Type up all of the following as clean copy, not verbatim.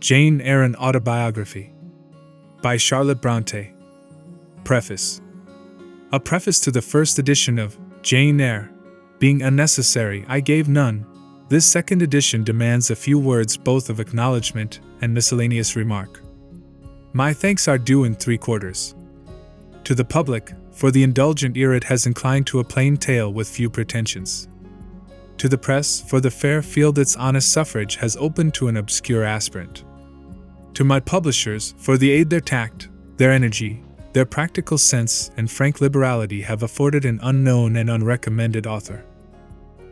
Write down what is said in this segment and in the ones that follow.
Jane Eyre, an Autobiography. By Charlotte Brontë. Preface. A preface to the first edition of Jane Eyre being unnecessary, I gave none. This second edition demands a few words both of acknowledgement and miscellaneous remark. My thanks are due in 3/4. To the public, for the indulgent ear it has inclined to a plain tale with few pretensions. To the press, for the fair field its honest suffrage has opened to an obscure aspirant. To my publishers, for the aid their tact, their energy, their practical sense and frank liberality have afforded an unknown and unrecommended author.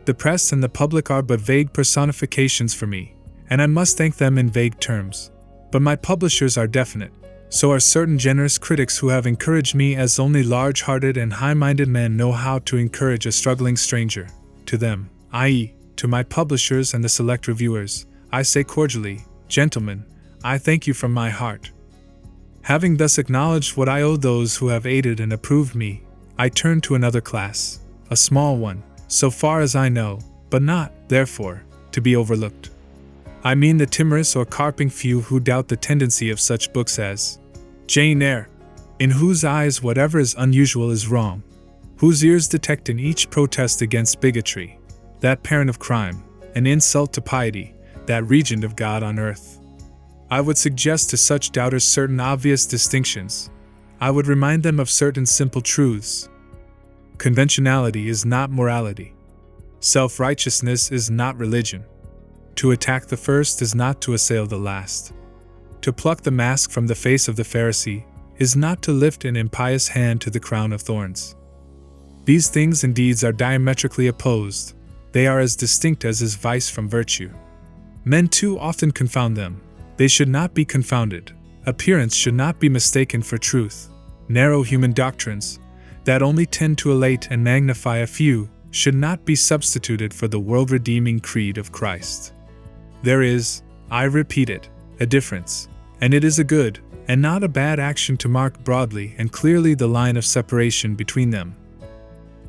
The press and the public are but vague personifications for me, and I must thank them in vague terms. But my publishers are definite. So are certain generous critics who have encouraged me as only large-hearted and high-minded men know how to encourage a struggling stranger. To them, i.e., to my publishers and the select reviewers, I say cordially, gentlemen, I thank you from my heart. Having thus acknowledged what I owe those who have aided and approved me, I turn to another class, a small one, so far as I know, but not, therefore, to be overlooked. I mean the timorous or carping few who doubt the tendency of such books as Jane Eyre, in whose eyes whatever is unusual is wrong, whose ears detect in each protest against bigotry, that parent of crime, an insult to piety, that regent of God on earth. I would suggest to such doubters certain obvious distinctions. I would remind them of certain simple truths. Conventionality is not morality. Self-righteousness is not religion. To attack the first is not to assail the last. To pluck the mask from the face of the Pharisee is not to lift an impious hand to the crown of thorns. These things and deeds are diametrically opposed. They are as distinct as is vice from virtue. Men too often confound them. They should not be confounded. Appearance should not be mistaken for truth. Narrow human doctrines, that only tend to elate and magnify a few, should not be substituted for the world-redeeming creed of Christ. There is, I repeat it, a difference, and it is a good, and not a bad action to mark broadly and clearly the line of separation between them.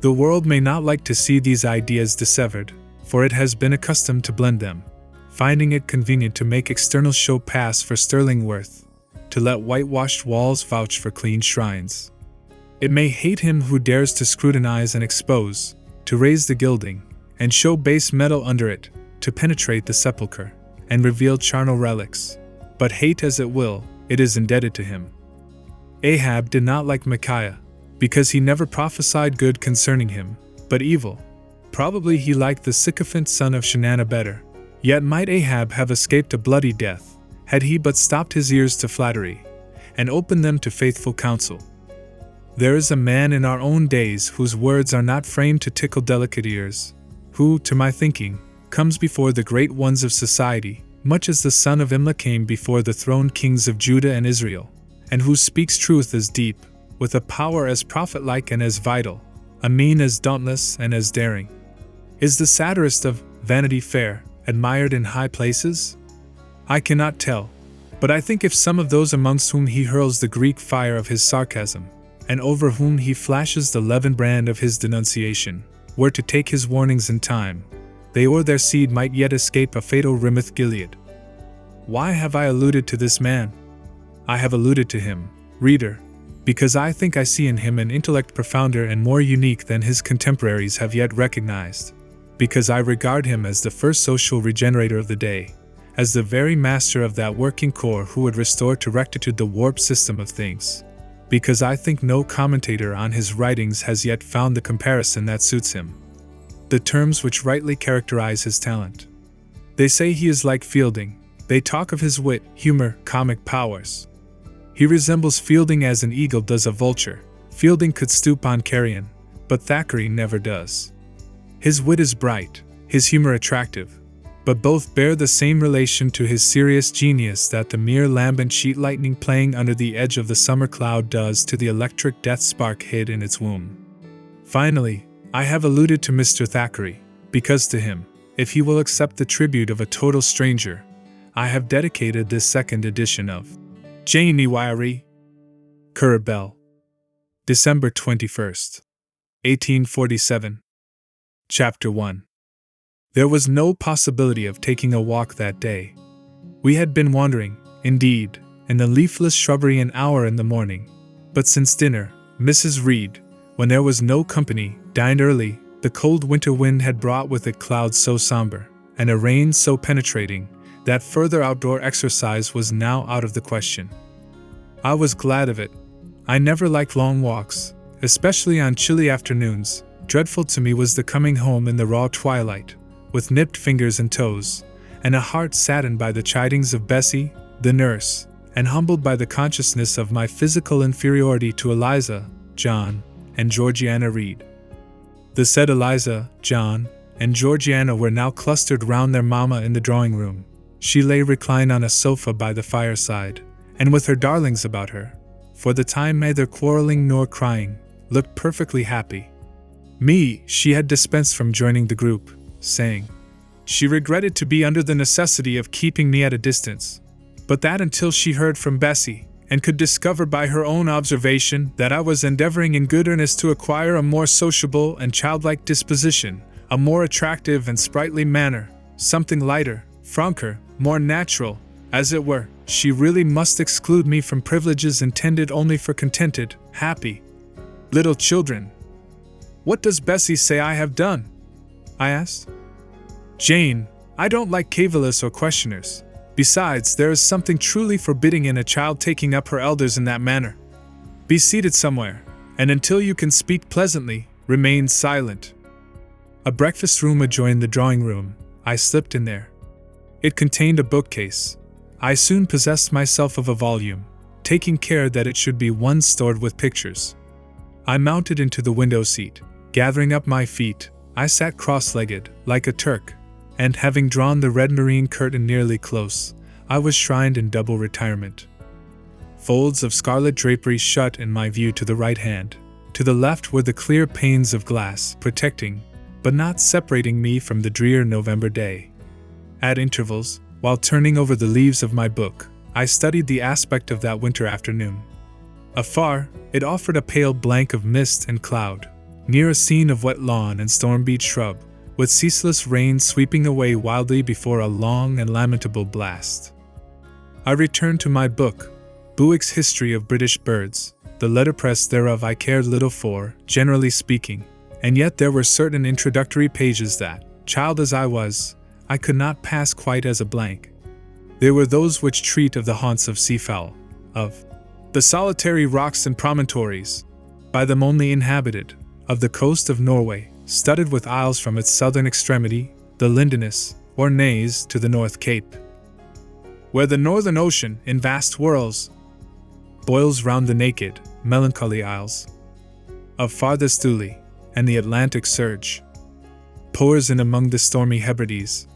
The world may not like to see these ideas dissevered, for it has been accustomed to blend them, finding it convenient to make external show pass for sterling worth, to let whitewashed walls vouch for clean shrines. It may hate him who dares to scrutinize and expose, to raise the gilding, and show base metal under it, to penetrate the sepulchre, and reveal charnel relics. But hate as it will, it is indebted to him. Ahab did not like Micaiah, because he never prophesied good concerning him, but evil. Probably he liked the sycophant son of Shenanah better. Yet might Ahab have escaped a bloody death, had he but stopped his ears to flattery, and opened them to faithful counsel. There is a man in our own days whose words are not framed to tickle delicate ears, who, to my thinking, comes before the great ones of society, much as the son of Imlah came before the throned kings of Judah and Israel, and who speaks truth as deep, with a power as prophet-like and as vital, a mien as dauntless and as daring. Is the satirist of Vanity Fair admired in high places? I cannot tell, but I think if some of those amongst whom he hurls the Greek fire of his sarcasm, and over whom he flashes the leaven brand of his denunciation, were to take his warnings in time, they or their seed might yet escape a fatal Ramoth Gilead. Why have I alluded to this man? I have alluded to him, reader, because I think I see in him an intellect profounder and more unique than his contemporaries have yet recognized, because I regard him as the first social regenerator of the day, as the very master of that working core who would restore to rectitude the warped system of things, because I think no commentator on his writings has yet found the comparison that suits him, the terms which rightly characterize his talent. They say he is like Fielding. They talk of his wit, humor, comic powers. He resembles Fielding as an eagle does a vulture. Fielding could stoop on carrion, but Thackeray never does. His wit is bright, his humor attractive, but both bear the same relation to his serious genius that the mere lambent sheet lightning playing under the edge of the summer cloud does to the electric death spark hid in its womb. Finally, I have alluded to Mr. Thackeray, because to him, if he will accept the tribute of a total stranger, I have dedicated this second edition of Jane Eyre. Currer Bell. December 21st, 1847. Chapter 1. There was no possibility of taking a walk that day. We had been wandering, indeed, in the leafless shrubbery an hour in the morning, but since dinner, Mrs. Reed, when there was no company, dined early. The cold winter wind had brought with it clouds so somber, and a rain so penetrating, that further outdoor exercise was now out of the question. I was glad of it. I never liked long walks, especially on chilly afternoons. Dreadful to me was the coming home in the raw twilight, with nipped fingers and toes, and a heart saddened by the chidings of Bessie, the nurse, and humbled by the consciousness of my physical inferiority to Eliza, John, and Georgiana Reed. The said Eliza, John, and Georgiana were now clustered round their mamma in the drawing-room. She lay reclined on a sofa by the fireside, and with her darlings about her, for the time neither quarrelling nor crying, looked perfectly happy. Me, she had dispensed from joining the group, saying, she regretted to be under the necessity of keeping me at a distance, but that until she heard from Bessie, and could discover by her own observation that I was endeavoring in good earnest to acquire a more sociable and childlike disposition, a more attractive and sprightly manner, something lighter, franker, more natural, as it were, she really must exclude me from privileges intended only for contented, happy little children. What does Bessie say I have done? I asked. Jane, I don't like cavillers or questioners. Besides, there is something truly forbidding in a child taking up her elders in that manner. Be seated somewhere, and until you can speak pleasantly, remain silent. A breakfast room adjoined the drawing room. I slipped in there. It contained a bookcase. I soon possessed myself of a volume, taking care that it should be one stored with pictures. I mounted into the window seat. Gathering up my feet, I sat cross-legged, like a Turk, and having drawn the red marine curtain nearly close, I was shrined in double retirement. Folds of scarlet drapery shut in my view to the right hand. To the left were the clear panes of glass, protecting, but not separating me from the drear November day. At intervals, while turning over the leaves of my book, I studied the aspect of that winter afternoon. Afar, it offered a pale blank of mist and cloud, near a scene of wet lawn and storm-beat shrub, with ceaseless rain sweeping away wildly before a long and lamentable blast. I returned to my book, Bewick's History of British Birds. The letterpress thereof I cared little for, generally speaking, and yet there were certain introductory pages that, child as I was, I could not pass quite as a blank. They were those which treat of the haunts of seafowl, of the solitary rocks and promontories, by them only inhabited, of the coast of Norway, studded with isles from its southern extremity, the Lindeness, or Naze, to the North Cape, where the northern ocean, in vast whirls, boils round the naked, melancholy isles of farthest Thule, and the Atlantic surge pours in among the stormy Hebrides.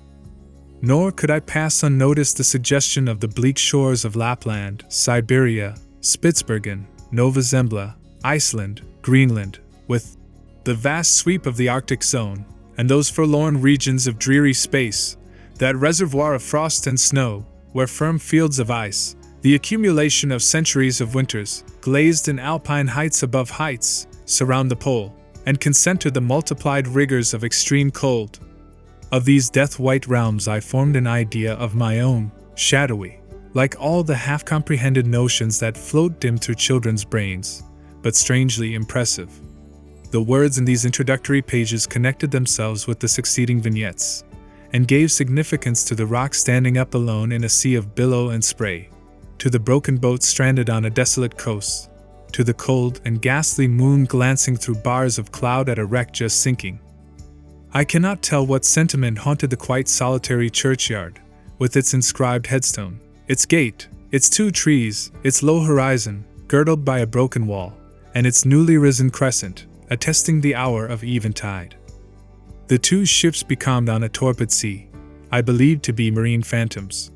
Nor could I pass unnoticed the suggestion of the bleak shores of Lapland, Siberia, Spitzbergen, Nova Zembla, Iceland, Greenland, with the vast sweep of the Arctic zone, and those forlorn regions of dreary space, that reservoir of frost and snow, where firm fields of ice, the accumulation of centuries of winters, glazed in alpine heights above heights, surround the pole, and consent to the multiplied rigors of extreme cold. Of these death-white realms I formed an idea of my own, shadowy, like all the half-comprehended notions that float dim through children's brains, but strangely impressive. The words in these introductory pages connected themselves with the succeeding vignettes, and gave significance to the rock standing up alone in a sea of billow and spray, to the broken boat stranded on a desolate coast, to the cold and ghastly moon glancing through bars of cloud at a wreck just sinking. I cannot tell what sentiment haunted the quite solitary churchyard, with its inscribed headstone, its gate, its 2 trees, its low horizon, girdled by a broken wall, and its newly risen crescent, attesting the hour of eventide. The 2 ships becalmed on a torpid sea, I believed to be marine phantoms.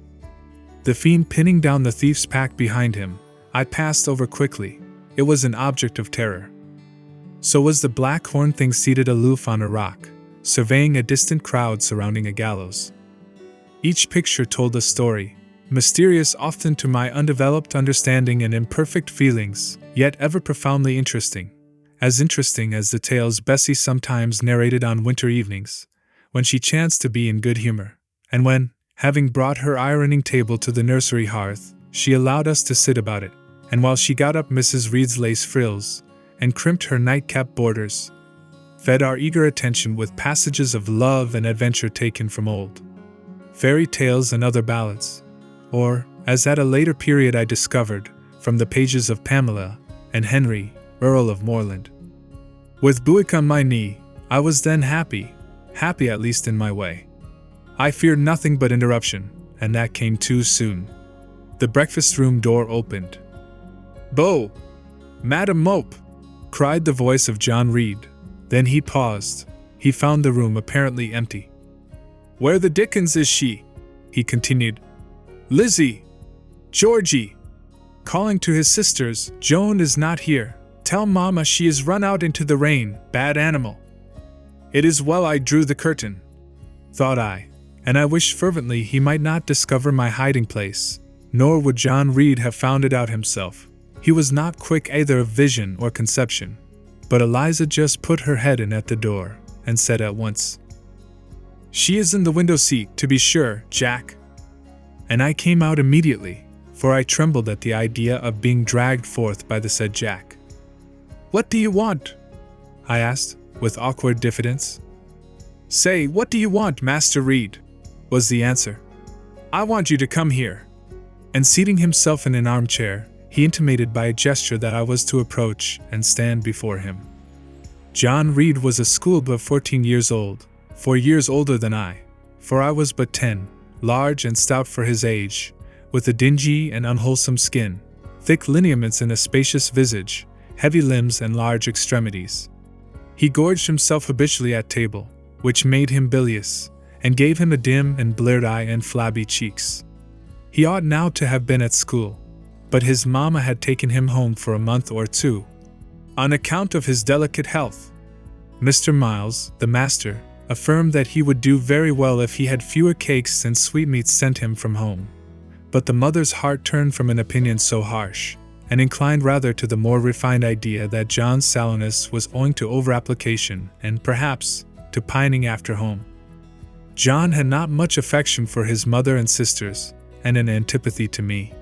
The fiend pinning down the thief's pack behind him, I passed over quickly. It was an object of terror. So was the black horned thing seated aloof on a rock, surveying a distant crowd surrounding a gallows. Each picture told a story, mysterious often to my undeveloped understanding and imperfect feelings, yet ever profoundly interesting. As interesting as the tales Bessie sometimes narrated on winter evenings, when she chanced to be in good humor, and when, Having brought her ironing table to the nursery hearth, she allowed us to sit about it, and while she got up Mrs. Reed's lace frills and crimped her nightcap borders, fed our eager attention with passages of love and adventure taken from old fairy tales and other ballads, or, as at a later period I discovered, from the pages of Pamela and Henry, Earl of Morland. With Buick on my knee, I was then happy at least in my way. I feared nothing but interruption, and that came too soon. The breakfast room door opened. "Bo! Madam Mope!" cried the voice of John Reed. Then he paused. He found the room apparently empty. "Where the dickens is she?" he continued. "Lizzie! Georgie!" Calling to his sisters, "Joan is not here. Tell Mama she is run out into the rain, bad animal." It is well I drew the curtain, thought I, and I wished fervently he might not discover my hiding place, nor would John Reed have found it out himself. He was not quick either of vision or conception. But Eliza just put her head in at the door, and said at once, "She is in the window seat, to be sure, Jack." And I came out immediately, for I trembled at the idea of being dragged forth by the said Jack. "What do you want?" I asked, with awkward diffidence. "Say, what do you want, Master Reed?" was the answer. "I want you to come here." And seating himself in an armchair, he intimated by a gesture that I was to approach and stand before him. John Reed was a schoolboy of 14 years old, 4 years older than I, for I was but 10, large and stout for his age, with a dingy and unwholesome skin, thick lineaments and a spacious visage, heavy limbs and large extremities. He gorged himself habitually at table, which made him bilious, and gave him a dim and bleared eye and flabby cheeks. He ought now to have been at school, but his mamma had taken him home for a month or two, on account of his delicate health. Mr. Miles, the master, affirmed that he would do very well if he had fewer cakes and sweetmeats sent him from home. But the mother's heart turned from an opinion so harsh, and inclined rather to the more refined idea that John's sallowness was owing to over-application and, perhaps, to pining after home. John had not much affection for his mother and sisters, and an antipathy to me.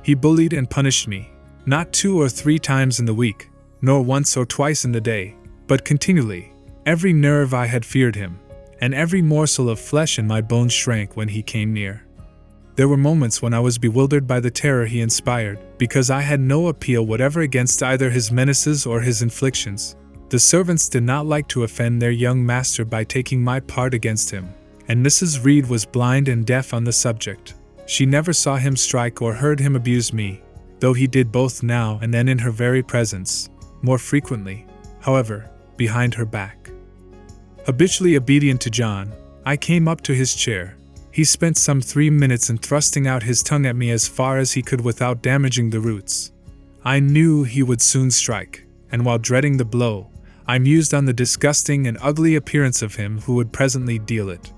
He bullied and punished me, not 2 or 3 times in the week, nor once or twice in the day, but continually. Every nerve I had feared him, and every morsel of flesh in my bones shrank when he came near. There were moments when I was bewildered by the terror he inspired, because I had no appeal whatever against either his menaces or his inflictions. The servants did not like to offend their young master by taking my part against him, and Mrs. Reed was blind and deaf on the subject. She never saw him strike or heard him abuse me, though he did both now and then in her very presence, more frequently, however, behind her back. Habitually obedient to John, I came up to his chair. He spent some 3 minutes in thrusting out his tongue at me as far as he could without damaging the roots. I knew he would soon strike, and while dreading the blow, I mused on the disgusting and ugly appearance of him who would presently deal it.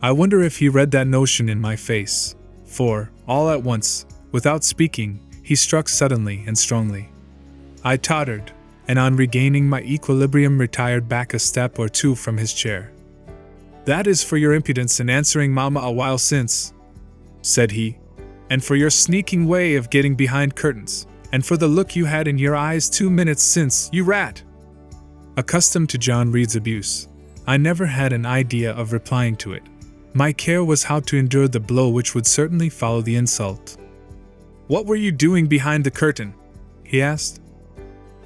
I wonder if he read that notion in my face, for, all at once, without speaking, he struck suddenly and strongly. I tottered, and on regaining my equilibrium retired back a step or 2 from his chair. "That is for your impudence in answering Mama a while since," said he, "and for your sneaking way of getting behind curtains, and for the look you had in your eyes 2 minutes since, you rat." Accustomed to John Reed's abuse, I never had an idea of replying to it. My care was how to endure the blow which would certainly follow the insult. "What were you doing behind the curtain?" he asked.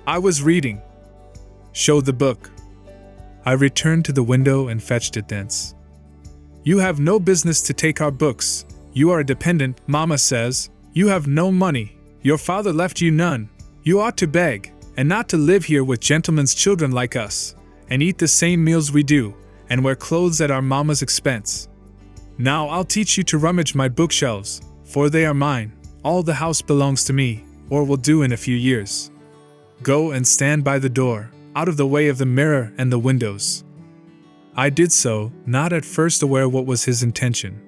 "I was reading." "Show the book." I returned to the window and fetched it thence. "You have no business to take our books. You are a dependent, Mama says. You have no money. Your father left you none. You ought to beg, and not to live here with gentlemen's children like us, and eat the same meals we do, and wear clothes at our mamma's expense. Now I'll teach you to rummage my bookshelves, for they are mine. All the house belongs to me, or will do in a few years. Go and stand by the door, out of the way of the mirror and the windows." I did so, not at first aware what was his intention,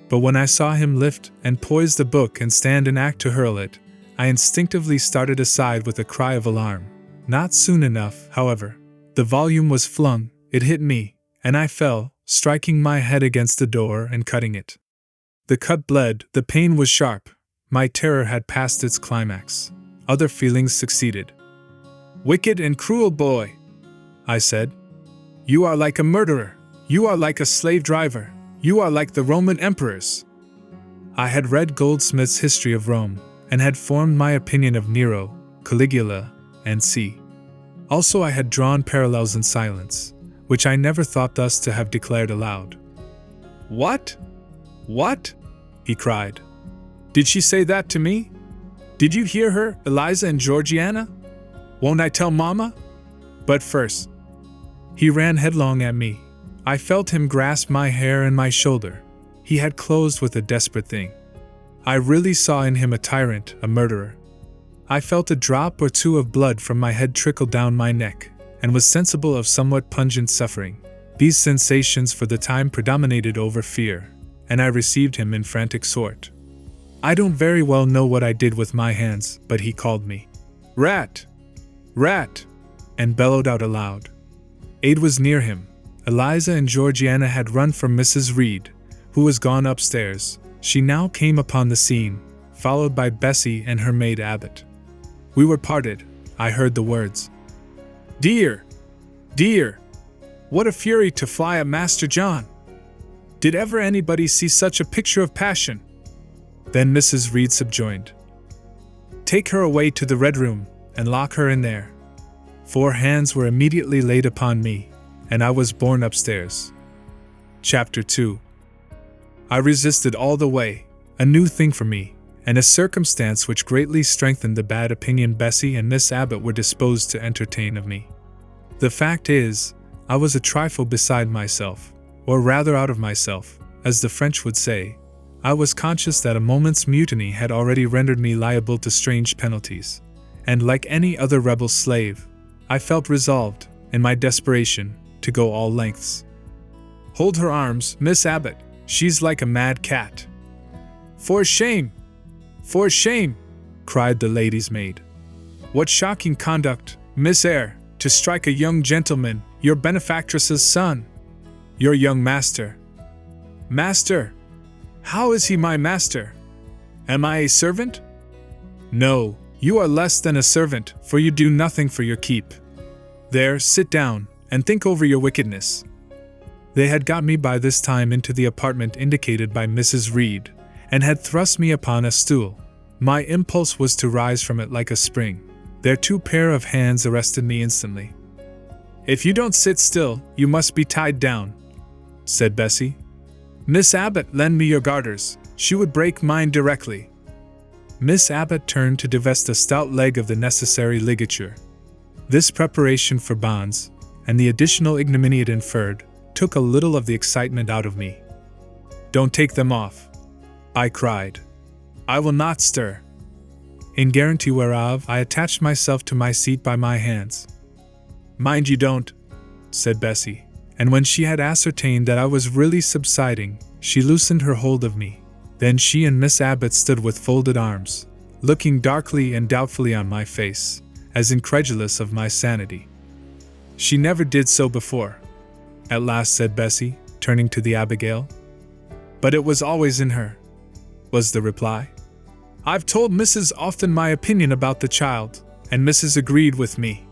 but when I saw him lift and poise the book and stand in act to hurl it, I instinctively started aside with a cry of alarm. Not soon enough, however. The volume was flung, it hit me, and I fell, striking my head against the door and cutting it. The cut bled, the pain was sharp. My terror had passed its climax. Other feelings succeeded. "Wicked and cruel boy," I said. "You are like a murderer. You are like a slave driver. You are like the Roman emperors." I had read Goldsmith's History of Rome, and had formed my opinion of Nero, Caligula, and C. Also I had drawn parallels in silence, which I never thought thus to have declared aloud. "What? What?" he cried. "Did she say that to me? Did you hear her, Eliza and Georgiana? Won't I tell Mama? But first..." He ran headlong at me. I felt him grasp my hair and my shoulder. He had closed with a desperate thing. I really saw in him a tyrant, a murderer. I felt a drop or two of blood from my head trickle down my neck, and was sensible of somewhat pungent suffering. These sensations for the time predominated over fear, and I received him in frantic sort. I don't very well know what I did with my hands, but he called me, "Rat! Rat!" and bellowed out aloud. Aid was near him. Eliza and Georgiana had run for Mrs. Reed, who was gone upstairs. She now came upon the scene, followed by Bessie and her maid Abbott. We were parted. I heard the words, "Dear! Dear! What a fury to fly at Master John! Did ever anybody see such a picture of passion?" Then Mrs. Reed subjoined, "Take her away to the Red Room, and lock her in there." 4 hands were immediately laid upon me, and I was borne upstairs. Chapter 2. I resisted all the way, a new thing for me, and a circumstance which greatly strengthened the bad opinion Bessie and Miss Abbott were disposed to entertain of me. The fact is, I was a trifle beside myself, or rather out of myself, as the French would say. I was conscious that a moment's mutiny had already rendered me liable to strange penalties, and like any other rebel slave, I felt resolved, in my desperation, to go all lengths. "Hold her arms, Miss Abbott. She's like a mad cat." "For shame! For shame!" cried the lady's maid. "What shocking conduct, Miss Eyre, to strike a young gentleman, your benefactress's son. Your young master." "Master? How is he my master? Am I a servant?" "No, you are less than a servant, for you do nothing for your keep. There, sit down, and think over your wickedness." They had got me by this time into the apartment indicated by Mrs. Reed, and had thrust me upon a stool. My impulse was to rise from it like a spring. Their 2 pair of hands arrested me instantly. "If you don't sit still, you must be tied down," said Bessie. "Miss Abbott, lend me your garters. She would break mine directly." Miss Abbott turned to divest a stout leg of the necessary ligature. This preparation for bonds, and the additional ignominy it inferred, took a little of the excitement out of me. "Don't take them off," I cried. "I will not stir." In guarantee whereof, I attached myself to my seat by my hands. "Mind you don't," said Bessie, and when she had ascertained that I was really subsiding, she loosened her hold of me. Then she and Miss Abbott stood with folded arms, looking darkly and doubtfully on my face, as incredulous of my sanity. "She never did so before," at last said Bessie, turning to the Abigail. "But it was always in her," was the reply. "I've told Mrs. often my opinion about the child, and Mrs. agreed with me.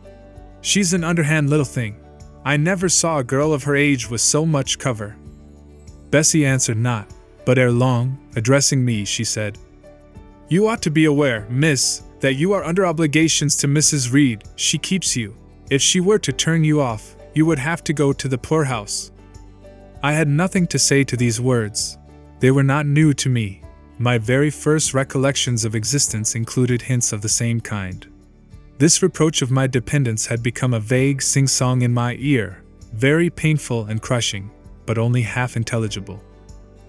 She's an underhand little thing. I never saw a girl of her age with so much cover." Bessie answered not, but ere long, addressing me, she said, "You ought to be aware, miss, that you are under obligations to Mrs. Reed. She keeps you. If she were to turn you off, you would have to go to the poorhouse." I had nothing to say to these words. They were not new to me. My very first recollections of existence included hints of the same kind. This reproach of my dependence had become a vague sing-song in my ear, very painful and crushing, but only half intelligible.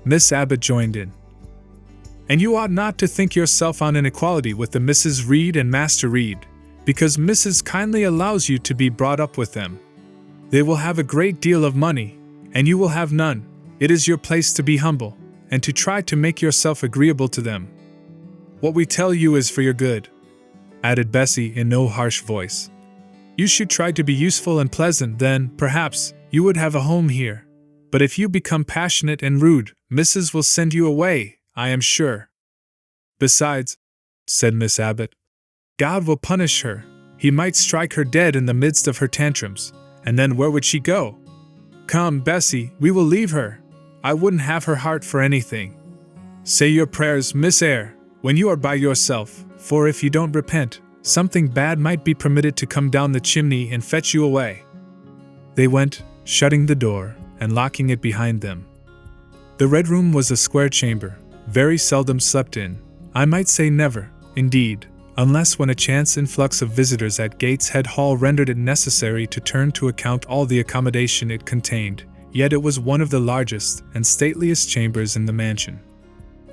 Miss Abbott joined in. "And you ought not to think yourself on an equality with the Mrs. Reed and Master Reed, because Mrs. kindly allows you to be brought up with them. They will have a great deal of money, and you will have none. It is your place to be humble, and to try to make yourself agreeable to them. What we tell you is for your good," added Bessie in no harsh voice. "You should try to be useful and pleasant, then, perhaps, you would have a home here. But if you become passionate and rude, Mrs. will send you away, I am sure." "Besides," said Miss Abbott, "God will punish her. He might strike her dead in the midst of her tantrums, and then where would she go? Come, Bessie, we will leave her. I wouldn't have her heart for anything. Say your prayers, Miss Eyre, when you are by yourself, for if you don't repent, something bad might be permitted to come down the chimney and fetch you away." They went, shutting the door and locking it behind them. The Red Room was a square chamber, very seldom slept in, I might say never, indeed, unless when a chance influx of visitors at Gateshead Hall rendered it necessary to turn to account all the accommodation it contained, yet it was one of the largest and stateliest chambers in the mansion.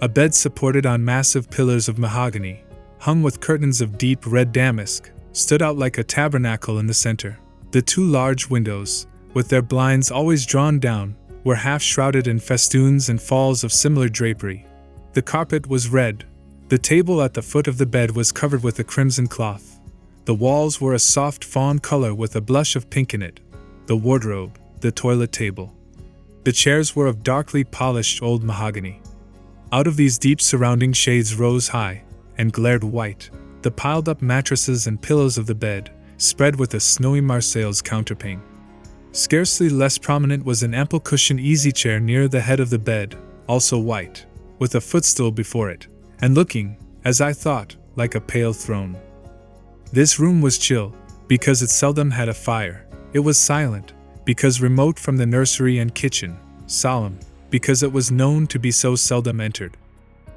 A bed supported on massive pillars of mahogany, hung with curtains of deep red damask, stood out like a tabernacle in the center. The two large windows, with their blinds always drawn down, were half shrouded in festoons and falls of similar drapery. The carpet was red. The table at the foot of the bed was covered with a crimson cloth. The walls were a soft fawn color with a blush of pink in it. The wardrobe, the toilet table. The chairs were of darkly polished old mahogany. Out of these deep surrounding shades rose high, and glared white, the piled-up mattresses and pillows of the bed, spread with a snowy Marseilles counterpane. Scarcely less prominent was an ample cushioned easy-chair near the head of the bed, also white, with a footstool before it, and looking, as I thought, like a pale throne. This room was chill, because it seldom had a fire. It was silent, because remote from the nursery and kitchen, solemn, because it was known to be so seldom entered.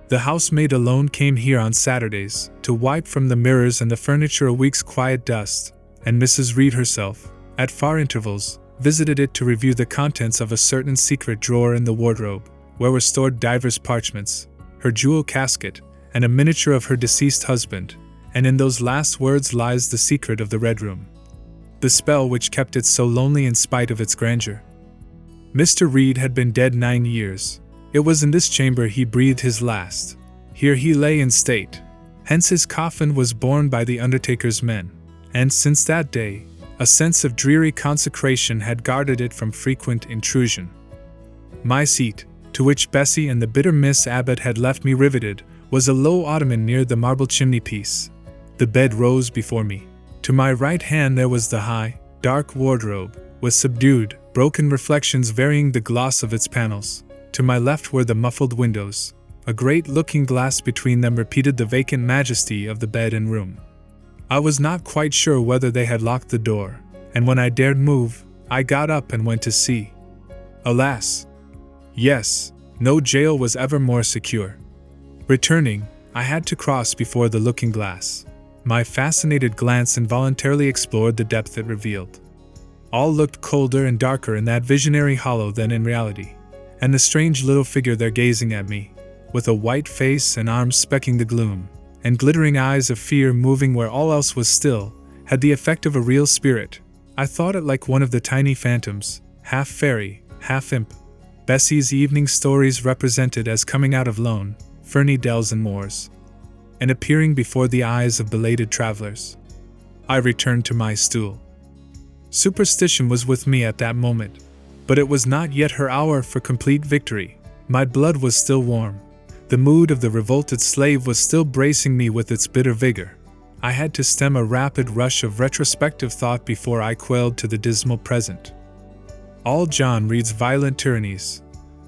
The housemaid alone came here on Saturdays, to wipe from the mirrors and the furniture a week's quiet dust, and Mrs. Reed herself, at far intervals, visited it to review the contents of a certain secret drawer in the wardrobe, where were stored divers parchments, her jewel casket, and a miniature of her deceased husband, and in those last words lies the secret of the Red Room. The spell which kept it so lonely in spite of its grandeur. Mr. Reed had been dead 9 years. It was in this chamber he breathed his last. Here he lay in state. Hence his coffin was borne by the undertaker's men, and since that day, a sense of dreary consecration had guarded it from frequent intrusion. My seat, to which Bessie and the bitter Miss Abbott had left me riveted, was a low ottoman near the marble chimney-piece. The bed rose before me. To my right hand there was the high, dark wardrobe, with subdued, broken reflections varying the gloss of its panels. To my left were the muffled windows. A great looking-glass between them repeated the vacant majesty of the bed and room. I was not quite sure whether they had locked the door, and when I dared move, I got up and went to see. Alas! Yes, no jail was ever more secure. Returning, I had to cross before the looking-glass. My fascinated glance involuntarily explored the depth it revealed. All looked colder and darker in that visionary hollow than in reality, and the strange little figure there gazing at me, with a white face and arms specking the gloom, and glittering eyes of fear moving where all else was still, had the effect of a real spirit. I thought it like one of the tiny phantoms, half fairy, half imp, Bessie's evening stories represented as coming out of lone, ferny dells and moors, and appearing before the eyes of belated travelers. I returned to my stool. Superstition was with me at that moment, but it was not yet her hour for complete victory. My blood was still warm. The mood of the revolted slave was still bracing me with its bitter vigor. I had to stem a rapid rush of retrospective thought before I quailed to the dismal present. All John Reed's violent tyrannies,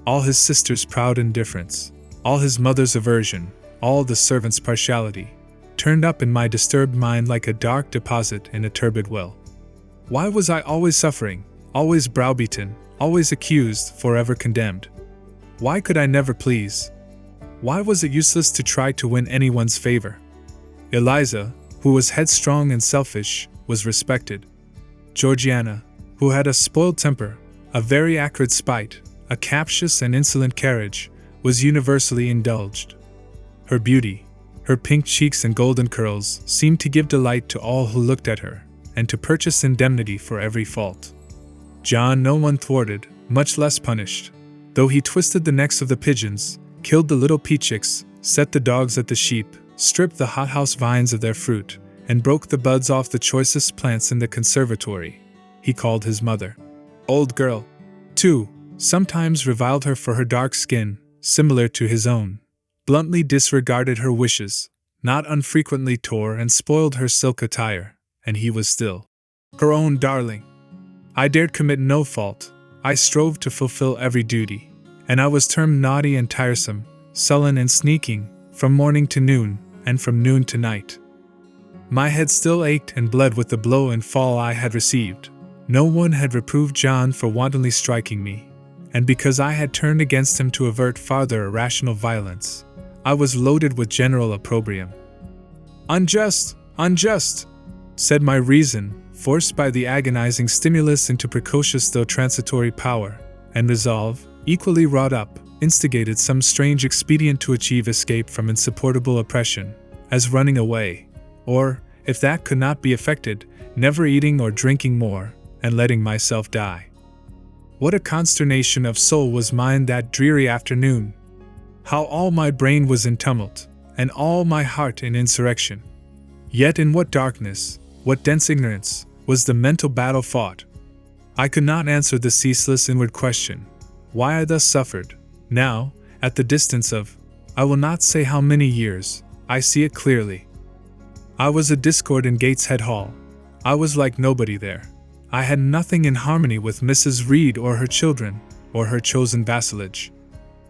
all his sister's proud indifference, all his mother's aversion, all the servants' partiality, turned up in my disturbed mind like a dark deposit in a turbid well. Why was I always suffering, always browbeaten, always accused, forever condemned? Why could I never please? Why was it useless to try to win anyone's favor? Eliza, who was headstrong and selfish, was respected. Georgiana, who had a spoiled temper, a very acrid spite, a captious and insolent carriage, was universally indulged. Her beauty, her pink cheeks and golden curls, seemed to give delight to all who looked at her, and to purchase indemnity for every fault. John no one thwarted, much less punished. Though he twisted the necks of the pigeons, killed the little peachicks, set the dogs at the sheep, stripped the hothouse vines of their fruit, and broke the buds off the choicest plants in the conservatory, he called his mother old girl, too, sometimes reviled her for her dark skin, similar to his own, bluntly disregarded her wishes, not unfrequently tore and spoiled her silk attire, and he was still her own darling. I dared commit no fault, I strove to fulfill every duty, and I was termed naughty and tiresome, sullen and sneaking, from morning to noon, and from noon to night. My head still ached and bled with the blow and fall I had received. No one had reproved John for wantonly striking me, and because I had turned against him to avert farther irrational violence, I was loaded with general opprobrium. "Unjust! Unjust!" said my reason, forced by the agonizing stimulus into precocious though transitory power, and resolve, equally wrought up, instigated some strange expedient to achieve escape from insupportable oppression, as running away, or, if that could not be effected, never eating or drinking more, and letting myself die. What a consternation of soul was mine that dreary afternoon! How all my brain was in tumult, and all my heart in insurrection! Yet in what darkness, what dense ignorance, was the mental battle fought! I could not answer the ceaseless inward question, why I thus suffered. Now, at the distance of, I will not say how many years, I see it clearly. I was a discord in Gateshead Hall. I was like nobody there. I had nothing in harmony with Mrs. Reed or her children, or her chosen vassalage.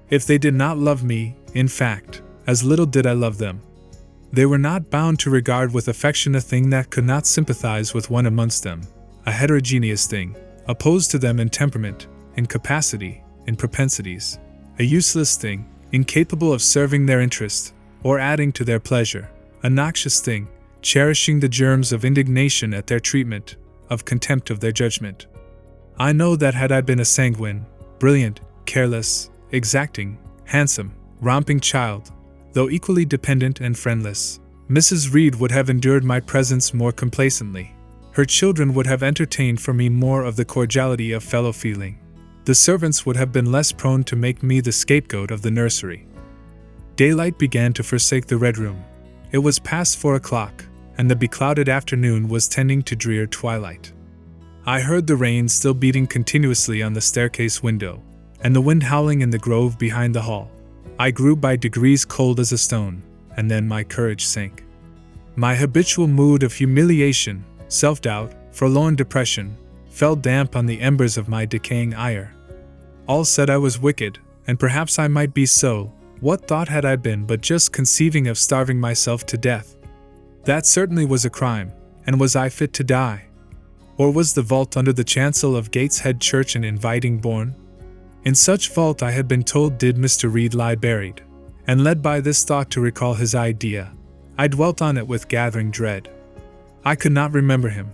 If they did not love me, in fact, as little did I love them. They were not bound to regard with affection a thing that could not sympathize with one amongst them, a heterogeneous thing, opposed to them in temperament, in capacity, in propensities, a useless thing, incapable of serving their interest, or adding to their pleasure, a noxious thing, cherishing the germs of indignation at their treatment, of contempt of their judgment. I know that had I been a sanguine, brilliant, careless, exacting, handsome, romping child, though equally dependent and friendless, Mrs. Reed would have endured my presence more complacently. Her children would have entertained for me more of the cordiality of fellow feeling. The servants would have been less prone to make me the scapegoat of the nursery. Daylight began to forsake the Red Room. It was past 4 o'clock, and the beclouded afternoon was tending to drear twilight. I heard the rain still beating continuously on the staircase window, and the wind howling in the grove behind the hall. I grew by degrees cold as a stone, and then my courage sank. My habitual mood of humiliation, self-doubt, forlorn depression, fell damp on the embers of my decaying ire. All said I was wicked, and perhaps I might be so. What thought had I been but just conceiving of starving myself to death? That certainly was a crime, and was I fit to die? Or was the vault under the chancel of Gateshead Church an inviting bourne? In such vault I had been told did Mr. Reed lie buried, and led by this thought to recall his idea, I dwelt on it with gathering dread. I could not remember him,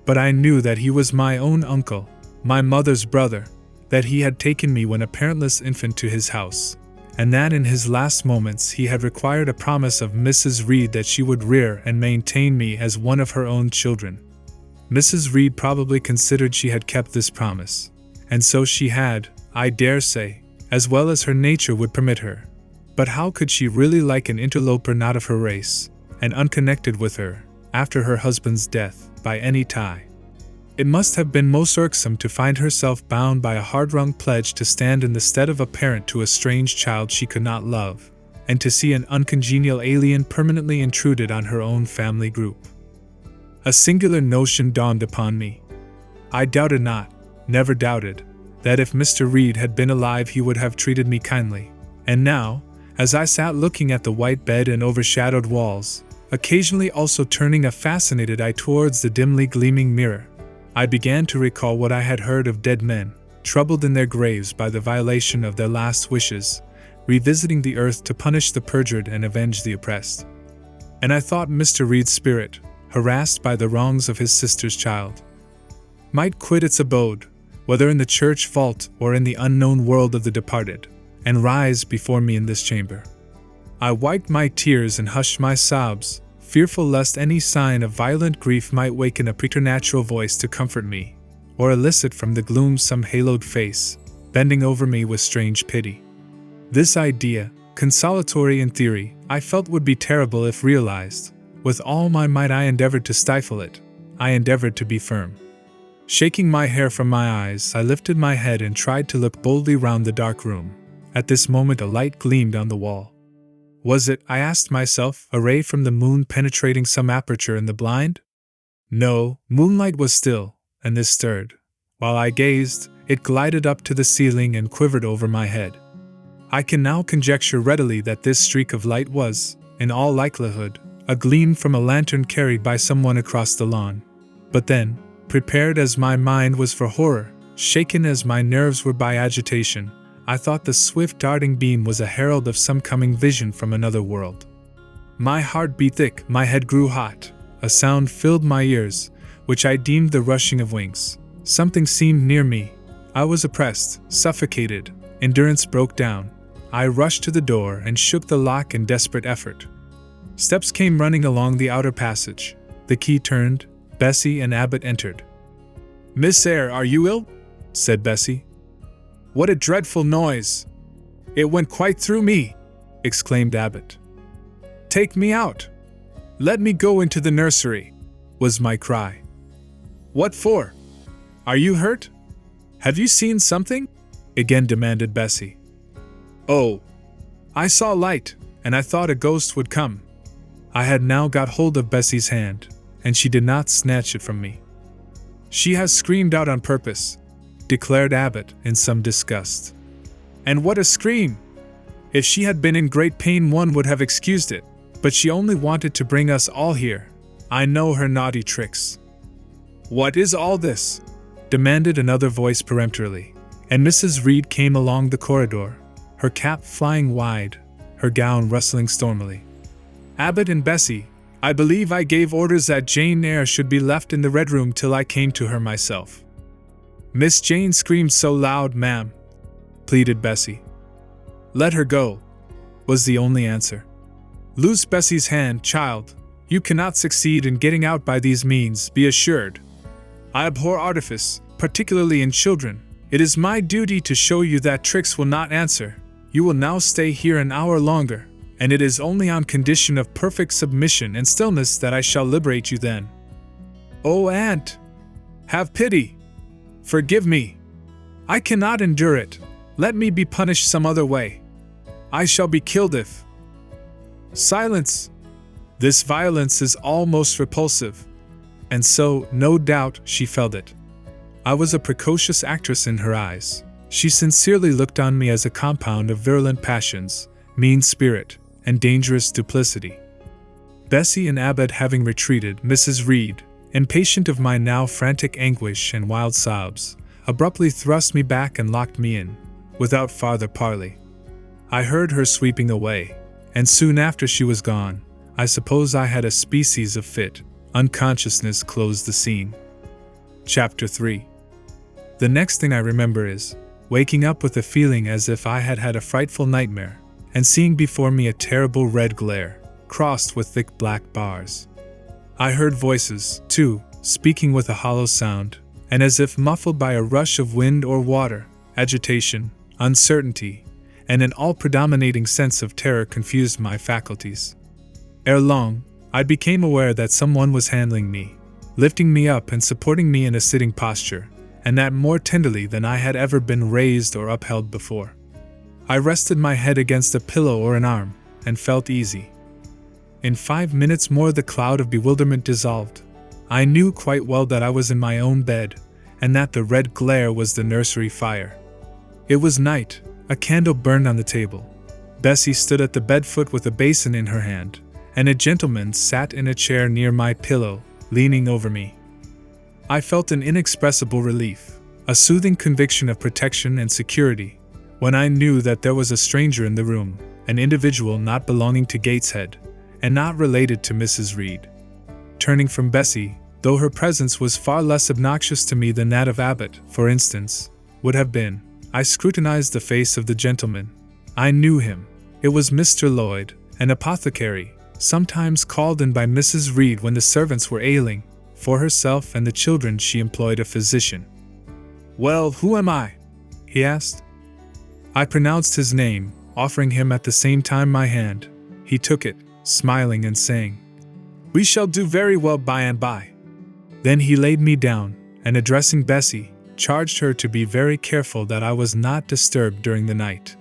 but I knew that he was my own uncle, my mother's brother, that he had taken me when a parentless infant to his house, and that in his last moments he had required a promise of Mrs. Reed that she would rear and maintain me as one of her own children. Mrs. Reed probably considered she had kept this promise, and so she had, I dare say, as well as her nature would permit her. But how could she really like an interloper not of her race, and unconnected with her, after her husband's death, by any tie? It must have been most irksome to find herself bound by a hard-wrung pledge to stand in the stead of a parent to a strange child she could not love, and to see an uncongenial alien permanently intruded on her own family group. A singular notion dawned upon me. I doubted not, never doubted, that if Mr. Reed had been alive he would have treated me kindly, and now, as I sat looking at the white bed and overshadowed walls, occasionally also turning a fascinated eye towards the dimly gleaming mirror, I began to recall what I had heard of dead men, troubled in their graves by the violation of their last wishes, revisiting the earth to punish the perjured and avenge the oppressed. And I thought Mr. Reed's spirit, harassed by the wrongs of his sister's child, might quit its abode, whether in the church vault or in the unknown world of the departed, and rise before me in this chamber. I wiped my tears and hushed my sobs, fearful lest any sign of violent grief might waken a preternatural voice to comfort me, or elicit from the gloom some haloed face, bending over me with strange pity. This idea, consolatory in theory, I felt would be terrible if realized. With all my might I endeavored to stifle it. I endeavored to be firm. Shaking my hair from my eyes, I lifted my head and tried to look boldly round the dark room. At this moment a light gleamed on the wall. Was it, I asked myself, a ray from the moon penetrating some aperture in the blind? No, moonlight was still, and this stirred. While I gazed, it glided up to the ceiling and quivered over my head. I can now conjecture readily that this streak of light was, in all likelihood, a gleam from a lantern carried by someone across the lawn. But then, prepared as my mind was for horror, shaken as my nerves were by agitation, I thought the swift darting beam was a herald of some coming vision from another world. My heart beat thick, my head grew hot. A sound filled my ears, which I deemed the rushing of wings. Something seemed near me. I was oppressed, suffocated. Endurance broke down. I rushed to the door and shook the lock in desperate effort. Steps came running along the outer passage. The key turned. Bessie and Abbott entered. "Miss Eyre, are you ill?" said Bessie. "What a dreadful noise! It went quite through me!" exclaimed Abbott. "Take me out! Let me go into the nursery!" was my cry. "What for? Are you hurt? Have you seen something?" again demanded Bessie. "Oh, I saw light, and I thought a ghost would come." I had now got hold of Bessie's hand, and she did not snatch it from me. "She has screamed out on purpose," declared Abbott in some disgust. "And what a scream! If she had been in great pain one would have excused it, but she only wanted to bring us all here. I know her naughty tricks." "What is all this?" demanded another voice peremptorily, and Mrs. Reed came along the corridor, her cap flying wide, her gown rustling stormily. "Abbott and Bessie, I believe I gave orders that Jane Eyre should be left in the Red Room till I came to her myself." "Miss Jane screamed so loud, ma'am," pleaded Bessie. "Let her go," was the only answer. "Loose Bessie's hand, child. You cannot succeed in getting out by these means, be assured. I abhor artifice, particularly in children. It is my duty to show you that tricks will not answer. You will now stay here an hour longer, and it is only on condition of perfect submission and stillness that I shall liberate you then." "Oh, aunt, have pity! Forgive me! I cannot endure it. Let me be punished some other way. I shall be killed if—" "Silence! This violence is almost repulsive." And so, no doubt, she felt it. I was a precocious actress in her eyes. She sincerely looked on me as a compound of virulent passions, mean spirit, and dangerous duplicity. Bessie and Abbott having retreated, Mrs. Reed, impatient of my now frantic anguish and wild sobs, abruptly thrust me back and locked me in, without farther parley. I heard her sweeping away, and soon after she was gone, I suppose I had a species of fit. Unconsciousness closed the scene. Chapter 3. The next thing I remember is waking up with a feeling as if I had had a frightful nightmare, and seeing before me a terrible red glare, crossed with thick black bars. I heard voices, too, speaking with a hollow sound, and as if muffled by a rush of wind or water. Agitation, uncertainty, and an all-predominating sense of terror confused my faculties. Ere long, I became aware that someone was handling me, lifting me up and supporting me in a sitting posture, and that more tenderly than I had ever been raised or upheld before. I rested my head against a pillow or an arm, and felt easy. In 5 minutes more the cloud of bewilderment dissolved. I knew quite well that I was in my own bed, and that the red glare was the nursery fire. It was night. A candle burned on the table. Bessie stood at the bed foot with a basin in her hand, and a gentleman sat in a chair near my pillow, leaning over me. I felt an inexpressible relief, a soothing conviction of protection and security, when I knew that there was a stranger in the room, an individual not belonging to Gateshead, and not related to Mrs. Reed. Turning from Bessie, though her presence was far less obnoxious to me than that of Abbott, for instance, would have been, I scrutinized the face of the gentleman. I knew him. It was Mr. Lloyd, an apothecary, sometimes called in by Mrs. Reed when the servants were ailing. For herself and the children she employed a physician. "Well, who am I?" he asked. I pronounced his name, offering him at the same time my hand. He took it, smiling and saying, "We shall do very well by and by." Then he laid me down, and addressing Bessie, charged her to be very careful that I was not disturbed during the night.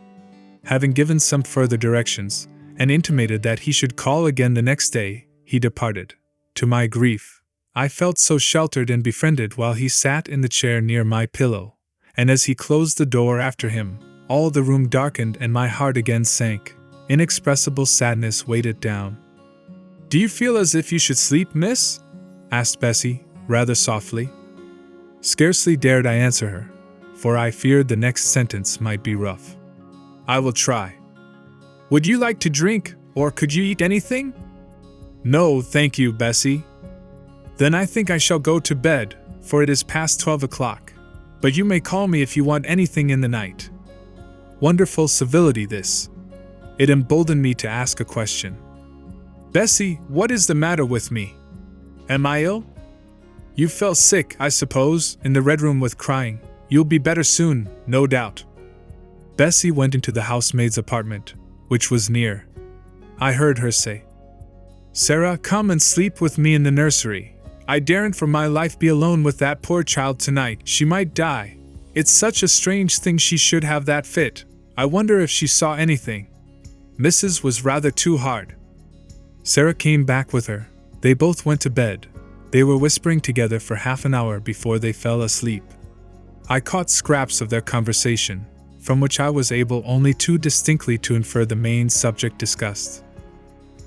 Having given some further directions, and intimated that he should call again the next day, he departed. To my grief, I felt so sheltered and befriended while he sat in the chair near my pillow, and as he closed the door after him, all the room darkened and my heart again sank. Inexpressible sadness weighed it down. "Do you feel as if you should sleep, miss?" asked Bessie, rather softly. Scarcely dared I answer her, for I feared the next sentence might be rough. "I will try." "Would you like to drink, or could you eat anything?" "No, thank you, Bessie." "Then I think I shall go to bed, for it is past 12 o'clock. But you may call me if you want anything in the night." Wonderful civility this. It emboldened me to ask a question. "Bessie, what is the matter with me? Am I ill?" "You fell sick, I suppose, in the Red Room with crying. You'll be better soon, no doubt." Bessie went into the housemaid's apartment, which was near. I heard her say, "Sarah, come and sleep with me in the nursery. I daren't for my life be alone with that poor child tonight. She might die. It's such a strange thing she should have that fit. I wonder if she saw anything." Mrs. was rather too hard. Sarah came back with her. They both went to bed. They were whispering together for half an hour before they fell asleep. I caught scraps of their conversation, from which I was able only too distinctly to infer the main subject discussed.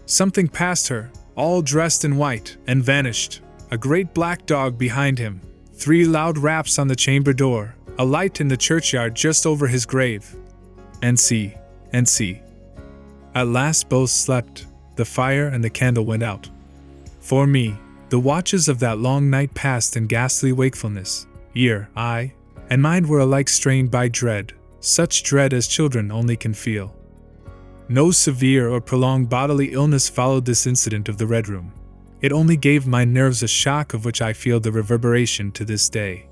Something passed her, all dressed in white, and vanished. A great black dog behind him, 3 loud raps on the chamber door, a light in the churchyard just over his grave. And see. At last both slept, the fire and the candle went out. For me, the watches of that long night passed in ghastly wakefulness. Ear, eye, and mind were alike strained by dread, such dread as children only can feel. No severe or prolonged bodily illness followed this incident of the Red Room. It only gave my nerves a shock of which I feel the reverberation to this day.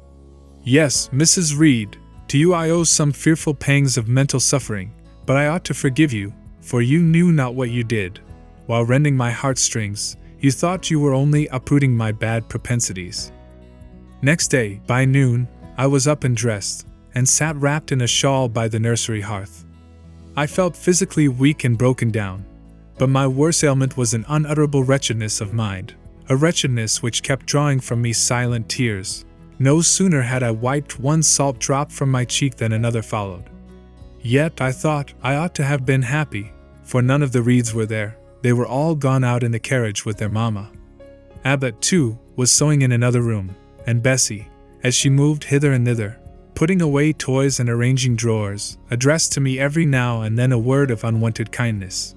Yes, Mrs. Reed, to you I owe some fearful pangs of mental suffering, but I ought to forgive you, for you knew not what you did. While rending my heartstrings, you thought you were only uprooting my bad propensities. Next day, by noon, I was up and dressed, and sat wrapped in a shawl by the nursery hearth. I felt physically weak and broken down, but my worst ailment was an unutterable wretchedness of mind, a wretchedness which kept drawing from me silent tears. No sooner had I wiped one salt drop from my cheek than another followed. Yet I thought I ought to have been happy, for none of the Reeds were there. They were all gone out in the carriage with their mamma. Abbott, too, was sewing in another room, and Bessie, as she moved hither and thither, putting away toys and arranging drawers, addressed to me every now and then a word of unwonted kindness.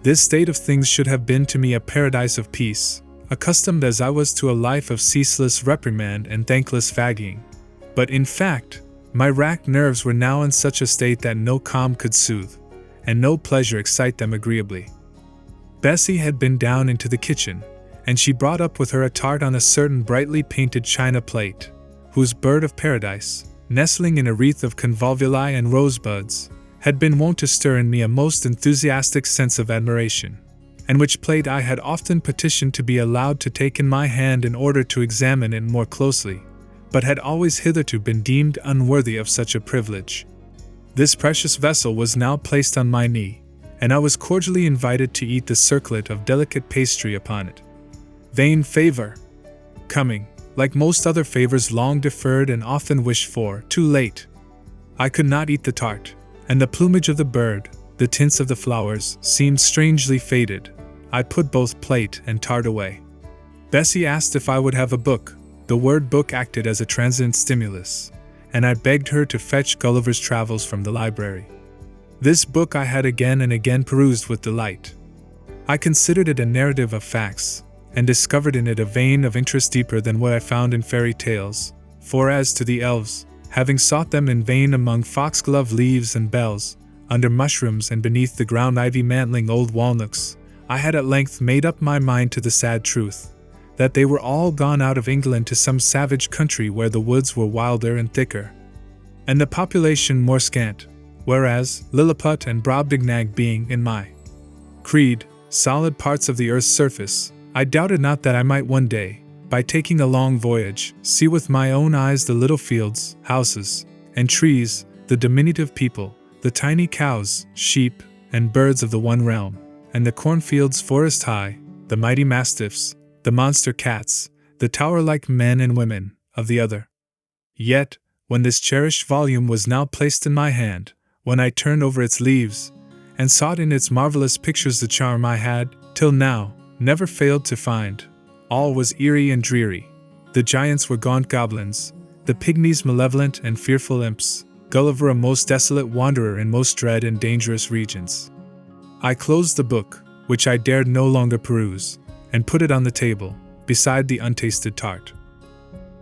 This state of things should have been to me a paradise of peace, accustomed as I was to a life of ceaseless reprimand and thankless fagging. But in fact, my racked nerves were now in such a state that no calm could soothe, and no pleasure excite them agreeably. Bessie had been down into the kitchen, and she brought up with her a tart on a certain brightly painted china plate, whose bird of paradise, nestling in a wreath of convolvuli and rosebuds, had been wont to stir in me a most enthusiastic sense of admiration, and which plate I had often petitioned to be allowed to take in my hand in order to examine it more closely, but had always hitherto been deemed unworthy of such a privilege. This precious vessel was now placed on my knee, and I was cordially invited to eat the circlet of delicate pastry upon it. Vain favor! Coming, like most other favors long deferred and often wished for, too late. I could not eat the tart, and the plumage of the bird, the tints of the flowers, seemed strangely faded. I put both plate and tart away. Bessie asked if I would have a book. The word book acted as a transient stimulus, and I begged her to fetch Gulliver's Travels from the library. This book I had again and again perused with delight. I considered it a narrative of facts, and discovered in it a vein of interest deeper than what I found in fairy tales, for as to the elves, having sought them in vain among foxglove leaves and bells, under mushrooms and beneath the ground ivy mantling old walnuts, I had at length made up my mind to the sad truth, that they were all gone out of England to some savage country where the woods were wilder and thicker, and the population more scant, whereas Lilliput and Brobdingnag being, in my creed, solid parts of the earth's surface, I doubted not that I might one day, by taking a long voyage, see with my own eyes the little fields, houses, and trees, the diminutive people, the tiny cows, sheep, and birds of the one realm, and the cornfields forest high, the mighty mastiffs, the monster cats, the tower-like men and women of the other. Yet, when this cherished volume was now placed in my hand, when I turned over its leaves, and sought in its marvelous pictures the charm I had, till now, never failed to find, all was eerie and dreary. The giants were gaunt goblins, the pygmies malevolent and fearful imps, Gulliver a most desolate wanderer in most dread and dangerous regions. I closed the book, which I dared no longer peruse, and put it on the table, beside the untasted tart.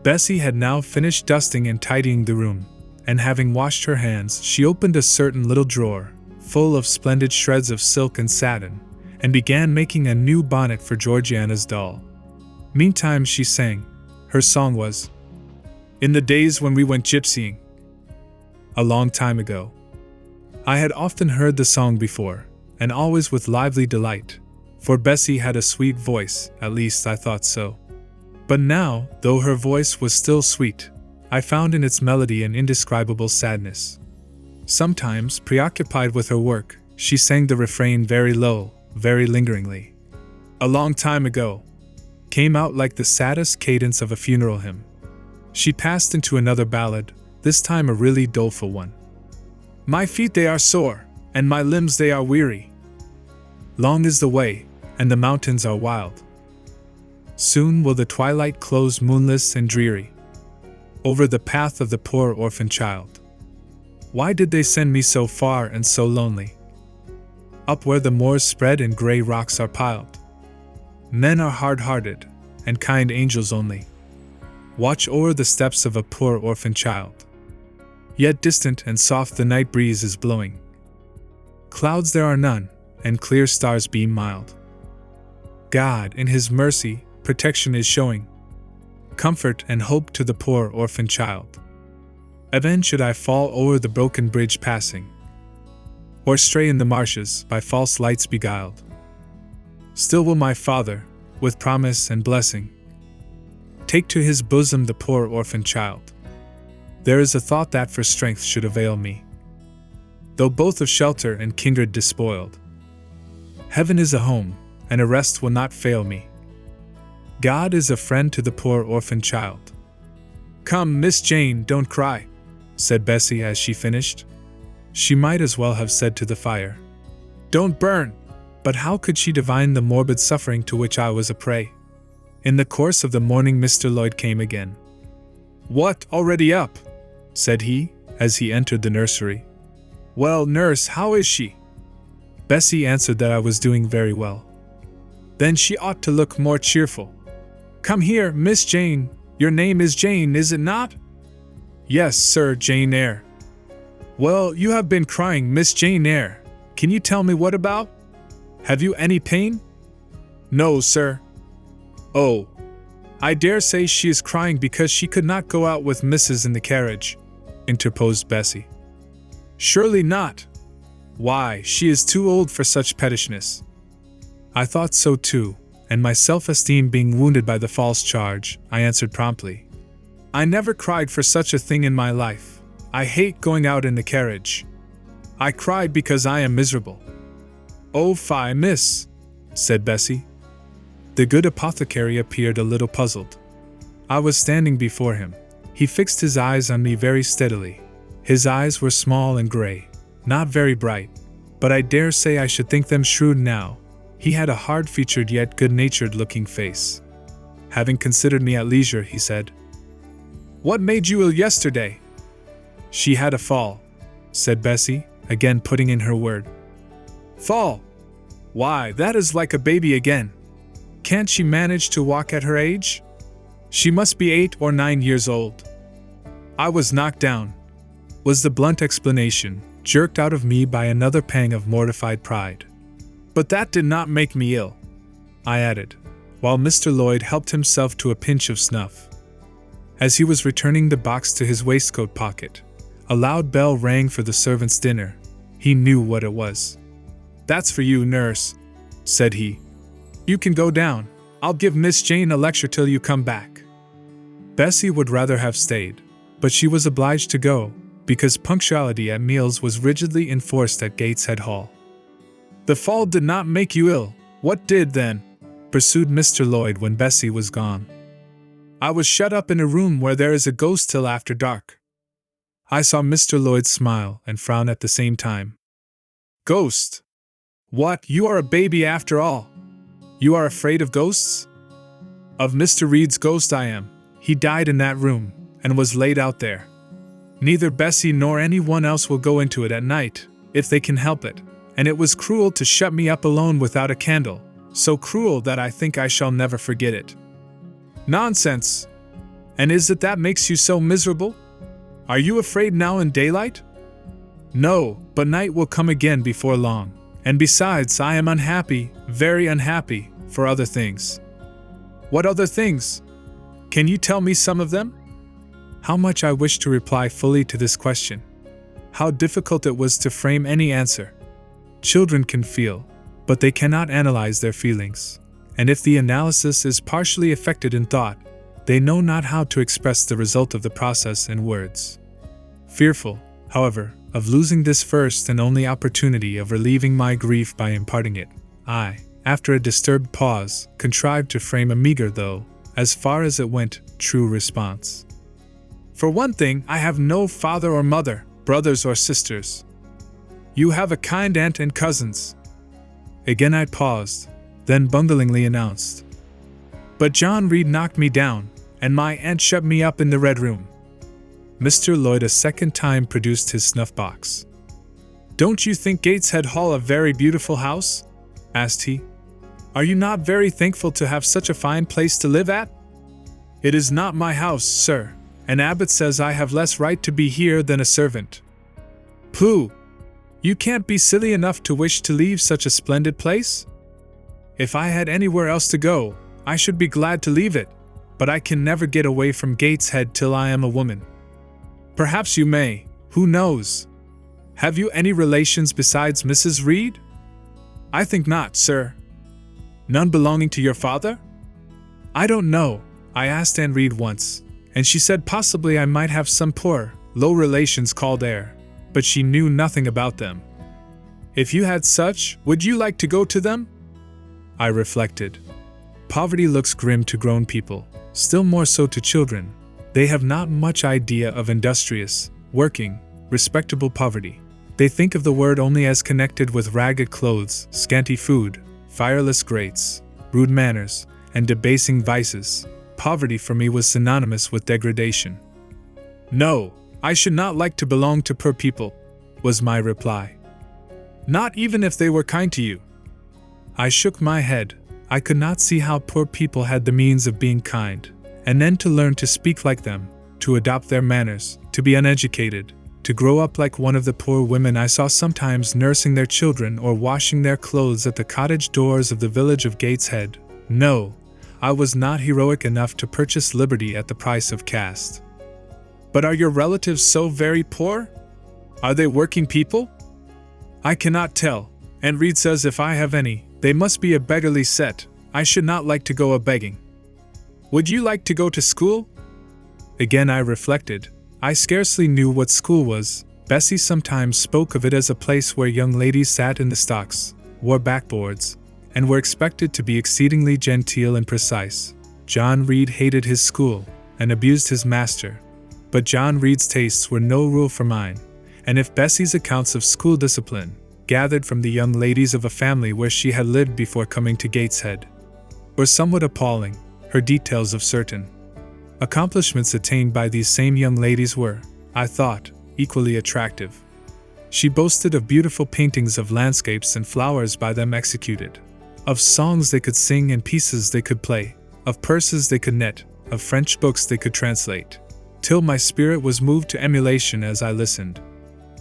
Bessie had now finished dusting and tidying the room, and having washed her hands, she opened a certain little drawer, full of splendid shreds of silk and satin, and began making a new bonnet for Georgiana's doll. Meantime she sang. Her song was, "In the days when we went gypsying." A long time ago. I had often heard the song before, and always with lively delight, for Bessie had a sweet voice, at least I thought so. But now, though her voice was still sweet, I found in its melody an indescribable sadness. Sometimes, preoccupied with her work, she sang the refrain very low, very lingeringly. "A long time ago," came out like the saddest cadence of a funeral hymn. She passed into another ballad, this time a really doleful one. "My feet they are sore, and my limbs they are weary. Long is the way, and the mountains are wild. Soon will the twilight close moonless and dreary over the path of the poor orphan child. Why did they send me so far and so lonely? Up where the moors spread and grey rocks are piled. Men are hard-hearted, and kind angels only watch o'er the steps of a poor orphan child. Yet distant and soft the night breeze is blowing. Clouds there are none, and clear stars beam mild. God, in His mercy, protection is showing, comfort and hope to the poor orphan child. Even should I fall o'er the broken bridge passing, or stray in the marshes by false lights beguiled, still will my Father, with promise and blessing, take to His bosom the poor orphan child. There is a thought that for strength should avail me, though both of shelter and kindred despoiled. Heaven is a home, and a rest will not fail me. God is a friend to the poor orphan child. Come, Miss Jane, don't cry," said Bessie as she finished. She might as well have said to the fire, "Don't burn." But how could she divine the morbid suffering to which I was a prey? In the course of the morning Mr. Lloyd came again. "What, already up?" said he, as he entered the nursery. "Well, nurse, how is she?" Bessie answered that I was doing very well. "Then she ought to look more cheerful. Come here, Miss Jane. Your name is Jane, is it not?" "Yes, sir, Jane Eyre." "Well, you have been crying, Miss Jane Eyre. Can you tell me what about? Have you any pain?" "No, sir." "Oh, I dare say she is crying because she could not go out with Mrs. in the carriage," interposed Bessie. "Surely not. Why, she is too old for such pettishness." I thought so too, and my self-esteem being wounded by the false charge, I answered promptly, "I never cried for such a thing in my life. I hate going out in the carriage. I cried because I am miserable." "Oh, fie, miss," said Bessie. The good apothecary appeared a little puzzled. I was standing before him. He fixed his eyes on me very steadily. His eyes were small and grey, not very bright, but I dare say I should think them shrewd now. He had a hard-featured yet good-natured looking face. Having considered me at leisure, he said, "What made you ill yesterday?" "She had a fall," said Bessie, again putting in her word. "Fall? Why, that is like a baby again. Can't she manage to walk at her age? She must be 8 or 9 years old." "I was knocked down," was the blunt explanation, jerked out of me by another pang of mortified pride. "But that did not make me ill," I added, while Mr. Lloyd helped himself to a pinch of snuff. As he was returning the box to his waistcoat pocket, a loud bell rang for the servants' dinner. He knew what it was. "That's for you, nurse," said he. "You can go down. I'll give Miss Jane a lecture till you come back." Bessie would rather have stayed, but she was obliged to go, because punctuality at meals was rigidly enforced at Gateshead Hall. "The fall did not make you ill. What did then?" pursued Mr. Lloyd when Bessie was gone. "I was shut up in a room where there is a ghost till after dark." I saw Mr. Lloyd smile and frown at the same time. "Ghost? What, you are a baby after all? You are afraid of ghosts?" "Of Mr. Reed's ghost I am. He died in that room, and was laid out there. Neither Bessie nor anyone else will go into it at night, if they can help it, and it was cruel to shut me up alone without a candle, so cruel that I think I shall never forget it." "Nonsense! And is it that makes you so miserable? Are you afraid now in daylight?" "No, but night will come again before long, and besides I am unhappy, very unhappy, for other things." "What other things? Can you tell me some of them?" How much I wished to reply fully to this question. How difficult it was to frame any answer. Children can feel, but they cannot analyze their feelings, and if the analysis is partially effected in thought, they know not how to express the result of the process in words. Fearful, however, of losing this first and only opportunity of relieving my grief by imparting it, I, after a disturbed pause, contrived to frame a meager though, as far as it went, true response. "For one thing, I have no father or mother, brothers or sisters." "You have a kind aunt and cousins." Again I paused, then bunglingly announced, "But John Reed knocked me down, and my aunt shut me up in the Red Room." Mr. Lloyd a second time produced his snuff-box. "Don't you think Gateshead Hall a very beautiful house?" asked he. "Are you not very thankful to have such a fine place to live at?" "It is not my house, sir. An abbot says I have less right to be here than a servant." "Pooh! You can't be silly enough to wish to leave such a splendid place?" "If I had anywhere else to go, I should be glad to leave it, but I can never get away from Gateshead till I am a woman." "Perhaps you may, who knows? Have you any relations besides Mrs. Reed?" "I think not, sir." "None belonging to your father?" "I don't know. I asked Aunt Reed once, and she said possibly I might have some poor, low relations called Eyre, but she knew nothing about them." "If you had such, would you like to go to them?" I reflected. Poverty looks grim to grown people, still more so to children. They have not much idea of industrious, working, respectable poverty. They think of the word only as connected with ragged clothes, scanty food, fireless grates, rude manners, and debasing vices. Poverty for me was synonymous with degradation. "No, I should not like to belong to poor people," was my reply. "Not even if they were kind to you?" I shook my head. I could not see how poor people had the means of being kind, and then to learn to speak like them, to adopt their manners, to be uneducated, to grow up like one of the poor women I saw sometimes nursing their children or washing their clothes at the cottage doors of the village of Gateshead. No, I was not heroic enough to purchase liberty at the price of caste. "But are your relatives so very poor? Are they working people?" "I cannot tell. Aunt Reed says if I have any, they must be a beggarly set. I should not like to go a-begging." "Would you like to go to school?" Again I reflected. I scarcely knew what school was. Bessie sometimes spoke of it as a place where young ladies sat in the stocks, wore backboards, and were expected to be exceedingly genteel and precise. John Reed hated his school, and abused his master. But John Reed's tastes were no rule for mine, and if Bessie's accounts of school discipline, gathered from the young ladies of a family where she had lived before coming to Gateshead, were somewhat appalling, her details of certain accomplishments attained by these same young ladies were, I thought, equally attractive. She boasted of beautiful paintings of landscapes and flowers by them executed, of songs they could sing and pieces they could play, of purses they could knit, of French books they could translate, till my spirit was moved to emulation as I listened.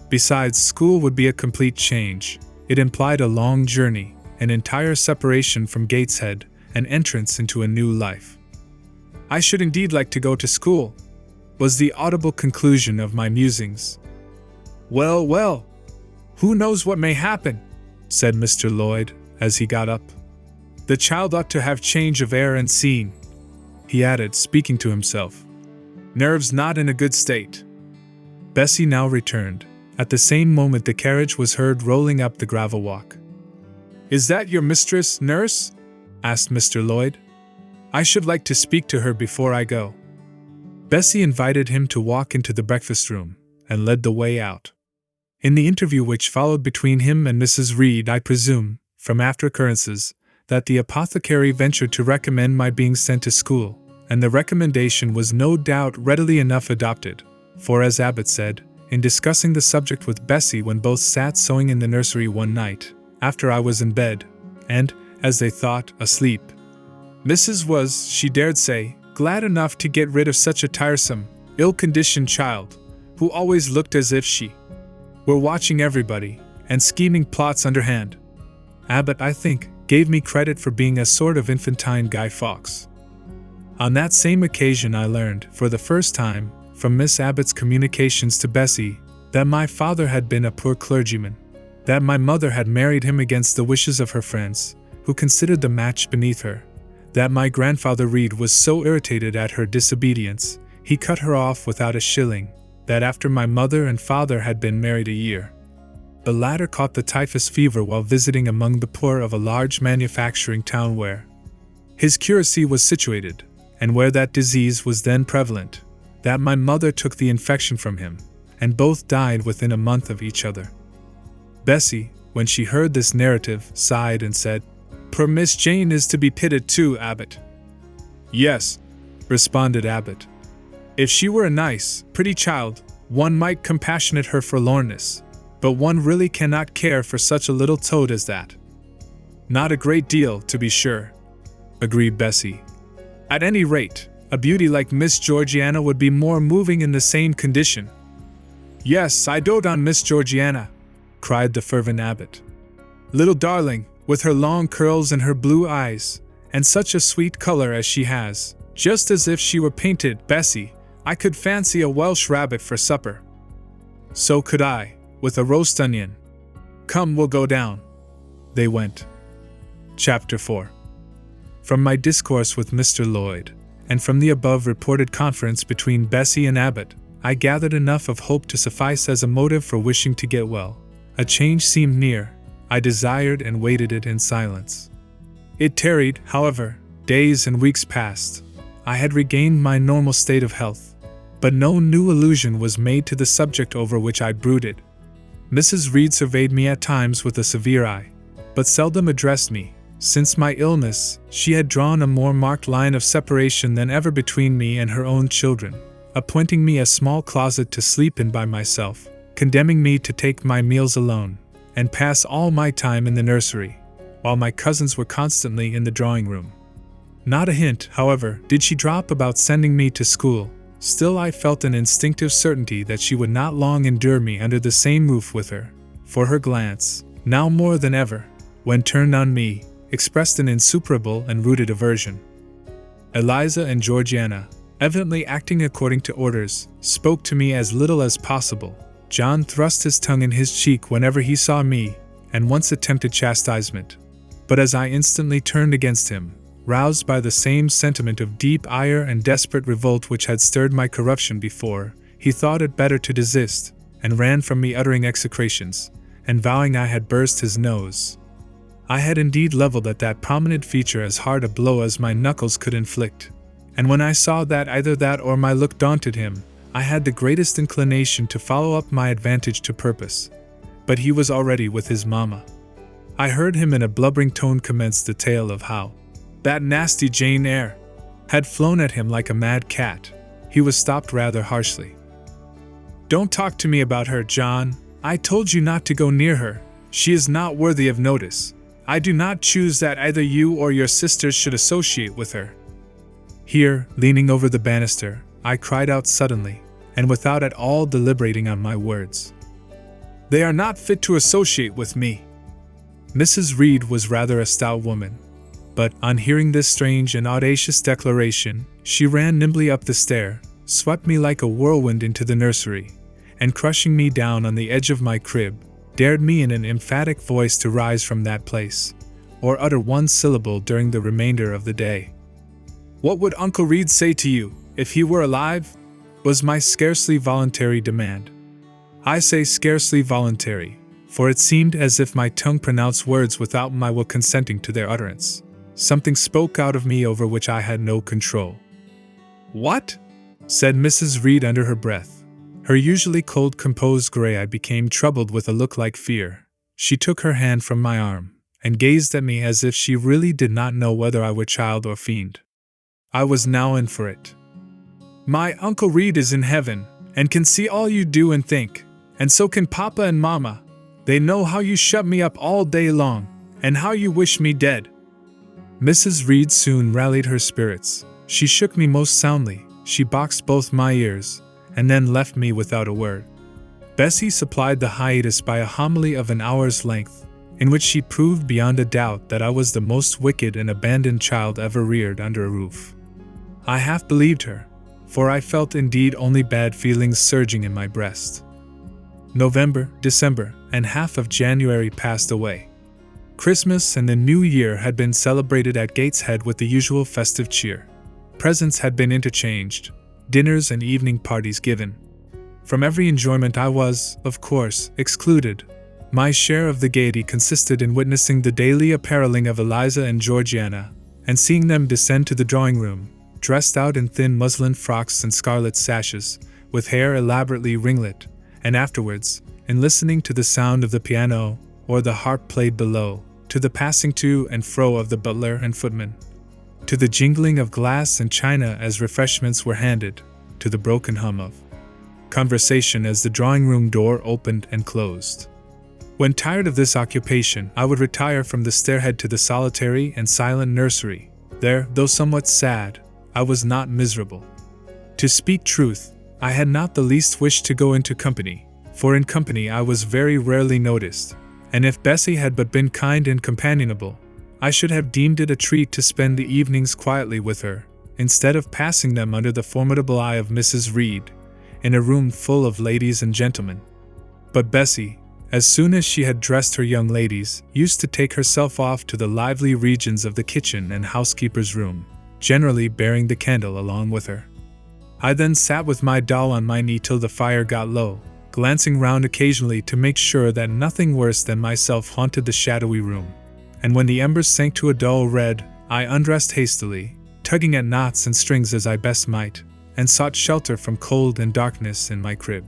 Besides, school would be a complete change. It implied a long journey, an entire separation from Gateshead, an entrance into a new life. "I should indeed like to go to school," was the audible conclusion of my musings. "Well, well, who knows what may happen?" said Mr. Lloyd, as he got up. The child ought to have change of air and scene," he added, speaking to himself. "Nerves not in a good state." Bessie now returned. At the same moment the carriage was heard rolling up the gravel walk. "Is that your mistress, nurse?" asked Mr. Lloyd. "I should like to speak to her before I go." Bessie invited him to walk into the breakfast room, and led the way out. In the interview which followed between him and Mrs. Reed, I presume, from after occurrences, that the apothecary ventured to recommend my being sent to school, and the recommendation was no doubt readily enough adopted, for as Abbott said, in discussing the subject with Bessie when both sat sewing in the nursery one night, after I was in bed, and, as they thought, asleep, Mrs. was, she dared say, glad enough to get rid of such a tiresome, ill-conditioned child, who always looked as if she were watching everybody, and scheming plots underhand. Abbott, I think, gave me credit for being a sort of infantine Guy Fawkes. On that same occasion I learned, for the first time, from Miss Abbott's communications to Bessie, that my father had been a poor clergyman, that my mother had married him against the wishes of her friends, who considered the match beneath her, that my grandfather Reed was so irritated at her disobedience, he cut her off without a shilling, that after my mother and father had been married a year, the latter caught the typhus fever while visiting among the poor of a large manufacturing town where his curacy was situated, and where that disease was then prevalent, that my mother took the infection from him, and both died within a month of each other. Bessie, when she heard this narrative, sighed and said, "Poor Miss Jane is to be pitied too, Abbott." "Yes," responded Abbott. "If she were a nice, pretty child, one might compassionate her forlornness, but one really cannot care for such a little toad as that." "Not a great deal, to be sure," agreed Bessie. "At any rate, a beauty like Miss Georgiana would be more moving in the same condition." "Yes, I dote on Miss Georgiana," cried the fervent Abbott. "Little darling, with her long curls and her blue eyes, and such a sweet color as she has, just as if she were painted. Bessie, I could fancy a Welsh rabbit for supper." "So could I, with a roast onion. Come, we'll go down." They went. Chapter 4. From my discourse with Mr. Lloyd, and from the above reported conference between Bessie and Abbott, I gathered enough of hope to suffice as a motive for wishing to get well. A change seemed near. I desired and waited it in silence. It tarried, however. Days and weeks passed. I had regained my normal state of health, but no new allusion was made to the subject over which I brooded. Mrs. Reed surveyed me at times with a severe eye, but seldom addressed me. Since my illness, she had drawn a more marked line of separation than ever between me and her own children, appointing me a small closet to sleep in by myself, condemning me to take my meals alone, and pass all my time in the nursery, while my cousins were constantly in the drawing-room. Not a hint, however, did she drop about sending me to school. Still I felt an instinctive certainty that she would not long endure me under the same roof with her, for her glance, now more than ever, when turned on me, expressed an insuperable and rooted aversion. Eliza and Georgiana, evidently acting according to orders, spoke to me as little as possible. John thrust his tongue in his cheek whenever he saw me, and once attempted chastisement. But as I instantly turned against him, roused by the same sentiment of deep ire and desperate revolt which had stirred my corruption before, he thought it better to desist, and ran from me uttering execrations, and vowing I had burst his nose. I had indeed levelled at that prominent feature as hard a blow as my knuckles could inflict, and when I saw that either that or my look daunted him, I had the greatest inclination to follow up my advantage to purpose. But he was already with his mamma. I heard him in a blubbering tone commence the tale of how that nasty Jane Eyre had flown at him like a mad cat. He was stopped rather harshly. "Don't talk to me about her, John. I told you not to go near her. She is not worthy of notice. I do not choose that either you or your sisters should associate with her." Here, leaning over the banister, I cried out suddenly, and without at all deliberating on my words, "They are not fit to associate with me." Mrs. Reed was rather a stout woman, but, on hearing this strange and audacious declaration, she ran nimbly up the stair, swept me like a whirlwind into the nursery, and crushing me down on the edge of my crib, dared me in an emphatic voice to rise from that place, or utter one syllable during the remainder of the day. "What would Uncle Reed say to you, if he were alive?" was my scarcely voluntary demand. I say scarcely voluntary, for it seemed as if my tongue pronounced words without my will consenting to their utterance. Something spoke out of me over which I had no control. "What?" said Mrs. Reed under her breath. Her usually cold, composed grey eye became troubled with a look like fear. She took her hand from my arm, and gazed at me as if she really did not know whether I were child or fiend. I was now in for it. "My Uncle Reed is in heaven, and can see all you do and think, and so can Papa and Mama. They know how you shut me up all day long, and how you wish me dead." Mrs. Reed soon rallied her spirits. She shook me most soundly, she boxed both my ears, and then left me without a word. Bessie supplied the hiatus by a homily of an hour's length, in which she proved beyond a doubt that I was the most wicked and abandoned child ever reared under a roof. I half believed her, for I felt indeed only bad feelings surging in my breast. November, December, and half of January passed away. Christmas and the New Year had been celebrated at Gateshead with the usual festive cheer. Presents had been interchanged, dinners and evening parties given. From every enjoyment I was, of course, excluded. My share of the gaiety consisted in witnessing the daily appareling of Eliza and Georgiana, and seeing them descend to the drawing-room, dressed out in thin muslin frocks and scarlet sashes, with hair elaborately ringlet, and afterwards, in listening to the sound of the piano, or the harp played below, to the passing to and fro of the butler and footman, to the jingling of glass and china as refreshments were handed, to the broken hum of conversation as the drawing-room door opened and closed. When tired of this occupation, I would retire from the stairhead to the solitary and silent nursery. There, though somewhat sad, I was not miserable. To speak truth, I had not the least wish to go into company, for in company I was very rarely noticed, and if Bessie had but been kind and companionable, I should have deemed it a treat to spend the evenings quietly with her, instead of passing them under the formidable eye of Mrs. Reed, in a room full of ladies and gentlemen. But Bessie, as soon as she had dressed her young ladies, used to take herself off to the lively regions of the kitchen and housekeeper's room, generally bearing the candle along with her. I then sat with my doll on my knee till the fire got low, glancing round occasionally to make sure that nothing worse than myself haunted the shadowy room, and when the embers sank to a dull red, I undressed hastily, tugging at knots and strings as I best might, and sought shelter from cold and darkness in my crib.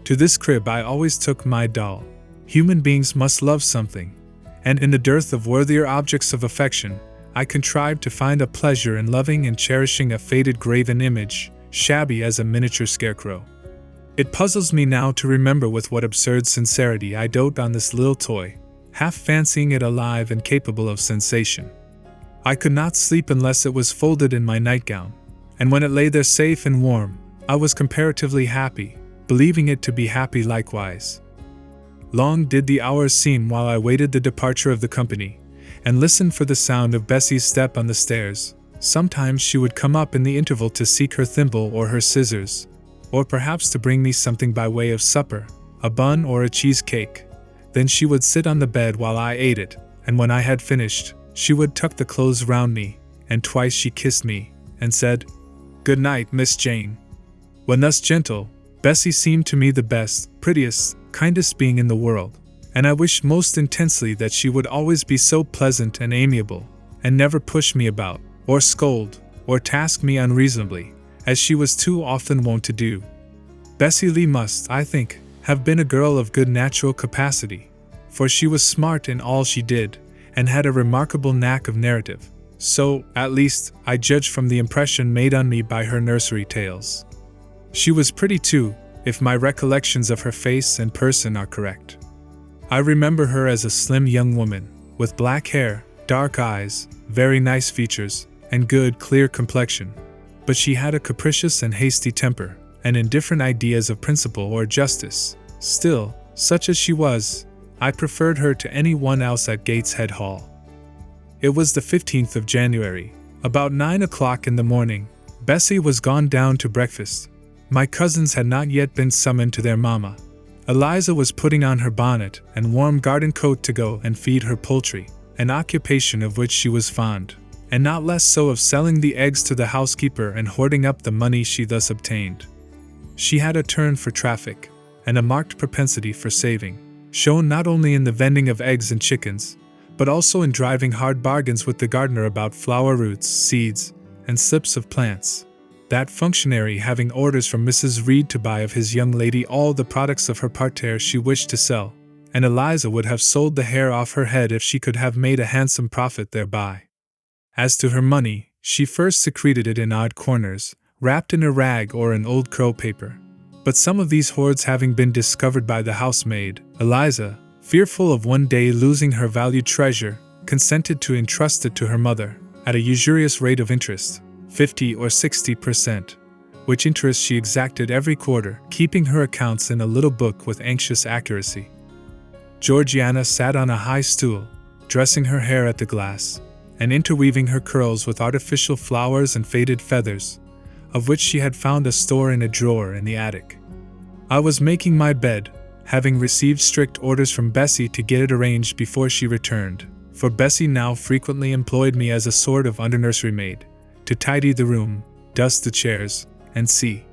To this crib I always took my doll. Human beings must love something, and in the dearth of worthier objects of affection, I contrived to find a pleasure in loving and cherishing a faded graven image, shabby as a miniature scarecrow. It puzzles me now to remember with what absurd sincerity I dote on this little toy, half fancying it alive and capable of sensation. I could not sleep unless it was folded in my nightgown, and when it lay there safe and warm, I was comparatively happy, believing it to be happy likewise. Long did the hours seem while I waited the departure of the company, and listened for the sound of Bessie's step on the stairs. Sometimes she would come up in the interval to seek her thimble or her scissors, or perhaps to bring me something by way of supper, a bun or a cheesecake. Then she would sit on the bed while I ate it, and when I had finished, she would tuck the clothes round me, and twice she kissed me, and said, "Good night, Miss Jane." When thus gentle, Bessie seemed to me the best, prettiest, kindest being in the world, and I wished most intensely that she would always be so pleasant and amiable, and never push me about, or scold, or task me unreasonably, as she was too often wont to do. Bessie Lee must, I think, have been a girl of good natural capacity, for she was smart in all she did, and had a remarkable knack of narrative. So, at least, I judge from the impression made on me by her nursery tales. She was pretty too, if my recollections of her face and person are correct. I remember her as a slim young woman, with black hair, dark eyes, very nice features, and good, clear complexion. But she had a capricious and hasty temper, and indifferent ideas of principle or justice. Still, such as she was, I preferred her to any one else at Gateshead Hall. It was the 15th of January. About 9 o'clock in the morning, Bessie was gone down to breakfast. My cousins had not yet been summoned to their mamma. Eliza was putting on her bonnet and warm garden coat to go and feed her poultry. an occupation of which she was fond, and not less so of selling the eggs to the housekeeper and hoarding up the money she thus obtained. She had a turn for traffic, and a marked propensity for saving, shown not only in the vending of eggs and chickens, but also in driving hard bargains with the gardener about flower roots, seeds, and slips of plants. That functionary having orders from Mrs. Reed to buy of his young lady all the products of her parterre she wished to sell, and Eliza would have sold the hair off her head if she could have made a handsome profit thereby. As to her money, she first secreted it in odd corners, wrapped in a rag or an old curl paper. But some of these hoards having been discovered by the housemaid, Eliza, fearful of one day losing her valued treasure, consented to entrust it to her mother, at a usurious rate of interest, 50 or 60%, which interest she exacted every quarter, keeping her accounts in a little book with anxious accuracy. Georgiana sat on a high stool, dressing her hair at the glass, and interweaving her curls with artificial flowers and faded feathers, of which she had found a store in a drawer in the attic. I was making my bed, having received strict orders from Bessie to get it arranged before she returned, for Bessie now frequently employed me as a sort of under-nursery maid, to tidy the room, dust the chairs, and see.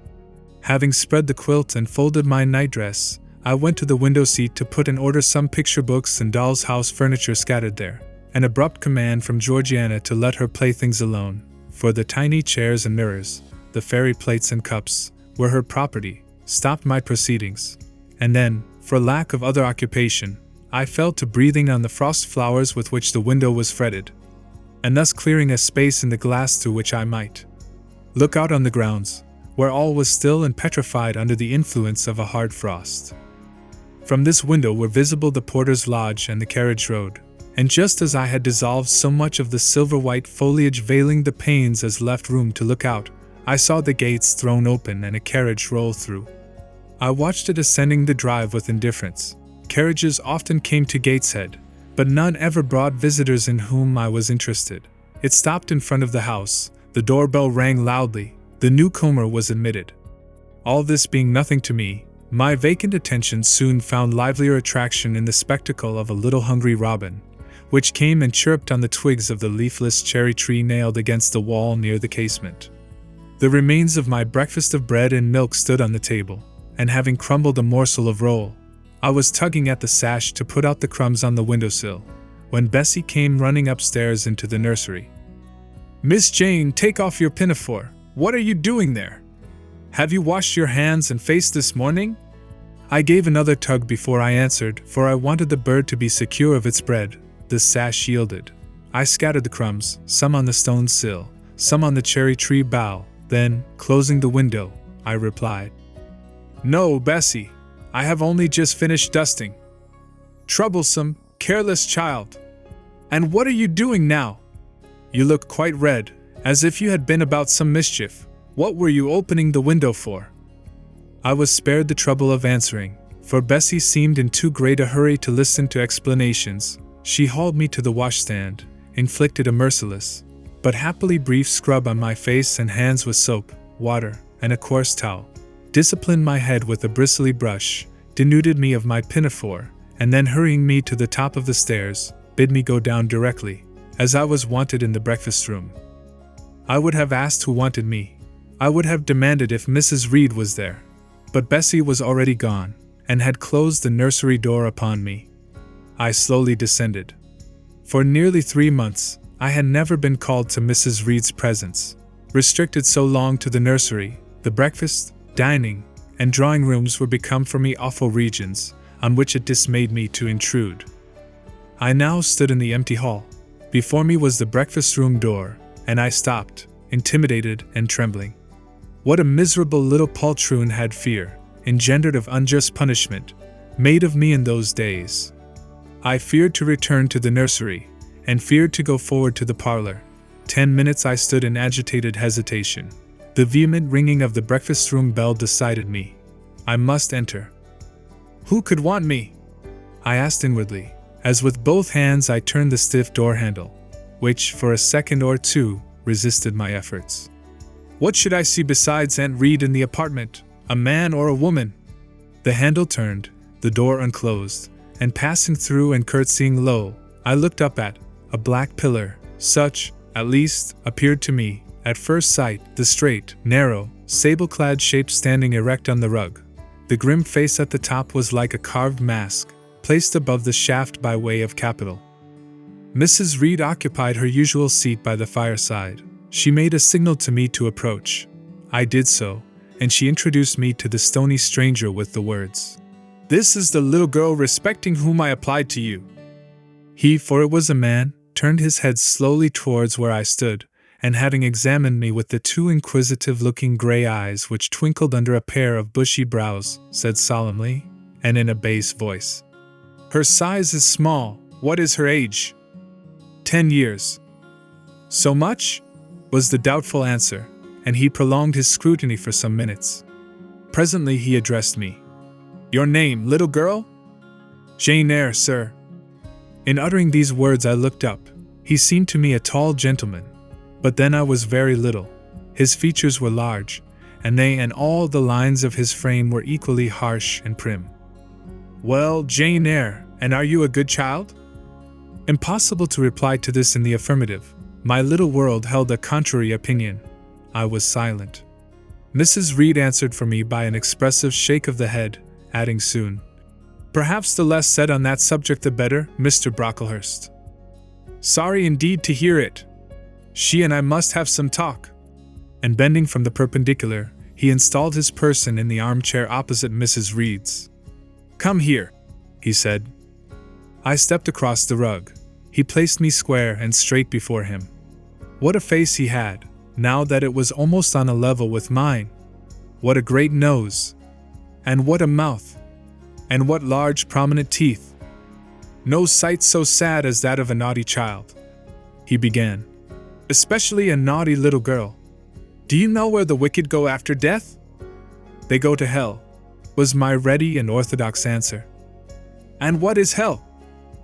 Having spread the quilt and folded my nightdress, I went to the window seat to put in order some picture books and doll's house furniture scattered there. An abrupt command from Georgiana to let her playthings alone, for the tiny chairs and mirrors, the fairy plates and cups, were her property, stopped my proceedings. And then, for lack of other occupation, I fell to breathing on the frost flowers with which the window was fretted, and thus clearing a space in the glass through which I might look out on the grounds, where all was still and petrified under the influence of a hard frost. From this window were visible the porter's lodge and the carriage road, and just as I had dissolved so much of the silver-white foliage veiling the panes as left room to look out, I saw the gates thrown open and a carriage roll through. I watched it ascending the drive with indifference. Carriages often came to Gateshead, but none ever brought visitors in whom I was interested. It stopped in front of the house, the doorbell rang loudly, the newcomer was admitted. All this being nothing to me, my vacant attention soon found livelier attraction in the spectacle of a little hungry robin, which came and chirped on the twigs of the leafless cherry tree nailed against the wall near the casement. The remains of my breakfast of bread and milk stood on the table, and having crumbled a morsel of roll, I was tugging at the sash to put out the crumbs on the windowsill, when Bessie came running upstairs into the nursery. "Miss Jane, take off your pinafore. What are you doing there? Have you washed your hands and face this morning?" I gave another tug before I answered, for I wanted the bird to be secure of its bread. The sash yielded. I scattered the crumbs, some on the stone sill, some on the cherry tree bough. Then, closing the window, I replied, "No, Bessie, I have only just finished dusting." "Troublesome, careless child. And what are you doing now? You look quite red, as if you had been about some mischief. What were you opening the window for?" I was spared the trouble of answering, for Bessie seemed in too great a hurry to listen to explanations. She hauled me to the washstand, inflicted a merciless, but happily brief scrub on my face and hands with soap, water, and a coarse towel, disciplined my head with a bristly brush, denuded me of my pinafore, and then hurrying me to the top of the stairs, bid me go down directly, as I was wanted in the breakfast room. I would have asked who wanted me. I would have demanded if Mrs. Reed was there. But Bessie was already gone, and had closed the nursery door upon me. I slowly descended. For nearly 3 months, I had never been called to Mrs. Reed's presence. Restricted so long to the nursery, the breakfast, dining, and drawing rooms were become for me awful regions, on which it dismayed me to intrude. I now stood in the empty hall. Before me was the breakfast room door, and I stopped, intimidated and trembling. What a miserable little poltroon had fear, engendered of unjust punishment, made of me in those days. I feared to return to the nursery, and feared to go forward to the parlor. 10 minutes I stood in agitated hesitation. The vehement ringing of the breakfast-room bell decided me. I must enter. Who could want me? I asked inwardly, as with both hands I turned the stiff door handle, which, for a second or two, resisted my efforts. What should I see besides Aunt Reed in the apartment, a man or a woman? The handle turned, the door unclosed, and passing through and curtsying low, I looked up at a black pillar, such, at least, appeared to me, at first sight, the straight, narrow, sable-clad shape standing erect on the rug. The grim face at the top was like a carved mask, placed above the shaft by way of capital. Mrs. Reed occupied her usual seat by the fireside. She made a signal to me to approach. I did so, and she introduced me to the stony stranger with the words, "This is the little girl respecting whom I applied to you." He, for it was a man, turned his head slowly towards where I stood, and having examined me with the two inquisitive-looking gray eyes which twinkled under a pair of bushy brows, said solemnly, and in a bass voice, "Her size is small. What is her age?" 10 years. "So much?" was the doubtful answer, and he prolonged his scrutiny for some minutes. Presently he addressed me. "Your name, little girl?" "Jane Eyre, sir." In uttering these words I looked up. He seemed to me a tall gentleman, but then I was very little. His features were large, and they and all the lines of his frame were equally harsh and prim. "Well, Jane Eyre, and are you a good child?" Impossible to reply to this in the affirmative. My little world held a contrary opinion. I was silent. Mrs. Reed answered for me by an expressive shake of the head, adding soon, "Perhaps the less said on that subject the better, Mr. Brocklehurst." "Sorry indeed to hear it. She and I must have some talk." And bending from the perpendicular, he installed his person in the armchair opposite Mrs. Reed's. "Come here," he said. I stepped across the rug. He placed me square and straight before him. What a face he had, now that it was almost on a level with mine! What a great nose! And what a mouth! And what large prominent teeth! "No sight so sad as that of a naughty child," he began. "Especially a naughty little girl. Do you know where the wicked go after death?" "They go to hell," was my ready and orthodox answer. "And what is hell?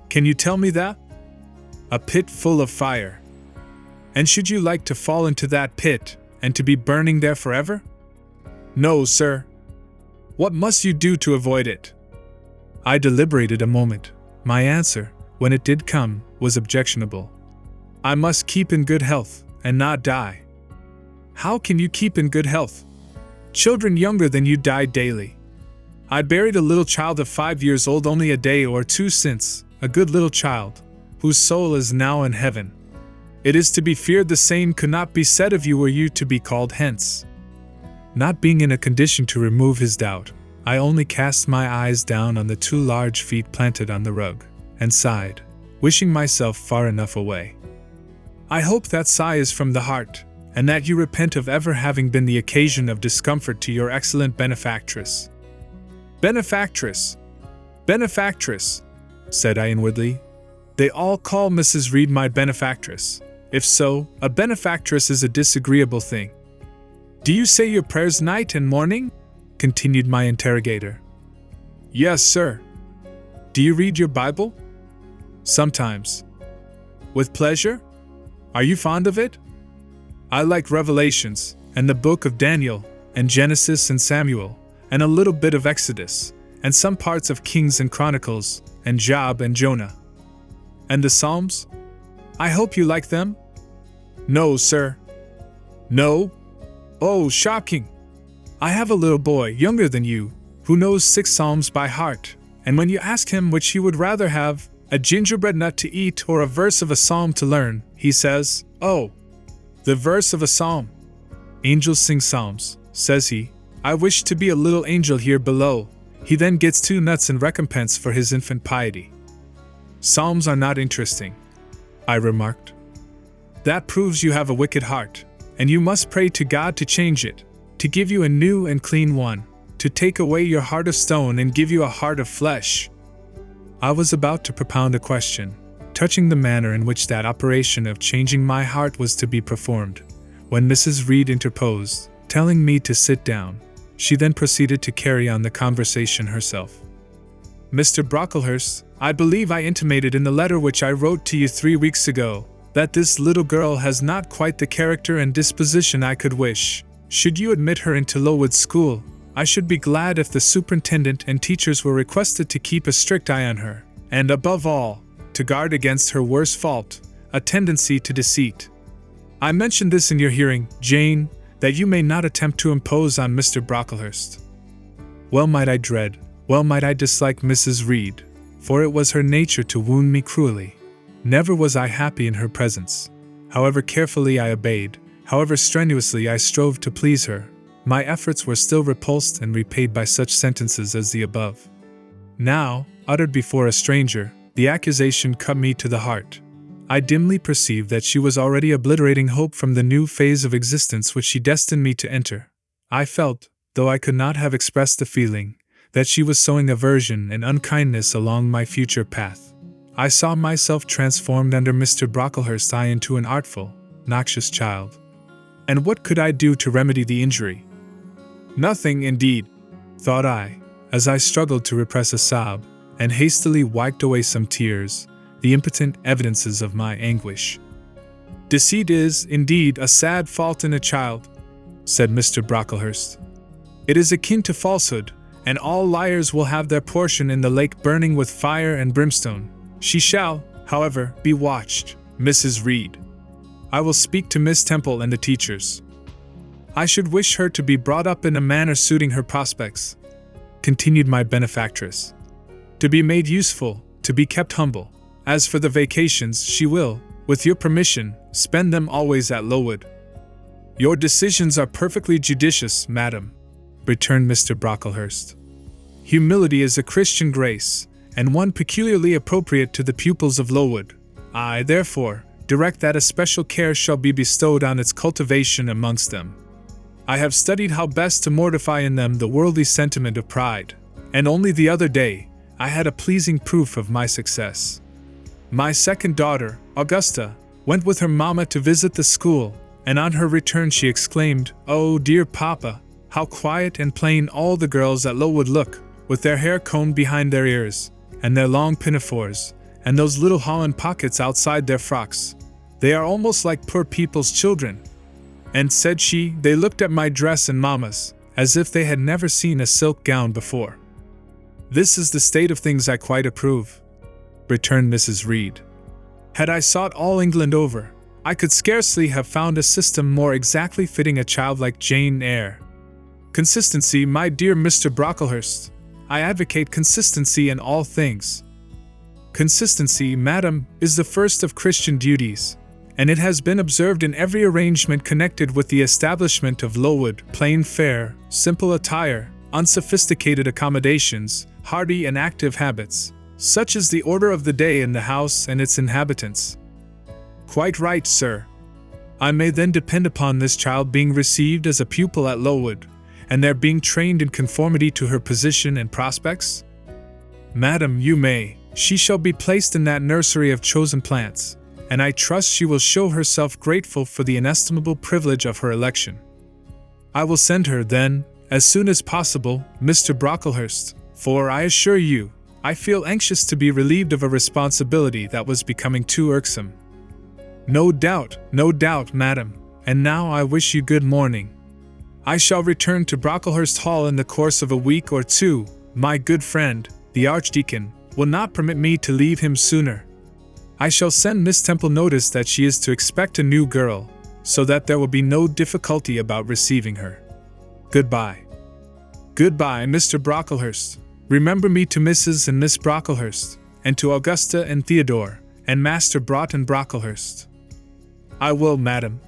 Can you tell me that?" "A pit full of fire." "And should you like to fall into that pit, and to be burning there forever?" "No, sir." "What must you do to avoid it?" I deliberated a moment. My answer, when it did come, was objectionable. "I must keep in good health, and not die." "How can you keep in good health? Children younger than you die daily. I buried a little child of 5 years old only a day or two since, a good little child, whose soul is now in heaven. It is to be feared the same could not be said of you were you to be called hence." Not being in a condition to remove his doubt, I only cast my eyes down on the two large feet planted on the rug, and sighed, wishing myself far enough away. "I hope that sigh is from the heart, and that you repent of ever having been the occasion of discomfort to your excellent benefactress." "Benefactress! Benefactress!" said I inwardly. "They all call Mrs. Reed my benefactress. If so, a benefactress is a disagreeable thing." "Do you say your prayers night and morning?" continued my interrogator. "Yes, sir." "Do you read your Bible?" "Sometimes." "With pleasure? Are you fond of it?" "I like Revelations, and the book of Daniel, and Genesis and Samuel, and a little bit of Exodus, and some parts of Kings and Chronicles, and Job and Jonah." "And the Psalms? I hope you like them?" "No, sir." "No? Oh, shocking! I have a little boy, younger than you, who knows 6 Psalms by heart, and when you ask him which he would rather have, a gingerbread nut to eat or a verse of a psalm to learn, he says, 'Oh, the verse of a psalm. Angels sing psalms,' says he. 'I wish to be a little angel here below.' He then gets 2 nuts in recompense for his infant piety." "Psalms are not interesting," I remarked. "That proves you have a wicked heart, and you must pray to God to change it, to give you a new and clean one, to take away your heart of stone and give you a heart of flesh." I was about to propound a question, touching the manner in which that operation of changing my heart was to be performed, when Mrs. Reed interposed, telling me to sit down. She then proceeded to carry on the conversation herself. "Mr. Brocklehurst, I believe I intimated in the letter which I wrote to you 3 weeks ago, that this little girl has not quite the character and disposition I could wish. Should you admit her into Lowood School, I should be glad if the superintendent and teachers were requested to keep a strict eye on her, and above all, to guard against her worst fault, a tendency to deceit. I mention this in your hearing, Jane, that you may not attempt to impose on Mr. Brocklehurst. Well might I dread, well might I dislike Mrs. Reed, for it was her nature to wound me cruelly. Never was I happy in her presence. However carefully I obeyed, however strenuously I strove to please her, my efforts were still repulsed and repaid by such sentences as the above. Now, uttered before a stranger, the accusation cut me to the heart. I dimly perceived that she was already obliterating hope from the new phase of existence which she destined me to enter. I felt, though I could not have expressed the feeling, that she was sowing aversion and unkindness along my future path. I saw myself transformed under Mr. Brocklehurst's eye into an artful, noxious child. And what could I do to remedy the injury? Nothing, indeed, thought I, as I struggled to repress a sob, and hastily wiped away some tears, the impotent evidences of my anguish. Deceit is, indeed, a sad fault in a child, said Mr. Brocklehurst. It is akin to falsehood, and all liars will have their portion in the lake burning with fire and brimstone. She shall, however, be watched, Mrs. Reed. I will speak to Miss Temple and the teachers. I should wish her to be brought up in a manner suiting her prospects, continued my benefactress. To be made useful, to be kept humble. As for the vacations, she will, with your permission, spend them always at Lowood. Your decisions are perfectly judicious, madam, returned Mr. Brocklehurst. Humility is a Christian grace, and one peculiarly appropriate to the pupils of Lowood. I, therefore, direct that a special care shall be bestowed on its cultivation amongst them. I have studied how best to mortify in them the worldly sentiment of pride, and only the other day I had a pleasing proof of my success. My second daughter, Augusta, went with her mamma to visit the school, and on her return she exclaimed, "Oh, dear papa, how quiet and plain all the girls at Lowood look, with their hair combed behind their ears, and their long pinafores, and those little holland pockets outside their frocks. They are almost like poor people's children." And said she, they looked at my dress and mamma's, as if they had never seen a silk gown before. This is the state of things I quite approve, returned Mrs. Reed. Had I sought all England over, I could scarcely have found a system more exactly fitting a child like Jane Eyre. Consistency, my dear Mr. Brocklehurst. I advocate consistency in all things. Consistency, madam, is the first of Christian duties, and it has been observed in every arrangement connected with the establishment of Lowood: plain fare, simple attire, unsophisticated accommodations, hearty and active habits. Such is the order of the day in the house and its inhabitants. Quite right, sir. I may then depend upon this child being received as a pupil at Lowood, and their being trained in conformity to her position and prospects? Madam, you may. She shall be placed in that nursery of chosen plants, and I trust she will show herself grateful for the inestimable privilege of her election. I will send her, then, as soon as possible, Mr. Brocklehurst, for I assure you, I feel anxious to be relieved of a responsibility that was becoming too irksome. No doubt, madam, and now I wish you good morning. I shall return to Brocklehurst Hall in the course of a week or two. My good friend, the Archdeacon, will not permit me to leave him sooner. I shall send Miss Temple notice that she is to expect a new girl, so that there will be no difficulty about receiving her. Goodbye. Goodbye, Mr. Brocklehurst. Remember me to Mrs. and Miss Brocklehurst, and to Augusta and Theodore, and Master Broughton Brocklehurst. I will, madam.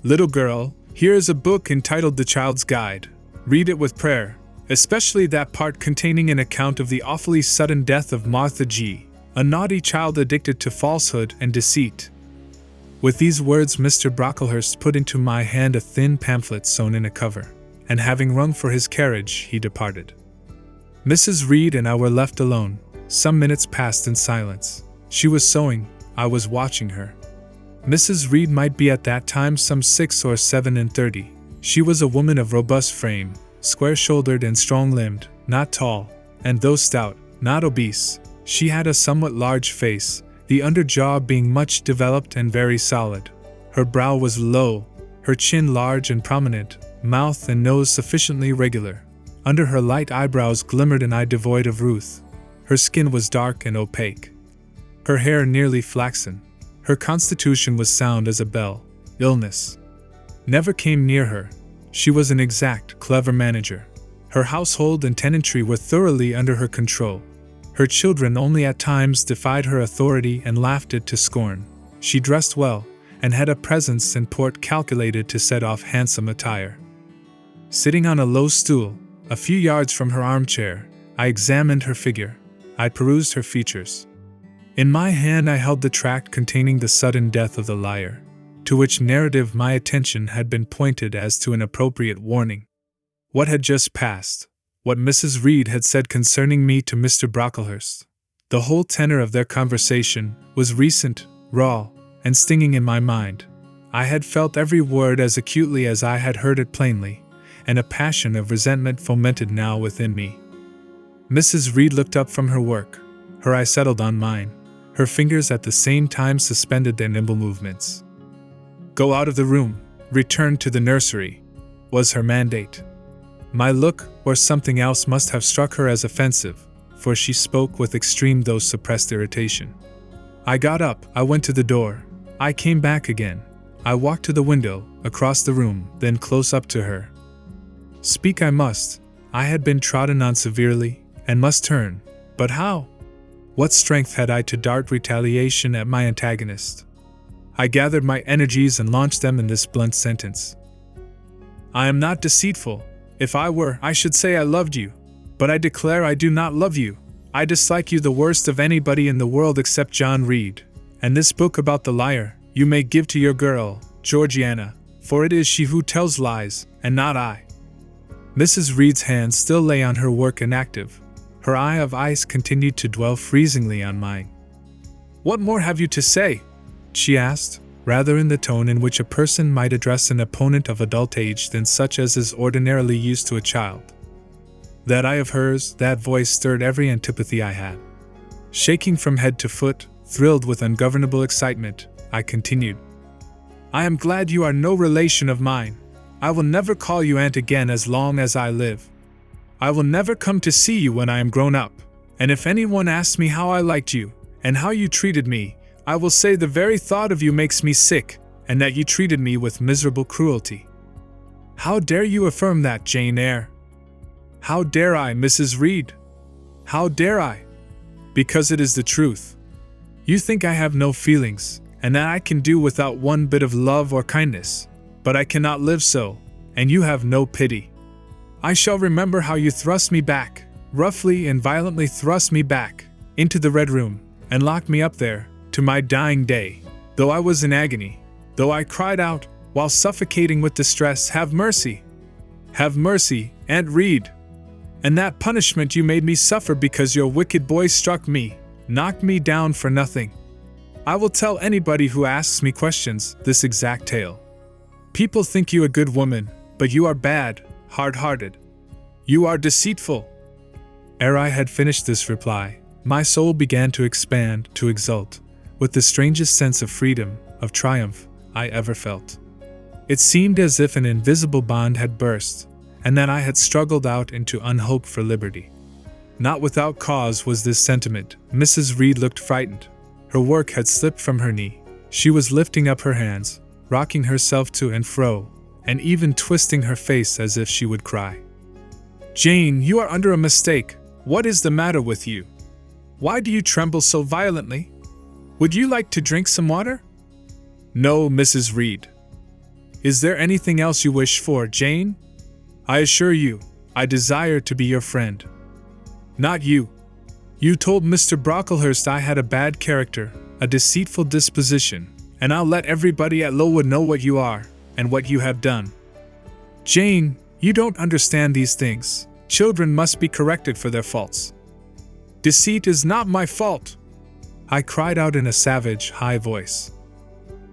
Little girl, here is a book entitled The Child's Guide. Read it with prayer, especially that part containing an account of the awfully sudden death of Martha G., a naughty child addicted to falsehood and deceit. With these words, Mr. Brocklehurst put into my hand a thin pamphlet sewn in a cover, and having rung for his carriage, he departed. Mrs. Reed and I were left alone. Some minutes passed in silence. She was sewing, I was watching her. Mrs. Reed might be at that time some 6 or 37. She was a woman of robust frame, square-shouldered and strong-limbed, not tall, and though stout, not obese. She had a somewhat large face, the under jaw being much developed and very solid. Her brow was low, her chin large and prominent, mouth and nose sufficiently regular. Under her light eyebrows glimmered an eye devoid of ruth. Her skin was dark and opaque. Her hair nearly flaxen. Her constitution was sound as a bell. Illness never came near her. She was an exact, clever manager. Her household and tenantry were thoroughly under her control. Her children only at times defied her authority and laughed it to scorn. She dressed well, and had a presence and port calculated to set off handsome attire. Sitting on a low stool, a few yards from her armchair, I examined her figure. I perused her features. In my hand I held the tract containing the sudden death of the liar, to which narrative my attention had been pointed as to an appropriate warning. What had just passed, what Mrs. Reed had said concerning me to Mr. Brocklehurst, the whole tenor of their conversation, was recent, raw, and stinging in my mind. I had felt every word as acutely as I had heard it plainly, and a passion of resentment fomented now within me. Mrs. Reed looked up from her work. Her eye settled on mine. Her fingers at the same time suspended their nimble movements. "Go out of the room, return to the nursery," was her mandate. My look, or something else, must have struck her as offensive, for she spoke with extreme though suppressed irritation. I got up, I went to the door. I came back again. I walked to the window, across the room, then close up to her. Speak I must. I had been trodden on severely, and must turn. But how? What strength had I to dart retaliation at my antagonist? I gathered my energies and launched them in this blunt sentence. "I am not deceitful. If I were, I should say I loved you. But I declare I do not love you. I dislike you the worst of anybody in the world except John Reed. And this book about the liar, you may give to your girl, Georgiana, for it is she who tells lies, and not I." Mrs. Reed's hand still lay on her work inactive. Her eye of ice continued to dwell freezingly on mine. "What more have you to say?" she asked, rather in the tone in which a person might address an opponent of adult age than such as is ordinarily used to a child. That eye of hers, that voice stirred every antipathy I had. Shaking from head to foot, thrilled with ungovernable excitement, I continued. "I am glad you are no relation of mine. I will never call you aunt again as long as I live. I will never come to see you when I am grown up, and if anyone asks me how I liked you, and how you treated me, I will say the very thought of you makes me sick, and that you treated me with miserable cruelty." "How dare you affirm that, Jane Eyre?" "How dare I, Mrs. Reed? How dare I? Because it is the truth. You think I have no feelings, and that I can do without one bit of love or kindness, but I cannot live so, and you have no pity. I shall remember how you thrust me back, roughly and violently thrust me back, into the Red Room, and locked me up there, to my dying day, though I was in agony, though I cried out, while suffocating with distress, 'Have mercy! Have mercy, Aunt Reed!' And that punishment you made me suffer because your wicked boy struck me, knocked me down for nothing. I will tell anybody who asks me questions this exact tale. People think you a good woman, but you are bad, hard-hearted. You are deceitful." Ere I had finished this reply, my soul began to expand, to exult, with the strangest sense of freedom, of triumph, I ever felt. It seemed as if an invisible bond had burst, and that I had struggled out into unhoped for liberty. Not without cause was this sentiment. Mrs. Reed looked frightened. Her work had slipped from her knee. She was lifting up her hands, rocking herself to and fro, and even twisting her face as if she would cry. "Jane, you are under a mistake. What is the matter with you? Why do you tremble so violently? Would you like to drink some water?" "No, Mrs. Reed." "Is there anything else you wish for, Jane? I assure you, I desire to be your friend." "Not you. You told Mr. Brocklehurst I had a bad character, a deceitful disposition, and I'll let everybody at Lowood know what you are, and what you have done." "Jane, you don't understand these things. Children must be corrected for their faults." "Deceit is not my fault," I cried out in a savage, high voice.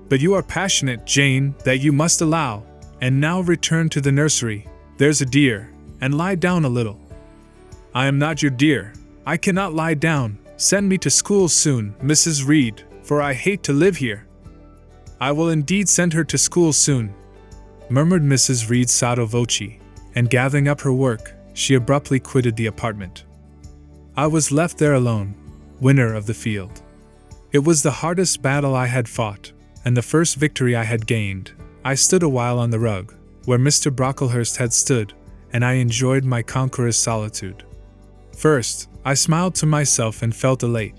"But you are passionate, Jane, that you must allow. And now return to the nursery, there's a dear, and lie down a little." "I am not your dear. I cannot lie down. Send me to school soon, Mrs. Reed, for I hate to live here." "I will indeed send her to school soon," murmured Mrs. Reed sotto voce, and gathering up her work, she abruptly quitted the apartment. I was left there alone, winner of the field. It was the hardest battle I had fought, and the first victory I had gained. I stood a while on the rug, where Mr. Brocklehurst had stood, and I enjoyed my conqueror's solitude. First, I smiled to myself and felt elate,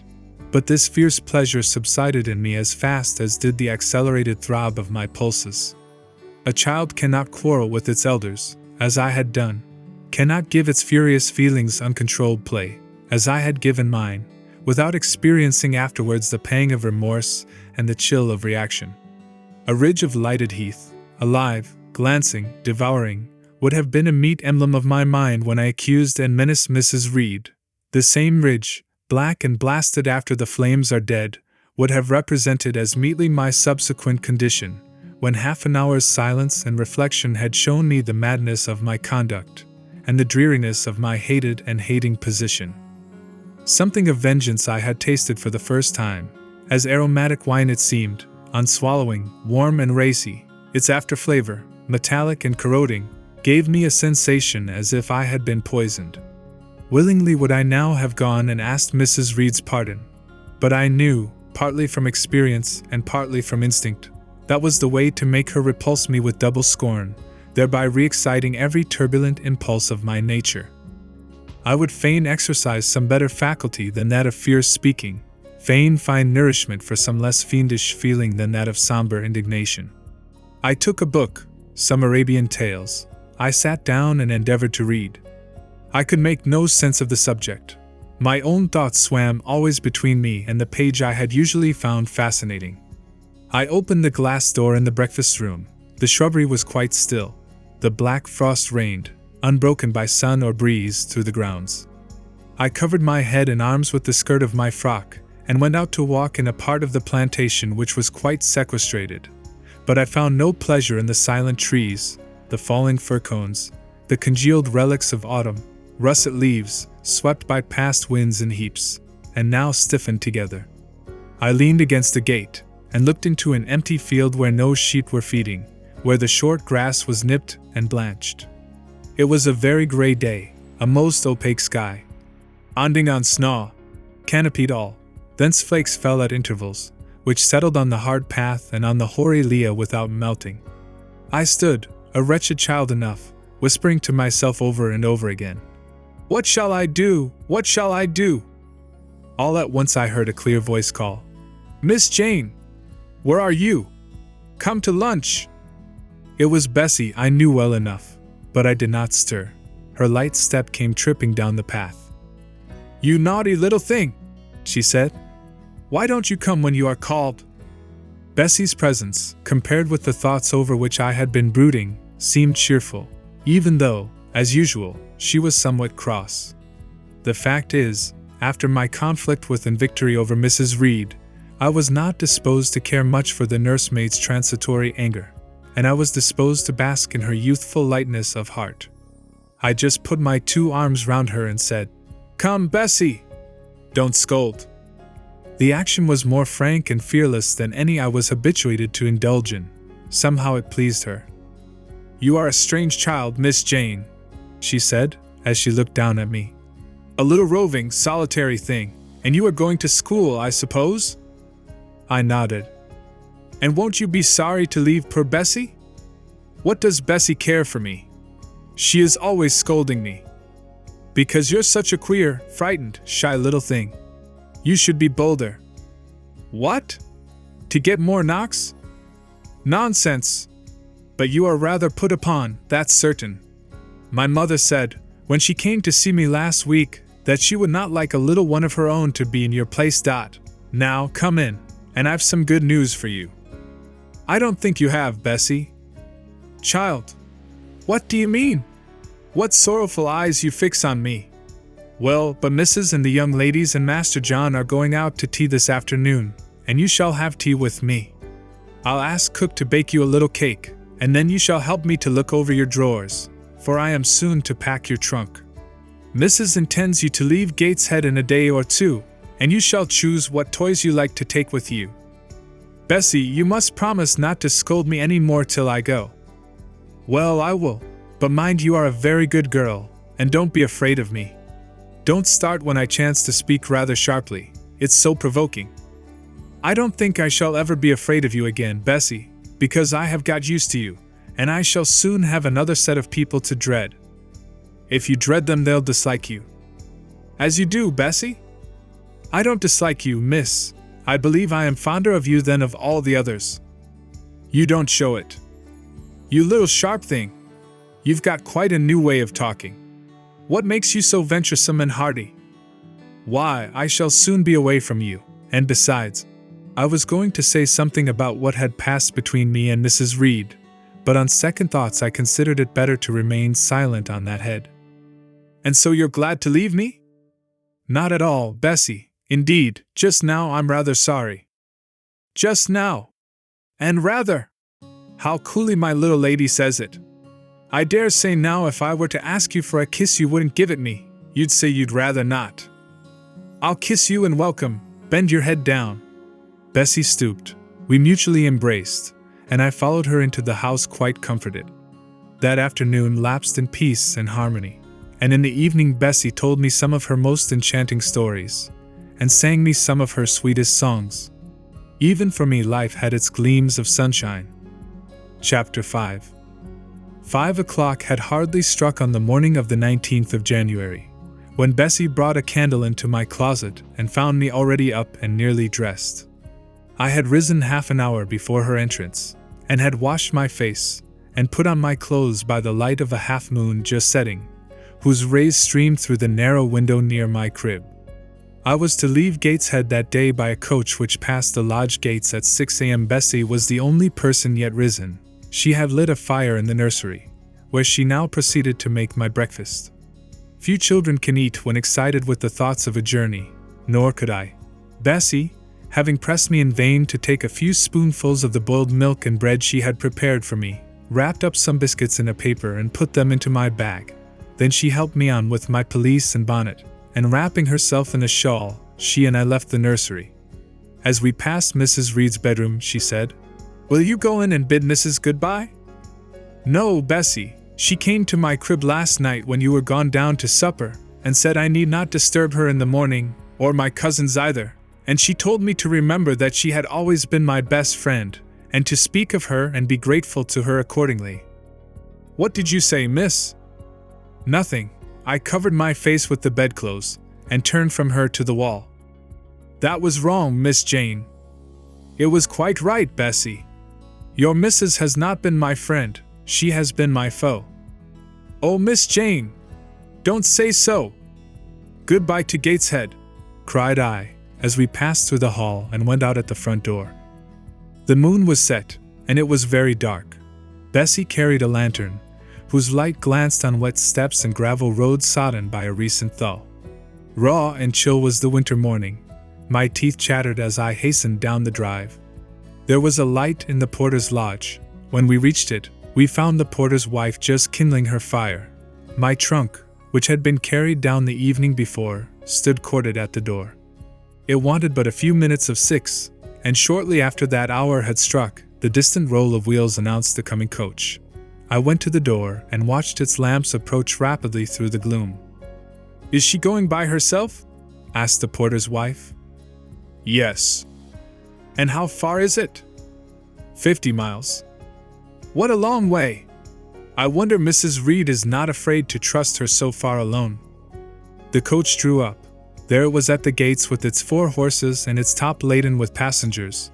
but this fierce pleasure subsided in me as fast as did the accelerated throb of my pulses. A child cannot quarrel with its elders, as I had done, cannot give its furious feelings uncontrolled play, as I had given mine, without experiencing afterwards the pang of remorse and the chill of reaction. A ridge of lighted heath, alive, glancing, devouring, would have been a meet emblem of my mind when I accused and menaced Mrs. Reed. The same ridge, black and blasted after the flames are dead, would have represented as meetly my subsequent condition, when half an hour's silence and reflection had shown me the madness of my conduct, and the dreariness of my hated and hating position. Something of vengeance I had tasted for the first time, as aromatic wine it seemed, unswallowing, warm and racy, its after-flavor, metallic and corroding, gave me a sensation as if I had been poisoned. Willingly would I now have gone and asked Mrs. Reed's pardon, but I knew, partly from experience and partly from instinct, that was the way to make her repulse me with double scorn, thereby re-exciting every turbulent impulse of my nature. I would fain exercise some better faculty than that of fierce speaking, fain find nourishment for some less fiendish feeling than that of somber indignation. I took a book, some Arabian tales. I sat down and endeavored to read. I could make no sense of the subject. My own thoughts swam always between me and the page I had usually found fascinating. I opened the glass door in the breakfast room. The shrubbery was quite still. The black frost reigned, unbroken by sun or breeze, through the grounds. I covered my head and arms with the skirt of my frock, and went out to walk in a part of the plantation which was quite sequestrated. But I found no pleasure in the silent trees, the falling fir cones, the congealed relics of autumn, russet leaves, swept by past winds in heaps, and now stiffened together. I leaned against a gate, and looked into an empty field where no sheep were feeding, where the short grass was nipped and blanched. It was a very grey day, a most opaque sky. Onding on snow, canopied all, thence flakes fell at intervals, which settled on the hard path and on the hoary lea without melting. I stood, a wretched child enough, whispering to myself over and over again, "What shall I do? What shall I do?" All at once I heard a clear voice call, "Miss Jane! Where are you? Come to lunch!" It was Bessie, I knew well enough, but I did not stir. Her light step came tripping down the path. "You naughty little thing," she said. "Why don't you come when you are called?" Bessie's presence, compared with the thoughts over which I had been brooding, seemed cheerful, even though, as usual, she was somewhat cross. The fact is, after my conflict with and victory over Mrs. Reed, I was not disposed to care much for the nursemaid's transitory anger, and I was disposed to bask in her youthful lightness of heart. I just put my 2 arms round her and said, "Come, Bessie! Don't scold." The action was more frank and fearless than any I was habituated to indulge in. Somehow it pleased her. "You are a strange child, Miss Jane," she said, as she looked down at me. "A little roving, solitary thing, and you are going to school, I suppose?" I nodded. "And won't you be sorry to leave poor Bessie?" "What does Bessie care for me? She is always scolding me." "Because you're such a queer, frightened, shy little thing. You should be bolder." "What? To get more knocks?" "Nonsense! But you are rather put upon, that's certain. My mother said, when she came to see me last week, that she would not like a little one of her own to be in your place. Now, come in, and I've some good news for you." "I don't think you have, Bessie." "Child, what do you mean? What sorrowful eyes you fix on me." "Well, but Mrs. and the young ladies and Master John are going out to tea this afternoon, and you shall have tea with me. I'll ask cook to bake you a little cake, and then you shall help me to look over your drawers, for I am soon to pack your trunk. Mrs. intends you to leave Gateshead in a day or 2, and you shall choose what toys you like to take with you. Bessie, you must promise not to scold me any more till I go." "Well, I will, but mind you are a very good girl, and don't be afraid of me. Don't start when I chance to speak rather sharply, it's so provoking." I don't think I shall ever be afraid of you again, Bessie, because I have got used to you, and I shall soon have another set of people to dread. If you dread them, they'll dislike you. As you do, Bessie? I don't dislike you, miss. I believe I am fonder of you than of all the others. You don't show it. You little sharp thing. You've got quite a new way of talking. What makes you so venturesome and hearty? Why, I shall soon be away from you, and besides, I was going to say something about what had passed between me and Mrs. Reed, but on second thoughts I considered it better to remain silent on that head. And so you're glad to leave me? Not at all, Bessie. Indeed, just now I'm rather sorry. Just now. And rather. How coolly my little lady says it. I dare say now if I were to ask you for a kiss you wouldn't give it me. You'd say you'd rather not. I'll kiss you and welcome. Bend your head down. Bessie stooped. We mutually embraced, and I followed her into the house quite comforted. That afternoon lapsed in peace and harmony, and in the evening Bessie told me some of her most enchanting stories, and sang me some of her sweetest songs. Even for me life had its gleams of sunshine. Chapter 5. 5 o'clock had hardly struck on the morning of the 19th of January, when Bessie brought a candle into my closet and found me already up and nearly dressed. I had risen half an hour before her entrance, and had washed my face, and put on my clothes by the light of a half-moon just setting, whose rays streamed through the narrow window near my crib. I was to leave Gateshead that day by a coach which passed the lodge gates at 6 a.m. Bessie was the only person yet risen. She had lit a fire in the nursery, where she now proceeded to make my breakfast. Few children can eat when excited with the thoughts of a journey, nor could I. Bessie, having pressed me in vain to take a few spoonfuls of the boiled milk and bread she had prepared for me, wrapped up some biscuits in a paper and put them into my bag. Then she helped me on with my pelisse and bonnet, and wrapping herself in a shawl, she and I left the nursery. As we passed Mrs. Reed's bedroom, she said, "Will you go in and bid Mrs. goodbye?" "No, Bessie. She came to my crib last night when you were gone down to supper, and said I need not disturb her in the morning, or my cousins either. And she told me to remember that she had always been my best friend, and to speak of her and be grateful to her accordingly." "What did you say, miss?" "Nothing. I covered my face with the bedclothes, and turned from her to the wall." "That was wrong, Miss Jane." "It was quite right, Bessie. Your missus has not been my friend, she has been my foe." "Oh, Miss Jane! Don't say so!" "Goodbye to Gateshead," cried I, as we passed through the hall and went out at the front door. The moon was set, and it was very dark. Bessie carried a lantern, whose light glanced on wet steps and gravel roads sodden by a recent thaw. Raw and chill was the winter morning. My teeth chattered as I hastened down the drive. There was a light in the porter's lodge. When we reached it, we found the porter's wife just kindling her fire. My trunk, which had been carried down the evening before, stood corded at the door. It wanted but a few minutes of 6, and shortly after that hour had struck, the distant roll of wheels announced the coming coach. I went to the door and watched its lamps approach rapidly through the gloom. "Is she going by herself?" asked the porter's wife. "Yes." "And how far is it?" 50 miles. "What a long way! I wonder Mrs. Reed is not afraid to trust her so far alone." The coach drew up. There it was at the gates with its 4 horses and its top laden with passengers.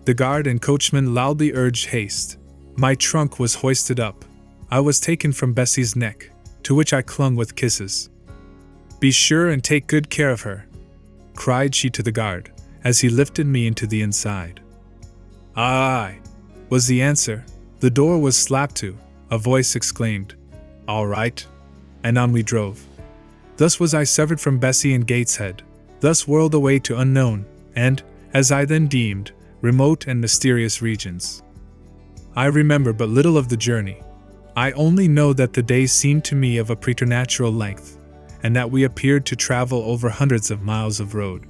The guard and coachman loudly urged haste. My trunk was hoisted up. I was taken from Bessie's neck, to which I clung with kisses. "Be sure and take good care of her," cried she to the guard, as he lifted me into the inside. "Aye," was the answer. The door was slapped to. A voice exclaimed, "All right," and on we drove. Thus was I severed from Bessie and Gateshead, thus whirled away to unknown, and, as I then deemed, remote and mysterious regions. I remember but little of the journey. I only know that the day seemed to me of a preternatural length, and that we appeared to travel over hundreds of miles of road.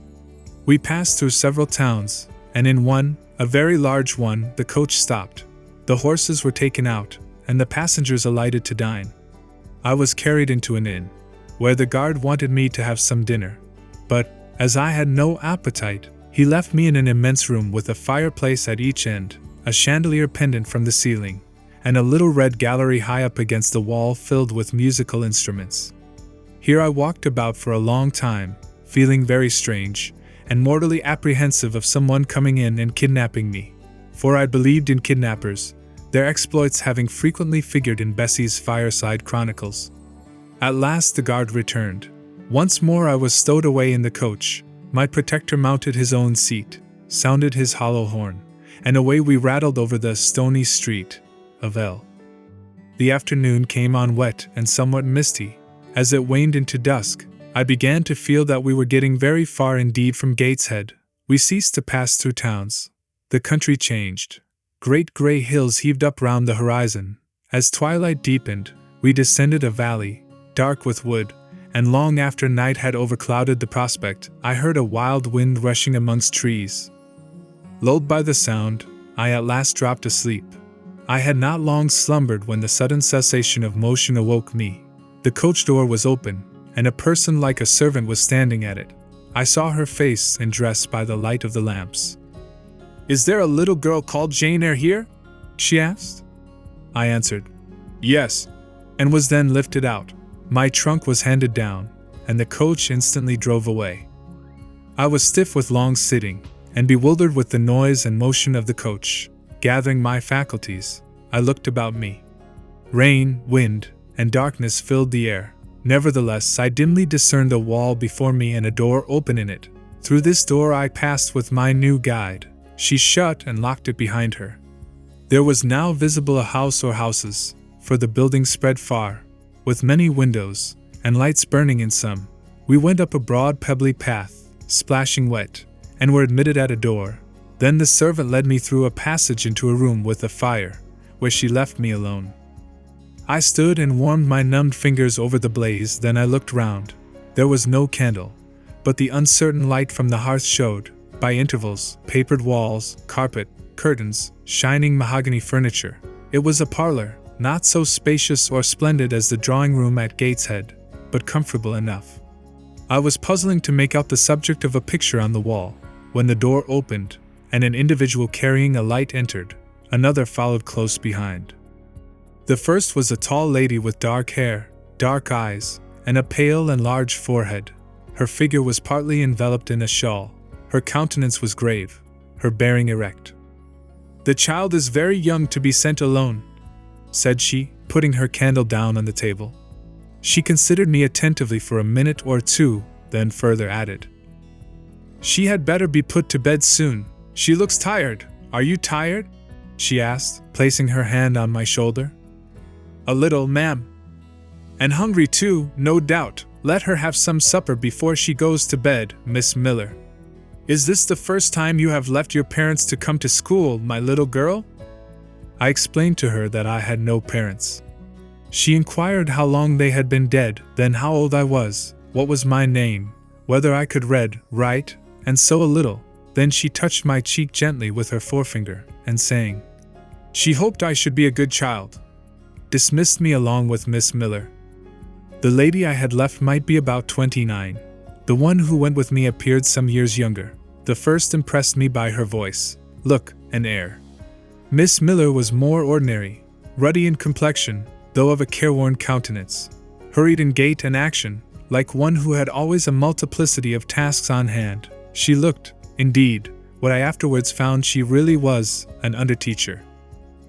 We passed through several towns, and in one, a very large one, the coach stopped. The horses were taken out, and the passengers alighted to dine. I was carried into an inn, where the guard wanted me to have some dinner, but, as I had no appetite, He left me in an immense room with a fireplace at each end, a chandelier pendant from the ceiling, and a little red gallery high up against the wall filled with musical instruments. Here I walked about for a long time, feeling very strange, and mortally apprehensive of someone coming in and kidnapping me, for I believed in kidnappers, their exploits having frequently figured in Bessie's Fireside Chronicles. At last the guard returned. Once more I was stowed away in the coach. My protector mounted his own seat, sounded his hollow horn, and away we rattled over the stony street of L. The afternoon came on wet and somewhat misty. As it waned into dusk, I began to feel that we were getting very far indeed from Gateshead. We ceased to pass through towns. The country changed. Great grey hills heaved up round the horizon. As twilight deepened, we descended a valley, dark with wood, and long after night had overclouded the prospect, I heard a wild wind rushing amongst trees. Lulled by the sound, I at last dropped asleep. I had not long slumbered when the sudden cessation of motion awoke me. The coach door was open, and a person like a servant was standing at it. I saw her face and dress by the light of the lamps. "Is there a little girl called Jane Eyre here?" she asked. I answered, "Yes," and was then lifted out. My trunk was handed down, and the coach instantly drove away. I was stiff with long sitting, and bewildered with the noise and motion of the coach. Gathering my faculties, I looked about me. Rain, wind, and darkness filled the air. Nevertheless, I dimly discerned a wall before me and a door open in it. Through this door I passed with my new guide. She shut and locked it behind her. There was now visible a house or houses, for the building spread far, with many windows, and lights burning in some. We went up a broad pebbly path, splashing wet, and were admitted at a door. Then the servant led me through a passage into a room with a fire, where she left me alone. I stood and warmed my numbed fingers over the blaze, then I looked round. There was no candle, but the uncertain light from the hearth showed, by intervals, papered walls, carpet, curtains, shining mahogany furniture. It was a parlor, not so spacious or splendid as the drawing-room at Gateshead, but comfortable enough. I was puzzling to make out the subject of a picture on the wall, when the door opened, and an individual carrying a light entered. Another followed close behind. The first was a tall lady with dark hair, dark eyes, and a pale and large forehead. Her figure was partly enveloped in a shawl. Her countenance was grave, her bearing erect. "The child is very young to be sent alone," said she, putting her candle down on the table. She considered me attentively for a minute or two, then further added, "She had better be put to bed soon. She looks tired. Are you tired?" she asked, placing her hand on my shoulder. "A little, ma'am." "And hungry too, no doubt. Let her have some supper before she goes to bed, Miss Miller. Is this the first time you have left your parents to come to school, my little girl?" I explained to her that I had no parents. She inquired how long they had been dead, then how old I was, what was my name, whether I could read, write, and sew a little. Then she touched my cheek gently with her forefinger, and saying, she hoped I should be a good child, dismissed me along with Miss Miller. The lady I had left might be about 29. The one who went with me appeared some years younger. The first impressed me by her voice, look, and air. Miss Miller was more ordinary, ruddy in complexion, though of a careworn countenance, hurried in gait and action, like one who had always a multiplicity of tasks on hand. She looked, indeed, what I afterwards found she really was, an underteacher.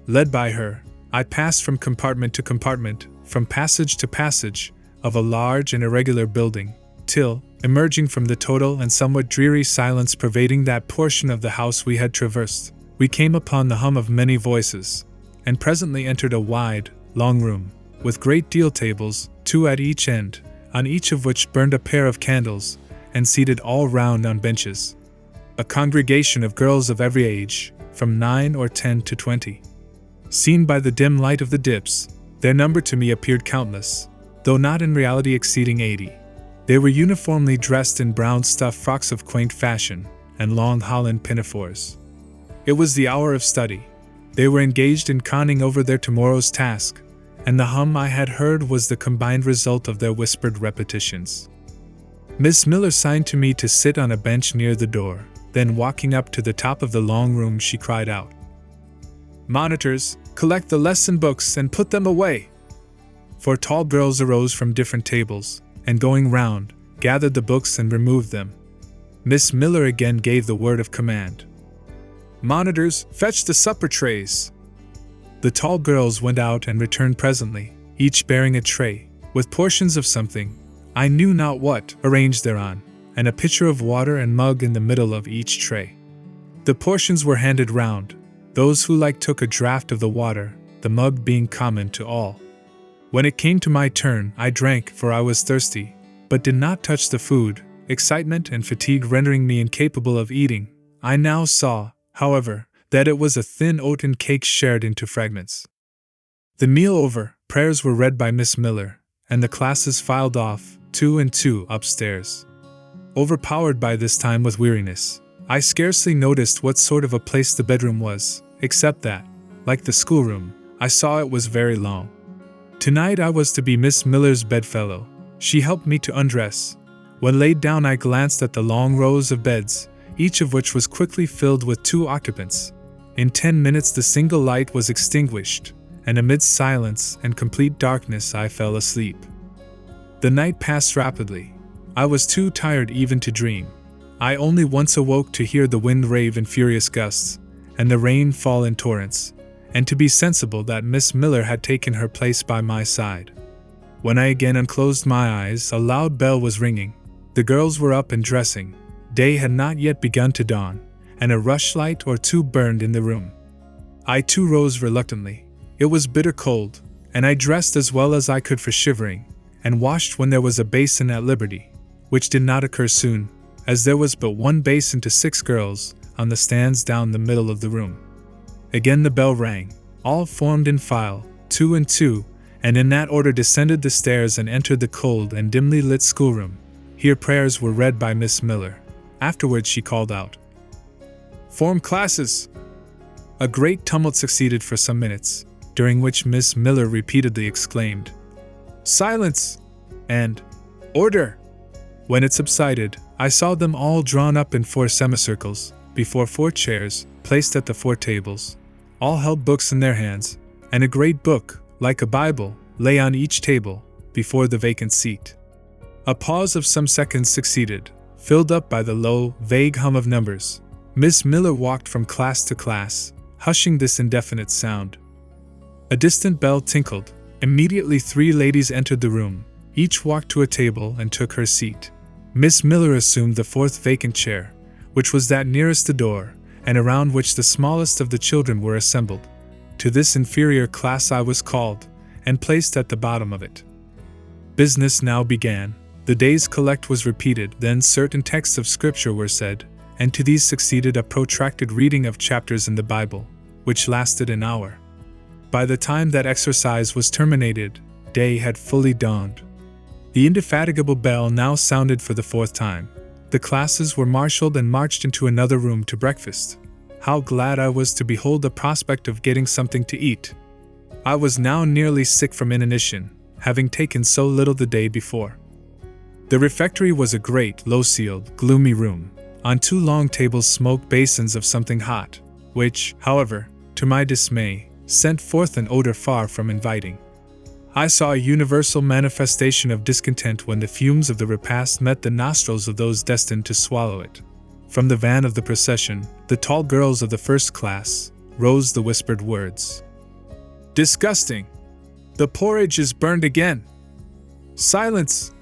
Led by her, I passed from compartment to compartment, from passage to passage, of a large and irregular building, till, emerging from the total and somewhat dreary silence pervading that portion of the house we had traversed, we came upon the hum of many voices, and presently entered a wide, long room, with great deal tables, 2 at each end, on each of which burned a pair of candles, and seated all round on benches. A congregation of girls of every age, from 9 or 10 to 20. Seen by the dim light of the dips, their number to me appeared countless, though not in reality exceeding 80. They were uniformly dressed in brown stuff frocks of quaint fashion, and long holland pinafores. It was the hour of study. They were engaged in conning over their tomorrow's task, and the hum I had heard was the combined result of their whispered repetitions. Miss Miller signed to me to sit on a bench near the door. Then walking up to the top of the long room, she cried out, "Monitors, collect the lesson books and put them away." 4 tall girls arose from different tables, and going round, gathered the books and removed them. Miss Miller again gave the word of command. "Monitors, fetch the supper trays." The tall girls went out and returned presently, each bearing a tray, with portions of something, I knew not what, arranged thereon, and a pitcher of water and mug in the middle of each tray. The portions were handed round. Those who liked took a draught of the water, the mug being common to all. When it came to my turn, I drank, for I was thirsty, but did not touch the food, excitement and fatigue rendering me incapable of eating. I now saw, however, that it was a thin oaten cake shared into fragments. The meal over, prayers were read by Miss Miller, and the classes filed off, 2 and 2, upstairs. Overpowered by this time with weariness, I scarcely noticed what sort of a place the bedroom was, except that, like the schoolroom, I saw it was very long. Tonight I was to be Miss Miller's bedfellow. She helped me to undress. When laid down, I glanced at the long rows of beds, each of which was quickly filled with 2 occupants. In 10 minutes the single light was extinguished, and amidst silence and complete darkness I fell asleep. The night passed rapidly. I was too tired even to dream. I only once awoke to hear the wind rave in furious gusts, and the rain fall in torrents, and to be sensible that Miss Miller had taken her place by my side. When I again unclosed my eyes, a loud bell was ringing. The girls were up and dressing. Day had not yet begun to dawn, and a rushlight or 2 burned in the room. I too rose reluctantly. It was bitter cold, and I dressed as well as I could for shivering, and washed when there was a basin at liberty, which did not occur soon, as there was but 1 basin to 6 girls, on the stands down the middle of the room. Again the bell rang. All formed in file, 2 and 2, and in that order descended the stairs and entered the cold and dimly lit schoolroom. Here prayers were read by Miss Miller. Afterwards she called out, "Form classes!" A great tumult succeeded for some minutes, during which Miss Miller repeatedly exclaimed, "Silence!" and "Order!" When it subsided, I saw them all drawn up in 4 semicircles, before 4 chairs, placed at the 4 tables. All held books in their hands, and a great book, like a Bible, lay on each table, before the vacant seat. A pause of some seconds succeeded, filled up by the low, vague hum of numbers. Miss Miller walked from class to class, hushing this indefinite sound. A distant bell tinkled. Immediately 3 ladies entered the room. Each walked to a table and took her seat. Miss Miller assumed the 4th vacant chair, which was that nearest the door, and around which the smallest of the children were assembled. To this inferior class I was called, and placed at the bottom of it. Business now began. The day's collect was repeated, then certain texts of Scripture were said, and to these succeeded a protracted reading of chapters in the Bible, which lasted an hour. By the time that exercise was terminated, day had fully dawned. The indefatigable bell now sounded for the 4th time. The classes were marshaled and marched into another room to breakfast. How glad I was to behold the prospect of getting something to eat. I was now nearly sick from inanition, having taken so little the day before. The refectory was a great, low-ceiled, gloomy room. On 2 long tables smoked basins of something hot, which, however, to my dismay, sent forth an odor far from inviting. I saw a universal manifestation of discontent when the fumes of the repast met the nostrils of those destined to swallow it. From the van of the procession, the tall girls of the 1st class, rose the whispered words, "Disgusting! The porridge is burned again!" "Silence!"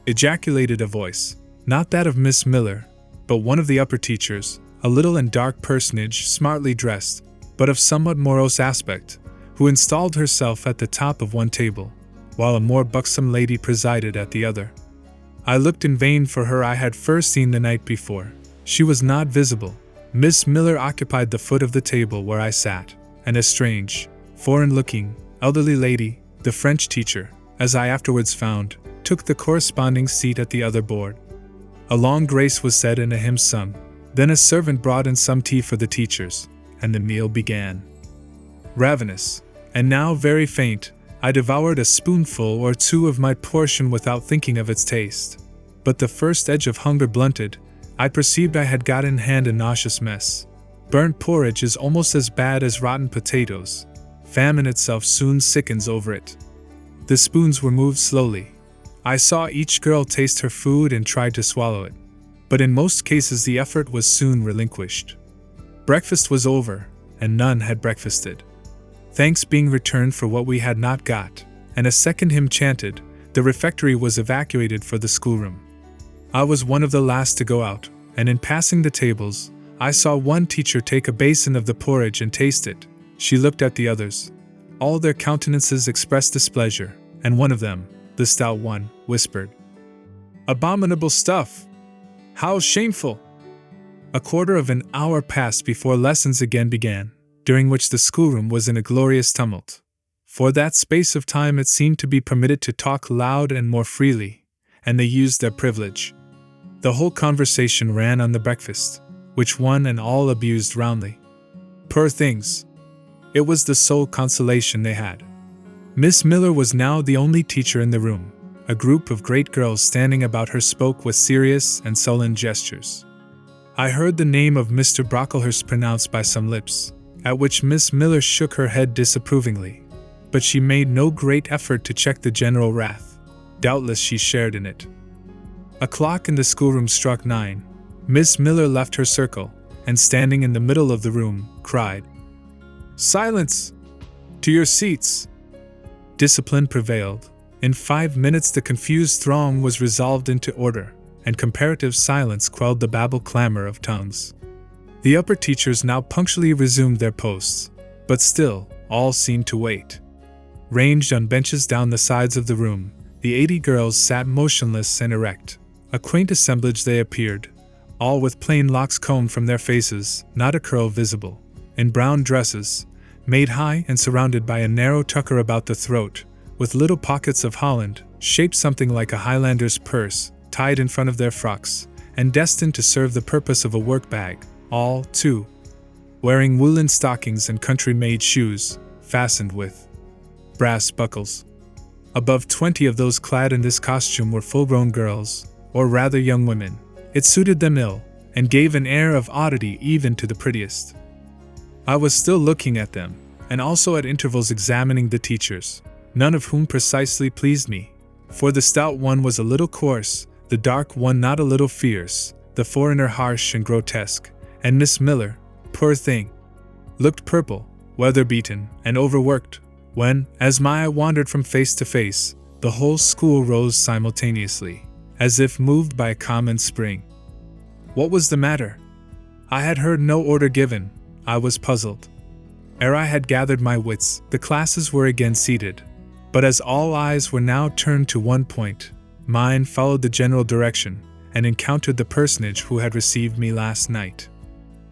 ejaculated a voice, not that of Miss Miller, but one of the upper teachers, a little and dark personage, smartly dressed, but of somewhat morose aspect, who installed herself at the top of one table, while a more buxom lady presided at the other. I looked in vain for her I had first seen the night before. She was not visible. Miss Miller occupied the foot of the table where I sat, and a strange, foreign-looking, elderly lady, the French teacher, as I afterwards found, took the corresponding seat at the other board. A long grace was said and a hymn sung. Then a servant brought in some tea for the teachers, and the meal began. Ravenous, and now very faint, I devoured a spoonful or 2 of my portion without thinking of its taste. But the first edge of hunger blunted, I perceived I had got in hand a nauseous mess. Burnt porridge is almost as bad as rotten potatoes. Famine itself soon sickens over it. The spoons were moved slowly. I saw each girl taste her food and tried to swallow it. But in most cases the effort was soon relinquished. Breakfast was over, and none had breakfasted. Thanks being returned for what we had not got, and a second hymn chanted, the refectory was evacuated for the schoolroom. I was one of the last to go out, and in passing the tables, I saw one teacher take a basin of the porridge and taste it. She looked at the others. All their countenances expressed displeasure, and one of them, the stout one, whispered, "Abominable stuff! How shameful!" A quarter of an hour passed before lessons again began, during which the schoolroom was in a glorious tumult. For that space of time it seemed to be permitted to talk loud and more freely, and they used their privilege. The whole conversation ran on the breakfast, which one and all abused roundly. Poor things! It was the sole consolation they had. Miss Miller was now the only teacher in the room. A group of great girls standing about her spoke with serious and sullen gestures. I heard the name of Mr. Brocklehurst pronounced by some lips, at which Miss Miller shook her head disapprovingly, but she made no great effort to check the general wrath. Doubtless she shared in it. A clock in the schoolroom struck 9. Miss Miller left her circle, and standing in the middle of the room, cried, "Silence! To your seats!" Discipline prevailed. In 5 minutes the confused throng was resolved into order, and comparative silence quelled the babbled clamor of tongues. The upper teachers now punctually resumed their posts, but still, all seemed to wait. Ranged on benches down the sides of the room, the 80 girls sat motionless and erect. A quaint assemblage they appeared, all with plain locks combed from their faces, not a curl visible, in brown dresses, made high and surrounded by a narrow tucker about the throat, with little pockets of holland, shaped something like a Highlander's purse, tied in front of their frocks, and destined to serve the purpose of a work bag, all, too, wearing woolen stockings and country-made shoes, fastened with brass buckles. Above 20 of those clad in this costume were full-grown girls, or rather young women. It suited them ill, and gave an air of oddity even to the prettiest. I was still looking at them, and also at intervals examining the teachers, none of whom precisely pleased me, for the stout one was a little coarse, the dark one not a little fierce, the foreigner harsh and grotesque, and Miss Miller, poor thing, looked purple, weather-beaten, and overworked, when, as my eye wandered from face to face, the whole school rose simultaneously, as if moved by a common spring. What was the matter? I had heard no order given. I was puzzled. Ere I had gathered my wits, the classes were again seated, but as all eyes were now turned to one point, mine followed the general direction, and encountered the personage who had received me last night.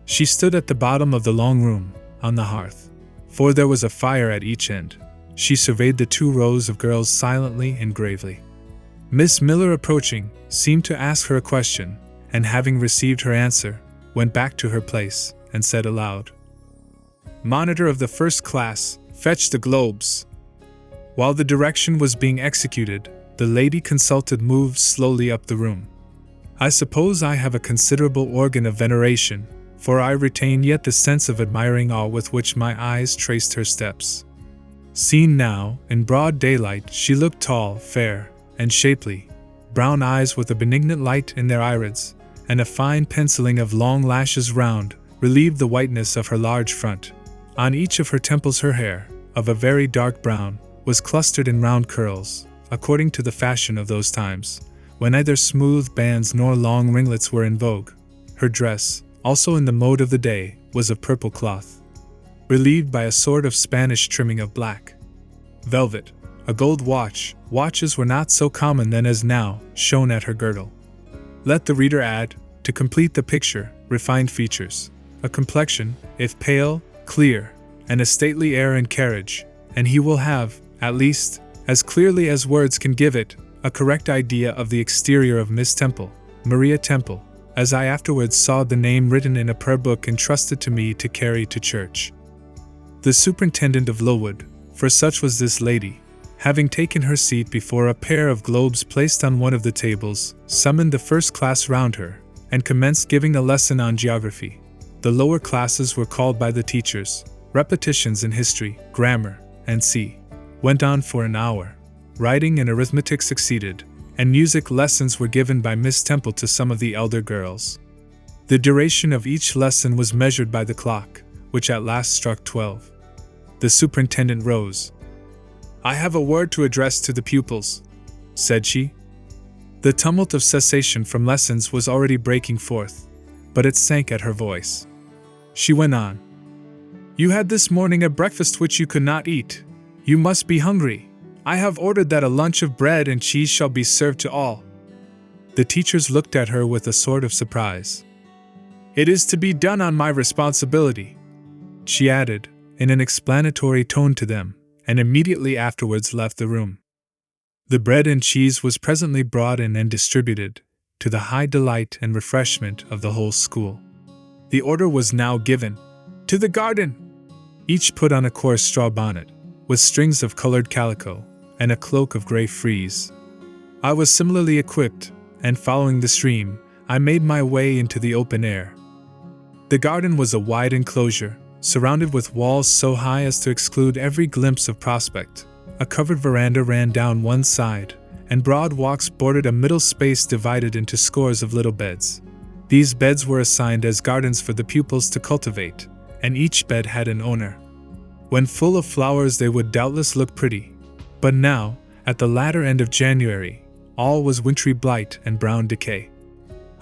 She stood at the bottom of the long room, on the hearth, for there was a fire at each end. She surveyed the 2 rows of girls silently and gravely. Miss Miller, approaching, seemed to ask her a question, and having received her answer, went back to her place, and said aloud, "Monitor of the first class, fetch the globes." While the direction was being executed, the lady consulted moved slowly up the room. I suppose I have a considerable organ of veneration, for I retain yet the sense of admiring awe with which my eyes traced her steps. Seen now, in broad daylight, she looked tall, fair, and shapely, brown eyes with a benignant light in their irids, and a fine penciling of long lashes round, relieved the whiteness of her large front. On each of her temples her hair, of a very dark brown, was clustered in round curls, according to the fashion of those times, when neither smooth bands nor long ringlets were in vogue. Her dress, also in the mode of the day, was of purple cloth, relieved by a sort of Spanish trimming of black velvet. A gold watch, watches were not so common then as now, shone at her girdle. Let the reader add, to complete the picture, refined features, a complexion, if pale, clear, and a stately air and carriage, and he will have, at least, as clearly as words can give it, a correct idea of the exterior of Miss Temple, Maria Temple, as I afterwards saw the name written in a prayer book entrusted to me to carry to church. The superintendent of Lowood, for such was this lady, having taken her seat before a pair of globes placed on one of the tables, summoned the first class round her, and commenced giving a lesson on geography. The lower classes were called by the teachers. Repetitions in history, grammar, and went on for an hour. Writing and arithmetic succeeded, and music lessons were given by Miss Temple to some of the elder girls. The duration of each lesson was measured by the clock, which at last struck 12. The superintendent rose. "I have a word to address to the pupils," said she. The tumult of cessation from lessons was already breaking forth, but it sank at her voice. She went on. "You had this morning a breakfast which you could not eat. You must be hungry. I have ordered that a lunch of bread and cheese shall be served to all." The teachers looked at her with a sort of surprise. "It is to be done on my responsibility," she added, in an explanatory tone to them, and immediately afterwards left the room. The bread and cheese was presently brought in and distributed, to the high delight and refreshment of the whole school. The order was now given, "To the garden!" Each put on a coarse straw bonnet, with strings of colored calico, and a cloak of gray frieze. I was similarly equipped, and following the stream, I made my way into the open air. The garden was a wide enclosure, surrounded with walls so high as to exclude every glimpse of prospect. A covered veranda ran down one side, and broad walks bordered a middle space divided into scores of little beds. These beds were assigned as gardens for the pupils to cultivate, and each bed had an owner. When full of flowers they would doubtless look pretty, but now, at the latter end of January, all was wintry blight and brown decay.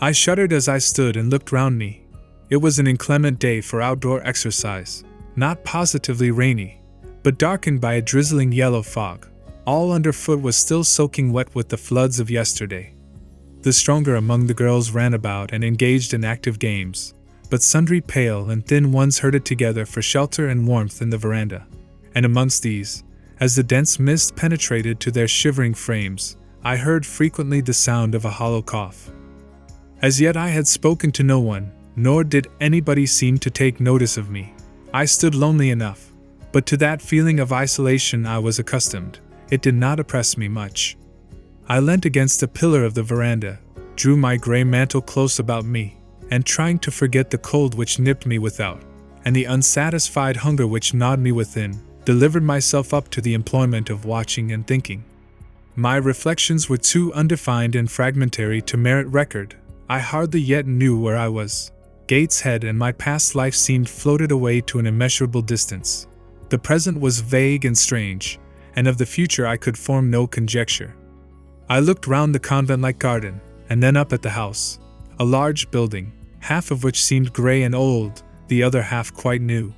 I shuddered as I stood and looked round me. It was an inclement day for outdoor exercise, not positively rainy, but darkened by a drizzling yellow fog. All underfoot was still soaking wet with the floods of yesterday. The stronger among the girls ran about and engaged in active games, but sundry pale and thin ones herded together for shelter and warmth in the veranda. And amongst these, as the dense mist penetrated to their shivering frames, I heard frequently the sound of a hollow cough. As yet I had spoken to no one, nor did anybody seem to take notice of me. I stood lonely enough, but to that feeling of isolation I was accustomed. It did not oppress me much. I leant against a pillar of the veranda, drew my gray mantle close about me, and trying to forget the cold which nipped me without, and the unsatisfied hunger which gnawed me within, delivered myself up to the employment of watching and thinking. My reflections were too undefined and fragmentary to merit record. I hardly yet knew where I was. Gateshead and my past life seemed floated away to an immeasurable distance. The present was vague and strange, and of the future I could form no conjecture. I looked round the convent-like garden, and then up at the house, a large building, half of which seemed grey and old, the other half quite new.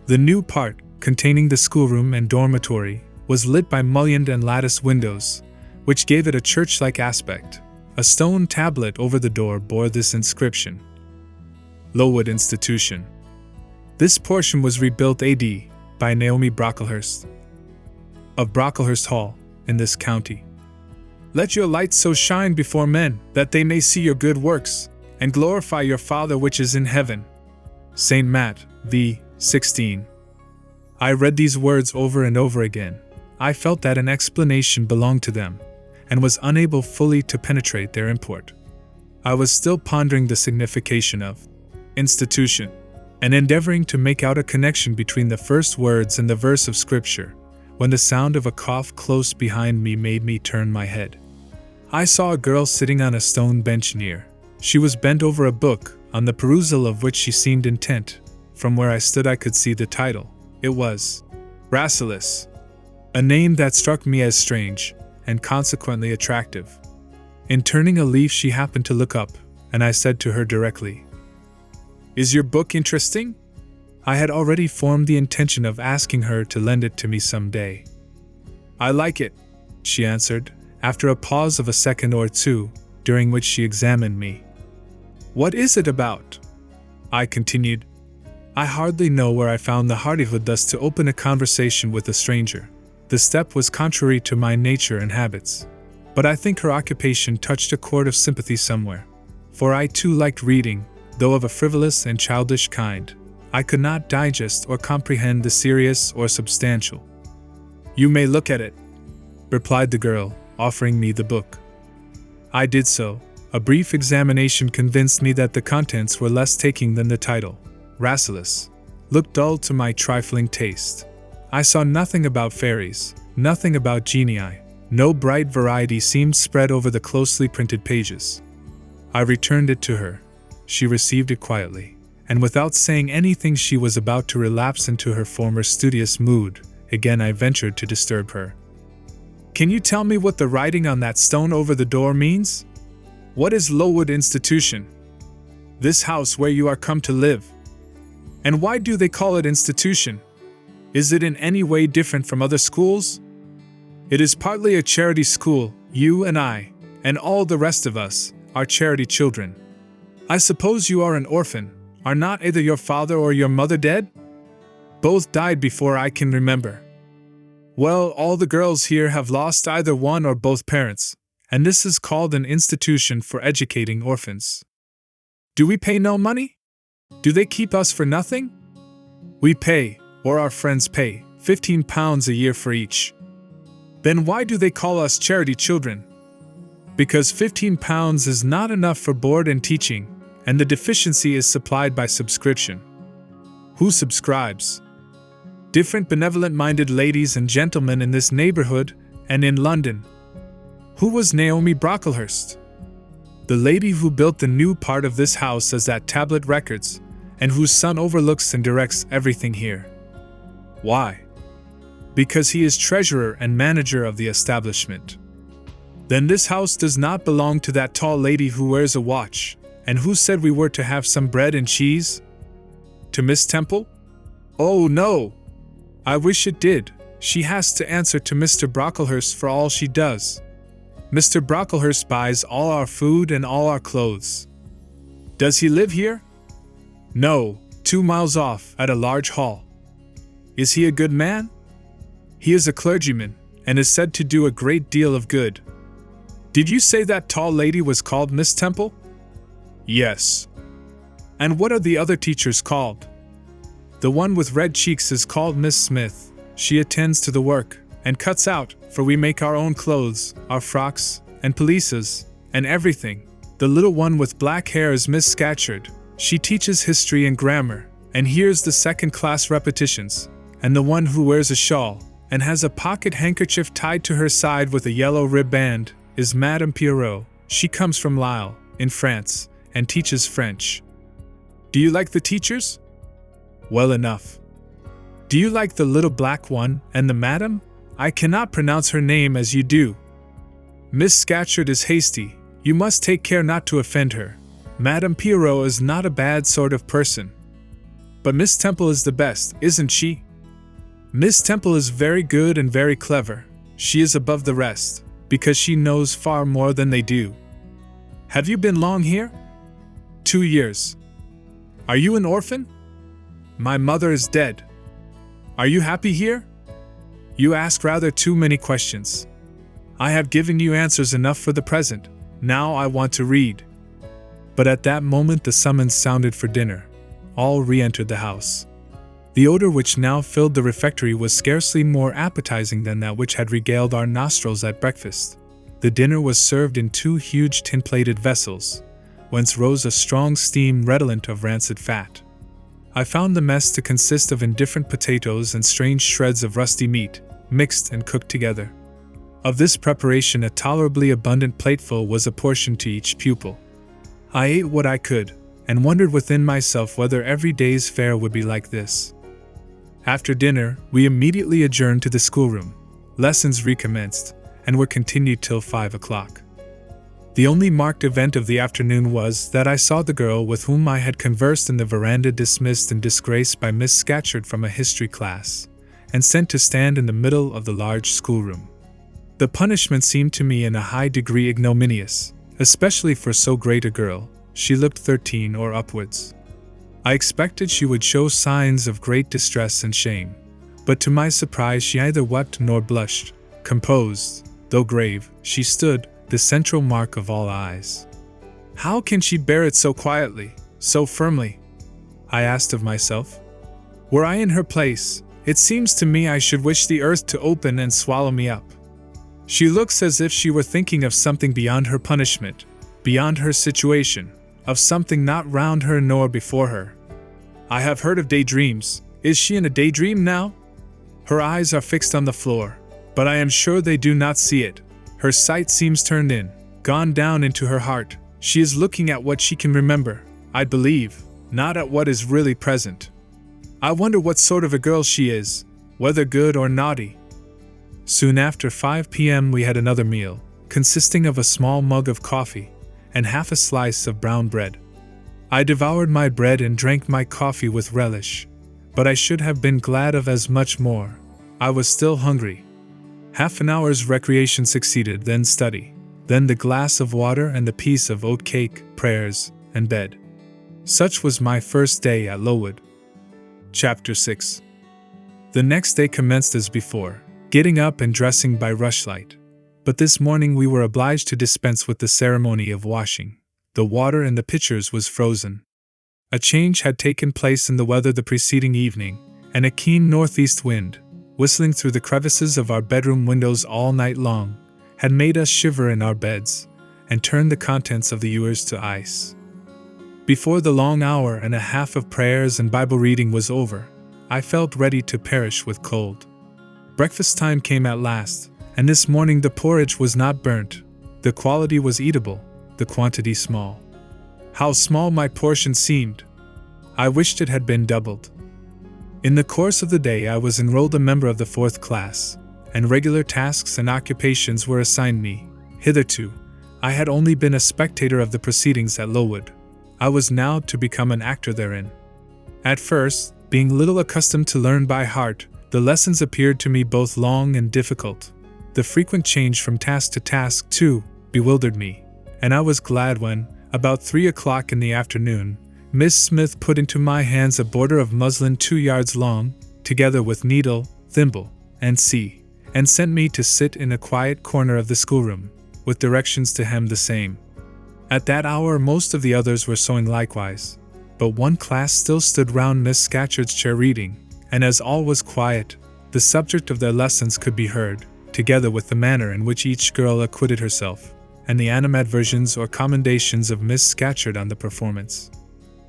The new part, containing the schoolroom and dormitory, was lit by mullioned and latticed windows, which gave it a church-like aspect. A stone tablet over the door bore this inscription: Lowood Institution. This portion was rebuilt A.D. by Naomi Brocklehurst, of Brocklehurst Hall, in this county. Let your light so shine before men, that they may see your good works, and glorify your Father which is in heaven. St. Matt, v. 16. I read these words over and over again. I felt that an explanation belonged to them, and was unable fully to penetrate their import. I was still pondering the signification of institution, and endeavoring to make out a connection between the first words and the verse of Scripture, when the sound of a cough close behind me made me turn my head. I saw a girl sitting on a stone bench near. She was bent over a book, on the perusal of which she seemed intent. From where I stood I could see the title. It was Rasselas, a name that struck me as strange, and consequently attractive. In turning a leaf she happened to look up, and I said to her directly, "Is your book interesting?" I had already formed the intention of asking her to lend it to me some day. "I like it," she answered, after a pause of a second or two, during which she examined me. "What is it about?" I continued. I hardly know where I found the hardihood thus to open a conversation with a stranger. The step was contrary to my nature and habits, but I think her occupation touched a chord of sympathy somewhere, for I too liked reading, though of a frivolous and childish kind. I could not digest or comprehend the serious or substantial. "You may look at it," replied the girl, offering me the book. I did so, A brief examination convinced me that the contents were less taking than the title, Rasselas, looked dull to my trifling taste. I saw nothing about fairies, nothing about genii, no bright variety seemed spread over the closely printed pages. I returned it to her. She received it quietly, and without saying anything she was about to relapse into her former studious mood. Again I ventured to disturb her. "Can you tell me what the writing on that stone over the door means? What is Lowood Institution? This house where you are come to live? And why do they call it institution? Is it in any way different from other schools? It is partly a charity school. You and I, and all the rest of us, are charity children. I suppose you are an orphan. Are not either your father or your mother dead? Both died before I can remember. Well, all the girls here have lost either one or both parents, and this is called an institution for educating orphans. Do we pay no money? Do they keep us for nothing? We pay, or our friends pay, £15 a year for each. Then why do they call us charity children? Because £15 is not enough for board and teaching, and the deficiency is supplied by subscription. Who subscribes? Different benevolent-minded ladies and gentlemen in this neighborhood and in London. Who was Naomi Brocklehurst? The lady who built the new part of this house as at Tablet Records, and whose son overlooks and directs everything here. Why? Because he is treasurer and manager of the establishment. Then this house does not belong to that tall lady who wears a watch, and who said we were to have some bread and cheese? To Miss Temple? Oh no! I wish it did. She has to answer to Mr. Brocklehurst for all she does. Mr. Brocklehurst buys all our food and all our clothes. Does he live here? No, 2 miles off, at a large hall. Is he a good man? He is a clergyman, and is said to do a great deal of good. Did you say that tall lady was called Miss Temple? Yes. And what are the other teachers called? The one with red cheeks is called Miss Smith. She attends to the work, and cuts out, for we make our own clothes, our frocks, and pelisses, and everything. The little one with black hair is Miss Scatcherd. She teaches history and grammar, and hears the second-class repetitions. And the one who wears a shawl, and has a pocket handkerchief tied to her side with a yellow ribband, is Madame Pierrot. She comes from Lille, in France, and teaches French. Do you like the teachers? Well enough. Do you like the little black one, and the madam? I cannot pronounce her name as you do. Miss Scatcherd is hasty. You must take care not to offend her. Madame Pierrot is not a bad sort of person. But Miss Temple is the best, isn't she? Miss Temple is very good and very clever. She is above the rest, because she knows far more than they do. Have you been long here? 2 years. Are you an orphan? My mother is dead. Are you happy here? You ask rather too many questions. I have given you answers enough for the present. Now I want to read. But at that moment the summons sounded for dinner. All re-entered the house. The odor which now filled the refectory was scarcely more appetizing than that which had regaled our nostrils at breakfast. The dinner was served in 2 huge tin-plated vessels, whence rose a strong steam redolent of rancid fat. I found the mess to consist of indifferent potatoes and strange shreds of rusty meat, mixed and cooked together. Of this preparation a tolerably abundant plateful was apportioned to each pupil. I ate what I could, and wondered within myself whether every day's fare would be like this. After dinner, we immediately adjourned to the schoolroom. Lessons recommenced, and were continued till 5 o'clock. The only marked event of the afternoon was that I saw the girl with whom I had conversed in the veranda dismissed in disgrace by Miss Scatcherd from a history class, and sent to stand in the middle of the large schoolroom. The punishment seemed to me in a high degree ignominious, especially for so great a girl. She looked 13 or upwards. I expected she would show signs of great distress and shame, but to my surprise she neither wept nor blushed. Composed, though grave, she stood, the central mark of all eyes. How can she bear it so quietly, so firmly? I asked of myself. Were I in her place, it seems to me I should wish the earth to open and swallow me up. She looks as if she were thinking of something beyond her punishment, beyond her situation, of something not round her nor before her. I have heard of daydreams. Is she in a daydream now? Her eyes are fixed on the floor, but I am sure they do not see it. Her sight seems turned in, gone down into her heart. She is looking at what she can remember, I believe, not at what is really present. I wonder what sort of a girl she is, whether good or naughty. Soon after 5 p.m. we had another meal, consisting of a small mug of coffee and half a slice of brown bread. I devoured my bread and drank my coffee with relish, but I should have been glad of as much more. I was still hungry. Half an hour's recreation succeeded, then study, then the glass of water and the piece of oat cake, prayers, and bed. Such was my first day at Lowood. Chapter 6. The next day commenced as before, getting up and dressing by rushlight. But this morning we were obliged to dispense with the ceremony of washing. The water in the pitchers was frozen. A change had taken place in the weather the preceding evening, and a keen northeast wind, whistling through the crevices of our bedroom windows all night long, had made us shiver in our beds, and turned the contents of the ewers to ice. Before the long hour and a half of prayers and Bible reading was over, I felt ready to perish with cold. Breakfast time came at last, and this morning the porridge was not burnt. The quality was eatable, the quantity small. How small my portion seemed! I wished it had been doubled. In the course of the day I was enrolled a member of the 4th class, and regular tasks and occupations were assigned me. Hitherto, I had only been a spectator of the proceedings at Lowood. I was now to become an actor therein. At first, being little accustomed to learn by heart, the lessons appeared to me both long and difficult. The frequent change from task to task, too, bewildered me, and I was glad when, about 3 o'clock in the afternoon, Miss Smith put into my hands a border of muslin 2 yards long, together with needle, thimble, and and sent me to sit in a quiet corner of the schoolroom, with directions to hem the same. At that hour most of the others were sewing likewise, but one class still stood round Miss Scatcherd's chair reading, and as all was quiet, the subject of their lessons could be heard, together with the manner in which each girl acquitted herself, and the animadversions or commendations of Miss Scatcherd on the performance.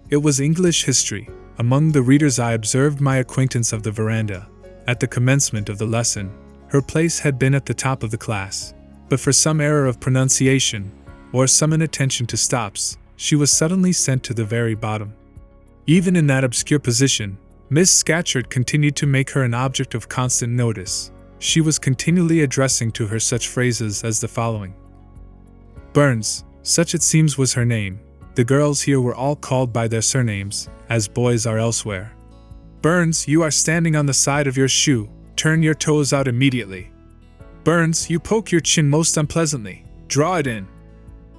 It was English history. Among the readers I observed my acquaintance of the veranda. At the commencement of the lesson, her place had been at the top of the class, but for some error of pronunciation, or some inattention to stops, she was suddenly sent to the very bottom. Even in that obscure position, Miss Scatcherd continued to make her an object of constant notice. She was continually addressing to her such phrases as the following. Burns, such it seems was her name. The girls here were all called by their surnames, as boys are elsewhere. Burns, you are standing on the side of your shoe. Turn your toes out immediately. Burns, you poke your chin most unpleasantly. Draw it in.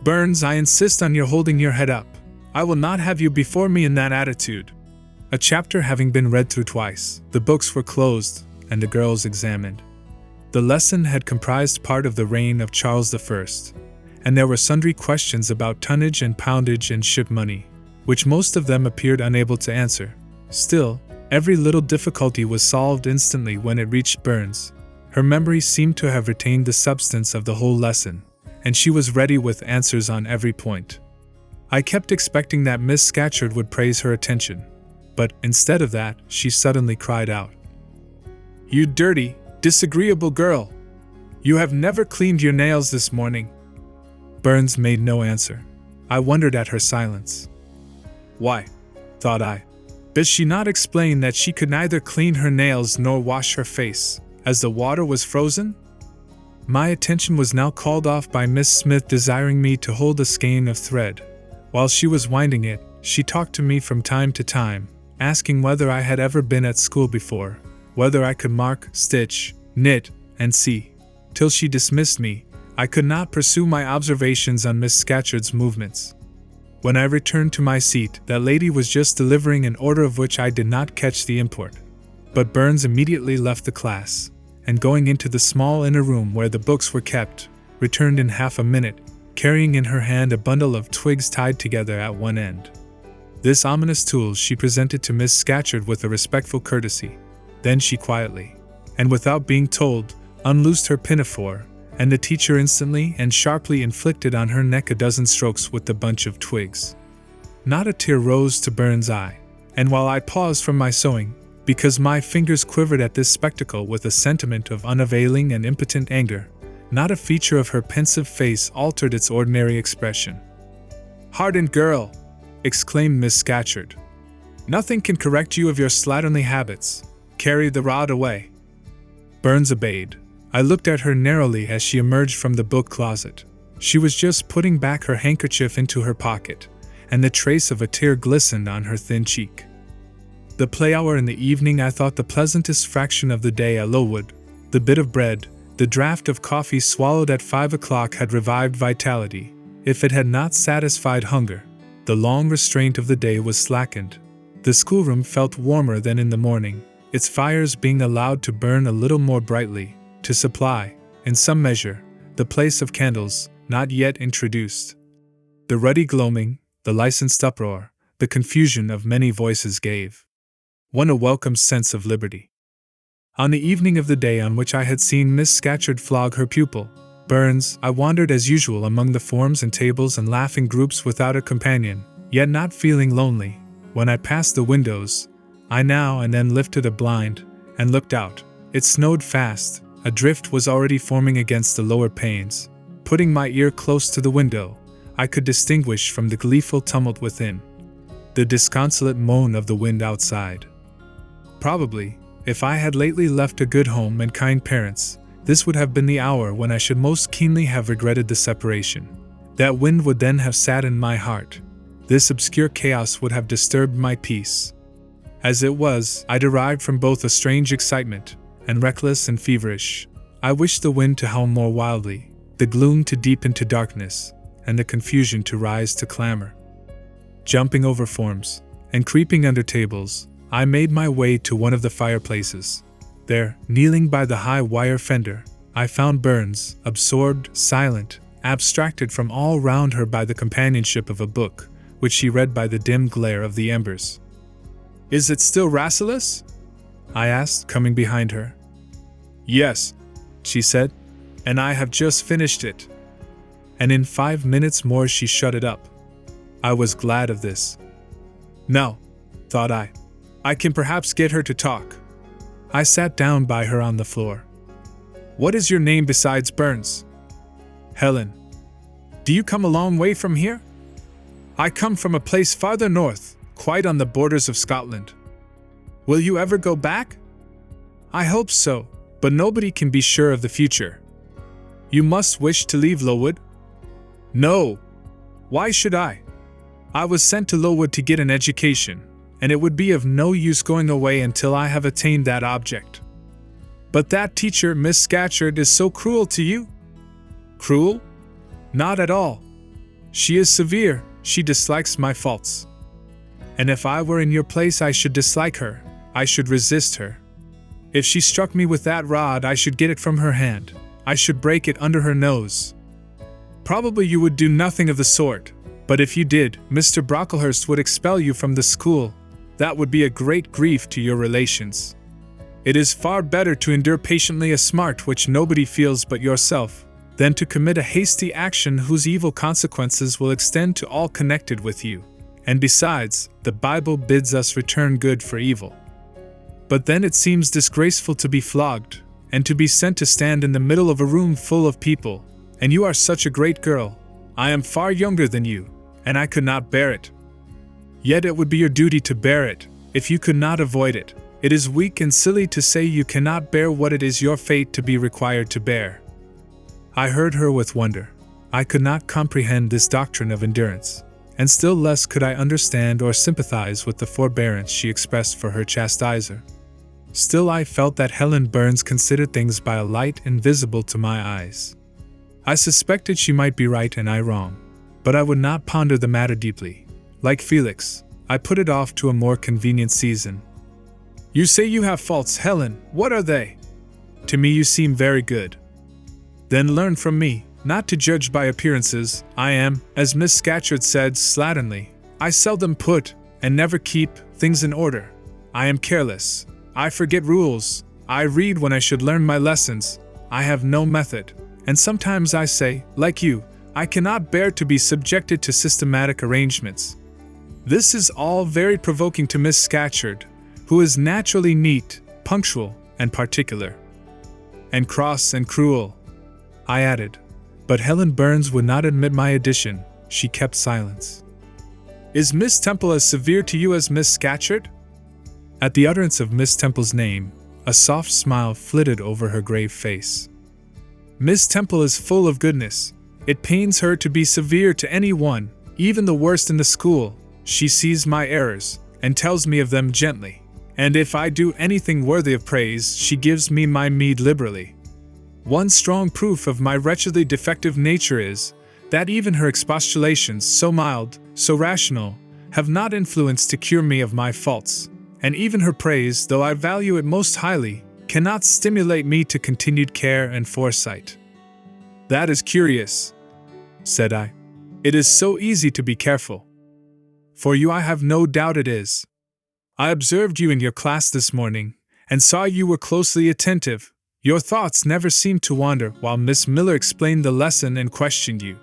Burns, I insist on your holding your head up. I will not have you before me in that attitude. A chapter having been read through twice, the books were closed, and the girls examined. The lesson had comprised part of the reign of Charles I, and there were sundry questions about tonnage and poundage and ship money, which most of them appeared unable to answer. Still, every little difficulty was solved instantly when it reached Burns. Her memory seemed to have retained the substance of the whole lesson, and she was ready with answers on every point. I kept expecting that Miss Scatcherd would praise her attention, but instead of that, she suddenly cried out, "You dirty, disagreeable girl! You have never cleaned your nails this morning." Burns made no answer. I wondered at her silence. Why, thought I, does she not explain that she could neither clean her nails nor wash her face, as the water was frozen? My attention was now called off by Miss Smith desiring me to hold a skein of thread. While she was winding it, she talked to me from time to time, asking whether I had ever been at school before, whether I could mark, stitch, knit, and see. Till she dismissed me, I could not pursue my observations on Miss Scatcherd's movements. When I returned to my seat, that lady was just delivering an order of which I did not catch the import. But Burns immediately left the class, and going into the small inner room where the books were kept, returned in half a minute, carrying in her hand a bundle of twigs tied together at one end. This ominous tool she presented to Miss Scatcherd with a respectful courtesy. Then she quietly, and without being told, unloosed her pinafore, and the teacher instantly and sharply inflicted on her neck a dozen strokes with the bunch of twigs. Not a tear rose to Burns' eye, and while I paused from my sewing, because my fingers quivered at this spectacle with a sentiment of unavailing and impotent anger, not a feature of her pensive face altered its ordinary expression. "Hardened girl!" exclaimed Miss Scatcherd. "Nothing can correct you of your slatternly habits. Carry the rod away." Burns obeyed. I looked at her narrowly as she emerged from the book closet. She was just putting back her handkerchief into her pocket, and the trace of a tear glistened on her thin cheek. The play hour in the evening I thought the pleasantest fraction of the day at Lowood. The bit of bread, the draught of coffee swallowed at 5 o'clock had revived vitality. If it had not satisfied hunger, the long restraint of the day was slackened. The schoolroom felt warmer than in the morning, its fires being allowed to burn a little more brightly, to supply, in some measure, the place of candles not yet introduced. The ruddy gloaming, the licensed uproar, the confusion of many voices gave one a welcome sense of liberty. On the evening of the day on which I had seen Miss Scatcherd flog her pupil, Burns, I wandered as usual among the forms and tables and laughing groups without a companion, yet not feeling lonely. When I passed the windows, I now and then lifted a blind and looked out. It snowed fast. A drift was already forming against the lower panes. Putting my ear close to the window, I could distinguish from the gleeful tumult within the disconsolate moan of the wind outside. Probably, if I had lately left a good home and kind parents, this would have been the hour when I should most keenly have regretted the separation. That wind would then have saddened my heart. This obscure chaos would have disturbed my peace. As it was, I derived from both a strange excitement, and reckless and feverish. I wished the wind to howl more wildly, the gloom to deepen to darkness, and the confusion to rise to clamor. Jumping over forms, and creeping under tables, I made my way to one of the fireplaces. There, kneeling by the high wire fender, I found Burns, absorbed, silent, abstracted from all round her by the companionship of a book, which she read by the dim glare of the embers. "Is it still Rasselas?" I asked, coming behind her. "Yes," she said, "and I have just finished it." And in 5 minutes more she shut it up. I was glad of this. "Now," thought I can perhaps get her to talk." I sat down by her on the floor. "What is your name besides Burns?" "Helen." "Do you come a long way from here?" "I come from a place farther north, quite on the borders of Scotland." "Will you ever go back?" "I hope so, but nobody can be sure of the future." "You must wish to leave Lowood?" "No. Why should I? I was sent to Lowood to get an education, and it would be of no use going away until I have attained that object." "But that teacher, Miss Scatcherd, is so cruel to you?" "Cruel? Not at all. She is severe, she dislikes my faults. And if I were in your place I should dislike her, I should resist her. If she struck me with that rod I should get it from her hand, I should break it under her nose." "Probably you would do nothing of the sort, but if you did, Mr. Brocklehurst would expel you from the school. That would be a great grief to your relations. It is far better to endure patiently a smart which nobody feels but yourself, than to commit a hasty action whose evil consequences will extend to all connected with you. And besides, the Bible bids us return good for evil. But then it seems disgraceful to be flogged, and to be sent to stand in the middle of a room full of people, and you are such a great girl. I am far younger than you, and I could not bear it." "Yet it would be your duty to bear it, if you could not avoid it. It is weak and silly to say you cannot bear what it is your fate to be required to bear." I heard her with wonder. I could not comprehend this doctrine of endurance, and still less could I understand or sympathize with the forbearance she expressed for her chastiser. Still I felt that Helen Burns considered things by a light invisible to my eyes. I suspected she might be right and I wrong, but I would not ponder the matter deeply. Like Felix, I put it off to a more convenient season. "You say you have faults, Helen. What are they?" "To me you seem very good." "Then learn from me, not to judge by appearances. I am, as Miss Scatcherd said, slatternly. I seldom put, and never keep, things in order. I am careless. I forget rules. I read when I should learn my lessons. I have no method. and sometimes I say, like you, I cannot bear to be subjected to systematic arrangements. This is all very provoking to Miss Scatcherd, who is naturally neat, punctual, and particular. And cross and cruel, I added. But Helen Burns would not admit my addition. She kept silence. Is Miss Temple as severe to you as Miss Scatcherd? At the utterance of Miss Temple's name, a soft smile flitted over her grave face. Miss Temple is full of goodness. It pains her to be severe to anyone, even the worst in the school. She sees my errors, and tells me of them gently. And if I do anything worthy of praise, she gives me my meed liberally. One strong proof of my wretchedly defective nature is, that even her expostulations, so mild, so rational, have not influence to cure me of my faults, and even her praise, though I value it most highly, cannot stimulate me to continued care and foresight. That is curious, said I. It is so easy to be careful. For you I have no doubt it is. I observed you in your class this morning, and saw you were closely attentive. Your thoughts never seemed to wander while Miss Miller explained the lesson and questioned you.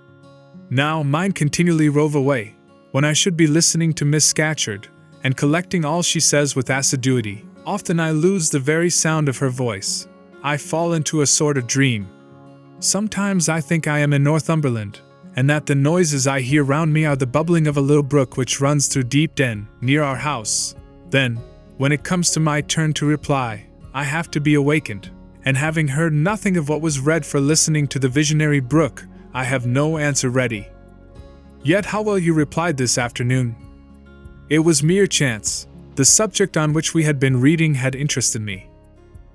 Now mine continually rove away, when I should be listening to Miss Scatcherd, and collecting all she says with assiduity. Often I lose the very sound of her voice. I fall into a sort of dream. Sometimes I think I am in Northumberland, and that the noises I hear round me are the bubbling of a little brook which runs through Deepden, near our house. Then, when it comes to my turn to reply, I have to be awakened, and having heard nothing of what was read for listening to the visionary brook, I have no answer ready. Yet how well you replied this afternoon. It was mere chance. The subject on which we had been reading had interested me.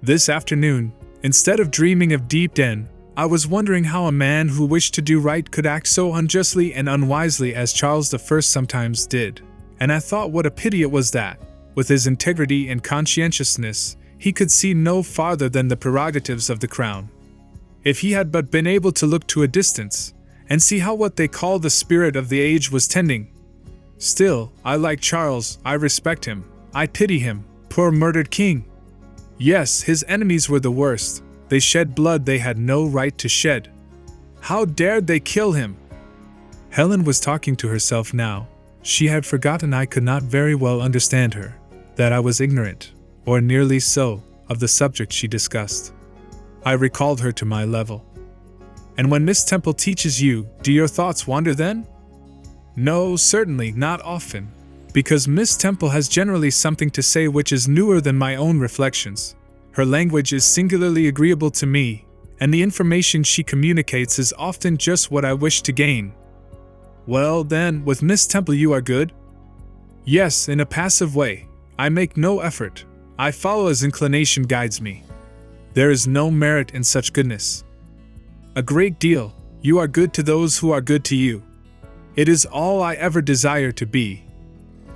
This afternoon, instead of dreaming of Deepden, I was wondering how a man who wished to do right could act so unjustly and unwisely as Charles I sometimes did, and I thought what a pity it was that, with his integrity and conscientiousness, he could see no farther than the prerogatives of the crown. If he had but been able to look to a distance, and see how what they call the spirit of the age was tending. Still, I like Charles, I respect him, I pity him, poor murdered king. Yes, his enemies were the worst. They shed blood they had no right to shed. How dared they kill him? Helen was talking to herself now. She had forgotten I could not very well understand her, that I was ignorant, or nearly so, of the subject she discussed. I recalled her to my level. And when Miss Temple teaches you, do your thoughts wander then? No, certainly, not often, because Miss Temple has generally something to say which is newer than my own reflections. Her language is singularly agreeable to me, and the information she communicates is often just what I wish to gain. Well, then, with Miss Temple you are good? Yes, in a passive way. I make no effort. I follow as inclination guides me. There is no merit in such goodness. A great deal. You are good to those who are good to you. It is all I ever desire to be.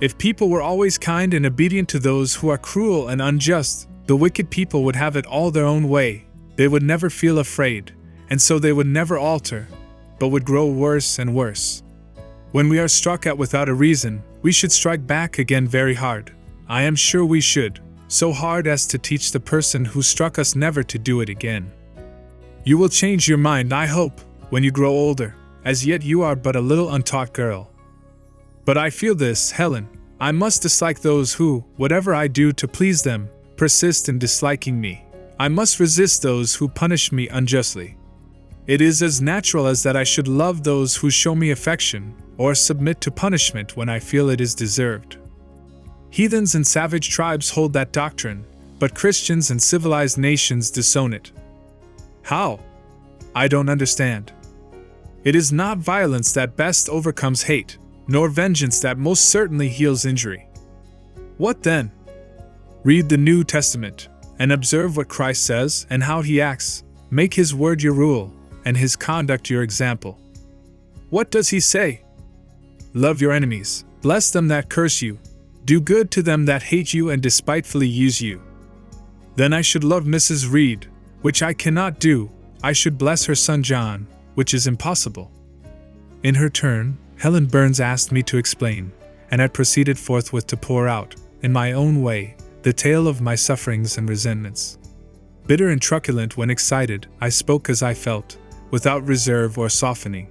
If people were always kind and obedient to those who are cruel and unjust, the wicked people would have it all their own way. They would never feel afraid, and so they would never alter, but would grow worse and worse. When we are struck at without a reason, we should strike back again very hard. I am sure we should, so hard as to teach the person who struck us never to do it again. You will change your mind, I hope, when you grow older. As yet you are but a little untaught girl. But I feel this, Helen. I must dislike those who, whatever I do to please them, persist in disliking me. I must resist those who punish me unjustly. It is as natural as that I should love those who show me affection, or submit to punishment when I feel it is deserved. Heathens and savage tribes hold that doctrine, but Christians and civilized nations disown it. How? I don't understand. It is not violence that best overcomes hate, nor vengeance that most certainly heals injury. What then? Read the New Testament, and observe what Christ says and how he acts. Make his word your rule, and his conduct your example. What does he say? Love your enemies, bless them that curse you, do good to them that hate you and despitefully use you. Then I should love Mrs. Reed, which I cannot do. I should bless her son John, which is impossible. In her turn, Helen Burns asked me to explain, and I proceeded forthwith to pour out, in my own way, the tale of my sufferings and resentments. Bitter and truculent when excited, I spoke as I felt, without reserve or softening.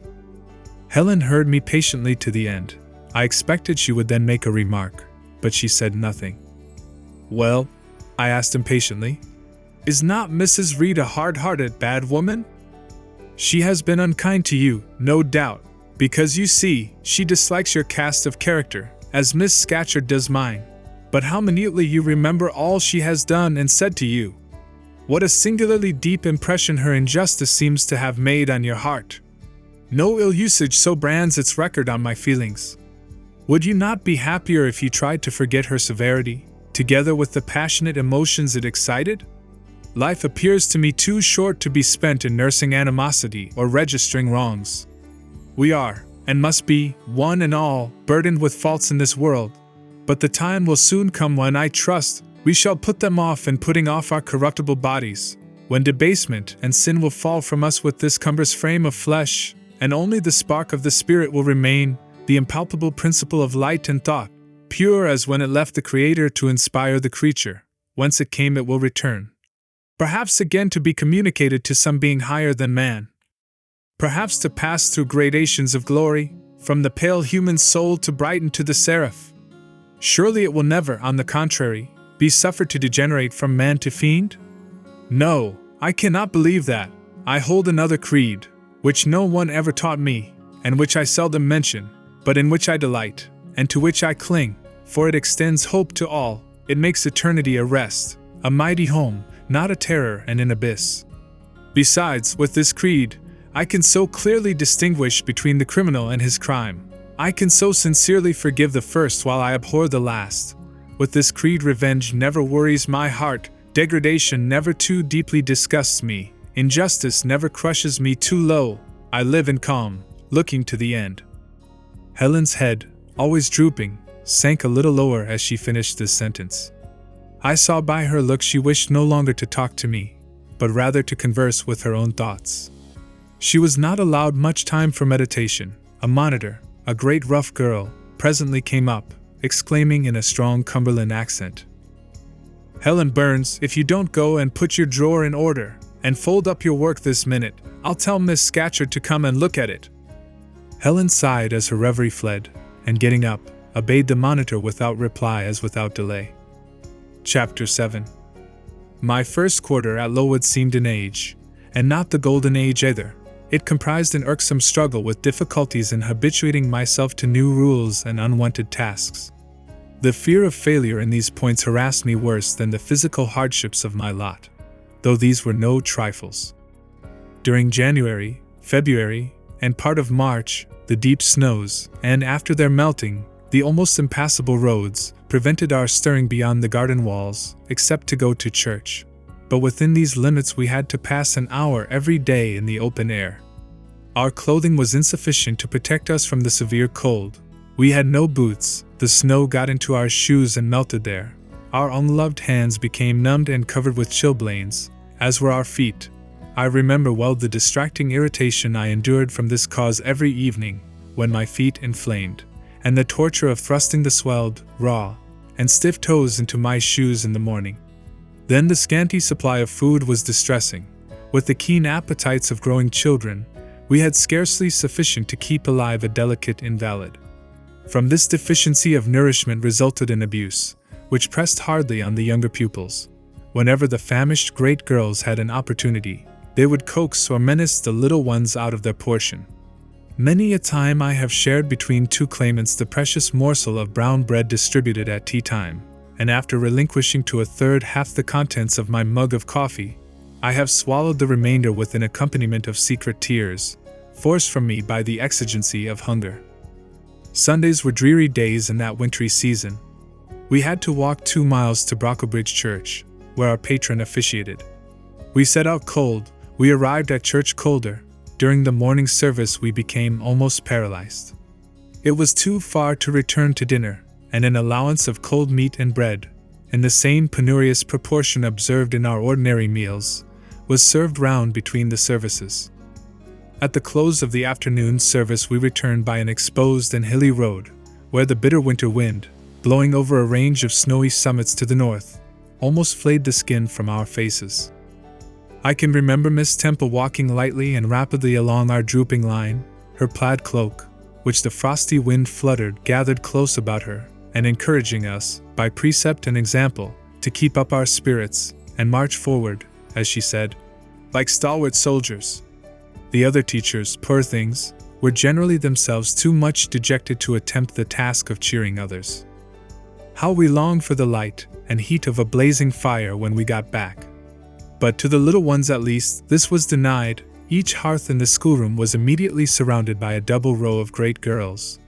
Helen heard me patiently to the end. I expected she would then make a remark, but she said nothing. "Well?" I asked impatiently. "Is not Mrs. Reed a hard-hearted, bad woman? She has been unkind to you, no doubt, because you see, she dislikes your cast of character, as Miss Scatcherd does mine. But how minutely you remember all she has done and said to you! What a singularly deep impression her injustice seems to have made on your heart! No ill usage so brands its record on my feelings. Would you not be happier if you tried to forget her severity, together with the passionate emotions it excited? Life appears to me too short to be spent in nursing animosity or registering wrongs. We are, and must be, one and all, burdened with faults in this world. But the time will soon come when, I trust, we shall put them off in putting off our corruptible bodies, when debasement and sin will fall from us with this cumbrous frame of flesh, and only the spark of the Spirit will remain, the impalpable principle of light and thought, pure as when it left the Creator to inspire the creature. Whence it came it will return. Perhaps again to be communicated to some being higher than man. Perhaps to pass through gradations of glory, from the pale human soul to brighten to the seraph. Surely it will never, on the contrary, be suffered to degenerate from man to fiend? No, I cannot believe that. I hold another creed, which no one ever taught me, and which I seldom mention, but in which I delight, and to which I cling, for it extends hope to all, it makes eternity a rest, a mighty home, not a terror and an abyss. Besides, with this creed, I can so clearly distinguish between the criminal and his crime. I can so sincerely forgive the first while I abhor the last. With this creed, revenge never worries my heart, degradation never too deeply disgusts me, injustice never crushes me too low. I live in calm, looking to the end. Helen's head, always drooping, sank a little lower as she finished this sentence. I saw by her look she wished no longer to talk to me, but rather to converse with her own thoughts. She was not allowed much time for meditation. A monitor, a great rough girl, presently came up, exclaiming in a strong Cumberland accent, "Helen Burns, if you don't go and put your drawer in order, and fold up your work this minute, I'll tell Miss Scatcherd to come and look at it." Helen sighed as her reverie fled, and getting up, obeyed the monitor without reply as without delay. Chapter 7. My first quarter at Lowood seemed an age, and not the golden age either. It comprised an irksome struggle with difficulties in habituating myself to new rules and unwanted tasks. The fear of failure in these points harassed me worse than the physical hardships of my lot, though these were no trifles. During January, February, and part of March, the deep snows, and after their melting, the almost impassable roads, prevented our stirring beyond the garden walls, except to go to church. But within these limits we had to pass an hour every day in the open air. Our clothing was insufficient to protect us from the severe cold. We had no boots, the snow got into our shoes and melted there. Our unloved hands became numbed and covered with chilblains, as were our feet. I remember well the distracting irritation I endured from this cause every evening, when my feet inflamed, and the torture of thrusting the swelled, raw, and stiff toes into my shoes in the morning. Then the scanty supply of food was distressing. With the keen appetites of growing children, we had scarcely sufficient to keep alive a delicate invalid. From this deficiency of nourishment resulted an abuse, which pressed hardly on the younger pupils. Whenever the famished great girls had an opportunity, they would coax or menace the little ones out of their portion. Many a time I have shared between two claimants the precious morsel of brown bread distributed at tea time, and after relinquishing to a third half the contents of my mug of coffee, I have swallowed the remainder with an accompaniment of secret tears, forced from me by the exigency of hunger. Sundays were dreary days in that wintry season. We had to walk 2 miles to Brocklebridge Church, where our patron officiated. We set out cold, we arrived at church colder. During the morning service we became almost paralyzed. It was too far to return to dinner, and an allowance of cold meat and bread, in the same penurious proportion observed in our ordinary meals, was served round between the services. At the close of the afternoon service we returned by an exposed and hilly road, where the bitter winter wind, blowing over a range of snowy summits to the north, almost flayed the skin from our faces. I can remember Miss Temple walking lightly and rapidly along our drooping line, her plaid cloak, which the frosty wind fluttered, gathered close about her, and encouraging us, by precept and example, to keep up our spirits and march forward, as she said, like stalwart soldiers. The other teachers, poor things, were generally themselves too much dejected to attempt the task of cheering others. How we longed for the light and heat of a blazing fire when we got back. But to the little ones at least, this was denied. Each hearth in the schoolroom was immediately surrounded by a double row of great girls,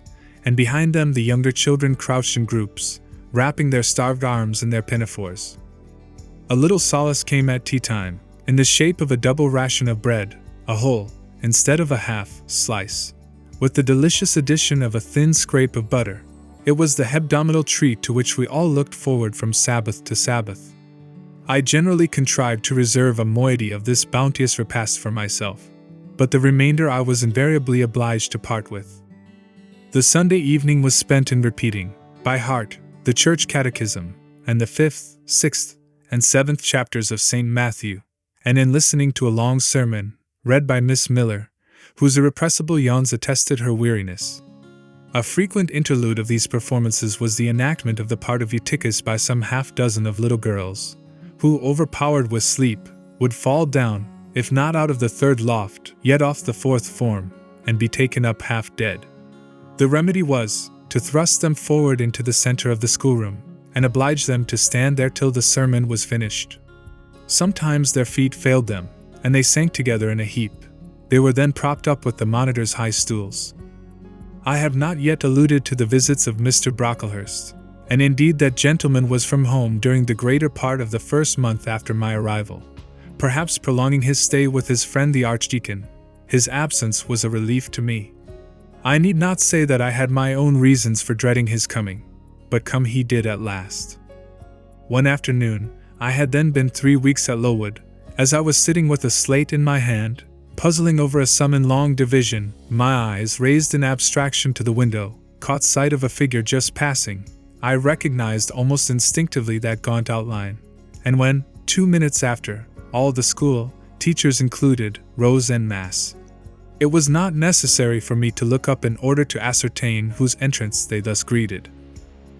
and behind them the younger children crouched in groups, wrapping their starved arms in their pinafores. A little solace came at tea time, in the shape of a double ration of bread, a whole, instead of a half, slice, with the delicious addition of a thin scrape of butter. It was the hebdomadal treat to which we all looked forward from Sabbath to Sabbath. I generally contrived to reserve a moiety of this bounteous repast for myself, but the remainder I was invariably obliged to part with. The Sunday evening was spent in repeating, by heart, the Church Catechism, and the 5th, 6th, and 7th chapters of St. Matthew, and in listening to a long sermon, read by Miss Miller, whose irrepressible yawns attested her weariness. A frequent interlude of these performances was the enactment of the part of Eutychus by some half-dozen of little girls, who, overpowered with sleep, would fall down, if not out of the 3rd loft, yet off the 4th form, and be taken up half dead. The remedy was, to thrust them forward into the center of the schoolroom, and oblige them to stand there till the sermon was finished. Sometimes their feet failed them, and they sank together in a heap. They were then propped up with the monitor's high stools. I have not yet alluded to the visits of Mr. Brocklehurst, and indeed that gentleman was from home during the greater part of the first month after my arrival, perhaps prolonging his stay with his friend the Archdeacon. His absence was a relief to me. I need not say that I had my own reasons for dreading his coming, but come he did at last. One afternoon, I had then been 3 weeks at Lowood, as I was sitting with a slate in my hand, puzzling over a sum in long division, my eyes, raised in abstraction to the window, caught sight of a figure just passing. I recognized almost instinctively that gaunt outline, and when, 2 minutes after, all the school, teachers included, rose en masse, it was not necessary for me to look up in order to ascertain whose entrance they thus greeted.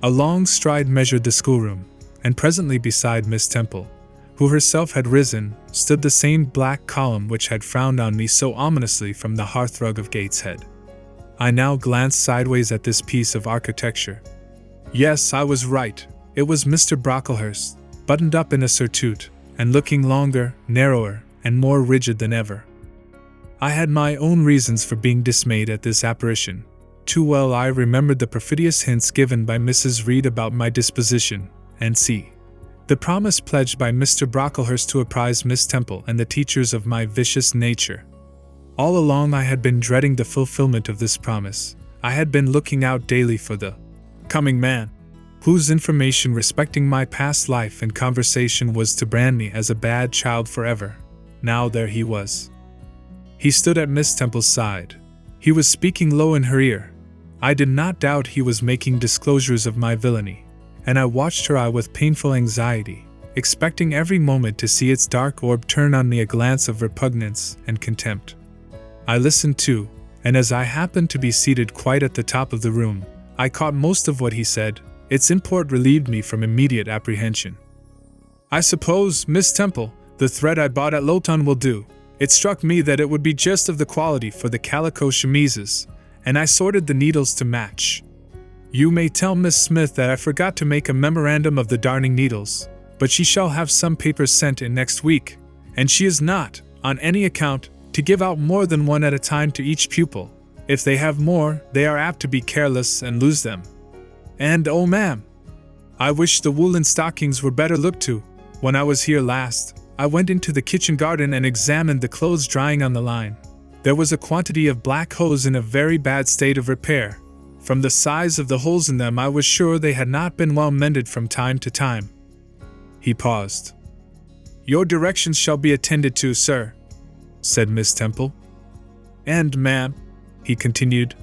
A long stride measured the schoolroom, and presently beside Miss Temple, who herself had risen, stood the same black column which had frowned on me so ominously from the hearthrug of Gateshead. I now glanced sideways at this piece of architecture. Yes, I was right. It was Mr. Brocklehurst, buttoned up in a surtout, and looking longer, narrower, and more rigid than ever. I had my own reasons for being dismayed at this apparition. Too well I remembered the perfidious hints given by Mrs. Reed about my disposition, and the promise pledged by Mr. Brocklehurst to apprise Miss Temple and the teachers of my vicious nature. All along I had been dreading the fulfillment of this promise. I had been looking out daily for the coming man, whose information respecting my past life and conversation was to brand me as a bad child forever. Now there he was. He stood at Miss Temple's side. He was speaking low in her ear. I did not doubt he was making disclosures of my villainy, and I watched her eye with painful anxiety, expecting every moment to see its dark orb turn on me a glance of repugnance and contempt. I listened too, and as I happened to be seated quite at the top of the room, I caught most of what he said. Its import relieved me from immediate apprehension. "I suppose, Miss Temple, the thread I bought at Lowton will do. It struck me that it would be just of the quality for the calico chemises, and I sorted the needles to match. You may tell Miss Smith that I forgot to make a memorandum of the darning needles, but she shall have some papers sent in next week, and she is not, on any account, to give out more than one at a time to each pupil. If they have more, they are apt to be careless and lose them. And, oh ma'am, I wish the woolen stockings were better looked to. When I was here last, I went into the kitchen garden and examined the clothes drying on the line. There was a quantity of black hose in a very bad state of repair. From the size of the holes in them I was sure they had not been well mended from time to time." He paused. "Your directions shall be attended to, sir," said Miss Temple. "And, ma'am," he continued,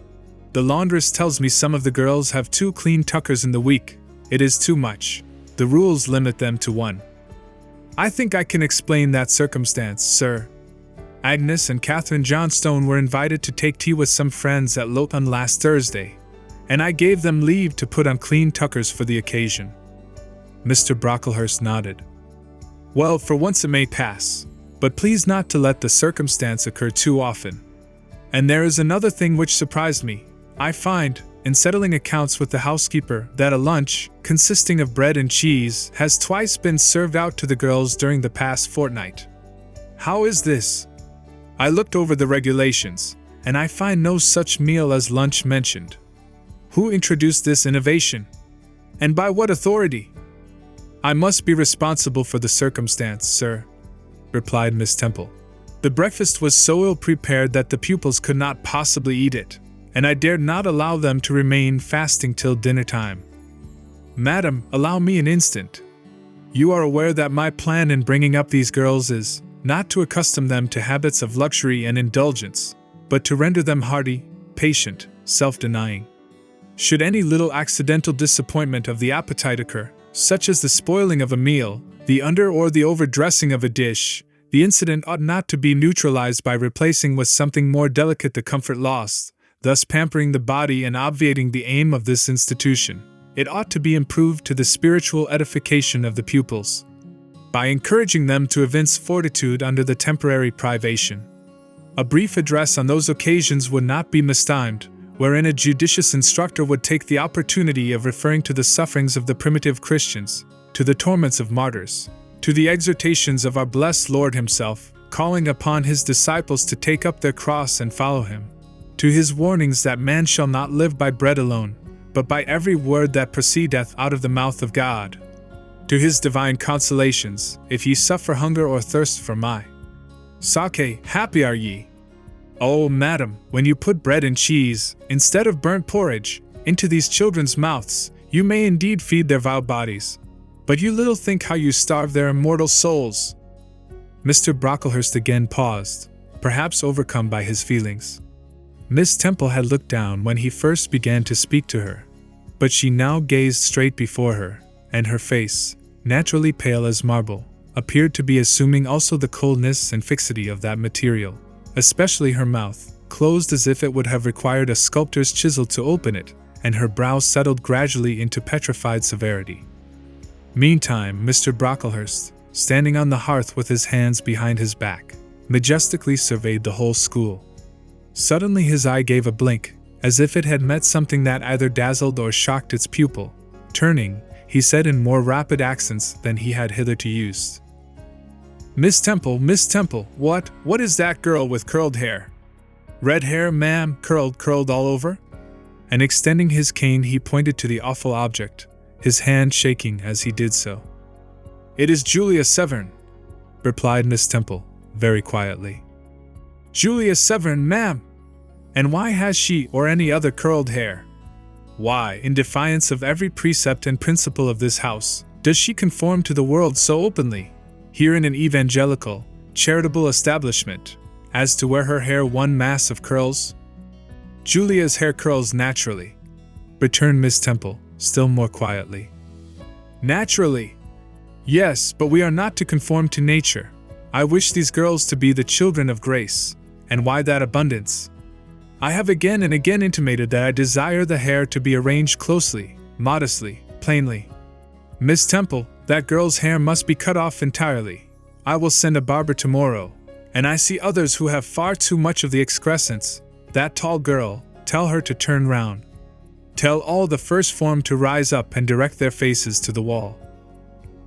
"the laundress tells me some of the girls have 2 clean tuckers in the week. It is too much. The rules limit them to 1. I think I can explain that circumstance, sir. Agnes and Catherine Johnstone were invited to take tea with some friends at Loughton last Thursday, and I gave them leave to put on clean tuckers for the occasion." Mr. Brocklehurst nodded. "Well, for once it may pass, but please not to let the circumstance occur too often. And there is another thing which surprised me. I find, in settling accounts with the housekeeper, that a lunch, consisting of bread and cheese, has twice been served out to the girls during the past fortnight. How is this? I looked over the regulations, and I find no such meal as lunch mentioned. Who introduced this innovation? And by what authority?" "I must be responsible for the circumstance, sir," replied Miss Temple. "The breakfast was so ill prepared that the pupils could not possibly eat it, and I dared not allow them to remain fasting till dinner time. Madam, allow me an instant. You are aware that my plan in bringing up these girls is not to accustom them to habits of luxury and indulgence, but to render them hardy, patient, self-denying. Should any little accidental disappointment of the appetite occur, such as the spoiling of a meal, the under or the overdressing of a dish, the incident ought not to be neutralized by replacing with something more delicate the comfort lost, thus pampering the body and obviating the aim of this institution. It ought to be improved to the spiritual edification of the pupils, by encouraging them to evince fortitude under the temporary privation. A brief address on those occasions would not be mistimed, wherein a judicious instructor would take the opportunity of referring to the sufferings of the primitive Christians, to the torments of martyrs, to the exhortations of our blessed Lord himself, calling upon his disciples to take up their cross and follow him, to his warnings that man shall not live by bread alone, but by every word that proceedeth out of the mouth of God, to his divine consolations, if ye suffer hunger or thirst for my sake, happy are ye. Oh, madam, when you put bread and cheese, instead of burnt porridge, into these children's mouths, you may indeed feed their vile bodies, but you little think how you starve their immortal souls." Mr. Brocklehurst again paused, perhaps overcome by his feelings. Miss Temple had looked down when he first began to speak to her, but she now gazed straight before her, and her face, naturally pale as marble, appeared to be assuming also the coldness and fixity of that material, especially her mouth, closed as if it would have required a sculptor's chisel to open it, and her brow settled gradually into petrified severity. Meantime, Mr. Brocklehurst, standing on the hearth with his hands behind his back, majestically surveyed the whole school. Suddenly his eye gave a blink, as if it had met something that either dazzled or shocked its pupil. Turning, he said in more rapid accents than he had hitherto used, Miss Temple, what is that girl with curled hair?" "Red hair, ma'am, curled all over?" And extending his cane he pointed to the awful object, his hand shaking as he did so. "It is Julia Severn," replied Miss Temple, very quietly. "Julia Severn, ma'am! And why has she or any other curled hair? Why, in defiance of every precept and principle of this house, does she conform to the world so openly, here in an evangelical, charitable establishment, as to wear her hair one mass of curls?" "Julia's hair curls naturally," returned Miss Temple, still more quietly. "Naturally? Yes, but we are not to conform to nature. I wish these girls to be the children of grace. And why that abundance? I have again and again intimated that I desire the hair to be arranged closely, modestly, plainly. Miss Temple, that girl's hair must be cut off entirely. I will send a barber tomorrow, and I see others who have far too much of the excrescence. That tall girl, tell her to turn round. Tell all the first form to rise up and direct their faces to the wall."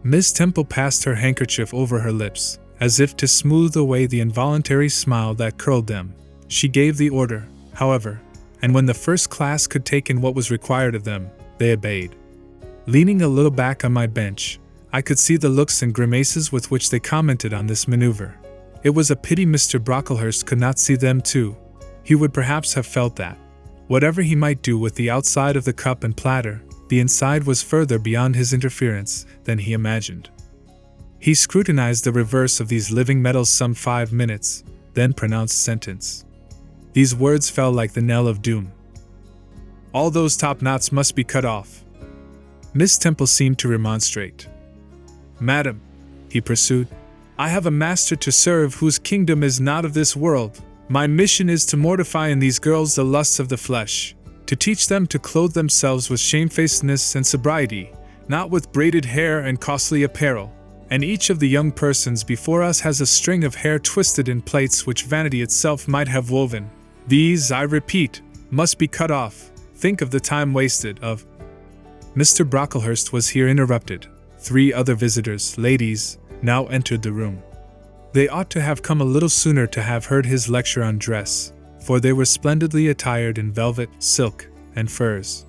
Miss Temple passed her handkerchief over her lips, as if to smooth away the involuntary smile that curled them. She gave the order, however, and when the first class could take in what was required of them, they obeyed. Leaning a little back on my bench, I could see the looks and grimaces with which they commented on this maneuver. It was a pity Mr. Brocklehurst could not see them too. He would perhaps have felt that, whatever he might do with the outside of the cup and platter, the inside was further beyond his interference than he imagined. He scrutinized the reverse of these living metals some 5 minutes, then pronounced sentence. These words fell like the knell of doom. "All those top knots must be cut off." Miss Temple seemed to remonstrate. "Madam, he pursued. "I have a master to serve whose kingdom is not of this world. My mission is to mortify in these girls the lusts of the flesh, to teach them to clothe themselves with shamefacedness and sobriety, not with braided hair and costly apparel. And each of the young persons before us has a string of hair twisted in plaits which vanity itself might have woven. These, I repeat, must be cut off. Think of the time wasted of—" Mr. Brocklehurst was here interrupted. 3 other visitors, ladies, now entered the room. They ought to have come a little sooner to have heard his lecture on dress, for they were splendidly attired in velvet, silk, and furs.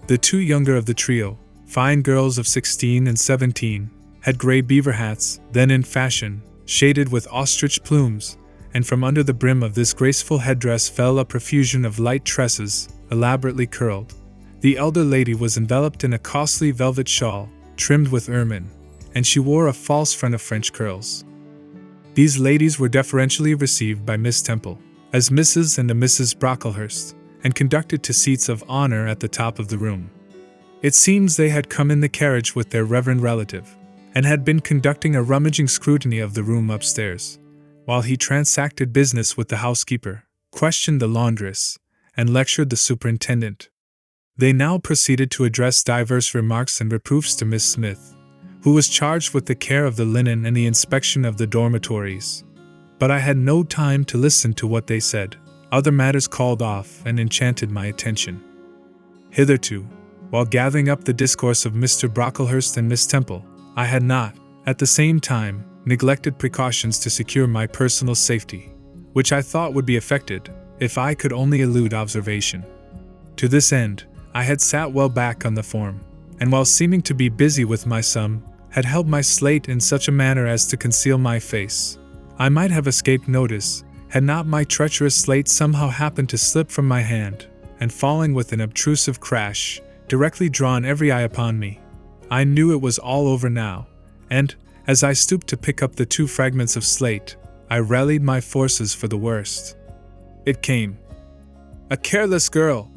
The 2 younger of the trio, fine girls of 16 and 17, had grey beaver hats, then in fashion, shaded with ostrich plumes, and from under the brim of this graceful headdress fell a profusion of light tresses, elaborately curled. The elder lady was enveloped in a costly velvet shawl, trimmed with ermine, and she wore a false front of French curls. These ladies were deferentially received by Miss Temple, as Mrs. and a Mrs. Brocklehurst, and conducted to seats of honor at the top of the room. It seems they had come in the carriage with their reverend relative, and had been conducting a rummaging scrutiny of the room upstairs, while he transacted business with the housekeeper, questioned the laundress, and lectured the superintendent. They now proceeded to address diverse remarks and reproofs to Miss Smith, who was charged with the care of the linen and the inspection of the dormitories. But I had no time to listen to what they said. Other matters called off and enchanted my attention. Hitherto, while gathering up the discourse of Mr. Brocklehurst and Miss Temple, I had not, at the same time, neglected precautions to secure my personal safety, which I thought would be effected if I could only elude observation. To this end, I had sat well back on the form, and while seeming to be busy with my sum, had held my slate in such a manner as to conceal my face. I might have escaped notice, had not my treacherous slate somehow happened to slip from my hand, and falling with an obtrusive crash, directly drawn every eye upon me. I knew it was all over now, and, as I stooped to pick up the 2 fragments of slate, I rallied my forces for the worst. It came. "A careless girl,"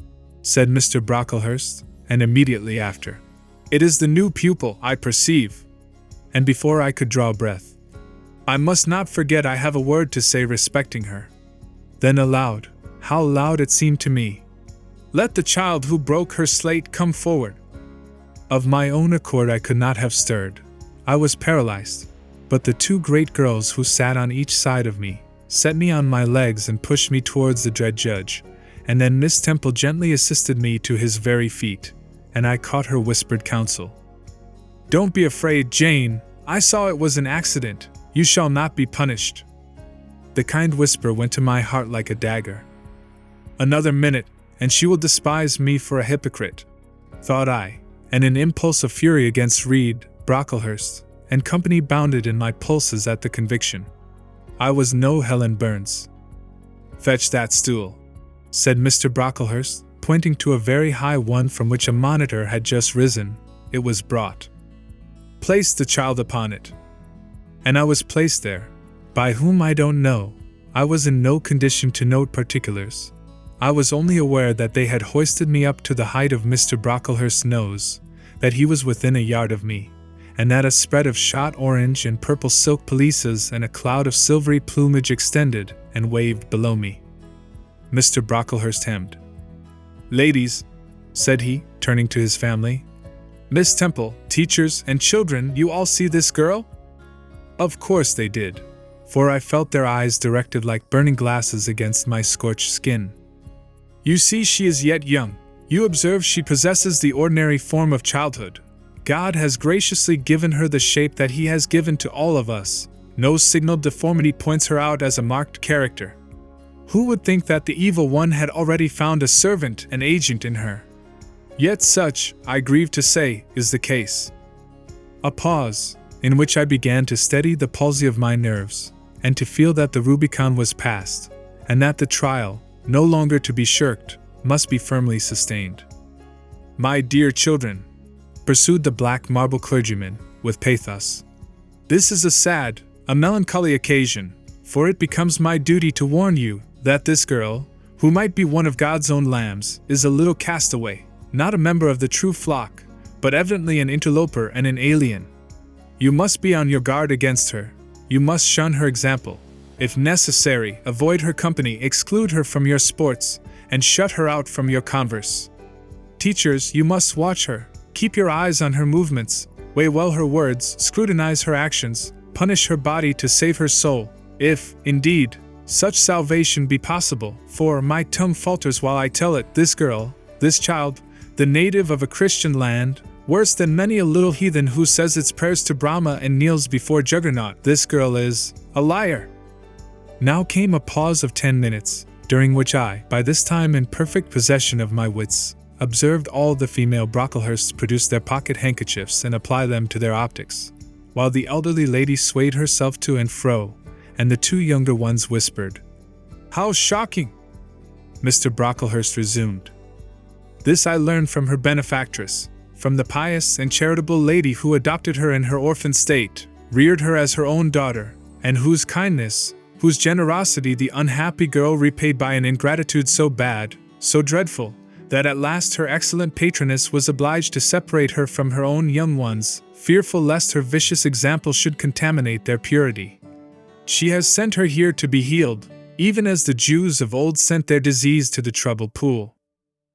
said Mr. Brocklehurst, and immediately after, "It is the new pupil, I perceive." And before I could draw breath, "I must not forget I have a word to say respecting her." Then aloud, how loud it seemed to me, "Let the child who broke her slate come forward." Of my own accord I could not have stirred. I was paralyzed, but the 2 great girls who sat on each side of me set me on my legs and pushed me towards the dread judge, and then Miss Temple gently assisted me to his very feet, and I caught her whispered counsel. "Don't be afraid, Jane. I saw it was an accident. You shall not be punished." The kind whisper went to my heart like a dagger. "Another minute, and she will despise me for a hypocrite," thought I, and an impulse of fury against Reed, Brocklehurst, and company bounded in my pulses at the conviction. I was no Helen Burns. "Fetch that stool," said Mr. Brocklehurst, pointing to a very high one from which a monitor had just risen. It was brought. "Place the child upon it." And I was placed there. By whom I don't know. I was in no condition to note particulars. I was only aware that they had hoisted me up to the height of Mr. Brocklehurst's nose, that he was within a yard of me, and that a spread of shot orange and purple silk pelisses and a cloud of silvery plumage extended and waved below me. Mr. Brocklehurst hemmed. "Ladies," said he, turning to his family, "Miss Temple, teachers, and children, you all see this girl?" Of course they did, for I felt their eyes directed like burning glasses against my scorched skin. "You see she is yet young. You observe she possesses the ordinary form of childhood. God has graciously given her the shape that He has given to all of us. No signal deformity points her out as a marked character. Who would think that the evil one had already found a servant and agent in her? Yet such, I grieve to say, is the case." A pause, in which I began to steady the palsy of my nerves, and to feel that the Rubicon was passed, and that the trial, no longer to be shirked, must be firmly sustained. "My dear children," pursued the black marble clergyman, with pathos, "this is a sad, a melancholy occasion, for it becomes my duty to warn you that this girl, who might be one of God's own lambs, is a little castaway, not a member of the true flock, but evidently an interloper and an alien. You must be on your guard against her. You must shun her example. If necessary, avoid her company, exclude her from your sports, and shut her out from your converse. Teachers, you must watch her. Keep your eyes on her movements. Weigh well her words, scrutinize her actions, punish her body to save her soul, if, indeed, such salvation be possible, for my tongue falters while I tell it. This girl, this child, the native of a Christian land, worse than many a little heathen who says its prayers to Brahma and kneels before Juggernaut, this girl is a liar. Now came a pause of 10 minutes, during which I, by this time in perfect possession of my wits, observed all the female Brocklehursts produce their pocket handkerchiefs and apply them to their optics, while the elderly lady swayed herself to and fro, and the two younger ones whispered. "How shocking!" Mr. Brocklehurst resumed. "This I learned from her benefactress, from the pious and charitable lady who adopted her in her orphan state, reared her as her own daughter, and whose kindness, whose generosity the unhappy girl repaid by an ingratitude so bad, so dreadful, that at last her excellent patroness was obliged to separate her from her own young ones, fearful lest her vicious example should contaminate their purity. She has sent her here to be healed, even as the Jews of old sent their disease to the troubled pool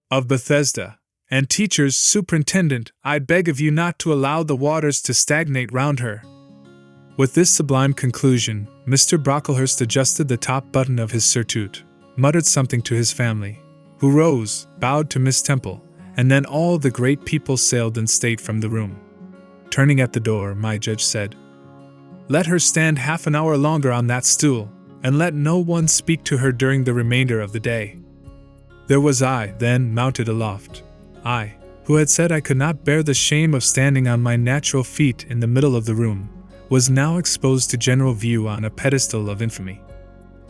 of Bethesda. And teachers, superintendent, I beg of you not to allow the waters to stagnate round her." With this sublime conclusion, Mr. Brocklehurst adjusted the top button of his surtout, muttered something to his family, who rose, bowed to Miss Temple, and then all the great people sailed in state from the room. Turning at the door, my judge said, "Let her stand half an hour longer on that stool, and let no one speak to her during the remainder of the day." There was I, then, mounted aloft. I, who had said I could not bear the shame of standing on my natural feet in the middle of the room, was now exposed to general view on a pedestal of infamy.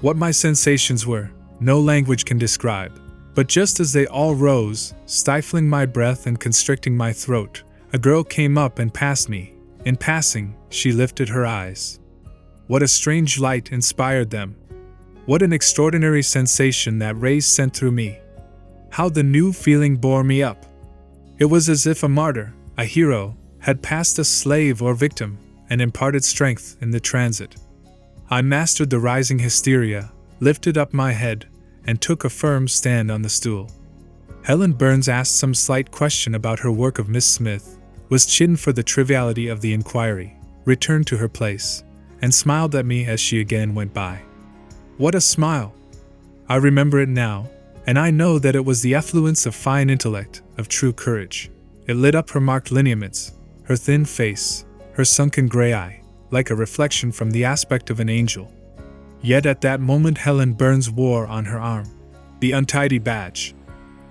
What my sensations were, no language can describe, but just as they all rose, stifling my breath and constricting my throat, a girl came up and passed me. In passing, she lifted her eyes. What a strange light inspired them! What an extraordinary sensation that rays sent through me! How the new feeling bore me up! It was as if a martyr, a hero, had passed a slave or victim, and imparted strength in the transit. I mastered the rising hysteria, lifted up my head, and took a firm stand on the stool. Helen Burns asked some slight question about her work of Miss Smith, was chidden for the triviality of the inquiry, returned to her place, and smiled at me as she again went by. What a smile! I remember it now, and I know that it was the effluence of fine intellect, of true courage. It lit up her marked lineaments, her thin face, her sunken gray eye, like a reflection from the aspect of an angel. Yet at that moment Helen Burns wore on her arm the untidy badge.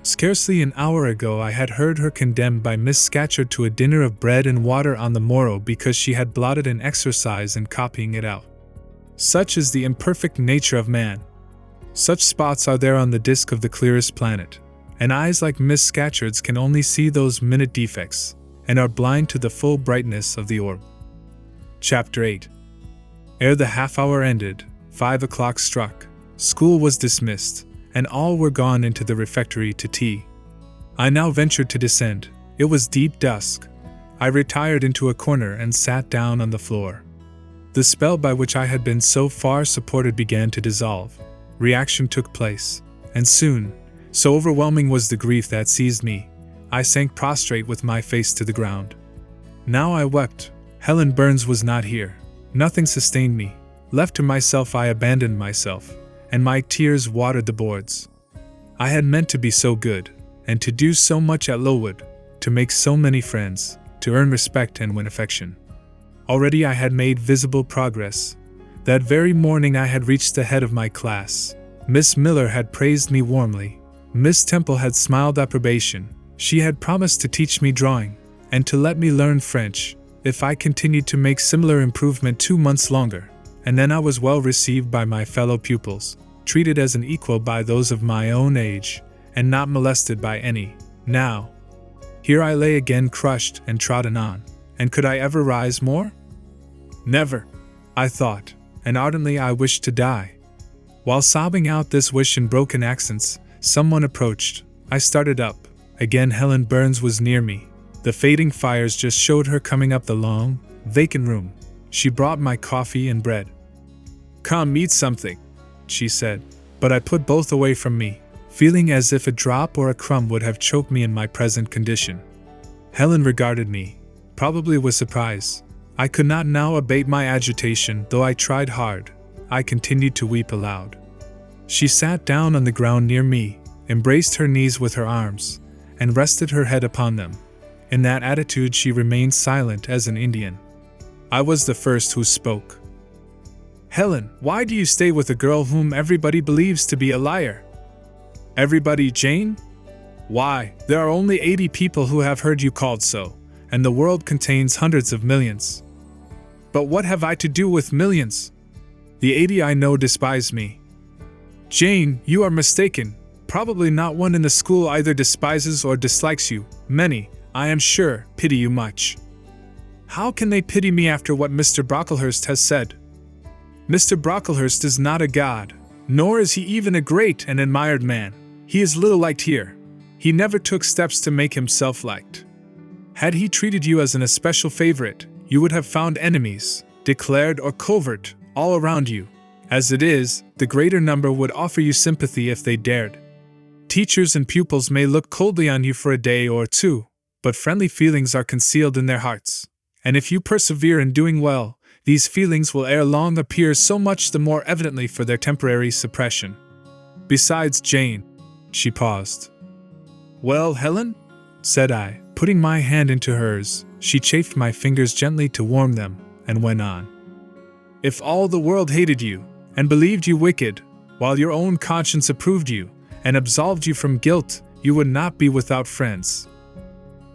Scarcely an hour ago I had heard her condemned by Miss Scatcherd to a dinner of bread and water on the morrow because she had blotted an exercise in copying it out. Such is the imperfect nature of man. Such spots are there on the disk of the clearest planet, and eyes like Miss Scatcherd's can only see those minute defects, and are blind to the full brightness of the orb. Chapter 8. Ere the half-hour ended, 5 o'clock struck, school was dismissed, and all were gone into the refectory to tea. I now ventured to descend. It was deep dusk. I retired into a corner and sat down on the floor. The spell by which I had been so far supported began to dissolve. Reaction took place, and soon, so overwhelming was the grief that seized me, I sank prostrate with my face to the ground. Now I wept. Helen Burns was not here. Nothing sustained me. Left to myself I abandoned myself, and my tears watered the boards. I had meant to be so good, and to do so much at Lowood, to make so many friends, to earn respect and win affection. Already I had made visible progress. That very morning I had reached the head of my class. Miss Miller had praised me warmly. Miss Temple had smiled approbation. She had promised to teach me drawing, and to let me learn French, if I continued to make similar improvement 2 months longer. And then I was well received by my fellow pupils, treated as an equal by those of my own age, and not molested by any. Now, here I lay again crushed and trodden on, and could I ever rise more? Never, I thought, and ardently I wished to die. While sobbing out this wish in broken accents, someone approached. I started up. Again Helen Burns was near me. The fading fires just showed her coming up the long, vacant room. She brought my coffee and bread. "Come, eat something," she said, but I put both away from me, feeling as if a drop or a crumb would have choked me in my present condition. Helen regarded me, probably with surprise. I could not now abate my agitation, though I tried hard. I continued to weep aloud. She sat down on the ground near me, embraced her knees with her arms, and rested her head upon them. In that attitude she remained silent as an Indian. I was the first who spoke. "Helen, why do you stay with a girl whom everybody believes to be a liar?" "Everybody, Jane? Why, there are only 80 people who have heard you called so, and the world contains hundreds of millions." "But what have I to do with millions? The 80 I know despise me." "Jane, you are mistaken. Probably not one in the school either despises or dislikes you. Many, I am sure, pity you much." "How can they pity me after what Mr. Brocklehurst has said?" "Mr. Brocklehurst is not a god, nor is he even a great and admired man. He is little liked here. He never took steps to make himself liked. Had he treated you as an especial favorite, you would have found enemies, declared or covert, all around you. As it is, the greater number would offer you sympathy if they dared. Teachers and pupils may look coldly on you for a day or two, but friendly feelings are concealed in their hearts. And if you persevere in doing well, these feelings will ere long appear so much the more evidently for their temporary suppression. Besides, Jane," she paused. "Well, Helen?" said I, putting my hand into hers. She chafed my fingers gently to warm them, and went on. "If all the world hated you, and believed you wicked, while your own conscience approved you, and absolved you from guilt, you would not be without friends.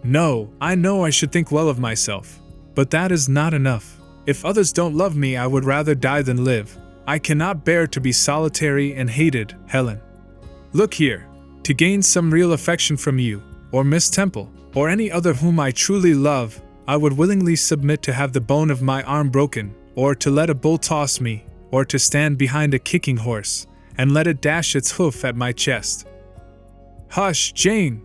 No, I know I should think well of myself, but that is not enough. If others don't love me, I would rather die than live. I cannot bear to be solitary and hated, Helen. Look here, to gain some real affection from you, or Miss Temple, or any other whom I truly love, I would willingly submit to have the bone of my arm broken, or to let a bull toss me, or to stand behind a kicking horse, and let it dash its hoof at my chest." "Hush, Jane!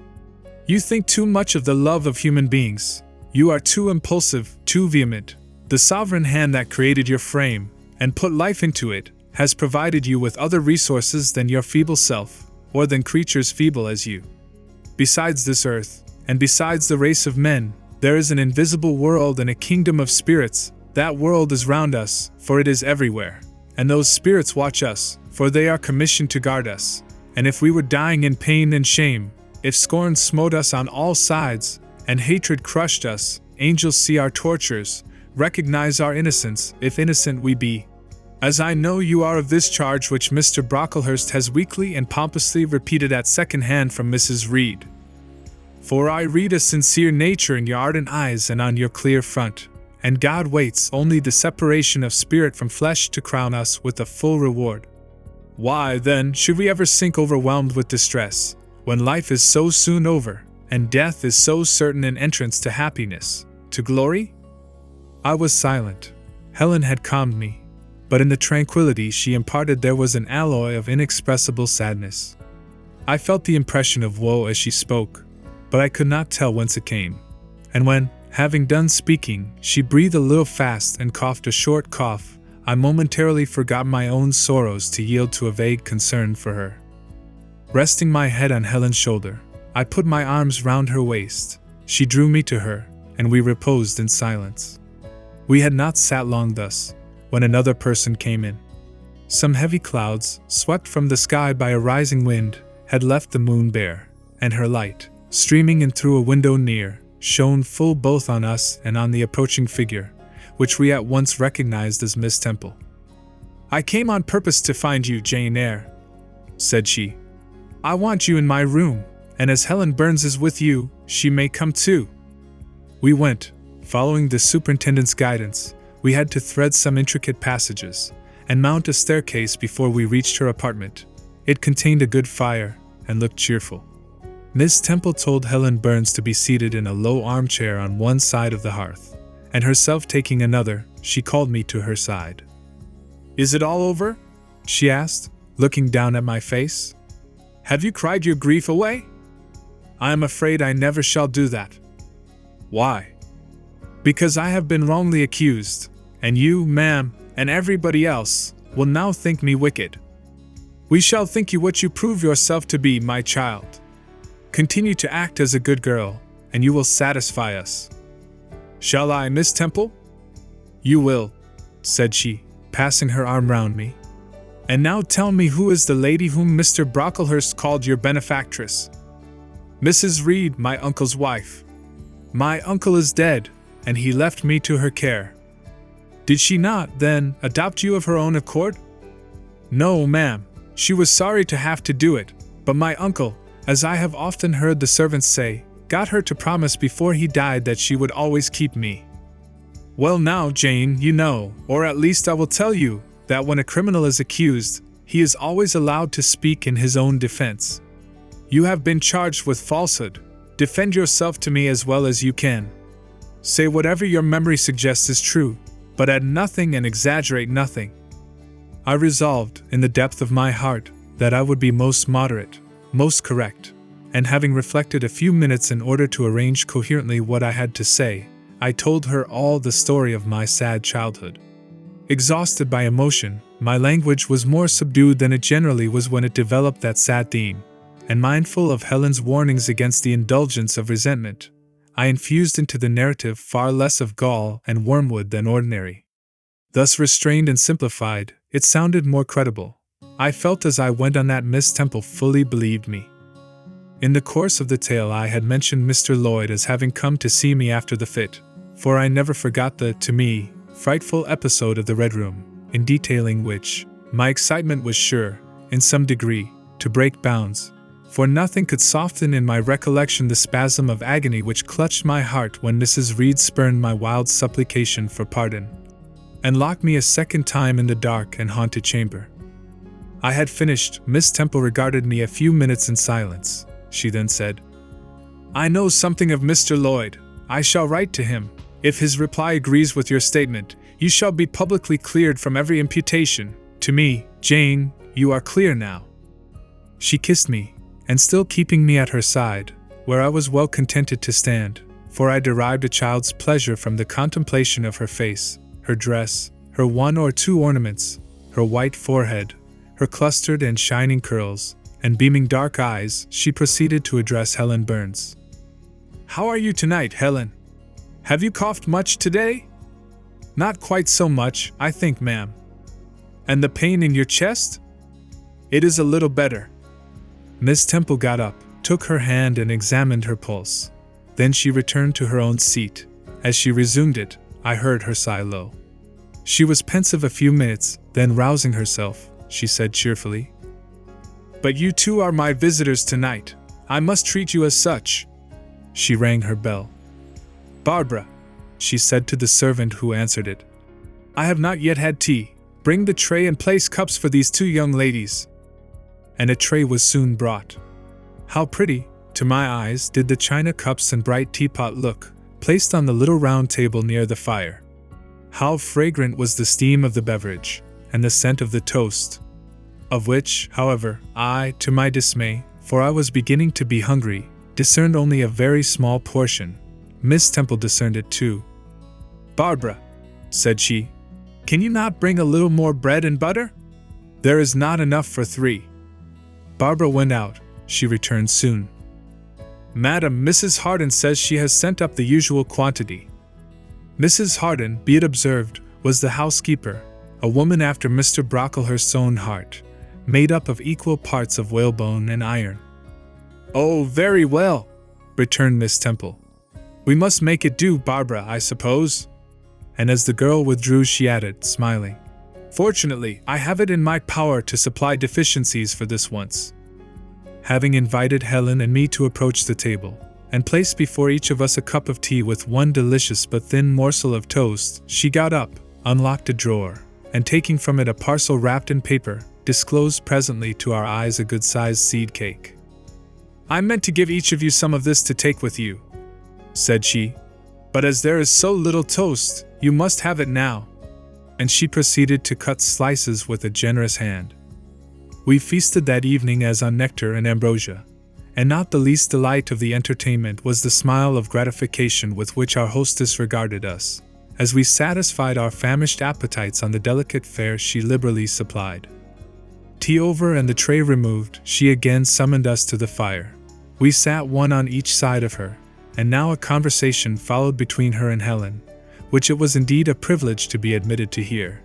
You think too much of the love of human beings. You are too impulsive, too vehement. The sovereign hand that created your frame, and put life into it, has provided you with other resources than your feeble self, or than creatures feeble as you. Besides this earth, and besides the race of men, there is an invisible world and a kingdom of spirits. That world is round us, for it is everywhere. And those spirits watch us, for they are commissioned to guard us. And if we were dying in pain and shame, if scorn smote us on all sides, and hatred crushed us, angels see our tortures, recognize our innocence, if innocent we be. As I know you are of this charge which Mr. Brocklehurst has weakly and pompously repeated at second hand from Mrs. Reed. For I read a sincere nature in your ardent eyes and on your clear front, and God waits only the separation of spirit from flesh to crown us with a full reward. Why, then, should we ever sink overwhelmed with distress, when life is so soon over, and death is so certain an entrance to happiness, to glory?" I was silent. Helen had calmed me, but in the tranquility she imparted there was an alloy of inexpressible sadness. I felt the impression of woe as she spoke, but I could not tell whence it came. And when, having done speaking, she breathed a little fast and coughed a short cough, I momentarily forgot my own sorrows to yield to a vague concern for her. Resting my head on Helen's shoulder, I put my arms round her waist. She drew me to her, and we reposed in silence. We had not sat long thus, when another person came in. Some heavy clouds, swept from the sky by a rising wind, had left the moon bare, and her light, streaming in through a window near, shone full both on us and on the approaching figure, which we at once recognized as Miss Temple. "I came on purpose to find you, Jane Eyre," said she. "I want you in my room, and as Helen Burns is with you, she may come too." We went. Following the superintendent's guidance, we had to thread some intricate passages, and mount a staircase before we reached her apartment. It contained a good fire, and looked cheerful. Miss Temple told Helen Burns to be seated in a low armchair on one side of the hearth, and herself taking another, she called me to her side. "Is it all over?" she asked, looking down at my face. "Have you cried your grief away?" "I am afraid I never shall do that." "Why?" Because I have been wrongly accused, and you, ma'am, and everybody else, will now think me wicked. We shall think you what you prove yourself to be, my child. Continue to act as a good girl, and you will satisfy us. Shall I, Miss Temple? You will, said she, passing her arm round me. And now tell me, who is the lady whom Mr. Brocklehurst called your benefactress? Mrs. Reed, my uncle's wife. My uncle is dead, and he left me to her care. Did she not, then, adopt you of her own accord? No, ma'am. She was sorry to have to do it, but my uncle, as I have often heard the servants say, got her to promise before he died that she would always keep me. Well now, Jane, you know, or at least I will tell you, that when a criminal is accused, he is always allowed to speak in his own defense. You have been charged with falsehood. Defend yourself to me as well as you can. Say whatever your memory suggests is true, but add nothing and exaggerate nothing. I resolved, in the depth of my heart, that I would be most moderate, most correct, and having reflected a few minutes in order to arrange coherently what I had to say, I told her all the story of my sad childhood. Exhausted by emotion, my language was more subdued than it generally was when it developed that sad theme, and mindful of Helen's warnings against the indulgence of resentment, I infused into the narrative far less of gall and wormwood than ordinary. Thus restrained and simplified, it sounded more credible. I felt as I went on that Miss Temple fully believed me. In the course of the tale I had mentioned Mr. Lloyd as having come to see me after the fit, for I never forgot the, to me, frightful episode of the Red Room, in detailing which, my excitement was sure, in some degree, to break bounds, for nothing could soften in my recollection the spasm of agony which clutched my heart when Mrs. Reed spurned my wild supplication for pardon, and locked me a second time in the dark and haunted chamber. I had finished. Miss Temple regarded me a few minutes in silence. She then said, I know something of Mr. Lloyd. I shall write to him. If his reply agrees with your statement, you shall be publicly cleared from every imputation. To me, Jane, you are clear now. She kissed me, and still keeping me at her side, where I was well contented to stand, for I derived a child's pleasure from the contemplation of her face, her dress, her one or two ornaments, her white forehead, her clustered and shining curls, and beaming dark eyes, she proceeded to address Helen Burns. How are you tonight, Helen? Have you coughed much today? Not quite so much, I think, ma'am. And the pain in your chest? It is a little better. Miss Temple got up, took her hand and examined her pulse. Then she returned to her own seat. As she resumed it, I heard her sigh low. She was pensive a few minutes, then rousing herself, she said cheerfully, But you two are my visitors tonight. I must treat you as such. She rang her bell. Barbara, she said to the servant who answered it, I have not yet had tea. Bring the tray and place cups for these two young ladies. And a tray was soon brought. How pretty, to my eyes, did the china cups and bright teapot look, placed on the little round table near the fire. How fragrant was the steam of the beverage, and the scent of the toast, of which, however, I, to my dismay, for I was beginning to be hungry, discerned only a very small portion. Miss Temple discerned it too. Barbara, said she, can you not bring a little more bread and butter? There is not enough for 3. Barbara went out. She returned soon. Madam, Mrs. Harden says she has sent up the usual quantity. Mrs. Harden, be it observed, was the housekeeper, a woman after Mr. Brocklehurst's own heart, made up of equal parts of whalebone and iron. Oh, very well, returned Miss Temple. We must make it do, Barbara, I suppose. And as the girl withdrew, she added, smiling, Fortunately, I have it in my power to supply deficiencies for this once. Having invited Helen and me to approach the table, and placed before each of us a cup of tea with one delicious but thin morsel of toast, she got up, unlocked a drawer, and taking from it a parcel wrapped in paper, disclosed presently to our eyes a good-sized seed cake. I meant to give each of you some of this to take with you, said she, but as there is so little toast, you must have it now. And she proceeded to cut slices with a generous hand. We feasted that evening as on nectar and ambrosia, And not the least delight of the entertainment was the smile of gratification with which our hostess regarded us, as we satisfied our famished appetites on the delicate fare she liberally supplied. Tea over and the tray removed, she again summoned us to the fire. We sat one on each side of her, and now a conversation followed between her and Helen, which it was indeed a privilege to be admitted to hear.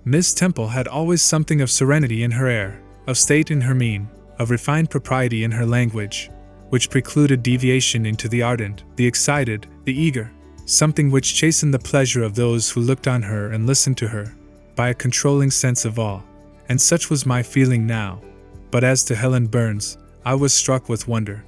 Miss Temple had always something of serenity in her air, of state in her mien, of refined propriety in her language, which precluded deviation into the ardent, the excited, the eager, something which chastened the pleasure of those who looked on her and listened to her, by a controlling sense of awe, and such was my feeling now. But as to Helen Burns, I was struck with wonder.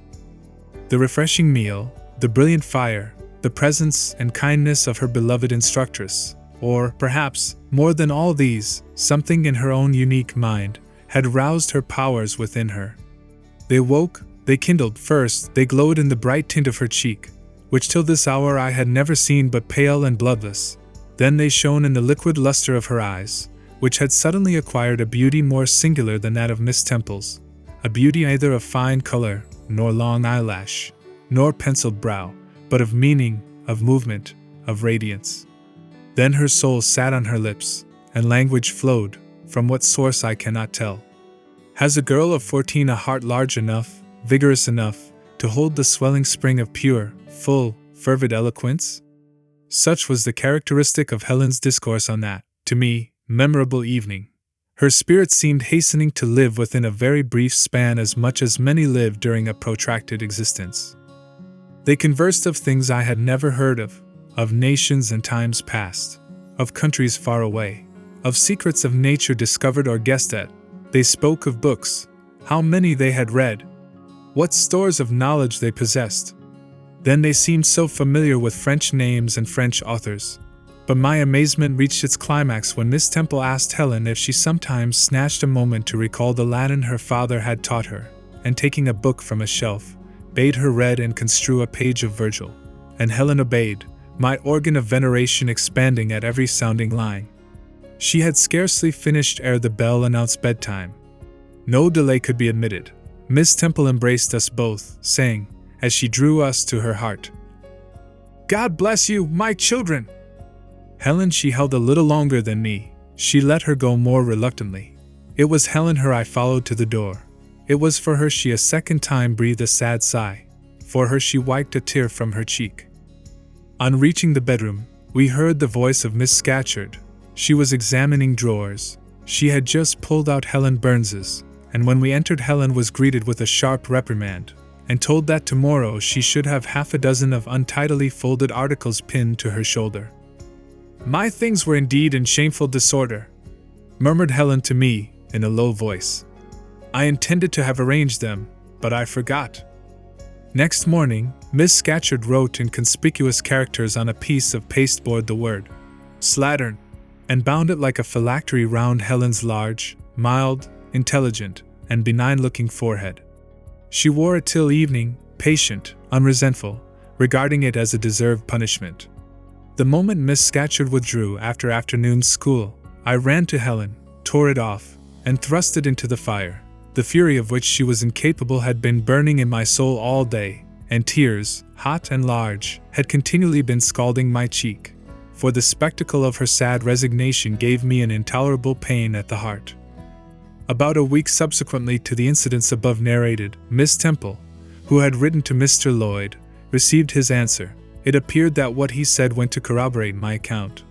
The refreshing meal, the brilliant fire, the presence and kindness of her beloved instructress, or, perhaps, more than all these, something in her own unique mind, had roused her powers within her. They woke, they kindled. First, they glowed in the bright tint of her cheek, which till this hour I had never seen but pale and bloodless. Then they shone in the liquid luster of her eyes, which had suddenly acquired a beauty more singular than that of Miss Temple's, a beauty neither of fine color, nor long eyelash, nor penciled brow, but of meaning, of movement, of radiance. Then her soul sat on her lips, and language flowed, from what source I cannot tell. Has a girl of 14 a heart large enough, vigorous enough, to hold the swelling spring of pure, full, fervid eloquence? Such was the characteristic of Helen's discourse on that, to me, memorable evening. Her spirit seemed hastening to live within a very brief span as much as many live during a protracted existence. They conversed of things I had never heard of nations and times past, of countries far away, of secrets of nature discovered or guessed at. They spoke of books, how many they had read, what stores of knowledge they possessed. Then they seemed so familiar with French names and French authors. But my amazement reached its climax when Miss Temple asked Helen if she sometimes snatched a moment to recall the Latin her father had taught her, and taking a book from a shelf, bade her read and construe a page of Virgil. And Helen obeyed, my organ of veneration expanding at every sounding line. She had scarcely finished ere the bell announced bedtime. No delay could be admitted. Miss Temple embraced us both, saying, as she drew us to her heart, "God bless you, my children!" Helen she held a little longer than me. She let her go more reluctantly. It was Helen her I followed to the door. It was for her she a second time breathed a sad sigh. For her she wiped a tear from her cheek. On reaching the bedroom, we heard the voice of Miss Scatcherd. She was examining drawers. She had just pulled out Helen Burns's, and when we entered Helen was greeted with a sharp reprimand, and told that tomorrow she should have half a dozen of untidily folded articles pinned to her shoulder. "My things were indeed in shameful disorder," murmured Helen to me, in a low voice. "I intended to have arranged them, but I forgot." Next morning, Miss Scatcherd wrote in conspicuous characters on a piece of pasteboard the word "slattern," and bound it like a phylactery round Helen's large, mild, intelligent, and benign-looking forehead. She wore it till evening, patient, unresentful, regarding it as a deserved punishment. The moment Miss Scatcherd withdrew after afternoon school, I ran to Helen, tore it off, and thrust it into the fire. The fury of which she was incapable had been burning in my soul all day, and tears, hot and large, had continually been scalding my cheek, for the spectacle of her sad resignation gave me an intolerable pain at the heart. About a week subsequently to the incidents above narrated, Miss Temple, who had written to Mr. Lloyd, received his answer. It appeared that what he said went to corroborate my account.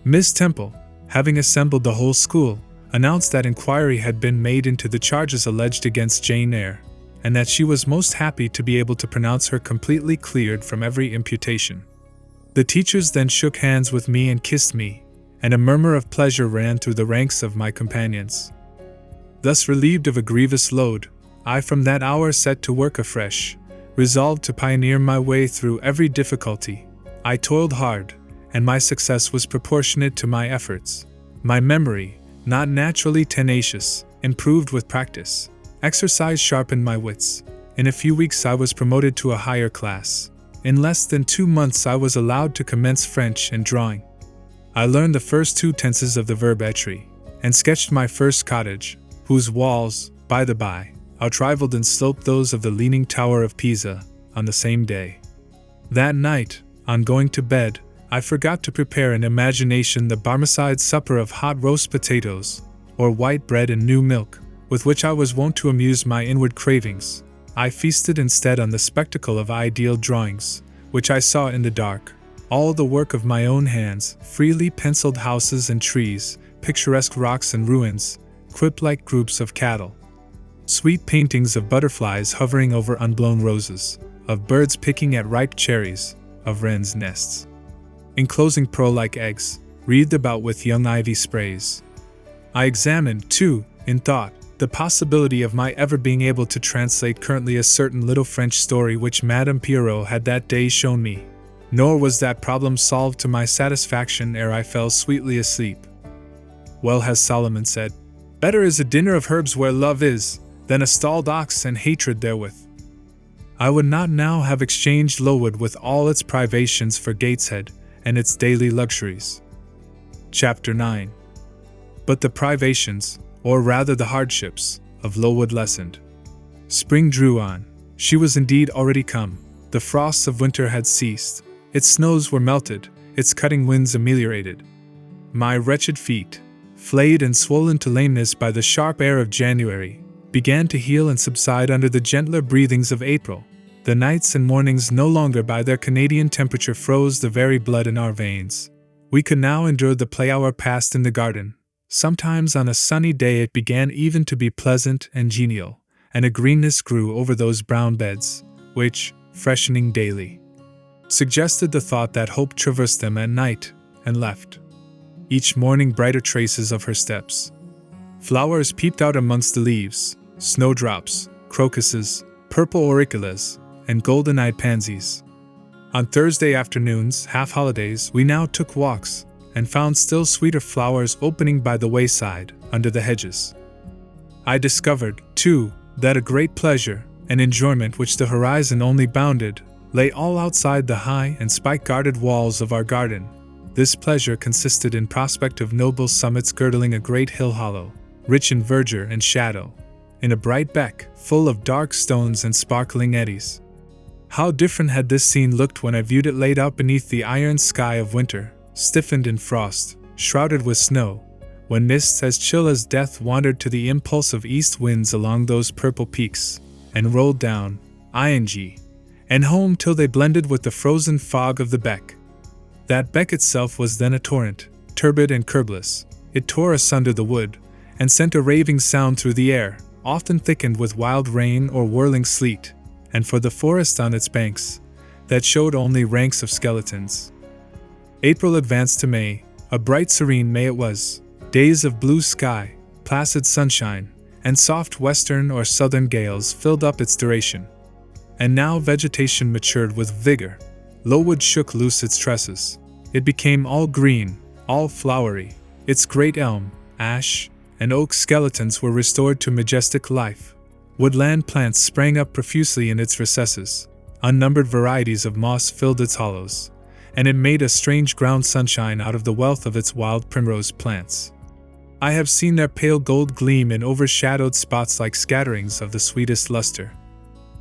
Miss Temple, having assembled the whole school, announced that inquiry had been made into the charges alleged against Jane Eyre, and that she was most happy to be able to pronounce her completely cleared from every imputation. The teachers then shook hands with me and kissed me, and a murmur of pleasure ran through the ranks of my companions. Thus relieved of a grievous load, I from that hour set to work afresh, resolved to pioneer my way through every difficulty. I toiled hard, and my success was proportionate to my efforts. My memory, not naturally tenacious, improved with practice. Exercise sharpened my wits. In a few weeks I was promoted to a higher class. In less than 2 months I was allowed to commence French and drawing. I learned the first 2 tenses of the verb être, and sketched my first cottage, whose walls, by the by, outrivaled in slope those of the Leaning Tower of Pisa, on the same day. That night, on going to bed, I forgot to prepare in imagination the Barmecide supper of hot roast potatoes, or white bread and new milk, with which I was wont to amuse my inward cravings. I feasted instead on the spectacle of ideal drawings, which I saw in the dark, all the work of my own hands, freely penciled houses and trees, picturesque rocks and ruins, quilt-like groups of cattle, sweet paintings of butterflies hovering over unblown roses, of birds picking at ripe cherries, of wrens' nests, enclosing pearl-like eggs, wreathed about with young ivy sprays. I examined, too, in thought, the possibility of my ever being able to translate currently a certain little French story which Madame Pierrot had that day shown me. Nor was that problem solved to my satisfaction ere I fell sweetly asleep. Well has Solomon said, "Better is a dinner of herbs where love is, than a stalled ox and hatred therewith." I would not now have exchanged Lowood with all its privations for Gateshead and its daily luxuries. Chapter 9. But the privations, or rather the hardships, of Lowood lessened. Spring drew on. She was indeed already come. The frosts of winter had ceased. Its snows were melted, its cutting winds ameliorated. My wretched feet, flayed and swollen to lameness by the sharp air of January, began to heal and subside under the gentler breathings of April. The nights and mornings no longer by their Canadian temperature froze the very blood in our veins. We could now endure the play hour passed in the garden. Sometimes on a sunny day it began even to be pleasant and genial, and a greenness grew over those brown beds, which, freshening daily, suggested the thought that hope traversed them at night and left each morning brighter traces of her steps. Flowers peeped out amongst the leaves, snowdrops, crocuses, purple auriculas, and golden-eyed pansies. On Thursday afternoons, half-holidays, we now took walks, and found still sweeter flowers opening by the wayside, under the hedges. I discovered, too, that a great pleasure and enjoyment which the horizon only bounded, lay all outside the high and spike-guarded walls of our garden. This pleasure consisted in prospect of noble summits girdling a great hill hollow, rich in verdure and shadow, in a bright beck, full of dark stones and sparkling eddies. How different had this scene looked when I viewed it laid out beneath the iron sky of winter, stiffened in frost, shrouded with snow, when mists as chill as death wandered to the impulse of east winds along those purple peaks, and rolled down, and home till they blended with the frozen fog of the beck. That beck itself was then a torrent, turbid and curbless. It tore asunder the wood, and sent a raving sound through the air, often thickened with wild rain or whirling sleet, and for the forest on its banks, that showed only ranks of skeletons. April advanced to May. A bright serene May it was. Days of blue sky, placid sunshine, and soft western or southern gales filled up its duration. And now vegetation matured with vigor. Lowood shook loose its tresses. It became all green, all flowery. Its great elm, ash, and oak skeletons were restored to majestic life. Woodland plants sprang up profusely in its recesses. Unnumbered varieties of moss filled its hollows, and it made a strange ground sunshine out of the wealth of its wild primrose plants. I have seen their pale gold gleam in overshadowed spots like scatterings of the sweetest luster.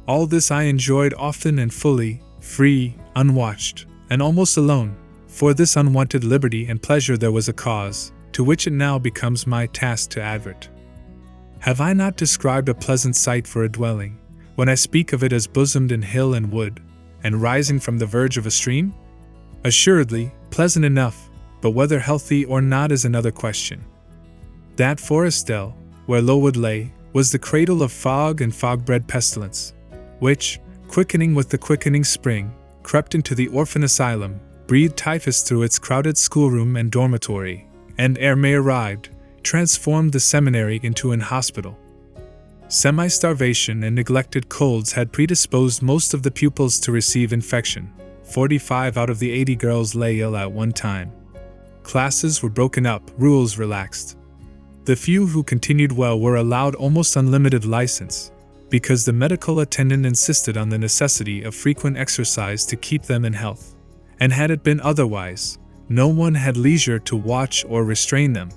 All this I enjoyed often and fully, free, unwatched, and almost alone. For this unwanted liberty and pleasure there was a cause, to which it now becomes my task to advert. Have I not described a pleasant site for a dwelling, when I speak of it as bosomed in hill and wood, and rising from the verge of a stream? Assuredly, pleasant enough, but whether healthy or not is another question. That forest dell, where Lowood lay, was the cradle of fog and fog-bred pestilence, which, quickening with the quickening spring, crept into the orphan asylum, breathed typhus through its crowded schoolroom and dormitory, and ere May arrived, transformed the seminary into an hospital. Semi-starvation and neglected colds had predisposed most of the pupils to receive infection. 45 out of the 80 girls lay ill at one time. Classes were broken up, rules relaxed. The few who continued well were allowed almost unlimited license, because the medical attendant insisted on the necessity of frequent exercise to keep them in health. And had it been otherwise, no one had leisure to watch or restrain them.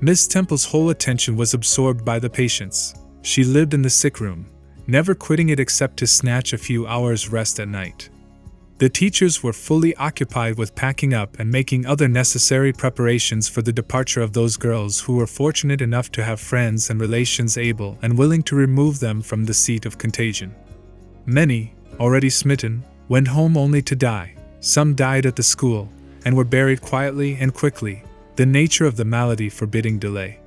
Miss Temple's whole attention was absorbed by the patients. she lived in the sick room, never quitting it except to snatch a few hours' rest at night. The teachers were fully occupied with packing up and making other necessary preparations for the departure of those girls who were fortunate enough to have friends and relations able and willing to remove them from the seat of contagion. Many, already smitten, went home only to die. Some died at the school, and were buried quietly and quickly, the nature of the malady forbidding delay.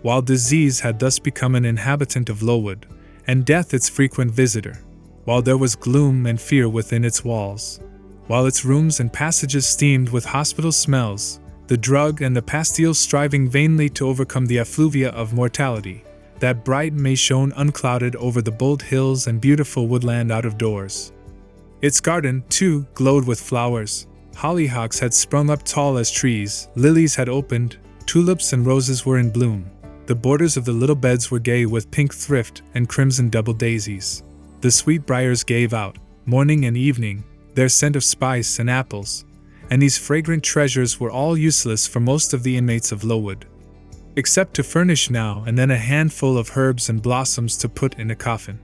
While disease had thus become an inhabitant of Lowood, and death its frequent visitor, while there was gloom and fear within its walls, while its rooms and passages steamed with hospital smells, the drug and the pastille striving vainly to overcome the effluvia of mortality, that bright May shone unclouded over the bold hills and beautiful woodland out of doors. Its garden, too, glowed with flowers. Hollyhocks had sprung up tall as trees, lilies had opened, tulips and roses were in bloom. The borders of the little beds were gay with pink thrift and crimson double daisies. The sweetbriars gave out, morning and evening, their scent of spice and apples, and these fragrant treasures were all useless for most of the inmates of Lowood, except to furnish now and then a handful of herbs and blossoms to put in a coffin.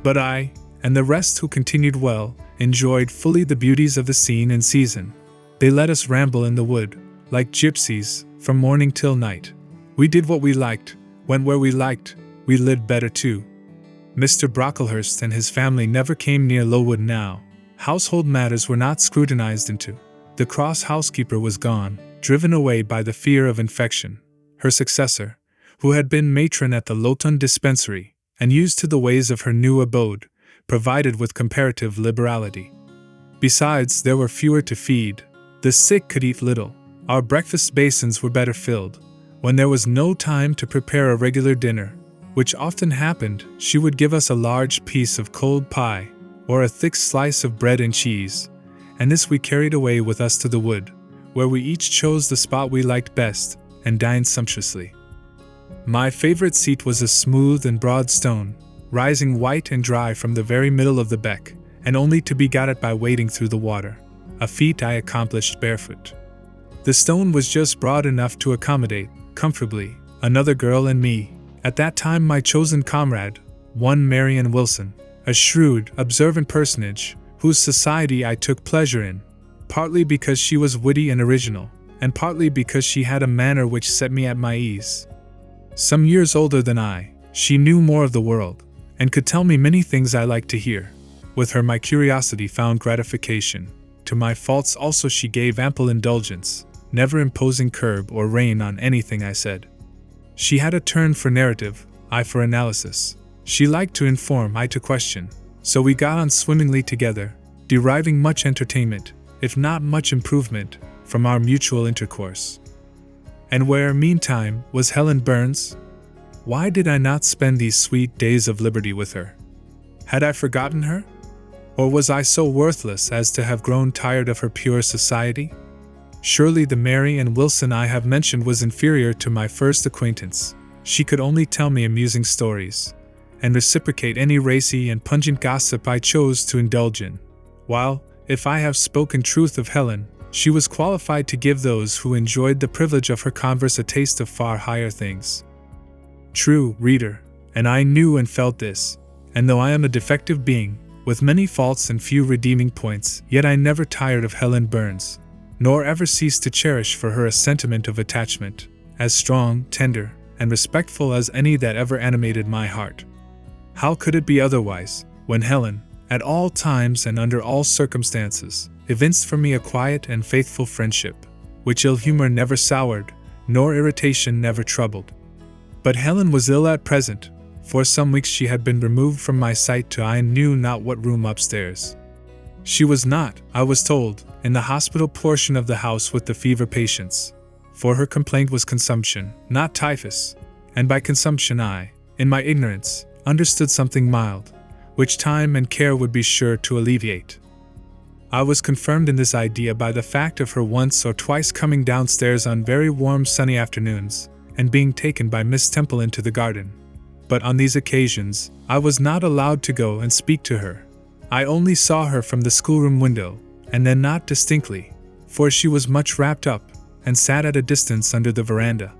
But I, and the rest who continued well, enjoyed fully the beauties of the scene and season. They let us ramble in the wood, like gypsies, from morning till night. We did what we liked, went where we liked, we lived better too. Mr. Brocklehurst and his family never came near Lowood now. Household matters were not scrutinized into. The cross housekeeper was gone, driven away by the fear of infection. Her successor, who had been matron at the Lowton dispensary, and used to the ways of her new abode, provided with comparative liberality. Besides, there were fewer to feed. The sick could eat little. Our breakfast basins were better filled. When there was no time to prepare a regular dinner, which often happened, she would give us a large piece of cold pie, or a thick slice of bread and cheese, and this we carried away with us to the wood, where we each chose the spot we liked best, and dined sumptuously. My favorite seat was a smooth and broad stone, rising white and dry from the very middle of the beck, and only to be got at by wading through the water, a feat I accomplished barefoot. The stone was just broad enough to accommodate, comfortably, another girl and me, at that time my chosen comrade, one Marian Wilson, a shrewd, observant personage, whose society I took pleasure in, partly because she was witty and original, and partly because she had a manner which set me at my ease. Some years older than I, she knew more of the world, and could tell me many things I liked to hear. With her my curiosity found gratification. To my faults also she gave ample indulgence, never imposing curb or rein on anything I said. She had a turn for narrative, I for analysis. She liked to inform, I to question. So we got on swimmingly together, deriving much entertainment, if not much improvement, from our mutual intercourse. And where, meantime, was Helen Burns? Why did I not spend these sweet days of liberty with her? Had I forgotten her? Or was I so worthless as to have grown tired of her pure society? Surely the Mary and Wilson I have mentioned was inferior to my first acquaintance. She could only tell me amusing stories, and reciprocate any racy and pungent gossip I chose to indulge in, while, if I have spoken truth of Helen, she was qualified to give those who enjoyed the privilege of her converse a taste of far higher things. True, reader, and I knew and felt this, and though I am a defective being, with many faults and few redeeming points, yet I never tired of Helen Burns, nor ever ceased to cherish for her a sentiment of attachment, as strong, tender, and respectful as any that ever animated my heart. How could it be otherwise, when Helen, at all times and under all circumstances, evinced for me a quiet and faithful friendship, which ill humor never soured, nor irritation never troubled? But Helen was ill at present. For some weeks she had been removed from my sight to I knew not what room upstairs. She was not, I was told, in the hospital portion of the house with the fever patients, for her complaint was consumption, not typhus, and by consumption I, in my ignorance, understood something mild, which time and care would be sure to alleviate. I was confirmed in this idea by the fact of her once or twice coming downstairs on very warm sunny afternoons, and being taken by Miss Temple into the garden. But on these occasions, I was not allowed to go and speak to her. I only saw her from the schoolroom window, and then not distinctly, for she was much wrapped up, and sat at a distance under the veranda.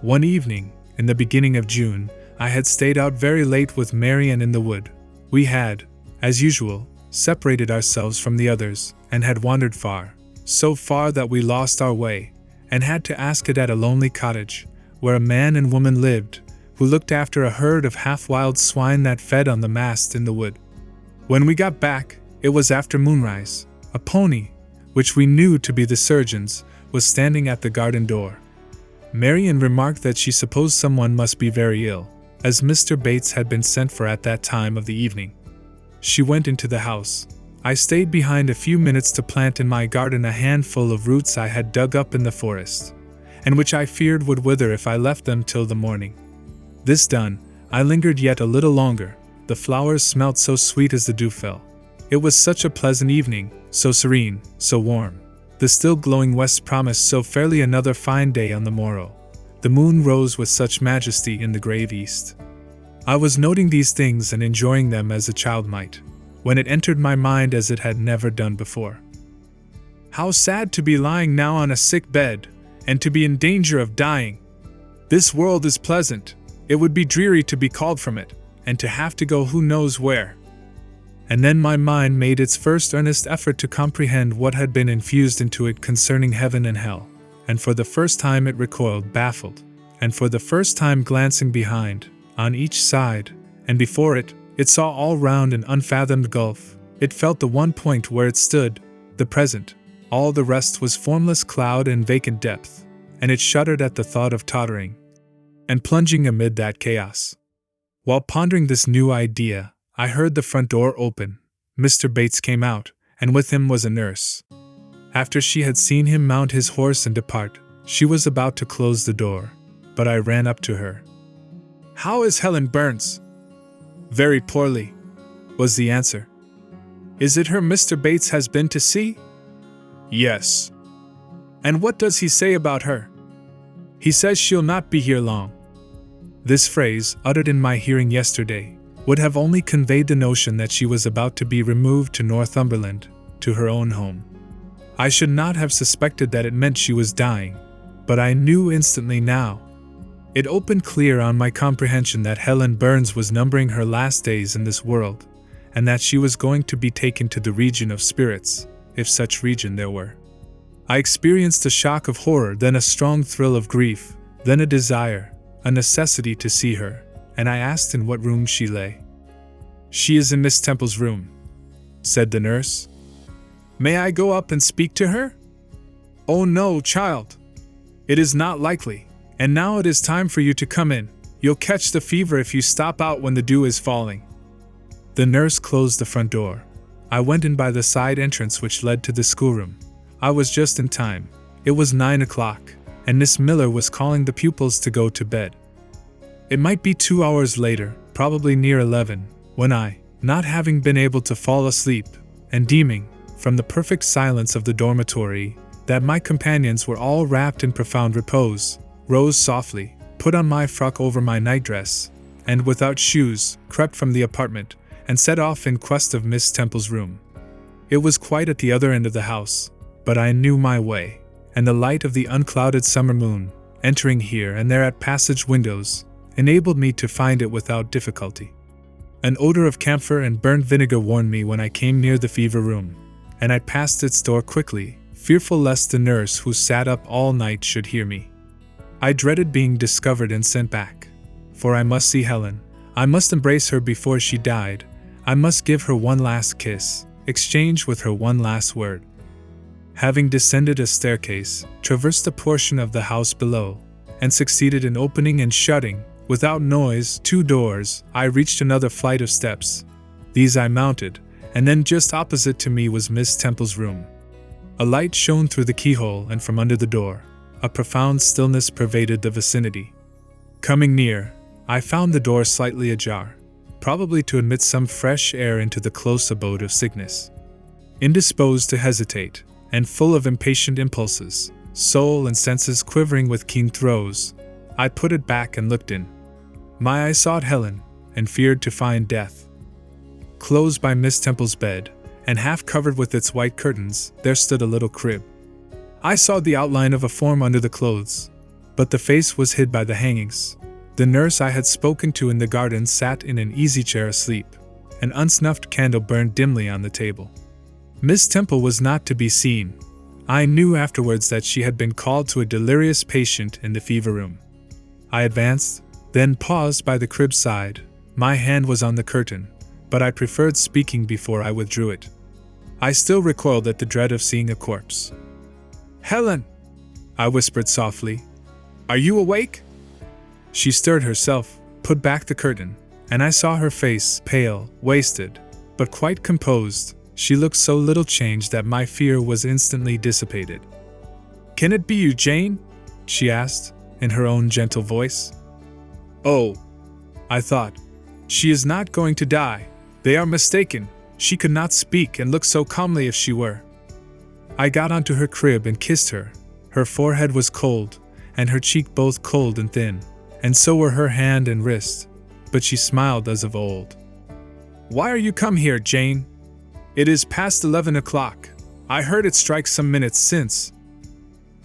One evening, in the beginning of June, I had stayed out very late with Marian in the wood. We had, as usual, separated ourselves from the others, and had wandered far, so far that we lost our way, and had to ask it at a lonely cottage, where a man and woman lived, who looked after a herd of half-wild swine that fed on the mast in the wood. When we got back, it was after moonrise. A pony, which we knew to be the surgeon's, was standing at the garden door. Marian remarked that she supposed someone must be very ill, as Mr. Bates had been sent for at that time of the evening. She went into the house. I stayed behind a few minutes to plant in my garden a handful of roots I had dug up in the forest, and which I feared would wither if I left them till the morning. This done, I lingered yet a little longer. The flowers smelt so sweet as the dew fell. It was such a pleasant evening, so serene, so warm. The still glowing west promised so fairly another fine day on the morrow. The moon rose with such majesty in the grave east. I was noting these things and enjoying them as a child might, when it entered my mind as it had never done before. How sad to be lying now on a sick bed, and to be in danger of dying! This world is pleasant. It would be dreary to be called from it, and to have to go who knows where. And then my mind made its first earnest effort to comprehend what had been infused into it concerning heaven and hell, and for the first time it recoiled baffled, and for the first time glancing behind, on each side, and before it, it saw all round an unfathomed gulf. It felt the one point where it stood, the present. All the rest was formless cloud and vacant depth, and it shuddered at the thought of tottering and plunging amid that chaos. While pondering this new idea, I heard the front door open. Mr. Bates came out, and with him was a nurse. After she had seen him mount his horse and depart, she was about to close the door, but I ran up to her. "How is Helen Burns?" "Very poorly," was the answer. "Is it her Mr. Bates has been to see?" "Yes." "And what does he say about her?" "He says she'll not be here long." This phrase, uttered in my hearing yesterday, would have only conveyed the notion that she was about to be removed to Northumberland, to her own home. I should not have suspected that it meant she was dying, but I knew instantly now. It opened clear on my comprehension that Helen Burns was numbering her last days in this world, and that she was going to be taken to the region of spirits, if such region there were. I experienced a shock of horror, then a strong thrill of grief, then a desire, a necessity to see her, and I asked in what room she lay. "She is in Miss Temple's room," said the nurse. "May I go up and speak to her?" "Oh no, child. It is not likely, and now it is time for you to come in. You'll catch the fever if you stop out when the dew is falling." The nurse closed the front door. I went in by the side entrance which led to the schoolroom. I was just in time. It was 9 o'clock, and Miss Miller was calling the pupils to go to bed. It might be 2 hours later, probably near 11, when I, not having been able to fall asleep, and deeming, from the perfect silence of the dormitory, that my companions were all wrapped in profound repose, rose softly, put on my frock over my nightdress, and without shoes, crept from the apartment, and set off in quest of Miss Temple's room. It was quite at the other end of the house, but I knew my way, and the light of the unclouded summer moon, entering here and there at passage windows, enabled me to find it without difficulty. An odor of camphor and burnt vinegar warned me when I came near the fever room, and I passed its door quickly, fearful lest the nurse who sat up all night should hear me. I dreaded being discovered and sent back, for I must see Helen. I must embrace her before she died. I must give her one last kiss, exchange with her one last word. Having descended a staircase, traversed a portion of the house below, and succeeded in opening and shutting, without noise, 2 doors, I reached another flight of steps. These I mounted, and then just opposite to me was Miss Temple's room. A light shone through the keyhole and from under the door. A profound stillness pervaded the vicinity. Coming near, I found the door slightly ajar, probably to admit some fresh air into the close abode of sickness. Indisposed to hesitate, and full of impatient impulses, soul and senses quivering with keen throes, I put it back and looked in. My eye sought Helen, and feared to find death. Close by Miss Temple's bed, and half covered with its white curtains, there stood a little crib. I saw the outline of a form under the clothes, but the face was hid by the hangings. The nurse I had spoken to in the garden sat in an easy chair asleep. An unsnuffed candle burned dimly on the table. Miss Temple was not to be seen. I knew afterwards that she had been called to a delirious patient in the fever room. I advanced, then paused by the crib side. My hand was on the curtain, but I preferred speaking before I withdrew it. I still recoiled at the dread of seeing a corpse. "Helen!" I whispered softly. "Are you awake?" She stirred herself, put back the curtain, and I saw her face, pale, wasted, but quite composed. She looked so little changed that my fear was instantly dissipated. "Can it be you, Jane?" she asked, in her own gentle voice. "Oh," I thought, "she is not going to die. They are mistaken." She could not speak and looked so calmly if she were. I got onto her crib and kissed her. Her forehead was cold, and her cheek both cold and thin, and so were her hand and wrist, but she smiled as of old. "Why are you come here, Jane? It is past 11 o'clock. I heard it strike some minutes since."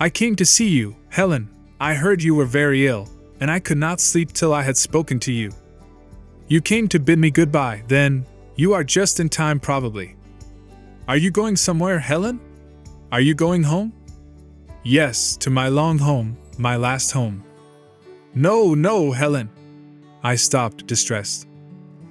"I came to see you, Helen. I heard you were very ill, and I could not sleep till I had spoken to you." "You came to bid me goodbye, then? You are just in time, probably. Are you going somewhere, Helen? Are you going home?" "Yes, to my long home, my last home." "No, no, Helen." I stopped, distressed.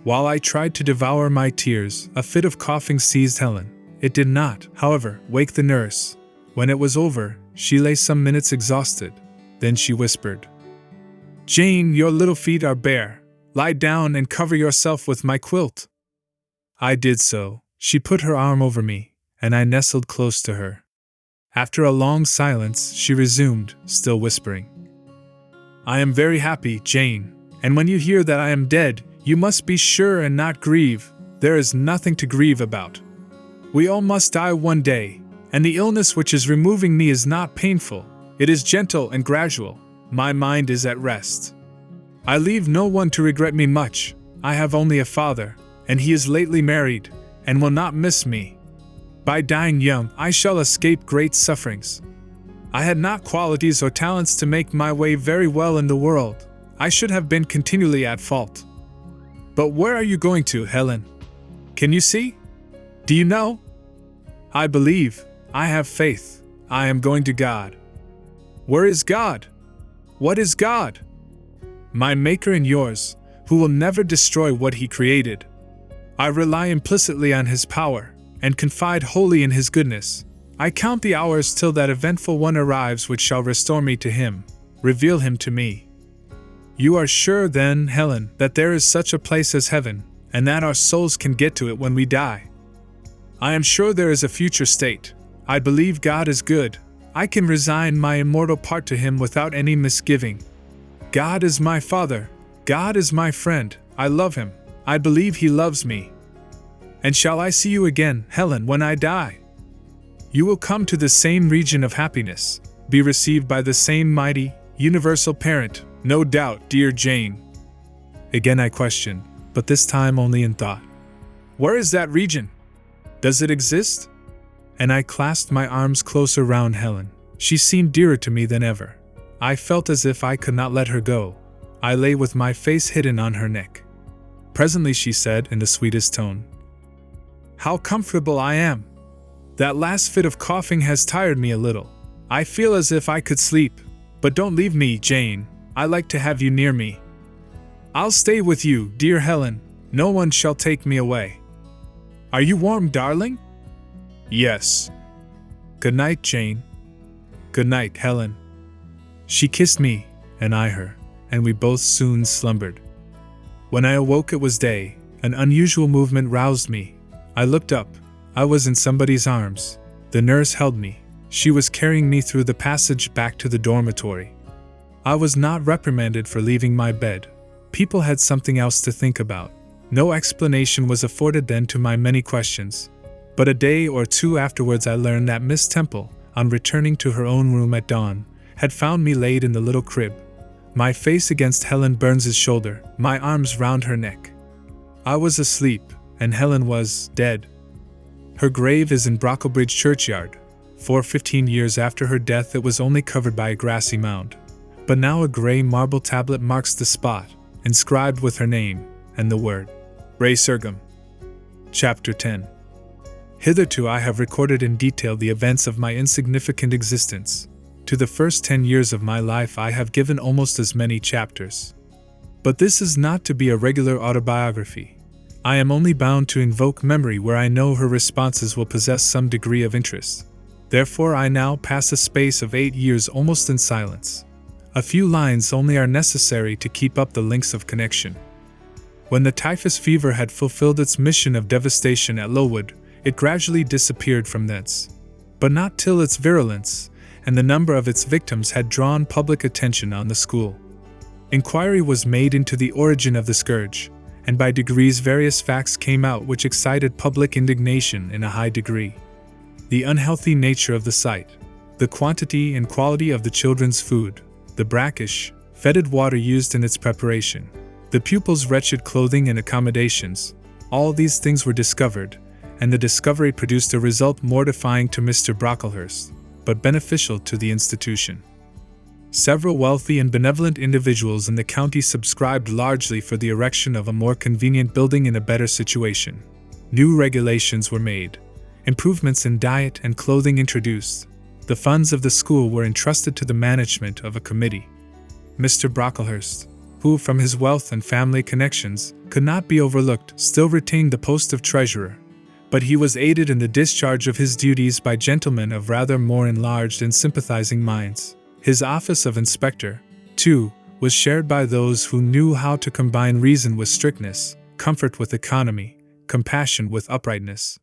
While I tried to devour my tears, a fit of coughing seized Helen. It did not, however, wake the nurse. When it was over, she lay some minutes exhausted. Then she whispered, "Jane, your little feet are bare. Lie down and cover yourself with my quilt." I did so. She put her arm over me, and I nestled close to her. After a long silence, she resumed, still whispering, "I am very happy, Jane, and when you hear that I am dead, you must be sure and not grieve. There is nothing to grieve about. We all must die one day, and the illness which is removing me is not painful. It is gentle and gradual. My mind is at rest. I leave no one to regret me much. I have only a father, and he is lately married, and will not miss me. By dying young, I shall escape great sufferings. I had not qualities or talents to make my way very well in the world. I should have been continually at fault. But where are you going to, Helen? Can you see? Do you know? I believe. I have faith. I am going to God." "Where is God? What is God?" "My Maker and yours, who will never destroy what He created. I rely implicitly on His power, and confide wholly in His goodness. I count the hours till that eventful one arrives which shall restore me to Him, reveal Him to me." "You are sure, then, Helen, that there is such a place as heaven, and that our souls can get to it when we die?" "I am sure there is a future state. I believe God is good. I can resign my immortal part to Him without any misgiving. God is my Father. God is my friend. I love Him. I believe He loves me. And shall I see you again, Helen, when I die? You will come to the same region of happiness, be received by the same mighty, universal parent, no doubt, dear Jane." Again I questioned, but this time only in thought. "Where is that region? Does it exist?" And I clasped my arms closer round Helen. She seemed dearer to me than ever. I felt as if I could not let her go. I lay with my face hidden on her neck. Presently she said in the sweetest tone, "How comfortable I am! That last fit of coughing has tired me a little. I feel as if I could sleep. But don't leave me, Jane. I like to have you near me. I'll stay with you, dear Helen. No one shall take me away. Are you warm, darling?" "Yes." "Good night, Jane." "Good night, Helen." She kissed me, and I her, and we both soon slumbered. When I awoke it was day. An unusual movement roused me. I looked up. I was in somebody's arms. The nurse held me. She was carrying me through the passage back to the dormitory. I was not reprimanded for leaving my bed. People had something else to think about. No explanation was afforded then to my many questions. But a day or two afterwards I learned that Miss Temple, on returning to her own room at dawn, had found me laid in the little crib, my face against Helen Burns's shoulder, my arms round her neck. I was asleep, and Helen was dead. Her grave is in Brocklebridge churchyard. For 15 years after her death it was only covered by a grassy mound. but now a grey marble tablet marks the spot, inscribed with her name and the word Resurgam. Chapter 10. Hitherto I have recorded in detail the events of my insignificant existence. To the first 10 years of my life I have given almost as many chapters. But this is not to be a regular autobiography. I am only bound to invoke memory where I know her responses will possess some degree of interest. Therefore I now pass a space of 8 years almost in silence. A few lines only are necessary to keep up the links of connection. When the typhus fever had fulfilled its mission of devastation at Lowood, it gradually disappeared from thence. But not till its virulence and the number of its victims had drawn public attention on the school. Inquiry was made into the origin of the scourge, and by degrees various facts came out which excited public indignation in a high degree. The unhealthy nature of the site, the quantity and quality of the children's food, the brackish, fetid water used in its preparation, the pupils' wretched clothing and accommodations, all these things were discovered, and the discovery produced a result mortifying to Mr. Brocklehurst, but beneficial to the institution. Several wealthy and benevolent individuals in the county subscribed largely for the erection of a more convenient building in a better situation. New regulations were made, improvements in diet and clothing introduced. The funds of the school were entrusted to the management of a committee. Mr. Brocklehurst, who from his wealth and family connections could not be overlooked, still retained the post of treasurer, but he was aided in the discharge of his duties by gentlemen of rather more enlarged and sympathizing minds. His office of inspector, too, was shared by those who knew how to combine reason with strictness, comfort with economy, compassion with uprightness.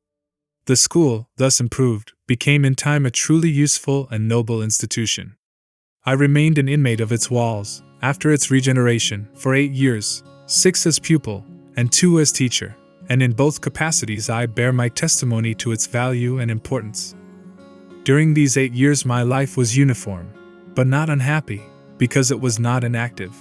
The school, thus improved, became in time a truly useful and noble institution. I remained an inmate of its walls, after its regeneration, for 8 years, 6 as pupil, and 2 as teacher, and in both capacities I bear my testimony to its value and importance. During these 8 years my life was uniform, but not unhappy, because it was not inactive.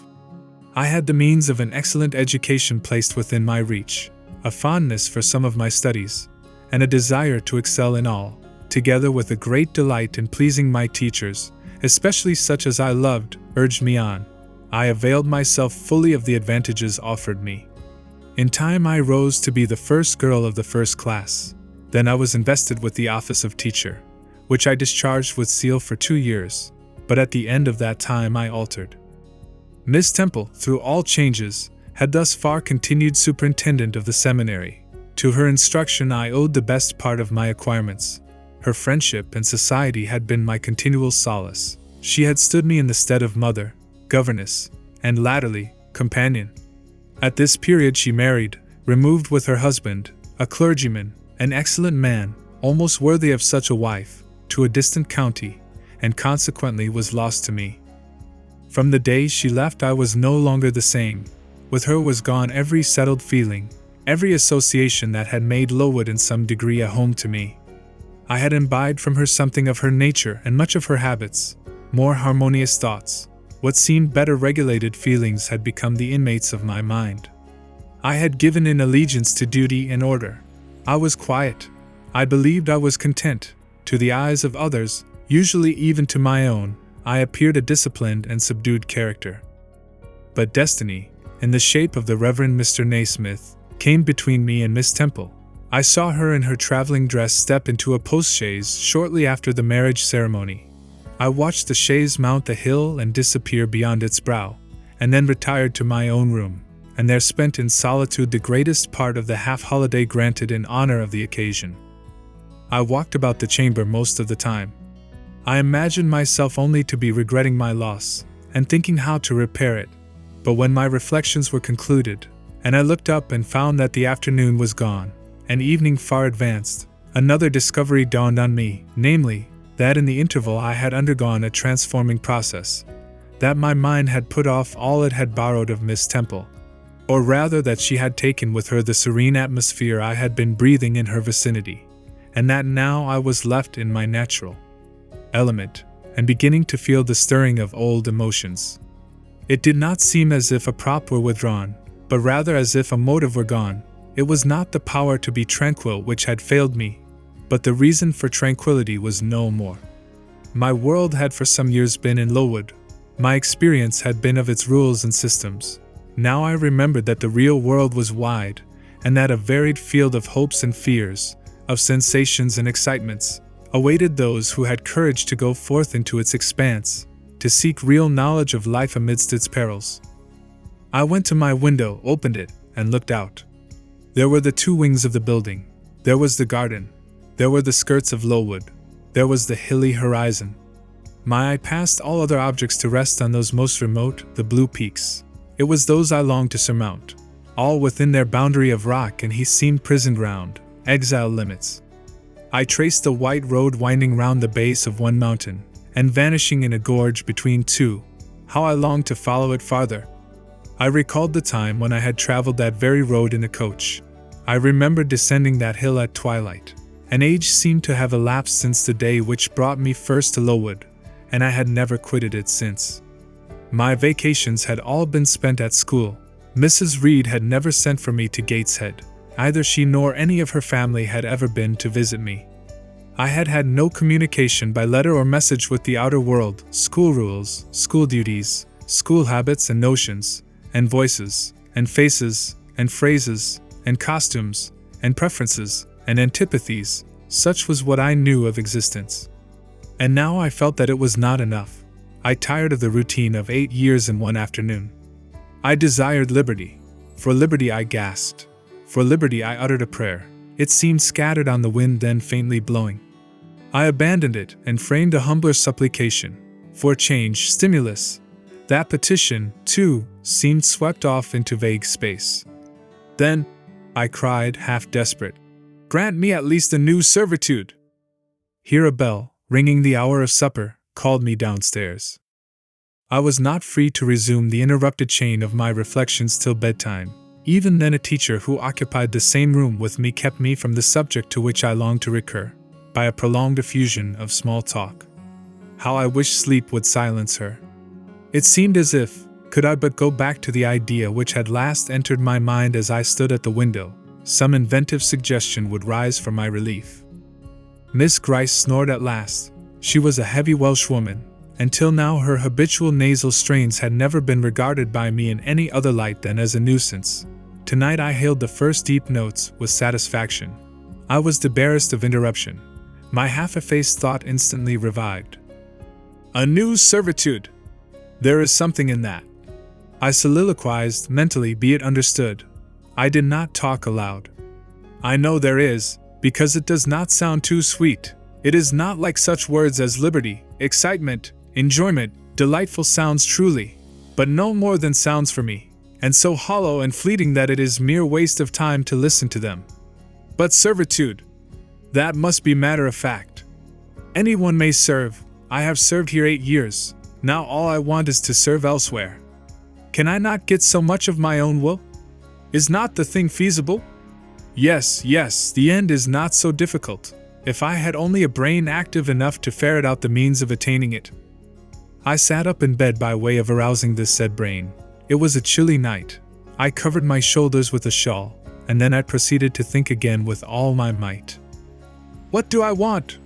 I had the means of an excellent education placed within my reach, a fondness for some of my studies, and a desire to excel in all, together with a great delight in pleasing my teachers, especially such as I loved, urged me on. I availed myself fully of the advantages offered me. In time I rose to be the first girl of the first class. Then I was invested with the office of teacher, which I discharged with zeal for 2 years, but at the end of that time I altered. Miss Temple, through all changes, had thus far continued superintendent of the seminary. To her instruction I owed the best part of my acquirements. Her friendship and society had been my continual solace. She had stood me in the stead of mother, governess, and latterly, companion. At this period she married, removed with her husband, a clergyman, an excellent man, almost worthy of such a wife, to a distant county, and consequently was lost to me. From the day she left I was no longer the same. With her was gone every settled feeling, every association that had made Lowood in some degree a home to me. I had imbibed from her something of her nature and much of her habits, more harmonious thoughts. What seemed better regulated feelings had become the inmates of my mind. I had given in allegiance to duty and order. I was quiet. I believed I was content. To the eyes of others, usually even to my own, I appeared a disciplined and subdued character. But destiny, in the shape of the Reverend Mr. Naismith, came between me and Miss Temple. I saw her in her traveling dress step into a post-chaise shortly after the marriage ceremony. I watched the chaise mount the hill and disappear beyond its brow, and then retired to my own room, and there spent in solitude the greatest part of the half-holiday granted in honor of the occasion. I walked about the chamber most of the time. I imagined myself only to be regretting my loss, and thinking how to repair it. But when my reflections were concluded, and I looked up and found that the afternoon was gone, and evening far advanced, another discovery dawned on me, namely, that in the interval I had undergone a transforming process, that my mind had put off all it had borrowed of Miss Temple, or rather that she had taken with her the serene atmosphere I had been breathing in her vicinity, and that now I was left in my natural element, and beginning to feel the stirring of old emotions. It did not seem as if a prop were withdrawn, but rather as if a motive were gone. It was not the power to be tranquil which had failed me, but the reason for tranquility was no more. My world had for some years been in Lowood. My experience had been of its rules and systems. Now I remembered that the real world was wide, and that a varied field of hopes and fears, of sensations and excitements, awaited those who had courage to go forth into its expanse, to seek real knowledge of life amidst its perils. I went to my window, opened it, and looked out. There were the two wings of the building. There was the garden. There were the skirts of Lowood. There was the hilly horizon. My eye passed all other objects to rest on those most remote, the blue peaks. It was those I longed to surmount, all within their boundary of rock, and he seemed prisoned round exile limits. I traced the white road winding round the base of one mountain, and vanishing in a gorge between two. How I longed to follow it farther! I recalled the time when I had traveled that very road in a coach. I remembered descending that hill at twilight. An age seemed to have elapsed since the day which brought me first to Lowood, and I had never quitted it since. My vacations had all been spent at school. Mrs. Reed had never sent for me to Gateshead. Either she nor any of her family had ever been to visit me. I had had no communication by letter or message with the outer world. School rules, school duties, school habits and notions, and voices, and faces, and phrases, and costumes, and preferences, and antipathies, such was what I knew of existence. And now I felt that it was not enough. I tired of the routine of 8 years in one afternoon. I desired liberty. For liberty I gasped. For liberty I uttered a prayer. It seemed scattered on the wind then faintly blowing. I abandoned it and framed a humbler supplication. For change, stimulus. That petition, too, seemed swept off into vague space. Then, I cried, half desperate, "Grant me at least a new servitude!" Here a bell, ringing the hour of supper, called me downstairs. I was not free to resume the interrupted chain of my reflections till bedtime. Even then a teacher who occupied the same room with me kept me from the subject to which I longed to recur, by a prolonged effusion of small talk. How I wished sleep would silence her. It seemed as if, could I but go back to the idea which had last entered my mind as I stood at the window, some inventive suggestion would rise for my relief. Miss Gryce snored at last. She was a heavy Welsh woman. Until now her habitual nasal strains had never been regarded by me in any other light than as a nuisance. Tonight I hailed the first deep notes with satisfaction. I was debarrassed of interruption. My half-effaced thought instantly revived. A new servitude! There is something in that. I soliloquized mentally, be it understood. I did not talk aloud. I know there is, because it does not sound too sweet. It is not like such words as liberty, excitement, enjoyment, delightful sounds truly, but no more than sounds for me, and so hollow and fleeting that it is mere waste of time to listen to them. But servitude, that must be matter of fact. Anyone may serve. I have served here 8 years. Now all I want is to serve elsewhere. Can I not get so much of my own will? Is not the thing feasible? Yes, the end is not so difficult, if I had only a brain active enough to ferret out the means of attaining it. I sat up in bed by way of arousing this said brain. It was a chilly night. I covered my shoulders with a shawl, and then I proceeded to think again with all my might. What do I want?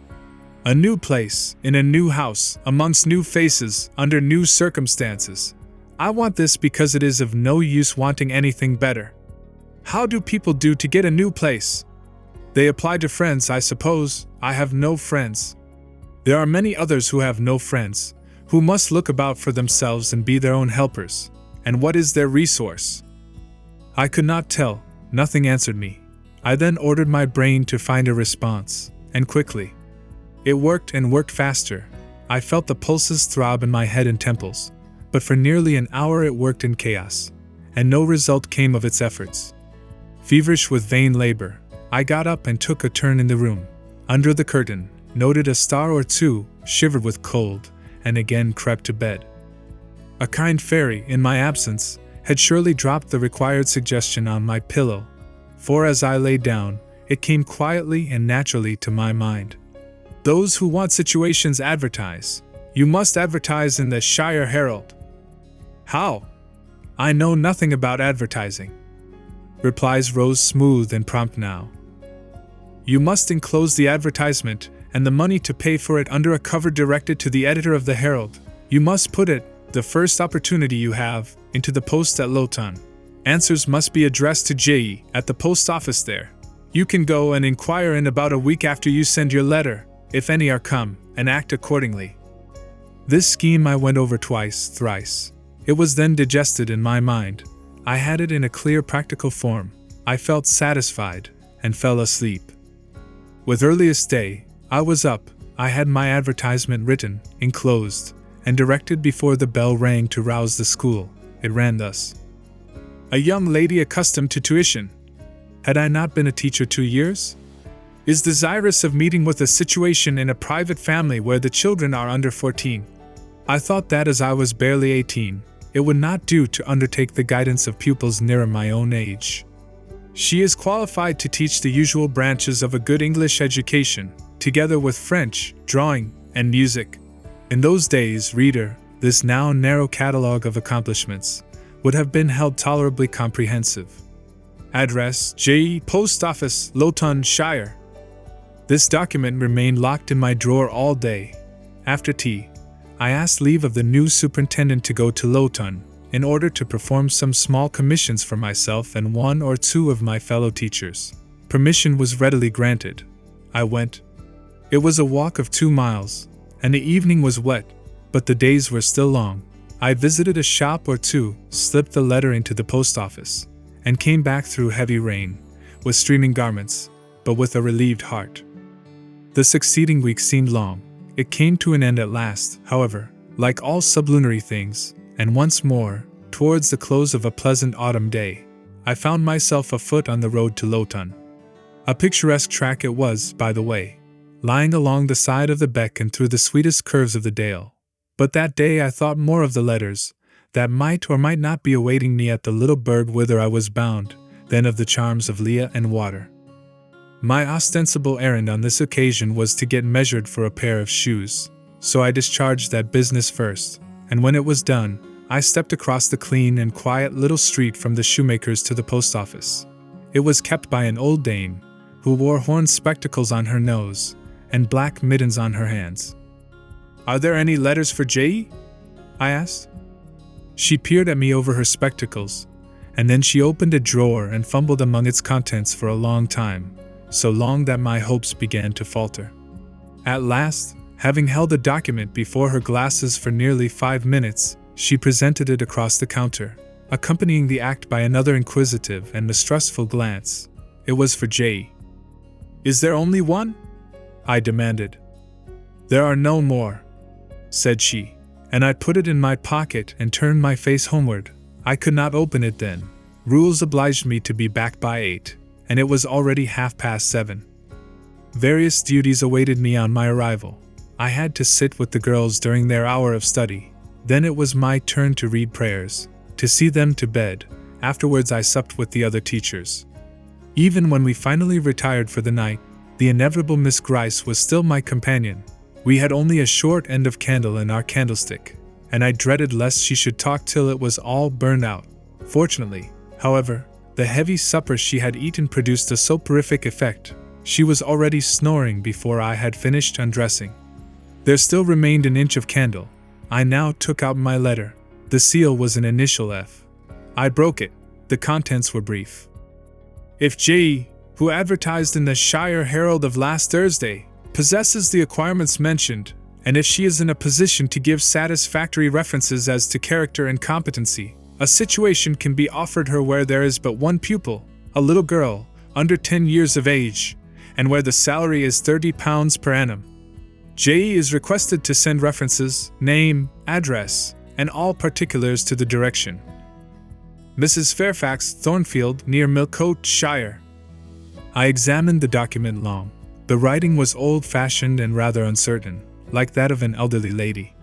A new place, in a new house, amongst new faces, under new circumstances. I want this because it is of no use wanting anything better. How do people do to get a new place? They apply to friends, I suppose. I have no friends. There are many others who have no friends, who must look about for themselves and be their own helpers. And what is their resource? I could not tell. Nothing answered me. I then ordered my brain to find a response, and quickly. It worked and worked faster. I felt the pulses throb in my head and temples, but for nearly an hour it worked in chaos, and no result came of its efforts. Feverish with vain labor, I got up and took a turn in the room. Under the curtain, noted a star or two, shivered with cold, and again crept to bed. A kind fairy, in my absence, had surely dropped the required suggestion on my pillow, for as I lay down, it came quietly and naturally to my mind. Those who want situations advertise. You must advertise in the Shire Herald. How? I know nothing about advertising. Replies rose smooth and prompt now. You must enclose the advertisement and the money to pay for it under a cover directed to the editor of the Herald. You must put it, the first opportunity you have, into the post at Lowton. Answers must be addressed to J.E. at the post office there. You can go and inquire in about a week after you send your letter, if any are come, and act accordingly. This scheme I went over twice, thrice. It was then digested in my mind. I had it in a clear practical form. I felt satisfied, and fell asleep. With earliest day, I was up. I had my advertisement written, enclosed, and directed before the bell rang to rouse the school. It ran thus: a young lady accustomed to tuition. Had I not been a teacher 2 years? Is desirous of meeting with a situation in a private family where the children are under 14. I thought that as I was barely 18, it would not do to undertake the guidance of pupils nearer my own age. She is qualified to teach the usual branches of a good English education, together with French, drawing, and music. In those days, reader, this now narrow catalogue of accomplishments would have been held tolerably comprehensive. Address: J.E. Post Office, Lowton Shire. This document remained locked in my drawer all day. After tea, I asked leave of the new superintendent to go to Lowton, in order to perform some small commissions for myself and 1 or 2 of my fellow teachers. Permission was readily granted. I went. It was a walk of 2 miles, and the evening was wet, but the days were still long. I visited a shop or 2, slipped the letter into the post office, and came back through heavy rain, with streaming garments, but with a relieved heart. The succeeding week seemed long. It came to an end at last, however, like all sublunary things, and once more, towards the close of a pleasant autumn day, I found myself afoot on the road to Lowton. A picturesque track it was, by the way, lying along the side of the beck and through the sweetest curves of the dale. But that day I thought more of the letters that might or might not be awaiting me at the little burg whither I was bound, than of the charms of Leah and water. My ostensible errand on this occasion was to get measured for a pair of shoes, so I discharged that business first, and when it was done, I stepped across the clean and quiet little street from the shoemaker's to the post office. It was kept by an old dame, who wore horn spectacles on her nose, and black mittens on her hands. "Are there any letters for J.E.?" I asked. She peered at me over her spectacles, and then she opened a drawer and fumbled among its contents for a long time, so long that my hopes began to falter. At last, having held the document before her glasses for nearly 5 minutes, she presented it across the counter, accompanying the act by another inquisitive and mistrustful glance. It was for J.E. "Is there only one?" I demanded. "There are no more," said she, and I put it in my pocket and turned my face homeward. I could not open it then. Rules obliged me to be back by 8, and it was already 7:30. Various duties awaited me on my arrival. I had to sit with the girls during their hour of study. Then it was my turn to read prayers, to see them to bed. Afterwards I supped with the other teachers. Even when we finally retired for the night, the inevitable Miss Gryce was still my companion. We had only a short end of candle in our candlestick, and I dreaded lest she should talk till it was all burned out. Fortunately, however, the heavy supper she had eaten produced a soporific effect. She was already snoring before I had finished undressing. There still remained an inch of candle. I now took out my letter. The seal was an initial F. I broke it. The contents were brief. "If J.E., who advertised in the Shire Herald of last Thursday, possesses the acquirements mentioned, and if she is in a position to give satisfactory references as to character and competency, a situation can be offered her where there is but one pupil, a little girl, under 10 years of age, and where the salary is £30 per annum. J.E. is requested to send references, name, address, and all particulars to the direction: Mrs. Fairfax, Thornfield, near Millcote, Shire." I examined the document long. The writing was old-fashioned and rather uncertain, like that of an elderly lady.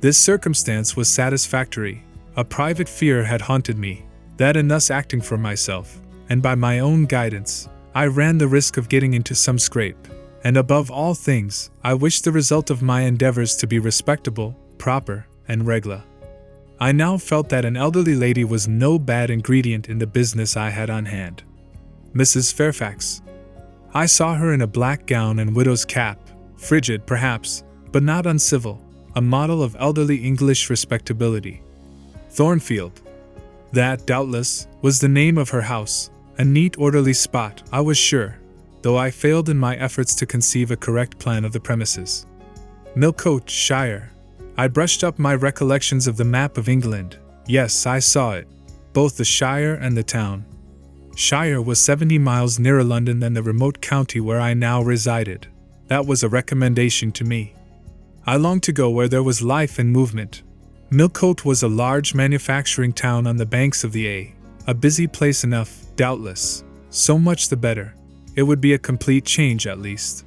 This circumstance was satisfactory. A private fear had haunted me, that in thus acting for myself, and by my own guidance, I ran the risk of getting into some scrape, and above all things, I wished the result of my endeavors to be respectable, proper, and regular. I now felt that an elderly lady was no bad ingredient in the business I had on hand. Mrs. Fairfax. I saw her in a black gown and widow's cap, frigid perhaps, but not uncivil, a model of elderly English respectability. Thornfield. That, doubtless, was the name of her house, a neat, orderly spot, I was sure, though I failed in my efforts to conceive a correct plan of the premises. Millcote, Shire. I brushed up my recollections of the map of England. Yes, I saw it, both the Shire and the town. Shire was 70 miles nearer London than the remote county where I now resided. That was a recommendation to me. I longed to go where there was life and movement. Millcote was a large manufacturing town on the banks of the a busy place enough, doubtless. So much the better. It would be a complete change at least.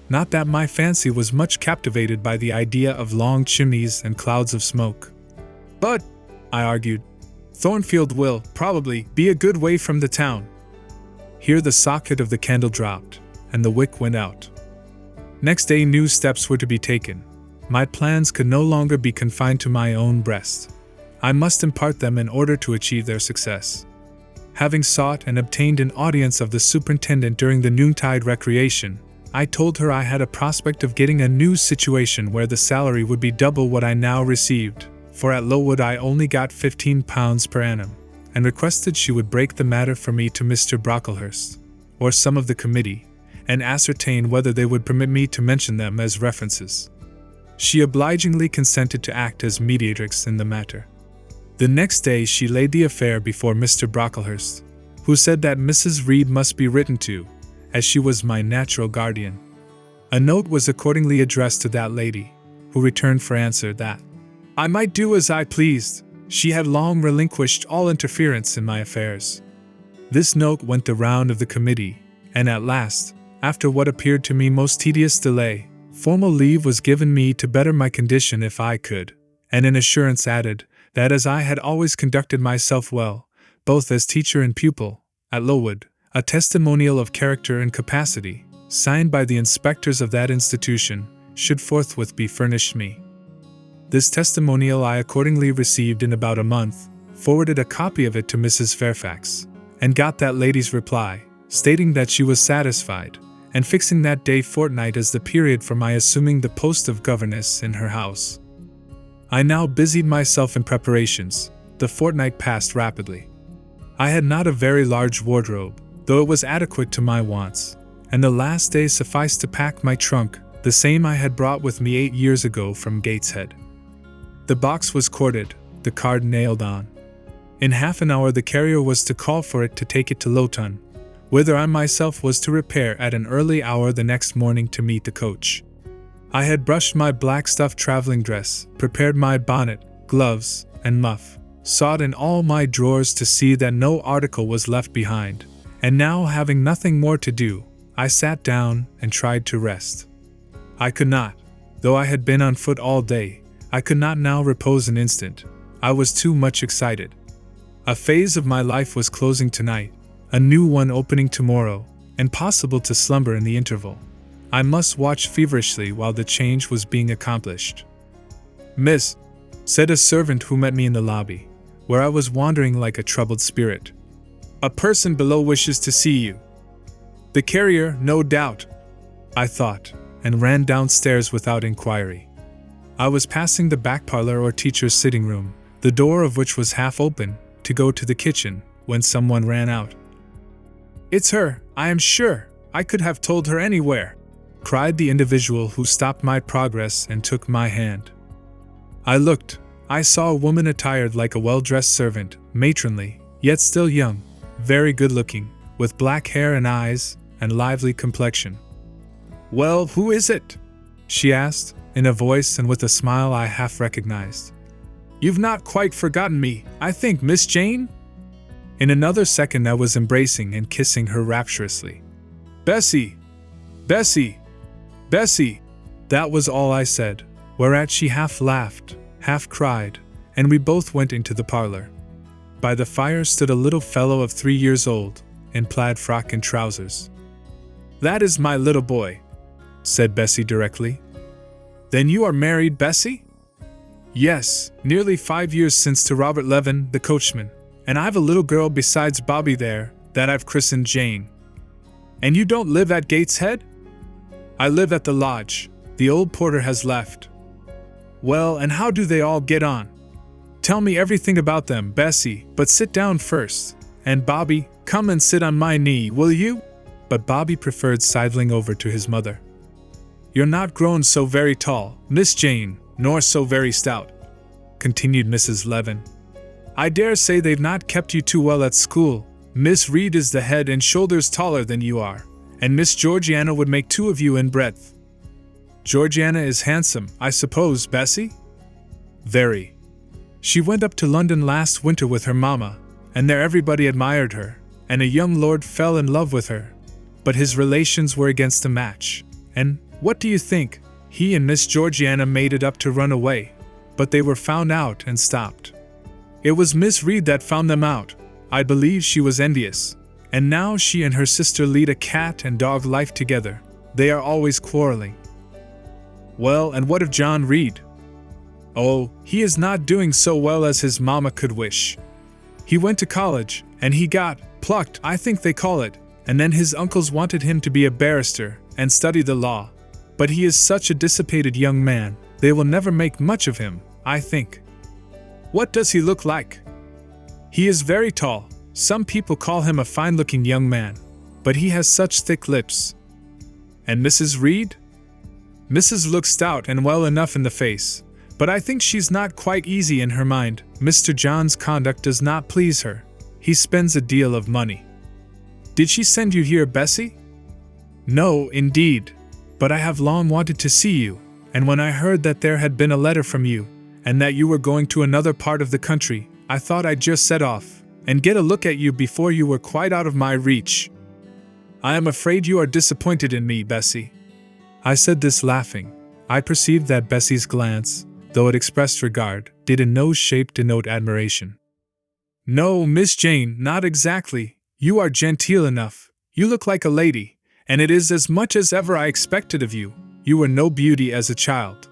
Not that my fancy was much captivated by the idea of long chimneys and clouds of smoke. But, I argued, Thornfield will, probably, be a good way from the town. Here the socket of the candle dropped, and the wick went out. Next day new steps were to be taken. My plans could no longer be confined to my own breast. I must impart them in order to achieve their success. Having sought and obtained an audience of the superintendent during the noontide recreation, I told her I had a prospect of getting a new situation where the salary would be double what I now received, for at Lowood I only got £15 per annum, and requested she would break the matter for me to Mr. Brocklehurst, or some of the committee, and ascertain whether they would permit me to mention them as references. She obligingly consented to act as mediatrix in the matter. The next day she laid the affair before Mr. Brocklehurst, who said that Mrs. Reed must be written to, as she was my natural guardian. A note was accordingly addressed to that lady, who returned for answer that I might do as I pleased. She had long relinquished all interference in my affairs. This note went the round of the committee, and at last, after what appeared to me most tedious delay, formal leave was given me to better my condition if I could, and an assurance added that as I had always conducted myself well, both as teacher and pupil, at Lowood, a testimonial of character and capacity, signed by the inspectors of that institution, should forthwith be furnished me. This testimonial I accordingly received in about a month, forwarded a copy of it to Mrs. Fairfax, and got that lady's reply, stating that she was satisfied, and fixing that day fortnight as the period for my assuming the post of governess in her house. I now busied myself in preparations. The fortnight passed rapidly. I had not a very large wardrobe, though it was adequate to my wants, and the last day sufficed to pack my trunk, the same I had brought with me 8 years ago from Gateshead. The box was corded, the card nailed on. In half an hour the carrier was to call for it to take it to Lowton, whither I myself was to repair at an early hour the next morning to meet the coach. I had brushed my black stuff traveling dress, prepared my bonnet, gloves, and muff, sought in all my drawers to see that no article was left behind, and now having nothing more to do, I sat down and tried to rest. I could not, though I had been on foot all day, I could not now repose an instant. I was too much excited. A phase of my life was closing tonight, a new one opening tomorrow, and possible to slumber in the interval. I must watch feverishly while the change was being accomplished. "Miss," said a servant who met me in the lobby, where I was wandering like a troubled spirit, "a person below wishes to see you." The carrier, no doubt, I thought, and ran downstairs without inquiry. I was passing the back parlor or teacher's sitting room, the door of which was half open, to go to the kitchen, when someone ran out. "It's her, I am sure, I could have told her anywhere," cried the individual who stopped my progress and took my hand. I looked. I saw a woman attired like a well-dressed servant, matronly, yet still young, very good-looking, with black hair and eyes, and lively complexion. "Well, who is it?" she asked, in a voice and with a smile I half recognized. "You've not quite forgotten me, I think, Miss Jane?" In another second I was embracing and kissing her rapturously. "Bessie! Bessie! Bessie!" That was all I said, whereat she half laughed, half cried, and we both went into the parlor. By the fire stood a little fellow of 3 years old, in plaid frock and trousers. "That is my little boy," said Bessie directly. "Then you are married, Bessie?" "Yes, nearly 5 years since to Robert Levin, the coachman, and I've a little girl besides Bobby there, that I've christened Jane." "And you don't live at Gateshead?" "I live at the lodge. The old porter has left." Well, and how do they all get on? Tell me everything about them, Bessie, but sit down first. And Bobby, come and sit on my knee, will you? But Bobby preferred sidling over to his mother. You're not grown so very tall, Miss Jane, nor so very stout, continued Mrs. Levin. I dare say they've not kept you too well at school. Miss Reed is the head and shoulders taller than you are, and Miss Georgiana would make two of you in breadth. Georgiana is handsome, I suppose, Bessie? Very. She went up to London last winter with her mamma, and there everybody admired her, and a young lord fell in love with her. But his relations were against a match, and, what do you think, he and Miss Georgiana made it up to run away, but they were found out and stopped. It was Miss Reed that found them out. I believe she was envious, and now she and her sister lead a cat and dog life together. They are always quarreling. Well, and what of John Reed? Oh, he is not doing so well as his mamma could wish. He went to college, and he got plucked, I think they call it, and then his uncles wanted him to be a barrister and study the law. But he is such a dissipated young man, they will never make much of him, I think. What does he look like? He is very tall. Some people call him a fine-looking young man, but he has such thick lips. And Mrs. Reed? Mrs. looks stout and well enough in the face, but I think she's not quite easy in her mind. Mr. John's conduct does not please her. He spends a deal of money. Did she send you here, Bessie? No, indeed. But I have long wanted to see you, and when I heard that there had been a letter from you, and that you were going to another part of the country, I thought I'd just set off and get a look at you before you were quite out of my reach. I am afraid you are disappointed in me, Bessie. I said this laughing. I perceived that Bessie's glance, though it expressed regard, did in no shape denote admiration. No, Miss Jane, not exactly. You are genteel enough. You look like a lady, and it is as much as ever I expected of you. You were no beauty as a child.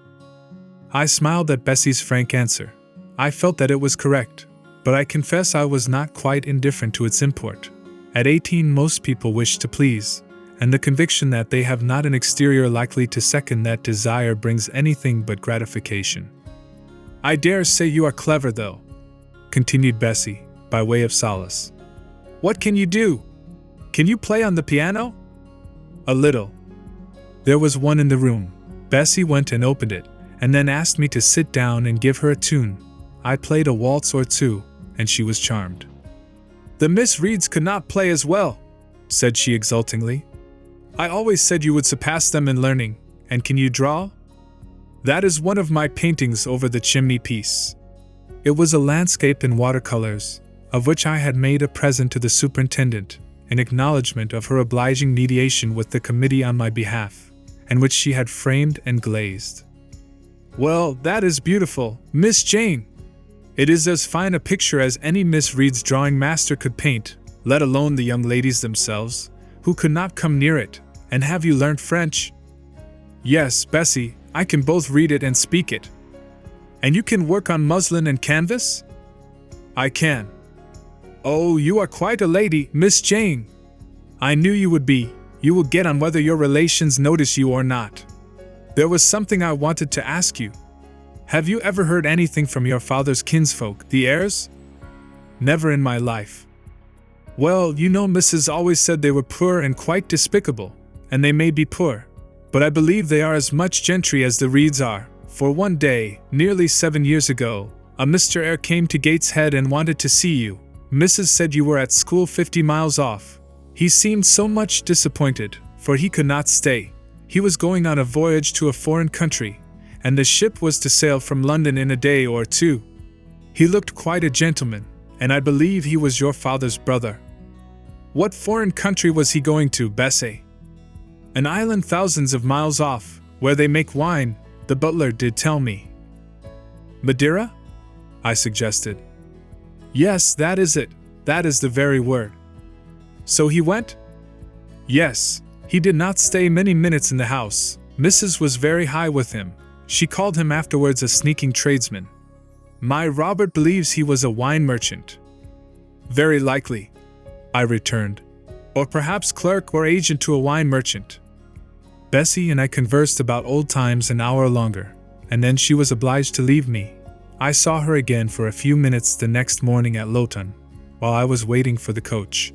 I smiled at Bessie's frank answer. I felt that it was correct, but I confess I was not quite indifferent to its import. At 18 most people wish to please, and the conviction that they have not an exterior likely to second that desire brings anything but gratification. I dare say you are clever though, continued Bessie, by way of solace. What can you do? Can you play on the piano? A little. There was one in the room. Bessie went and opened it, and then asked me to sit down and give her a tune. I played a waltz or two, and she was charmed. The Miss Reeds could not play as well, said she exultingly. I always said you would surpass them in learning. And can you draw? That is one of my paintings over the chimney piece. It was a landscape in watercolors, of which I had made a present to the superintendent, in acknowledgment of her obliging mediation with the committee on my behalf, and which she had framed and glazed. Well, that is beautiful, Miss Jane. It is as fine a picture as any Miss Reed's drawing master could paint, let alone the young ladies themselves, who could not come near it. And have you learnt French? Yes, Bessie, I can both read it and speak it. And you can work on muslin and canvas? I can. Oh, you are quite a lady, Miss Jane. I knew you would be. You will get on whether your relations notice you or not. There was something I wanted to ask you. Have you ever heard anything from your father's kinsfolk, the Eyres? Never in my life. Well, you know Mrs. always said they were poor and quite despicable, and they may be poor, but I believe they are as much gentry as the Reeds are, for one day, nearly 7 years ago, a Mr. Eyre came to Gateshead and wanted to see you. Mrs. said you were at school 50 miles off. He seemed so much disappointed, for he could not stay. He was going on a voyage to a foreign country, and the ship was to sail from London in a day or two. He looked quite a gentleman, and I believe he was your father's brother. What foreign country was he going to, Bessie? An island thousands of miles off, where they make wine, the butler did tell me. Madeira? I suggested. Yes, that is it. That is the very word. So he went? Yes. He did not stay many minutes in the house. Mrs. was very high with him. She called him afterwards a sneaking tradesman. My Robert believes he was a wine merchant. Very likely, I returned. Or perhaps clerk or agent to a wine merchant. Bessie and I conversed about old times an hour longer, and then she was obliged to leave me. I saw her again for a few minutes the next morning at Loughton, while I was waiting for the coach.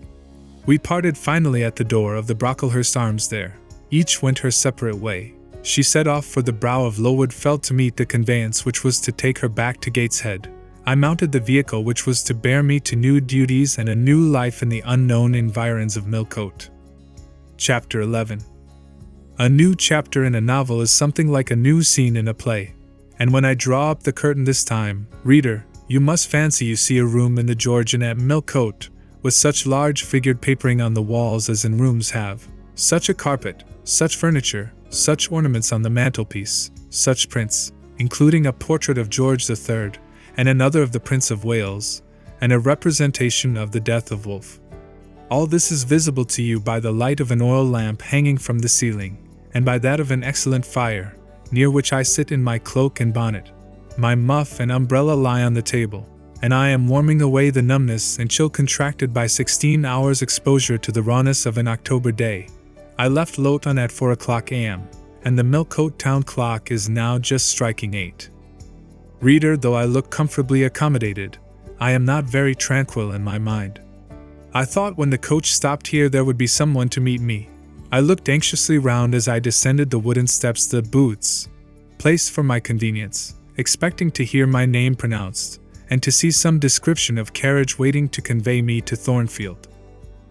We parted finally at the door of the Brocklehurst Arms there. Each went her separate way. She set off for the brow of Lowood Fell to meet the conveyance which was to take her back to Gateshead. I mounted the vehicle which was to bear me to new duties and a new life in the unknown environs of Millcote. Chapter 11. A new chapter in a novel is something like a new scene in a play. And when I draw up the curtain this time, reader, you must fancy you see a room in the Georgian at Millcote, with such large figured papering on the walls as in rooms have, such a carpet, such furniture, such ornaments on the mantelpiece, such prints, including a portrait of George III, and another of the Prince of Wales, and a representation of the death of Wolfe. All this is visible to you by the light of an oil lamp hanging from the ceiling, and by that of an excellent fire, near which I sit in my cloak and bonnet. My muff and umbrella lie on the table, and I am warming away the numbness and chill contracted by 16 hours' exposure to the rawness of an October day. I left Loughton at 4 o'clock a.m., and the Millcote town clock is now just striking 8. Reader, though I look comfortably accommodated, I am not very tranquil in my mind. I thought when the coach stopped here there would be someone to meet me. I looked anxiously round as I descended the wooden steps to the booths, placed for my convenience, expecting to hear my name pronounced, and to see some description of carriage waiting to convey me to Thornfield.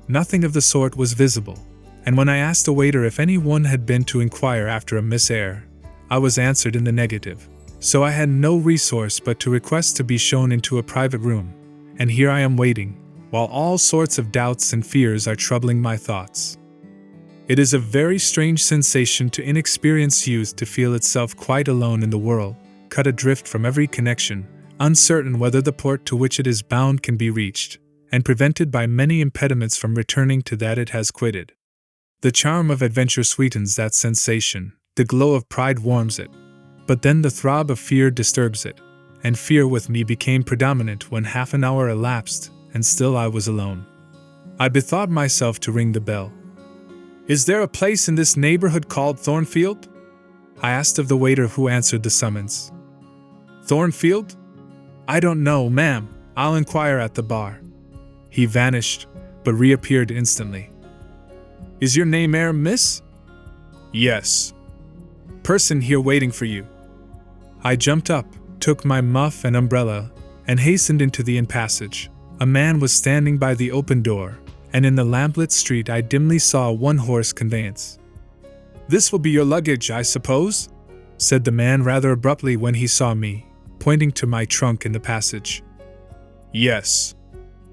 Nothing of the sort was visible, and when I asked a waiter if any one had been to inquire after a Miss Eyre, I was answered in the negative. So I had no resource but to request to be shown into a private room, and here I am waiting, while all sorts of doubts and fears are troubling my thoughts. It is a very strange sensation to inexperienced youth to feel itself quite alone in the world, cut adrift from every connection, uncertain whether the port to which it is bound can be reached, and prevented by many impediments from returning to that it has quitted. The charm of adventure sweetens that sensation, the glow of pride warms it, but then the throb of fear disturbs it, and fear with me became predominant when half an hour elapsed, and still I was alone. I bethought myself to ring the bell. "Is there a place in this neighborhood called Thornfield?" I asked of the waiter who answered the summons. "Thornfield? I don't know, ma'am. I'll inquire at the bar." He vanished, but reappeared instantly. "Is your name Eyre, miss?" "Yes." "Person here waiting for you." I jumped up, took my muff and umbrella, and hastened into the inn passage. A man was standing by the open door, and in the lamplit street I dimly saw a one-horse conveyance. "This will be your luggage, I suppose?" said the man rather abruptly when he saw me, pointing to my trunk in the passage. "Yes."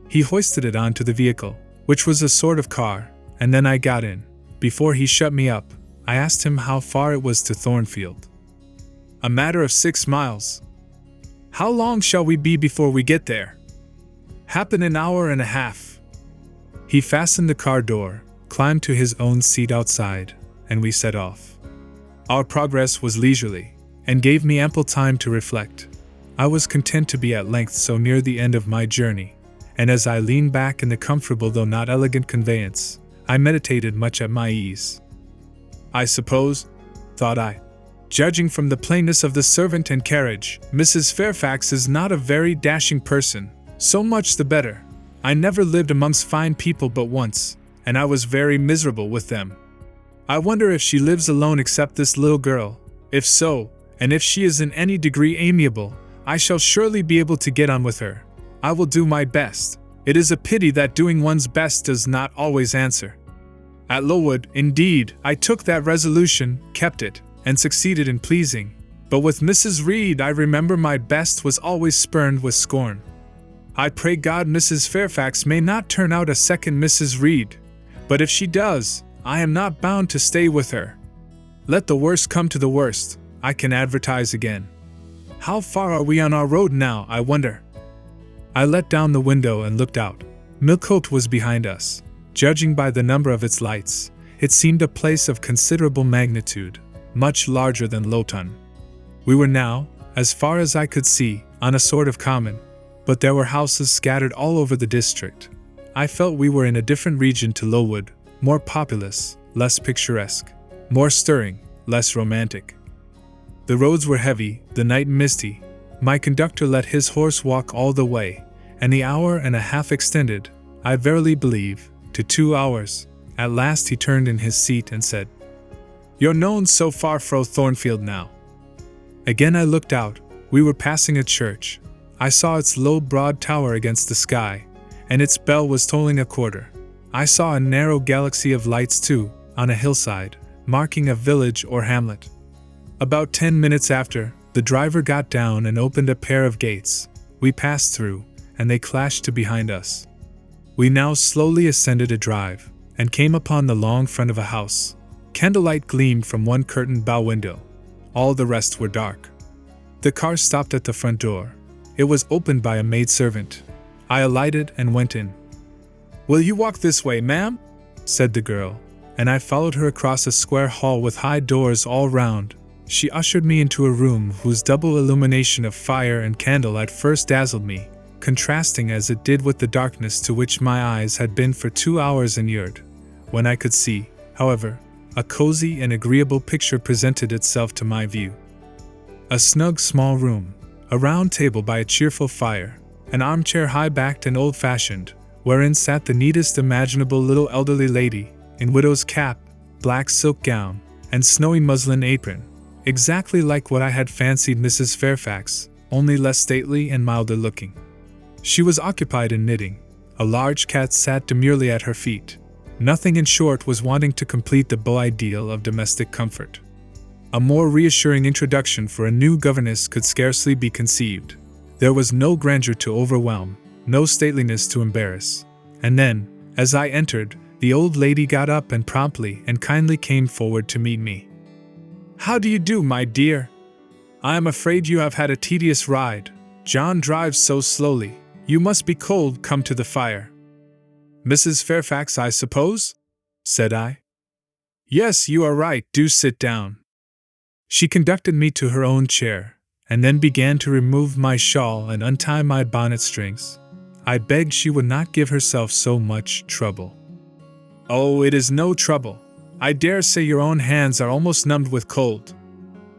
He hoisted it onto the vehicle, which was a sort of car, and then I got in. Before he shut me up, I asked him how far it was to Thornfield. "A matter of 6 miles. How long shall we be before we get there?" "Happen an hour and a half." He fastened the car door, climbed to his own seat outside, and we set off. Our progress was leisurely, and gave me ample time to reflect. I was content to be at length so near the end of my journey, and as I leaned back in the comfortable though not elegant conveyance, I meditated much at my ease. "I suppose," thought I, "judging from the plainness of the servant and carriage, Mrs. Fairfax is not a very dashing person. So much the better. I never lived amongst fine people but once, and I was very miserable with them. I wonder if she lives alone except this little girl. If so, and if she is in any degree amiable, I shall surely be able to get on with her. I will do my best. It is a pity that doing one's best does not always answer. At Lowood, indeed, I took that resolution, kept it, and succeeded in pleasing. But with Mrs. Reed I remember my best was always spurned with scorn. I pray God Mrs. Fairfax may not turn out a second Mrs. Reed, but if she does, I am not bound to stay with her. Let the worst come to the worst, I can advertise again. How far are we on our road now, I wonder?" I let down the window and looked out. Millcote was behind us. Judging by the number of its lights, it seemed a place of considerable magnitude, much larger than Loughton. We were now, as far as I could see, on a sort of common, but there were houses scattered all over the district. I felt we were in a different region to Lowood, more populous, less picturesque, more stirring, less romantic. The roads were heavy, the night misty. My conductor let his horse walk all the way, and the hour and a half extended, I verily believe, to 2 hours. At last he turned in his seat and said, "You're known so far fro Thornfield now." Again I looked out. We were passing a church. I saw its low broad tower against the sky, and its bell was tolling a quarter. I saw a narrow galaxy of lights too, on a hillside, marking a village or hamlet. About 10 minutes after, the driver got down and opened a pair of gates. We passed through, and they clashed to behind us. We now slowly ascended a drive, and came upon the long front of a house. Candlelight gleamed from one curtained bow window. All the rest were dark. The car stopped at the front door. It was opened by a maidservant. I alighted and went in. "Will you walk this way, ma'am?" said the girl, and I followed her across a square hall with high doors all round. She ushered me into a room whose double illumination of fire and candle at first dazzled me, contrasting as it did with the darkness to which my eyes had been for 2 hours inured. When I could see, however, a cozy and agreeable picture presented itself to my view. A snug small room, a round table by a cheerful fire, an armchair high-backed and old-fashioned, wherein sat the neatest imaginable little elderly lady, in widow's cap, black silk gown, and snowy muslin apron, exactly like what I had fancied Mrs. Fairfax, only less stately and milder looking. She was occupied in knitting. A large cat sat demurely at her feet. Nothing, in short, was wanting to complete the beau ideal of domestic comfort. A more reassuring introduction for a new governess could scarcely be conceived. There was no grandeur to overwhelm, no stateliness to embarrass. And then, as I entered, the old lady got up and promptly and kindly came forward to meet me. "How do you do, my dear? I am afraid you have had a tedious ride. John drives so slowly. You must be cold. Come to the fire." "Mrs. Fairfax, I suppose?" said I. "Yes, you are right. Do sit down." She conducted me to her own chair, and then began to remove my shawl and untie my bonnet strings. I begged she would not give herself so much trouble. "Oh, it is no trouble. I dare say your own hands are almost numbed with cold.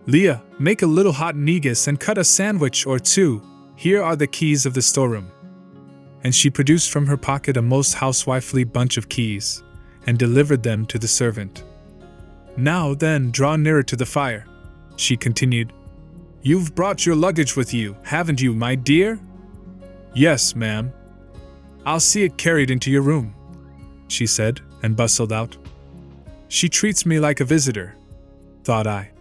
Leah, make a little hot negus and cut a sandwich or two. Here are the keys of the storeroom." And she produced from her pocket a most housewifely bunch of keys, and delivered them to the servant. "Now then, draw nearer to the fire," she continued. "You've brought your luggage with you, haven't you, my dear?" "Yes, ma'am." "I'll see it carried into your room," she said, and bustled out. She treats me like a visitor, thought I.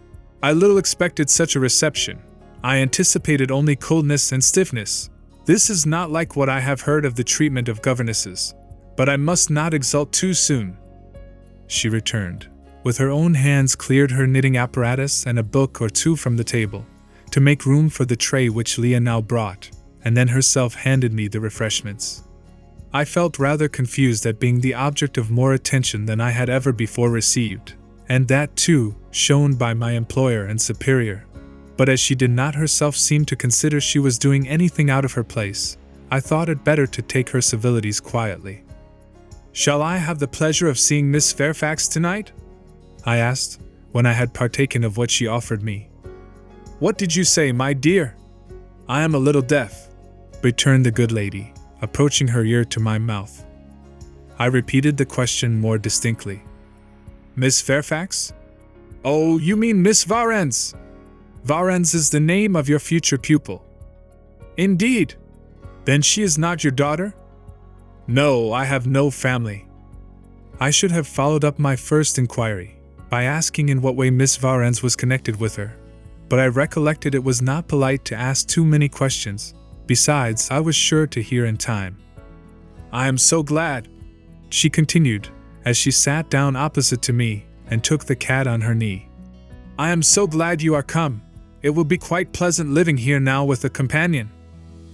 I little expected such a reception. I anticipated only coldness and stiffness. This is not like what I have heard of the treatment of governesses. But I must not exult too soon. She returned. With her own hands cleared her knitting apparatus and a book or two from the table, to make room for the tray which Leah now brought, and then herself handed me the refreshments. I felt rather confused at being the object of more attention than I had ever before received, and that too, shown by my employer and superior. But as she did not herself seem to consider she was doing anything out of her place, I thought it better to take her civilities quietly. "Shall I have the pleasure of seeing Miss Fairfax tonight?" I asked, when I had partaken of what she offered me. "What did you say, my dear?" "I am a little deaf," returned the good lady, approaching her ear to my mouth. I repeated the question more distinctly. "Miss Fairfax? Oh, you mean Miss Varens. Varens is the name of your future pupil." "Indeed? Then she is not your daughter?" "No, I have no family." I should have followed up my first inquiry by asking in what way Miss Varens was connected with her, but I recollected it was not polite to ask too many questions. Besides, I was sure to hear in time. "I am so glad," she continued, as she sat down opposite to me and took the cat on her knee. "I am so glad you are come. It will be quite pleasant living here now with a companion.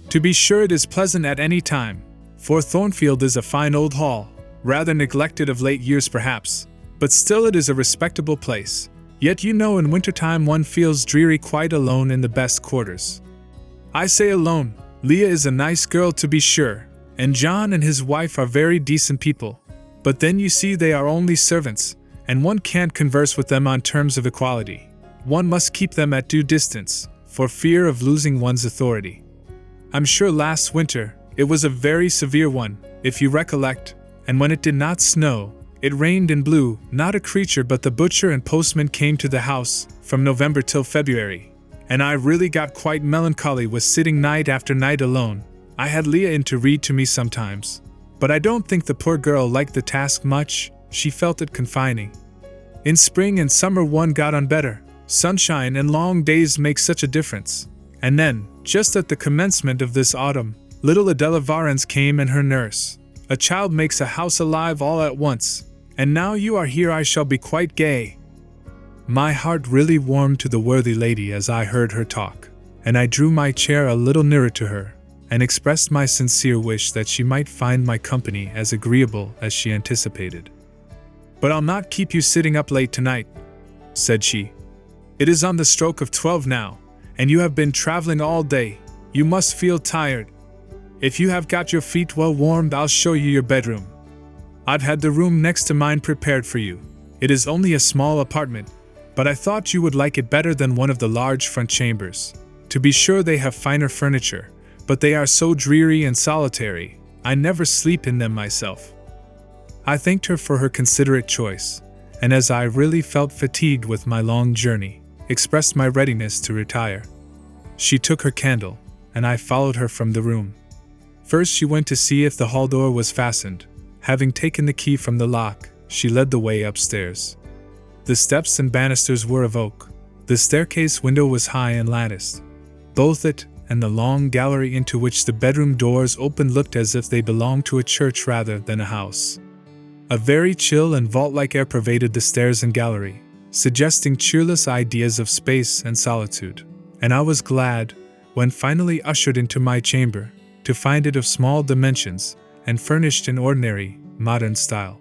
To be sure it is pleasant at any time, for Thornfield is a fine old hall, rather neglected of late years perhaps, but still it is a respectable place. Yet you know in wintertime one feels dreary quite alone in the best quarters. I say alone. Leah is a nice girl to be sure, and John and his wife are very decent people, but then you see they are only servants, and one can't converse with them on terms of equality. one must keep them at due distance, for fear of losing one's authority. I'm sure last winter, it was a very severe one, if you recollect, and when it did not snow, it rained and blew, not a creature but the butcher and postman came to the house, from November till February, and I really got quite melancholy with sitting night after night alone. I had Leah in to read to me sometimes, but I don't think the poor girl liked the task much, she felt it confining. In spring and summer one got on better, sunshine and long days make such a difference, and then, just at the commencement of this autumn, little Adela Varens came and her nurse. A child makes a house alive all at once, and now you are here I shall be quite gay. My heart really warmed to the worthy lady as I heard her talk, and I drew my chair a little nearer to her, and expressed my sincere wish that she might find my company as agreeable as she anticipated. "But I'll not keep you sitting up late tonight," said she. "It is on the stroke of 12 now, and you have been traveling all day. You must feel tired. If you have got your feet well warmed, I'll show you your bedroom. I've had the room next to mine prepared for you. It is only a small apartment, but I thought you would like it better than one of the large front chambers. To be sure they have finer furniture, but they are so dreary and solitary, I never sleep in them myself." I thanked her for her considerate choice, and as I really felt fatigued with my long journey, expressed my readiness to retire. She took her candle, and I followed her from the room. First she went to see if the hall door was fastened. Having taken the key from the lock, she led the way upstairs. The steps and banisters were of oak. The staircase window was high and latticed. Both it and the long gallery into which the bedroom doors opened looked as if they belonged to a church rather than a house. A very chill and vault-like air pervaded the stairs and gallery, suggesting cheerless ideas of space and solitude, and I was glad, when finally ushered into my chamber, to find it of small dimensions and furnished in ordinary, modern style.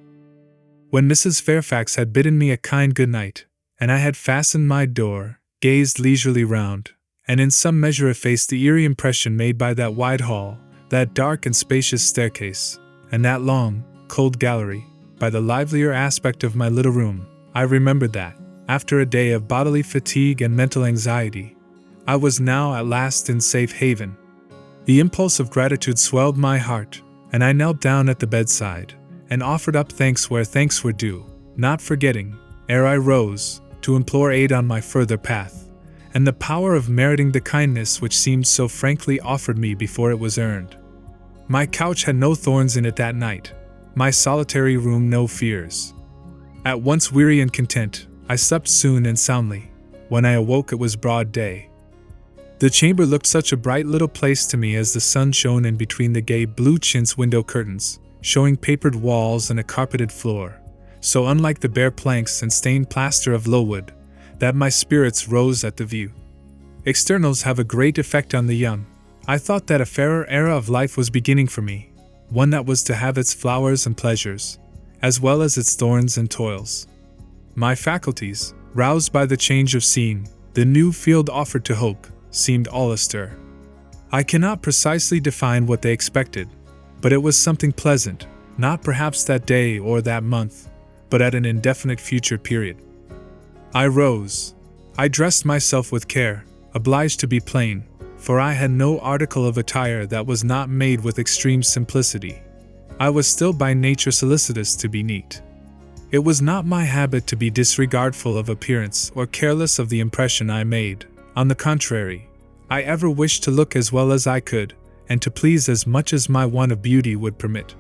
When Mrs. Fairfax had bidden me a kind good night, and I had fastened my door, gazed leisurely round, and in some measure effaced the eerie impression made by that wide hall, that dark and spacious staircase, and that long, cold gallery, by the livelier aspect of my little room, I remembered that, after a day of bodily fatigue and mental anxiety, I was now at last in safe haven. The impulse of gratitude swelled my heart, and I knelt down at the bedside, and offered up thanks where thanks were due, not forgetting, ere I rose, to implore aid on my further path, and the power of meriting the kindness which seemed so frankly offered me before it was earned. My couch had no thorns in it that night, my solitary room no fears. At once weary and content, I slept soon and soundly. When I awoke it was broad day. The chamber looked such a bright little place to me as the sun shone in between the gay blue chintz window curtains, showing papered walls and a carpeted floor, so unlike the bare planks and stained plaster of Lowood, that my spirits rose at the view. Externals have a great effect on the young. I thought that a fairer era of life was beginning for me, one that was to have its flowers and pleasures, as well as its thorns and toils. My faculties, roused by the change of scene, the new field offered to hope, seemed all astir. I cannot precisely define what they expected, but it was something pleasant, not perhaps that day or that month, but at an indefinite future period. I rose. I dressed myself with care, obliged to be plain, for I had no article of attire that was not made with extreme simplicity. I was still by nature solicitous to be neat. It was not my habit to be disregardful of appearance or careless of the impression I made. On the contrary, I ever wished to look as well as I could, and to please as much as my want of beauty would permit.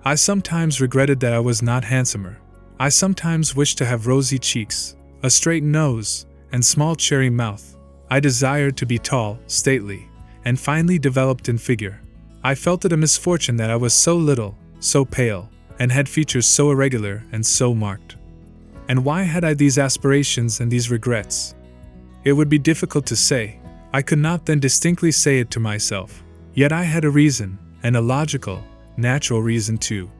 I sometimes regretted that I was not handsomer. I sometimes wished to have rosy cheeks, a straight nose, and small cherry mouth. I desired to be tall, stately, and finely developed in figure. I felt it a misfortune that I was so little, so pale, and had features so irregular and so marked. And why had I these aspirations and these regrets? It would be difficult to say. I could not then distinctly say it to myself. Yet I had a reason, and a logical, natural reason too.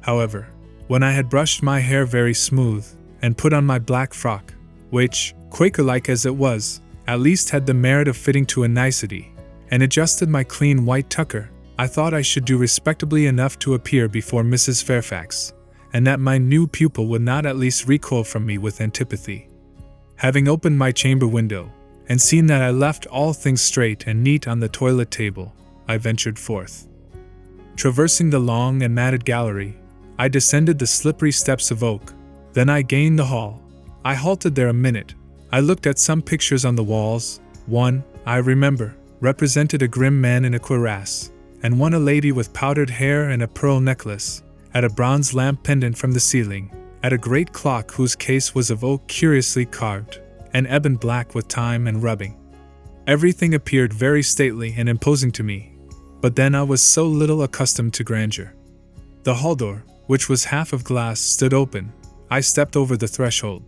However, when I had brushed my hair very smooth, and put on my black frock, which, Quaker-like as it was, at least had the merit of fitting to a nicety, and adjusted my clean white tucker, I thought I should do respectably enough to appear before Mrs. Fairfax, and that my new pupil would not at least recoil from me with antipathy. Having opened my chamber window, and seen that I left all things straight and neat on the toilet table, I ventured forth. Traversing the long and matted gallery, I descended the slippery steps of oak. Then I gained the hall. I halted there a minute. I looked at some pictures on the walls. One, I remember, represented a grim man in a cuirass, and one a lady with powdered hair and a pearl necklace, at a bronze lamp pendant from the ceiling, at a great clock whose case was of oak curiously carved, and ebon black with time and rubbing. Everything appeared very stately and imposing to me, but then I was so little accustomed to grandeur. The hall door, which was half of glass, stood open. I stepped over the threshold.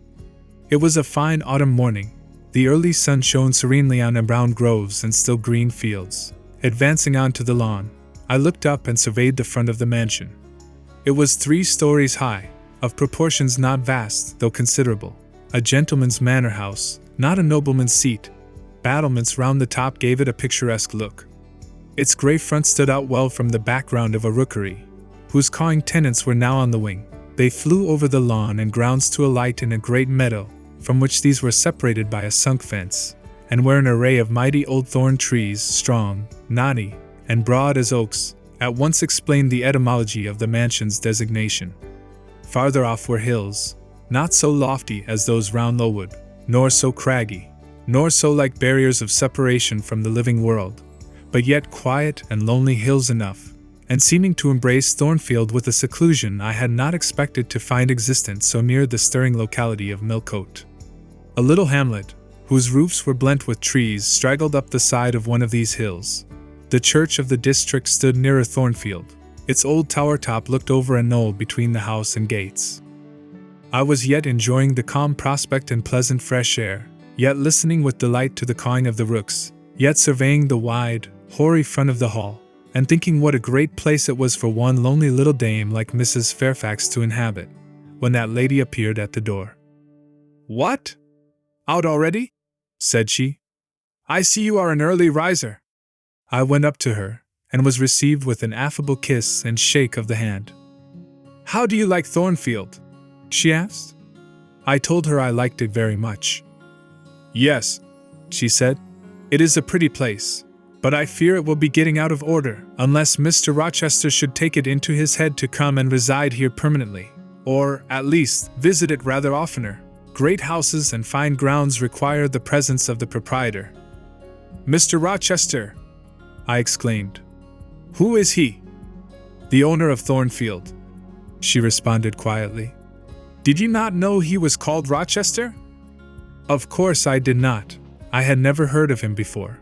It was a fine autumn morning. The early sun shone serenely on embrowned groves and still green fields. Advancing onto the lawn, I looked up and surveyed the front of the mansion. It was 3 stories high, of proportions not vast, though considerable. A gentleman's manor house, not a nobleman's seat. Battlements round the top gave it a picturesque look. Its grey front stood out well from the background of a rookery, whose cawing tenants were now on the wing. They flew over the lawn and grounds to alight in a great meadow, from which these were separated by a sunk fence, and where an array of mighty old thorn trees, strong, knotty, and broad as oaks, at once explained the etymology of the mansion's designation. Farther off were hills, not so lofty as those round Lowood, nor so craggy, nor so like barriers of separation from the living world, but yet quiet and lonely hills enough, and seeming to embrace Thornfield with a seclusion I had not expected to find existent so near the stirring locality of Millcote. A little hamlet, whose roofs were blent with trees, straggled up the side of one of these hills. The church of the district stood nearer Thornfield. Its old tower top looked over a knoll between the house and gates. I was yet enjoying the calm prospect and pleasant fresh air, yet listening with delight to the cawing of the rooks, yet surveying the wide, hoary front of the hall, and thinking what a great place it was for one lonely little dame like Mrs. Fairfax to inhabit, when that lady appeared at the door. "What? Out already?" said she. "I see you are an early riser." I went up to her, and was received with an affable kiss and shake of the hand. "How do you like Thornfield?" she asked. I told her I liked it very much. "Yes," she said, "it is a pretty place, but I fear it will be getting out of order unless Mr. Rochester should take it into his head to come and reside here permanently, or, at least, visit it rather oftener. Great houses and fine grounds require the presence of the proprietor." "Mr. Rochester!" I exclaimed. "Who is he?" "The owner of Thornfield," she responded quietly. "Did you not know he was called Rochester?" Of course I did not. I had never heard of him before.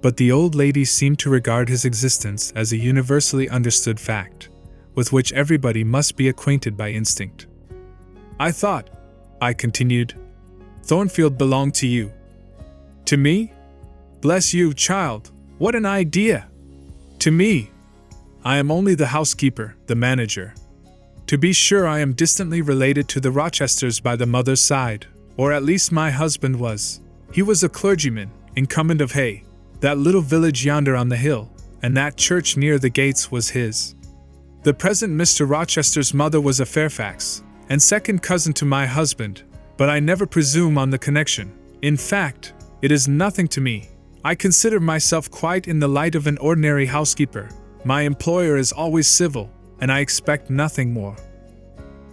But the old lady seemed to regard his existence as a universally understood fact, with which everybody must be acquainted by instinct. "I thought," I continued, "Thornfield belonged to you." "To me? Bless you, child, what an idea! To me? I am only the housekeeper, the manager. To be sure, I am distantly related to the Rochesters by the mother's side, or at least my husband was. He was a clergyman, incumbent of Hay. That little village yonder on the hill, and that church near the gates was his. The present Mr. Rochester's mother was a Fairfax, and second cousin to my husband, but I never presume on the connection. In fact, it is nothing to me. I consider myself quite in the light of an ordinary housekeeper. My employer is always civil, and I expect nothing more.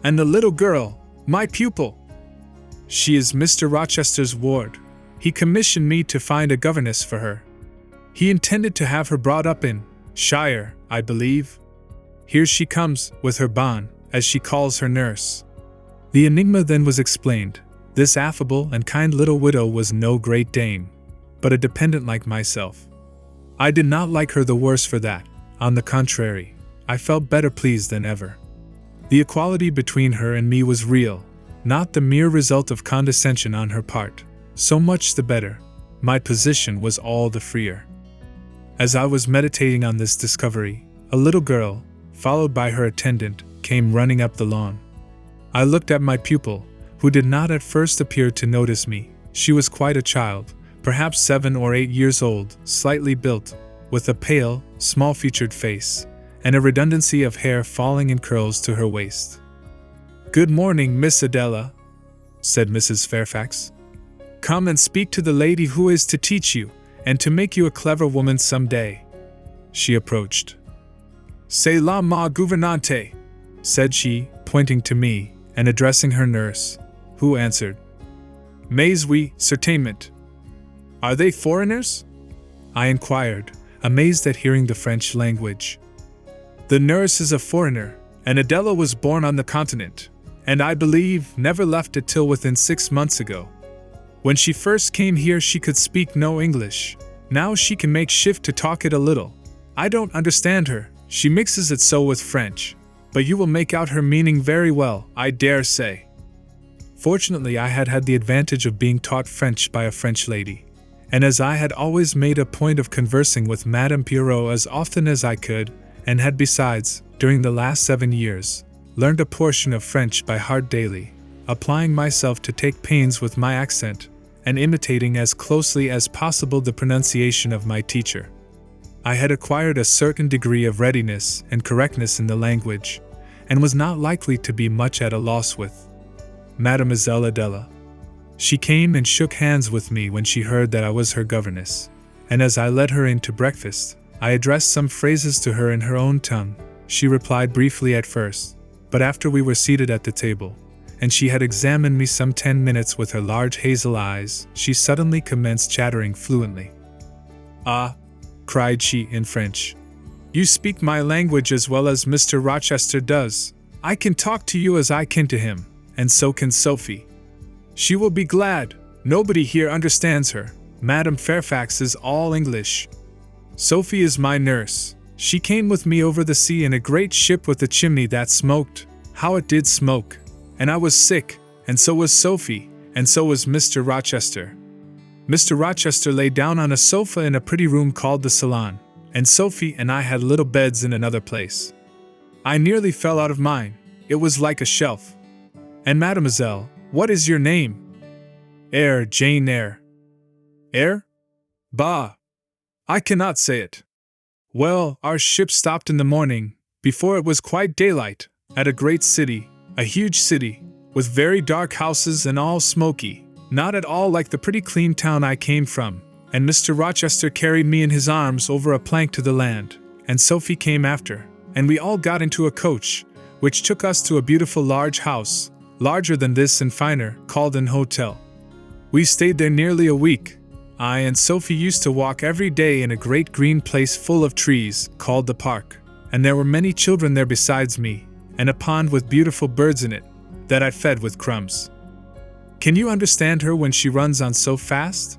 And the little girl, my pupil? She is Mr. Rochester's ward. He commissioned me to find a governess for her. He intended to have her brought up in Shire, I believe. Here she comes, with her bonne, as she calls her nurse." The enigma then was explained. This affable and kind little widow was no great dame, but a dependent like myself. I did not like her the worse for that. On the contrary, I felt better pleased than ever. The equality between her and me was real, not the mere result of condescension on her part. So much the better. My position was all the freer. As I was meditating on this discovery, a little girl, followed by her attendant, came running up the lawn. I looked at my pupil, who did not at first appear to notice me. She was quite a child, perhaps 7 or 8 years old, slightly built, with a pale, small-featured face, and a redundancy of hair falling in curls to her waist. "Good morning, Miss Adela," said Mrs. Fairfax. Come and speak to the lady who is to teach you, and to make you a clever woman some day." She approached. "C'est la ma gouvernante," said she, pointing to me, and addressing her nurse, who answered, "Mais oui, certainement." "Are they foreigners?" I inquired, amazed at hearing the French language. "The nurse is a foreigner, and Adela was born on the continent, and I believe never left it till within 6 months ago. When she first came here she could speak no English. Now she can make shift to talk it a little. I don't understand her, she mixes it so with French, but you will make out her meaning very well, I dare say." Fortunately, I had had the advantage of being taught French by a French lady, and as I had always made a point of conversing with Madame Pierrot as often as I could, and had besides, during the last 7 years, learned a portion of French by heart daily, applying myself to take pains with my accent, and imitating as closely as possible the pronunciation of my teacher, I had acquired a certain degree of readiness and correctness in the language, and was not likely to be much at a loss with Mademoiselle Adela. She came and shook hands with me when she heard that I was her governess, and as I led her in to breakfast, I addressed some phrases to her in her own tongue. She replied briefly at first, but after we were seated at the table, and she had examined me some 10 minutes with her large hazel eyes, she suddenly commenced chattering fluently. "Ah," cried she in French, "you speak my language as well as Mr. Rochester does. I can talk to you as I can to him, and so can Sophie. She will be glad. Nobody here understands her. Madame Fairfax is all English. Sophie is my nurse. She came with me over the sea in a great ship with a chimney that smoked. How it did smoke! And I was sick, and so was Sophie, and so was Mr. Rochester. Mr. Rochester lay down on a sofa in a pretty room called the salon, and Sophie and I had little beds in another place. I nearly fell out of mine. It was like a shelf. And mademoiselle, what is your name?" "Eyre, Jane Eyre." "Eyre? Bah! I cannot say it. Well, our ship stopped in the morning, before it was quite daylight, at a great city, a huge city, with very dark houses and all smoky, not at all like the pretty clean town I came from, and Mr. Rochester carried me in his arms over a plank to the land, and Sophie came after, and we all got into a coach, which took us to a beautiful large house, larger than this and finer, called an hotel. We stayed there nearly a week. I and Sophie used to walk every day in a great green place full of trees, called the park, and there were many children there besides me, and a pond with beautiful birds in it, that I fed with crumbs." "Can you understand her when she runs on so fast?"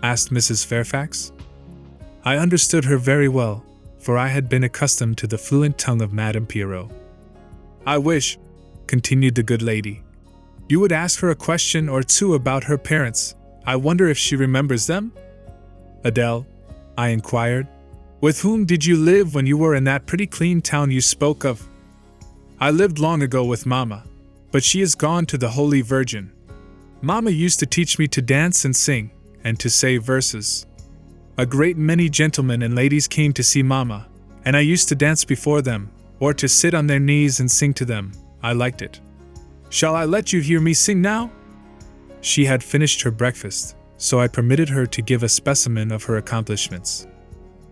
asked Mrs. Fairfax. I understood her very well, for I had been accustomed to the fluent tongue of Madame Pierrot. "I wish," continued the good lady, "you would ask her a question or two about her parents. I wonder if she remembers them?" "Adele?" I inquired. "With whom did you live when you were in that pretty clean town you spoke of?" "I lived long ago with Mamma, but she is gone to the Holy Virgin. Mamma used to teach me to dance and sing, and to say verses. A great many gentlemen and ladies came to see Mamma, and I used to dance before them, or to sit on their knees and sing to them. I liked it. Shall I let you hear me sing now?" She had finished her breakfast, so I permitted her to give a specimen of her accomplishments.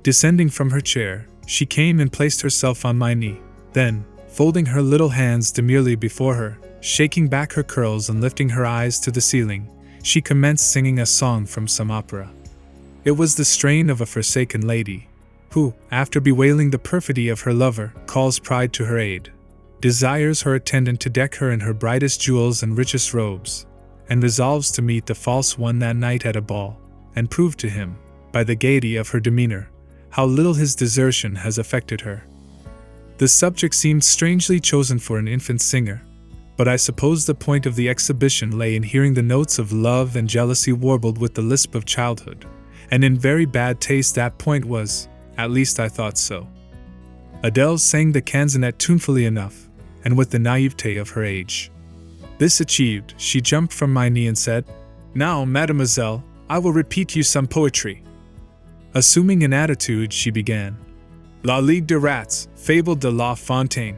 Descending from her chair, she came and placed herself on my knee. Then, folding her little hands demurely before her, shaking back her curls and lifting her eyes to the ceiling, she commenced singing a song from some opera. It was the strain of a forsaken lady, who, after bewailing the perfidy of her lover, calls pride to her aid, desires her attendant to deck her in her brightest jewels and richest robes, and resolves to meet the false one that night at a ball, and prove to him, by the gaiety of her demeanor, how little his desertion has affected her. The subject seemed strangely chosen for an infant singer, but I suppose the point of the exhibition lay in hearing the notes of love and jealousy warbled with the lisp of childhood, and in very bad taste that point was, at least I thought so. Adele sang the canzonet tunefully enough, and with the naivete of her age. This achieved, she jumped from my knee and said, "Now, mademoiselle, I will repeat you some poetry." Assuming an attitude, she began, "La Ligue de Rats, Fable de La Fontaine."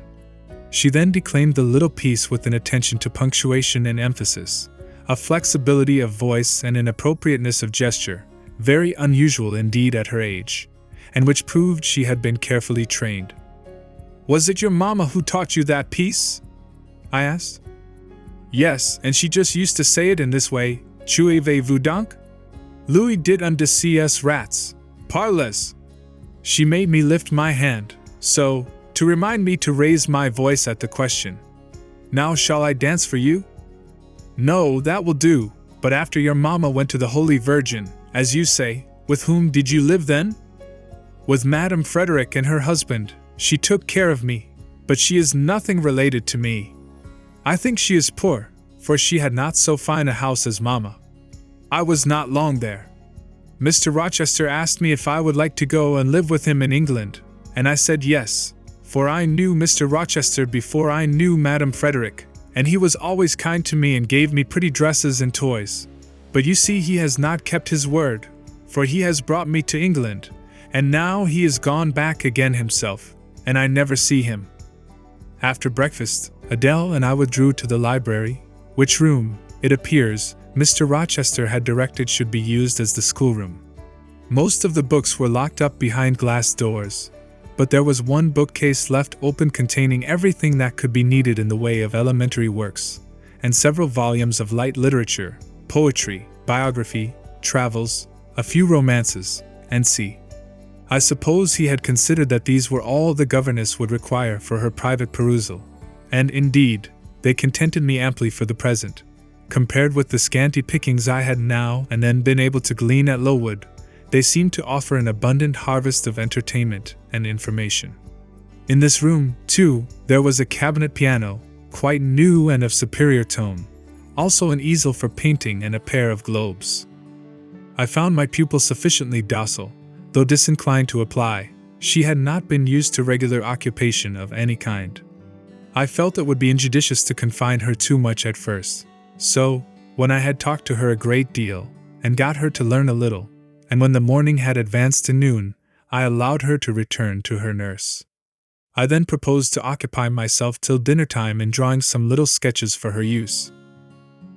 She then declaimed the little piece with an attention to punctuation and emphasis, a flexibility of voice and an appropriateness of gesture, very unusual indeed at her age, and which proved she had been carefully trained. "Was it your mama who taught you that piece?" I asked. "Yes, and she just used to say it in this way, Tuez-vous donc? Louis dit un de ces rats, parles." She made me lift my hand, so, to remind me to raise my voice at the question. "Now shall I dance for you?" "No, that will do, but after your mama went to the Holy Virgin, as you say, with whom did you live then?" "With Madame Frederick and her husband. She took care of me, but she is nothing related to me. I think she is poor, for she had not so fine a house as Mama. I was not long there. Mr. Rochester asked me if I would like to go and live with him in England, and I said yes, for I knew Mr. Rochester before I knew Madame Frederick, and he was always kind to me and gave me pretty dresses and toys. But you see he has not kept his word, for he has brought me to England, and now he is gone back again himself, and I never see him." After breakfast, Adele and I withdrew to the library, which room, it appears, Mr. Rochester had directed should be used as the schoolroom. Most of the books were locked up behind glass doors, but there was one bookcase left open containing everything that could be needed in the way of elementary works, and several volumes of light literature, poetry, biography, travels, a few romances, and I suppose he had considered that these were all the governess would require for her private perusal, and indeed, they contented me amply for the present. Compared with the scanty pickings I had now and then been able to glean at Lowood, they seemed to offer an abundant harvest of entertainment and information. In this room, too, there was a cabinet piano, quite new and of superior tone, also an easel for painting and a pair of globes. I found my pupil sufficiently docile, though disinclined to apply. She had not been used to regular occupation of any kind. I felt it would be injudicious to confine her too much at first, so, when I had talked to her a great deal, and got her to learn a little, and when the morning had advanced to noon, I allowed her to return to her nurse. I then proposed to occupy myself till dinner time in drawing some little sketches for her use.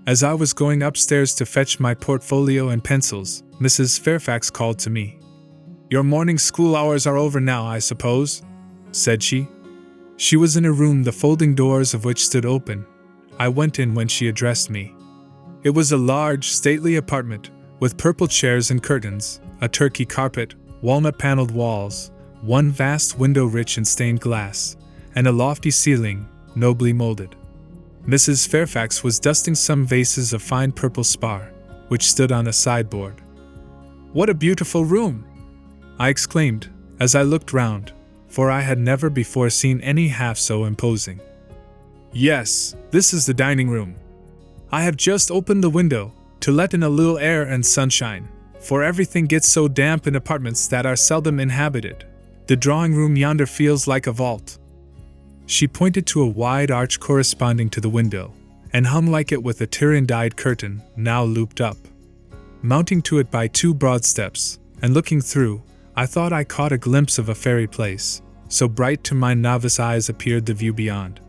As I was going upstairs to fetch my portfolio and pencils, Mrs. Fairfax called to me. "Your morning school hours are over now, I suppose?" said she. She was in a room the folding doors of which stood open. I went in when she addressed me. It was a large, stately apartment, with purple chairs and curtains, a Turkey carpet, walnut-paneled walls, one vast window rich in stained glass, and a lofty ceiling, nobly molded. Mrs. Fairfax was dusting some vases of fine purple spar, which stood on a sideboard. "What a beautiful room!" I exclaimed, as I looked round, for I had never before seen any half so imposing. "Yes, this is the dining room. I have just opened the window, to let in a little air and sunshine, for everything gets so damp in apartments that are seldom inhabited. The drawing room yonder feels like a vault." She pointed to a wide arch corresponding to the window, and hung like it with a Tyrian-dyed curtain, now looped up. Mounting to it by two broad steps, and looking through, I thought I caught a glimpse of a fairy place, so bright to my novice eyes appeared the view beyond.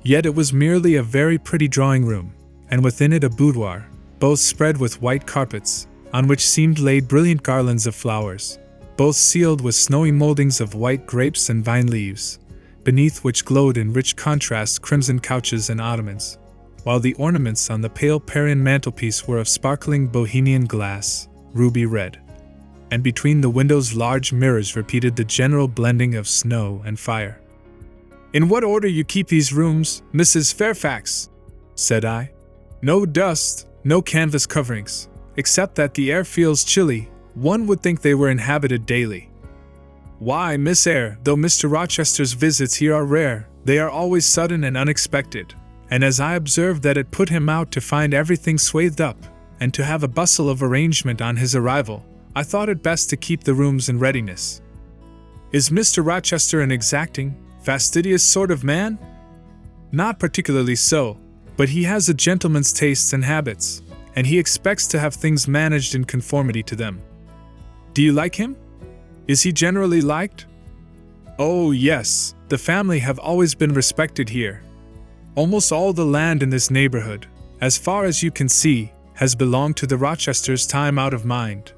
Yet it was merely a very pretty drawing room, and within it a boudoir, both spread with white carpets, on which seemed laid brilliant garlands of flowers, both sealed with snowy moldings of white grapes and vine leaves, beneath which glowed in rich contrast crimson couches and ottomans, while the ornaments on the pale Parian mantelpiece were of sparkling Bohemian glass, ruby red. And between the windows large mirrors repeated the general blending of snow and fire. "In what order you keep these rooms, Mrs. Fairfax?" said I. "No dust, no canvas coverings, except that the air feels chilly. One would think they were inhabited daily." "Why, Miss Eyre, though Mr. Rochester's visits here are rare, they are always sudden and unexpected, and as I observed that it put him out to find everything swathed up, and to have a bustle of arrangement on his arrival, I thought it best to keep the rooms in readiness." "Is Mr. Rochester an exacting, fastidious sort of man?" "Not particularly so, but he has a gentleman's tastes and habits, and he expects to have things managed in conformity to them." "Do you like him? Is he generally liked?" "Oh, yes, the family have always been respected here. Almost all the land in this neighborhood, as far as you can see, has belonged to the Rochesters' time out of mind.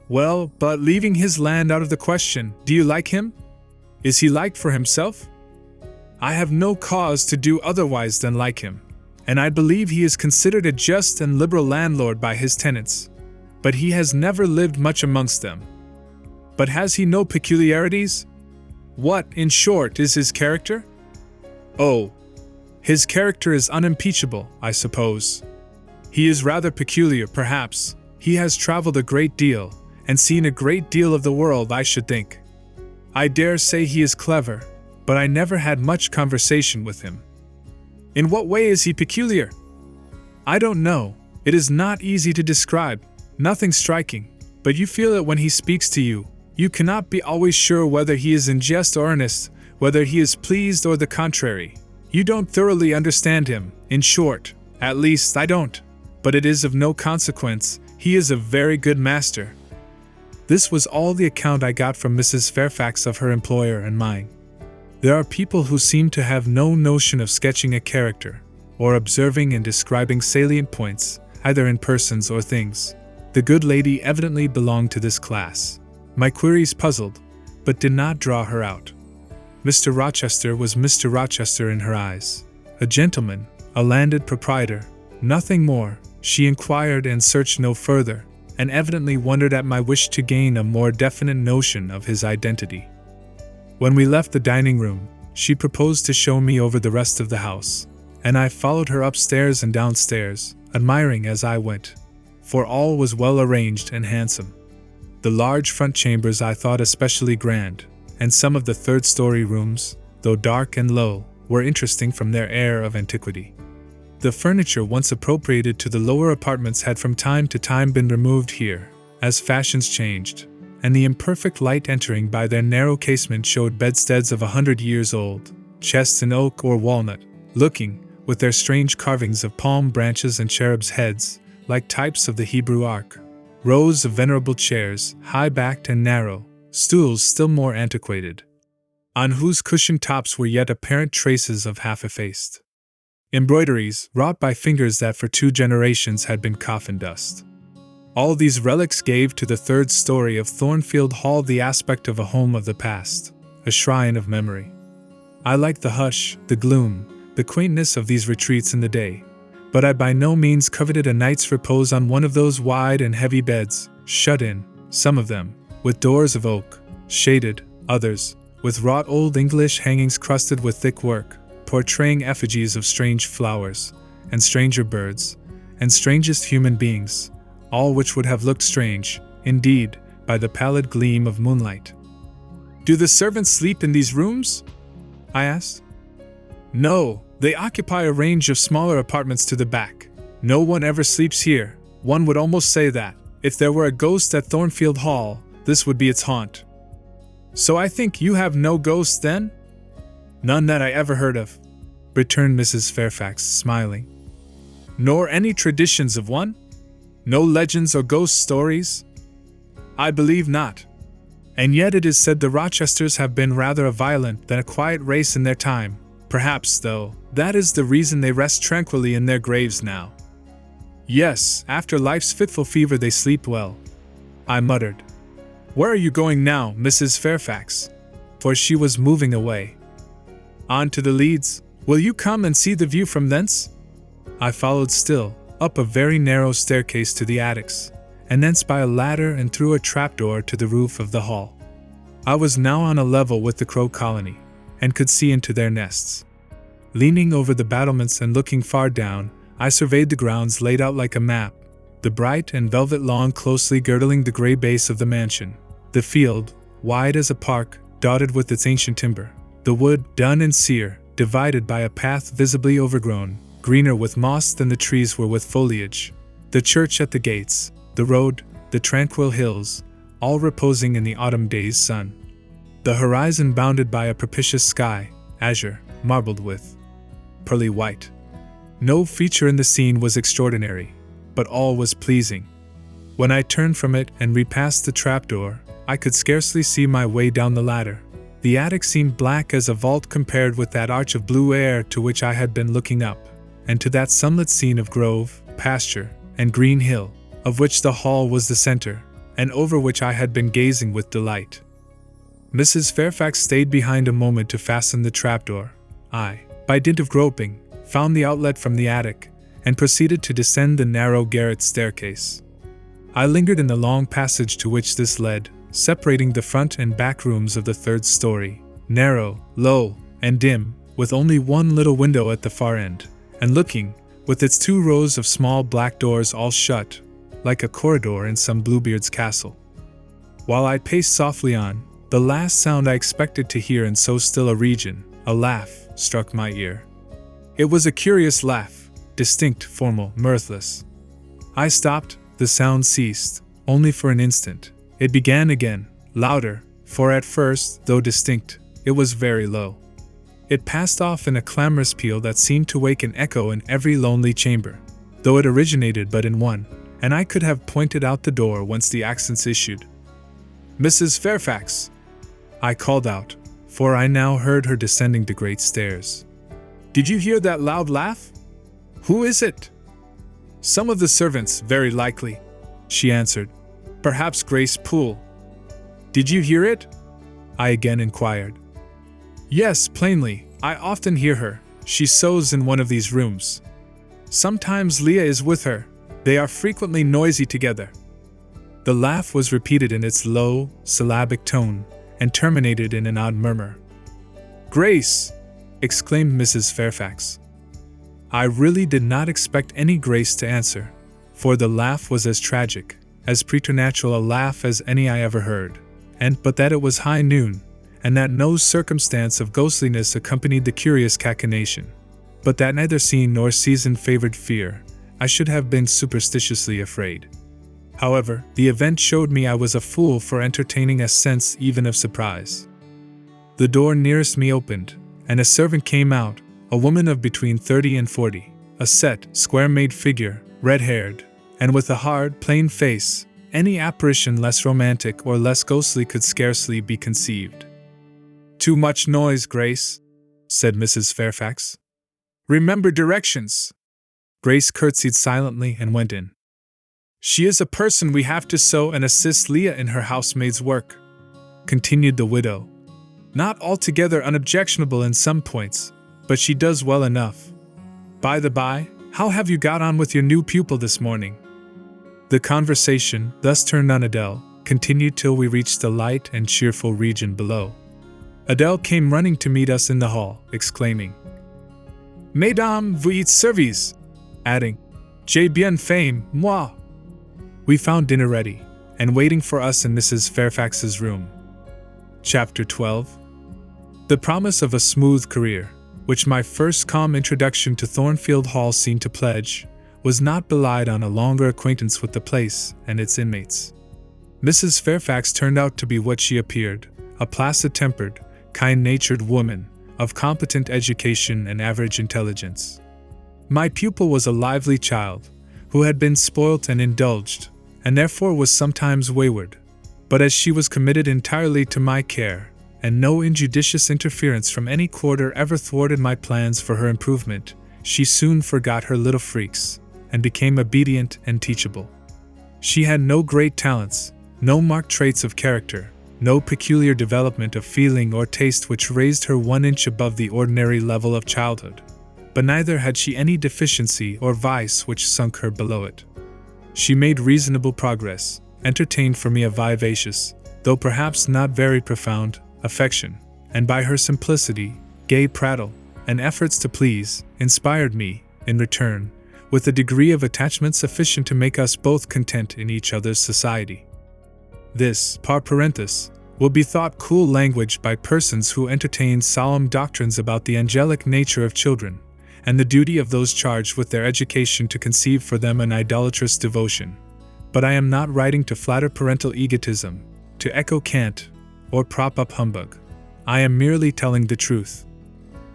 Well, but leaving his land out of the question, do you like him? Is he liked for himself? I have no cause to do otherwise than like him, and I believe he is considered a just and liberal landlord by his tenants, but he has never lived much amongst them. But has he no peculiarities? What, in short, is his character? Oh, his character is unimpeachable, I suppose. He is rather peculiar, perhaps. He has traveled a great deal, and seen a great deal of the world, I should think. I dare say he is clever, but I never had much conversation with him. In what way is he peculiar? I don't know. It is not easy to describe. Nothing striking, but you feel it when he speaks to you. You cannot be always sure whether he is in jest or earnest, whether he is pleased or the contrary. You don't thoroughly understand him, in short. At least, I don't. But it is of no consequence. He is a very good master. This was all the account I got from Mrs. Fairfax of her employer and mine. There are people who seem to have no notion of sketching a character, or observing and describing salient points, either in persons or things. The good lady evidently belonged to this class. My queries puzzled, but did not draw her out. Mr. Rochester was Mr. Rochester in her eyes. A gentleman, a landed proprietor, nothing more. She inquired and searched no further, and evidently wondered at my wish to gain a more definite notion of his identity. When we left the dining room, she proposed to show me over the rest of the house, and I followed her upstairs and downstairs, admiring as I went, for all was well arranged and handsome. The large front chambers I thought especially grand, and some of the third-story rooms, though dark and low, were interesting from their air of antiquity. The furniture once appropriated to the lower apartments had from time to time been removed here, as fashions changed, and the imperfect light entering by their narrow casement showed bedsteads of 100 years old, chests in oak or walnut, looking, with their strange carvings of palm branches and cherubs' heads, like types of the Hebrew Ark. Rows of venerable chairs, high-backed and narrow, stools still more antiquated, on whose cushioned tops were yet apparent traces of half-effaced embroideries wrought by fingers that for 2 generations had been coffin dust. All these relics gave to the third story of Thornfield Hall the aspect of a home of the past, a shrine of memory. I liked the hush, the gloom, the quaintness of these retreats in the day, but I by no means coveted a night's repose on one of those wide and heavy beds, shut in, some of them, with doors of oak, shaded, others, with wrought old English hangings crusted with thick work, portraying effigies of strange flowers, and stranger birds, and strangest human beings, all which would have looked strange, indeed, by the pallid gleam of moonlight. "Do the servants sleep in these rooms?" I asked. "No, they occupy a range of smaller apartments to the back. No one ever sleeps here. One would almost say that, if there were a ghost at Thornfield Hall, this would be its haunt." "So I think you have no ghosts, then?" "None that I ever heard of," returned Mrs. Fairfax, smiling. "Nor any traditions of one? No legends or ghost stories?" "I believe not. And yet it is said the Rochesters have been rather a violent than a quiet race in their time. Perhaps, though, that is the reason they rest tranquilly in their graves now." "Yes, after life's fitful fever they sleep well," I muttered. "Where are you going now, Mrs. Fairfax?" For she was moving away. "On to the Leads. Will you come and see the view from thence?" I followed still, up a very narrow staircase to the attics, and thence by a ladder and through a trapdoor to the roof of the hall. I was now on a level with the crow colony, and could see into their nests. Leaning over the battlements and looking far down, I surveyed the grounds laid out like a map, the bright and velvet lawn closely girdling the grey base of the mansion, the field, wide as a park, dotted with its ancient timber, the wood, dun and sere, divided by a path visibly overgrown, greener with moss than the trees were with foliage, the church at the gates, the road, the tranquil hills, all reposing in the autumn day's sun. The horizon bounded by a propitious sky, azure, marbled with pearly white. No feature in the scene was extraordinary, but all was pleasing. When I turned from it and repassed the trapdoor, I could scarcely see my way down the ladder. The attic seemed black as a vault compared with that arch of blue air to which I had been looking up, and to that sunlit scene of grove, pasture, and green hill, of which the hall was the center, and over which I had been gazing with delight. Mrs. Fairfax stayed behind a moment to fasten the trapdoor. I, by dint of groping, found the outlet from the attic, and proceeded to descend the narrow garret staircase. I lingered in the long passage to which this led, separating the front and back rooms of the third story, narrow, low, and dim, with only one little window at the far end, and looking, with its 2 rows of small black doors all shut, like a corridor in some Bluebeard's castle. While I paced softly on, the last sound I expected to hear in so still a region, a laugh, struck my ear. It was a curious laugh, distinct, formal, mirthless. I stopped, the sound ceased, only for an instant. It began again, louder, for at first, though distinct, it was very low. It passed off in a clamorous peal that seemed to wake an echo in every lonely chamber, though it originated but in one, and I could have pointed out the door whence the accents issued. "Mrs. Fairfax!" I called out, for I now heard her descending the great stairs. "Did you hear that loud laugh? Who is it?" "Some of the servants, very likely," she answered. "Perhaps Grace Poole." "Did you hear it?" I again inquired. "Yes, plainly. I often hear her. She sews in one of these rooms. Sometimes Leah is with her. They are frequently noisy together." The laugh was repeated in its low, syllabic tone, and terminated in an odd murmur. "Grace!" exclaimed Mrs. Fairfax. I really did not expect any Grace to answer, for the laugh was as tragic, as preternatural a laugh as any I ever heard, but that it was high noon, and that no circumstance of ghostliness accompanied the curious cachinnation, but that neither scene nor season favored fear, I should have been superstitiously afraid. However, the event showed me I was a fool for entertaining a sense even of surprise. The door nearest me opened, and a servant came out, a woman of between 30 and 40, a set, square-made figure, red-haired, and with a hard, plain face. Any apparition less romantic or less ghostly could scarcely be conceived. "Too much noise, Grace," said Mrs. Fairfax. "Remember directions." Grace curtsied silently and went in. "She is a person we have to sew and assist Leah in her housemaid's work," continued the widow. "Not altogether unobjectionable in some points, but she does well enough. By the by, how have you got on with your new pupil this morning?" The conversation, thus turned on Adele, continued till we reached the light and cheerful region below. Adele came running to meet us in the hall, exclaiming, "Mesdames, vous êtes servies," adding, "J'ai bien faim, moi." We found dinner ready, and waiting for us in Mrs. Fairfax's room. Chapter 12. The promise of a smooth career, which my first calm introduction to Thornfield Hall seemed to pledge, was not belied on a longer acquaintance with the place and its inmates. Mrs. Fairfax turned out to be what she appeared, a placid-tempered, kind-natured woman, of competent education and average intelligence. My pupil was a lively child, who had been spoilt and indulged, and therefore was sometimes wayward, but as she was committed entirely to my care, and no injudicious interference from any quarter ever thwarted my plans for her improvement, she soon forgot her little freaks, and became obedient and teachable. She had no great talents, no marked traits of character, no peculiar development of feeling or taste which raised her 1 inch above the ordinary level of childhood, but neither had she any deficiency or vice which sunk her below it. She made reasonable progress, entertained for me a vivacious, though perhaps not very profound, affection, and by her simplicity, gay prattle, and efforts to please, inspired me, in return, with a degree of attachment sufficient to make us both content in each other's society. This, par parenthesis, will be thought cool language by persons who entertain solemn doctrines about the angelic nature of children, and the duty of those charged with their education to conceive for them an idolatrous devotion. But I am not writing to flatter parental egotism, to echo cant, or prop up humbug. I am merely telling the truth.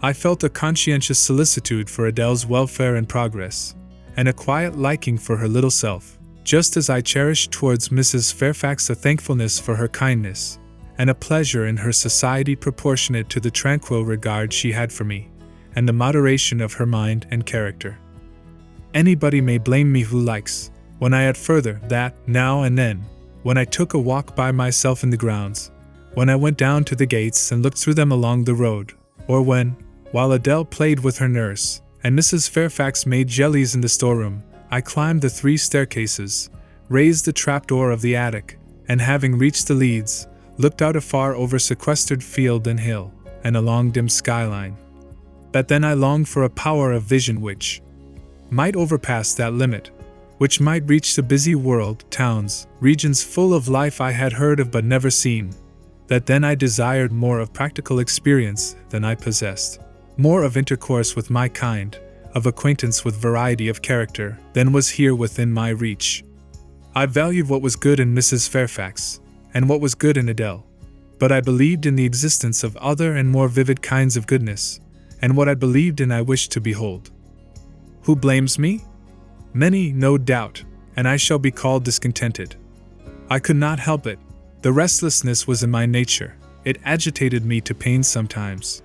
I felt a conscientious solicitude for Adele's welfare and progress, and a quiet liking for her little self, just as I cherished towards Mrs. Fairfax a thankfulness for her kindness, and a pleasure in her society proportionate to the tranquil regard she had for me, and the moderation of her mind and character. Anybody may blame me who likes, when I add further that, now and then, when I took a walk by myself in the grounds, when I went down to the gates and looked through them along the road, or when, while Adele played with her nurse, and Mrs. Fairfax made jellies in the storeroom, I climbed the 3 staircases, raised the trapdoor of the attic, and having reached the leads, looked out afar over sequestered field and hill, and a long dim skyline. That then I longed for a power of vision which might overpass that limit, which might reach the busy world, towns, regions full of life I had heard of but never seen. That then I desired more of practical experience than I possessed, more of intercourse with my kind, of acquaintance with variety of character than was here within my reach. I valued what was good in Mrs. Fairfax, and what was good in Adele, but I believed in the existence of other and more vivid kinds of goodness, and what I believed in I wished to behold. Who blames me? Many, no doubt, and I shall be called discontented. I could not help it. The restlessness was in my nature. It agitated me to pain sometimes.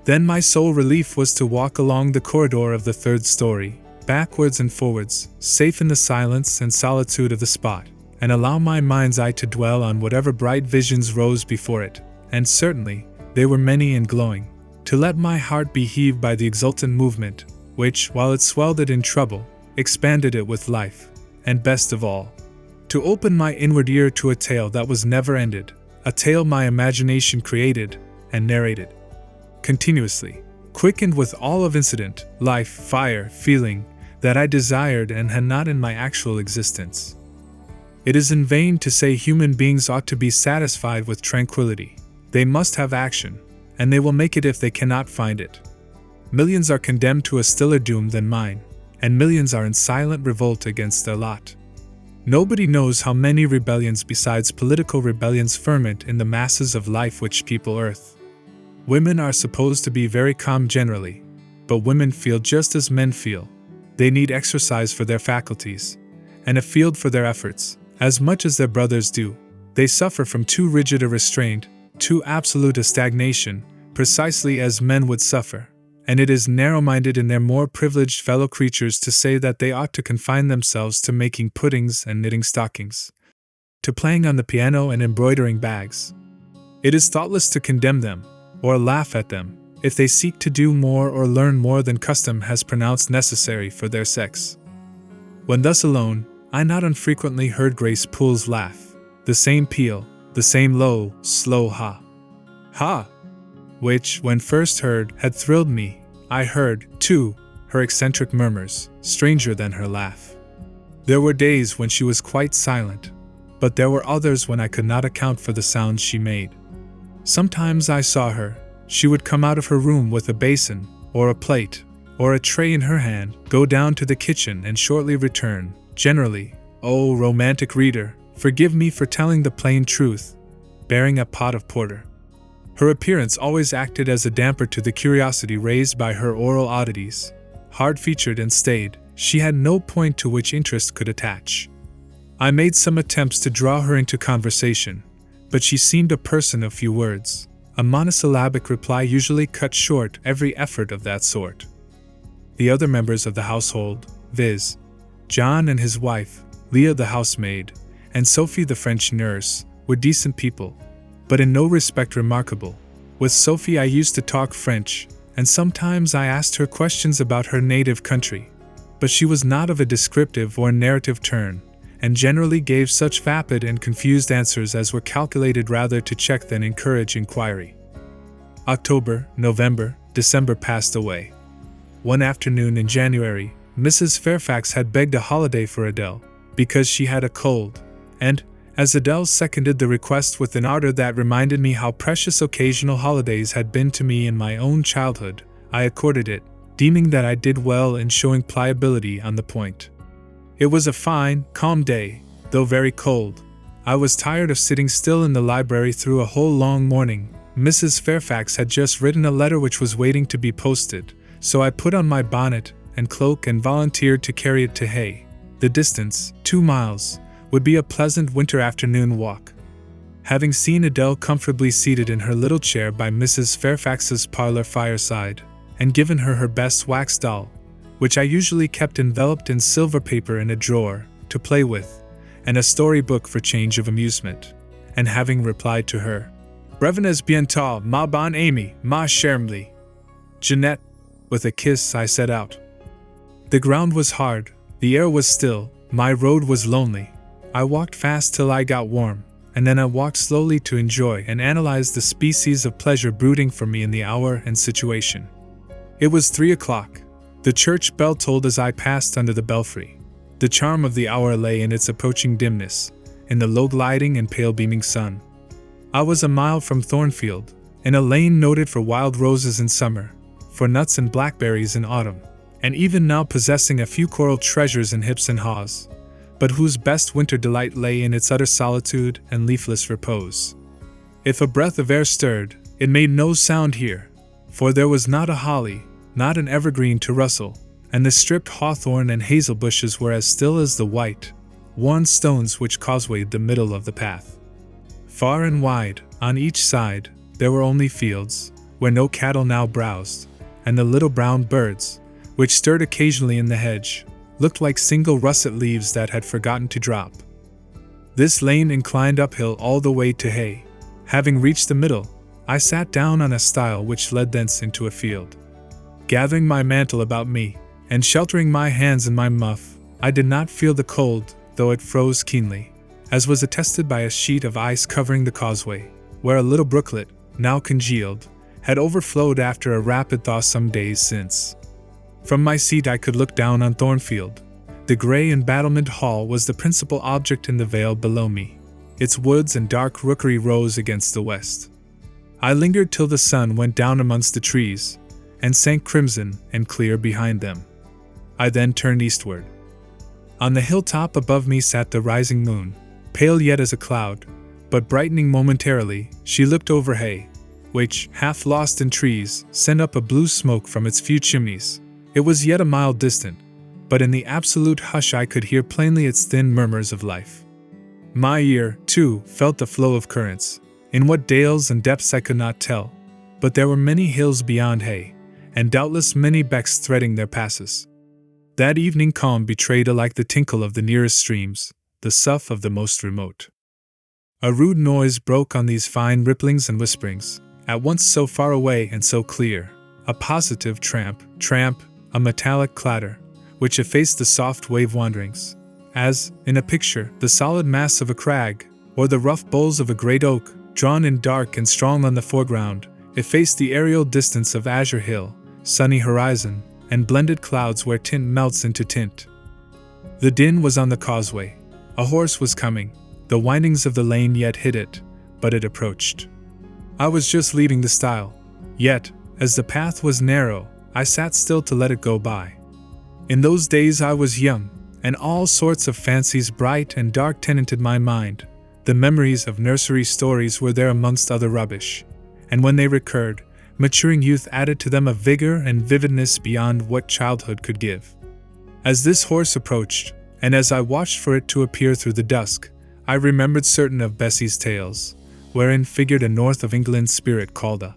Then my sole relief was to walk along the corridor of the 3rd story, backwards and forwards, safe in the silence and solitude of the spot, and allow my mind's eye to dwell on whatever bright visions rose before it, and certainly they were many and glowing, to let my heart be heaved by the exultant movement, which, while it swelled it in trouble, expanded it with life, and best of all, to open my inward ear to a tale that was never ended, a tale my imagination created and narrated continuously, quickened with all of incident, life, fire, feeling, that I desired and had not in my actual existence. It is in vain to say human beings ought to be satisfied with tranquility. They must have action, and they will make it if they cannot find it. Millions are condemned to a stiller doom than mine, and millions are in silent revolt against their lot. Nobody knows how many rebellions besides political rebellions ferment in the masses of life which people earth. Women are supposed to be very calm generally, but women feel just as men feel. They need exercise for their faculties, and a field for their efforts, as much as their brothers do. They suffer from too rigid a restraint, too absolute a stagnation, precisely as men would suffer. And it is narrow-minded in their more privileged fellow creatures to say that they ought to confine themselves to making puddings and knitting stockings, to playing on the piano and embroidering bags. It is thoughtless to condemn them, or laugh at them, if they seek to do more or learn more than custom has pronounced necessary for their sex. When thus alone, I not unfrequently heard Grace Poole's laugh, the same peal, the same low, slow ha! Ha! Which, when first heard, had thrilled me. I heard, too, her eccentric murmurs, stranger than her laugh. There were days when she was quite silent, but there were others when I could not account for the sounds she made. Sometimes I saw her. She would come out of her room with a basin, or a plate, or a tray in her hand, go down to the kitchen and shortly return, generally, oh, romantic reader, forgive me for telling the plain truth, bearing a pot of porter. Her appearance always acted as a damper to the curiosity raised by her oral oddities. Hard-featured and staid, she had no point to which interest could attach. I made some attempts to draw her into conversation, but she seemed a person of few words. A monosyllabic reply usually cut short every effort of that sort. The other members of the household, viz., John and his wife, Leah the housemaid, and Sophie the French nurse, were decent people, but in no respect remarkable. With Sophie I used to talk French, and sometimes I asked her questions about her native country, but she was not of a descriptive or narrative turn, and generally gave such vapid and confused answers as were calculated rather to check than encourage inquiry. October, November, December passed away. One afternoon in January, Mrs. Fairfax had begged a holiday for Adele, because she had a cold, and, as Adele seconded the request with an ardor that reminded me how precious occasional holidays had been to me in my own childhood, I accorded it, deeming that I did well in showing pliability on the point. It was a fine, calm day, though very cold. I was tired of sitting still in the library through a whole long morning. Mrs. Fairfax had just written a letter which was waiting to be posted, so I put on my bonnet and cloak and volunteered to carry it to Hay. The distance, 2 miles, would be a pleasant winter afternoon walk. Having seen Adele comfortably seated in her little chair by Mrs. Fairfax's parlor fireside, and given her her best wax doll, which I usually kept enveloped in silver paper in a drawer to play with, and a storybook for change of amusement. And having replied to her, "Revenez bientôt, ma bonne amie, ma chère Jeanette," with a kiss, I set out. The ground was hard, the air was still, my road was lonely. I walked fast till I got warm, and then I walked slowly to enjoy and analyze the species of pleasure brooding for me in the hour and situation. It was 3 o'clock. The church bell tolled as I passed under the belfry. The charm of the hour lay in its approaching dimness, in the low gliding and pale beaming sun. I was a mile from Thornfield, in a lane noted for wild roses in summer, for nuts and blackberries in autumn, and even now possessing a few coral treasures in hips and haws, but whose best winter delight lay in its utter solitude and leafless repose. If a breath of air stirred, it made no sound here, for there was not a holly, not an evergreen to rustle, and the stripped hawthorn and hazel bushes were as still as the white, worn stones which causewayed the middle of the path. Far and wide, on each side, there were only fields, where no cattle now browsed, and the little brown birds, which stirred occasionally in the hedge, looked like single russet leaves that had forgotten to drop. This lane inclined uphill all the way to hay. Having reached the middle, I sat down on a stile which led thence into a field. Gathering my mantle about me, and sheltering my hands in my muff, I did not feel the cold, though it froze keenly, as was attested by a sheet of ice covering the causeway, where a little brooklet, now congealed, had overflowed after a rapid thaw some days since. From my seat I could look down on Thornfield. The grey and battlemented hall was the principal object in the vale below me. Its woods and dark rookery rose against the west. I lingered till the sun went down amongst the trees, and sank crimson and clear behind them. I then turned eastward. On the hilltop above me sat the rising moon, pale yet as a cloud, but brightening momentarily. She looked over hay, which, half lost in trees, sent up a blue smoke from its few chimneys. It was yet a mile distant, but in the absolute hush I could hear plainly its thin murmurs of life. My ear, too, felt the flow of currents, in what dales and depths I could not tell, but there were many hills beyond hay, and doubtless many becks threading their passes. That evening calm betrayed alike the tinkle of the nearest streams, the sough of the most remote. A rude noise broke on these fine ripplings and whisperings, at once so far away and so clear, a positive tramp, a metallic clatter, which effaced the soft wave wanderings, as, in a picture, the solid mass of a crag, or the rough boles of a great oak, drawn in dark and strong on the foreground, effaced the aerial distance of azure hill, sunny horizon, and blended clouds where tint melts into tint. The din was on the causeway. A horse was coming. The windings of the lane yet hid it, but it approached. I was just leaving the stile. Yet, as the path was narrow, I sat still to let it go by. In those days I was young, and all sorts of fancies bright and dark tenanted my mind. The memories of nursery stories were there amongst other rubbish, and when they recurred, maturing youth added to them a vigor and vividness beyond what childhood could give. As this horse approached, and as I watched for it to appear through the dusk, I remembered certain of Bessie's tales, wherein figured a north of England spirit called a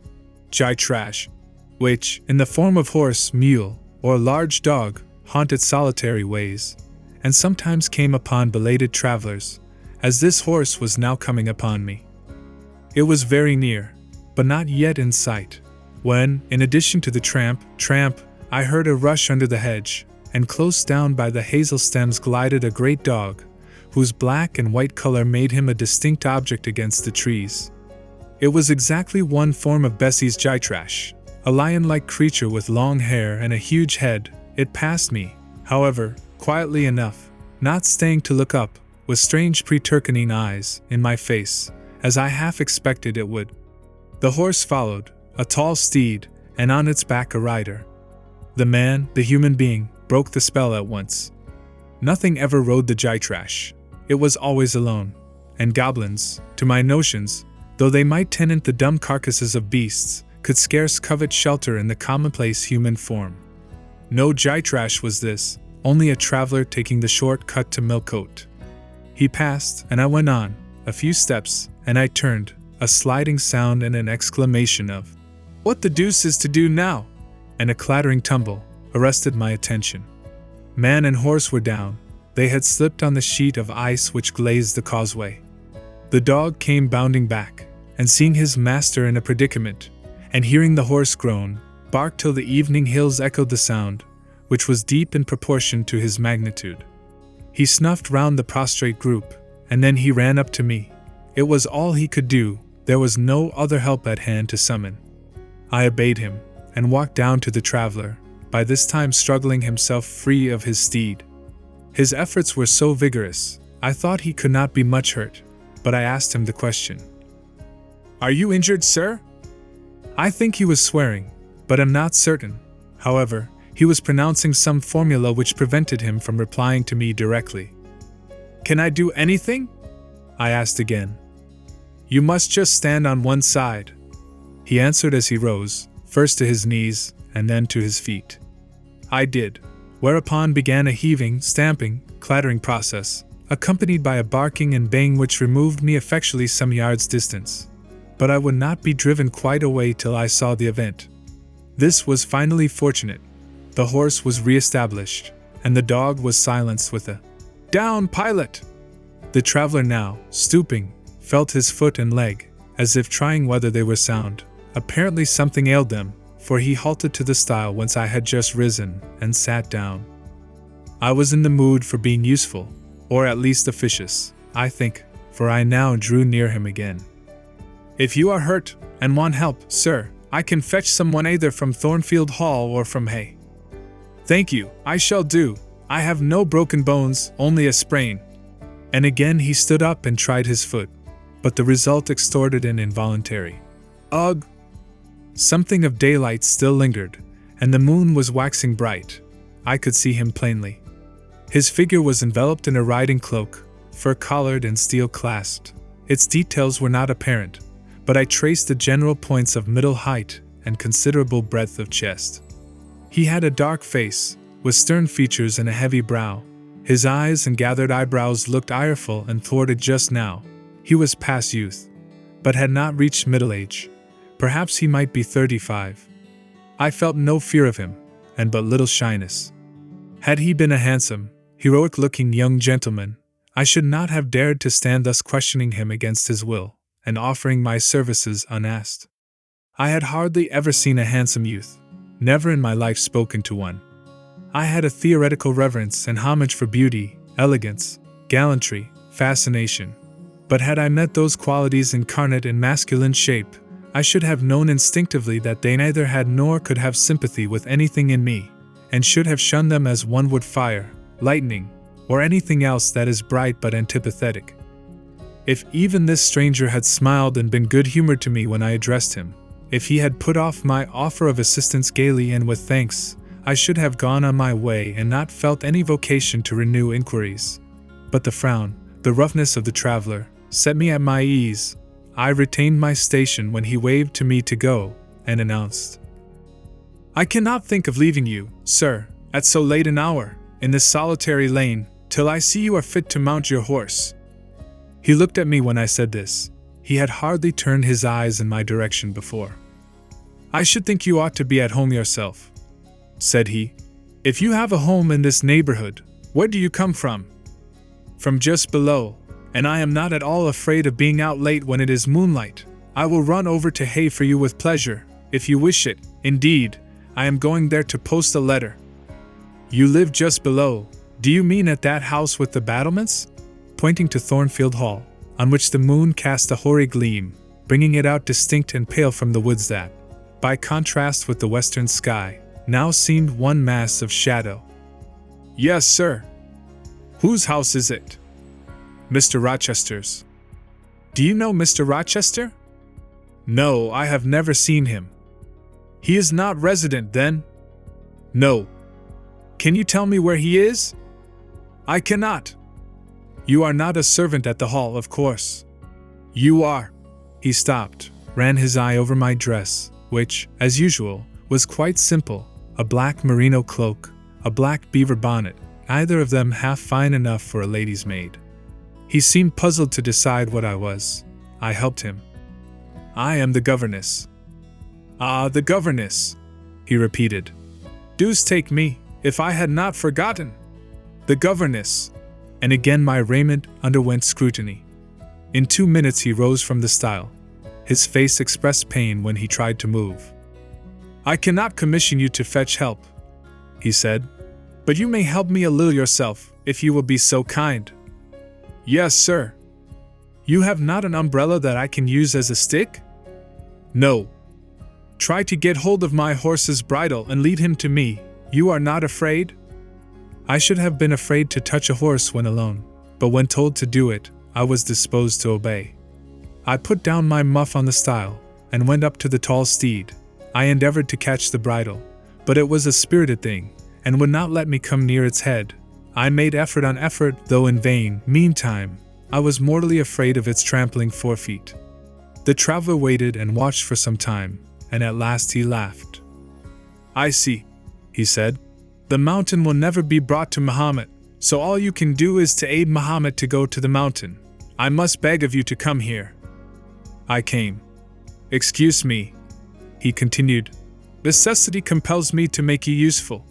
Gytrash, which, in the form of horse, mule, or large dog, haunted solitary ways, and sometimes came upon belated travelers, as this horse was now coming upon me. It was very near, but not yet in sight, when, in addition to the tramp, I heard a rush under the hedge, and close down by the hazel stems glided a great dog, whose black and white color made him a distinct object against the trees. It was exactly one form of Bessie's Gytrash, a lion-like creature with long hair and a huge head. It passed me, however, quietly enough, not staying to look up, with strange preturquinine eyes, in my face, as I half expected it would. The horse followed, a tall steed, and on its back a rider. The man, the human being, broke the spell at once. Nothing ever rode the Gytrash. It was always alone, and goblins, to my notions, though they might tenant the dumb carcasses of beasts, could scarce covet shelter in the commonplace human form. No Gytrash was this, only a traveler taking the short cut to Millcote. He passed, and I went on, a few steps, and I turned, a sliding sound and an exclamation of, "What the deuce is to do now?" and a clattering tumble, arrested my attention. Man and horse were down. They had slipped on the sheet of ice which glazed the causeway. The dog came bounding back, and seeing his master in a predicament, and hearing the horse groan, barked till the evening hills echoed the sound, which was deep in proportion to his magnitude. He snuffed round the prostrate group, and then he ran up to me. It was all he could do, there was no other help at hand to summon. I obeyed him, and walked down to the traveller, by this time struggling himself free of his steed. His efforts were so vigorous, I thought he could not be much hurt, but I asked him the question. "Are you injured, sir?" I think he was swearing, but am not certain. However, he was pronouncing some formula which prevented him from replying to me directly. "Can I do anything?" I asked again. "You must just stand on one side," he answered as he rose, first to his knees and then to his feet. I did, whereupon began a heaving, stamping, clattering process, accompanied by a barking and baying which removed me effectually some yards' distance. But I would not be driven quite away till I saw the event. This was finally fortunate. The horse was re-established, and the dog was silenced with a "Down, pilot!" The traveller now, stooping, felt his foot and leg, as if trying whether they were sound. Apparently something ailed them, for he halted to the stile whence I had just risen, and sat down. I was in the mood for being useful, or at least officious, I think, for I now drew near him again. "If you are hurt, and want help, sir, I can fetch someone either from Thornfield Hall or from Hay." "Thank you, I shall do. I have no broken bones, only a sprain." And again he stood up and tried his foot, but the result extorted an involuntary "Ugh!" Something of daylight still lingered, and the moon was waxing bright. I could see him plainly. His figure was enveloped in a riding cloak, fur-collared and steel-clasped. Its details were not apparent, but I traced the general points of middle height and considerable breadth of chest. He had a dark face, with stern features and a heavy brow. His eyes and gathered eyebrows looked ireful and thwarted just now. He was past youth, but had not reached middle age. Perhaps he might be 35. I felt no fear of him, and but little shyness. Had he been a handsome, heroic-looking young gentleman, I should not have dared to stand thus questioning him against his will, and offering my services unasked. I had hardly ever seen a handsome youth, never in my life spoken to one. I had a theoretical reverence and homage for beauty, elegance, gallantry, fascination. But had I met those qualities incarnate in masculine shape, I should have known instinctively that they neither had nor could have sympathy with anything in me, and should have shunned them as one would fire, lightning, or anything else that is bright but antipathetic. If even this stranger had smiled and been good-humored to me when I addressed him, if he had put off my offer of assistance gaily and with thanks, I should have gone on my way and not felt any vocation to renew inquiries. But the frown, the roughness of the traveller, set me at my ease. I retained my station when he waved to me to go, and announced, "I cannot think of leaving you, sir, at so late an hour, in this solitary lane, till I see you are fit to mount your horse." He looked at me when I said this. He had hardly turned his eyes in my direction before. "I should think you ought to be at home yourself," said he. "If you have a home in this neighborhood, where do you come from?" "From just below, and I am not at all afraid of being out late when it is moonlight. I will run over to Hay for you with pleasure, if you wish it. Indeed, I am going there to post a letter." "You live just below. Do you mean at that house with the battlements?" Pointing to Thornfield Hall, on which the moon cast a hoary gleam, bringing it out distinct and pale from the woods that, by contrast with the western sky, now seemed one mass of shadow. "Yes, sir." "Whose house is it?" "Mr. Rochester's." "Do you know Mr. Rochester?" "No, I have never seen him." "He is not resident, then?" "No." "Can you tell me where he is?" "I cannot." "You are not a servant at the hall, of course." "You are." He stopped, ran his eye over my dress, which, as usual, was quite simple, a black merino cloak, a black beaver bonnet, neither of them half fine enough for a lady's maid. He seemed puzzled to decide what I was. I helped him. "I am the governess." "Ah, the governess," he repeated. Deuce take me, if I had not forgotten! The governess! And again my raiment underwent scrutiny. In 2 minutes he rose from the stile. His face expressed pain when he tried to move. I cannot commission you to fetch help, he said, but you may help me a little yourself, if you will be so kind. Yes, sir. You have not an umbrella that I can use as a stick? No. Try to get hold of my horse's bridle and lead him to me. You are not afraid? I should have been afraid to touch a horse when alone, but when told to do it, I was disposed to obey. I put down my muff on the stile, and went up to the tall steed. I endeavored to catch the bridle, but it was a spirited thing, and would not let me come near its head. I made effort on effort, though in vain. Meantime, I was mortally afraid of its trampling forefeet. The traveler waited and watched for some time, and at last he laughed. I see, he said. The mountain will never be brought to Muhammad, so all you can do is to aid Muhammad to go to the mountain. I must beg of you to come here. I came. Excuse me, he continued. Necessity compels me to make you useful.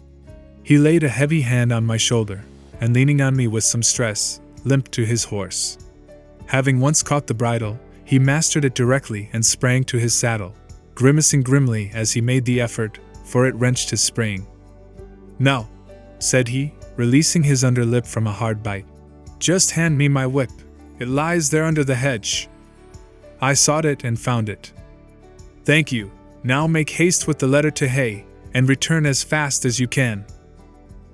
He laid a heavy hand on my shoulder, and leaning on me with some stress, limped to his horse. Having once caught the bridle, he mastered it directly and sprang to his saddle, grimacing grimly as he made the effort, for it wrenched his spring. Now, said he, releasing his underlip from a hard bite, just hand me my whip. It lies there under the hedge. I sought it and found it. Thank you. Now make haste with the letter to Hay, and return as fast as you can.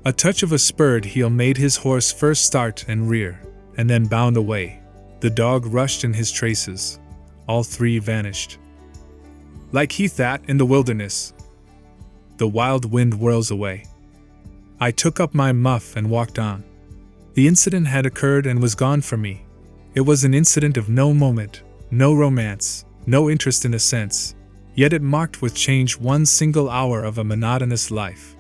A touch of a spurred heel made his horse first start and rear, and then bound away. The dog rushed in his traces. All three vanished. Like heath-at in the wilderness. The wild wind whirls away. I took up my muff and walked on. The incident had occurred and was gone from me. It was an incident of no moment, no romance, no interest in a sense, yet it marked with change one single hour of a monotonous life.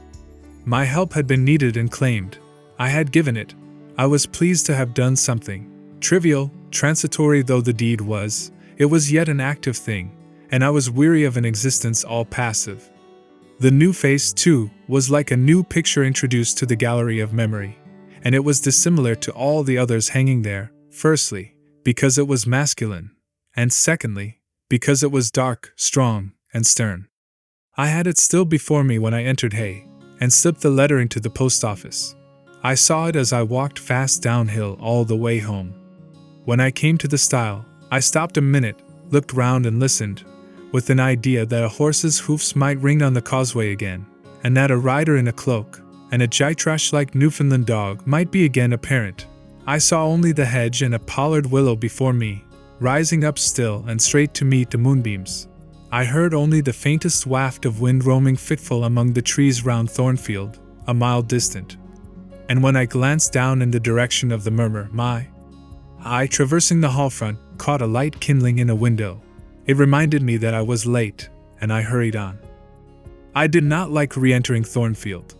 My help had been needed and claimed. I had given it. I was pleased to have done something. Trivial, transitory though the deed was, it was yet an active thing, and I was weary of an existence all passive. The new face, too, was like a new picture introduced to the gallery of memory, and it was dissimilar to all the others hanging there, firstly, because it was masculine, and secondly, because it was dark, strong, and stern. I had it still before me when I entered Hay, and slipped the letter into the post office. I saw it as I walked fast downhill all the way home. When I came to the stile, I stopped a minute, looked round and listened, with an idea that a horse's hoofs might ring on the causeway again, and that a rider in a cloak, and a Gytrash-like Newfoundland dog might be again apparent. I saw only the hedge and a pollard willow before me, rising up still and straight to meet the moonbeams. I heard only the faintest waft of wind roaming fitful among the trees round Thornfield, a mile distant. And when I glanced down in the direction of the murmur, my eye, traversing the hall front, caught a light kindling in a window. It reminded me that I was late, and I hurried on. I did not like re-entering Thornfield.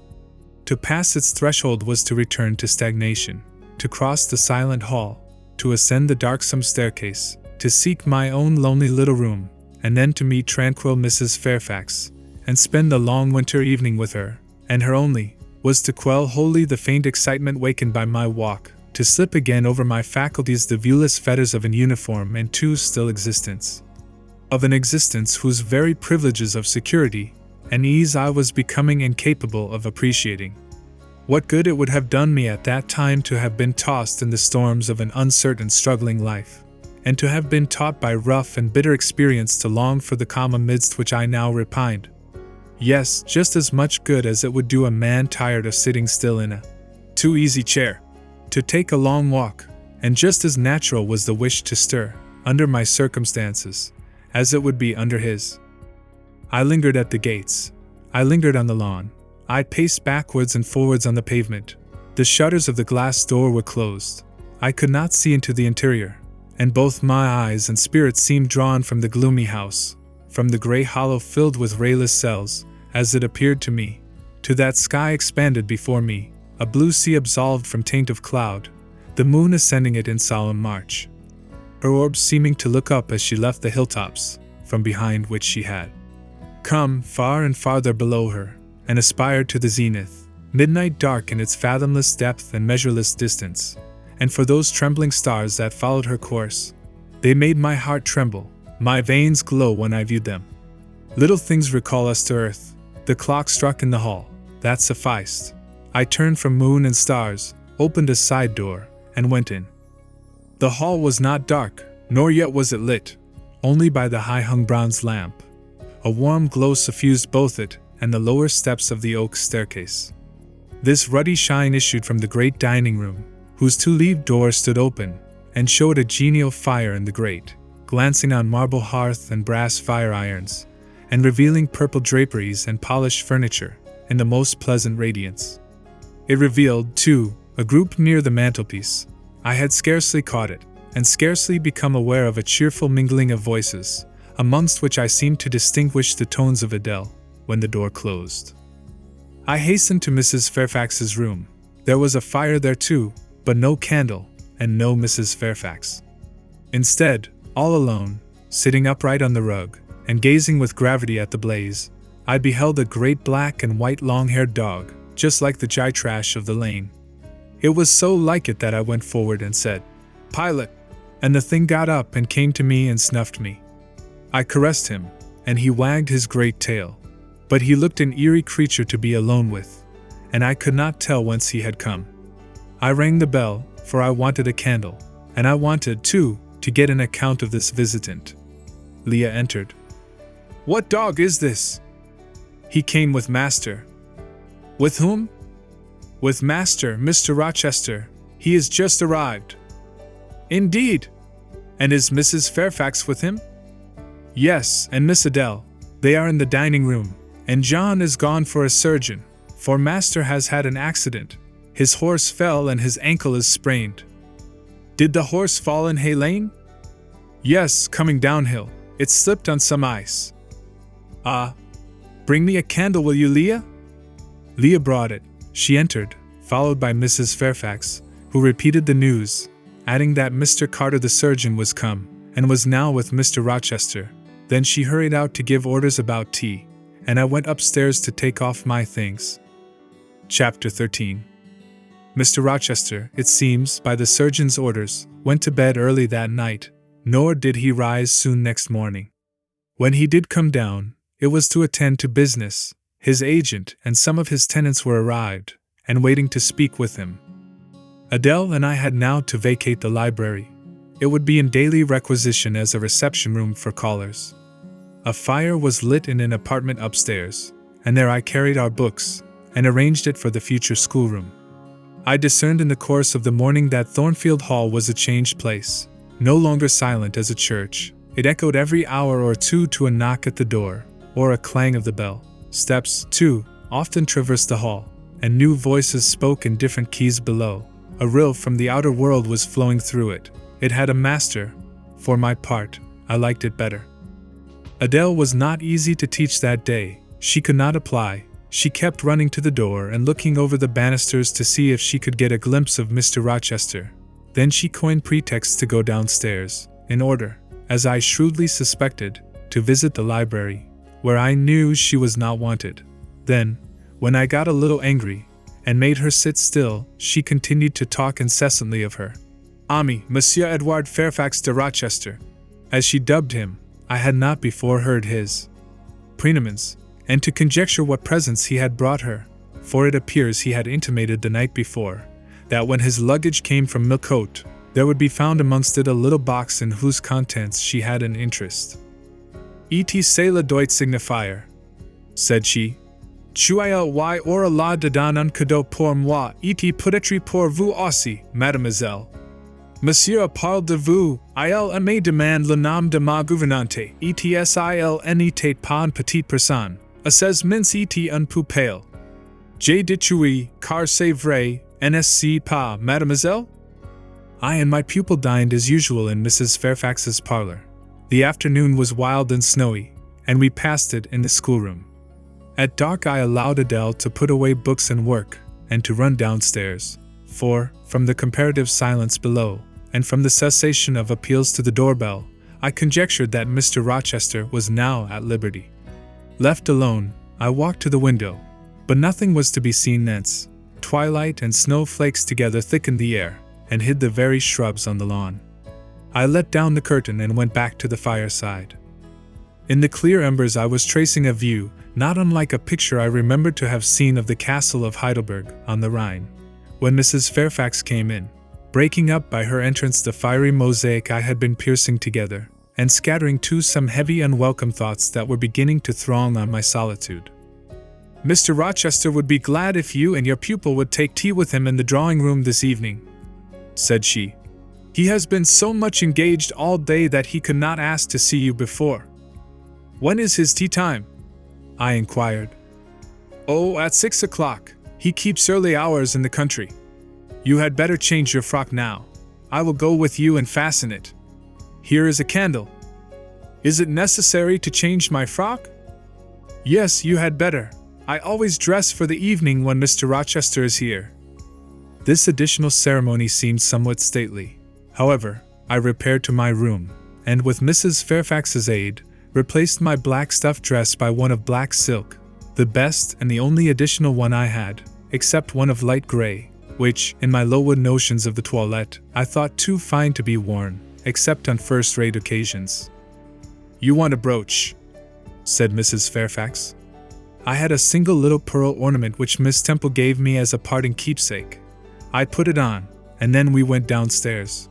To pass its threshold was to return to stagnation, to cross the silent hall, to ascend the darksome staircase, to seek my own lonely little room, and then to meet tranquil Mrs. Fairfax, and spend the long winter evening with her, and her only, was to quell wholly the faint excitement wakened by my walk, to slip again over my faculties the viewless fetters of an uniform and too still existence. Of an existence whose very privileges of security and ease I was becoming incapable of appreciating. What good it would have done me at that time to have been tossed in the storms of an uncertain, struggling life, and to have been taught by rough and bitter experience to long for the calm amidst which I now repined. Yes, just as much good as it would do a man tired of sitting still in a too easy chair, to take a long walk, and just as natural was the wish to stir, under my circumstances, as it would be under his. I lingered at the gates. I lingered on the lawn. I paced backwards and forwards on the pavement. The shutters of the glass door were closed. I could not see into the interior, and both my eyes and spirit seemed drawn from the gloomy house, from the grey hollow filled with rayless cells, as it appeared to me, to that sky expanded before me, a blue sea absolved from taint of cloud, the moon ascending it in solemn march, her orbs seeming to look up as she left the hilltops, from behind which she had come far and farther below her, and aspired to the zenith, midnight dark in its fathomless depth and measureless distance, and for those trembling stars that followed her course, they made my heart tremble, my veins glow when I viewed them. Little things recall us to earth. The clock struck in the hall. That sufficed. I turned from moon and stars, opened a side door, and went in. The hall was not dark, nor yet was it lit, only by the high-hung bronze lamp. A warm glow suffused both it and the lower steps of the oak staircase. This ruddy shine issued from the great dining room, whose two-leaved door stood open, and showed a genial fire in the grate, glancing on marble hearth and brass fire irons, and revealing purple draperies and polished furniture in the most pleasant radiance. It revealed, too, a group near the mantelpiece. I had scarcely caught it, and scarcely become aware of a cheerful mingling of voices, amongst which I seemed to distinguish the tones of Adele, when the door closed. I hastened to Mrs. Fairfax's room. There was a fire there too, but no candle, and no Mrs. Fairfax. Instead, all alone, sitting upright on the rug, and gazing with gravity at the blaze, I beheld a great black and white long-haired dog, just like the gytrash of the lane. It was so like it that I went forward and said, "Pilot," and the thing got up and came to me and snuffed me. I caressed him, and he wagged his great tail, but he looked an eerie creature to be alone with, and I could not tell whence he had come. I rang the bell, for I wanted a candle, and I wanted, too, to get an account of this visitant. Leah entered. "What dog is this?" "He came with master." "With whom?" "With master, Mr. Rochester. He is just arrived." "Indeed? And is Mrs. Fairfax with him?" "Yes, and Miss Adele. They are in the dining room, and John is gone for a surgeon, for master has had an accident. His horse fell and his ankle is sprained." "Did the horse fall in Hay Lane?" "Yes, coming downhill. It slipped on some ice." "Ah. Bring me a candle, will you, Leah?" Leah brought it. She entered, followed by Mrs. Fairfax, who repeated the news, adding that Mr. Carter the surgeon was come, and was now with Mr. Rochester. Then she hurried out to give orders about tea, and I went upstairs to take off my things. Chapter 13. Mr. Rochester, it seems, by the surgeon's orders, went to bed early that night, nor did he rise soon next morning. When he did come down, it was to attend to business. His agent and some of his tenants were arrived, and waiting to speak with him. Adele and I had now to vacate the library. It would be in daily requisition as a reception room for callers. A fire was lit in an apartment upstairs, and there I carried our books, and arranged it for the future schoolroom. I discerned in the course of the morning that Thornfield Hall was a changed place, no longer silent as a church. It echoed every hour or two to a knock at the door, or a clang of the bell. Steps, too, often traversed the hall, and new voices spoke in different keys below. A rill from the outer world was flowing through it. It had a master. For my part, I liked it better. Adele was not easy to teach that day. She could not apply. She kept running to the door and looking over the banisters to see if she could get a glimpse of Mr. Rochester. Then she coined pretexts to go downstairs, in order, as I shrewdly suspected, to visit the library, where I knew she was not wanted. Then, when I got a little angry, and made her sit still, she continued to talk incessantly of her ami, Monsieur Edward Fairfax de Rochester, as she dubbed him. I had not before heard his prenomens, and to conjecture what presents he had brought her, for it appears he had intimated the night before, that when his luggage came from Millcote, there would be found amongst it a little box in whose contents she had an interest. "Et cela doit signifier," said she. "Tu y aura là dedans un cadeau pour moi et peut-être pour vous aussi, mademoiselle. Monsieur parle de vous, il me demande le nom de ma gouvernante, et s'il n'était pas une petite personne, assez mince et un peu pale. J'ai dit oui, car c'est vrai, n'est-ce pas, mademoiselle?" I and my pupil dined as usual in Mrs. Fairfax's parlor. The afternoon was wild and snowy, and we passed it in the schoolroom. At dark I allowed Adele to put away books and work, and to run downstairs, for, from the comparative silence below, and from the cessation of appeals to the doorbell, I conjectured that Mr. Rochester was now at liberty. Left alone, I walked to the window, But nothing was to be seen thence. Twilight and snowflakes together thickened the air, and hid the very shrubs on the lawn. I let down the curtain and went back to the fireside. In the clear embers I was tracing a view, not unlike a picture I remembered to have seen of the castle of Heidelberg on the Rhine, when Mrs. Fairfax came in, breaking up by her entrance the fiery mosaic I had been piercing together, and scattering too some heavy unwelcome thoughts that were beginning to throng on my solitude. "Mr. Rochester would be glad if you and your pupil would take tea with him in the drawing-room this evening," said she. "He has been so much engaged all day that he could not ask to see you before." "When is his tea time?" I inquired. "Oh, at 6 o'clock. He keeps early hours in the country. You had better change your frock now. I will go with you and fasten it. Here is a candle." "Is it necessary to change my frock?" "Yes, you had better. I always dress for the evening when Mr. Rochester is here." This additional ceremony seemed somewhat stately. However, I repaired to my room, and with Mrs. Fairfax's aid, replaced my black stuff dress by one of black silk, the best and the only additional one I had, except one of light gray, which, in my low-wood notions of the toilette, I thought too fine to be worn, except on first-rate occasions. "You want a brooch," said Mrs. Fairfax. I had a single little pearl ornament which Miss Temple gave me as a parting keepsake. I put it on, and then we went downstairs.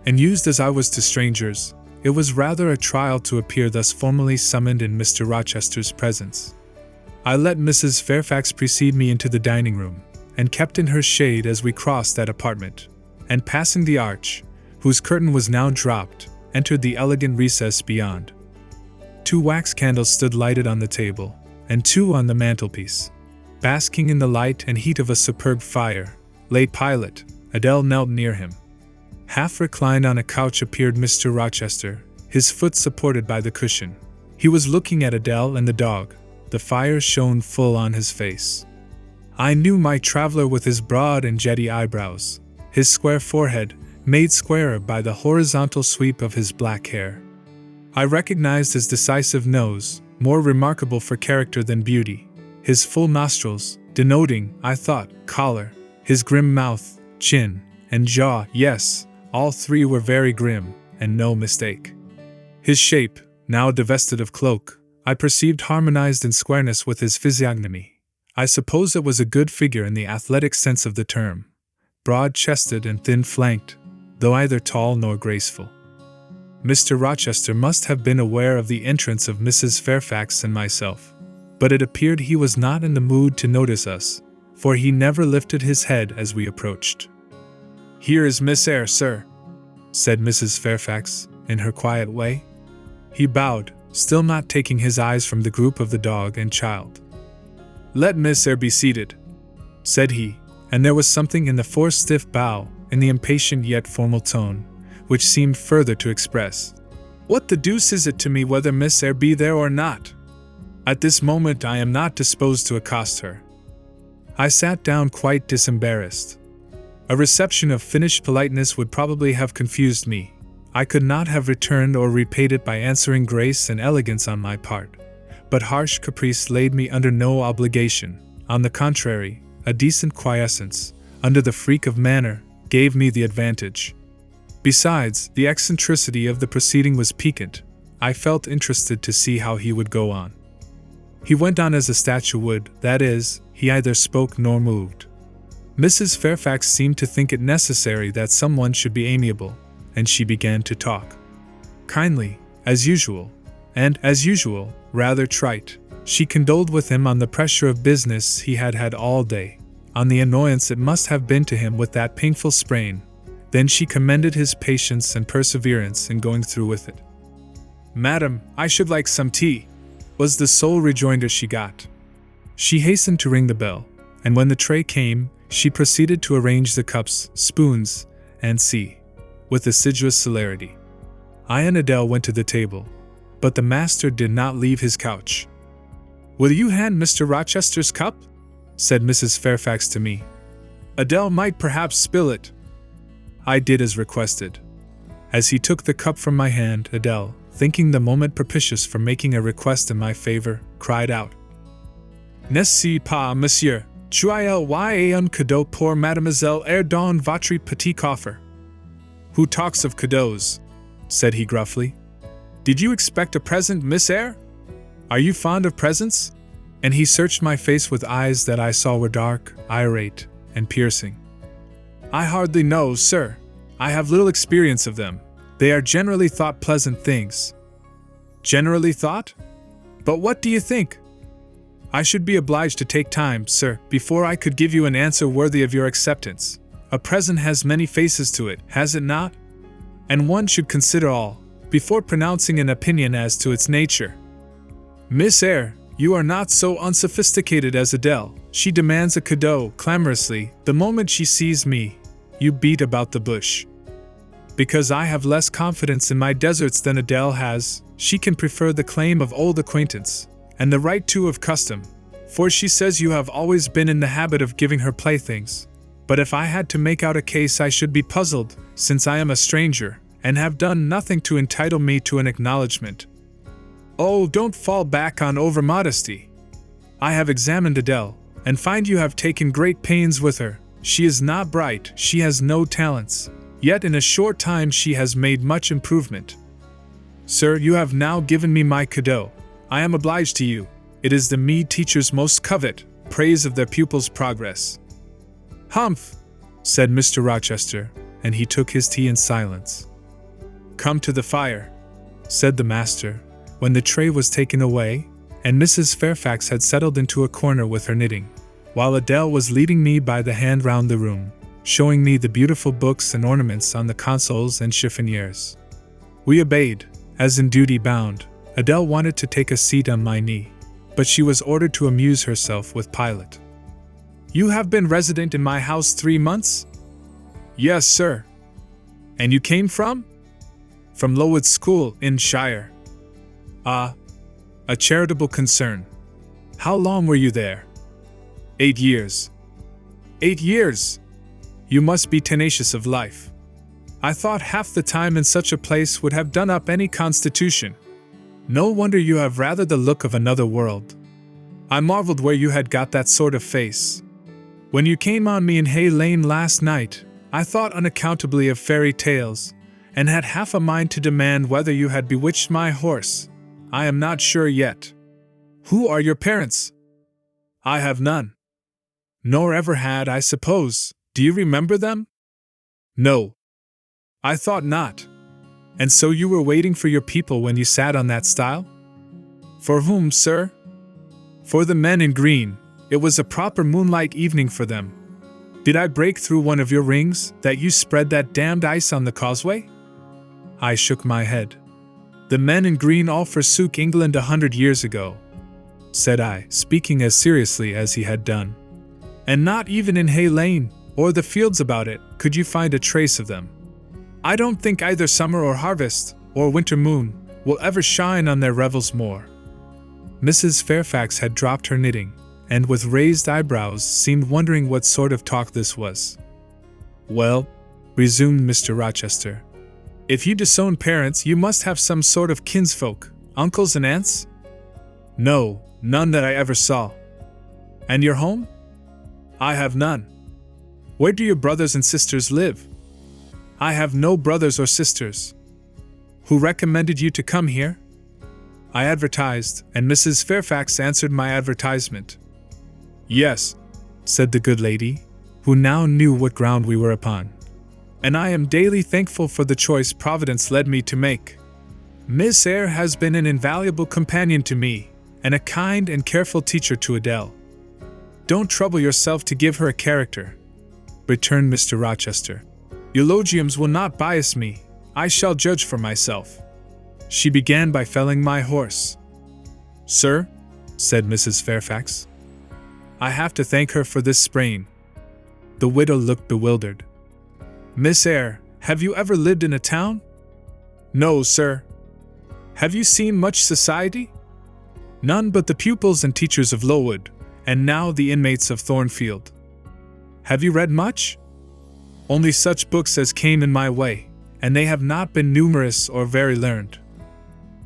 And used as I was to strangers, it was rather a trial to appear thus formally summoned in Mr. Rochester's presence. I let Mrs. Fairfax precede me into the dining room, and kept in her shade as we crossed that apartment, and passing the arch, whose curtain was now dropped, entered the elegant recess beyond. 2 wax candles stood lighted on the table, and 2 on the mantelpiece. Basking in the light and heat of a superb fire, lay Pilot. Adele knelt near him. Half reclined on a couch appeared Mr. Rochester, his foot supported by the cushion. He was looking at Adele and the dog. The fire shone full on his face. I knew my traveler with his broad and jetty eyebrows, his square forehead, made squarer by the horizontal sweep of his black hair. I recognized his decisive nose, more remarkable for character than beauty, his full nostrils, denoting, I thought, choler, his grim mouth, chin, and jaw, yes, all 3 were very grim, and no mistake. His shape, now divested of cloak, I perceived harmonized in squareness with his physiognomy. I suppose it was a good figure in the athletic sense of the term, broad-chested and thin-flanked, though either tall nor graceful. Mr. Rochester must have been aware of the entrance of Mrs. Fairfax and myself, but it appeared he was not in the mood to notice us, for he never lifted his head as we approached. "Here is Miss Eyre, sir," said Mrs. Fairfax, in her quiet way. He bowed, still not taking his eyes from the group of the dog and child. "Let Miss Eyre be seated," said he, and there was something in the forced stiff bow, in the impatient yet formal tone, which seemed further to express, "What the deuce is it to me whether Miss Eyre be there or not? At this moment I am not disposed to accost her." I sat down quite disembarrassed. A reception of finished politeness would probably have confused me. I could not have returned or repaid it by answering grace and elegance on my part, but harsh caprice laid me under no obligation. On the contrary, a decent quiescence, under the freak of manner, gave me the advantage. Besides, the eccentricity of the proceeding was piquant. I felt interested to see how he would go on. He went on as a statue would, that is, he either spoke nor moved. Mrs. Fairfax seemed to think it necessary that someone should be amiable, and she began to talk. Kindly, as usual, and, as usual, rather trite, she condoled with him on the pressure of business he had had all day, on the annoyance it must have been to him with that painful sprain. Then she commended his patience and perseverance in going through with it. "Madam, I should like some tea," was the sole rejoinder she got. She hastened to ring the bell, and when the tray came, she proceeded to arrange the cups, spoons, and tea, with assiduous celerity. I and Adele went to the table, but the master did not leave his couch. "Will you hand Mr. Rochester's cup?" said Mrs. Fairfax to me. "Adele might perhaps spill it." I did as requested. As he took the cup from my hand, Adele, thinking the moment propitious for making a request in my favor, cried out, N'est-ce pas, monsieur? Choyez un cadeau pour Mademoiselle Eyre dans votre petit coffre. Who talks of cadeaux? Said he gruffly. Did you expect a present, Miss Eyre? Are you fond of presents? And he searched my face with eyes that I saw were dark, irate, and piercing. I hardly know, sir. I have little experience of them. They are generally thought pleasant things. Generally thought? But what do you think? I should be obliged to take time, sir, before I could give you an answer worthy of your acceptance. A present has many faces to it, has it not? And one should consider all, before pronouncing an opinion as to its nature. Miss Eyre, you are not so unsophisticated as Adele. She demands a cadeau, clamorously, the moment she sees me. You beat about the bush. Because I have less confidence in my deserts than Adele has, she can prefer the claim of old acquaintance, and the right too of custom, for she says you have always been in the habit of giving her playthings. But if I had to make out a case I should be puzzled, since I am a stranger, and have done nothing to entitle me to an acknowledgement. Oh, don't fall back on over-modesty. I have examined Adele, and find you have taken great pains with her. She is not bright, she has no talents, yet in a short time she has made much improvement. Sir, you have now given me my cadeau. I am obliged to you. It is the meed teachers most covet, praise of their pupils' progress. Humph, said Mr. Rochester, and he took his tea in silence. Come to the fire, said the master, when the tray was taken away, and Mrs. Fairfax had settled into a corner with her knitting, while Adele was leading me by the hand round the room, showing me the beautiful books and ornaments on the consoles and chiffoniers. We obeyed, as in duty bound. Adele wanted to take a seat on my knee, but she was ordered to amuse herself with Pilot. You have been resident in my house 3 months? Yes, sir. And you came from? From Lowood School, in Shire. Ah, a charitable concern. How long were you there? 8 years. 8 years! You must be tenacious of life. I thought half the time in such a place would have done up any constitution. No wonder you have rather the look of another world. I marveled where you had got that sort of face. When you came on me in Hay Lane last night, I thought unaccountably of fairy tales, and had half a mind to demand whether you had bewitched my horse. I am not sure yet. Who are your parents? I have none. Nor ever had, I suppose. Do you remember them? No. I thought not. And so you were waiting for your people when you sat on that stile? For whom, sir? For the men in green. It was a proper moonlight evening for them. Did I break through one of your rings, that you spread that damned ice on the causeway? I shook my head. The men in green all forsook England 100 years ago, said I, speaking as seriously as he had done. And not even in Hay Lane, or the fields about it, could you find a trace of them. I don't think either summer or harvest, or winter moon, will ever shine on their revels more. Mrs. Fairfax had dropped her knitting, and with raised eyebrows seemed wondering what sort of talk this was. Well, resumed Mr. Rochester, if you disown parents, you must have some sort of kinsfolk, uncles and aunts? No, none that I ever saw. And your home? I have none. Where do your brothers and sisters live? I have no brothers or sisters. Who recommended you to come here? I advertised, and Mrs. Fairfax answered my advertisement. Yes, said the good lady, who now knew what ground we were upon. And I am daily thankful for the choice Providence led me to make. Miss Eyre has been an invaluable companion to me, and a kind and careful teacher to Adele. Don't trouble yourself to give her a character, returned Mr. Rochester. Eulogiums will not bias me. I shall judge for myself. She began by felling my horse. Sir, said Mrs. Fairfax, I have to thank her for this sprain. The widow looked bewildered. Miss Eyre, have you ever lived in a town? No, sir. Have you seen much society? None but the pupils and teachers of Lowood, and now the inmates of Thornfield. Have you read much? Only such books as came in my way, and they have not been numerous or very learned.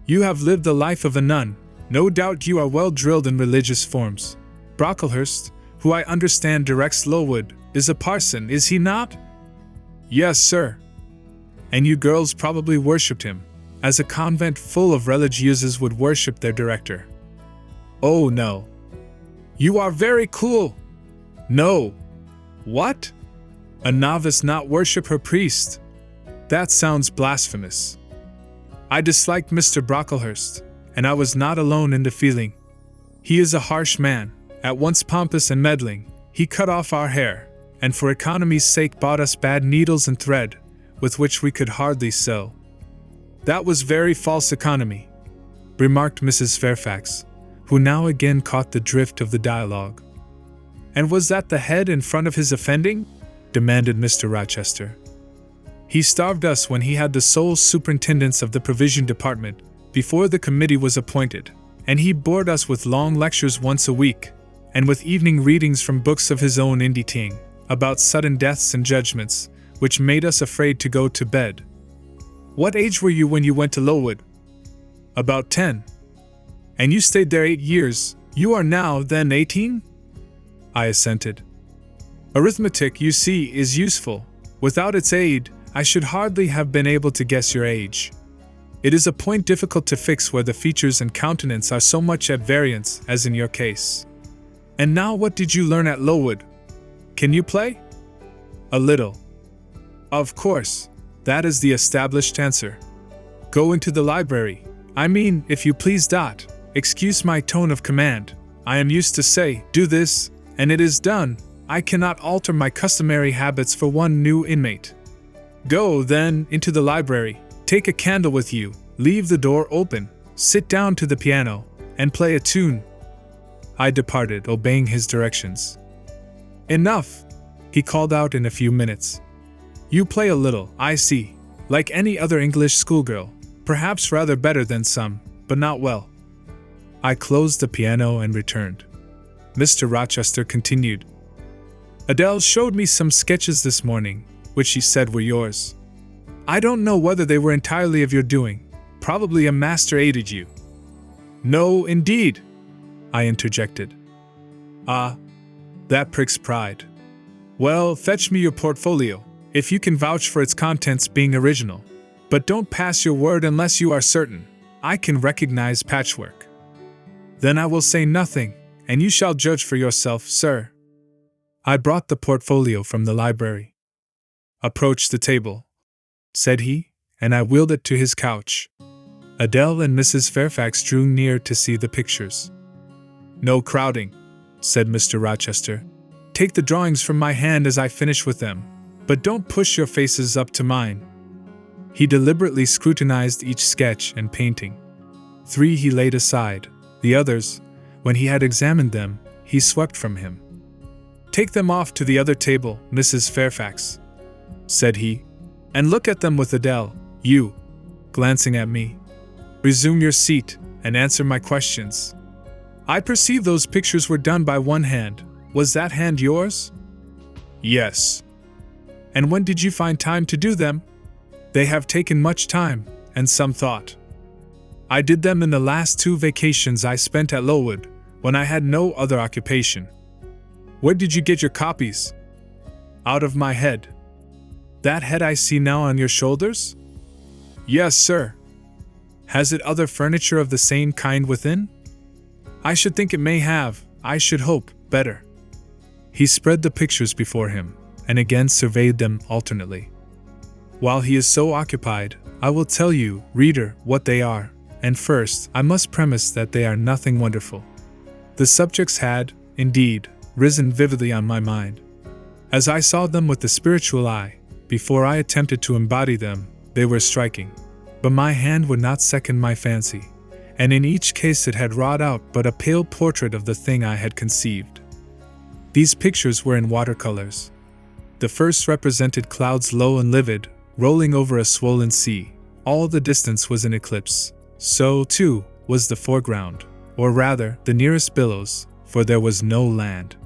You have lived the life of a nun. No doubt you are well drilled in religious forms. Brocklehurst, who I understand directs Lowood, is a parson, is he not? Yes, sir. And you girls probably worshipped him, as a convent full of religieuses would worship their director. Oh no. You are very cool. No. What? A novice not worship her priest? That sounds blasphemous. I disliked Mr. Brocklehurst, and I was not alone in the feeling. He is a harsh man, at once pompous and meddling. He cut off our hair, and for economy's sake bought us bad needles and thread, with which we could hardly sew. That was very false economy, remarked Mrs. Fairfax, who now again caught the drift of the dialogue. And was that the head in front of his offending? Demanded Mr. Rochester. He starved us when he had the sole superintendence of the provision department, before the committee was appointed, and he bored us with long lectures once a week, and with evening readings from books of his own inditing, about sudden deaths and judgments, which made us afraid to go to bed. What age were you when you went to Lowood? About 10. And you stayed there 8 years. You are now, then, 18? I assented. Arithmetic, you see, is useful. Without its aid, I should hardly have been able to guess your age. It is a point difficult to fix where the features and countenance are so much at variance, as in your case. And now what did you learn at Lowood? Can you play? A little. Of course, that is the established answer. Go into the library. I mean, if you please. Excuse my tone of command. I am used to say, do this, and it is done. I cannot alter my customary habits for one new inmate. Go, then, into the library. Take a candle with you, leave the door open, sit down to the piano, and play a tune. I departed, obeying his directions. Enough, he called out in a few minutes. You play a little, I see, like any other English schoolgirl, perhaps rather better than some, but not well. I closed the piano and returned. Mr. Rochester continued. Adele showed me some sketches this morning, which she said were yours. I don't know whether they were entirely of your doing. Probably a master aided you. No, indeed, I interjected. Ah, that pricks pride. Well, fetch me your portfolio, if you can vouch for its contents being original. But don't pass your word unless you are certain. I can recognize patchwork. Then I will say nothing, and you shall judge for yourself, sir. I brought the portfolio from the library. Approach the table, said he, and I wheeled it to his couch. Adele and Mrs. Fairfax drew near to see the pictures. No crowding, said Mr. Rochester. Take the drawings from my hand as I finish with them, but don't push your faces up to mine. He deliberately scrutinized each sketch and painting. 3 he laid aside, the others, when he had examined them, he swept from him. Take them off to the other table, Mrs. Fairfax, said he, and look at them with Adele, you, glancing at me. Resume your seat, and answer my questions. I perceive those pictures were done by one hand. Was that hand yours? Yes. And when did you find time to do them? They have taken much time, and some thought. I did them in the last 2 vacations I spent at Lowood, when I had no other occupation. Where did you get your copies? Out of my head. That head I see now on your shoulders? Yes, sir. Has it other furniture of the same kind within? I should think it may have, I should hope, better. He spread the pictures before him, and again surveyed them alternately. While he is so occupied, I will tell you, reader, what they are, and first, I must premise that they are nothing wonderful. The subjects had, indeed, risen vividly on my mind. As I saw them with the spiritual eye, before I attempted to embody them, they were striking. But my hand would not second my fancy, and in each case it had wrought out but a pale portrait of the thing I had conceived. These pictures were in watercolors. The first represented clouds low and livid, rolling over a swollen sea. All the distance was in eclipse. So, too, was the foreground, or rather, the nearest billows, for there was no land.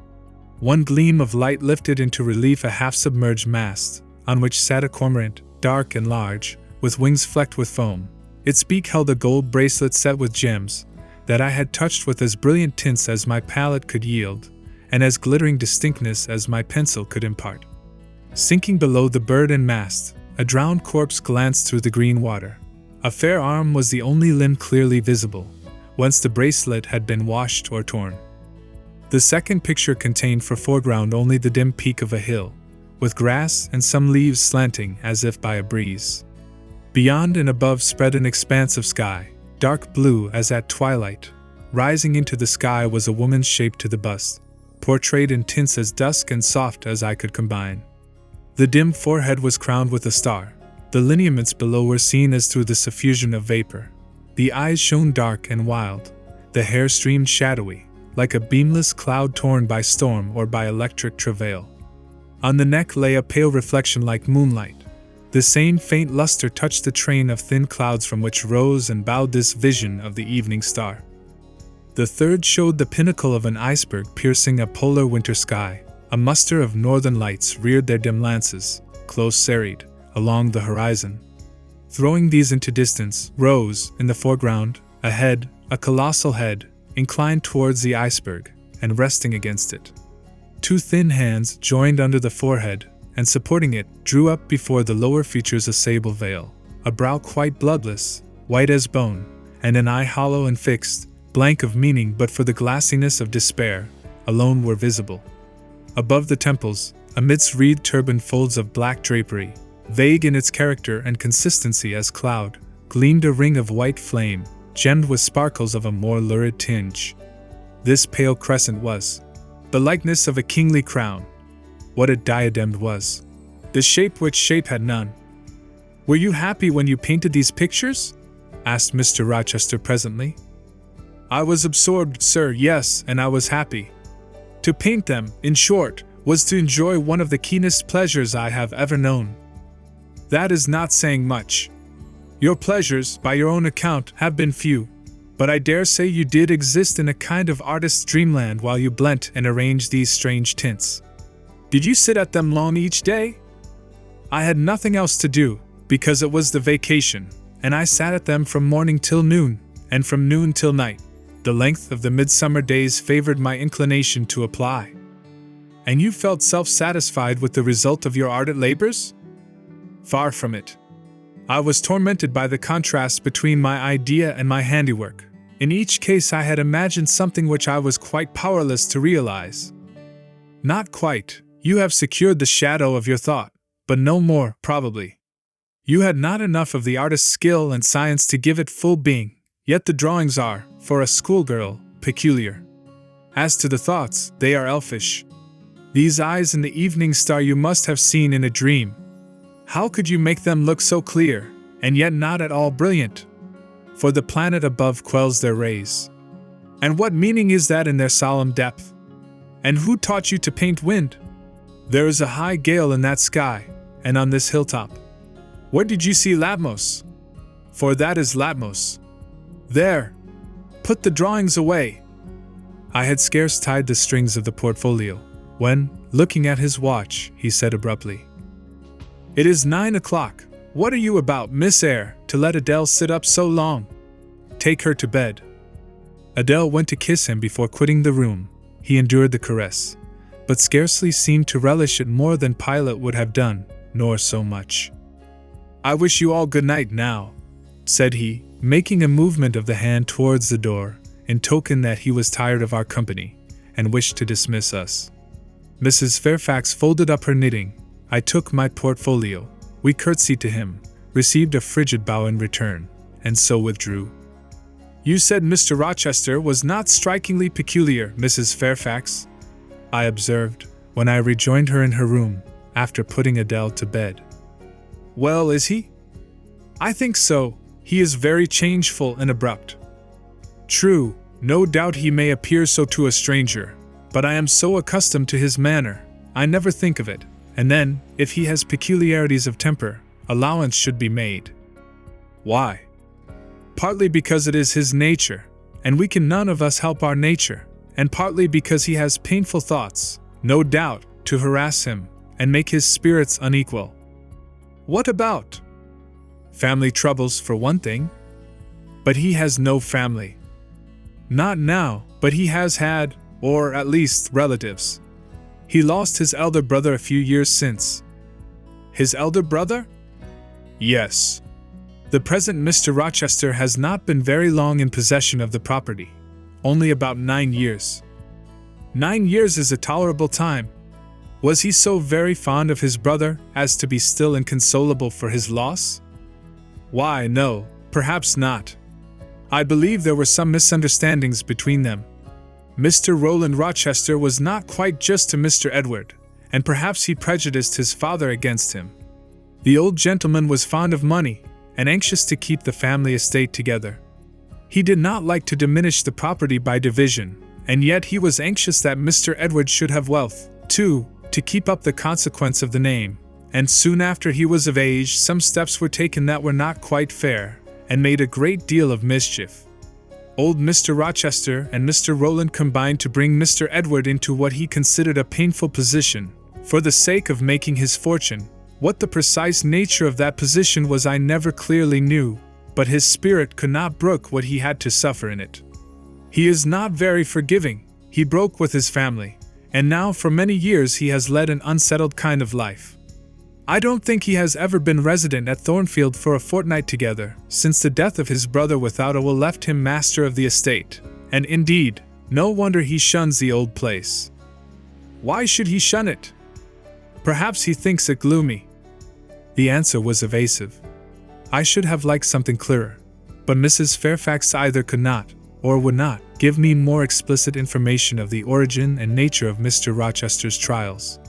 One gleam of light lifted into relief a half-submerged mast, on which sat a cormorant, dark and large, with wings flecked with foam. Its beak held a gold bracelet set with gems, that I had touched with as brilliant tints as my palette could yield, and as glittering distinctness as my pencil could impart. Sinking below the bird and mast, a drowned corpse glanced through the green water. A fair arm was the only limb clearly visible, whence the bracelet had been washed or torn. The second picture contained for foreground only the dim peak of a hill, with grass and some leaves slanting as if by a breeze. Beyond and above spread an expanse of sky, dark blue as at twilight. Rising into the sky was a woman's shape to the bust, portrayed in tints as dusk and soft as I could combine. The dim forehead was crowned with a star. The lineaments below were seen as through the suffusion of vapor. The eyes shone dark and wild. The hair streamed shadowy, like a beamless cloud torn by storm or by electric travail. On the neck lay a pale reflection like moonlight. The same faint luster touched the train of thin clouds from which rose and bowed this vision of the evening star. The third showed the pinnacle of an iceberg piercing a polar winter sky. A muster of northern lights reared their dim lances, close serried, along the horizon. Throwing these into distance, rose, in the foreground, a head, a colossal head, inclined towards the iceberg, and resting against it. Two thin hands joined under the forehead, and supporting it, drew up before the lower features a sable veil, a brow quite bloodless, white as bone, and an eye hollow and fixed, blank of meaning but for the glassiness of despair, alone were visible. Above the temples, amidst wreathed turban folds of black drapery, vague in its character and consistency as cloud, gleamed a ring of white flame, gemmed with sparkles of a more lurid tinge. This pale crescent was the likeness of a kingly crown. What it diademed was the shape which shape had none. "Were you happy when you painted these pictures?" asked Mr. Rochester presently. "I was absorbed, sir, yes, and I was happy. To paint them, in short, was to enjoy one of the keenest pleasures I have ever known." "That is not saying much. Your pleasures, by your own account, have been few, but I dare say you did exist in a kind of artist's dreamland while you blent and arranged these strange tints. Did you sit at them long each day?" "I had nothing else to do, because it was the vacation, and I sat at them from morning till noon, and from noon till night. The length of the midsummer days favored my inclination to apply." "And you felt self-satisfied with the result of your ardent labors?" "Far from it. I was tormented by the contrast between my idea and my handiwork. In each case I had imagined something which I was quite powerless to realize." "Not quite. You have secured the shadow of your thought, but no more, probably. You had not enough of the artist's skill and science to give it full being, yet the drawings are, for a schoolgirl, peculiar. As to the thoughts, they are elfish. These eyes in the evening star you must have seen in a dream. How could you make them look so clear, and yet not at all brilliant? For the planet above quells their rays. And what meaning is that in their solemn depth? And who taught you to paint wind? There is a high gale in that sky, and on this hilltop. Where did you see Latmos? For that is Latmos. There! Put the drawings away." I had scarce tied the strings of the portfolio, when, looking at his watch, he said abruptly, "It is 9 o'clock. What are you about, Miss Eyre, to let Adele sit up so long? Take her to bed." Adele went to kiss him before quitting the room. He endured the caress, but scarcely seemed to relish it more than Pilate would have done, nor so much. "I wish you all good night now," said he, making a movement of the hand towards the door, in token that he was tired of our company, and wished to dismiss us. Mrs. Fairfax folded up her knitting. I took my portfolio. We curtsied to him, received a frigid bow in return, and so withdrew. "You said Mr. Rochester was not strikingly peculiar, Mrs. Fairfax," I observed, when I rejoined her in her room, after putting Adele to bed. "Well, is he?" "I think so. He is very changeful and abrupt." "True, no doubt he may appear so to a stranger, but I am so accustomed to his manner, I never think of it, and then, if he has peculiarities of temper, allowance should be made." "Why?" "Partly because it is his nature, and we can none of us help our nature, and partly because he has painful thoughts, no doubt, to harass him, and make his spirits unequal." "What about?" "Family troubles, for one thing." "But he has no family." Not now, but he has had, or at least relatives. He lost his elder brother a few years since. His elder brother? Yes. The present Mr. Rochester has not been very long in possession of the property. Only about 9 years. 9 years is a tolerable time. Was he so very fond of his brother as to be still inconsolable for his loss? Why, no, perhaps not. I believe there were some misunderstandings between them. Mr. Rowland Rochester was not quite just to Mr. Edward, and perhaps he prejudiced his father against him. The old gentleman was fond of money, and anxious to keep the family estate together. He did not like to diminish the property by division, and yet he was anxious that Mr. Edward should have wealth, too, to keep up the consequence of the name, and soon after he was of age some steps were taken that were not quite fair, and made a great deal of mischief. Old Mr. Rochester and Mr. Rowland combined to bring Mr. Edward into what he considered a painful position, for the sake of making his fortune. What the precise nature of that position was I never clearly knew, but his spirit could not brook what he had to suffer in it. He is not very forgiving, he broke with his family, and now for many years he has led an unsettled kind of life. I don't think he has ever been resident at Thornfield for a fortnight together, since the death of his brother without a will left him master of the estate, and indeed, no wonder he shuns the old place. Why should he shun it? Perhaps he thinks it gloomy. The answer was evasive. I should have liked something clearer, but Mrs. Fairfax either could not, or would not, give me more explicit information of the origin and nature of Mr. Rochester's trials.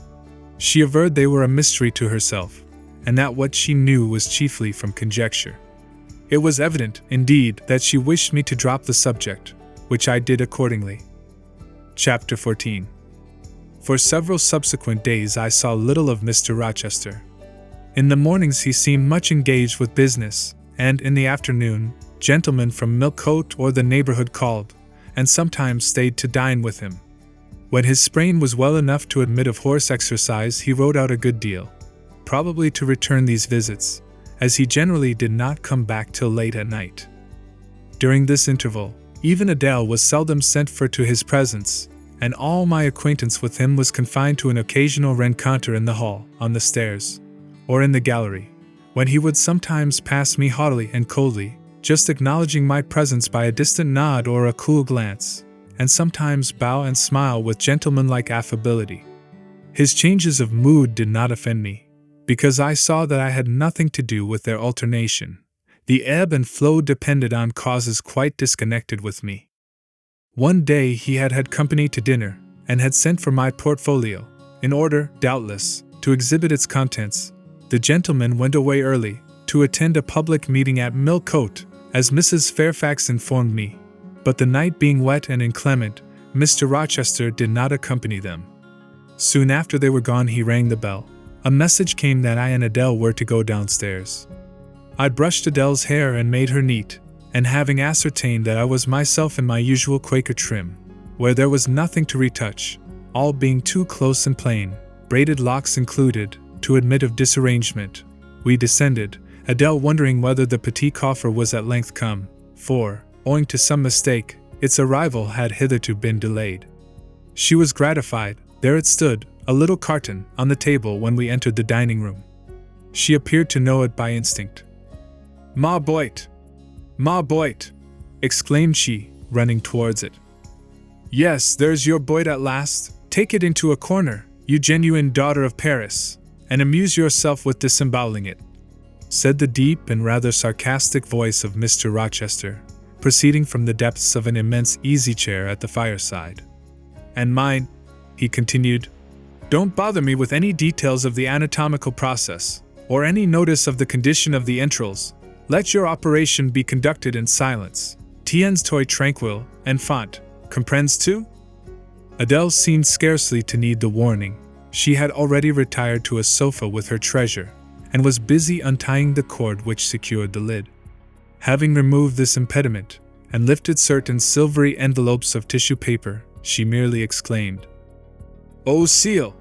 She averred they were a mystery to herself, and that what she knew was chiefly from conjecture. It was evident, indeed, that she wished me to drop the subject, which I did accordingly. Chapter 14. For several subsequent days I saw little of Mr. Rochester. In the mornings he seemed much engaged with business, and in the afternoon, gentlemen from Millcote or the neighborhood called, and sometimes stayed to dine with him. When his sprain was well enough to admit of horse exercise, he rode out a good deal, probably to return these visits, as he generally did not come back till late at night. During this interval, even Adele was seldom sent for to his presence, and all my acquaintance with him was confined to an occasional rencontre in the hall, on the stairs, or in the gallery, when he would sometimes pass me haughtily and coldly, just acknowledging my presence by a distant nod or a cool glance, and sometimes bow and smile with gentlemanlike affability. His changes of mood did not offend me, because I saw that I had nothing to do with their alternation. The ebb and flow depended on causes quite disconnected with me. One day he had company to dinner, and had sent for my portfolio, in order, doubtless, to exhibit its contents. The gentleman went away early, to attend a public meeting at Millcote, as Mrs. Fairfax informed me, but the night being wet and inclement, Mr. Rochester did not accompany them. Soon after they were gone he rang the bell. A message came that I and Adele were to go downstairs. I brushed Adele's hair and made her neat, and having ascertained that I was myself in my usual Quaker trim, where there was nothing to retouch, all being too close and plain, braided locks included, to admit of disarrangement, we descended, Adele wondering whether the petit coffre was at length come, for, owing to some mistake, its arrival had hitherto been delayed. She was gratified. There it stood, a little carton, on the table when we entered the dining room. She appeared to know it by instinct. "Ma boit! Ma boit!" exclaimed she, running towards it. "Yes, there's your boit at last. Take it into a corner, you genuine daughter of Paris, and amuse yourself with disemboweling it," said the deep and rather sarcastic voice of Mr. Rochester, proceeding from the depths of an immense easy-chair at the fireside. "And mind," he continued, "don't bother me with any details of the anatomical process, or any notice of the condition of the entrails. Let your operation be conducted in silence. Tiens toi tranquille, enfant, comprends tu?" Adele seemed scarcely to need the warning. She had already retired to a sofa with her treasure, and was busy untying the cord which secured the lid. Having removed this impediment, and lifted certain silvery envelopes of tissue paper, she merely exclaimed, "Oh ciel!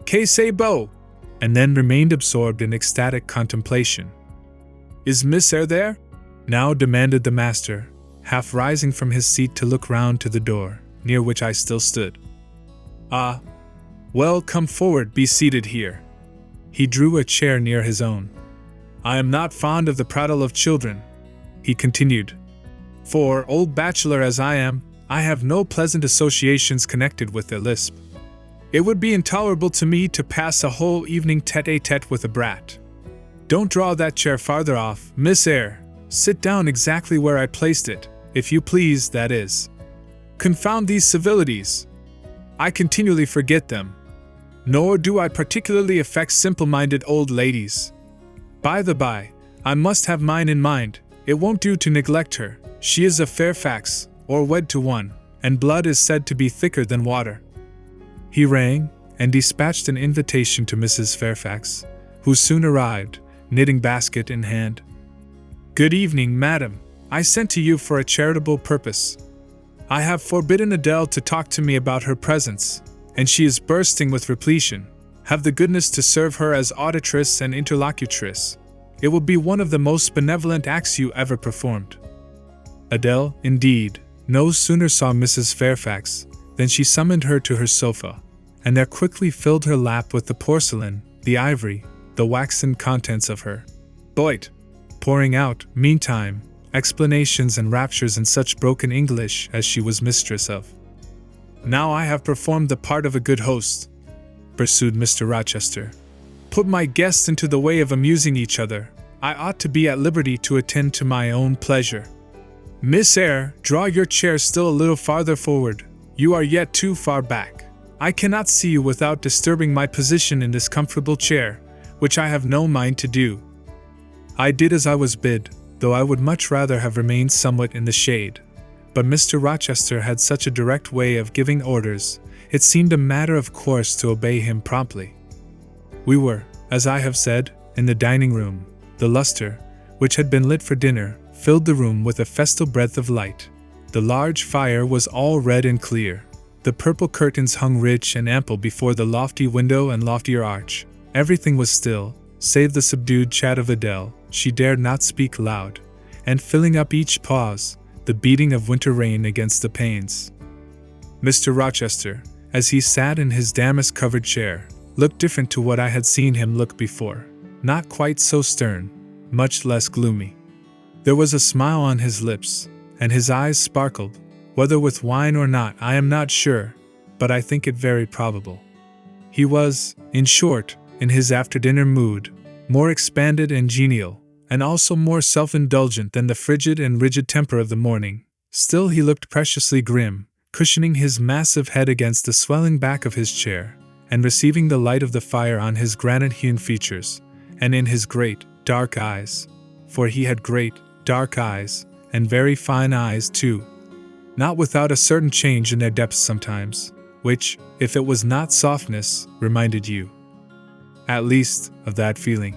Que c'est beau!" and then remained absorbed in ecstatic contemplation. "Is Miss Eyre there?" now demanded the master, half rising from his seat to look round to the door, near which I still stood. "Ah, well, come forward, be seated here." He drew a chair near his own. "I am not fond of the prattle of children," he continued. "For, old bachelor as I am, I have no pleasant associations connected with their lisp. It would be intolerable to me to pass a whole evening tete-a-tete with a brat. Don't draw that chair farther off, Miss Eyre. Sit down exactly where I placed it, if you please, that is. Confound these civilities. I continually forget them. Nor do I particularly affect simple-minded old ladies. By the by, I must have mine in mind. It won't do to neglect her. She is a Fairfax, or wed to one, and blood is said to be thicker than water." He rang, and dispatched an invitation to Mrs. Fairfax, who soon arrived, knitting basket in hand. "Good evening, madam. I sent to you for a charitable purpose. I have forbidden Adele to talk to me about her presents, and she is bursting with repletion. Have the goodness to serve her as auditress and interlocutress. It will be one of the most benevolent acts you ever performed." Adele, indeed, no sooner saw Mrs. Fairfax than she summoned her to her sofa, and there quickly filled her lap with the porcelain, the ivory, the waxen contents of her boit, pouring out, meantime, explanations and raptures in such broken English as she was mistress of. "Now I have performed the part of a good host," pursued Mr. Rochester. "Put my guests into the way of amusing each other. I ought to be at liberty to attend to my own pleasure. Miss Eyre, draw your chair still a little farther forward. You are yet too far back. I cannot see you without disturbing my position in this comfortable chair, which I have no mind to do." I did as I was bid, though I would much rather have remained somewhat in the shade. But Mr. Rochester had such a direct way of giving orders, it seemed a matter of course to obey him promptly. We were, as I have said, in the dining room. The lustre, which had been lit for dinner, filled the room with a festal breadth of light. The large fire was all red and clear. The purple curtains hung rich and ample before the lofty window and loftier arch. Everything was still, save the subdued chat of Adele. She dared not speak loud, and filling up each pause, the beating of winter rain against the panes. Mr. Rochester, as he sat in his damask-covered chair, looked different to what I had seen him look before. Not quite so stern, much less gloomy. There was a smile on his lips, and his eyes sparkled. Whether with wine or not, I am not sure, but I think it very probable. He was, in short, in his after-dinner mood, more expanded and genial, and also more self-indulgent than the frigid and rigid temper of the morning. Still he looked preciously grim, cushioning his massive head against the swelling back of his chair, and receiving the light of the fire on his granite-hewn features, and in his great, dark eyes. For he had great, dark eyes, and very fine eyes too, not without a certain change in their depths sometimes, which, if it was not softness, reminded you, at least, of that feeling.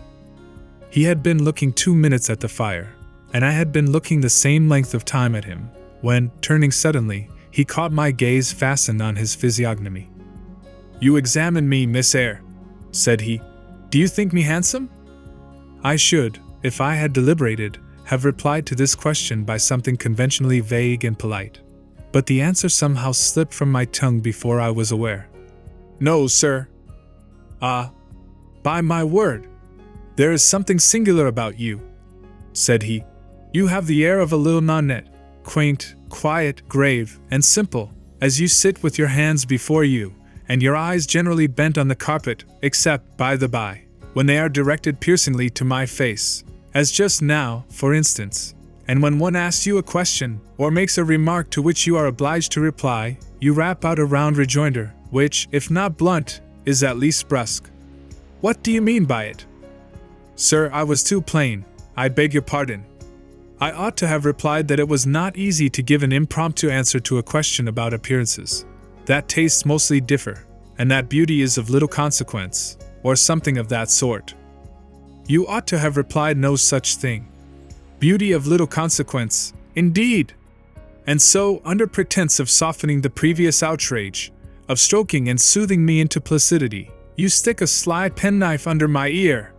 He had been looking 2 minutes at the fire, and I had been looking the same length of time at him, when, turning suddenly, he caught my gaze fastened on his physiognomy. "You examine me, Miss Eyre," said he. "Do you think me handsome?" I should, if I had deliberated, have replied to this question by something conventionally vague and polite. But the answer somehow slipped from my tongue before I was aware. "No, sir." "Ah, by my word, there is something singular about you," said he. "You have the air of a little nonnette, quaint, quiet, grave, and simple, as you sit with your hands before you, and your eyes generally bent on the carpet, except, by the by, when they are directed piercingly to my face, as just now, for instance, and when one asks you a question, or makes a remark to which you are obliged to reply, you rap out a round rejoinder, which, if not blunt, is at least brusque. What do you mean by it?" "Sir, I was too plain. I beg your pardon. I ought to have replied that it was not easy to give an impromptu answer to a question about appearances, that tastes mostly differ, and that beauty is of little consequence, or something of that sort. You ought to have replied no such thing. Beauty of little consequence, indeed! And so, under pretense of softening the previous outrage, of stroking and soothing me into placidity, you stick a sly penknife under my ear.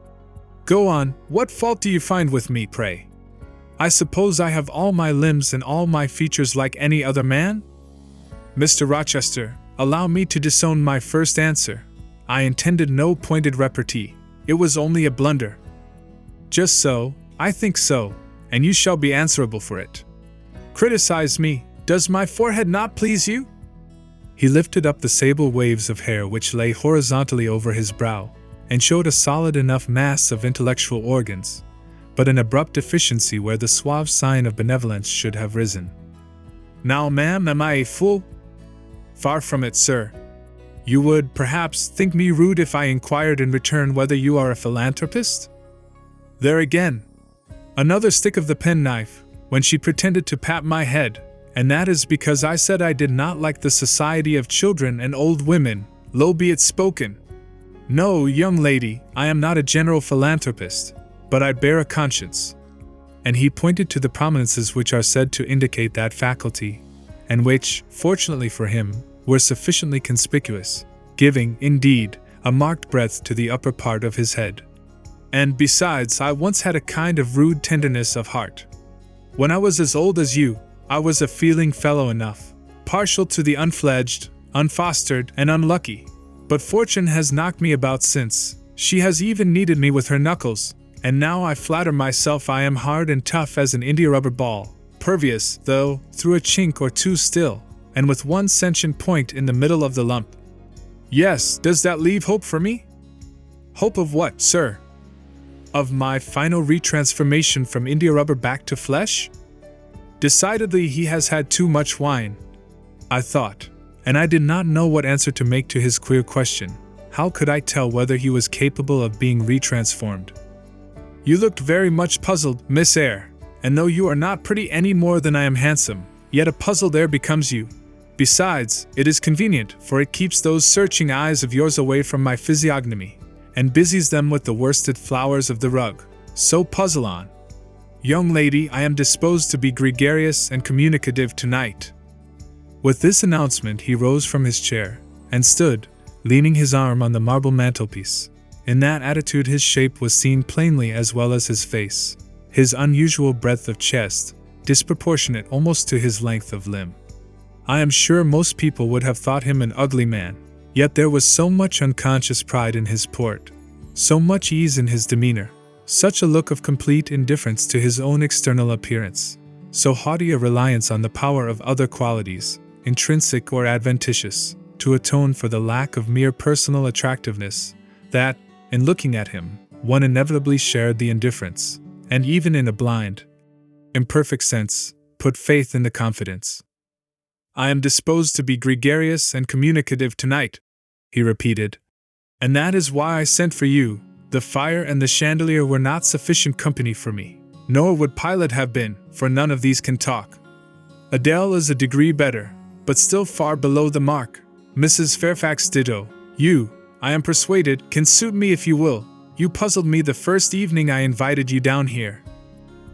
Go on, what fault do you find with me, pray?" I suppose I have all my limbs and all my features like any other man? Mr. Rochester, allow me to disown my first answer. I intended no pointed repartee. It was only a blunder. Just so, I think so, and you shall be answerable for it. Criticize me. Does my forehead not please you? He lifted up the sable waves of hair which lay horizontally over his brow, and showed a solid enough mass of intellectual organs, but an abrupt deficiency where the suave sign of benevolence should have risen. Now, ma'am, am I a fool? Far from it, sir. You would, perhaps, think me rude if I inquired in return whether you are a philanthropist? There again. Another stick of the penknife, when she pretended to pat my head, and that is because I said I did not like the society of children and old women, low be it spoken. No, young lady, I am not a general philanthropist, but I bear a conscience. And he pointed to the prominences which are said to indicate that faculty, and which, fortunately for him, were sufficiently conspicuous, giving, indeed, a marked breadth to the upper part of his head. And besides, I once had a kind of rude tenderness of heart. When I was as old as you, I was a feeling fellow enough, partial to the unfledged, unfostered, and unlucky. But fortune has knocked me about since. She has even kneaded me with her knuckles, and now I flatter myself I am hard and tough as an india-rubber ball, pervious, though, through a chink or two still, and with one sentient point in the middle of the lump. Yes, does that leave hope for me? Hope of what, sir? Of my final retransformation from india-rubber back to flesh? Decidedly he has had too much wine, I thought, and I did not know what answer to make to his queer question. How could I tell whether he was capable of being retransformed? You looked very much puzzled, Miss Eyre, and though you are not pretty any more than I am handsome, yet a puzzled air becomes you. Besides, it is convenient, for it keeps those searching eyes of yours away from my physiognomy, and busies them with the worsted flowers of the rug. So puzzle on. Young lady, I am disposed to be gregarious and communicative tonight. With this announcement he rose from his chair, and stood, leaning his arm on the marble mantelpiece. In that attitude his shape was seen plainly as well as his face, his unusual breadth of chest, disproportionate almost to his length of limb. I am sure most people would have thought him an ugly man, yet there was so much unconscious pride in his port, so much ease in his demeanor, such a look of complete indifference to his own external appearance, so haughty a reliance on the power of other qualities, intrinsic or adventitious, to atone for the lack of mere personal attractiveness, that, in looking at him, one inevitably shared the indifference, and even in a blind, imperfect sense, put faith in the confidence. I am disposed to be gregarious and communicative tonight, he repeated, and that is why I sent for you. The fire and the chandelier were not sufficient company for me, nor would Pilate have been, for none of these can talk. Adele is a degree better, but still far below the mark. Mrs. Fairfax ditto. You, I am persuaded, can suit me if you will. You puzzled me the first evening I invited you down here.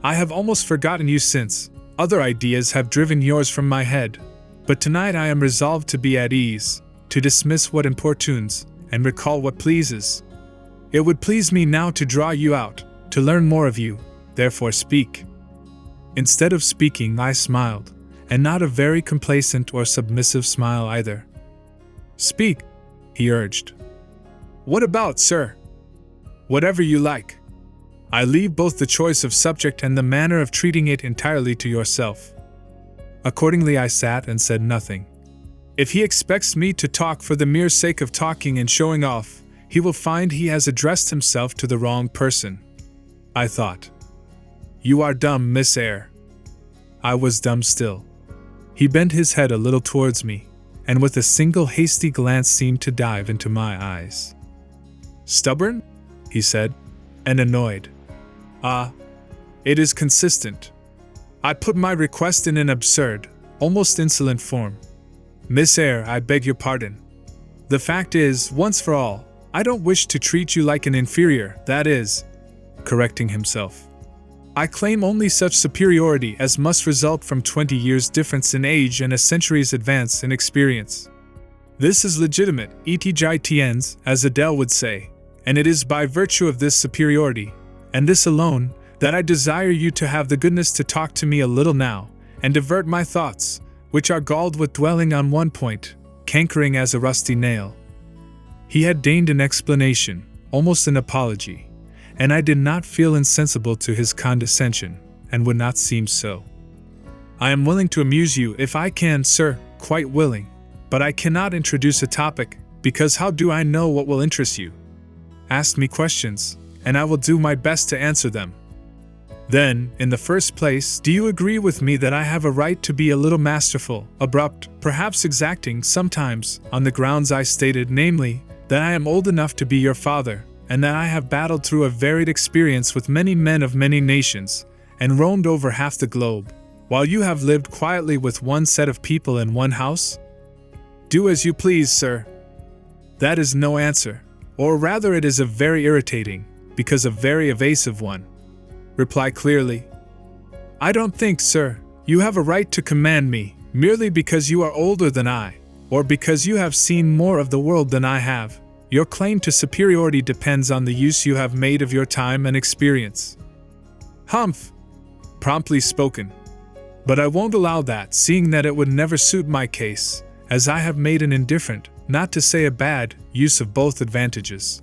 I have almost forgotten you since. Other ideas have driven yours from my head. But tonight I am resolved to be at ease, to dismiss what importunes, and recall what pleases. It would please me now to draw you out, to learn more of you, therefore speak. Instead of speaking, I smiled, and not a very complacent or submissive smile either. Speak, he urged. What about, sir? Whatever you like. I leave both the choice of subject and the manner of treating it entirely to yourself. Accordingly I sat and said nothing. If he expects me to talk for the mere sake of talking and showing off, he will find he has addressed himself to the wrong person, I thought. You are dumb, Miss Eyre. I was dumb still. He bent his head a little towards me, and with a single hasty glance seemed to dive into my eyes. Stubborn? He said, and annoyed. Ah, it is consistent. I put my request in an absurd, almost insolent form. Miss Eyre, I beg your pardon. The fact is, once for all, I don't wish to treat you like an inferior, that is, correcting himself. I claim only such superiority as must result from 20 years' difference in age and a century's advance in experience. This is legitimate, etgitens, as Adele would say, and it is by virtue of this superiority, and this alone, that I desire you to have the goodness to talk to me a little now, and divert my thoughts, which are galled with dwelling on one point, cankering as a rusty nail. He had deigned an explanation, almost an apology, and I did not feel insensible to his condescension, and would not seem so. I am willing to amuse you if I can, sir, quite willing, but I cannot introduce a topic, because how do I know what will interest you? Ask me questions, and I will do my best to answer them. Then, in the first place, do you agree with me that I have a right to be a little masterful, abrupt, perhaps exacting sometimes, on the grounds I stated, namely, that I am old enough to be your father, and that I have battled through a varied experience with many men of many nations, and roamed over half the globe, while you have lived quietly with one set of people in one house? Do as you please, sir. That is no answer, or rather it is a very irritating, because a very evasive one. Reply clearly. I don't think, sir, you have a right to command me, merely because you are older than I, or because you have seen more of the world than I have. Your claim to superiority depends on the use you have made of your time and experience. Humph! Promptly spoken. But I won't allow that, seeing that it would never suit my case, as I have made an indifferent, not to say a bad, use of both advantages.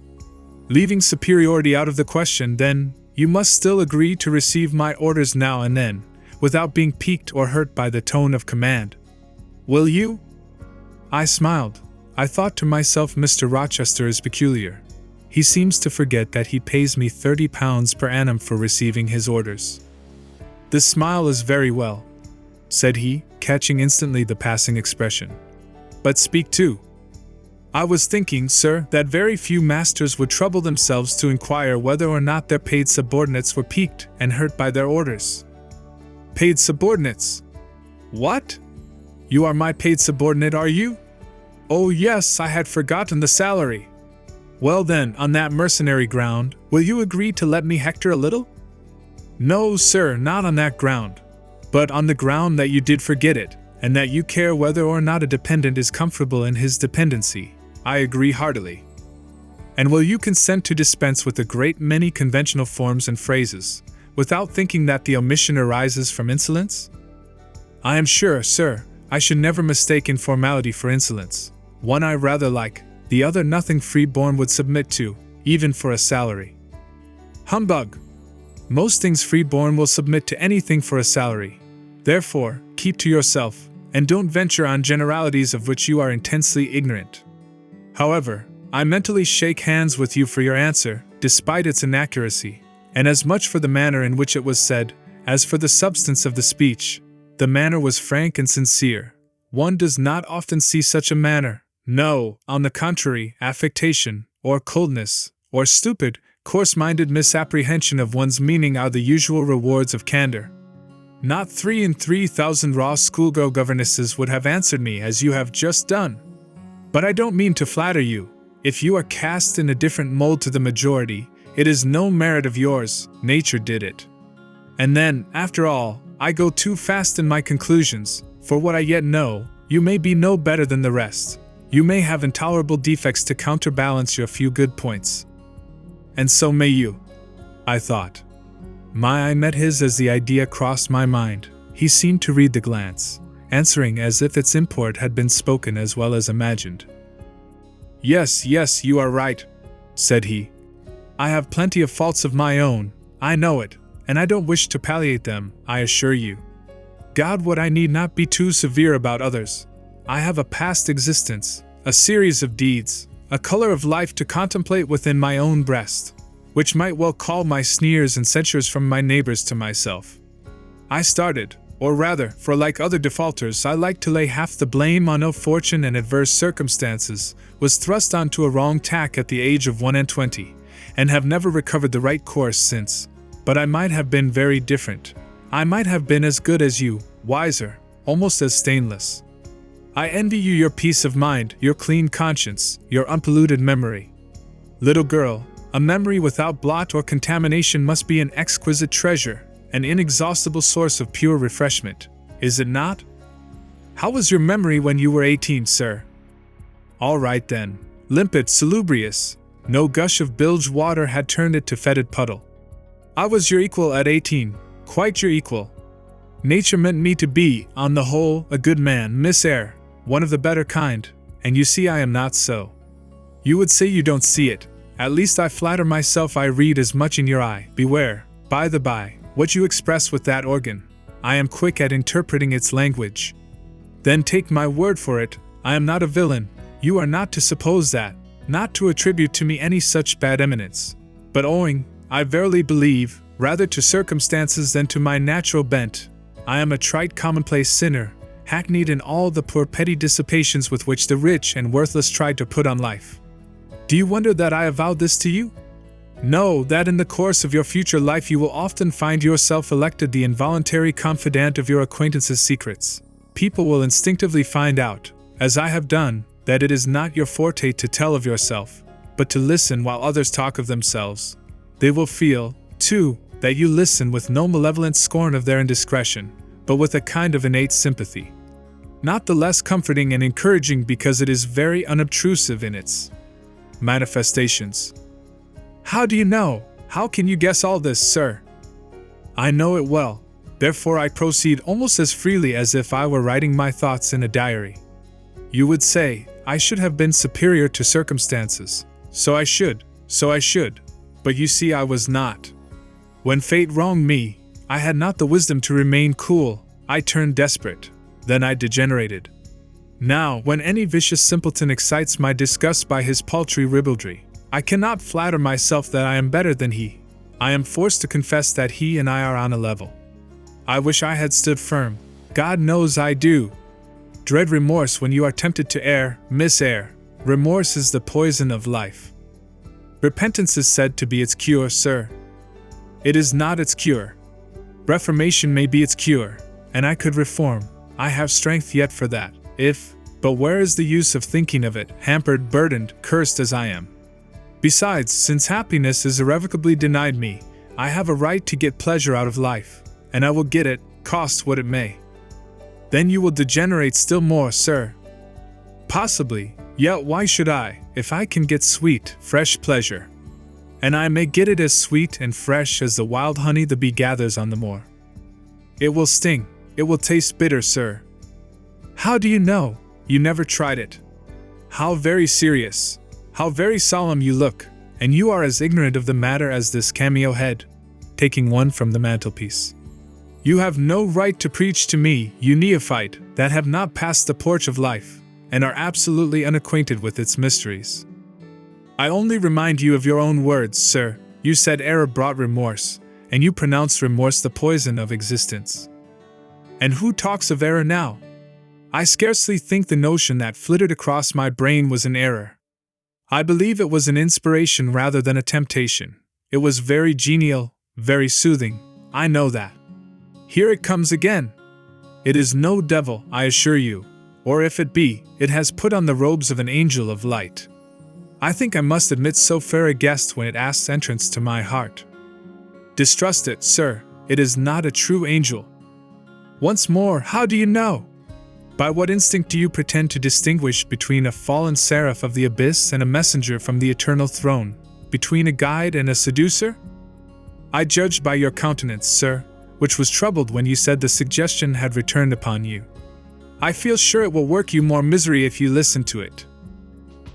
Leaving superiority out of the question, then, you must still agree to receive my orders now and then, without being piqued or hurt by the tone of command. Will you? I smiled. I thought to myself, Mr. Rochester is peculiar. He seems to forget that he pays me £30 per annum for receiving his orders. This smile is very well, said he, catching instantly the passing expression. But speak too. I was thinking, sir, that very few masters would trouble themselves to inquire whether or not their paid subordinates were piqued and hurt by their orders. Paid subordinates? What? You are my paid subordinate, are you? Oh yes, I had forgotten the salary. Well then, on that mercenary ground, will you agree to let me hector a little? No, sir, not on that ground. But on the ground that you did forget it, and that you care whether or not a dependent is comfortable in his dependency. I agree heartily. And will you consent to dispense with a great many conventional forms and phrases, without thinking that the omission arises from insolence? I am sure, sir, I should never mistake informality for insolence. One I rather like, the other nothing free-born would submit to, even for a salary. Humbug! Most things free-born will submit to anything for a salary. Therefore, keep to yourself, and don't venture on generalities of which you are intensely ignorant. However, I mentally shake hands with you for your answer, despite its inaccuracy, and as much for the manner in which it was said, as for the substance of the speech. The manner was frank and sincere. One does not often see such a manner. No, on the contrary, affectation, or coldness, or stupid, coarse-minded misapprehension of one's meaning are the usual rewards of candor. Not 3 in 3,000 raw schoolgirl governesses would have answered me as you have just done. But I don't mean to flatter you. If you are cast in a different mold to the majority, it is no merit of yours, nature did it. And then, after all, I go too fast in my conclusions, for what I yet know, you may be no better than the rest. You may have intolerable defects to counterbalance your few good points. And so may you, I thought. My eye met his as the idea crossed my mind. He seemed to read the glance, answering as if its import had been spoken as well as imagined. Yes, you are right, said he. I have plenty of faults of my own, I know it, and I don't wish to palliate them, I assure you. God, what I need not be too severe about others. I have a past existence, a series of deeds, a color of life to contemplate within my own breast, which might well call my sneers and censures from my neighbors to myself. I started, or rather, for like other defaulters, I like to lay half the blame on ill fortune and adverse circumstances, was thrust onto a wrong tack at the age of 21, and have never recovered the right course since. But I might have been very different. I might have been as good as you, wiser, almost as stainless. I envy you your peace of mind, your clean conscience, your unpolluted memory. Little girl, a memory without blot or contamination must be an exquisite treasure, an inexhaustible source of pure refreshment, is it not? How was your memory when you were 18, sir? All right then, limpid, salubrious, no gush of bilge water had turned it to fetid puddle. I was your equal at 18, quite your equal. Nature meant me to be, on the whole, a good man, Miss Eyre, one of the better kind, and you see I am not so. You would say you don't see it. At least I flatter myself I read as much in your eye. Beware, by the by, what you express with that organ. I am quick at interpreting its language. Then take my word for it, I am not a villain. You are not to suppose that, not to attribute to me any such bad eminence, but owing, I verily believe, rather to circumstances than to my natural bent. I am a trite commonplace sinner, hackneyed in all the poor petty dissipations with which the rich and worthless tried to put on life. Do you wonder that I avowed this to you? Know that in the course of your future life you will often find yourself elected the involuntary confidant of your acquaintances' secrets. People will instinctively find out, as I have done, that it is not your forte to tell of yourself, but to listen while others talk of themselves. They will feel, too, that you listen with no malevolent scorn of their indiscretion, but with a kind of innate sympathy. Not the less comforting and encouraging because it is very unobtrusive in its manifestations. How do you know? How can you guess all this, sir? I know it well, therefore I proceed almost as freely as if I were writing my thoughts in a diary. You would say, I should have been superior to circumstances. So I should. But you see I was not. When fate wronged me, I had not the wisdom to remain cool. I turned desperate. Then I degenerated. Now, when any vicious simpleton excites my disgust by his paltry ribaldry, I cannot flatter myself that I am better than he. I am forced to confess that he and I are on a level. I wish I had stood firm. God knows I do. Dread remorse when you are tempted to err, Miss Eyre. Remorse is the poison of life. Repentance is said to be its cure, sir. It is not its cure. Reformation may be its cure, and I could reform. I have strength yet for that, but where is the use of thinking of it, hampered, burdened, cursed as I am? Besides, since happiness is irrevocably denied me, I have a right to get pleasure out of life, and I will get it, cost what it may. Then you will degenerate still more, sir. Possibly, yet why should I, if I can get sweet, fresh pleasure? And I may get it as sweet and fresh as the wild honey the bee gathers on the moor. It will sting, it will taste bitter, sir. How do you know? You never tried it. How very serious, how very solemn you look, and you are as ignorant of the matter as this cameo head, taking one from the mantelpiece. You have no right to preach to me, you neophyte, that have not passed the porch of life, and are absolutely unacquainted with its mysteries. I only remind you of your own words, sir. You said error brought remorse, and you pronounced remorse the poison of existence. And who talks of error now? I scarcely think the notion that flitted across my brain was an error. I believe it was an inspiration rather than a temptation. It was very genial, very soothing, I know that. Here it comes again. It is no devil, I assure you, or if it be, it has put on the robes of an angel of light. I think I must admit so fair a guest when it asks entrance to my heart. Distrust it, sir, it is not a true angel. Once more, how do you know? By what instinct do you pretend to distinguish between a fallen seraph of the abyss and a messenger from the eternal throne, between a guide and a seducer? I judged by your countenance, sir, which was troubled when you said the suggestion had returned upon you. I feel sure it will work you more misery if you listen to it.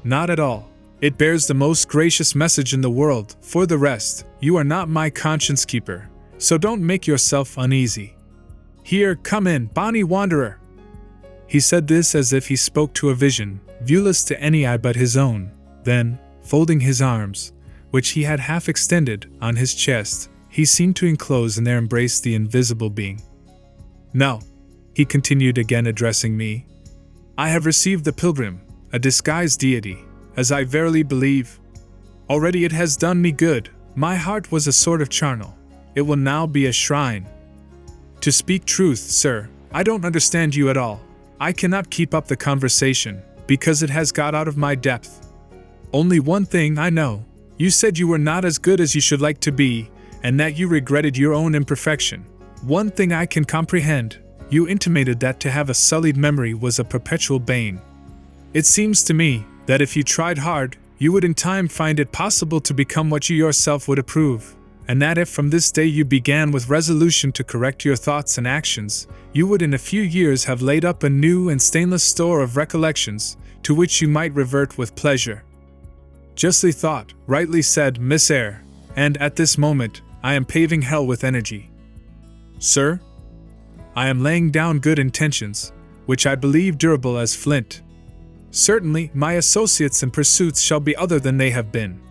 Not at all. It bears the most gracious message in the world. For the rest, you are not my conscience keeper, so don't make yourself uneasy. Here, come in, bonny wanderer. He said this as if he spoke to a vision, viewless to any eye but his own. Then, folding his arms, which he had half extended, on his chest, he seemed to enclose in their embrace the invisible being. Now, he continued again addressing me, I have received the pilgrim, a disguised deity, as I verily believe. Already it has done me good. My heart was a sort of charnel. It will now be a shrine. To speak truth, sir, I don't understand you at all. I cannot keep up the conversation, because it has got out of my depth. Only one thing I know. You said you were not as good as you should like to be, and that you regretted your own imperfection. One thing I can comprehend. You intimated that to have a sullied memory was a perpetual bane. It seems to me that if you tried hard, you would in time find it possible to become what you yourself would approve, and that if from this day you began with resolution to correct your thoughts and actions, you would in a few years have laid up a new and stainless store of recollections, to which you might revert with pleasure. Justly thought, rightly said, Miss Eyre, and at this moment, I am paving hell with energy. Sir, I am laying down good intentions, which I believe durable as flint. Certainly, my associates and pursuits shall be other than they have been.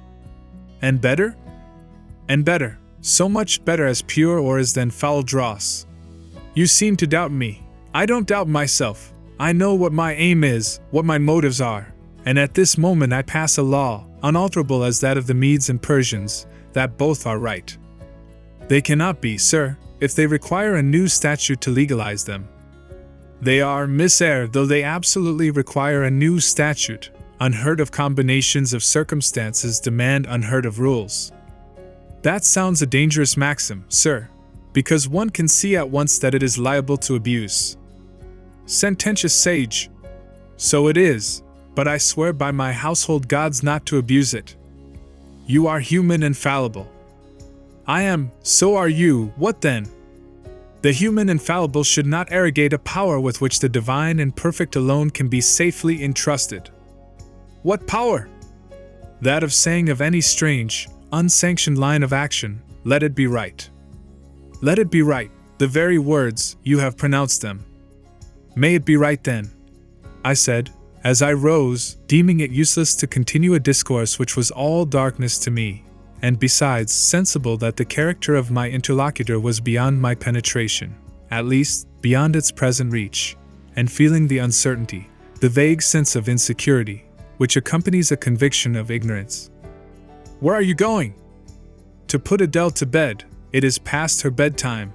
And better? And better, so much better as pure or as than foul dross. You seem to doubt me. I don't doubt myself. I know what my aim is, what my motives are, and at this moment I pass a law, unalterable as that of the Medes and Persians, that both are right. They cannot be, sir, if they require a new statute to legalize them. They are, Miss Eyre, though they absolutely require a new statute. Unheard of combinations of circumstances demand unheard of rules. That sounds a dangerous maxim, sir, because one can see at once that it is liable to abuse. Sententious sage. So it is, but I swear by my household gods not to abuse it. You are human and fallible. I am, so are you, what then? The human and fallible should not arrogate a power with which the divine and perfect alone can be safely entrusted. What power? That of saying of any strange, unsanctioned line of action, let it be right. Let it be right, the very words, you have pronounced them. May it be right then, I said, as I rose, deeming it useless to continue a discourse which was all darkness to me, and besides sensible that the character of my interlocutor was beyond my penetration, at least, beyond its present reach, and feeling the uncertainty, the vague sense of insecurity, which accompanies a conviction of ignorance. Where are you going? To put Adele to bed. It is past her bedtime.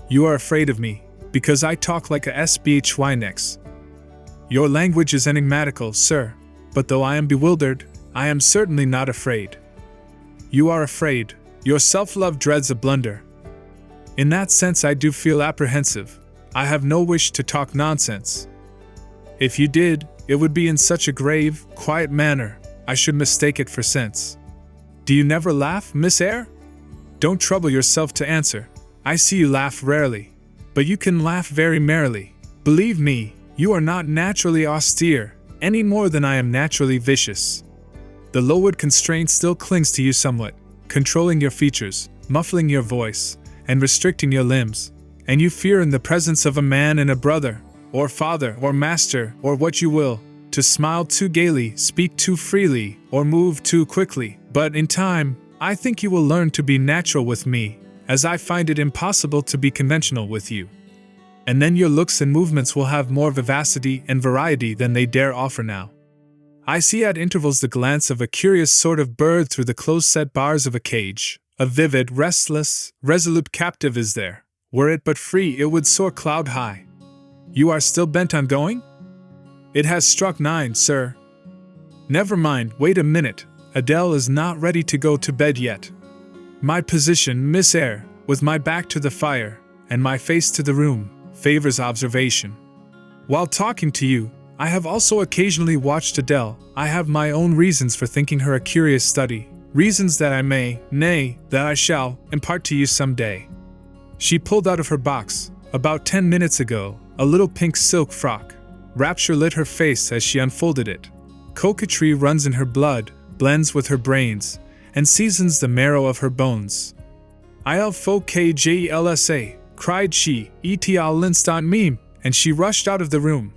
You are afraid of me, because I talk like a SBHYNEX. Your language is enigmatical, sir, but though I am bewildered, I am certainly not afraid. You are afraid. Your self-love dreads a blunder. In that sense I do feel apprehensive. I have no wish to talk nonsense. If you did, it would be in such a grave, quiet manner, I should mistake it for sense. Do you never laugh, Miss Eyre? Don't trouble yourself to answer. I see you laugh rarely, but you can laugh very merrily. Believe me, you are not naturally austere, any more than I am naturally vicious. The lowered constraint still clings to you somewhat, controlling your features, muffling your voice, and restricting your limbs, and you fear in the presence of a man and a brother, or father, or master, or what you will, to smile too gaily, speak too freely, or move too quickly. But in time, I think you will learn to be natural with me, as I find it impossible to be conventional with you. And then your looks and movements will have more vivacity and variety than they dare offer now. I see at intervals the glance of a curious sort of bird through the close-set bars of a cage. A vivid, restless, resolute captive is there. Were it but free, it would soar cloud-high. You are still bent on going? It has struck 9, sir. Never mind, wait a minute. Adele is not ready to go to bed yet. My position, Miss Eyre, with my back to the fire, and my face to the room, favors observation. While talking to you, I have also occasionally watched Adele. I have my own reasons for thinking her a curious study, reasons that I may, nay, that I shall, impart to you some day. She pulled out of her box, about 10 minutes ago, a little pink silk frock. Rapture lit her face as she unfolded it. Coquetry runs in her blood, blends with her brains, and seasons the marrow of her bones. "I'll faut que j'lsa," cried she, "et à l'instant même," and she rushed out of the room.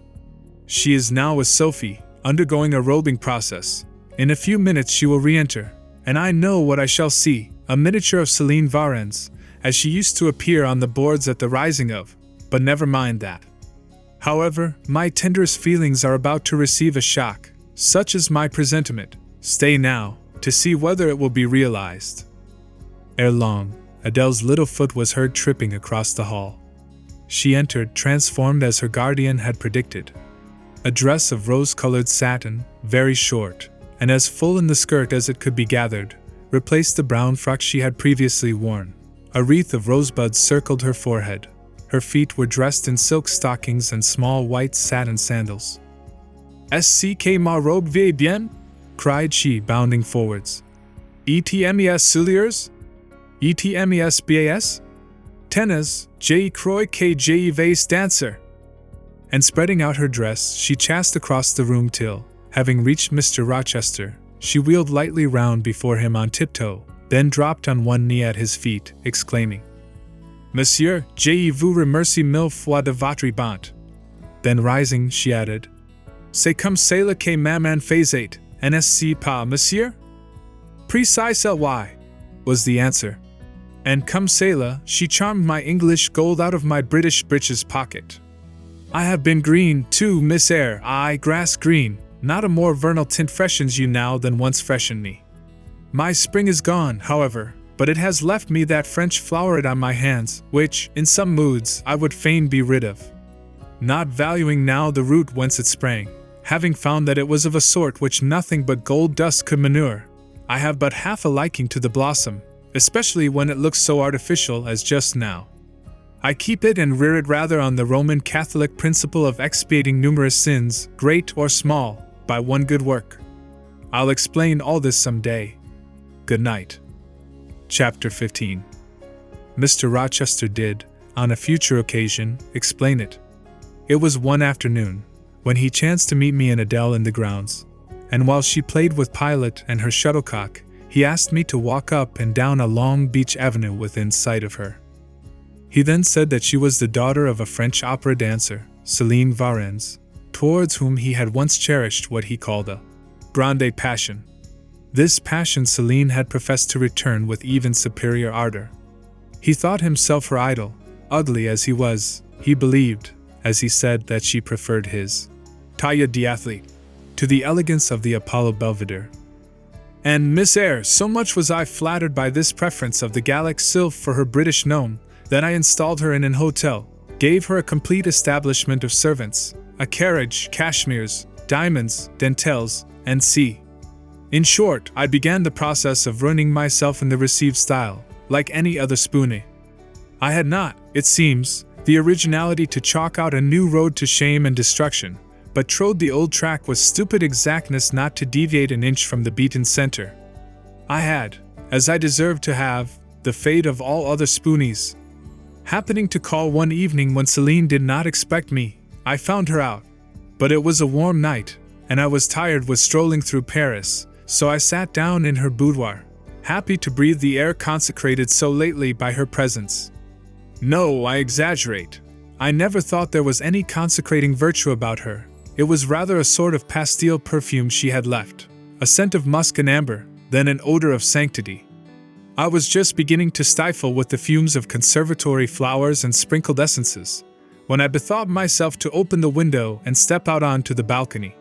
She is now with Sophie, undergoing a robing process. In a few minutes she will re-enter, and I know what I shall see, a miniature of Céline Varens, as she used to appear on the boards at the rising of, but never mind that. However, my tenderest feelings are about to receive a shock. Such is my presentiment. Stay now, to see whether it will be realized. Ere long, Adele's little foot was heard tripping across the hall. She entered, transformed as her guardian had predicted. A dress of rose-colored satin, very short, and as full in the skirt as it could be gathered, replaced the brown frock she had previously worn. A wreath of rosebuds circled her forehead. Her feet were dressed in silk stockings and small white satin sandals. "Est-ce que ma robe va bien?" cried she, bounding forwards. "Et mes souliers?" Etmesbas? Tennis, J. Croix K. Vase dancer. And spreading out her dress, she chanced across the room till, having reached Mr. Rochester, she wheeled lightly round before him on tiptoe, then dropped on one knee at his feet, exclaiming, Monsieur, je vous remercie mille fois de votre bonté. Then rising, she added, C'est comme cela que maman faisait, n'est-ce pas, monsieur? Precise why, was the answer. And comme cela, she charmed my English gold out of my British breeches pocket. I have been green, too, Miss Eyre, aye, grass green, not a more vernal tint freshens you now than once freshened me. My spring is gone, however, but it has left me that French floweret on my hands, which, in some moods, I would fain be rid of. Not valuing now the root whence it sprang, having found that it was of a sort which nothing but gold dust could manure, I have but half a liking to the blossom, especially when it looks so artificial as just now. I keep it and rear it rather on the Roman Catholic principle of expiating numerous sins, great or small, by one good work. I'll explain all this some day. Good night. Chapter 15. Mr. Rochester did, on a future occasion, explain it. It was one afternoon, when he chanced to meet me and Adele in the grounds, and while she played with Pilot and her shuttlecock, he asked me to walk up and down a long beech avenue within sight of her. He then said that she was the daughter of a French opera dancer, Céline Varens, towards whom he had once cherished what he called a grande passion. This passion Céline had professed to return with even superior ardor. He thought himself her idol, ugly as he was. He believed, as he said, that she preferred his taille d'athlete to the elegance of the Apollo Belvedere. And Miss Eyre, so much was I flattered by this preference of the Gallic sylph for her British gnome, that I installed her in an hotel, gave her a complete establishment of servants, a carriage, cashmeres, diamonds, dentelles, and in short, I began the process of ruining myself in the received style, like any other spoonie. I had not, it seems, the originality to chalk out a new road to shame and destruction, but trode the old track with stupid exactness not to deviate an inch from the beaten center. I had, as I deserved to have, the fate of all other spoonies. Happening to call one evening when Céline did not expect me, I found her out. But it was a warm night, and I was tired with strolling through Paris, so I sat down in her boudoir, happy to breathe the air consecrated so lately by her presence. No, I exaggerate. I never thought there was any consecrating virtue about her. It was rather a sort of pastille perfume she had left, a scent of musk and amber, than an odor of sanctity. I was just beginning to stifle with the fumes of conservatory flowers and sprinkled essences, when I bethought myself to open the window and step out onto the balcony.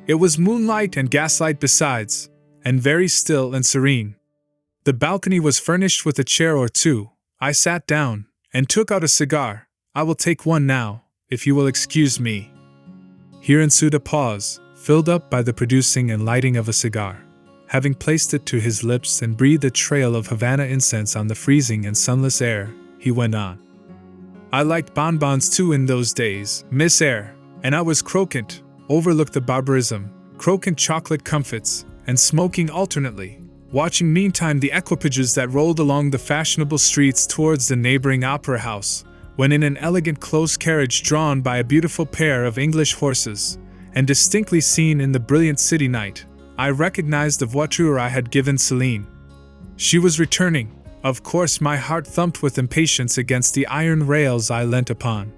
It was moonlight and gaslight besides, and very still and serene. The balcony was furnished with a chair or two. I sat down, and took out a cigar. I will take one now, if you will excuse me. Here ensued a pause, filled up by the producing and lighting of a cigar. Having placed it to his lips and breathed a trail of Havana incense on the freezing and sunless air, he went on. I liked bonbons too in those days, Miss Eyre, and I was croquant, overlooked the barbarism, croquant chocolate comfits, and smoking alternately, watching meantime the equipages that rolled along the fashionable streets towards the neighboring opera house, when in an elegant close carriage drawn by a beautiful pair of English horses, and distinctly seen in the brilliant city night, I recognized the voiture I had given Céline. She was returning. Of course my heart thumped with impatience against the iron rails I leant upon.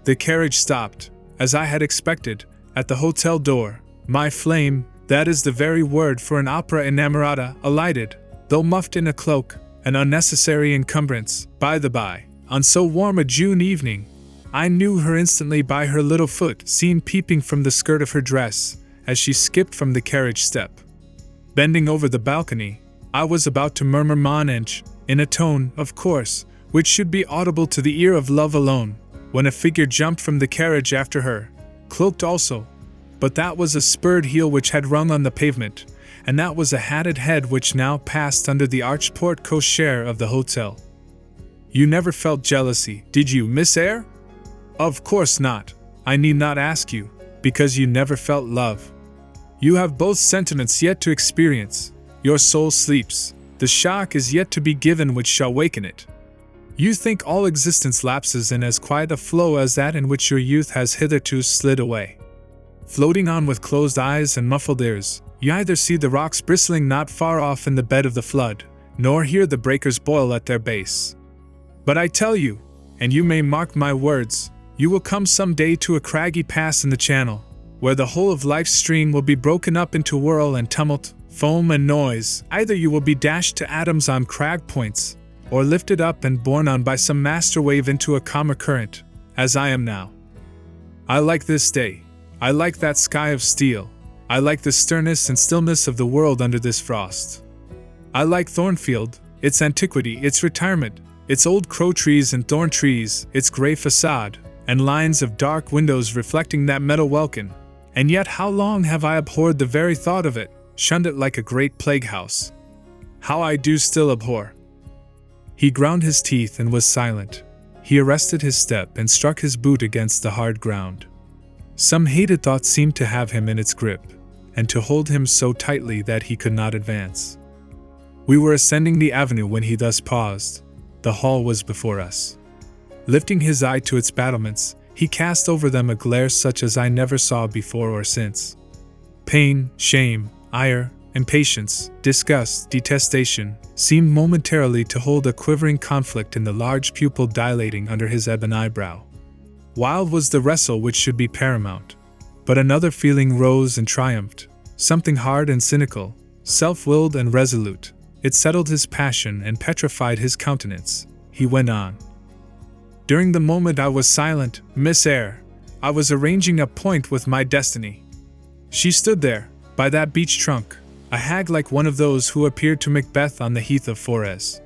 The carriage stopped, as I had expected, at the hotel door. My flame, that is the very word for an opera inamorata, alighted, though muffed in a cloak, an unnecessary encumbrance, by the by, on so warm a June evening. I knew her instantly by her little foot seen peeping from the skirt of her dress, as she skipped from the carriage step. Bending over the balcony, I was about to murmur mon ange, in a tone, of course, which should be audible to the ear of love alone, when a figure jumped from the carriage after her, cloaked also, but that was a spurred heel which had rung on the pavement, and that was a hatted head which now passed under the arched porte-cochere of the hotel. You never felt jealousy, did you, Miss Eyre? Of course not. I need not ask you, because you never felt love. You have both sentiments yet to experience. Your soul sleeps, The shock is yet to be given which shall waken it. You think all existence lapses in as quiet a flow as that in which your youth has hitherto slid away. Floating on with closed eyes and muffled ears, you either see the rocks bristling not far off in the bed of the flood, nor hear the breakers boil at their base. But I tell you, and you may mark my words, you will come some day to a craggy pass in the channel, where the whole of life's stream will be broken up into whirl and tumult, foam and noise. Either you will be dashed to atoms on crag points, or lifted up and borne on by some master wave into a calmer current, as I am now. I like this day. I like that sky of steel. I like the sternness and stillness of the world under this frost. I like Thornfield, its antiquity, its retirement, its old crow trees and thorn trees, its grey facade, and lines of dark windows reflecting that meadow welkin. And yet how long have I abhorred the very thought of it, shunned it like a great plague house. How I do still abhor. He ground his teeth and was silent. He arrested his step and struck his boot against the hard ground. Some hated thought seemed to have him in its grip, and to hold him so tightly that he could not advance. We were ascending the avenue when he thus paused. The hall was before us. Lifting his eye to its battlements, he cast over them a glare such as I never saw before or since. Pain, shame, ire, impatience, disgust, detestation, seemed momentarily to hold a quivering conflict in the large pupil dilating under his ebon eyebrow. Wild was the wrestle which should be paramount. But another feeling rose and triumphed, something hard and cynical, self-willed and resolute. It settled his passion and petrified his countenance. He went on. During the moment I was silent, Miss Eyre, I was arranging a point with my destiny. She stood there, by that beech trunk, a hag like one of those who appeared to Macbeth on the heath of Forres.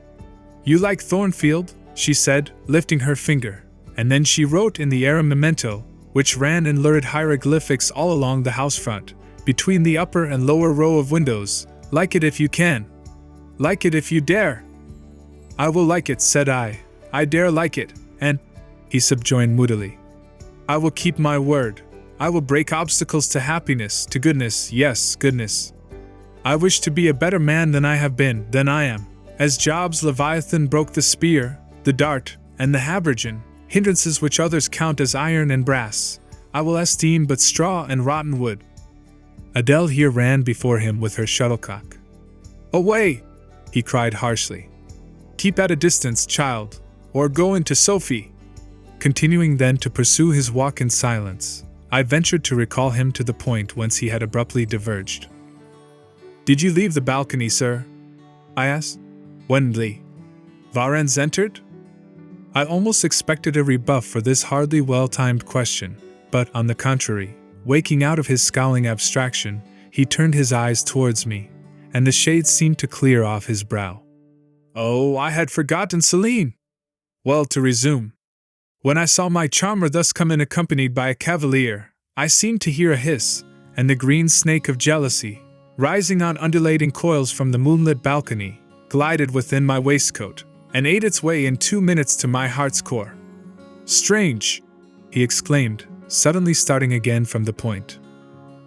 You like Thornfield? She said, lifting her finger, and then she wrote in the Eyre memento, which ran in lurid hieroglyphics all along the house front, between the upper and lower row of windows, like it if you can. Like it if you dare. I will like it, said I dare like it, and, he subjoined moodily, I will keep my word. I will break obstacles to happiness, to goodness, yes, goodness. I wish to be a better man than I have been, than I am. As Job's Leviathan broke the spear, the dart, and the habergeon, hindrances which others count as iron and brass, I will esteem but straw and rotten wood. Adele here ran before him with her shuttlecock. Away! He cried harshly. Keep at a distance, child, or go into Sophie. Continuing then to pursue his walk in silence, I ventured to recall him to the point whence he had abruptly diverged. Did you leave the balcony, sir? I asked. When the Varens entered? I almost expected a rebuff for this hardly well-timed question, but, on the contrary, waking out of his scowling abstraction, he turned his eyes towards me, and the shades seemed to clear off his brow. Oh, I had forgotten Celine! Well, to resume. When I saw my charmer thus come in accompanied by a cavalier, I seemed to hear a hiss, and the green snake of jealousy, rising on undulating coils from the moonlit balcony, glided within my waistcoat, and ate its way in 2 minutes to my heart's core. Strange! He exclaimed, suddenly starting again from the point.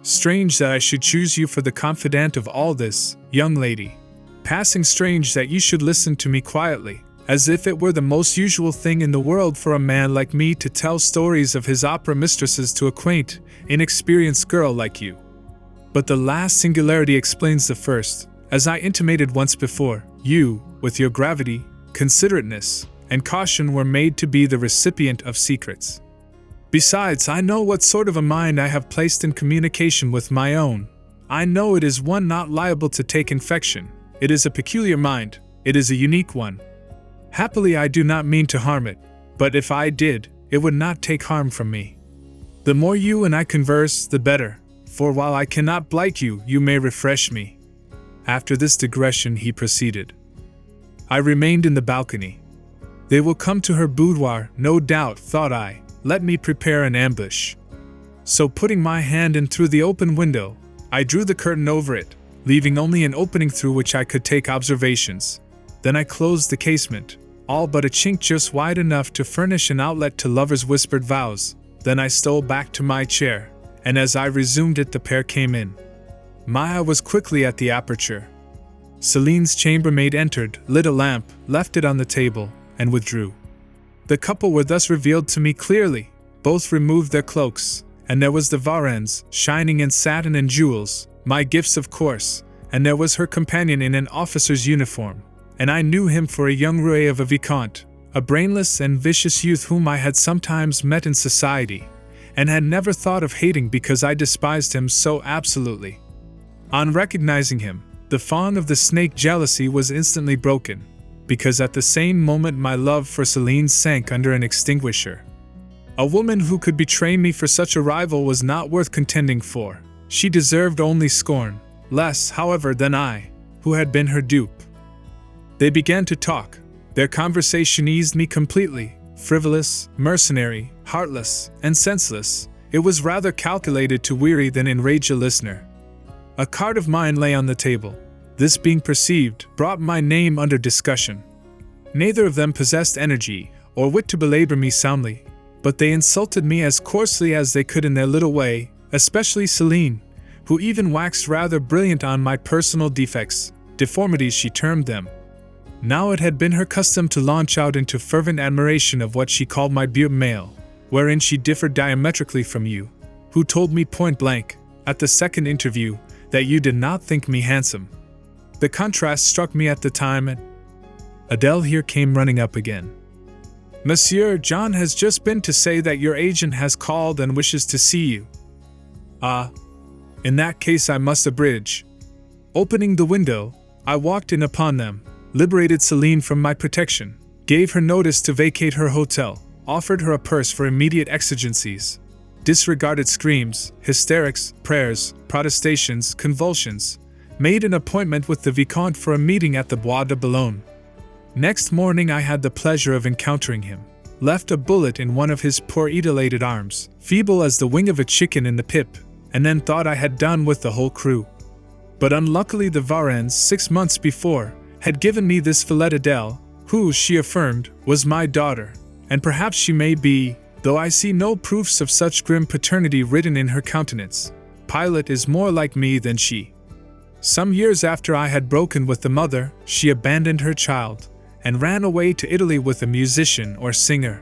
Strange that I should choose you for the confidant of all this, young lady. Passing strange that you should listen to me quietly, as if it were the most usual thing in the world for a man like me to tell stories of his opera mistresses to a quaint, inexperienced girl like you. But the last singularity explains the first. As I intimated once before, you, with your gravity, considerateness, and caution were made to be the recipient of secrets. Besides, I know what sort of a mind I have placed in communication with my own. I know it is one not liable to take infection. It is a peculiar mind. It is a unique one. Happily, I do not mean to harm it, but if I did, it would not take harm from me. The more you and I converse, the better, for while I cannot blight you, you may refresh me. After this digression, he proceeded. I remained in the balcony. They will come to her boudoir, no doubt, thought I. Let me prepare an ambush. So putting my hand in through the open window, I drew the curtain over it, leaving only an opening through which I could take observations. Then I closed the casement, all but a chink just wide enough to furnish an outlet to lovers' whispered vows. Then I stole back to my chair, and as I resumed it the pair came in. My eye was quickly at the aperture. Celine's chambermaid entered, lit a lamp, left it on the table, and withdrew. The couple were thus revealed to me clearly. Both removed their cloaks, and there was the Varens, shining in satin and jewels, my gifts of course, and there was her companion in an officer's uniform, and I knew him for a young roué of a vicomte, a brainless and vicious youth whom I had sometimes met in society, and had never thought of hating because I despised him so absolutely. On recognizing him, the fawn of the snake jealousy was instantly broken, because at the same moment my love for Celine sank under an extinguisher. A woman who could betray me for such a rival was not worth contending for. She deserved only scorn, less, however, than I, who had been her dupe. They began to talk. Their conversation eased me completely. Frivolous, mercenary, heartless, and senseless, it was rather calculated to weary than enrage a listener. A card of mine lay on the table. This being perceived, brought my name under discussion. Neither of them possessed energy or wit to belabor me soundly, but they insulted me as coarsely as they could in their little way, especially Celine, who even waxed rather brilliant on my personal defects, deformities she termed them. Now it had been her custom to launch out into fervent admiration of what she called my beau male, wherein she differed diametrically from you, who told me point blank, at the second interview, that you did not think me handsome. The contrast struck me at the time, and Adele here came running up again. Monsieur, John has just been to say that your agent has called and wishes to see you. Ah, in that case I must abridge. Opening the window, I walked in upon them, liberated Celine from my protection, gave her notice to vacate her hotel, offered her a purse for immediate exigencies, disregarded screams, hysterics, prayers, protestations, convulsions, made an appointment with the Vicomte for a meeting at the Bois de Boulogne. Next morning I had the pleasure of encountering him, left a bullet in one of his poor etiolated arms, feeble as the wing of a chicken in the pip, and then thought I had done with the whole crew. But unluckily the Varens, 6 months before, had given me this Fillette Adele, who, she affirmed, was my daughter, and perhaps she may be, though I see no proofs of such grim paternity written in her countenance. Pilot is more like me than she. Some years after I had broken with the mother, she abandoned her child, and ran away to Italy with a musician or singer.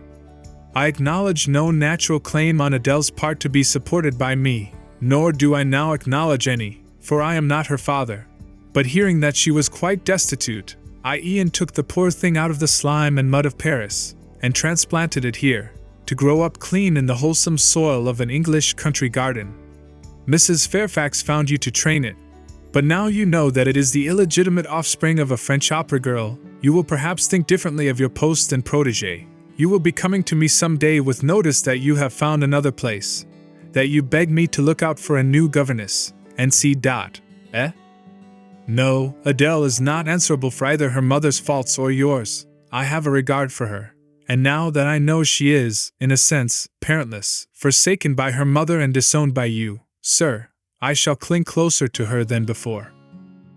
I acknowledge no natural claim on Adele's part to be supported by me, nor do I now acknowledge any, for I am not her father. But hearing that she was quite destitute, I e'en took the poor thing out of the slime and mud of Paris, and transplanted it here, to grow up clean in the wholesome soil of an English country garden. Mrs. Fairfax found you to train it. But now you know that it is the illegitimate offspring of a French opera girl, you will perhaps think differently of your post and protégé. You will be coming to me some day with notice that you have found another place, that you beg me to look out for a new governess, and see dot, eh? No, Adele is not answerable for either her mother's faults or yours. I have a regard for her. And now that I know she is, in a sense, parentless, forsaken by her mother and disowned by you, sir, I shall cling closer to her than before.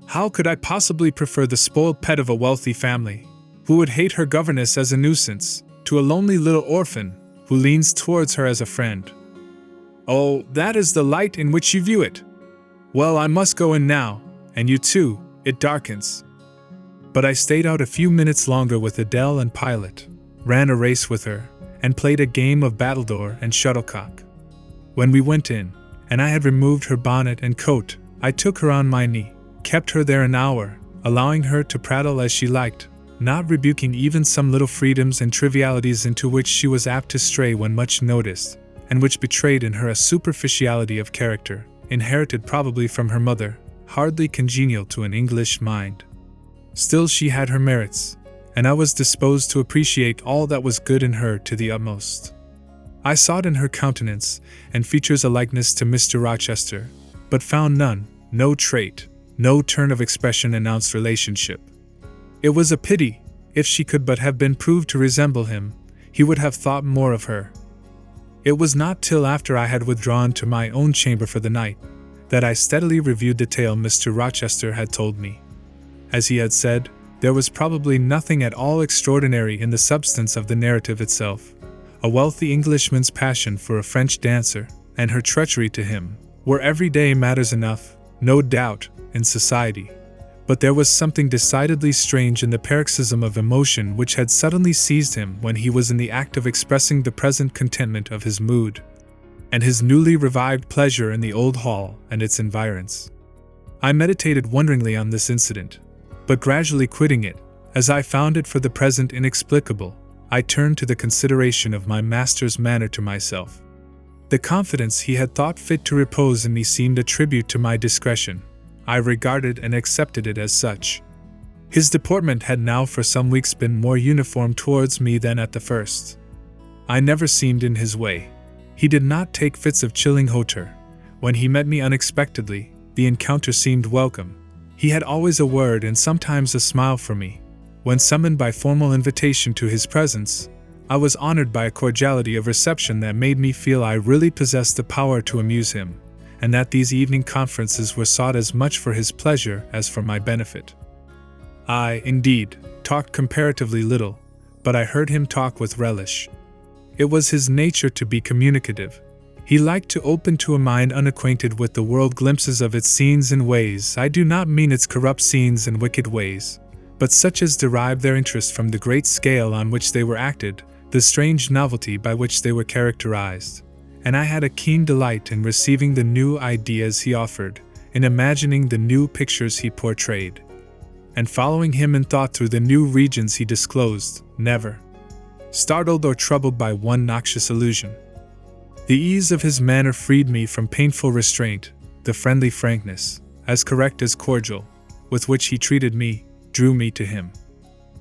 How could I possibly prefer the spoiled pet of a wealthy family, who would hate her governess as a nuisance, to a lonely little orphan, who leans towards her as a friend? Oh, that is the light in which you view it. Well, I must go in now, and you too, it darkens. But I stayed out a few minutes longer with Adele and Pilot, ran a race with her, and played a game of battledore and shuttlecock. When we went in, and I had removed her bonnet and coat, I took her on my knee, kept her there an hour, allowing her to prattle as she liked, not rebuking even some little freedoms and trivialities into which she was apt to stray when much noticed, and which betrayed in her a superficiality of character, inherited probably from her mother, hardly congenial to an English mind. Still she had her merits, and I was disposed to appreciate all that was good in her to the utmost. I sought in her countenance and features a likeness to Mr. Rochester, but found none, no trait, no turn of expression announced relationship. It was a pity. If she could but have been proved to resemble him, he would have thought more of her. It was not till after I had withdrawn to my own chamber for the night that I steadily reviewed the tale Mr. Rochester had told me. As he had said, there was probably nothing at all extraordinary in the substance of the narrative itself. A wealthy Englishman's passion for a French dancer, and her treachery to him, were everyday matters enough, no doubt, in society. but there was something decidedly strange in the paroxysm of emotion which had suddenly seized him when he was in the act of expressing the present contentment of his mood, and his newly revived pleasure in the old hall and its environs. I meditated wonderingly on this incident, but gradually quitting it, as I found it for the present inexplicable, I turned to the consideration of my master's manner to myself. The confidence he had thought fit to repose in me seemed a tribute to my discretion. I regarded and accepted it as such. His deportment had now for some weeks been more uniform towards me than at the first. I never seemed in his way. He did not take fits of chilling hauteur. When he met me unexpectedly, the encounter seemed welcome. He had always a word and sometimes a smile for me. When summoned by formal invitation to his presence, I was honored by a cordiality of reception that made me feel I really possessed the power to amuse him, and that these evening conferences were sought as much for his pleasure as for my benefit. I, indeed, talked comparatively little, but I heard him talk with relish. It was his nature to be communicative. He liked to open to a mind unacquainted with the world glimpses of its scenes and ways. I do not mean its corrupt scenes and wicked ways, but such as derived their interest from the great scale on which they were acted, the strange novelty by which they were characterized. And I had a keen delight in receiving the new ideas he offered, in imagining the new pictures he portrayed, and following him in thought through the new regions he disclosed, never startled or troubled by one noxious illusion. The ease of his manner freed me from painful restraint. The friendly frankness, as correct as cordial, with which he treated me, drew me to him.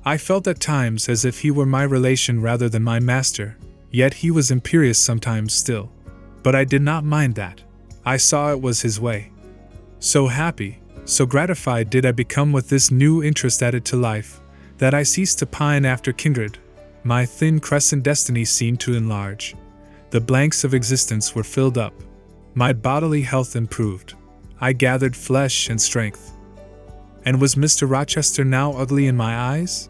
I felt at times as if he were my relation rather than my master, yet he was imperious sometimes still. But I did not mind that. I saw it was his way. So happy, so gratified did I become with this new interest added to life, that I ceased to pine after kindred. My thin crescent destiny seemed to enlarge. The blanks of existence were filled up. My bodily health improved. I gathered flesh and strength. And was Mr. Rochester now ugly in my eyes?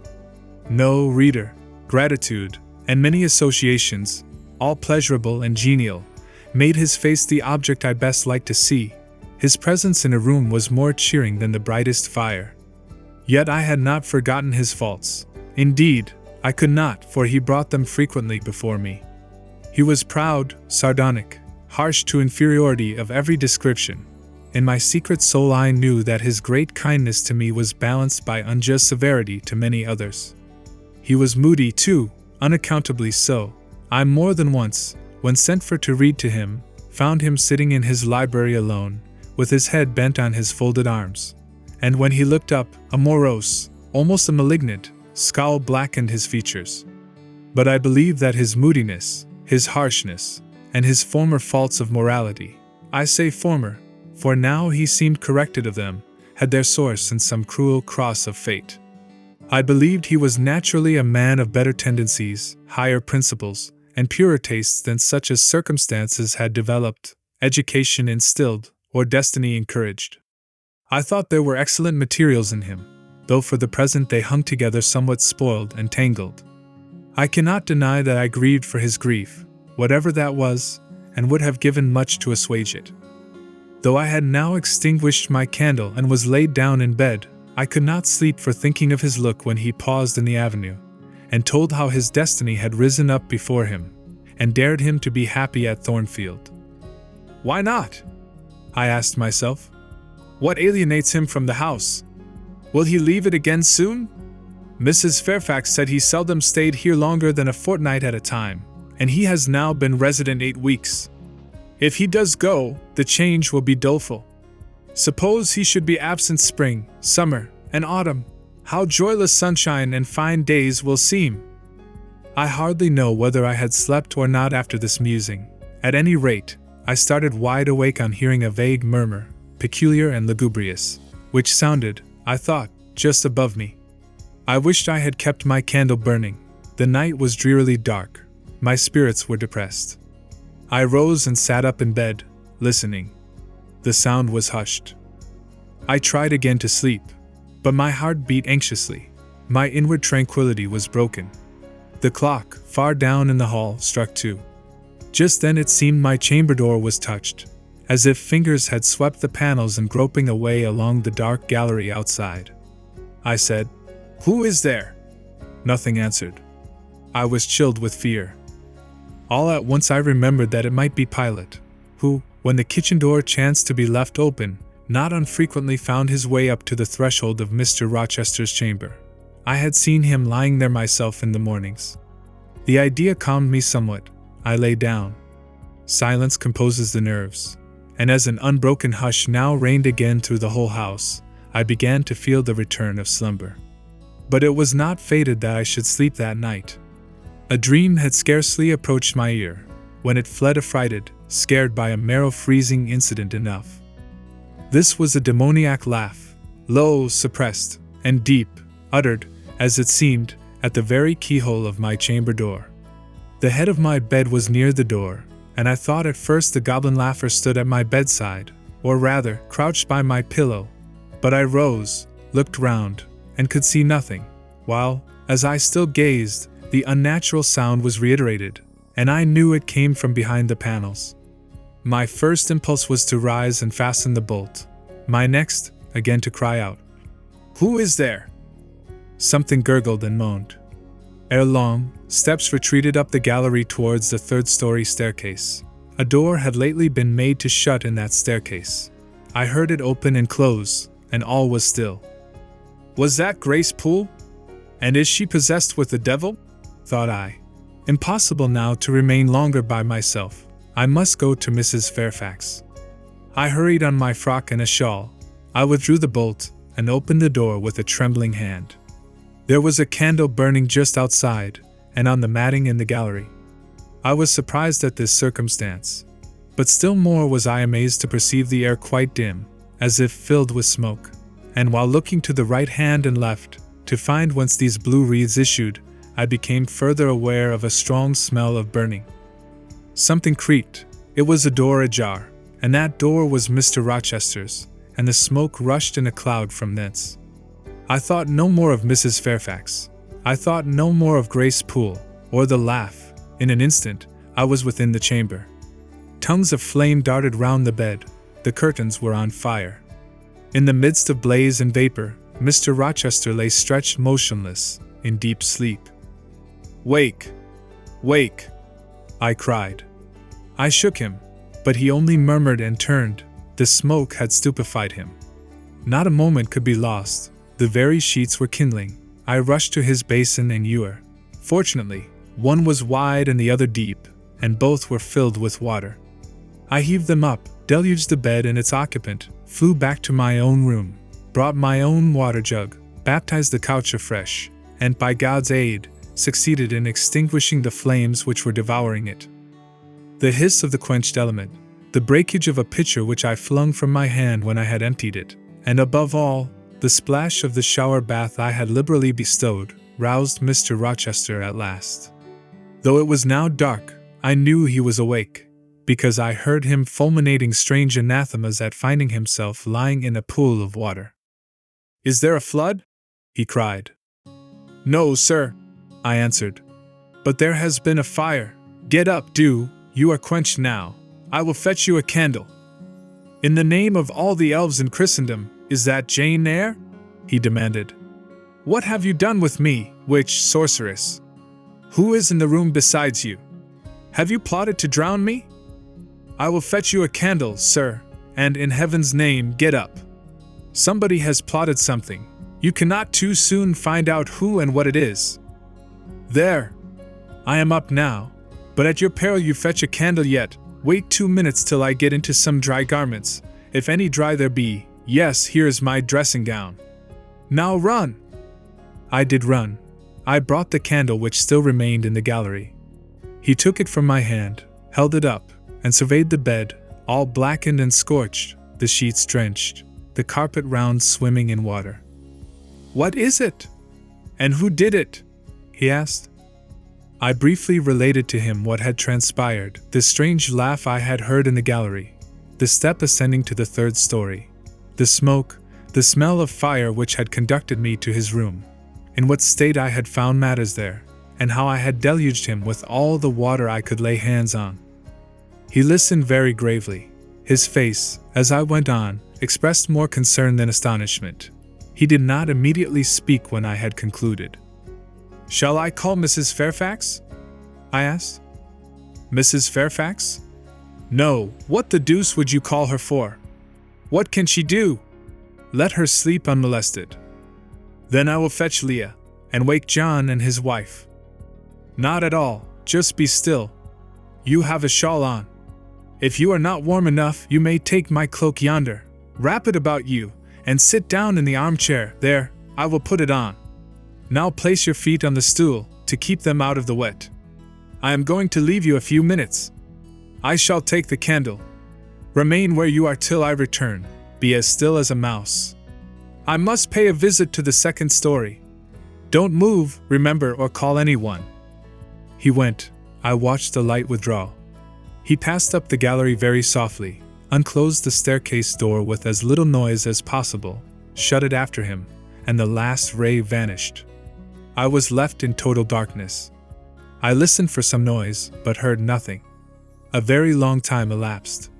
No, reader. Gratitude, and many associations, all pleasurable and genial, made his face the object I best liked to see. His presence in a room was more cheering than the brightest fire. Yet I had not forgotten his faults. Indeed, I could not, for he brought them frequently before me. He was proud, sardonic, harsh to inferiority of every description. In my secret soul I knew that his great kindness to me was balanced by unjust severity to many others. He was moody too, unaccountably so. I more than once, when sent for to read to him, found him sitting in his library alone, with his head bent on his folded arms. And when he looked up, a morose, almost a malignant, scowl blackened his features. But I believe that his moodiness, his harshness, and his former faults of morality, I say former, for now he seemed corrected of them, had their source in some cruel cross of fate. I believed he was naturally a man of better tendencies, higher principles, and purer tastes than such as circumstances had developed, education instilled, or destiny encouraged. I thought there were excellent materials in him, though for the present they hung together somewhat spoiled and tangled. I cannot deny that I grieved for his grief, whatever that was, and would have given much to assuage it. Though I had now extinguished my candle and was laid down in bed, I could not sleep for thinking of his look when he paused in the avenue, and told how his destiny had risen up before him, and dared him to be happy at Thornfield. Why not? I asked myself. What alienates him from the house? Will he leave it again soon? Mrs. Fairfax said he seldom stayed here longer than a fortnight at a time, and he has now been resident 8 weeks. If he does go, the change will be doleful. Suppose he should be absent spring, summer, and autumn, how joyless sunshine and fine days will seem. I hardly know whether I had slept or not after this musing. At any rate, I started wide awake on hearing a vague murmur, peculiar and lugubrious, which sounded, I thought, just above me. I wished I had kept my candle burning. The night was drearily dark. My spirits were depressed. I rose and sat up in bed, listening. The sound was hushed. I tried again to sleep, but my heart beat anxiously. My inward tranquility was broken. The clock, far down in the hall, struck 2. Just then it seemed my chamber door was touched, as if fingers had swept the panels and groping away along the dark gallery outside. I said, "Who is there?" Nothing answered. I was chilled with fear. All at once I remembered that it might be Pilate, who, when the kitchen door chanced to be left open, not unfrequently found his way up to the threshold of Mr. Rochester's chamber. I had seen him lying there myself in the mornings. The idea calmed me somewhat. I lay down. Silence composes the nerves, and as an unbroken hush now reigned again through the whole house, I began to feel the return of slumber. But it was not fated that I should sleep that night. A dream had scarcely approached my ear, when it fled affrighted, scared by a marrow-freezing incident enough. This was a demoniac laugh, low, suppressed, and deep, uttered, as it seemed, at the very keyhole of my chamber door. The head of my bed was near the door, and I thought at first the goblin laugher stood at my bedside, or rather, crouched by my pillow. But I rose, looked round, and could see nothing, while, as I still gazed, the unnatural sound was reiterated, and I knew it came from behind the panels. My first impulse was to rise and fasten the bolt. My next, again to cry out, "Who is there?" Something gurgled and moaned. Ere long, steps retreated up the gallery towards the third-story staircase. A door had lately been made to shut in that staircase. I heard it open and close, and all was still. Was that Grace Poole? And is she possessed with the devil? Thought I. Impossible now to remain longer by myself. I must go to Mrs. Fairfax. I hurried on my frock and a shawl. I withdrew the bolt and opened the door with a trembling hand. There was a candle burning just outside and on the matting in the gallery. I was surprised at this circumstance, but still more was I amazed to perceive the air quite dim, as if filled with smoke, and while looking to the right hand and left, to find whence these blue wreaths issued, I became further aware of a strong smell of burning. Something creaked. It was a door ajar, and that door was Mr. Rochester's, and the smoke rushed in a cloud from thence. I thought no more of Mrs. Fairfax. I thought no more of Grace Poole, or the laugh. In an instant, I was within the chamber. Tongues of flame darted round the bed. The curtains were on fire. In the midst of blaze and vapor, Mr. Rochester lay stretched motionless, in deep sleep. "Wake! Wake!" I cried. I shook him, but he only murmured and turned. The smoke had stupefied him. Not a moment could be lost. The very sheets were kindling. I rushed to his basin and ewer. Fortunately, one was wide and the other deep, and both were filled with water. I heaved them up, deluged the bed and its occupant, flew back to my own room, brought my own water jug, baptized the couch afresh, and by God's aid, succeeded in extinguishing the flames which were devouring it. The hiss of the quenched element, the breakage of a pitcher which I flung from my hand when I had emptied it, and above all, the splash of the shower bath I had liberally bestowed, roused Mr. Rochester at last. Though it was now dark, I knew he was awake, because I heard him fulminating strange anathemas at finding himself lying in a pool of water. "Is there a flood?" he cried. "No, sir," I answered. "But there has been a fire. Get up, do, you are quenched now. I will fetch you a candle." "In the name of all the elves in Christendom, is that Jane Eyre?" he demanded. "What have you done with me, witch sorceress? Who is in the room besides you? Have you plotted to drown me? I will fetch you a candle, sir, and in heaven's name get up. Somebody has plotted something. You cannot too soon find out who and what it is. There! I am up now, but at your peril you fetch a candle yet. Wait 2 minutes till I get into some dry garments, if any dry there be. Yes, here is my dressing gown. Now run!" I did run. I brought the candle which still remained in the gallery. He took it from my hand, held it up, and surveyed the bed, all blackened and scorched, the sheets drenched, the carpet round swimming in water. "What is it? And who did it?" he asked. I briefly related to him what had transpired, the strange laugh I had heard in the gallery, the step ascending to the third story, the smoke, the smell of fire which had conducted me to his room, in what state I had found matters there, and how I had deluged him with all the water I could lay hands on. He listened very gravely. His face, as I went on, expressed more concern than astonishment. He did not immediately speak when I had concluded. "Shall I call Mrs. Fairfax?" I asked. "Mrs. Fairfax? No, what the deuce would you call her for? What can she do? Let her sleep unmolested. Then I will fetch Leah, and wake John and his wife." "Not at all, just be still. You have a shawl on. If you are not warm enough, you may take my cloak yonder, wrap it about you, and sit down in the armchair. There, I will put it on. Now place your feet on the stool, to keep them out of the wet. I am going to leave you a few minutes. I shall take the candle. Remain where you are till I return. Be as still as a mouse. I must pay a visit to the second story. Don't move, remember, or call anyone." He went. I watched the light withdraw. He passed up the gallery very softly, unclosed the staircase door with as little noise as possible, shut it after him, and the last ray vanished. I was left in total darkness. I listened for some noise, but heard nothing. A very long time elapsed.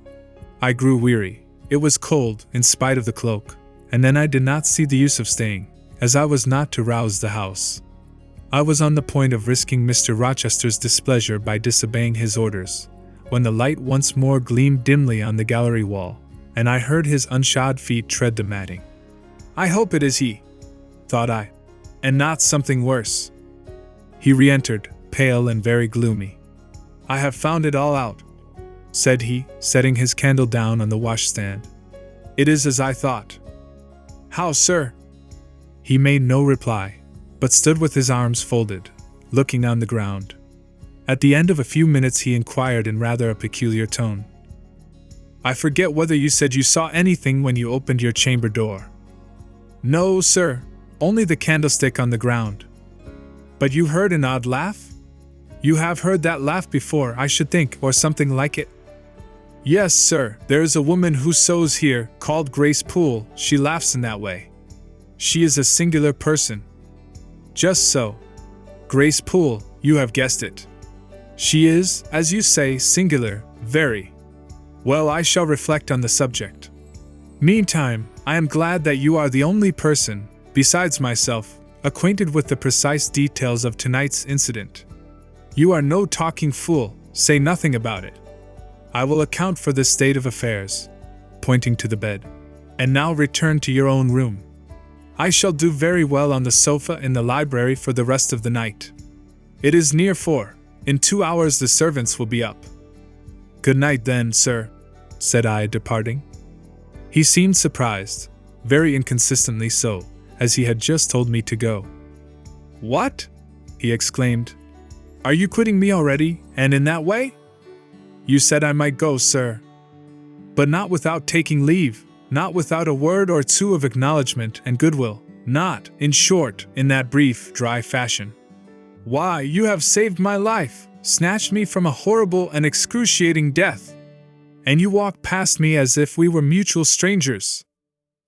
I grew weary. It was cold, in spite of the cloak, and then I did not see the use of staying, as I was not to rouse the house. I was on the point of risking Mr. Rochester's displeasure by disobeying his orders, when the light once more gleamed dimly on the gallery wall, and I heard his unshod feet tread the matting. "I hope it is he," thought I, "and not something worse." He re-entered, pale and very gloomy. "I have found it all out," said he, setting his candle down on the washstand. "It is as I thought." "How, sir?" He made no reply, but stood with his arms folded, looking on the ground. At the end of a few minutes he inquired in rather a peculiar tone. "I forget whether you said you saw anything when you opened your chamber door." "No, sir, only the candlestick on the ground." "But you heard an odd laugh? You have heard that laugh before, I should think, or something like it." "Yes, sir, there is a woman who sews here, called Grace Poole. She laughs in that way. She is a singular person." "Just so. Grace Poole, you have guessed it. She is, as you say, singular, very. Well, I shall reflect on the subject. Meantime, I am glad that you are the only person, besides myself, acquainted with the precise details of tonight's incident. You are no talking fool, say nothing about it. I will account for this state of affairs," pointing to the bed. "And now return to your own room. I shall do very well on the sofa in the library for the rest of the night. It is near 4. In 2 hours the servants will be up." "Good night then, sir," said I, departing. He seemed surprised, very inconsistently so, as he had just told me to go. "What?" he exclaimed. "Are you quitting me already, and in that way?" "You said I might go, sir." "But not without taking leave, not without a word or two of acknowledgement and goodwill, not, in short, in that brief, dry fashion. Why, you have saved my life, snatched me from a horrible and excruciating death. And you walk past me as if we were mutual strangers.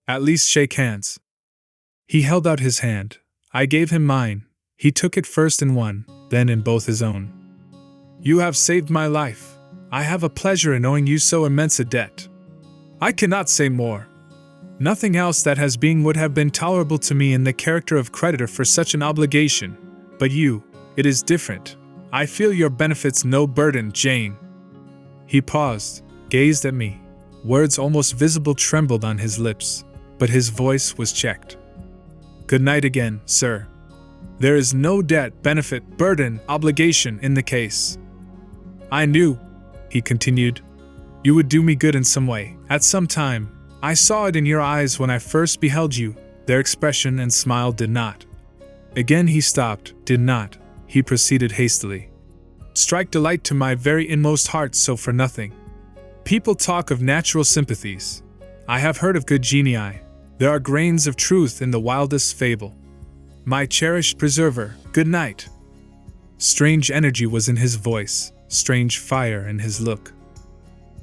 At least shake hands." He held out his hand. I gave him mine. He took it first in one, then in both his own. "You have saved my life. I have a pleasure in owing you so immense a debt. I cannot say more. Nothing else that has been would have been tolerable to me in the character of creditor for such an obligation. But you, it is different. I feel your benefits no burden, Jane." He paused, gazed at me. Words almost visible trembled on his lips, but his voice was checked. "Good night again, sir. There is no debt, benefit, burden, obligation in the case. I knew," he continued, "you would do me good in some way, at some time. I saw it in your eyes when I first beheld you. Their expression and smile did not." Again he stopped, did not, he proceeded hastily. "Strike delight to my very inmost heart, so for nothing. People talk of natural sympathies. I have heard of good genii. There are grains of truth in the wildest fable. My cherished preserver, good night." Strange energy was in his voice, strange fire in his look.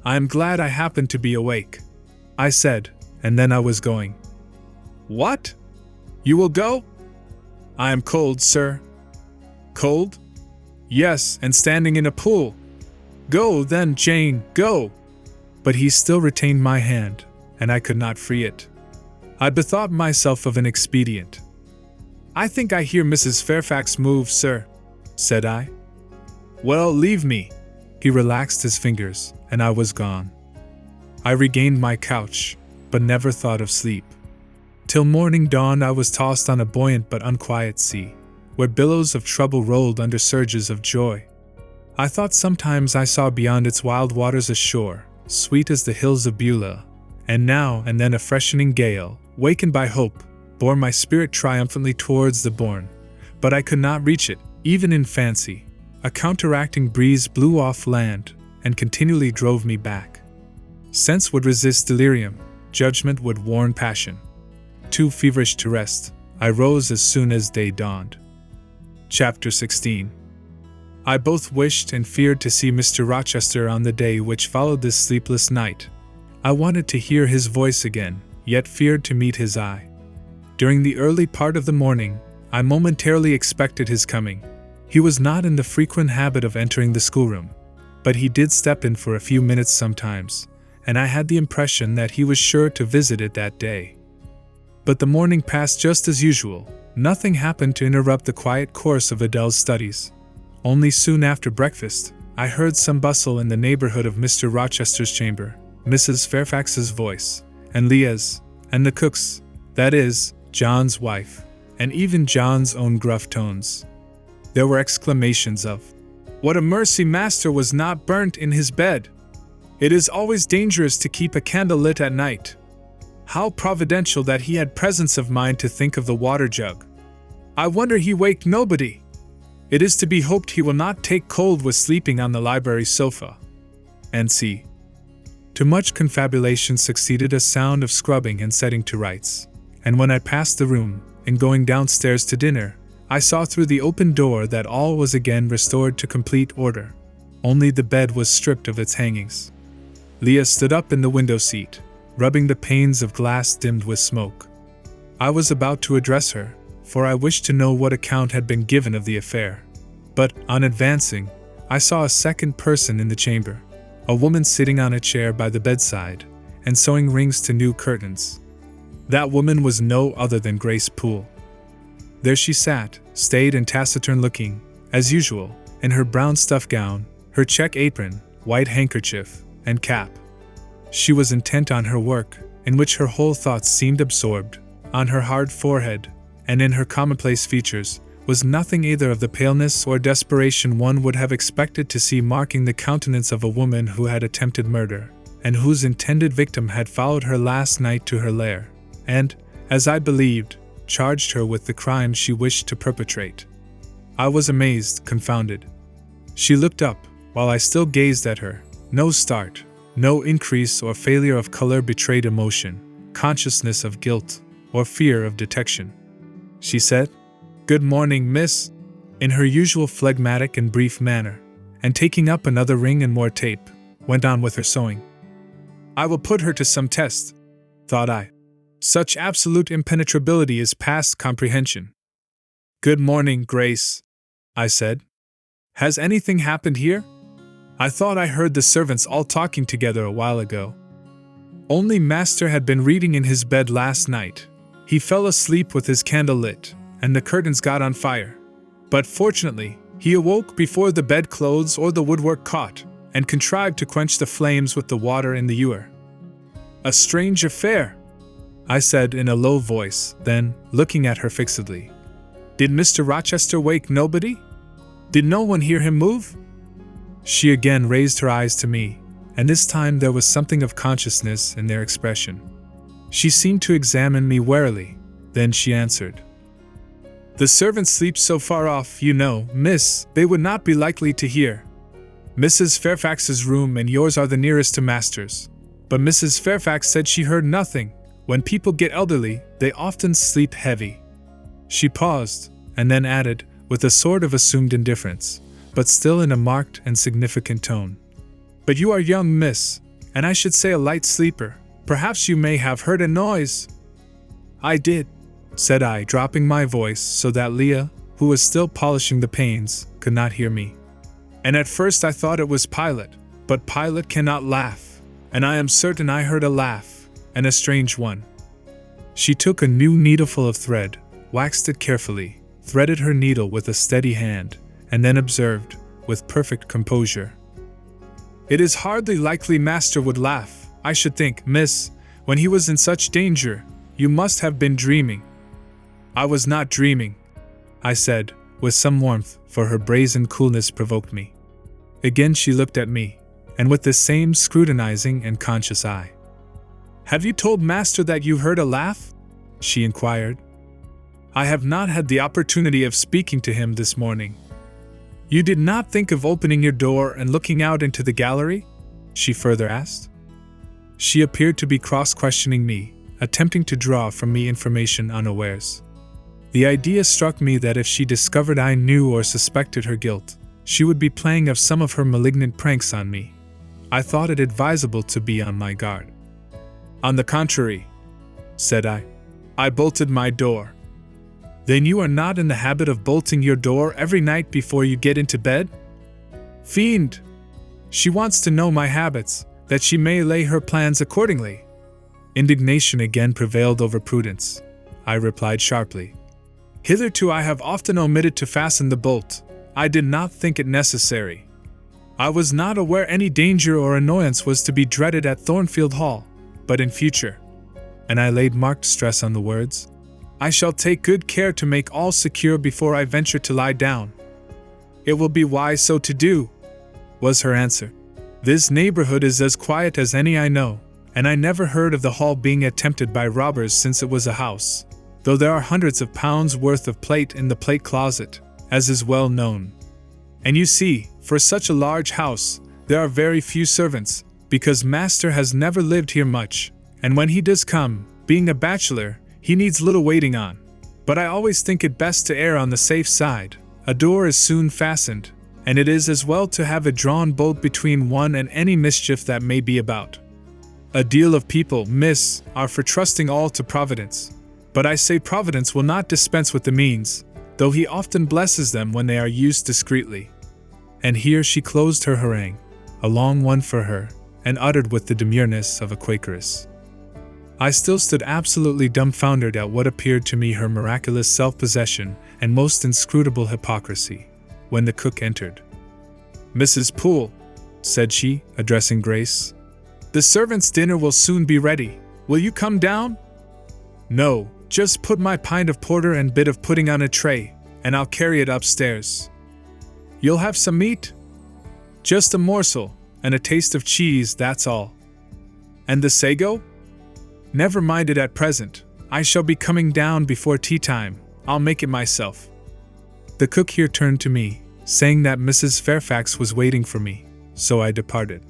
"I am glad I happened to be awake," I said, and then I was going. "What? You will go?" "I am cold, sir." "Cold?" "Yes, and standing in a pool." "Go then, Jane, go." but he still retained my hand, and I could not free it. I bethought myself of an expedient. "I think I hear Mrs. Fairfax move, sir," said I. "Well, leave me." He relaxed his fingers, and I was gone. I regained my couch, but never thought of sleep. Till morning dawned I was tossed on a buoyant but unquiet sea, where billows of trouble rolled under surges of joy. I thought sometimes I saw beyond its wild waters a shore, sweet as the hills of Beulah, and now and then a freshening gale, wakened by hope, bore my spirit triumphantly towards the bourne, but I could not reach it, even in fancy. A counteracting breeze blew off land, and continually drove me back. Sense would resist delirium, judgment would warn passion. Too feverish to rest, I rose as soon as day dawned. Chapter 16. I both wished and feared to see Mr. Rochester on the day which followed this sleepless night. I wanted to hear his voice again, yet feared to meet his eye. During the early part of the morning, I momentarily expected his coming. He was not in the frequent habit of entering the schoolroom, but he did step in for a few minutes sometimes, and I had the impression that he was sure to visit it that day. But the morning passed just as usual. Nothing happened to interrupt the quiet course of Adele's studies. Only soon after breakfast, I heard some bustle in the neighborhood of Mr. Rochester's chamber, Mrs. Fairfax's voice, and Leah's, and the cook's, that is, John's wife, and even John's own gruff tones. There were exclamations of, "What a mercy master was not burnt in his bed! It is always dangerous to keep a candle lit at night. How providential that he had presence of mind to think of the water jug! I wonder he waked nobody! It is to be hoped he will not take cold with sleeping on the library sofa." And see. To much confabulation succeeded a sound of scrubbing and setting to rights, and when I passed the room, in going downstairs to dinner, I saw through the open door that all was again restored to complete order. Only the bed was stripped of its hangings. Leah stood up in the window seat, rubbing the panes of glass dimmed with smoke. I was about to address her, for I wished to know what account had been given of the affair. But, on advancing, I saw a second person in the chamber, a woman sitting on a chair by the bedside, and sewing rings to new curtains. That woman was no other than Grace Poole. There she sat, staid and taciturn looking, as usual, in her brown stuff gown, her check apron, white handkerchief, and cap. She was intent on her work, in which her whole thoughts seemed absorbed. On her hard forehead, and in her commonplace features, was nothing either of the paleness or desperation one would have expected to see marking the countenance of a woman who had attempted murder, and whose intended victim had followed her last night to her lair, and, as I believed, charged her with the crime she wished to perpetrate. I was amazed, confounded. She looked up, while I still gazed at her. No start, no increase or failure of color betrayed emotion, consciousness of guilt, or fear of detection. She said, "Good morning, miss," in her usual phlegmatic and brief manner, and taking up another ring and more tape, went on with her sewing. I will put her to some test, thought I. Such absolute impenetrability is past comprehension. "Good morning, Grace," I said. "Has anything happened here? I thought I heard the servants all talking together a while ago." "Only master had been reading in his bed last night. He fell asleep with his candle lit, and the curtains got on fire. But fortunately, he awoke before the bedclothes or the woodwork caught, and contrived to quench the flames with the water in the ewer." "A strange affair," I said in a low voice, then, looking at her fixedly. "Did Mr. Rochester wake nobody? Did no one hear him move?" She again raised her eyes to me, and this time there was something of consciousness in their expression. She seemed to examine me warily, then she answered. "The servants sleep so far off, you know, miss, they would not be likely to hear. Mrs. Fairfax's room and yours are the nearest to master's, but Mrs. Fairfax said she heard nothing. When people get elderly, they often sleep heavy." She paused, and then added, with a sort of assumed indifference, but still in a marked and significant tone, "But you are young, miss, and I should say a light sleeper. Perhaps you may have heard a noise." "I did," said I, dropping my voice so that Leah, who was still polishing the panes, could not hear me. "And at first I thought it was Pilot, but Pilot cannot laugh. and I am certain I heard a laugh, and a strange one. She took a new needleful of thread, waxed it carefully, threaded her needle with a steady hand, and then observed, with perfect composure, "It is hardly likely master would laugh, I should think, miss, when he was in such danger. You must have been dreaming." "I was not dreaming," I said, with some warmth, for her brazen coolness provoked me. Again she looked at me, and with the same scrutinizing and conscious eye. "Have you told master that you heard a laugh?" she inquired. "I have not had the opportunity of speaking to him this morning." "You did not think of opening your door and looking out into the gallery?" she further asked. She appeared to be cross-questioning me, attempting to draw from me information unawares. The idea struck me that if she discovered I knew or suspected her guilt, she would be playing of some of her malignant pranks on me. I thought it advisable to be on my guard. "On the contrary," said I bolted my door." "Then you are not in the habit of bolting your door every night before you get into bed?" "Fiend! She wants to know my habits, that she may lay her plans accordingly." Indignation again prevailed over prudence. I replied sharply, "Hitherto I have often omitted to fasten the bolt. I did not think it necessary. I was not aware any danger or annoyance was to be dreaded at Thornfield Hall, but in future," and I laid marked stress on the words, "I shall take good care to make all secure before I venture to lie down." "It will be wise so to do," was her answer. "This neighborhood is as quiet as any I know, and I never heard of the hall being attempted by robbers since it was a house, though there are hundreds of pounds worth of plate in the plate closet, as is well known. And you see, for such a large house, there are very few servants, because master has never lived here much, and when he does come, being a bachelor, he needs little waiting on. But I always think it best to err on the safe side. A door is soon fastened, and it is as well to have a drawn bolt between one and any mischief that may be about. A deal of people, miss, are for trusting all to Providence. But I say Providence will not dispense with the means, though he often blesses them when they are used discreetly." And here she closed her harangue, a long one for her, and uttered with the demureness of a Quakeress. I still stood absolutely dumbfounded at what appeared to me her miraculous self-possession and most inscrutable hypocrisy, when the cook entered. "Mrs. Poole," said she, addressing Grace, "the servants' dinner will soon be ready. Will you come down?" "No, just put my pint of porter and bit of pudding on a tray, and I'll carry it upstairs." "You'll have some meat?" "Just a morsel, and a taste of cheese, that's all." "And the sago?" "Never mind it at present. I shall be coming down before tea time. I'll make it myself." The cook here turned to me, saying that Mrs. Fairfax was waiting for me, so I departed.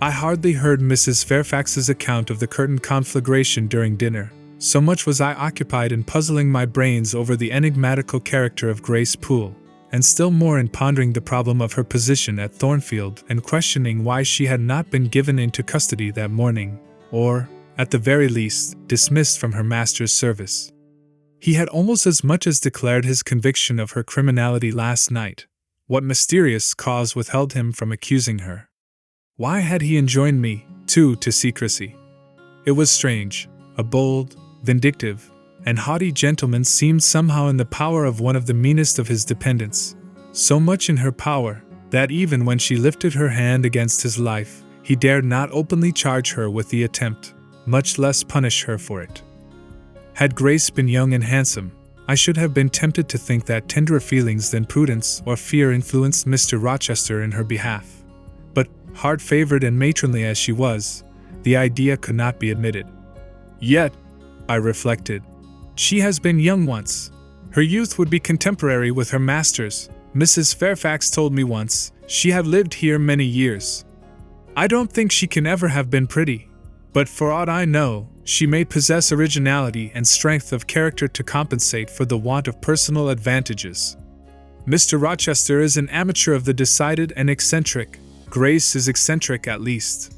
I hardly heard Mrs. Fairfax's account of the curtain conflagration during dinner, so much was I occupied in puzzling my brains over the enigmatical character of Grace Poole, and still more in pondering the problem of her position at Thornfield and questioning why she had not been given into custody that morning, or, at the very least, dismissed from her master's service. He had almost as much as declared his conviction of her criminality last night. What mysterious cause withheld him from accusing her? Why had he enjoined me, too, to secrecy? It was strange. A bold, vindictive, and haughty gentleman seemed somehow in the power of one of the meanest of his dependents, so much in her power, that even when she lifted her hand against his life, he dared not openly charge her with the attempt, much less punish her for it. Had Grace been young and handsome, I should have been tempted to think that tenderer feelings than prudence or fear influenced Mr. Rochester in her behalf. But, hard-favored and matronly as she was, the idea could not be admitted. Yet, I reflected, she has been young once. Her youth would be contemporary with her master's. Mrs. Fairfax told me once she had lived here many years. I don't think she can ever have been pretty, but for aught I know, she may possess originality and strength of character to compensate for the want of personal advantages. Mr. Rochester is an amateur of the decided and eccentric. Grace is eccentric at least.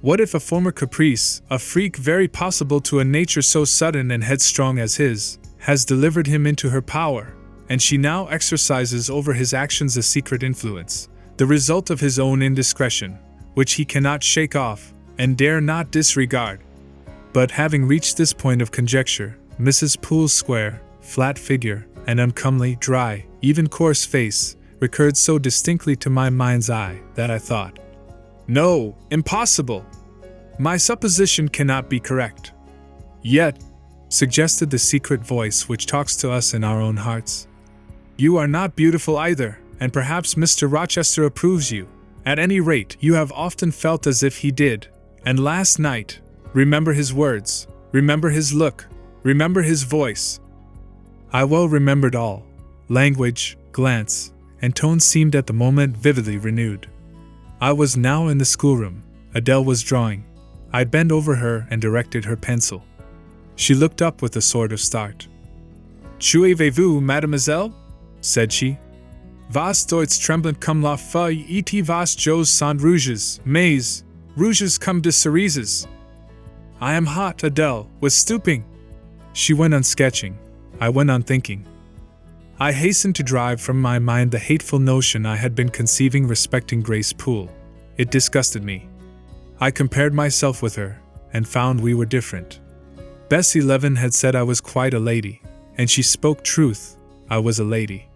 What if a former caprice, a freak very possible to a nature so sudden and headstrong as his, has delivered him into her power, and she now exercises over his actions a secret influence, the result of his own indiscretion, which he cannot shake off, and dare not disregard. But having reached this point of conjecture, Mrs. Poole's square, flat figure, and uncomely, dry, even coarse face recurred so distinctly to my mind's eye that I thought, "No, impossible! My supposition cannot be correct." "Yet," suggested the secret voice which talks to us in our own hearts, "you are not beautiful either, and perhaps Mr. Rochester approves you. At any rate, you have often felt as if he did, and last night, remember his words, remember his look, remember his voice." I well remembered all. Language, glance, and tone seemed at the moment vividly renewed. I was now in the schoolroom. Adele was drawing. I bent over her and directed her pencil. She looked up with a sort of start. "Jouez-vous, mademoiselle?" said she. "Vas doits tremblant comme la feuille et vas jos sans rouges, mais rouges comme de cerises." "I am hot," Adele was stooping. She went on sketching. I went on thinking. I hastened to drive from my mind the hateful notion I had been conceiving respecting Grace Poole. It disgusted me. I compared myself with her, and found we were different. Bessie Levin had said I was quite a lady, and she spoke truth. I was a lady.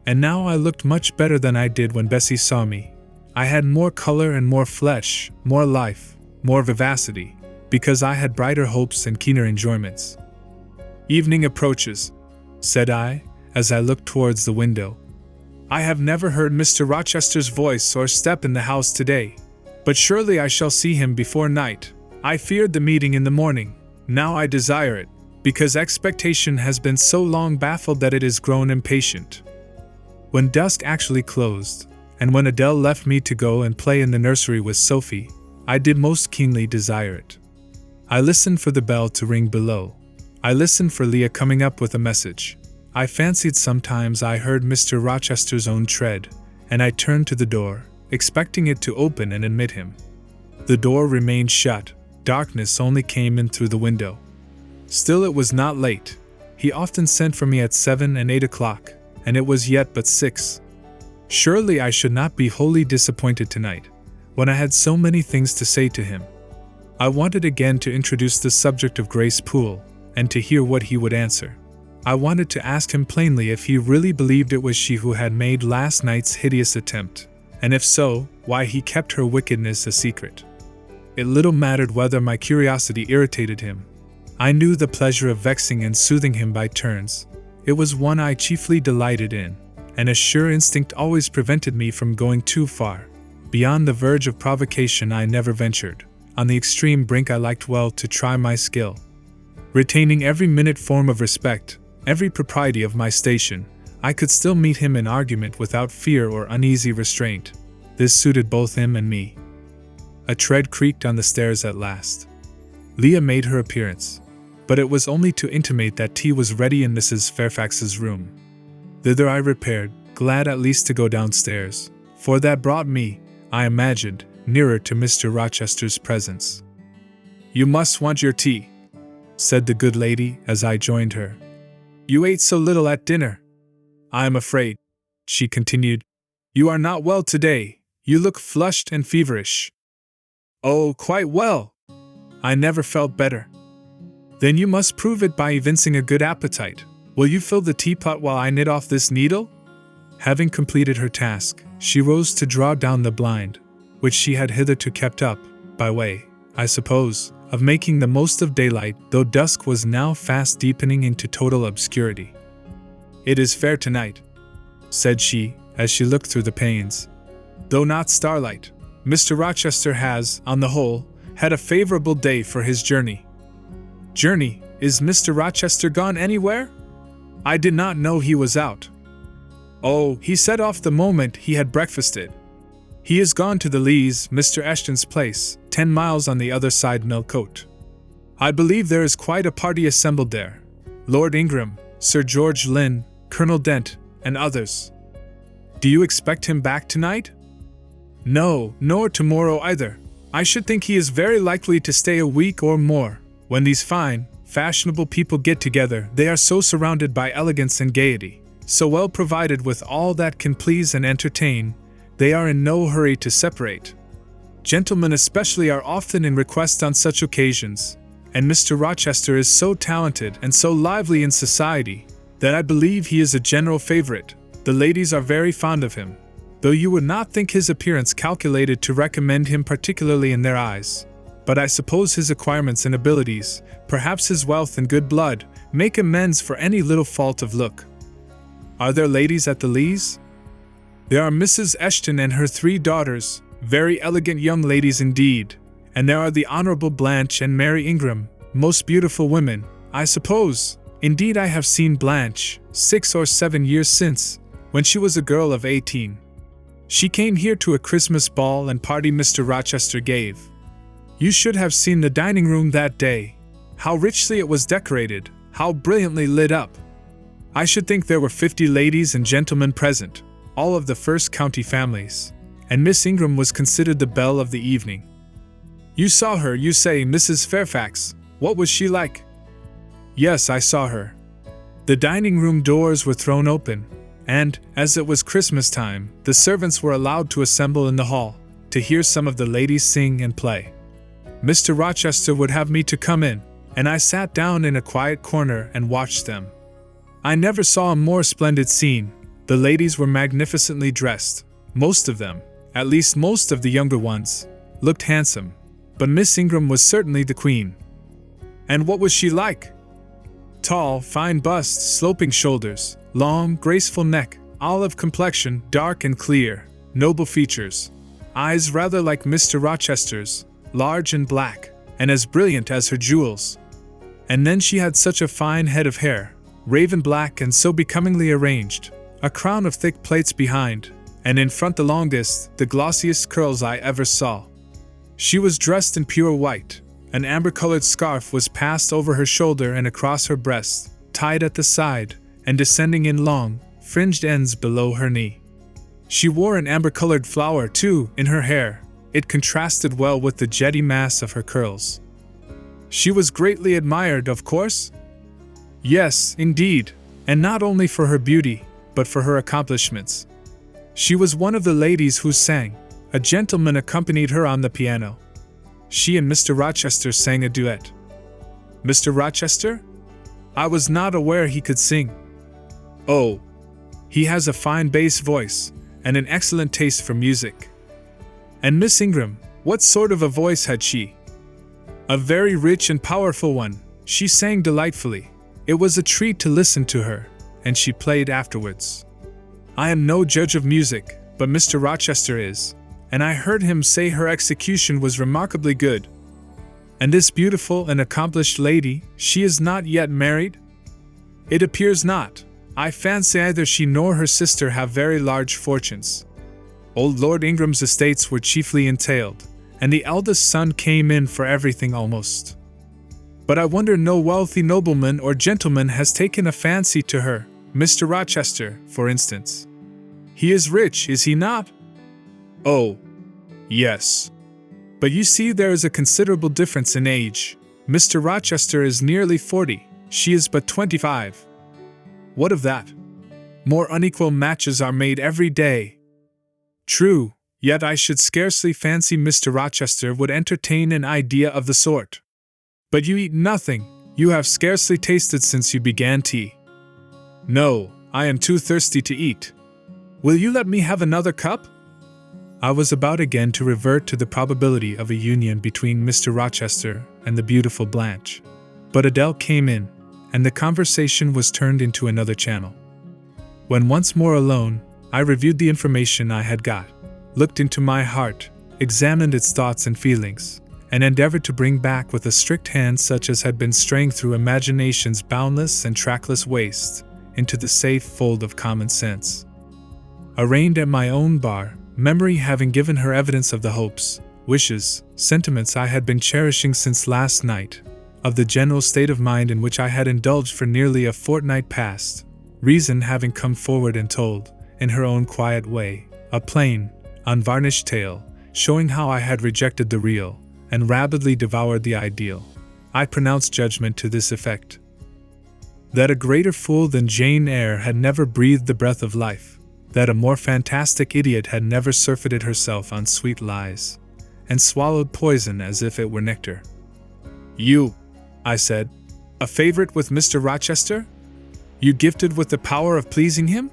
And now I looked much better than I did when Bessie saw me. I had more color and more flesh, more life, more vivacity, because I had brighter hopes and keener enjoyments. "Evening approaches," said I, as I looked towards the window. "I have never heard Mr. Rochester's voice or step in the house today, but surely I shall see him before night. I feared the meeting in the morning. Now I desire it, because expectation has been so long baffled that it has grown impatient." When dusk actually closed, and when Adele left me to go and play in the nursery with Sophie, I did most keenly desire it. I listened for the bell to ring below. I listened for Leah coming up with a message. I fancied sometimes I heard Mr. Rochester's own tread, and I turned to the door, expecting it to open and admit him. The door remained shut. Darkness only came in through the window. Still it was not late. He often sent for me at 7 and 8 o'clock, and it was yet but 6. Surely I should not be wholly disappointed tonight, when I had so many things to say to him. I wanted again to introduce the subject of Grace Poole, and to hear what he would answer. I wanted to ask him plainly if he really believed it was she who had made last night's hideous attempt, and if so, why he kept her wickedness a secret. It little mattered whether my curiosity irritated him. I knew the pleasure of vexing and soothing him by turns. It was one I chiefly delighted in, and a sure instinct always prevented me from going too far. Beyond the verge of provocation I never ventured. On the extreme brink I liked well to try my skill. Retaining every minute form of respect, every propriety of my station, I could still meet him in argument without fear or uneasy restraint. This suited both him and me. A tread creaked on the stairs at last. Leah made her appearance, but it was only to intimate that tea was ready in Mrs. Fairfax's room. Thither I repaired, glad at least to go downstairs, for that brought me, I imagined, nearer to Mr. Rochester's presence. "You must want your tea," said the good lady as I joined her. "You ate so little at dinner. I am afraid," she continued, "you are not well today. You look flushed and feverish." "Oh, quite well. I never felt better." "Then you must prove it by evincing a good appetite. Will you fill the teapot while I knit off this needle?" Having completed her task, she rose to draw down the blind, which she had hitherto kept up, by way, I suppose, of making the most of daylight, though dusk was now fast deepening into total obscurity. "It is fair tonight," said she, as she looked through the panes. "Though not starlight, Mr. Rochester has, on the whole, had a favorable day for his journey." "Journey? Is Mr. Rochester gone anywhere? I did not know he was out." "Oh, he set off the moment he had breakfasted. He is gone to the Lees, Mr. Ashton's place, 10 miles on the other side Millcote. I believe there is quite a party assembled there. Lord Ingram, Sir George Lynn, Colonel Dent, and others." "Do you expect him back tonight?" "No, nor tomorrow either. I should think he is very likely to stay a week or more. When these fine, fashionable people get together, they are so surrounded by elegance and gaiety, so well provided with all that can please and entertain, they are in no hurry to separate." Gentlemen especially are often in request on such occasions, and Mr. Rochester is so talented and so lively in society that I believe he is a general favorite. The ladies are very fond of him, though you would not think his appearance calculated to recommend him particularly in their eyes. But I suppose his acquirements and abilities, perhaps his wealth and good blood, make amends for any little fault of look. Are there ladies at the Lees? There are Mrs. Eshton and her 3 daughters, very elegant young ladies indeed, and there are the Honorable Blanche and Mary Ingram, most beautiful women, I suppose. Indeed, I have seen Blanche 6 or 7 years since, when she was a girl of 18. She came here to a Christmas ball and party Mr. Rochester gave. You should have seen the dining room that day. How richly it was decorated, how brilliantly lit up. I should think there were 50 ladies and gentlemen present, all of the first county families, and Miss Ingram was considered the belle of the evening. You saw her, you say, Mrs. Fairfax. What was she like? Yes, I saw her. The dining room doors were thrown open, and, as it was Christmas time, the servants were allowed to assemble in the hall, to hear some of the ladies sing and play. Mr. Rochester would have me to come in, and I sat down in a quiet corner and watched them. I never saw a more splendid scene. The ladies were magnificently dressed. Most of them, at least most of the younger ones, looked handsome, but Miss Ingram was certainly the queen. And what was she like? Tall, fine bust, sloping shoulders, long, graceful neck, olive complexion, dark and clear, noble features, eyes rather like Mr. Rochester's, large and black, and as brilliant as her jewels. And then she had such a fine head of hair, raven black and so becomingly arranged, a crown of thick plaits behind, and in front the longest, the glossiest curls I ever saw. She was dressed in pure white. An amber-colored scarf was passed over her shoulder and across her breast, tied at the side, and descending in long, fringed ends below her knee. She wore an amber-colored flower, too, in her hair. It contrasted well with the jetty mass of her curls. She was greatly admired, of course? Yes, indeed, and not only for her beauty, but for her accomplishments. She was one of the ladies who sang. A gentleman accompanied her on the piano. She and Mr. Rochester sang a duet. Mr. Rochester? I was not aware he could sing. Oh, he has a fine bass voice, and an excellent taste for music. And Miss Ingram, what sort of a voice had she? A very rich and powerful one. She sang delightfully. It was a treat to listen to her, and she played afterwards. I am no judge of music, but Mr. Rochester is, and I heard him say her execution was remarkably good. And this beautiful and accomplished lady, she is not yet married? It appears not. I fancy either she nor her sister have very large fortunes. Old Lord Ingram's estates were chiefly entailed, and the eldest son came in for everything almost. But I wonder no wealthy nobleman or gentleman has taken a fancy to her, Mr. Rochester, for instance. He is rich, is he not? Oh, yes. But you see there is a considerable difference in age. Mr. Rochester is nearly 40, she is but 25. What of that? More unequal matches are made every day. True, yet I should scarcely fancy Mr. Rochester would entertain an idea of the sort. But you eat nothing, you have scarcely tasted since you began tea. No, I am too thirsty to eat. Will you let me have another cup? I was about again to revert to the probability of a union between Mr. Rochester and the beautiful Blanche. But Adele came in, and the conversation was turned into another channel. When once more alone, I reviewed the information I had got, looked into my heart, examined its thoughts and feelings, and endeavored to bring back with a strict hand such as had been straying through imagination's boundless and trackless waste into the safe fold of common sense. Arraigned at my own bar, memory having given her evidence of the hopes, wishes, sentiments I had been cherishing since last night, of the general state of mind in which I had indulged for nearly a fortnight past, reason having come forward and told, in her own quiet way, a plain, unvarnished tale, showing how I had rejected the real, and rapidly devoured the ideal, I pronounced judgment to this effect: that a greater fool than Jane Eyre had never breathed the breath of life, that a more fantastic idiot had never surfeited herself on sweet lies, and swallowed poison as if it were nectar. "You," I said, "a favorite with Mr. Rochester? You gifted with the power of pleasing him?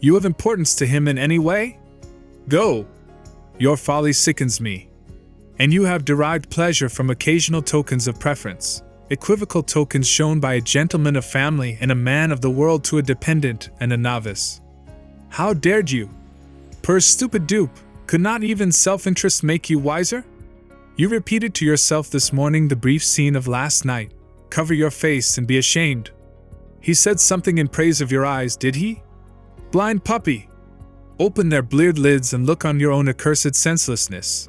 You of importance to him in any way? Go! Your folly sickens me. And you have derived pleasure from occasional tokens of preference, equivocal tokens shown by a gentleman of family and a man of the world to a dependent and a novice. How dared you? Poor stupid dupe, could not even self-interest make you wiser? You repeated to yourself this morning the brief scene of last night. Cover your face and be ashamed. He said something in praise of your eyes, did he? Blind puppy! Open their bleared lids and look on your own accursed senselessness.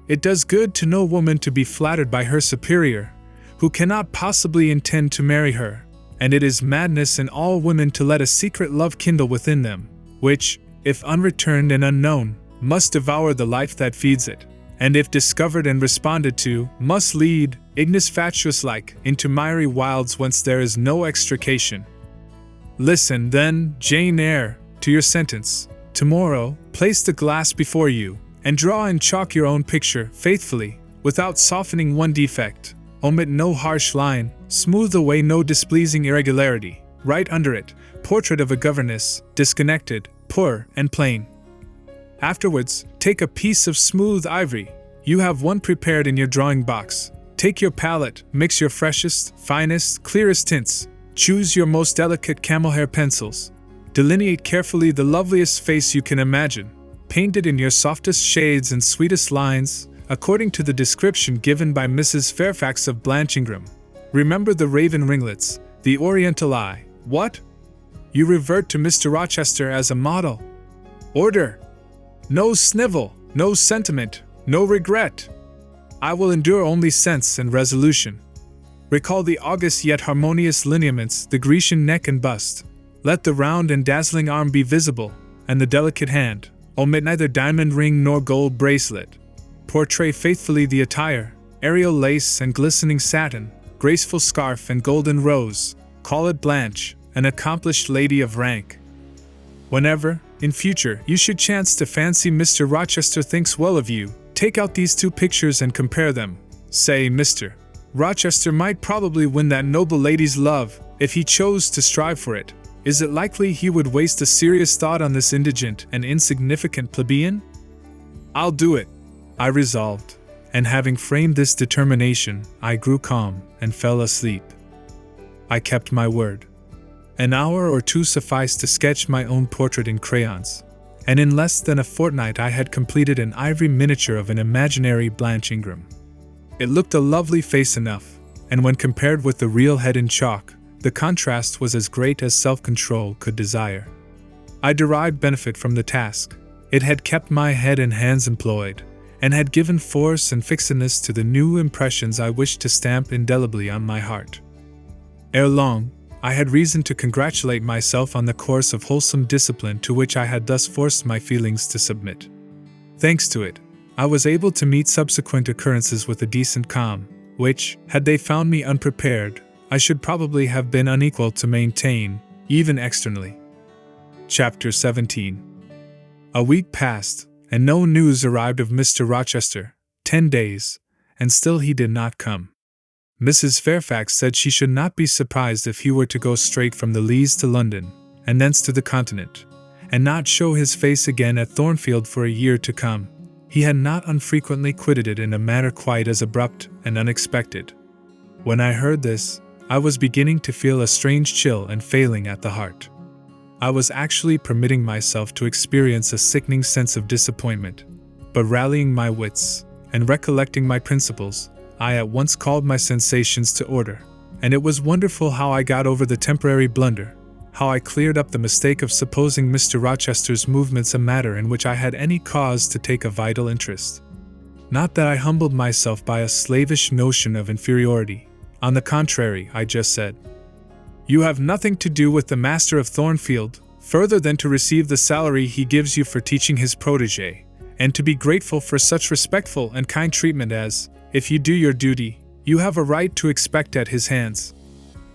It does good to no woman to be flattered by her superior, who cannot possibly intend to marry her, and it is madness in all women to let a secret love kindle within them, which, if unreturned and unknown, must devour the life that feeds it, and if discovered and responded to, must lead, ignis fatuus-like, into miry wilds whence there is no extrication. Listen, then, Jane Eyre, to your sentence. Tomorrow, place the glass before you, and draw in chalk your own picture, faithfully, without softening one defect. Omit no harsh line, smooth away no displeasing irregularity. Write under it, portrait of a governess, disconnected, poor, and plain. Afterwards, take a piece of smooth ivory. You have one prepared in your drawing box. Take your palette, mix your freshest, finest, clearest tints. Choose your most delicate camel hair pencils. Delineate carefully the loveliest face you can imagine. Paint it in your softest shades and sweetest lines, according to the description given by Mrs. Fairfax of Blanchingram. Remember the raven ringlets, the oriental eye. What? You revert to Mr. Rochester as a model. Order! No snivel, no sentiment, no regret. I will endure only sense and resolution. Recall the august yet harmonious lineaments, the Grecian neck and bust. Let the round and dazzling arm be visible, and the delicate hand. Omit neither diamond ring nor gold bracelet. Portray faithfully the attire, aerial lace and glistening satin, graceful scarf and golden rose. Call it Blanche, an accomplished lady of rank. Whenever, in future, you should chance to fancy Mr. Rochester thinks well of you, take out these two pictures and compare them. Say, Mr. Rochester might probably win that noble lady's love, if he chose to strive for it. Is it likely he would waste a serious thought on this indigent and insignificant plebeian? I'll do it, I resolved, and having framed this determination, I grew calm and fell asleep. I kept my word. An hour or two sufficed to sketch my own portrait in crayons, and in less than a fortnight I had completed an ivory miniature of an imaginary Blanche Ingram. It looked a lovely face enough, and when compared with the real head in chalk, the contrast was as great as self-control could desire. I derived benefit from the task. It had kept my head and hands employed, and had given force and fixedness to the new impressions I wished to stamp indelibly on my heart. Ere long, I had reason to congratulate myself on the course of wholesome discipline to which I had thus forced my feelings to submit. Thanks to it, I was able to meet subsequent occurrences with a decent calm, which, had they found me unprepared, I should probably have been unequal to maintain, even externally. Chapter 17. A week passed, and no news arrived of Mr. Rochester. 10 days, and still he did not come. Mrs. Fairfax said she should not be surprised if he were to go straight from the Leas to London, and thence to the Continent, and not show his face again at Thornfield for a year to come. He had not unfrequently quitted it in a manner quite as abrupt and unexpected. When I heard this, I was beginning to feel a strange chill and failing at the heart. I was actually permitting myself to experience a sickening sense of disappointment, but rallying my wits, and recollecting my principles, I at once called my sensations to order, and it was wonderful how I got over the temporary blunder, how I cleared up the mistake of supposing Mr. Rochester's movements a matter in which I had any cause to take a vital interest. Not that I humbled myself by a slavish notion of inferiority. On the contrary, I just said, "You have nothing to do with the master of Thornfield, further than to receive the salary he gives you for teaching his protégé, and to be grateful for such respectful and kind treatment as, if you do your duty, you have a right to expect at his hands.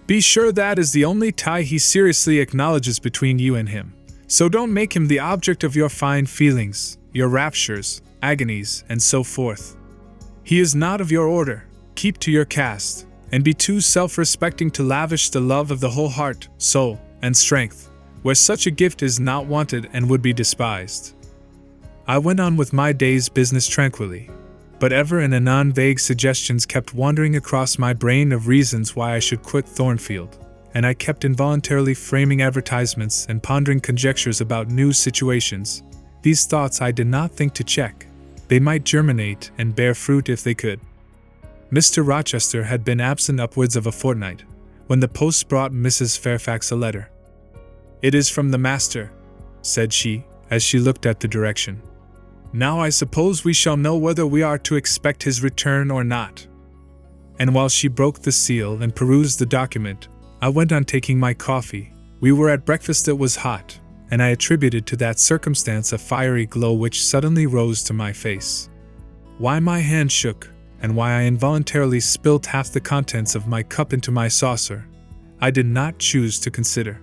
Be sure that is the only tie he seriously acknowledges between you and him. So don't make him the object of your fine feelings, your raptures, agonies, and so forth. He is not of your order. Keep to your caste, and be too self-respecting to lavish the love of the whole heart, soul, and strength, where such a gift is not wanted and would be despised. I went on with my day's business tranquilly, but ever and anon vague suggestions kept wandering across my brain of reasons why I should quit Thornfield, and I kept involuntarily framing advertisements and pondering conjectures about new situations. These thoughts I did not think to check. They might germinate and bear fruit if they could. Mr. Rochester had been absent upwards of a fortnight, when the post brought Mrs. Fairfax a letter. "It is from the master," said she, as she looked at the direction. "Now I suppose we shall know whether we are to expect his return or not." And while she broke the seal and perused the document, I went on taking my coffee. We were at breakfast. It was hot, and I attributed to that circumstance a fiery glow which suddenly rose to my face. Why my hand shook, and why I involuntarily spilt half the contents of my cup into my saucer, I did not choose to consider.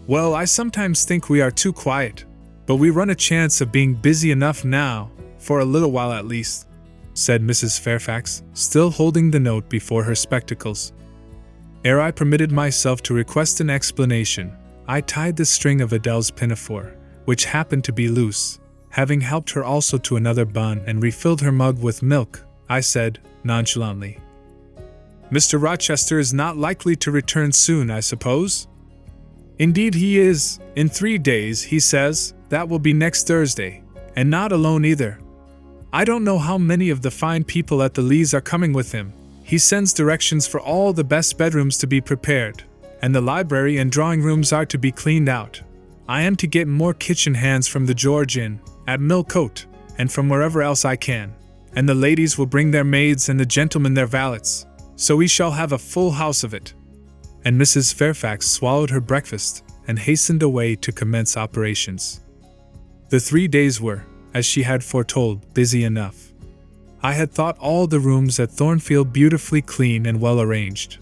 "Well, I sometimes think we are too quiet, but we run a chance of being busy enough now, for a little while at least," said Mrs. Fairfax, still holding the note before her spectacles. Ere I permitted myself to request an explanation, I tied the string of Adele's pinafore, which happened to be loose. Having helped her also to another bun and refilled her mug with milk, I said, nonchalantly, "Mr. Rochester is not likely to return soon, I suppose?" "Indeed he is. In 3 days, he says. That will be next Thursday. And not alone either. I don't know how many of the fine people at the Lees are coming with him. He sends directions for all the best bedrooms to be prepared, and the library and drawing rooms are to be cleaned out. I am to get more kitchen hands from the George Inn, at Millcote, and from wherever else I can. And the ladies will bring their maids and the gentlemen their valets, so we shall have a full house of it." And Mrs. Fairfax swallowed her breakfast and hastened away to commence operations. The 3 days were, as she had foretold, busy enough. I had thought all the rooms at Thornfield beautifully clean and well arranged,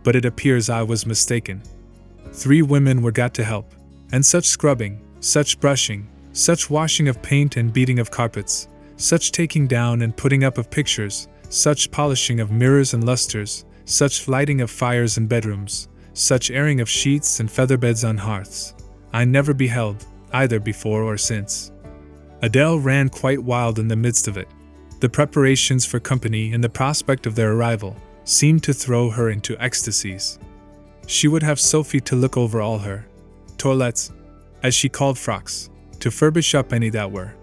but it appears I was mistaken. 3 women were got to help, and such scrubbing, such brushing, such washing of paint and beating of carpets, such taking down and putting up of pictures, such polishing of mirrors and lustres, such lighting of fires in bedrooms, such airing of sheets and featherbeds on hearths, I never beheld, either before or since. Adele ran quite wild in the midst of it. The preparations for company and the prospect of their arrival seemed to throw her into ecstasies. She would have Sophie to look over all her toilettes, as she called frocks, to furbish up any that were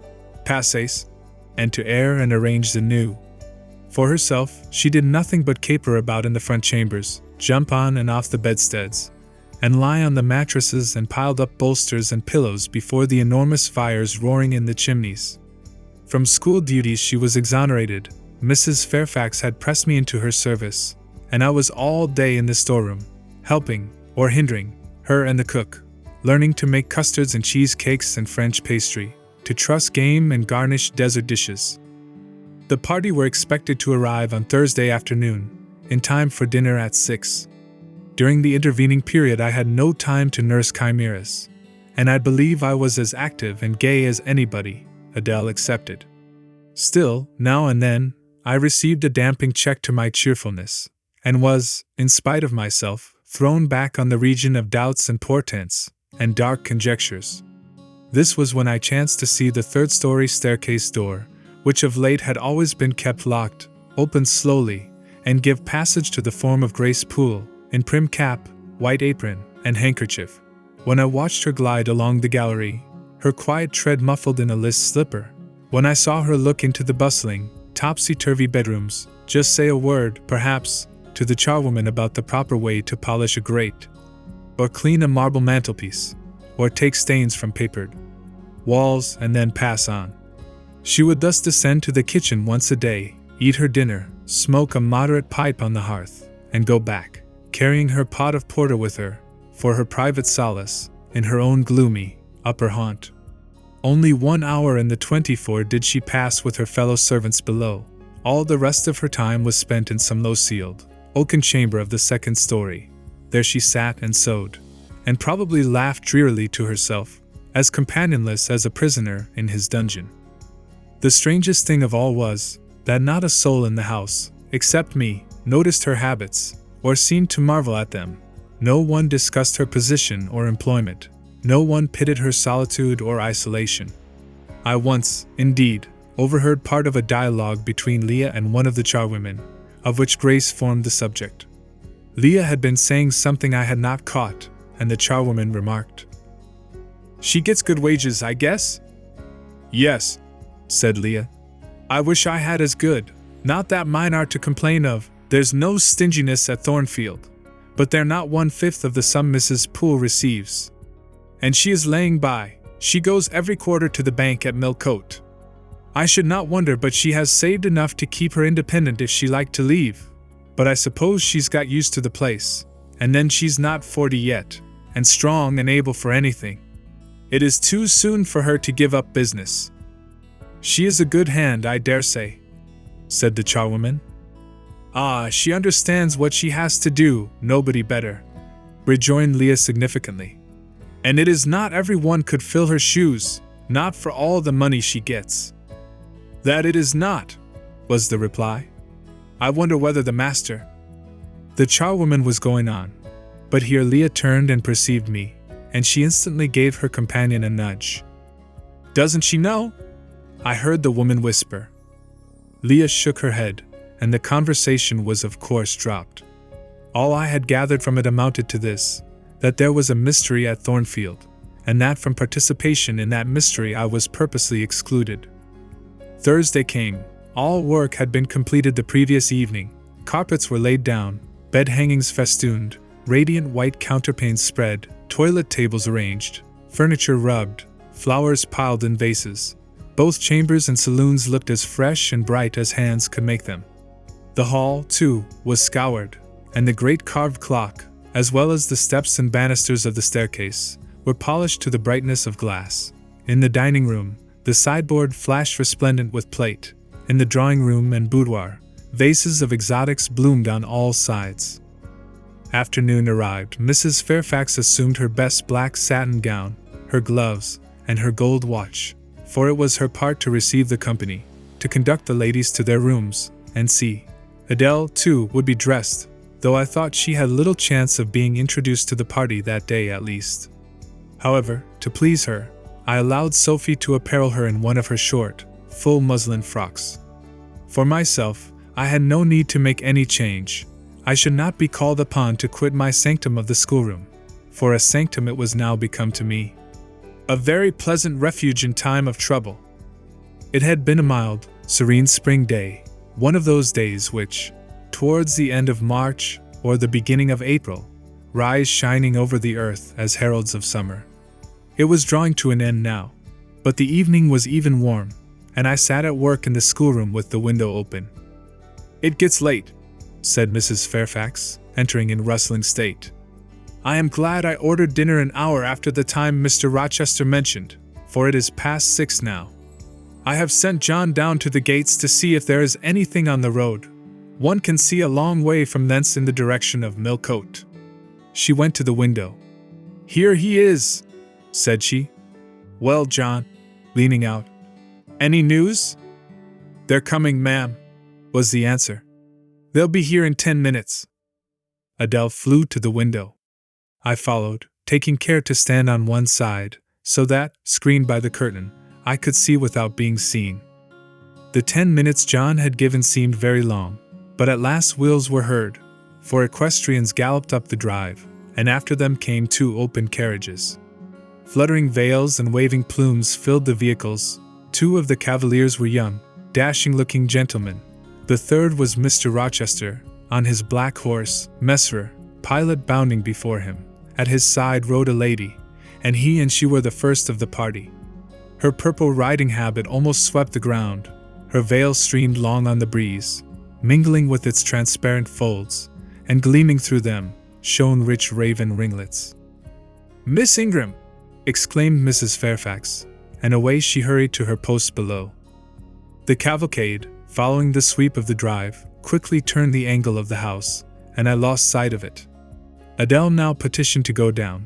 passés, and to air and arrange the new. For herself, she did nothing but caper about in the front chambers, jump on and off the bedsteads, and lie on the mattresses and piled up bolsters and pillows before the enormous fires roaring in the chimneys. From school duties she was exonerated. Mrs. Fairfax had pressed me into her service, and I was all day in the storeroom, helping, or hindering, her and the cook, learning to make custards and cheesecakes and French pastry, to truss game and garnish dessert dishes. The party were expected to arrive on Thursday afternoon, in time for dinner at 6. During the intervening period I had no time to nurse chimeras, and I believe I was as active and gay as anybody, Adele excepted. Still, now and then, I received a damping check to my cheerfulness, and was, in spite of myself, thrown back on the region of doubts and portents, and dark conjectures. This was when I chanced to see the 3rd-story staircase door, which of late had always been kept locked, open slowly, and give passage to the form of Grace Poole, in prim cap, white apron, and handkerchief. When I watched her glide along the gallery, her quiet tread muffled in a list slipper, when I saw her look into the bustling, topsy-turvy bedrooms, just say a word, perhaps, to the charwoman about the proper way to polish a grate, or clean a marble mantelpiece, or take stains from papered walls and then pass on. She would thus descend to the kitchen once a day, eat her dinner, smoke a moderate pipe on the hearth, and go back, carrying her pot of porter with her, for her private solace, in her own gloomy, upper haunt. Only 1 hour in the 24 did she pass with her fellow servants below. All the rest of her time was spent in some low-ceiled, oaken chamber of the 2nd story. There she sat and sewed, and probably laughed drearily to herself, as companionless as a prisoner in his dungeon. The strangest thing of all was that not a soul in the house, except me, noticed her habits, or seemed to marvel at them. No one discussed her position or employment. No one pitied her solitude or isolation. I once, indeed, overheard part of a dialogue between Leah and one of the charwomen, of which Grace formed the subject. Leah had been saying something I had not caught, and the charwoman remarked, "She gets good wages, I guess?" "Yes," said Leah. "I wish I had as good. Not that mine are to complain of. There's no stinginess at Thornfield, but they're not 1/5 of the sum Mrs. Poole receives. And she is laying by. She goes every quarter to the bank at Millcote. I should not wonder but she has saved enough to keep her independent if she liked to leave. But I suppose she's got used to the place, and then she's not 40 yet, and strong and able for anything. It is too soon for her to give up business." "She is a good hand, I dare say," said the charwoman. "Ah, she understands what she has to do, nobody better," rejoined Leah significantly. "And it is not every one could fill her shoes, not for all the money she gets." "That it is not," was the reply. "I wonder whether the master—" The charwoman was going on, but here Leah turned and perceived me, and she instantly gave her companion a nudge. "Doesn't she know?" I heard the woman whisper. Leah shook her head, and the conversation was of course dropped. All I had gathered from it amounted to this, that there was a mystery at Thornfield, and that from participation in that mystery I was purposely excluded. Thursday came. All work had been completed the previous evening. Carpets were laid down, bed hangings festooned, radiant white counterpanes spread, toilet tables arranged, furniture rubbed, flowers piled in vases. Both chambers and saloons looked as fresh and bright as hands could make them. The hall, too, was scoured, and the great carved clock, as well as the steps and banisters of the staircase, were polished to the brightness of glass. In the dining room, the sideboard flashed resplendent with plate. In the drawing room and boudoir, vases of exotics bloomed on all sides. Afternoon arrived. Mrs. Fairfax assumed her best black satin gown, her gloves, and her gold watch, for it was her part to receive the company, to conduct the ladies to their rooms, and see. Adele, too, would be dressed, though I thought she had little chance of being introduced to the party that day at least. However, to please her, I allowed Sophie to apparel her in one of her short, full muslin frocks. For myself, I had no need to make any change. I should not be called upon to quit my sanctum of the schoolroom, for a sanctum it was now become to me. A very pleasant refuge in time of trouble. It had been a mild, serene spring day, one of those days which, towards the end of March or the beginning of April, rise shining over the earth as heralds of summer. It was drawing to an end now, but the evening was even warm, and I sat at work in the schoolroom with the window open. "It gets late," said Mrs. Fairfax, entering in rustling state. "I am glad I ordered dinner an hour after the time Mr. Rochester mentioned, for it is past 6 now. I have sent John down to the gates to see if there is anything on the road. One can see a long way from thence in the direction of Millcote." She went to the window. "Here he is," said she. "Well, John," leaning out, "any news?" "They're coming, ma'am," was the answer. "They'll be here in 10 minutes. Adele flew to the window. I followed, taking care to stand on one side, so that, screened by the curtain, I could see without being seen. The 10 minutes John had given seemed very long, but at last wheels were heard, for equestrians galloped up the drive, and after them came 2 open carriages. Fluttering veils and waving plumes filled the vehicles. 2 of the cavaliers were young, dashing-looking gentlemen. The third was Mr. Rochester, on his black horse, Messer, pilot bounding before him. At his side rode a lady, and he and she were the first of the party. Her purple riding habit almost swept the ground. Her veil streamed long on the breeze, mingling with its transparent folds, and gleaming through them, shone rich raven ringlets. "Miss Ingram!" exclaimed Mrs. Fairfax, and away she hurried to her post below. The cavalcade, following the sweep of the drive, quickly turned the angle of the house, and I lost sight of it. Adele now petitioned to go down,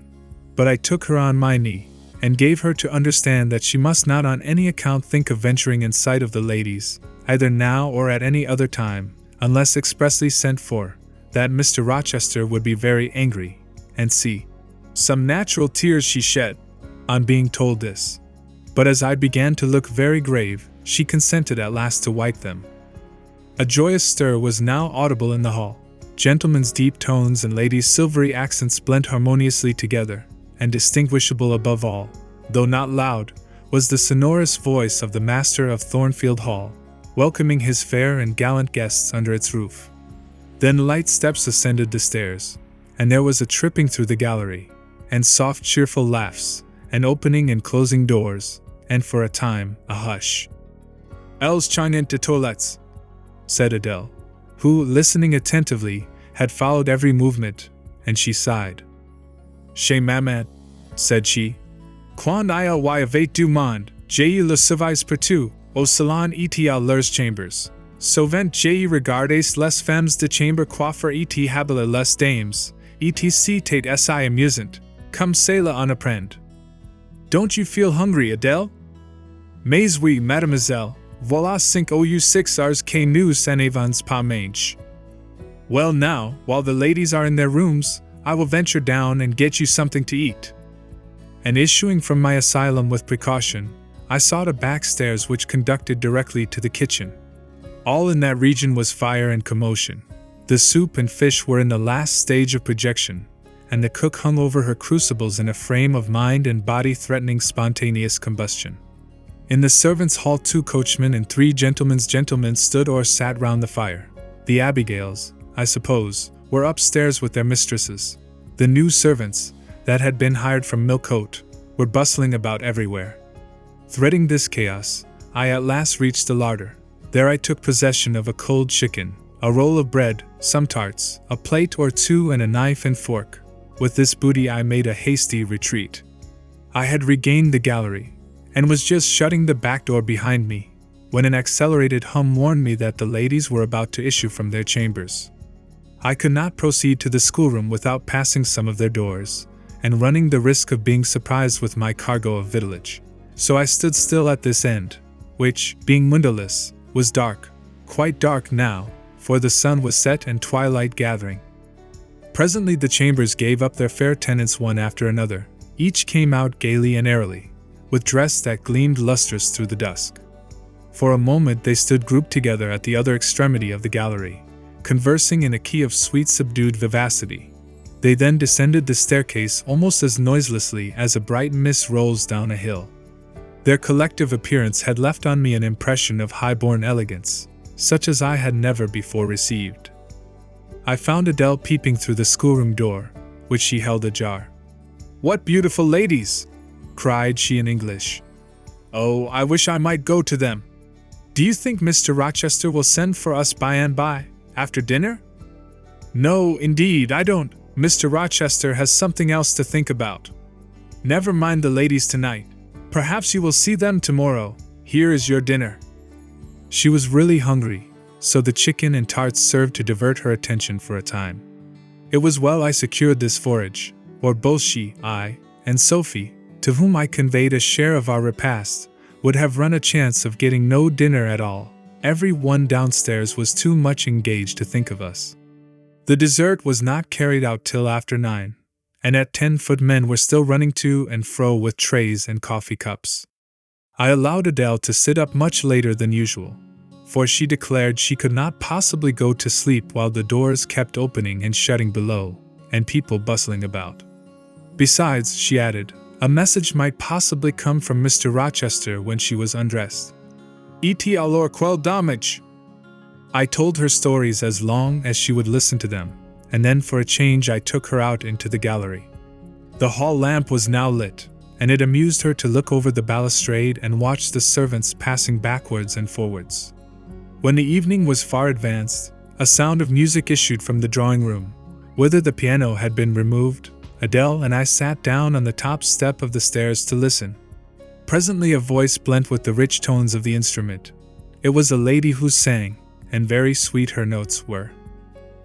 but I took her on my knee, and gave her to understand that she must not on any account think of venturing in sight of the ladies, either now or at any other time, unless expressly sent for, that Mr. Rochester would be very angry, and see. Some natural tears she shed, on being told this. But as I began to look very grave, she consented at last to wipe them. A joyous stir was now audible in the hall. Gentlemen's deep tones and ladies' silvery accents blent harmoniously together, and distinguishable above all, though not loud, was the sonorous voice of the master of Thornfield Hall, welcoming his fair and gallant guests under its roof. Then light steps ascended the stairs, and there was a tripping through the gallery, and soft cheerful laughs, and opening and closing doors, and for a time, a hush. "Elles chine into toilettes," said Adele, who, listening attentively, had followed every movement, and she sighed. "Chez maman," said she. "Quand il y avait du monde, j'ai eu le service partout, au salon et à leurs chambers. Souvent j'ai regardé les femmes de chambre coiffer et habiller les dames, et c'était assez amusant, comme cela on apprend. Don't you feel hungry, Adele?" "Mais oui, mademoiselle, voilà 5 ou 6 heures que nous en avons pas mange." "Well now, while the ladies are in their rooms, I will venture down and get you something to eat." And issuing from my asylum with precaution, I sought a back stairs which conducted directly to the kitchen. All in that region was fire and commotion. The soup and fish were in the last stage of projection, and the cook hung over her crucibles in a frame of mind and body threatening spontaneous combustion. In the servants' hall 2 coachmen and 3 gentlemen stood or sat round the fire. The Abigails, I suppose, were upstairs with their mistresses. The new servants, that had been hired from Millcote, were bustling about everywhere. Threading this chaos, I at last reached the larder. There I took possession of a cold chicken, a roll of bread, some tarts, a plate or 2 and a knife and fork. With this booty I made a hasty retreat. I had regained the gallery, and was just shutting the back door behind me, when an accelerated hum warned me that the ladies were about to issue from their chambers. I could not proceed to the schoolroom without passing some of their doors, and running the risk of being surprised with my cargo of victuallage. So I stood still at this end, which, being windowless, was dark, quite dark now, for the sun was set and twilight gathering. Presently the chambers gave up their fair tenants one after another. Each came out gaily and airily, with dress that gleamed lustrous through the dusk. For a moment they stood grouped together at the other extremity of the gallery, conversing in a key of sweet subdued vivacity. They then descended the staircase almost as noiselessly as a bright mist rolls down a hill. Their collective appearance had left on me an impression of high-born elegance, such as I had never before received. I found Adele peeping through the schoolroom door, which she held ajar. "What beautiful ladies!" cried she in English. "Oh, I wish I might go to them. Do you think Mr. Rochester will send for us by and by, after dinner?" "No, indeed, I don't. Mr. Rochester has something else to think about. Never mind the ladies tonight. Perhaps you will see them tomorrow. Here is your dinner." She was really hungry, so the chicken and tarts served to divert her attention for a time. It was well I secured this forage, or both she, I, and Sophie, to whom I conveyed a share of our repast, would have run a chance of getting no dinner at all. Every one downstairs was too much engaged to think of us. The dessert was not carried out till after 9, and at 10 footmen were still running to and fro with trays and coffee cups. I allowed Adele to sit up much later than usual, for she declared she could not possibly go to sleep while the doors kept opening and shutting below, and people bustling about. Besides, she added, a message might possibly come from Mr. Rochester when she was undressed. "Et alors quel dommage!" I told her stories as long as she would listen to them, and then for a change I took her out into the gallery. The hall lamp was now lit, and it amused her to look over the balustrade and watch the servants passing backwards and forwards. When the evening was far advanced, a sound of music issued from the drawing-room, whither the piano had been removed. Adele and I sat down on the top step of the stairs to listen. Presently a voice blent with the rich tones of the instrument. It was a lady who sang, and very sweet her notes were.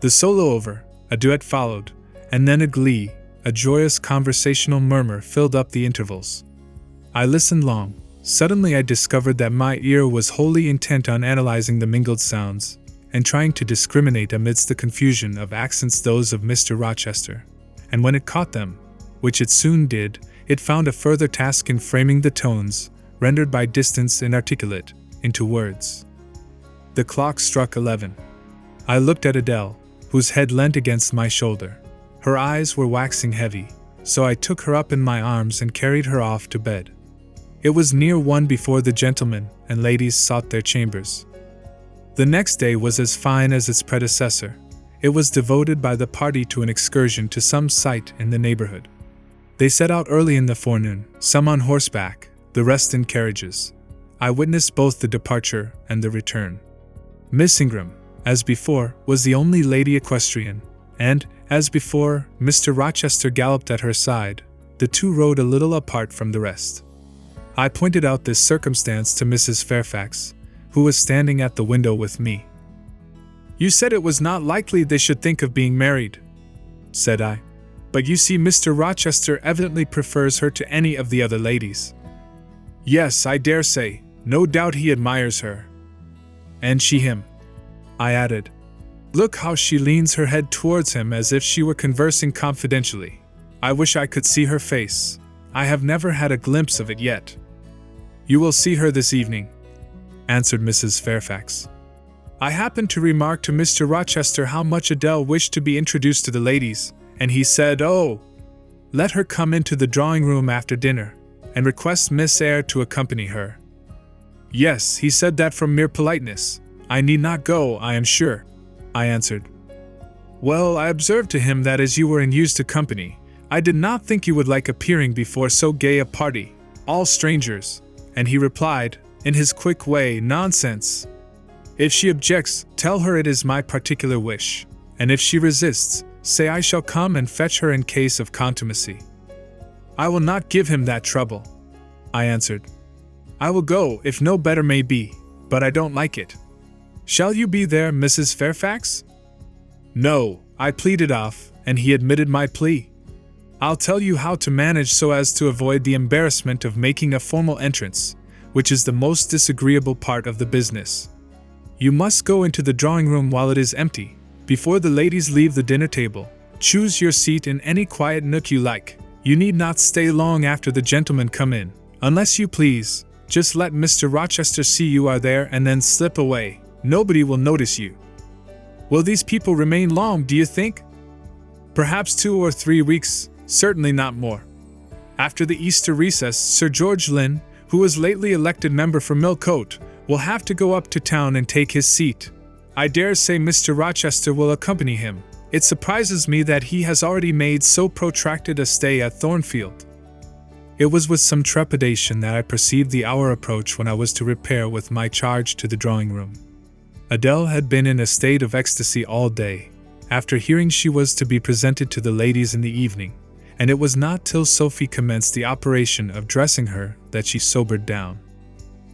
The solo over, a duet followed, and then a glee, a joyous conversational murmur filled up the intervals. I listened long. Suddenly I discovered that my ear was wholly intent on analyzing the mingled sounds, and trying to discriminate amidst the confusion of accents those of Mr. Rochester. And when it caught them, which it soon did, it found a further task in framing the tones, rendered by distance inarticulate, into words. The clock struck 11. I looked at Adele, whose head leant against my shoulder. Her eyes were waxing heavy, so I took her up in my arms and carried her off to bed. It was near 1 before the gentlemen and ladies sought their chambers. The next day was as fine as its predecessor. It was devoted by the party to an excursion to some site in the neighborhood. They set out early in the forenoon, some on horseback, the rest in carriages. I witnessed both the departure and the return. Miss Ingram, as before, was the only lady equestrian, and, as before, Mr. Rochester galloped at her side. The two rode a little apart from the rest. I pointed out this circumstance to Mrs. Fairfax, who was standing at the window with me. "You said it was not likely they should think of being married," said I. "But you see Mr. Rochester evidently prefers her to any of the other ladies." "Yes, I dare say. No doubt he admires her." "And she him," I added. "Look how she leans her head towards him as if she were conversing confidentially. I wish I could see her face. I have never had a glimpse of it yet." "You will see her this evening," answered Mrs. Fairfax. "I happened to remark to Mr. Rochester how much Adele wished to be introduced to the ladies, and he said, 'Oh, let her come into the drawing-room after dinner, and request Miss Eyre to accompany her.' Yes, he said that from mere politeness. I need not go, I am sure," I answered. "Well, I observed to him that as you were unused to company, I did not think you would like appearing before so gay a party, all strangers, and he replied, in his quick way, 'Nonsense. If she objects, tell her it is my particular wish, and if she resists, say I shall come and fetch her in case of contumacy.' I will not give him that trouble," I answered. "I will go, if no better may be, but I don't like it. Shall you be there, Mrs. Fairfax?" "No," I pleaded off, and he admitted my plea. "I'll tell you how to manage so as to avoid the embarrassment of making a formal entrance, which is the most disagreeable part of the business. You must go into the drawing-room while it is empty, before the ladies leave the dinner table. Choose your seat in any quiet nook you like. You need not stay long after the gentlemen come in, unless you please. Just let Mr. Rochester see you are there and then slip away. Nobody will notice you." "Will these people remain long, do you think?" "Perhaps 2 or 3 weeks, certainly not more. After the Easter recess, Sir George Lynn, who was lately elected member for Millcote, will have to go up to town and take his seat. I dare say Mr. Rochester will accompany him. It surprises me that he has already made so protracted a stay at Thornfield." It was with some trepidation that I perceived the hour approach when I was to repair with my charge to the drawing-room. Adele had been in a state of ecstasy all day, after hearing she was to be presented to the ladies in the evening, and it was not till Sophie commenced the operation of dressing her that she sobered down.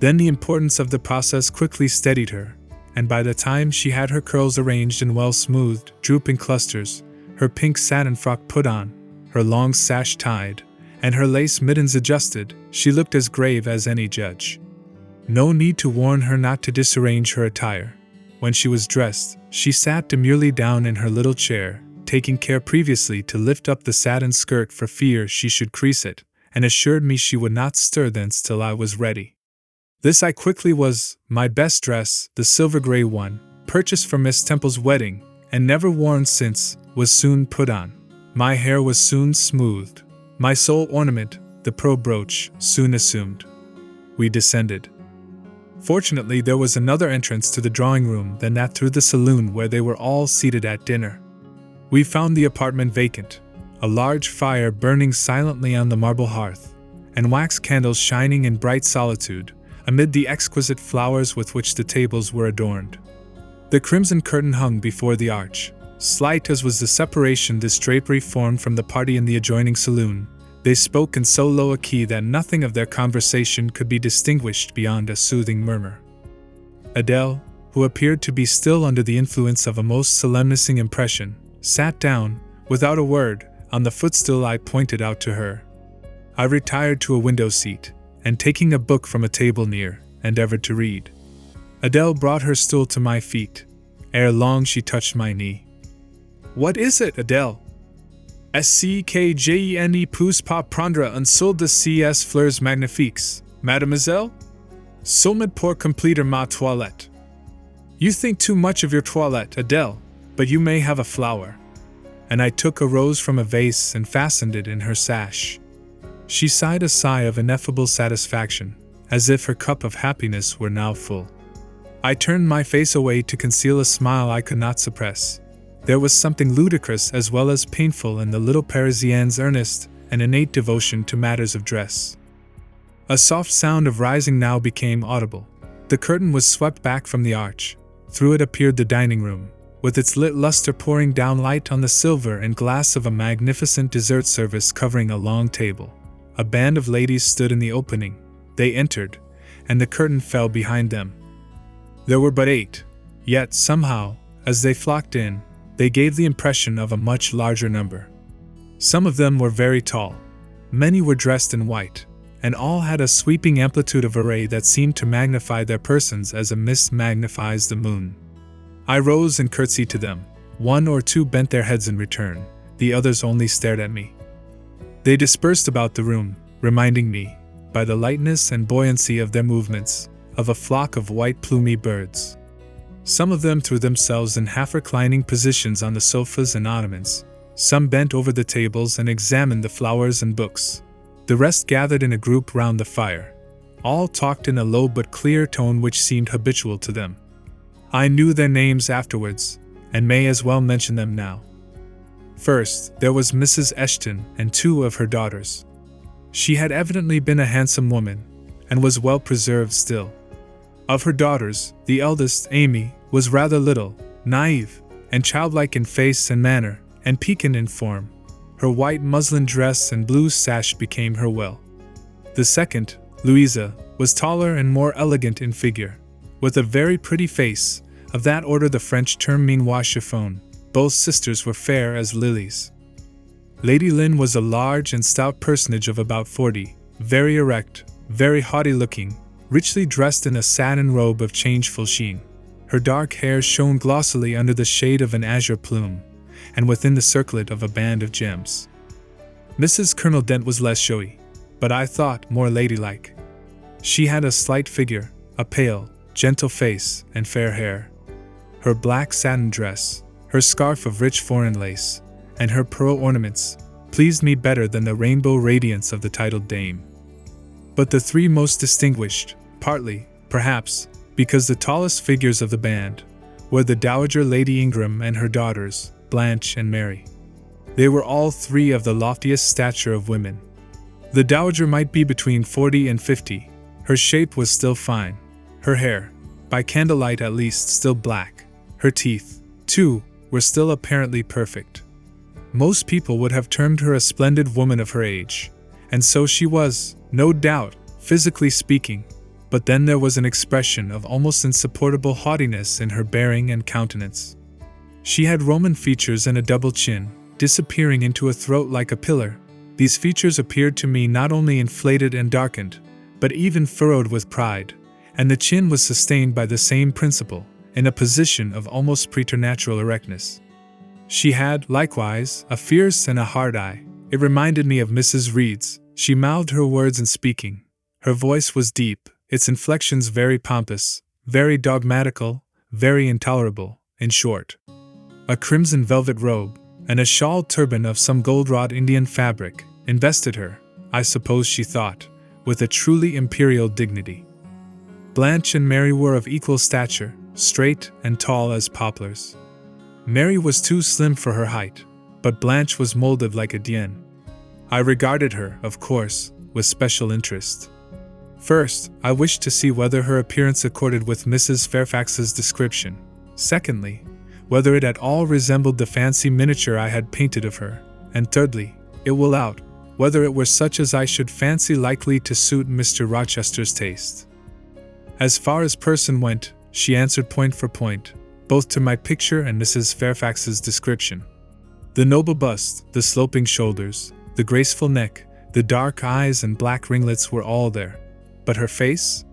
Then the importance of the process quickly steadied her, and by the time she had her curls arranged in well-smoothed, drooping clusters, her pink satin frock put on, her long sash tied, and her lace mittens adjusted, she looked as grave as any judge. No need to warn her not to disarrange her attire. When she was dressed, she sat demurely down in her little chair, taking care previously to lift up the satin skirt for fear she should crease it, and assured me she would not stir thence till I was ready. This I quickly was. My best dress, the silver grey one, purchased for Miss Temple's wedding, and never worn since, was soon put on. My hair was soon smoothed. My sole ornament, the pearl brooch, soon assumed. We descended. Fortunately, there was another entrance to the drawing-room than that through the saloon where they were all seated at dinner. We found the apartment vacant, a large fire burning silently on the marble hearth, and wax candles shining in bright solitude, amid the exquisite flowers with which the tables were adorned. The crimson curtain hung before the arch. Slight as was the separation this drapery formed from the party in the adjoining saloon, they spoke in so low a key that nothing of their conversation could be distinguished beyond a soothing murmur. Adele, who appeared to be still under the influence of a most solemnizing impression, sat down, without a word, on the footstool I pointed out to her. I retired to a window seat, and taking a book from a table near, endeavored to read. Adele brought her stool to my feet. Ere long she touched my knee. "What is it, Adele?" "SCKJENE pousse pas prendre un seul de ces fleurs magnifiques, mademoiselle? Seulement pour compléter ma toilette." "You think too much of your toilette, Adele, but you may have a flower." And I took a rose from a vase and fastened it in her sash. She sighed a sigh of ineffable satisfaction, as if her cup of happiness were now full. I turned my face away to conceal a smile I could not suppress. There was something ludicrous as well as painful in the little Parisienne's earnest and innate devotion to matters of dress. A soft sound of rising now became audible. The curtain was swept back from the arch. Through it appeared the dining room, with its lit luster pouring down light on the silver and glass of a magnificent dessert service covering a long table. A band of ladies stood in the opening. They entered, and the curtain fell behind them. There were but 8, yet somehow, as they flocked in, they gave the impression of a much larger number. Some of them were very tall. Many were dressed in white, and all had a sweeping amplitude of array that seemed to magnify their persons as a mist magnifies the moon. I rose and curtsied to them. 1 or 2 bent their heads in return, the others only stared at me. They dispersed about the room, reminding me, by the lightness and buoyancy of their movements, of a flock of white plumy birds. Some of them threw themselves in half-reclining positions on the sofas and ottomans. Some bent over the tables and examined the flowers and books. The rest gathered in a group round the fire. All talked in a low but clear tone which seemed habitual to them. I knew their names afterwards, and may as well mention them now. First, there was Mrs. Eshton and 2 of her daughters. She had evidently been a handsome woman, and was well preserved still. Of her daughters, the eldest, Amy, was rather little, naive, and childlike in face and manner, and piquant in form. Her white muslin dress and blue sash became her well. The second, Louisa, was taller and more elegant in figure, with a very pretty face, of that order the French term minois chiffon. Both sisters were fair as lilies. Lady Lynn was a large and stout personage of about 40, very erect, very haughty-looking, richly dressed in a satin robe of changeful sheen. Her dark hair shone glossily under the shade of an azure plume, and within the circlet of a band of gems. Mrs. Colonel Dent was less showy, but I thought more ladylike. She had a slight figure, a pale, gentle face, and fair hair. Her black satin dress, her scarf of rich foreign lace, and her pearl ornaments pleased me better than the rainbow radiance of the titled dame. But the 3 most distinguished, partly, perhaps, because the tallest figures of the band, were the Dowager Lady Ingram and her daughters, Blanche and Mary. They were all 3 of the loftiest stature of women. The Dowager might be between 40 and 50. Her shape was still fine. Her hair, by candlelight at least, still black. Her teeth, too, were still apparently perfect. Most people would have termed her a splendid woman of her age, and so she was, no doubt, physically speaking, but then there was an expression of almost insupportable haughtiness in her bearing and countenance. She had Roman features and a double chin, disappearing into a throat like a pillar. These features appeared to me not only inflated and darkened, but even furrowed with pride, and the chin was sustained by the same principle, in a position of almost preternatural erectness. She had, likewise, a fierce and a hard eye. It reminded me of Mrs. Reed's. She mouthed her words in speaking. Her voice was deep, its inflections very pompous, very dogmatical, very intolerable, in short. A crimson velvet robe, and a shawled turban of some gold-wrought Indian fabric, invested her, I suppose she thought, with a truly imperial dignity. Blanche and Mary were of equal stature, straight and tall as poplars. Mary was too slim for her height, but Blanche was molded like a Diane. I regarded her, of course, with special interest. First, I wished to see whether her appearance accorded with Mrs. Fairfax's description. Secondly, whether it at all resembled the fancy miniature I had painted of her. And thirdly, it will out, whether it were such as I should fancy likely to suit Mr. Rochester's taste. As far as person went, she answered point for point, both to my picture and Mrs. Fairfax's description. The noble bust, the sloping shoulders, the graceful neck, the dark eyes and black ringlets were all there. But her face?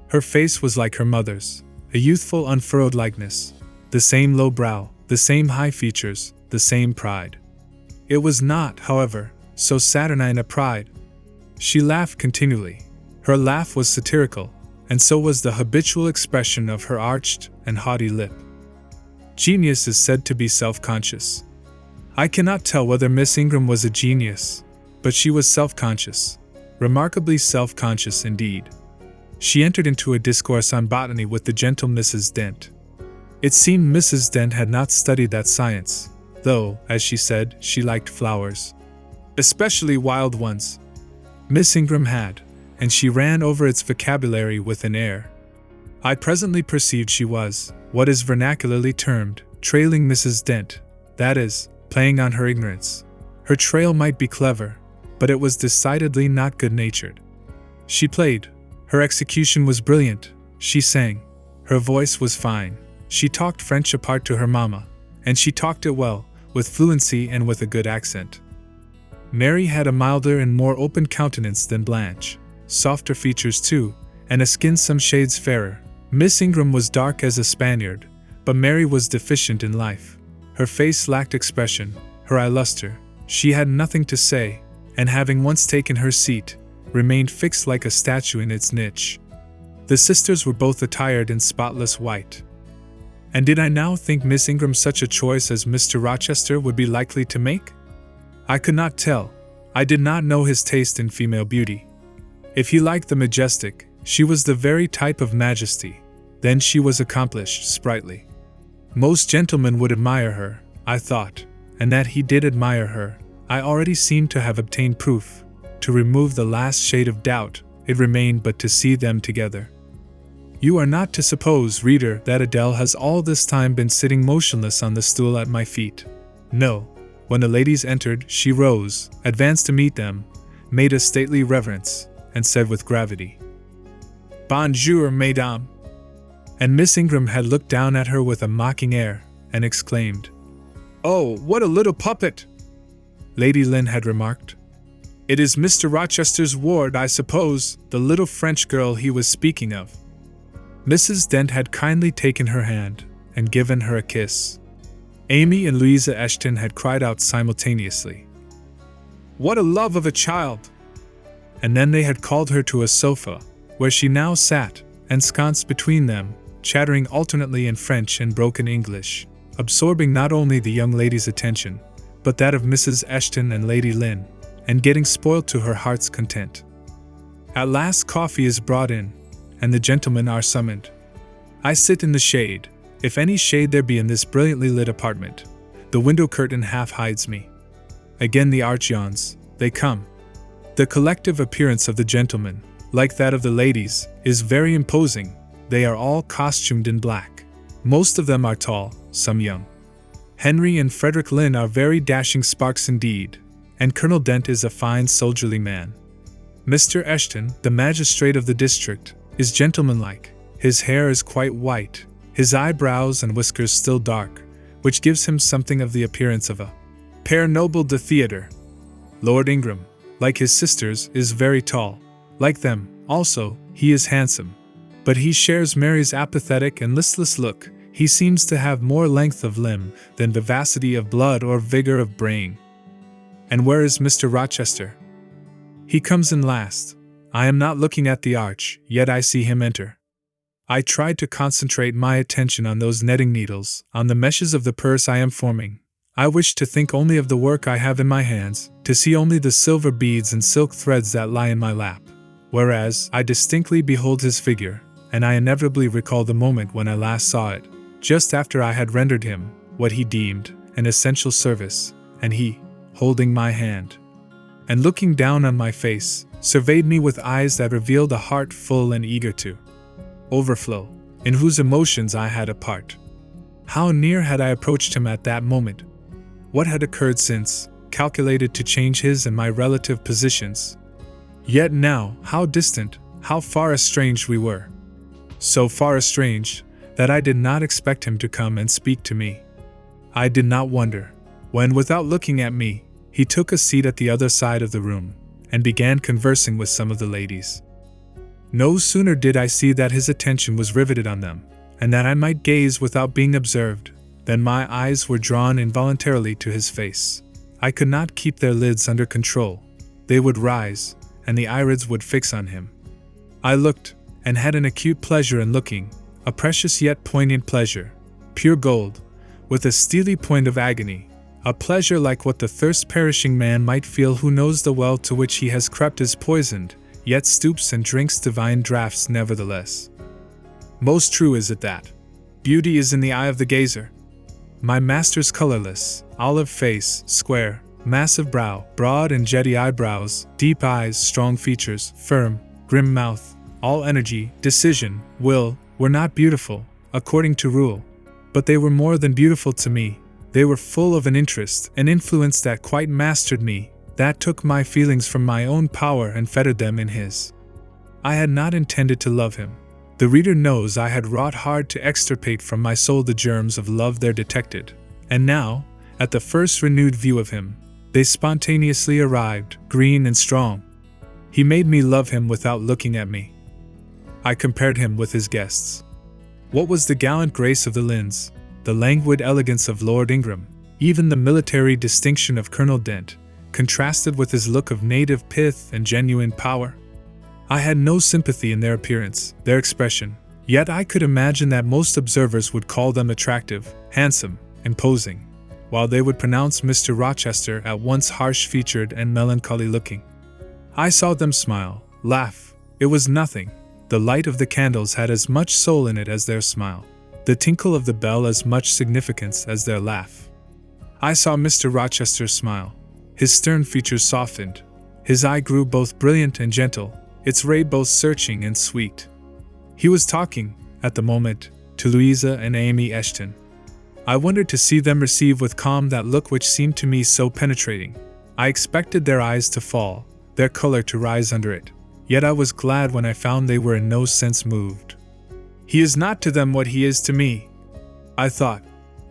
Her face was like her mother's, a youthful unfurrowed likeness, the same low brow, the same high features, the same pride. It was not, however, so saturnine a pride. She laughed continually. Her laugh was satirical, and so was the habitual expression of her arched and haughty lip. Genius is said to be self-conscious. I cannot tell whether Miss Ingram was a genius, but she was self-conscious, remarkably self-conscious indeed. She entered into a discourse on botany with the gentle Mrs. Dent. It seemed Mrs. Dent had not studied that science, though, as she said, she liked flowers, especially wild ones. Miss Ingram had, and she ran over its vocabulary with an air. I presently perceived she was, what is vernacularly termed, trailing Mrs. Dent, that is, playing on her ignorance. Her trail might be clever, but it was decidedly not good-natured. She played. Her execution was brilliant. She sang. Her voice was fine. She talked French apart to her mamma, and she talked it well, with fluency and with a good accent. Mary had a milder and more open countenance than Blanche, softer features too, and a skin some shades fairer. Miss Ingram was dark as a Spaniard, but Mary was deficient in life. Her face lacked expression, her eye luster. She had nothing to say, and having once taken her seat, remained fixed like a statue in its niche. The sisters were both attired in spotless white. And did I now think Miss Ingram such a choice as Mr. Rochester would be likely to make? I could not tell. I did not know his taste in female beauty. If he liked the majestic, she was the very type of majesty. Then she was accomplished, sprightly. Most gentlemen would admire her, I thought, and that he did admire her, I already seemed to have obtained proof. To remove the last shade of doubt, it remained but to see them together. You are not to suppose, reader, that Adele has all this time been sitting motionless on the stool at my feet. No. When the ladies entered, she rose, advanced to meet them, made a stately reverence, and said with gravity, "Bonjour, mesdames." And Miss Ingram had looked down at her with a mocking air, and exclaimed, "Oh, what a little puppet!" Lady Lynn had remarked, "It is Mr. Rochester's ward, I suppose, the little French girl he was speaking of." Mrs. Dent had kindly taken her hand, and given her a kiss. Amy and Louisa Eshton had cried out simultaneously, "What a love of a child!" And then they had called her to a sofa, where she now sat, ensconced between them, chattering alternately in French and broken English, absorbing not only the young lady's attention, but that of Mrs. Eshton and Lady Lynn, and getting spoilt to her heart's content. At last coffee is brought in, and the gentlemen are summoned. I sit in the shade, if any shade there be in this brilliantly lit apartment. The window curtain half hides me. Again the arch yawns. They come. The collective appearance of the gentlemen, like that of the ladies, is very imposing. They are all costumed in black. Most of them are tall, some young. Henry and Frederick Lynn are very dashing sparks indeed, and Colonel Dent is a fine soldierly man. Mr. Eshton, the magistrate of the district, is gentlemanlike. His hair is quite white, his eyebrows and whiskers still dark, which gives him something of the appearance of a Père Noble de theatre. Lord Ingram, like his sisters, is very tall. Like them, also, he is handsome. But he shares Mary's apathetic and listless look. He seems to have more length of limb than vivacity of blood or vigor of brain. And where is Mr. Rochester? He comes in last. I am not looking at the arch, yet I see him enter. I tried to concentrate my attention on those netting needles, on the meshes of the purse I am forming. I wished to think only of the work I have in my hands, to see only the silver beads and silk threads that lie in my lap. Whereas, I distinctly behold his figure, and I inevitably recall the moment when I last saw it, just after I had rendered him what he deemed an essential service, and he, holding my hand, and looking down on my face, surveyed me with eyes that revealed a heart full and eager to overflow, in whose emotions I had a part. How near had I approached him at that moment? What had occurred since, calculated to change his and my relative positions? Yet now, how distant, how far estranged we were. So far estranged, that I did not expect him to come and speak to me. I did not wonder, when without looking at me, he took a seat at the other side of the room, and began conversing with some of the ladies. No sooner did I see that his attention was riveted on them, and that I might gaze without being observed, than my eyes were drawn involuntarily to his face. I could not keep their lids under control. They would rise, and the irids would fix on him. I looked, and had an acute pleasure in looking, a precious yet poignant pleasure, pure gold, with a steely point of agony, a pleasure like what the thirst-perishing man might feel who knows the well to which he has crept is poisoned, yet stoops and drinks divine draughts nevertheless. Most true is it that beauty is in the eye of the gazer. My master's colorless, olive face, square, massive brow, broad and jetty eyebrows, deep eyes, strong features, firm, grim mouth, all energy, decision, will, were not beautiful, according to rule. But they were more than beautiful to me. They were full of an interest, an influence that quite mastered me, that took my feelings from my own power and fettered them in his. I had not intended to love him. The reader knows I had wrought hard to extirpate from my soul the germs of love there detected, and now, at the first renewed view of him, they spontaneously arrived, green and strong. He made me love him without looking at me. I compared him with his guests. What was the gallant grace of the Lynns, the languid elegance of Lord Ingram, even the military distinction of Colonel Dent, contrasted with his look of native pith and genuine power? I had no sympathy in their appearance, their expression, yet I could imagine that most observers would call them attractive, handsome, imposing, while they would pronounce Mr. Rochester at once harsh-featured and melancholy-looking. I saw them smile, laugh. It was nothing. The light of the candles had as much soul in it as their smile, the tinkle of the bell as much significance as their laugh. I saw Mr. Rochester smile. His stern features softened. His eye grew both brilliant and gentle, its ray both searching and sweet. He was talking, at the moment, to Louisa and Amy Eshton. I wondered to see them receive with calm that look which seemed to me so penetrating. I expected their eyes to fall, their color to rise under it. Yet I was glad when I found they were in no sense moved. He is not to them what he is to me, I thought.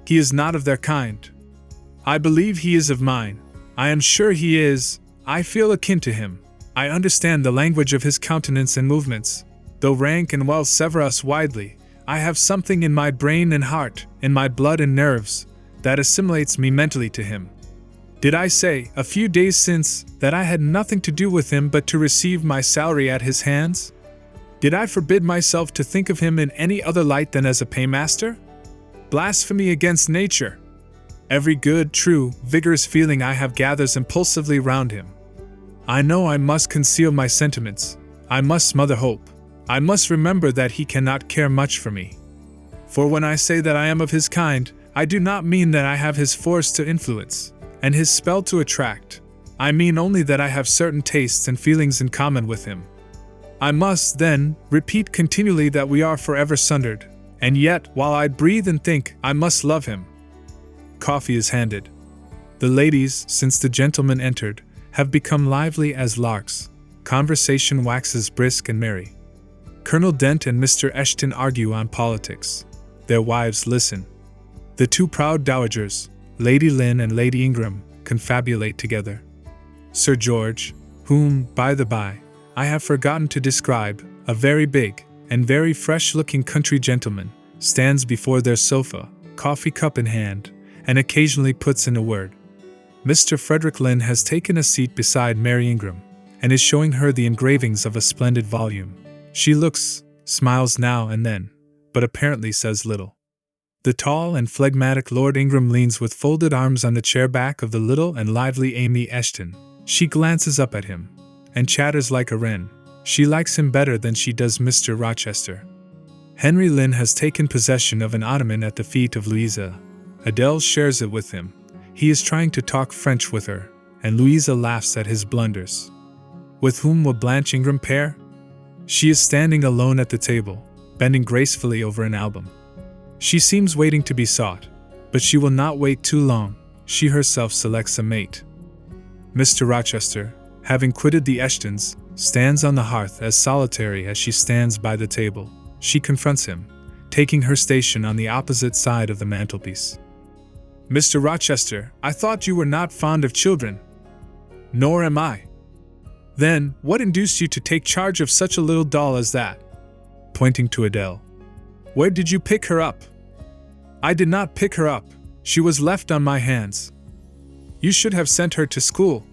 He is not of their kind. I believe he is of mine. I am sure he is. I feel akin to him. I understand the language of his countenance and movements. Though rank and wealth sever us widely, I have something in my brain and heart, in my blood and nerves, that assimilates me mentally to him. Did I say, a few days since, that I had nothing to do with him but to receive my salary at his hands? Did I forbid myself to think of him in any other light than as a paymaster? Blasphemy against nature! Every good, true, vigorous feeling I have gathers impulsively round him. I know I must conceal my sentiments. I must smother hope. I must remember that he cannot care much for me. For when I say that I am of his kind, I do not mean that I have his force to influence, and his spell to attract. I mean only that I have certain tastes and feelings in common with him. I must, then, repeat continually that we are forever sundered, and yet, while I breathe and think, I must love him. Coffee is handed. The ladies, since the gentlemen entered, have become lively as larks. Conversation waxes brisk and merry. Colonel Dent and Mr. Eshton argue on politics. Their wives listen. The two proud dowagers, Lady Lynn and Lady Ingram, confabulate together. Sir George, whom, by the by, I have forgotten to describe, a very big and very fresh-looking country gentleman, stands before their sofa, coffee cup in hand, and occasionally puts in a word. Mr. Frederick Lynn has taken a seat beside Mary Ingram, and is showing her the engravings of a splendid volume. She looks, smiles now and then, but apparently says little. The tall and phlegmatic Lord Ingram leans with folded arms on the chair back of the little and lively Amy Eshton. She glances up at him, and chatters like a wren. She likes him better than she does Mr. Rochester. Henry Lynn has taken possession of an ottoman at the feet of Louisa. Adele shares it with him. He is trying to talk French with her, and Louisa laughs at his blunders. With whom will Blanche Ingram pair? She is standing alone at the table, bending gracefully over an album. She seems waiting to be sought, but she will not wait too long. She herself selects a mate. Mr. Rochester, having quitted the Eshtons, stands on the hearth as solitary as she stands by the table. She confronts him, taking her station on the opposite side of the mantelpiece. Mr. Rochester, I thought you were not fond of children. Nor am I. Then, what induced you to take charge of such a little doll as that? Pointing to Adele. Where did you pick her up? I did not pick her up. She was left on my hands. You should have sent her to school.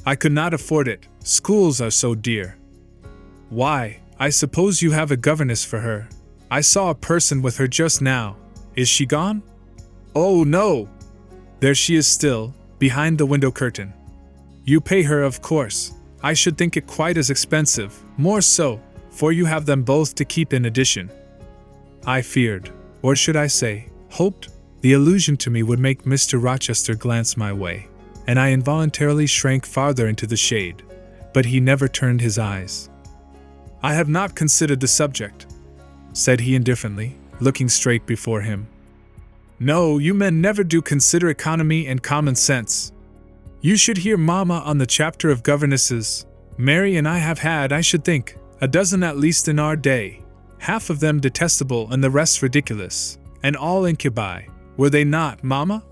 I could not afford it. Schools are so dear. Why, I suppose you have a governess for her. I saw a person with her just now. Is she gone? Oh no! There she is still, behind the window curtain. You pay her, of course. I should think it quite as expensive, more so, for you have them both to keep in addition. I feared, or should I say, hoped, the allusion to me would make Mr. Rochester glance my way, and I involuntarily shrank farther into the shade, but he never turned his eyes. I have not considered the subject, said he indifferently, looking straight before him. No, you men never do consider economy and common sense. You should hear Mama on the chapter of governesses. Mary and I have had, I should think, a dozen at least in our day, half of them detestable and the rest ridiculous, and all incubi, were they not, Mama?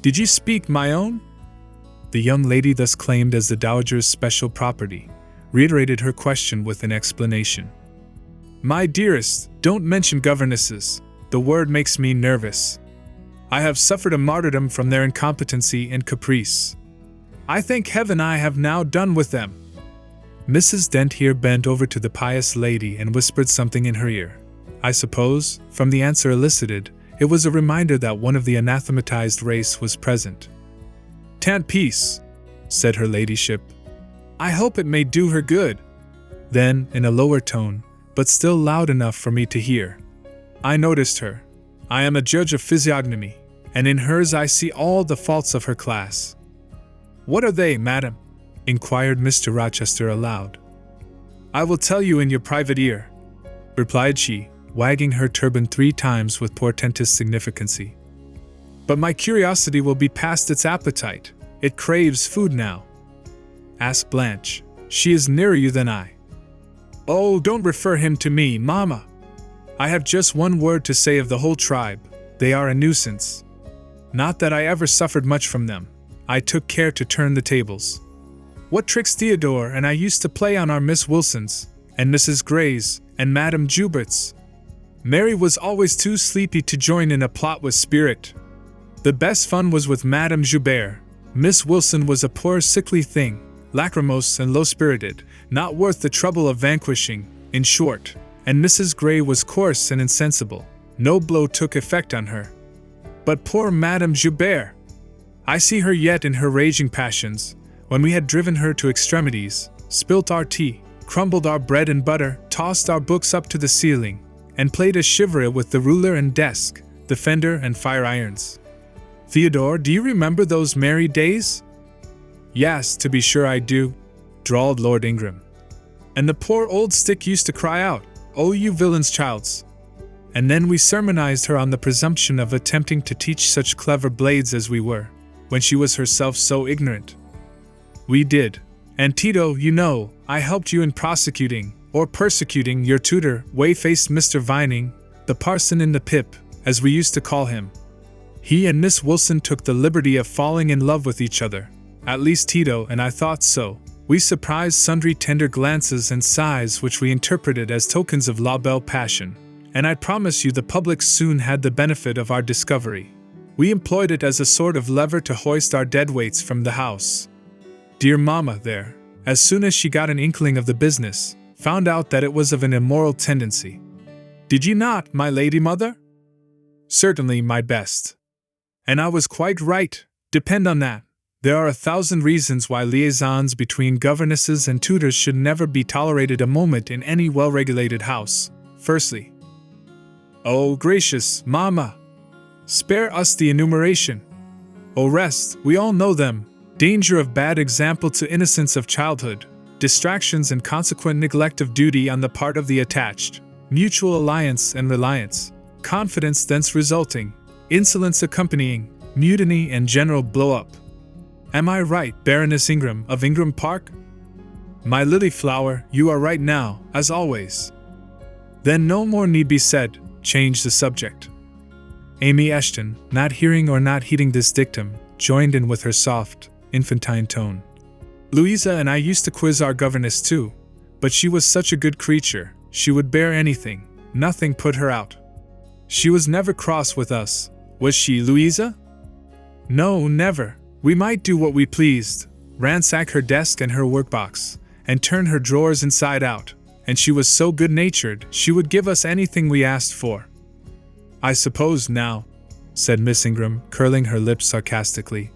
Did you speak my own? The young lady thus claimed as the dowager's special property reiterated her question with an explanation. My dearest, don't mention governesses. The word makes me nervous. I have suffered a martyrdom from their incompetency and caprice. I thank heaven I have now done with them. Mrs. Dent here bent over to the pious lady and whispered something in her ear. I suppose, from the answer elicited, it was a reminder that one of the anathematized race was present. Tant peace, said her ladyship. I hope it may do her good. Then, in a lower tone, but still loud enough for me to hear. I noticed her. I am a judge of physiognomy, and in hers I see all the faults of her class. What are they, madam? Inquired Mr. Rochester aloud. I will tell you in your private ear, replied she, wagging her turban 3 times with portentous significancy. But my curiosity will be past its appetite. It craves food now. Ask Blanche. She is nearer you than I. Oh, don't refer him to me, Mama. I have just one word to say of the whole tribe. They are a nuisance. Not that I ever suffered much from them. I took care to turn the tables. What tricks Theodore and I used to play on our Miss Wilsons, and Mrs. Grays, and Madame Jubert's. Mary was always too sleepy to join in a plot with spirit. The best fun was with Madame Joubert. Miss Wilson was a poor sickly thing, lachrymose and low-spirited, not worth the trouble of vanquishing, in short, and Mrs. Gray was coarse and insensible. No blow took effect on her. But poor Madame Joubert! I see her yet in her raging passions, when we had driven her to extremities, spilt our tea, crumbled our bread and butter, tossed our books up to the ceiling, and played a chivalry with the ruler and desk, the fender and fire irons. Theodore, do you remember those merry days? Yes, to be sure I do, drawled Lord Ingram. And the poor old stick used to cry out, "Oh, you villain's childs!" And then we sermonized her on the presumption of attempting to teach such clever blades as we were, when she was herself so ignorant. We did. And Tito, you know, I helped you in prosecuting, or persecuting, your tutor, way-faced Mr. Vining, the parson in the pip, as we used to call him. He and Miss Wilson took the liberty of falling in love with each other. At least Tito and I thought so. We surprised sundry tender glances and sighs which we interpreted as tokens of la belle passion, and I promise you the public soon had the benefit of our discovery. We employed it as a sort of lever to hoist our deadweights from the house. Dear Mamma there, as soon as she got an inkling of the business, found out that it was of an immoral tendency. Did you not, my lady mother? Certainly, my best. And I was quite right, depend on that. There are 1,000 reasons why liaisons between governesses and tutors should never be tolerated a moment in any well-regulated house. Firstly, oh gracious, Mamma! Spare us the enumeration. Oh rest, we all know them. Danger of bad example to innocence of childhood, distractions and consequent neglect of duty on the part of the attached, mutual alliance and reliance, confidence thence resulting, insolence accompanying, mutiny and general blow-up. Am I right, Baroness Ingram of Ingram Park? My lily flower, you are right now, as always. Then no more need be said, change the subject. Amy Ashton, not hearing or not heeding this dictum, joined in with her soft, infantine tone. Louisa and I used to quiz our governess too, but she was such a good creature, she would bear anything, nothing put her out. She was never cross with us, was she, Louisa? No, never. We might do what we pleased, ransack her desk and her workbox, and turn her drawers inside out, and she was so good-natured she would give us anything we asked for. I suppose now, said Miss Ingram, curling her lips sarcastically,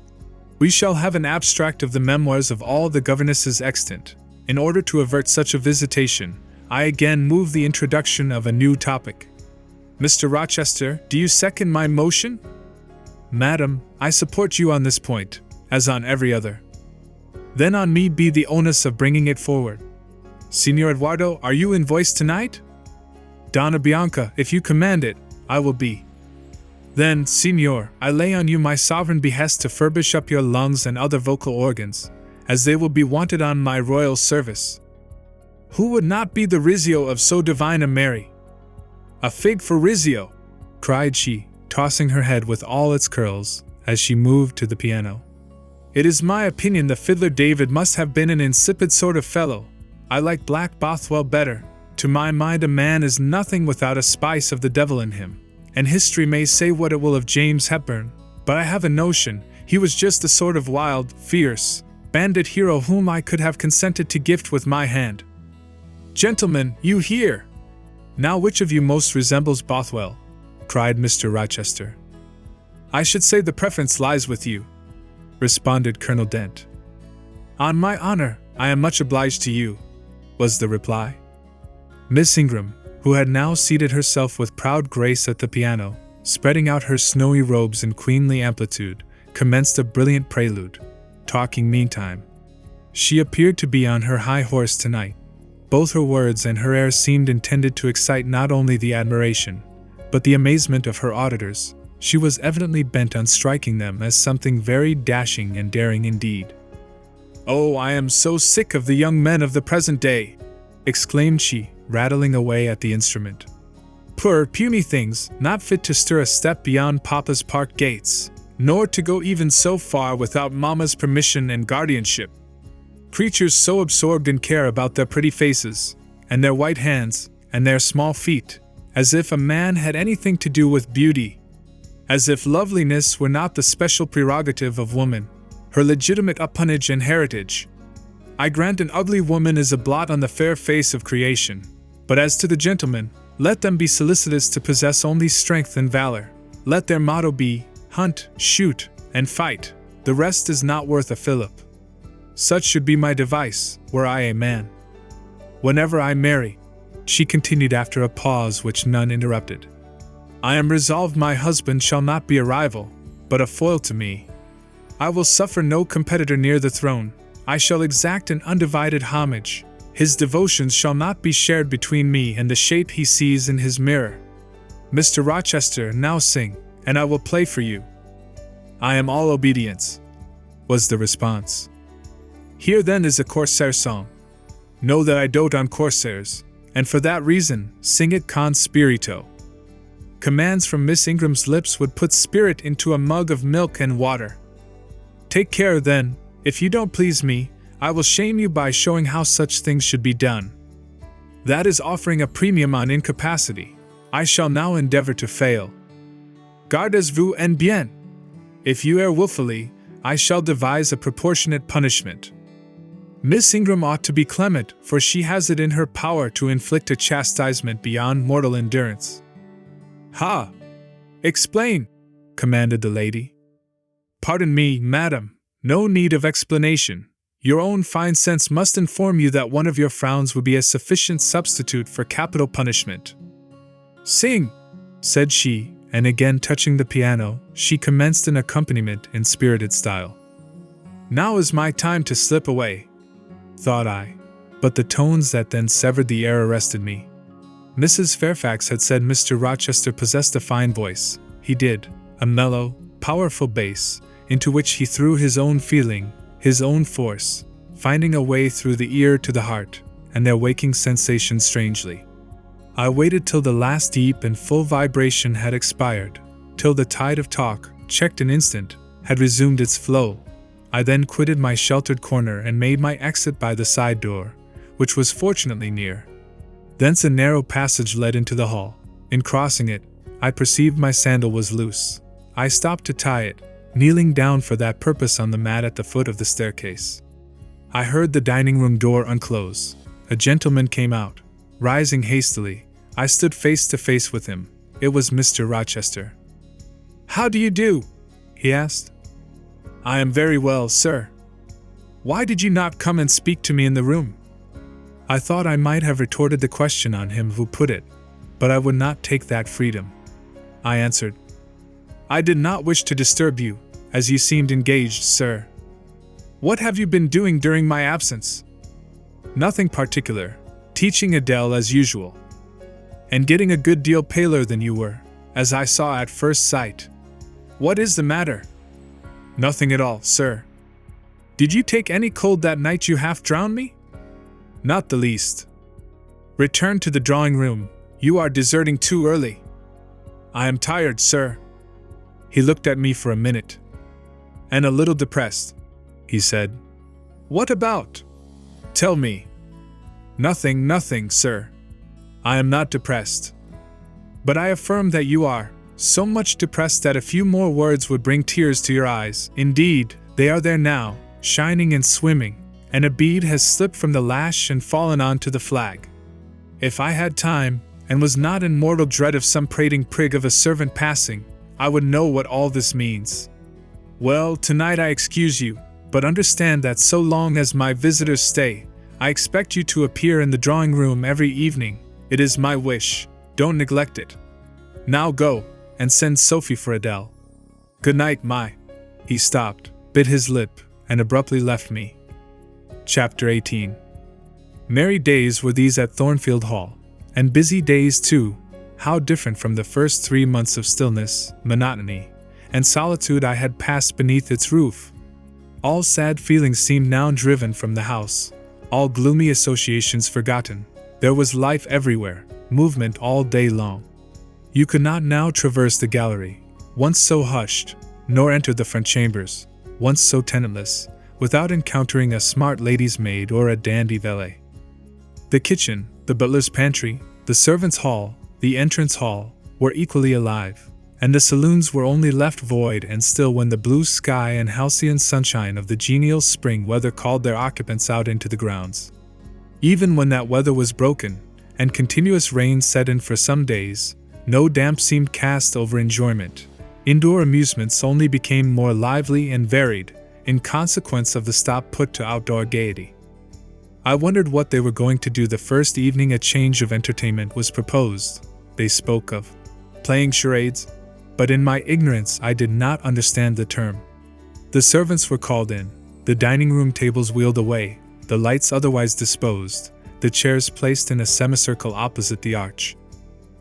we shall have an abstract of the memoirs of all the governesses extant. In order to avert such a visitation, I again move the introduction of a new topic. Mr. Rochester, do you second my motion? Madam, I support you on this point, as on every other. Then on me be the onus of bringing it forward. Signor Eduardo, are you in voice tonight? Donna Bianca, if you command it, I will be. Then, Signor, I lay on you my sovereign behest to furbish up your lungs and other vocal organs, as they will be wanted on my royal service. Who would not be the Rizzio of so divine a Mary? A fig for Rizzio, cried she, tossing her head with all its curls, as she moved to the piano. It is my opinion the fiddler David must have been an insipid sort of fellow. I like Black Bothwell better. To my mind a man is nothing without a spice of the devil in him, and history may say what it will of James Hepburn, but I have a notion he was just the sort of wild, fierce, bandit hero whom I could have consented to gift with my hand. Gentlemen, you hear! Now which of you most resembles Bothwell? Cried Mr. Rochester. I should say the preference lies with you, responded Colonel Dent. On my honor, I am much obliged to you, was the reply. Miss Ingram, who had now seated herself with proud grace at the piano, spreading out her snowy robes in queenly amplitude, commenced a brilliant prelude, talking meantime. She appeared to be on her high horse tonight. Both her words and her air seemed intended to excite not only the admiration, but the amazement of her auditors. She was evidently bent on striking them as something very dashing and daring indeed. "Oh, I am so sick of the young men of the present day!" exclaimed she, rattling away at the instrument. "Poor, puny things, not fit to stir a step beyond Papa's park gates, nor to go even so far without Mama's permission and guardianship. Creatures so absorbed in care about their pretty faces, and their white hands, and their small feet, as if a man had anything to do with beauty. As if loveliness were not the special prerogative of woman, her legitimate appanage and heritage. I grant an ugly woman is a blot on the fair face of creation, but as to the gentlemen, let them be solicitous to possess only strength and valor. Let their motto be, hunt, shoot, and fight. The rest is not worth a fillip. Such should be my device, were I a man. Whenever I marry," she continued after a pause which none interrupted, "I am resolved my husband shall not be a rival, but a foil to me. I will suffer no competitor near the throne. I shall exact an undivided homage. His devotions shall not be shared between me and the shape he sees in his mirror. Mr. Rochester, now sing, and I will play for you." "I am all obedience," was the response. "Here then is a Corsair song. Know that I dote on Corsairs, and for that reason, sing it con spirito." Commands from Miss Ingram's lips would put spirit into a mug of milk and water. "Take care, then, if you don't please me, I will shame you by showing how such things should be done. That is offering a premium on incapacity. I shall now endeavor to fail. Gardez-vous en bien. If you err wilfully, I shall devise a proportionate punishment. Miss Ingram ought to be clement, for she has it in her power to inflict a chastisement beyond mortal endurance." "Ha! Explain," commanded the lady. "Pardon me, madam, no need of explanation. Your own fine sense must inform you that one of your frowns would be a sufficient substitute for capital punishment." "Sing," said she, and again touching the piano, she commenced an accompaniment in spirited style. "Now is my time to slip away," thought I, but the tones that then severed the air arrested me. Mrs. Fairfax had said Mr. Rochester possessed a fine voice. He did, a mellow, powerful bass, into which he threw his own feeling, his own force, finding a way through the ear to the heart, and their waking sensation strangely. I waited till the last deep and full vibration had expired, till the tide of talk, checked an instant, had resumed its flow. I then quitted my sheltered corner and made my exit by the side door, which was fortunately near. Thence a narrow passage led into the hall. In crossing it, I perceived my sandal was loose. I stopped to tie it, kneeling down for that purpose on the mat at the foot of the staircase. I heard the dining room door unclose. A gentleman came out. Rising hastily, I stood face to face with him. It was Mr. Rochester. "How do you do?" he asked. "I am very well, sir." "Why did you not come and speak to me in the room?" I thought I might have retorted the question on him who put it, but I would not take that freedom. I answered, "I did not wish to disturb you, as you seemed engaged, sir." "What have you been doing during my absence?" "Nothing particular, teaching Adele as usual." "And getting a good deal paler than you were, as I saw at first sight. What is the matter?" "Nothing at all, sir." "Did you take any cold that night you half drowned me?" "Not the least." "Return to the drawing room, you are deserting too early." "I am tired, sir." He looked at me for a minute. "And a little depressed," he said. "What about?" "Tell me." Nothing, sir. I am not depressed." "But I affirm that you are, so much depressed that a few more words would bring tears to your eyes. Indeed, they are there now, shining and swimming, and a bead has slipped from the lash and fallen onto the flag. If I had time, and was not in mortal dread of some prating prig of a servant passing, I would know what all this means. Well, tonight I excuse you, but understand that so long as my visitors stay, I expect you to appear in the drawing room every evening. It is my wish. Don't neglect it. Now go, and send Sophie for Adele. Good night, my—" He stopped, bit his lip, and abruptly left me. Chapter 18. Merry days were these at Thornfield Hall, and busy days too. How different from the first 3 months of stillness, monotony, and solitude I had passed beneath its roof. All sad feelings seemed now driven from the house, all gloomy associations forgotten. There was life everywhere, movement all day long. You could not now traverse the gallery, once so hushed, nor enter the front chambers, once so tenantless, without encountering a smart lady's maid or a dandy valet. The kitchen, the butler's pantry, the servants' hall, the entrance hall, were equally alive, and the saloons were only left void and still when the blue sky and halcyon sunshine of the genial spring weather called their occupants out into the grounds. Even when that weather was broken, and continuous rain set in for some days, no damp seemed cast over enjoyment. Indoor amusements only became more lively and varied, in consequence of the stop put to outdoor gaiety. I wondered what they were going to do the first evening a change of entertainment was proposed. They spoke of playing charades, but in my ignorance I did not understand the term. The servants were called in, the dining room tables wheeled away, the lights otherwise disposed, the chairs placed in a semicircle opposite the arch.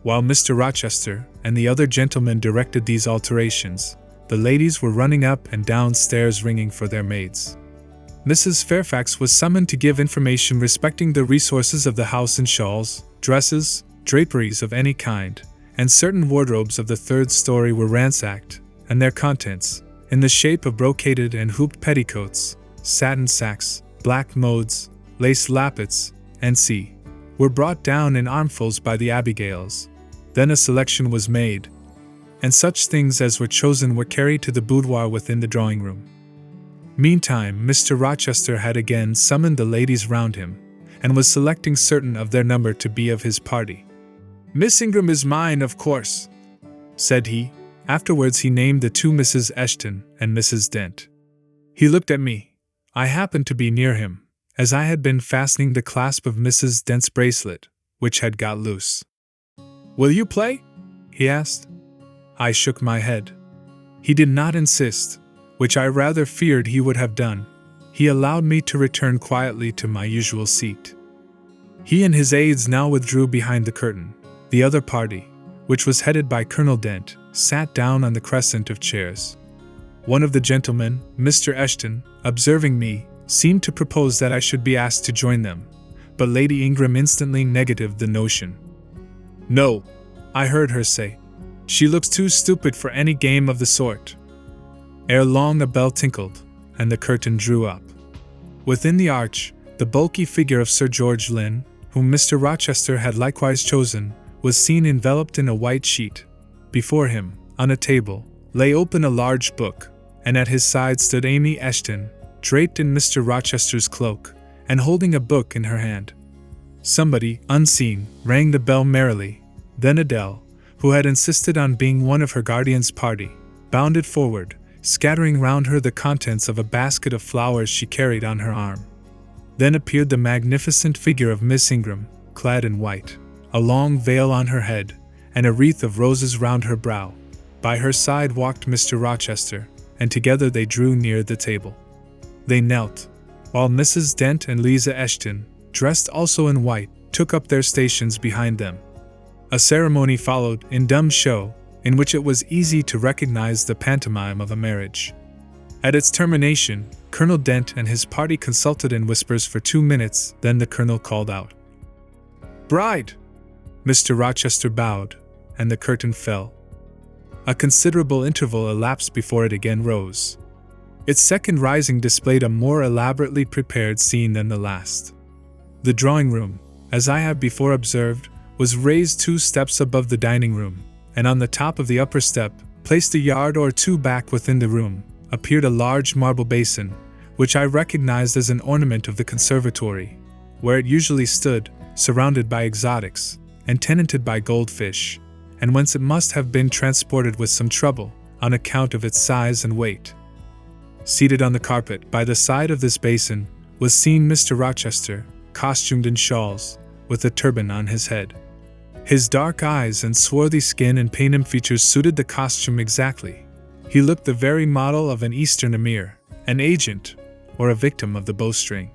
While Mr. Rochester and the other gentlemen directed these alterations, the ladies were running up and down stairs ringing for their maids. Mrs. Fairfax was summoned to give information respecting the resources of the house in shawls, dresses, draperies of any kind, and certain wardrobes of the third story were ransacked, and their contents, in the shape of brocaded and hooped petticoats, satin sacks, black modes, lace lappets, and were brought down in armfuls by the Abigails. Then a selection was made, and such things as were chosen were carried to the boudoir within the drawing room. Meantime, Mr. Rochester had again summoned the ladies round him, and was selecting certain of their number to be of his party. "Miss Ingram is mine, of course," said he. Afterwards he named the two Mrs. Eshton and Mrs. Dent. He looked at me. I happened to be near him, as I had been fastening the clasp of Mrs. Dent's bracelet, which had got loose. "Will you play?" he asked. I shook my head. He did not insist, which I rather feared he would have done. He allowed me to return quietly to my usual seat. He and his aides now withdrew behind the curtain. The other party, which was headed by Colonel Dent, sat down on the crescent of chairs. One of the gentlemen, Mr. Eshton, observing me, seemed to propose that I should be asked to join them, but Lady Ingram instantly negatived the notion. "No," I heard her say. "She looks too stupid for any game of the sort." Ere long a bell tinkled, and the curtain drew up. Within the arch, the bulky figure of Sir George Lynn, whom Mr. Rochester had likewise chosen, was seen enveloped in a white sheet. Before him, on a table, lay open a large book, and at his side stood Amy Eshton, draped in Mr. Rochester's cloak, and holding a book in her hand. Somebody, unseen, rang the bell merrily. Then Adele, who had insisted on being one of her guardian's party, bounded forward, scattering round her the contents of a basket of flowers she carried on her arm. Then appeared the magnificent figure of Miss Ingram, clad in white, a long veil on her head, and a wreath of roses round her brow. By her side walked Mr. Rochester, and together they drew near the table. They knelt, while Mrs. Dent and Lisa Eshton, dressed also in white, took up their stations behind them. A ceremony followed, in dumb show, in which it was easy to recognize the pantomime of a marriage. At its termination, Colonel Dent and his party consulted in whispers for 2 minutes, then the colonel called out, "Bride!" Mr. Rochester bowed, and the curtain fell. A considerable interval elapsed before it again rose. Its second rising displayed a more elaborately prepared scene than the last. The drawing room, as I have before observed, was raised 2 steps above the dining room, and on the top of the upper step, placed a yard or 2 back within the room, appeared a large marble basin, which I recognized as an ornament of the conservatory, where it usually stood, surrounded by exotics, and tenanted by goldfish, and whence it must have been transported with some trouble, on account of its size and weight. Seated on the carpet by the side of this basin was seen Mr. Rochester, costumed in shawls, with a turban on his head. His dark eyes and swarthy skin and Paynim features suited the costume exactly. He looked the very model of an Eastern emir, an agent, or a victim of the bowstring.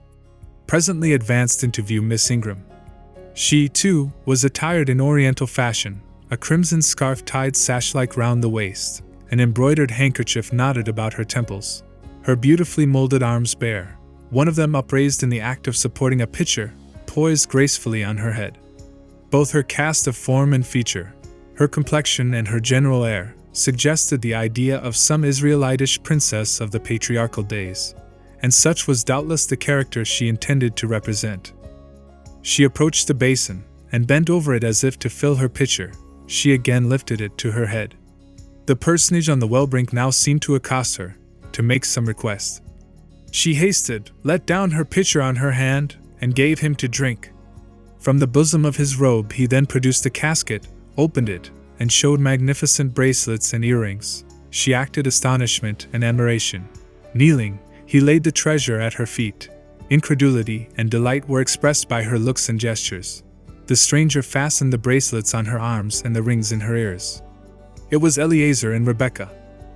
Presently advanced into view Miss Ingram. She, too, was attired in Oriental fashion, a crimson scarf tied sash-like round the waist, an embroidered handkerchief knotted about her temples, her beautifully molded arms bare, one of them upraised in the act of supporting a pitcher, poised gracefully on her head. Both her cast of form and feature, her complexion and her general air, suggested the idea of some Israelitish princess of the patriarchal days, and such was doubtless the character she intended to represent. She approached the basin, and bent over it as if to fill her pitcher. She again lifted it to her head. The personage on the well-brink now seemed to accost her, to make some request. She hasted, let down her pitcher on her hand, and gave him to drink. From the bosom of his robe he then produced a casket, opened it, and showed magnificent bracelets and earrings. She acted astonishment and admiration. Kneeling, he laid the treasure at her feet. Incredulity and delight were expressed by her looks and gestures. The stranger fastened the bracelets on her arms and the rings in her ears. It was Eleazar and Rebecca.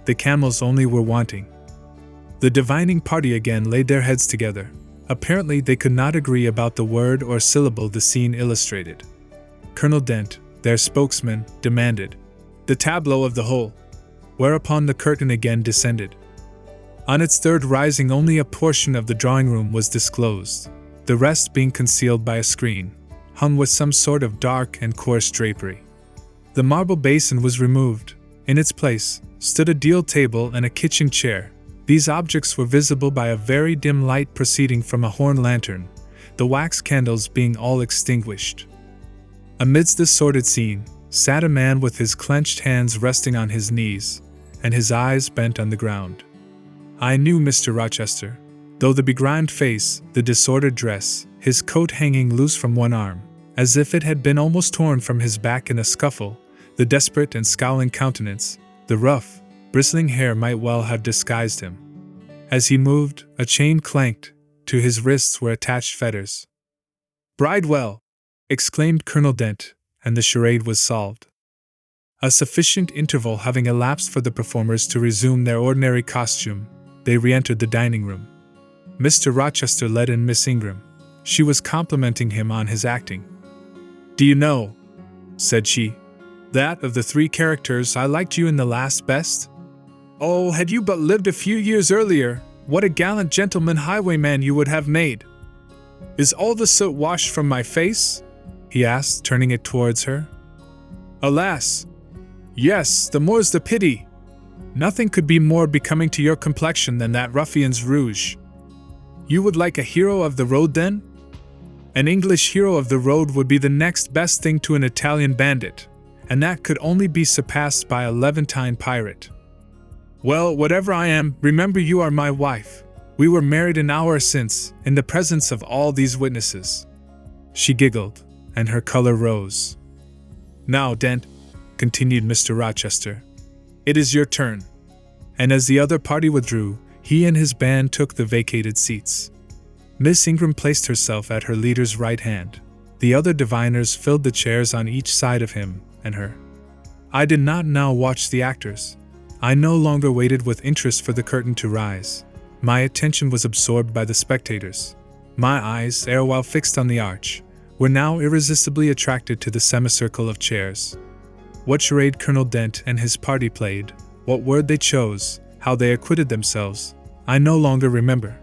The camels only were wanting. The divining party again laid their heads together. Apparently they could not agree about the word or syllable the scene illustrated. Colonel Dent, their spokesman, demanded the tableau of the whole, whereupon the curtain again descended. On its third rising only a portion of the drawing room was disclosed, the rest being concealed by a screen, hung with some sort of dark and coarse drapery. The marble basin was removed. In its place stood a deal table and a kitchen chair. These objects were visible by a very dim light proceeding from a horn lantern, the wax candles being all extinguished. Amidst this sordid scene sat a man with his clenched hands resting on his knees, and his eyes bent on the ground. I knew Mr. Rochester, though the begrimed face, the disordered dress, his coat hanging loose from one arm, as if it had been almost torn from his back in a scuffle, the desperate and scowling countenance, the rough, bristling hair might well have disguised him. As he moved, a chain clanked, to his wrists were attached fetters. "Bridewell!" exclaimed Colonel Dent, and the charade was solved. A sufficient interval having elapsed for the performers to resume their ordinary costume, they re-entered the dining room. Mr. Rochester led in Miss Ingram. She was complimenting him on his acting. "Do you know," said she, "that of the 3 characters I liked you in the last best? Oh, had you but lived a few years earlier, what a gallant gentleman highwayman you would have made! Is all the soot washed from my face?" he asked, turning it towards her. "Alas! Yes, the more's the pity. Nothing could be more becoming to your complexion than that ruffian's rouge. You would like a hero of the road then? An English hero of the road would be the next best thing to an Italian bandit, and that could only be surpassed by a Levantine pirate. Well, whatever I am, remember you are my wife. We were married an hour since, in the presence of all these witnesses." She giggled, and her color rose. "Now, Dent," continued Mr. Rochester, "it is your turn." And as the other party withdrew, he and his band took the vacated seats. Miss Ingram placed herself at her leader's right hand. The other diviners filled the chairs on each side of him and her. I did not now watch the actors. I no longer waited with interest for the curtain to rise. My attention was absorbed by the spectators. My eyes, erewhile fixed on the arch, were now irresistibly attracted to the semicircle of chairs. What charade Colonel Dent and his party played, what word they chose, how they acquitted themselves, I no longer remember.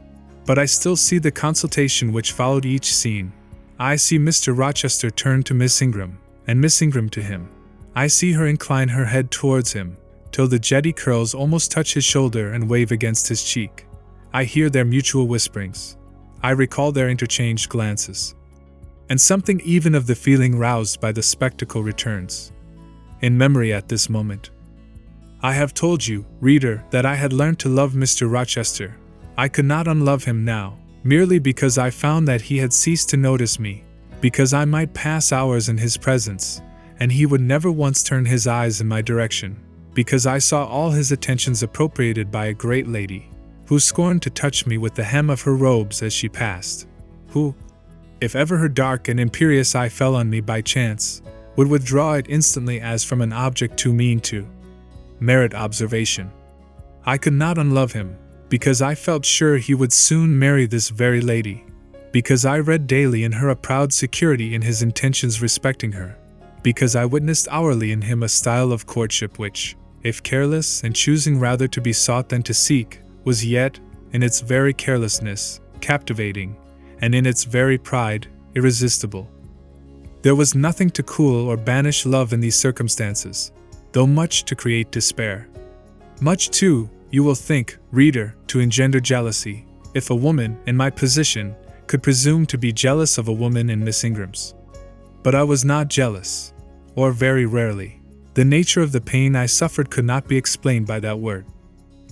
But I still see the consultation which followed each scene. I see Mr. Rochester turn to Miss Ingram, and Miss Ingram to him. I see her incline her head towards him, till the jetty curls almost touch his shoulder and wave against his cheek. I hear their mutual whisperings. I recall their interchanged glances. And something even of the feeling roused by the spectacle returns in memory at this moment. I have told you, reader, that I had learned to love Mr. Rochester. I could not unlove him now, merely because I found that he had ceased to notice me, because I might pass hours in his presence, and he would never once turn his eyes in my direction, because I saw all his attentions appropriated by a great lady, who scorned to touch me with the hem of her robes as she passed, who, if ever her dark and imperious eye fell on me by chance, would withdraw it instantly as from an object too mean to merit observation. I could not unlove him, because I felt sure he would soon marry this very lady, because I read daily in her a proud security in his intentions respecting her, because I witnessed hourly in him a style of courtship which, if careless and choosing rather to be sought than to seek, was yet, in its very carelessness, captivating, and in its very pride, irresistible. There was nothing to cool or banish love in these circumstances, though much to create despair. Much, too, you will think, reader, to engender jealousy, if a woman, in my position, could presume to be jealous of a woman in Miss Ingram's. But I was not jealous, or very rarely. The nature of the pain I suffered could not be explained by that word.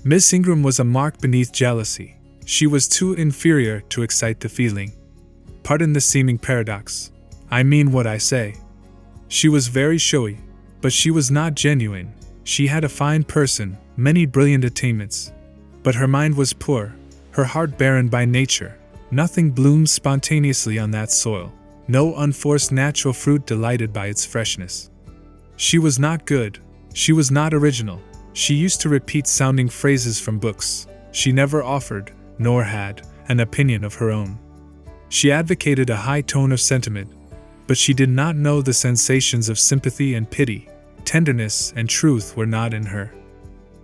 Miss Ingram was a mark beneath jealousy. She was too inferior to excite the feeling. Pardon the seeming paradox. I mean what I say. She was very showy, but she was not genuine. She had a fine person, many brilliant attainments. But her mind was poor, her heart barren by nature. Nothing bloomed spontaneously on that soil. No unforced natural fruit delighted by its freshness. She was not good. She was not original. She used to repeat sounding phrases from books. She never offered, nor had, an opinion of her own. She advocated a high tone of sentiment, but she did not know the sensations of sympathy and pity. Tenderness and truth were not in her.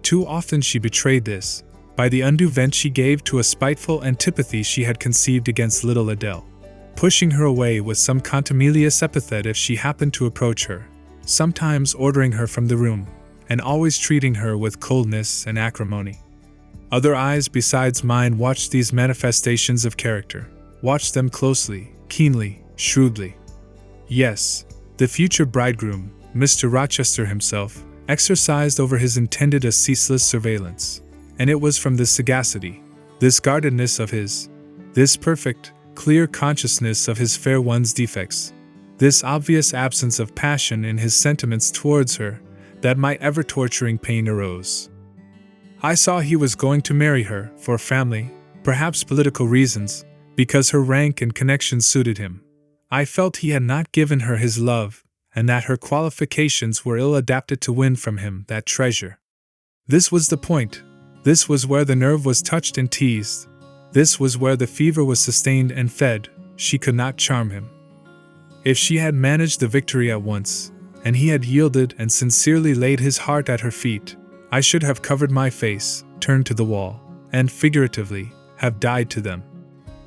Too often she betrayed this, by the undue vent she gave to a spiteful antipathy she had conceived against little Adele, pushing her away with some contumelious epithet if she happened to approach her, sometimes ordering her from the room, and always treating her with coldness and acrimony. Other eyes besides mine watched these manifestations of character, watched them closely, keenly, shrewdly. Yes, the future bridegroom, Mr. Rochester himself, exercised over his intended a ceaseless surveillance, and it was from this sagacity, this guardedness of his, this perfect, clear consciousness of his fair one's defects, this obvious absence of passion in his sentiments towards her, that my ever-torturing pain arose. I saw he was going to marry her, for family, perhaps political reasons, because her rank and connections suited him. I felt he had not given her his love, and that her qualifications were ill-adapted to win from him that treasure. This was the point. This was where the nerve was touched and teased. This was where the fever was sustained and fed. She could not charm him. If she had managed the victory at once, and he had yielded and sincerely laid his heart at her feet, I should have covered my face, turned to the wall, and, figuratively, have died to them.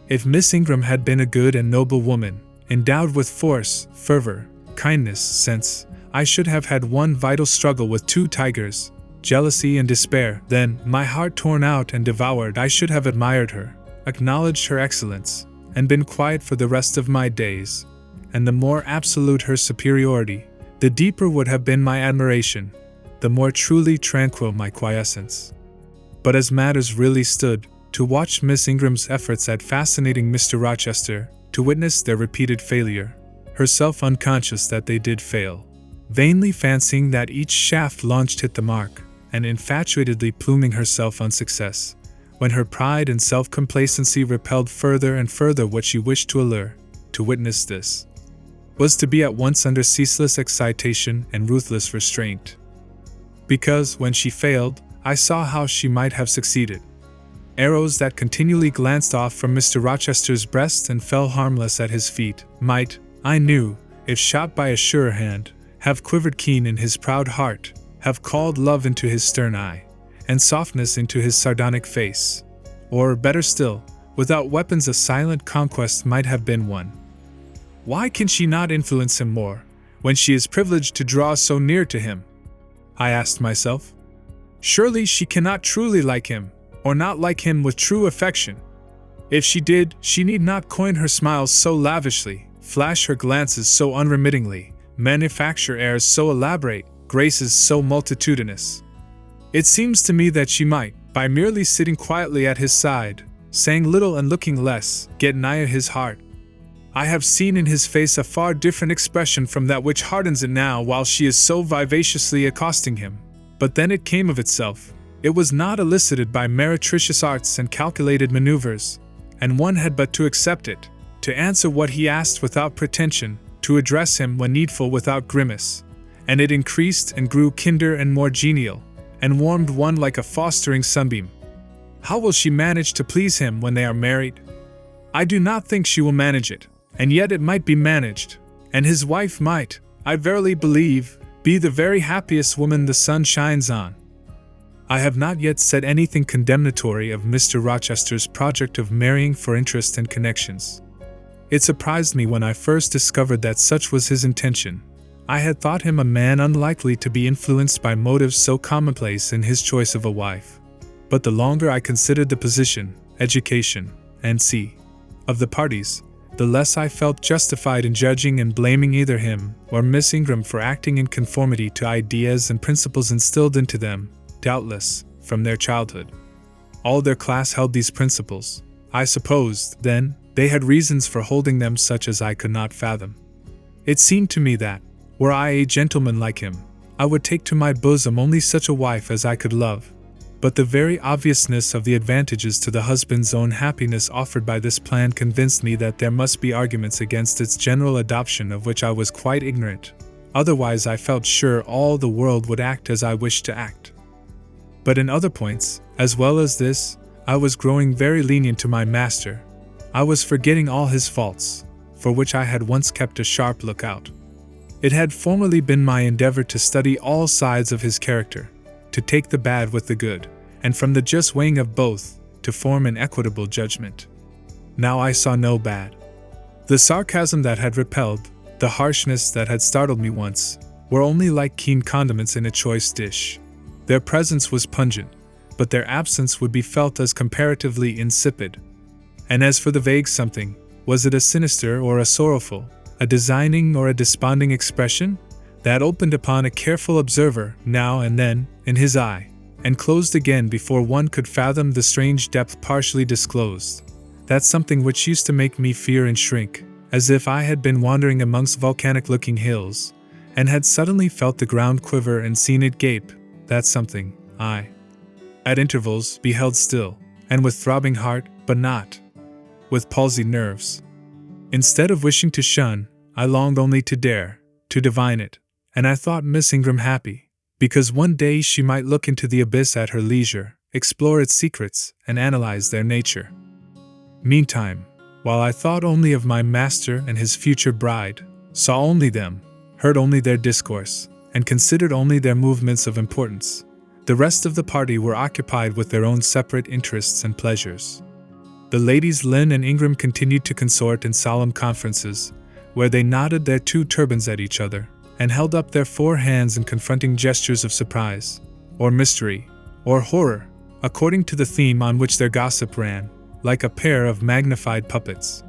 If Miss Ingram had been a good and noble woman, endowed with force, fervor, kindness, sense, I should have had one vital struggle with two tigers, jealousy and despair. Then, my heart torn out and devoured, I should have admired her, acknowledged her excellence, and been quiet for the rest of my days. And the more absolute her superiority, the deeper would have been my admiration, the more truly tranquil my quiescence. But as matters really stood, to watch Miss Ingram's efforts at fascinating Mr. Rochester, to witness their repeated failure, herself unconscious that they did fail, vainly fancying that each shaft launched hit the mark, and infatuatedly pluming herself on success, when her pride and self-complacency repelled further and further what she wished to allure, to witness this was to be at once under ceaseless excitation and ruthless restraint. Because, when she failed, I saw how she might have succeeded. Arrows that continually glanced off from Mr. Rochester's breast and fell harmless at his feet might, I knew, if shot by a surer hand, have quivered keen in his proud heart, have called love into his stern eye, and softness into his sardonic face. Or, better still, without weapons a silent conquest might have been won. Why can she not influence him more, when she is privileged to draw so near to him? I asked myself. Surely she cannot truly like him, or not like him with true affection. If she did, she need not coin her smiles so lavishly, flash her glances so unremittingly, manufacture airs so elaborate, graces so multitudinous. It seems to me that she might, by merely sitting quietly at his side, saying little and looking less, get nigher his heart. I have seen in his face a far different expression from that which hardens it now while she is so vivaciously accosting him. But then it came of itself. It was not elicited by meretricious arts and calculated maneuvers, and one had but to accept it, to answer what he asked without pretension, to address him when needful without grimace, and it increased and grew kinder and more genial, and warmed one like a fostering sunbeam. How will she manage to please him when they are married? I do not think she will manage it, and yet it might be managed, and his wife might, I verily believe, be the very happiest woman the sun shines on. I have not yet said anything condemnatory of Mr. Rochester's project of marrying for interest and connections. It surprised me when I first discovered that such was his intention. I had thought him a man unlikely to be influenced by motives so commonplace in his choice of a wife. But the longer I considered the position, education, and of the parties, the less I felt justified in judging and blaming either him or Miss Ingram for acting in conformity to ideas and principles instilled into them, doubtless, from their childhood. All their class held these principles. I supposed, then, they had reasons for holding them such as I could not fathom. It seemed to me that, were I a gentleman like him, I would take to my bosom only such a wife as I could love. But the very obviousness of the advantages to the husband's own happiness offered by this plan convinced me that there must be arguments against its general adoption of which I was quite ignorant. Otherwise I felt sure all the world would act as I wished to act. But in other points, as well as this, I was growing very lenient to my master. I was forgetting all his faults, for which I had once kept a sharp lookout. It had formerly been my endeavor to study all sides of his character, to take the bad with the good, and from the just weighing of both, to form an equitable judgment. Now I saw no bad. The sarcasm that had repelled, the harshness that had startled me once, were only like keen condiments in a choice dish. Their presence was pungent, but their absence would be felt as comparatively insipid. And as for the vague something, was it a sinister or a sorrowful, a designing or a desponding expression? That opened upon a careful observer, now and then, in his eye, and closed again before one could fathom the strange depth partially disclosed. That something which used to make me fear and shrink, as if I had been wandering amongst volcanic-looking hills, and had suddenly felt the ground quiver and seen it gape, that something, I, at intervals, beheld still, and with throbbing heart, but not with palsied nerves. Instead of wishing to shun, I longed only to dare, to divine it, and I thought Miss Ingram happy, because one day she might look into the abyss at her leisure, explore its secrets, and analyze their nature. Meantime, while I thought only of my master and his future bride, saw only them, heard only their discourse, and considered only their movements of importance, the rest of the party were occupied with their own separate interests and pleasures. The ladies Lynn and Ingram continued to consort in solemn conferences, where they nodded their two turbans at each other, and held up their four hands in confronting gestures of surprise, or mystery, or horror, according to the theme on which their gossip ran, like a pair of magnified puppets.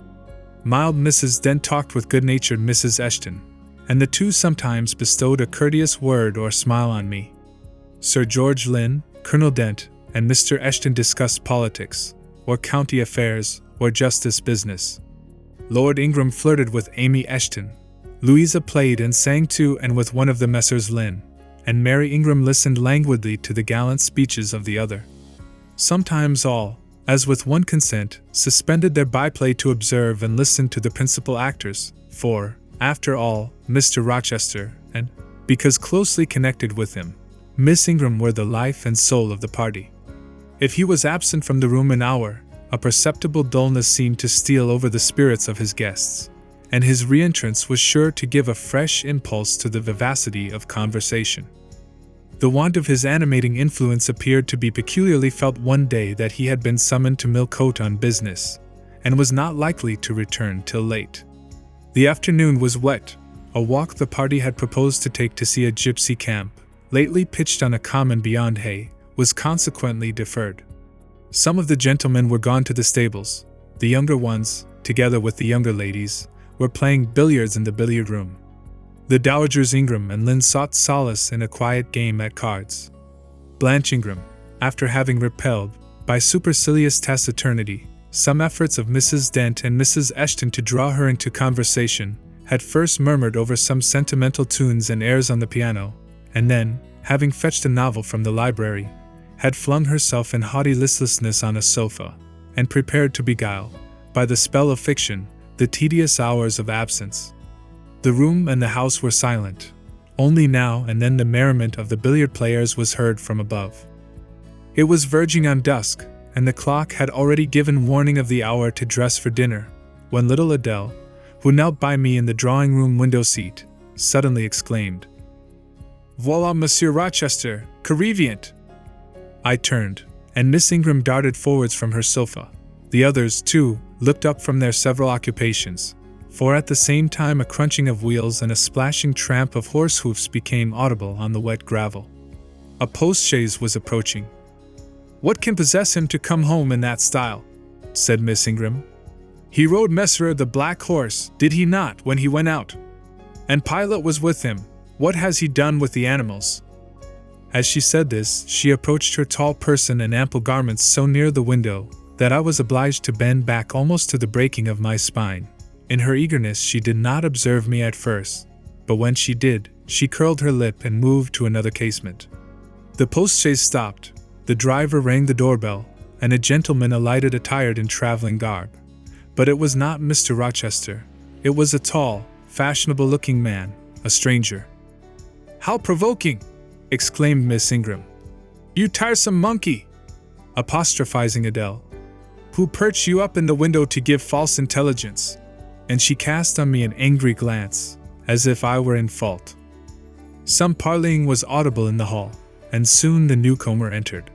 Mild Mrs. Dent talked with good-natured Mrs. Eshton, and the two sometimes bestowed a courteous word or smile on me. Sir George Lynn, Colonel Dent, and Mr. Eshton discussed politics, or county affairs, or justice business. Lord Ingram flirted with Amy Eshton. Louisa played and sang to and with one of the Messrs. Lynn, and Mary Ingram listened languidly to the gallant speeches of the other. Sometimes all, as with one consent, suspended their byplay to observe and listen to the principal actors, for, after all, Mr. Rochester, and, because closely connected with him, Miss Ingram were the life and soul of the party. If he was absent from the room an hour, a perceptible dullness seemed to steal over the spirits of his guests, and his re-entrance was sure to give a fresh impulse to the vivacity of conversation. The want of his animating influence appeared to be peculiarly felt one day that he had been summoned to Millcote on business, and was not likely to return till late. The afternoon was wet. A walk the party had proposed to take to see a gypsy camp, lately pitched on a common beyond Hay, was consequently deferred. Some of the gentlemen were gone to the stables. The younger ones, together with the younger ladies, were playing billiards in the billiard room. The Dowagers Ingram and Lynn sought solace in a quiet game at cards. Blanche Ingram, after having repelled, by supercilious taciturnity, some efforts of Mrs. Dent and Mrs. Eshton to draw her into conversation, had first murmured over some sentimental tunes and airs on the piano, and then, having fetched a novel from the library, had flung herself in haughty listlessness on a sofa, and prepared to beguile, by the spell of fiction, the tedious hours of absence. The room and the house were silent. Only now and then the merriment of the billiard players was heard from above. It was verging on dusk, and the clock had already given warning of the hour to dress for dinner, when little Adele, who knelt by me in the drawing-room window-seat, suddenly exclaimed, "Voilà Monsieur Rochester, Correvient!" I turned, and Miss Ingram darted forwards from her sofa. The others, too, looked up from their several occupations, for at the same time a crunching of wheels and a splashing tramp of horse hoofs became audible on the wet gravel. A post-chaise was approaching. "What can possess him to come home in that style?" said Miss Ingram. "He rode Messerer the Black Horse, did he not, when he went out? And Pilot was with him. What has he done with the animals?" As she said this, she approached her tall person and ample garments so near the window that I was obliged to bend back almost to the breaking of my spine. In her eagerness she did not observe me at first, but when she did, she curled her lip and moved to another casement. The post-chaise stopped, the driver rang the doorbell, and a gentleman alighted attired in traveling garb. But it was not Mr. Rochester. It was a tall, fashionable-looking man, a stranger. "How provoking!" exclaimed Miss Ingram. "You tiresome monkey!" apostrophizing Adele. "Who perched you up in the window to give false intelligence?" And she cast on me an angry glance, as if I were in fault. Some parleying was audible in the hall, and soon the newcomer entered.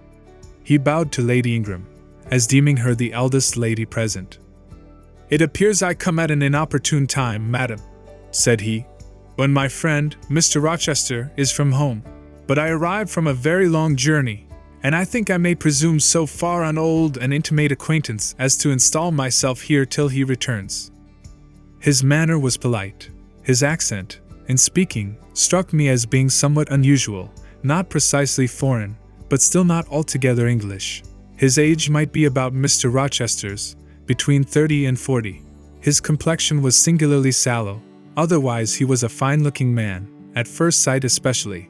He bowed to Lady Ingram, as deeming her the eldest lady present. "It appears I come at an inopportune time, madam," said he, "when my friend, Mr. Rochester, is from home. But I arrived from a very long journey, and I think I may presume so far on old and intimate acquaintance as to install myself here till he returns." His manner was polite. His accent, in speaking, struck me as being somewhat unusual, not precisely foreign, but still not altogether English. His age might be about Mr. Rochester's, between 30 and 40. His complexion was singularly sallow, otherwise he was a fine-looking man, at first sight especially.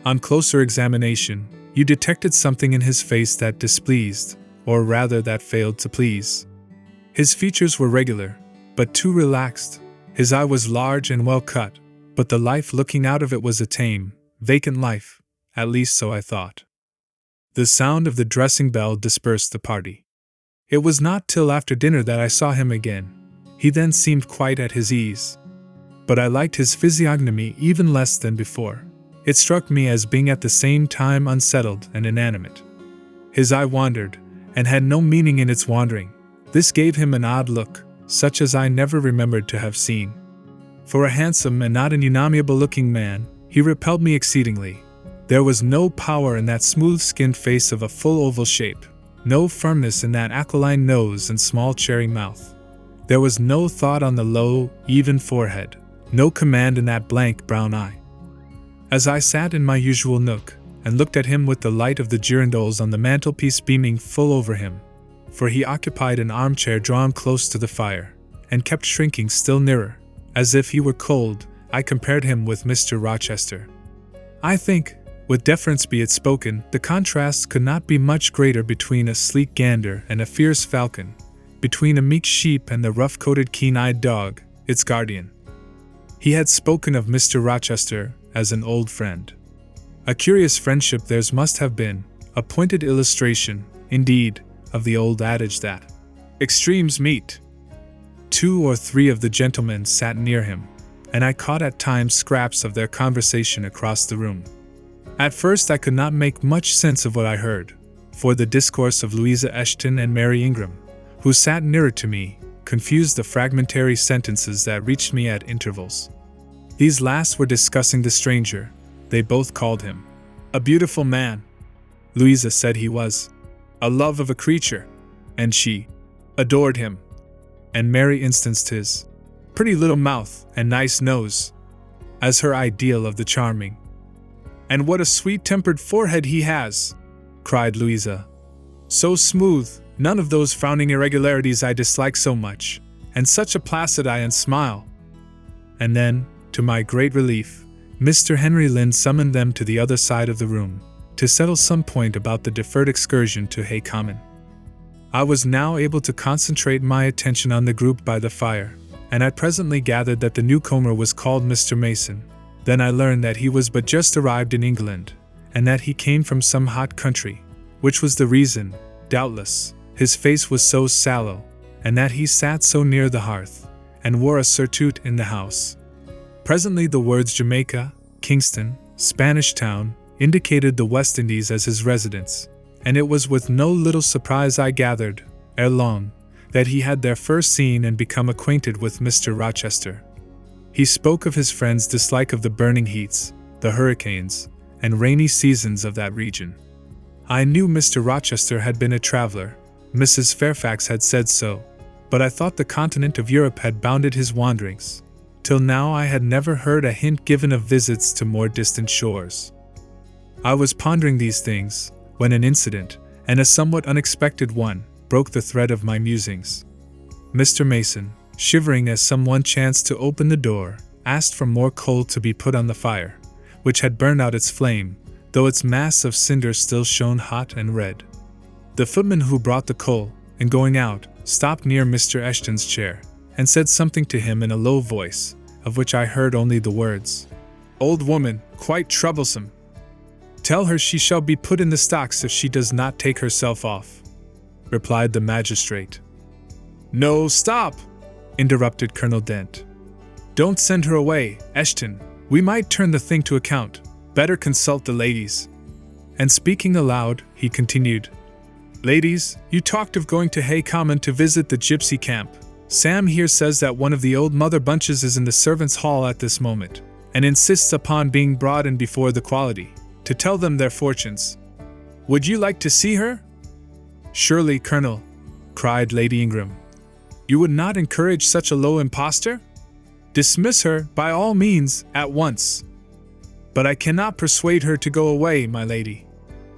On closer examination, you detected something in his face that displeased, or rather that failed to please. His features were regular, but too relaxed. His eye was large and well cut, but the life looking out of it was a tame, vacant life, at least so I thought. The sound of the dressing bell dispersed the party. It was not till after dinner that I saw him again. He then seemed quite at his ease. But I liked his physiognomy even less than before. It struck me as being at the same time unsettled and inanimate. His eye wandered, and had no meaning in its wandering. This gave him an odd look, such as I never remembered to have seen. For a handsome and not an unamiable-looking man, he repelled me exceedingly. There was no power in that smooth-skinned face of a full oval shape, no firmness in that aquiline nose and small cherry mouth. There was no thought on the low, even forehead, no command in that blank brown eye. As I sat in my usual nook, and looked at him with the light of the girandoles on the mantelpiece beaming full over him, for he occupied an armchair drawn close to the fire, and kept shrinking still nearer, as if he were cold, I compared him with Mr. Rochester. I think, with deference be it spoken, the contrast could not be much greater between a sleek gander and a fierce falcon, between a meek sheep and the rough-coated keen-eyed dog, its guardian. He had spoken of Mr. Rochester as an old friend. A curious friendship theirs must have been, a pointed illustration, indeed, of the old adage that extremes meet. 2 or 3 of the gentlemen sat near him, and I caught at times scraps of their conversation across the room. At first I could not make much sense of what I heard, for the discourse of Louisa Eshton and Mary Ingram, who sat nearer to me, confused the fragmentary sentences that reached me at intervals. These last were discussing the stranger. They both called him a beautiful man. Louisa said he was a love of a creature, and she adored him. And Mary instanced his pretty little mouth and nice nose as her ideal of the charming. "And what a sweet-tempered forehead he has!" cried Louisa. "So smooth, none of those frowning irregularities I dislike so much, and such a placid eye and smile." And then, to my great relief, Mr. Henry Lynn summoned them to the other side of the room, to settle some point about the deferred excursion to Hay Common. I was now able to concentrate my attention on the group by the fire, and I presently gathered that the newcomer was called Mr. Mason. Then I learned that he was but just arrived in England, and that he came from some hot country, which was the reason, doubtless, his face was so sallow, and that he sat so near the hearth, and wore a surtout in the house. Presently the words Jamaica, Kingston, Spanish Town, indicated the West Indies as his residence, and it was with no little surprise I gathered, ere long, that he had there first seen and become acquainted with Mr. Rochester. He spoke of his friend's dislike of the burning heats, the hurricanes, and rainy seasons of that region. I knew Mr. Rochester had been a traveler, Mrs. Fairfax had said so, but I thought the continent of Europe had bounded his wanderings. Till now I had never heard a hint given of visits to more distant shores. I was pondering these things, when an incident, and a somewhat unexpected one, broke the thread of my musings. Mr. Mason, shivering as someone chanced to open the door, asked for more coal to be put on the fire, which had burned out its flame, though its mass of cinders still shone hot and red. The footman who brought the coal, in going out, stopped near Mr. Eshton's chair, and said something to him in a low voice, of which I heard only the words, "Old woman, quite troublesome. Tell her she shall be put in the stocks if she does not take herself off," replied the magistrate. "No, stop!" interrupted Colonel Dent. "Don't send her away, Eshton. We might turn the thing to account. Better consult the ladies." And speaking aloud, he continued, "Ladies, you talked of going to Hay Common to visit the gypsy camp. Sam here says that one of the old Mother Bunches is in the servants' hall at this moment, and insists upon being brought in before the quality, to tell them their fortunes. Would you like to see her?" "Surely, Colonel," cried Lady Ingram. "You would not encourage such a low impostor? Dismiss her, by all means, at once." "But I cannot persuade her to go away, my lady,"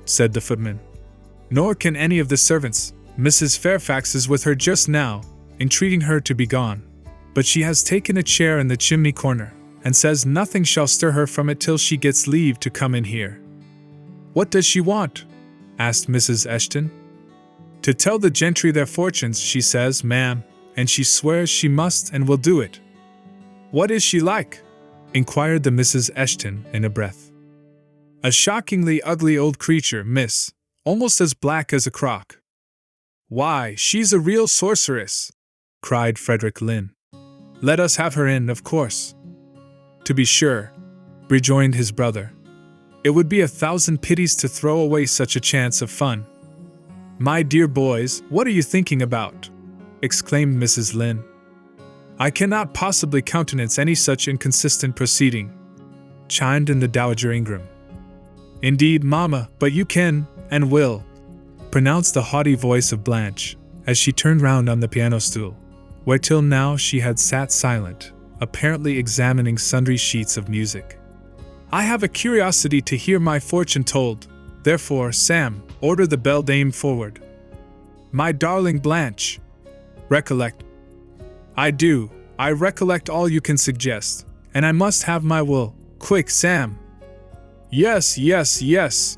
said the footman. "Nor can any of the servants. Mrs. Fairfax is with her just now, entreating her to be gone. But she has taken a chair in the chimney corner, and says nothing shall stir her from it till she gets leave to come in here." "What does she want?" asked Mrs. Eshton. "To tell the gentry their fortunes, she says, ma'am, and she swears she must and will do it." "What is she like?" inquired the Mrs. Eshton in a breath. "A shockingly ugly old creature, miss, almost as black as a crock." "Why, she's a real sorceress," cried Frederick Lynn. "Let us have her in, of course." "To be sure," rejoined his brother. "It would be 1,000 pities to throw away such a chance of fun." "My dear boys, what are you thinking about?" exclaimed Mrs. Lynn. "I cannot possibly countenance any such inconsistent proceeding," chimed in the Dowager Ingram. Indeed, Mama, but you can, and will, pronounced the haughty voice of Blanche, as she turned round on the piano stool, where till now she had sat silent, apparently examining sundry sheets of music. I have a curiosity to hear my fortune told. Therefore, Sam, order the beldame forward. My darling Blanche, recollect. I do, I recollect all you can suggest, and I must have my will. Quick, Sam. Yes, yes, yes,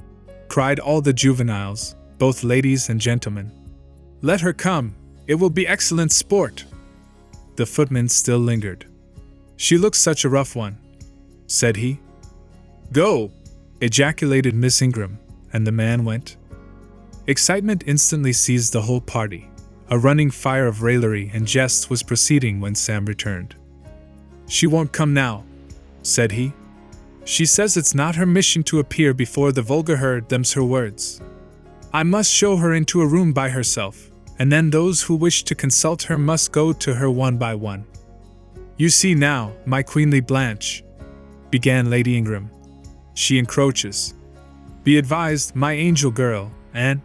cried all the juveniles, both ladies and gentlemen. Let her come, it will be excellent sport. The footman still lingered. She looks such a rough one, said he. Go, ejaculated Miss Ingram, and the man went. Excitement instantly seized the whole party. A running fire of raillery and jest was proceeding when Sam returned. She won't come now, said he. She says it's not her mission to appear before the vulgar herd, them's her words. I must show her into a room by herself, and then those who wish to consult her must go to her one by one. You see now, my queenly Blanche, began Lady Ingram. She encroaches. Be advised, my angel girl, and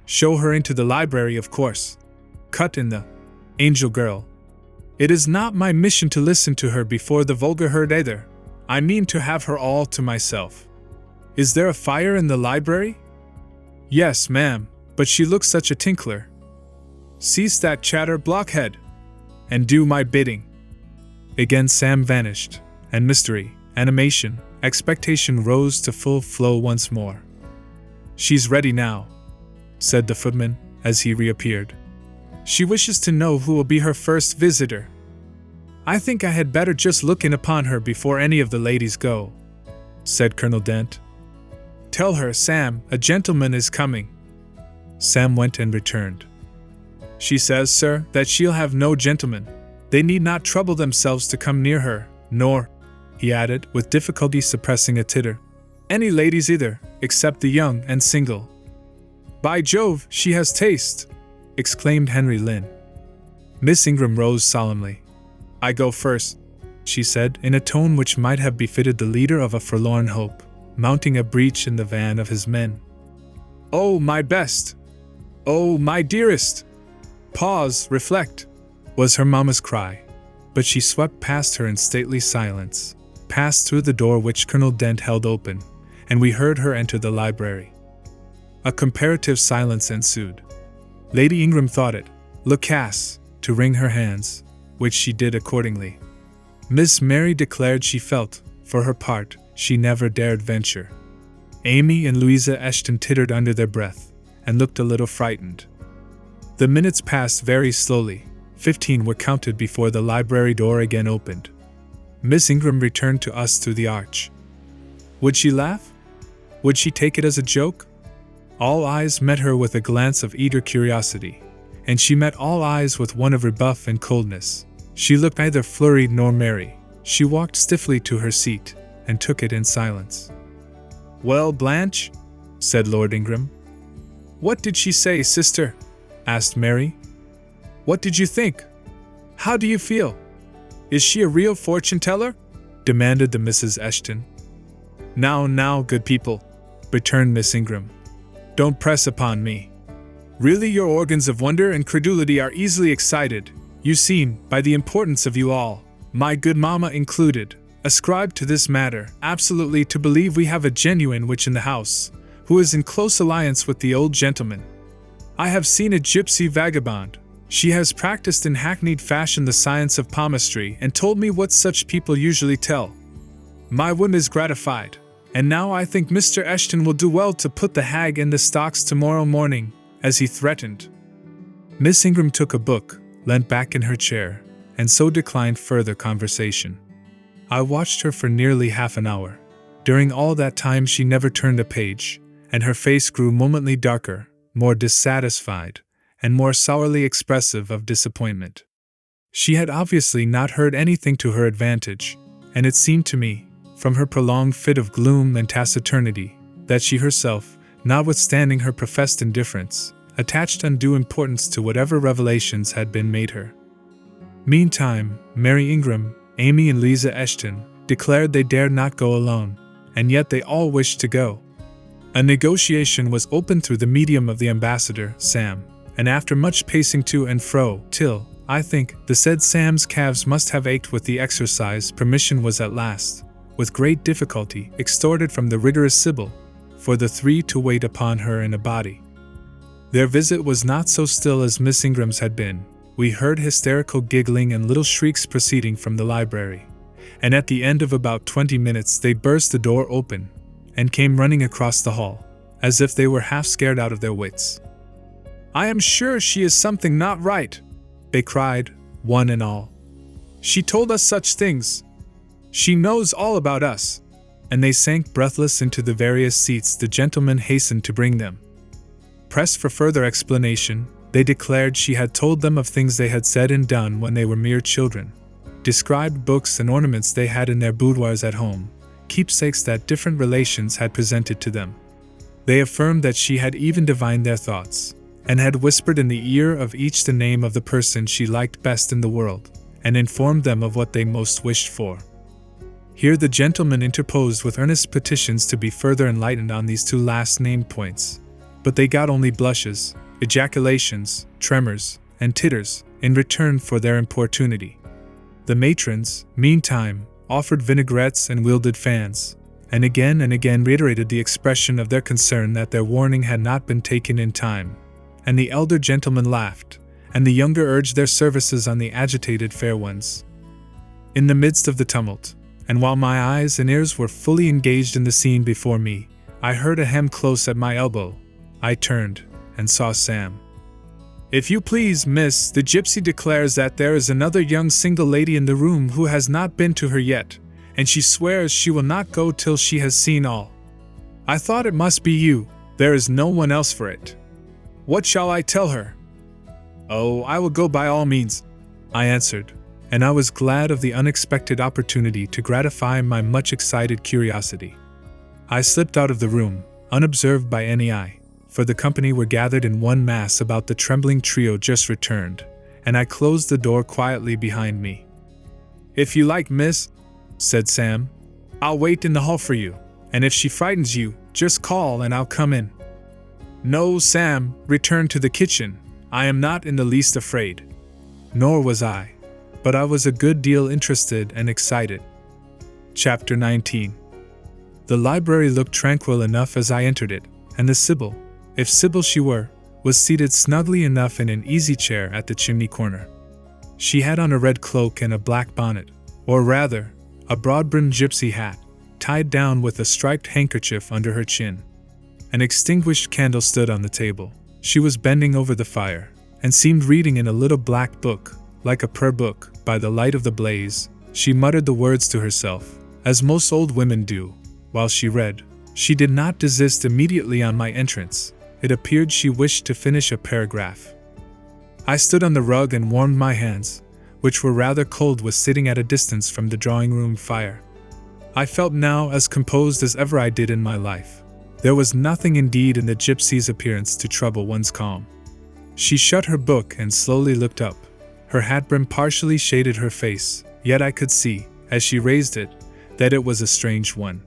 show her into the library, of course. Cut in the angel girl. It is not my mission to listen to her before the vulgar herd either. I mean to have her all to myself. Is there a fire in the library? Yes, ma'am, but she looks such a tinkler. Cease that chatter, blockhead, and do my bidding. Again Sam vanished, and mystery, animation, expectation rose to full flow once more. She's ready now, said the footman, as he reappeared. She wishes to know who will be her first visitor. I think I had better just look in upon her before any of the ladies go, said Colonel Dent. Tell her, Sam, a gentleman is coming. Sam went and returned. She says, sir, that she'll have no gentleman. They need not trouble themselves to come near her, nor, he added, with difficulty suppressing a titter, any ladies either, except the young and single. By Jove, she has taste, exclaimed Henry Lynn. Miss Ingram rose solemnly. I go first, she said, in a tone which might have befitted the leader of a forlorn hope, mounting a breach in the van of his men. Oh, my best! Oh, my dearest! Pause, reflect, was her mamma's cry, but she swept past her in stately silence, passed through the door which Colonel Dent held open, and we heard her enter the library. A comparative silence ensued. Lady Ingram thought it loquace to wring her hands, which she did accordingly. Miss Mary declared she felt, for her part, she never dared venture. Amy and Louisa Eshton tittered under their breath, and looked a little frightened. The minutes passed very slowly. 15 were counted before the library door again opened. Miss Ingram returned to us through the arch. Would she laugh? Would she take it as a joke? All eyes met her with a glance of eager curiosity, and she met all eyes with one of rebuff and coldness. She looked neither flurried nor merry. She walked stiffly to her seat, and took it in silence. Well, Blanche, said Lord Ingram. What did she say, sister? Asked Mary. What did you think? How do you feel? Is she a real fortune-teller? Demanded the Mrs. Eshton. Now, good people, returned Miss Ingram. Don't press upon me. Really, your organs of wonder and credulity are easily excited. You seem, by the importance of you all, my good mamma included, ascribed to this matter, absolutely to believe we have a genuine witch in the house, who is in close alliance with the old gentleman. I have seen a gypsy vagabond. She has practiced in hackneyed fashion the science of palmistry and told me what such people usually tell. My whim is gratified, and now I think Mr. Eshton will do well to put the hag in the stocks tomorrow morning, as he threatened. Miss Ingram took a book, leant back in her chair, and so declined further conversation. I watched her for nearly half an hour. During all that time she never turned a page, and her face grew momently darker, more dissatisfied, and more sourly expressive of disappointment. She had obviously not heard anything to her advantage, and it seemed to me, from her prolonged fit of gloom and taciturnity, that she herself, notwithstanding her professed indifference, attached undue importance to whatever revelations had been made her. Meantime, Mary Ingram, Amy and Louisa Eshton declared they dared not go alone, and yet they all wished to go. A negotiation was opened through the medium of the ambassador, Sam, and after much pacing to and fro, till, I think, the said Sam's calves must have ached with the exercise, permission was at last, with great difficulty, extorted from the rigorous Sibyl, for the three to wait upon her in a body. Their visit was not so still as Miss Ingram's had been. We heard hysterical giggling and little shrieks proceeding from the library, and at the end of about 20 minutes they burst the door open, and came running across the hall, as if they were half scared out of their wits. "I am sure she is something not right," they cried, one and all. "She told us such things. She knows all about us." And they sank breathless into the various seats the gentleman hastened to bring them. Pressed for further explanation, they declared she had told them of things they had said and done when they were mere children, described books and ornaments they had in their boudoirs at home, keepsakes that different relations had presented to them. They affirmed that she had even divined their thoughts, and had whispered in the ear of each the name of the person she liked best in the world, and informed them of what they most wished for. Here the gentleman interposed with earnest petitions to be further enlightened on these two last named points, but they got only blushes, ejaculations, tremors, and titters in return for their importunity. The matrons, meantime, offered vinaigrettes and wielded fans, and again reiterated the expression of their concern that their warning had not been taken in time, and the elder gentlemen laughed, and the younger urged their services on the agitated fair ones. In the midst of the tumult, and while my eyes and ears were fully engaged in the scene before me, I heard a hem close at my elbow. I turned, and saw Sam. "If you please, miss, the gypsy declares that there is another young single lady in the room who has not been to her yet, and she swears she will not go till she has seen all. I thought it must be you, there is no one else for it. What shall I tell her?" "Oh, I will go by all means," I answered, and I was glad of the unexpected opportunity to gratify my much excited curiosity. I slipped out of the room, unobserved by any eye, for the company were gathered in one mass about the trembling trio just returned, and I closed the door quietly behind me. "If you like, miss," said Sam, "I'll wait in the hall for you, and if she frightens you, just call and I'll come in." "No, Sam, return to the kitchen. I am not in the least afraid." Nor was I, but I was a good deal interested and excited. Chapter 19. The library looked tranquil enough as I entered it, and the Sibyl, if Sibyl she were, was seated snugly enough in an easy chair at the chimney corner. She had on a red cloak and a black bonnet, or rather, a broad-brimmed gypsy hat, tied down with a striped handkerchief under her chin. An extinguished candle stood on the table. She was bending over the fire, and seemed reading in a little black book, like a prayer book. By the light of the blaze, she muttered the words to herself, as most old women do, while she read. She did not desist immediately on my entrance. It appeared she wished to finish a paragraph. I stood on the rug and warmed my hands, which were rather cold with sitting at a distance from the drawing-room fire. I felt now as composed as ever I did in my life. There was nothing indeed in the gypsy's appearance to trouble one's calm. She shut her book and slowly looked up. Her hat brim partially shaded her face, yet I could see, as she raised it, that it was a strange one.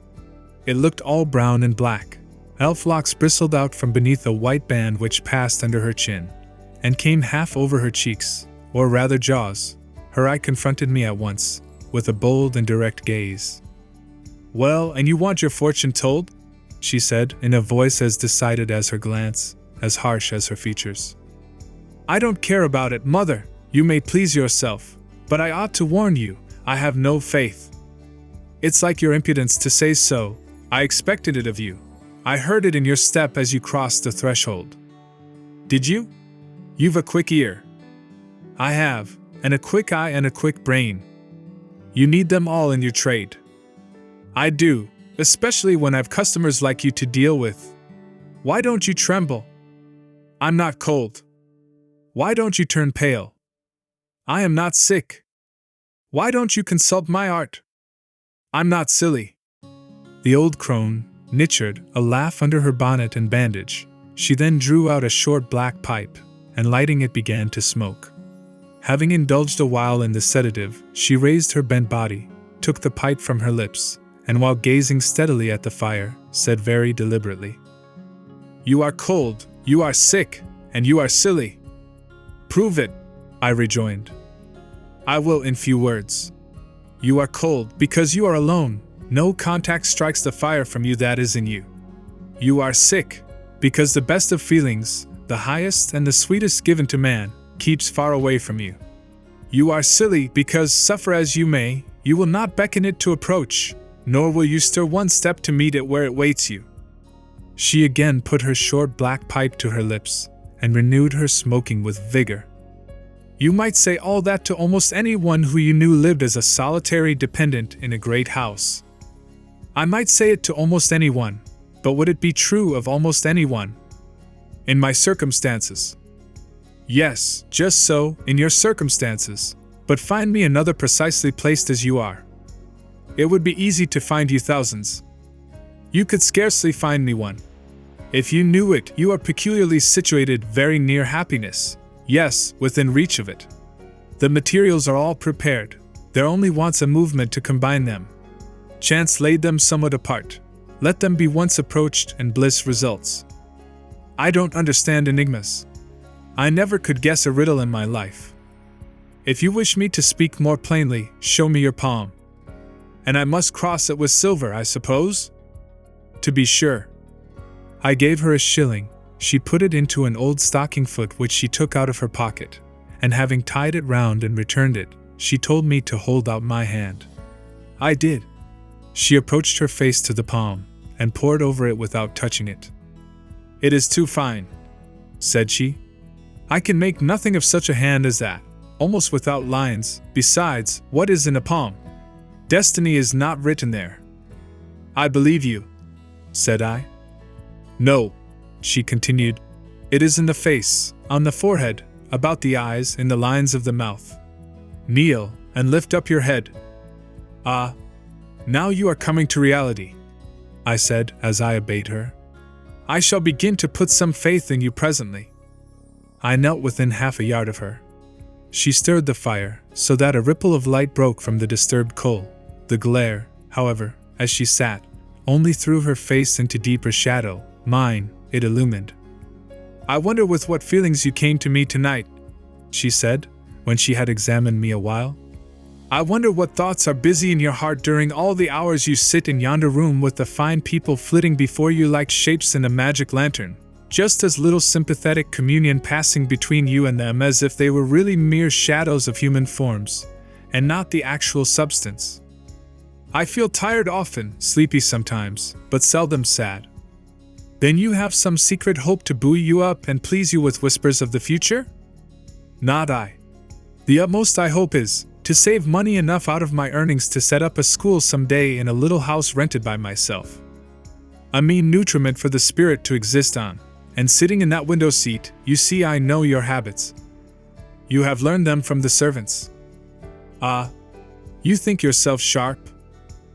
It looked all brown and black. Elf locks bristled out from beneath a white band which passed under her chin, and came half over her cheeks, or rather jaws. Her eye confronted me at once, with a bold and direct gaze. "Well, and you want your fortune told?" she said, in a voice as decided as her glance, as harsh as her features. "I don't care about it, mother. You may please yourself, but I ought to warn you, I have no faith." "It's like your impudence to say so. I expected it of you. I heard it in your step as you crossed the threshold." "Did you? You've a quick ear." "I have, and a quick eye and a quick brain. You need them all in your trade." "I do, especially when I've customers like you to deal with. Why don't you tremble?" "I'm not cold." "Why don't you turn pale?" "I am not sick." "Why don't you consult my art?" "I'm not silly." The old crone nitchered a laugh under her bonnet and bandage. She then drew out a short black pipe, and lighting it began to smoke. Having indulged a while in the sedative, she raised her bent body, took the pipe from her lips, and while gazing steadily at the fire, said very deliberately, You are cold, you are sick, and you are silly. Prove it, I rejoined. I will in few words. You are cold because you are alone. No contact strikes the fire from you that is in you. You are sick because the best of feelings, the highest and the sweetest given to man, keeps far away from you. You are silly because, suffer as you may, you will not beckon it to approach, nor will you stir one step to meet it where it waits you. She again put her short black pipe to her lips, and renewed her smoking with vigor. You might say all that to almost anyone who you knew lived as a solitary dependent in a great house. I might say it to almost anyone, but would it be true of almost anyone? In my circumstances. Yes, just so, in your circumstances, but find me another precisely placed as you are. It would be easy to find you thousands. You could scarcely find me one. If you knew it, you are peculiarly situated very near happiness. Yes, within reach of it. The materials are all prepared. There only wants a movement to combine them. Chance laid them somewhat apart. Let them be once approached and bliss results. I don't understand enigmas. I never could guess a riddle in my life. If you wish me to speak more plainly, show me your palm. And I must cross it with silver, I suppose? To be sure. I gave her a shilling. She put it into an old stocking foot which she took out of her pocket, and having tied it round and returned it, she told me to hold out my hand. I did. She approached her face to the palm, and pored over it without touching it. It is too fine, said she. I can make nothing of such a hand as that, almost without lines. Besides, what is in a palm? Destiny is not written there. I believe you, said I. No, she continued. It is in the face, on the forehead, about the eyes, in the lines of the mouth. Kneel, and lift up your head. Ah, now you are coming to reality, I said as I obeyed her. I shall begin to put some faith in you presently. I knelt within half a yard of her. She stirred the fire, so that a ripple of light broke from the disturbed coal. The glare, however, as she sat, only threw her face into deeper shadow. Mine, it illumined. I wonder with what feelings you came to me tonight, she said, when she had examined me a while. I wonder what thoughts are busy in your heart during all the hours you sit in yonder room with the fine people flitting before you like shapes in a magic lantern, just as little sympathetic communion passing between you and them as if they were really mere shadows of human forms, and not the actual substance. I feel tired often, sleepy sometimes, but seldom sad. Then you have some secret hope to buoy you up and please you with whispers of the future? Not I. The utmost I hope is to save money enough out of my earnings to set up a school some day in a little house rented by myself. A mean nutriment for the spirit to exist on, and sitting in that window seat, you see I know your habits. You have learned them from the servants. Ah, you think yourself sharp?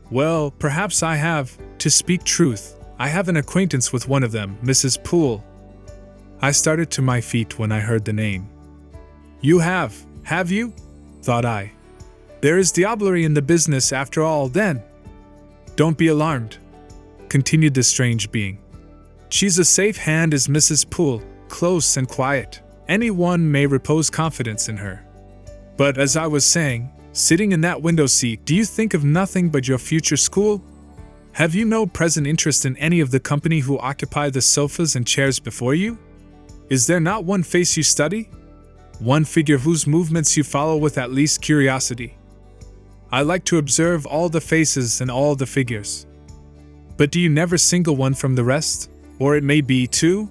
Well, perhaps I have. To speak truth, I have an acquaintance with one of them, Mrs. Poole. I started to my feet when I heard the name. You have you? Thought I. There is diablerie in the business after all, then. Don't be alarmed, continued the strange being. She's a safe hand is Mrs. Poole, close and quiet. Anyone may repose confidence in her. But as I was saying, sitting in that window seat, do you think of nothing but your future school? Have you no present interest in any of the company who occupy the sofas and chairs before you? Is there not one face you study? One figure whose movements you follow with at least curiosity? I like to observe all the faces and all the figures. But do you never single one from the rest? Or it may be two?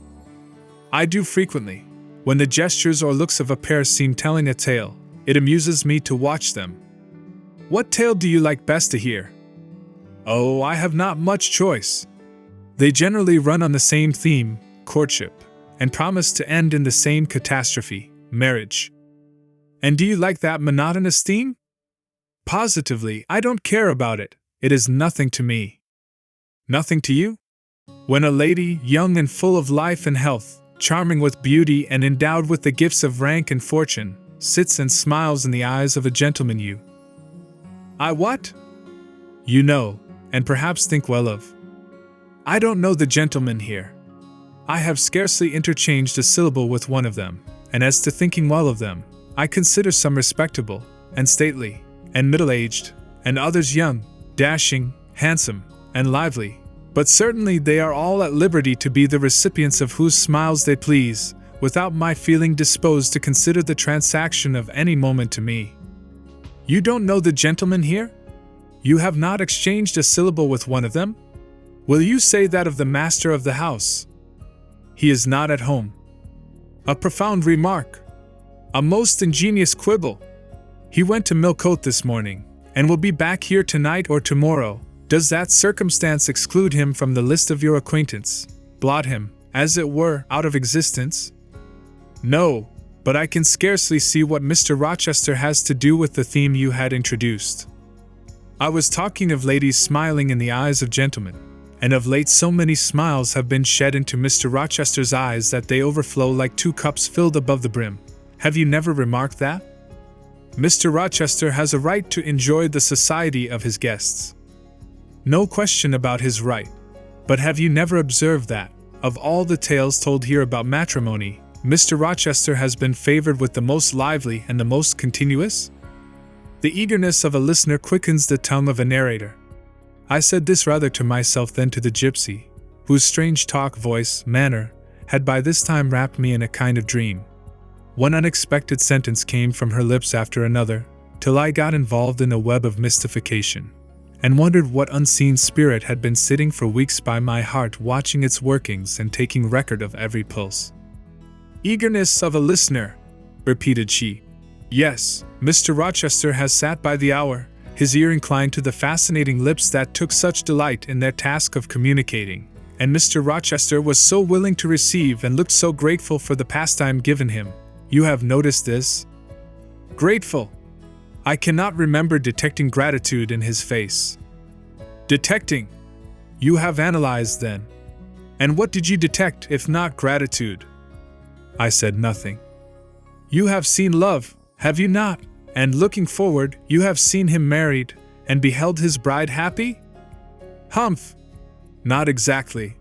I do frequently. When the gestures or looks of a pair seem telling a tale, it amuses me to watch them. What tale do you like best to hear? Oh, I have not much choice. They generally run on the same theme, courtship, and promise to end in the same catastrophe, marriage. And do you like that monotonous theme? Positively, I don't care about it. It is nothing to me. Nothing to you? When a lady, young and full of life and health, charming with beauty and endowed with the gifts of rank and fortune, sits and smiles in the eyes of a gentleman you. I what? You know, and perhaps think well of. I don't know the gentleman here. I have scarcely interchanged a syllable with one of them, and as to thinking well of them, I consider some respectable, and stately, and middle-aged, and others young, dashing, handsome, and lively, but certainly they are all at liberty to be the recipients of whose smiles they please, without my feeling disposed to consider the transaction of any moment to me. You don't know the gentleman here? You have not exchanged a syllable with one of them? Will you say that of the master of the house? He is not at home. A profound remark. A most ingenious quibble. He went to Millcote this morning, and will be back here tonight or tomorrow. Does that circumstance exclude him from the list of your acquaintance, blot him, as it were, out of existence? No, but I can scarcely see what Mr. Rochester has to do with the theme you had introduced. I was talking of ladies smiling in the eyes of gentlemen, and of late so many smiles have been shed into Mr. Rochester's eyes that they overflow like 2 cups filled above the brim. Have you never remarked that? Mr. Rochester has a right to enjoy the society of his guests. No question about his right. But have you never observed that, of all the tales told here about matrimony, Mr. Rochester has been favored with the most lively and the most continuous? The eagerness of a listener quickens the tongue of a narrator. I said this rather to myself than to the gypsy, whose strange talk, voice, manner, had by this time wrapped me in a kind of dream. One unexpected sentence came from her lips after another, till I got involved in a web of mystification, and wondered what unseen spirit had been sitting for weeks by my heart watching its workings and taking record of every pulse. Eagerness of a listener, repeated she. Yes, Mr. Rochester has sat by the hour, his ear inclined to the fascinating lips that took such delight in their task of communicating, and Mr. Rochester was so willing to receive and looked so grateful for the pastime given him. You have noticed this? Grateful. I cannot remember detecting gratitude in his face. Detecting. You have analyzed then. And what did you detect if not gratitude? I said nothing. You have seen love, have you not? And looking forward, you have seen him married, and beheld his bride happy? Humph! Not exactly.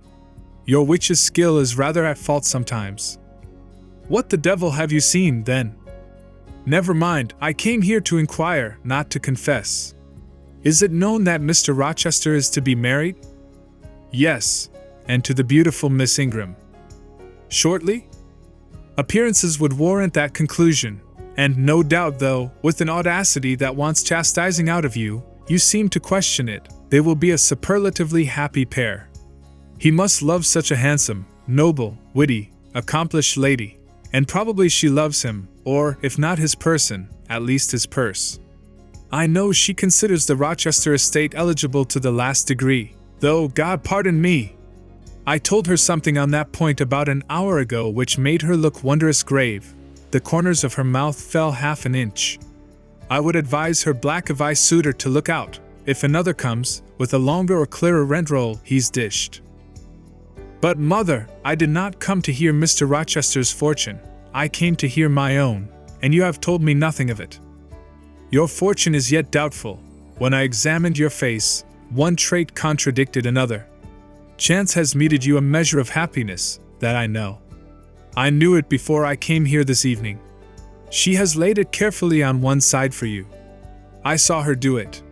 Your witch's skill is rather at fault sometimes. What the devil have you seen, then? Never mind, I came here to inquire, not to confess. Is it known that Mr. Rochester is to be married? Yes, and to the beautiful Miss Ingram. Shortly? Appearances would warrant that conclusion, and no doubt though, with an audacity that wants chastising out of you, you seem to question it, they will be a superlatively happy pair. He must love such a handsome, noble, witty, accomplished lady, and probably she loves him, or, if not his person, at least his purse. I know she considers the Rochester estate eligible to the last degree, though, God pardon me, I told her something on that point about an hour ago which made her look wondrous grave. The corners of her mouth fell half an inch. I would advise her black-of-eye suitor to look out. If another comes, with a longer or clearer rent-roll, he's dished. But mother, I did not come to hear Mr. Rochester's fortune. I came to hear my own, and you have told me nothing of it. Your fortune is yet doubtful. When I examined your face, one trait contradicted another. Chance has meted you a measure of happiness, that I know. I knew it before I came here this evening. She has laid it carefully on one side for you. I saw her do it.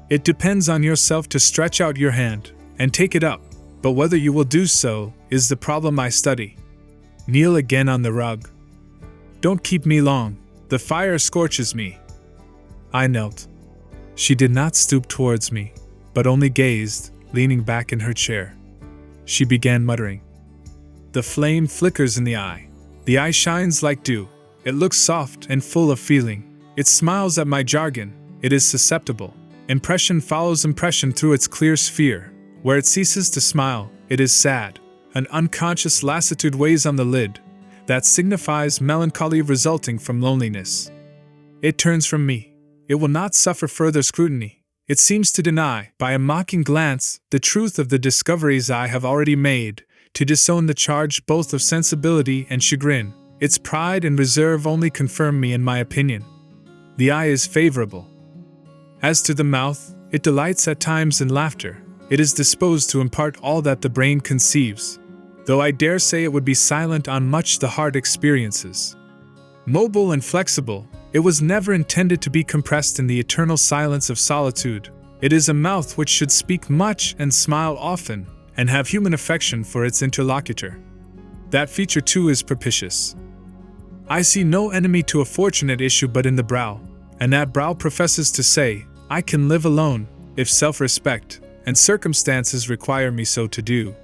It depends on yourself to stretch out your hand and take it up, but whether you will do so is the problem I study. Kneel again on the rug. Don't keep me long, the fire scorches me. I knelt. She did not stoop towards me, but only gazed, leaning back in her chair. She began muttering. The flame flickers in the eye. The eye shines like dew. It looks soft and full of feeling. It smiles at my jargon. It is susceptible. Impression follows impression through its clear sphere. Where it ceases to smile, it is sad. An unconscious lassitude weighs on the lid. That signifies melancholy resulting from loneliness. It turns from me. It will not suffer further scrutiny. It seems to deny, by a mocking glance, the truth of the discoveries I have already made, to disown the charge both of sensibility and chagrin. Its pride and reserve only confirm me in my opinion. The eye is favorable. As to the mouth, it delights at times in laughter. It is disposed to impart all that the brain conceives. though I dare say it would be silent on much the hard experiences. Mobile and flexible, it was never intended to be compressed in the eternal silence of solitude. It is a mouth which should speak much and smile often, and have human affection for its interlocutor. That feature too is propitious. I see no enemy to a fortunate issue but in the brow, and that brow professes to say, I can live alone, if self-respect and circumstances require me so to do.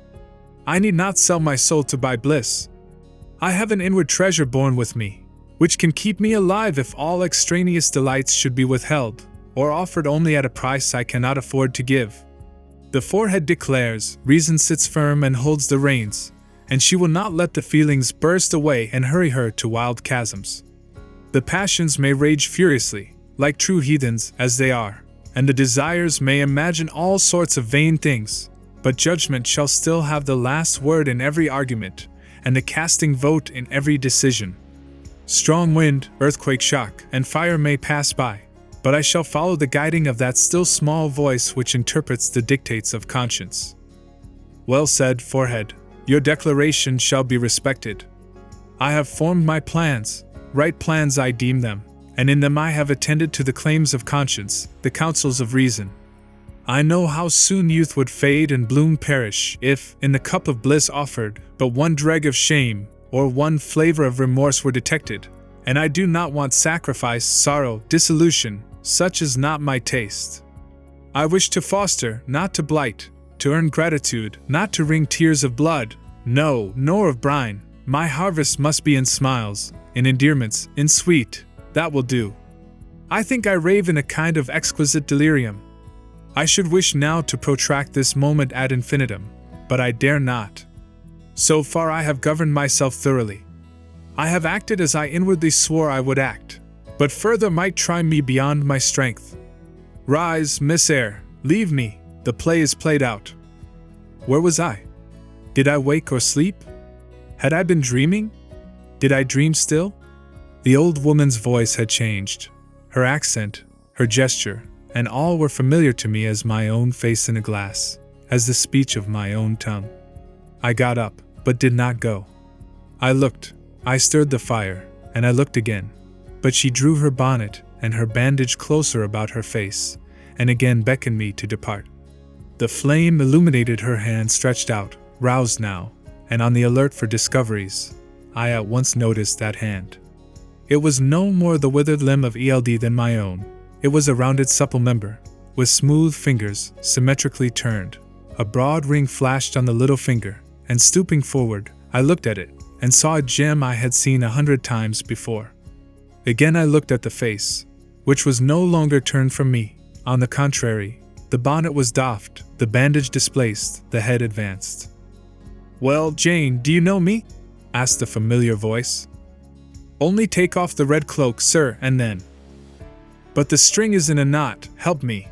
I need not sell my soul to buy bliss. I have an inward treasure born with me, which can keep me alive if all extraneous delights should be withheld, or offered only at a price I cannot afford to give. The forehead declares, reason sits firm and holds the reins, and she will not let the feelings burst away and hurry her to wild chasms. The passions may rage furiously, like true heathens as they are, and the desires may imagine all sorts of vain things, but judgment shall still have the last word in every argument, and the casting vote in every decision. Strong wind, earthquake shock, and fire may pass by, but I shall follow the guiding of that still small voice which interprets the dictates of conscience. Well said, forehead, your declaration shall be respected. I have formed my plans, right plans I deem them, and in them I have attended to the claims of conscience, the counsels of reason. I know how soon youth would fade and bloom perish if, in the cup of bliss offered, but one dreg of shame, or one flavor of remorse were detected, and I do not want sacrifice, sorrow, dissolution, such is not my taste. I wish to foster, not to blight, to earn gratitude, not to wring tears of blood, no, nor of brine. My harvest must be in smiles, in endearments, in sweet, that will do. I think I rave in a kind of exquisite delirium. I should wish now to protract this moment ad infinitum, but I dare not. So far I have governed myself thoroughly. I have acted as I inwardly swore I would act, but further might try me beyond my strength. Rise, Miss Eyre, leave me, the play is played out. Where was I? Did I wake or sleep? Had I been dreaming? Did I dream still? The old woman's voice had changed. Her accent, her gesture, and all were familiar to me as my own face in a glass, as the speech of my own tongue. I got up, but did not go. I looked, I stirred the fire, and I looked again, but she drew her bonnet and her bandage closer about her face, and again beckoned me to depart. The flame illuminated her hand stretched out, roused now, and on the alert for discoveries. I at once noticed that hand. It was no more the withered limb of ELD than my own. It was a rounded supple member, with smooth fingers, symmetrically turned. A broad ring flashed on the little finger, and stooping forward, I looked at it, and saw a gem I had seen 100 times before. Again I looked at the face, which was no longer turned from me. On the contrary, the bonnet was doffed, the bandage displaced, the head advanced. "Well, Jane, do you know me?" asked the familiar voice. "Only take off the red cloak, sir, and then—" "But the string is in a knot, help me."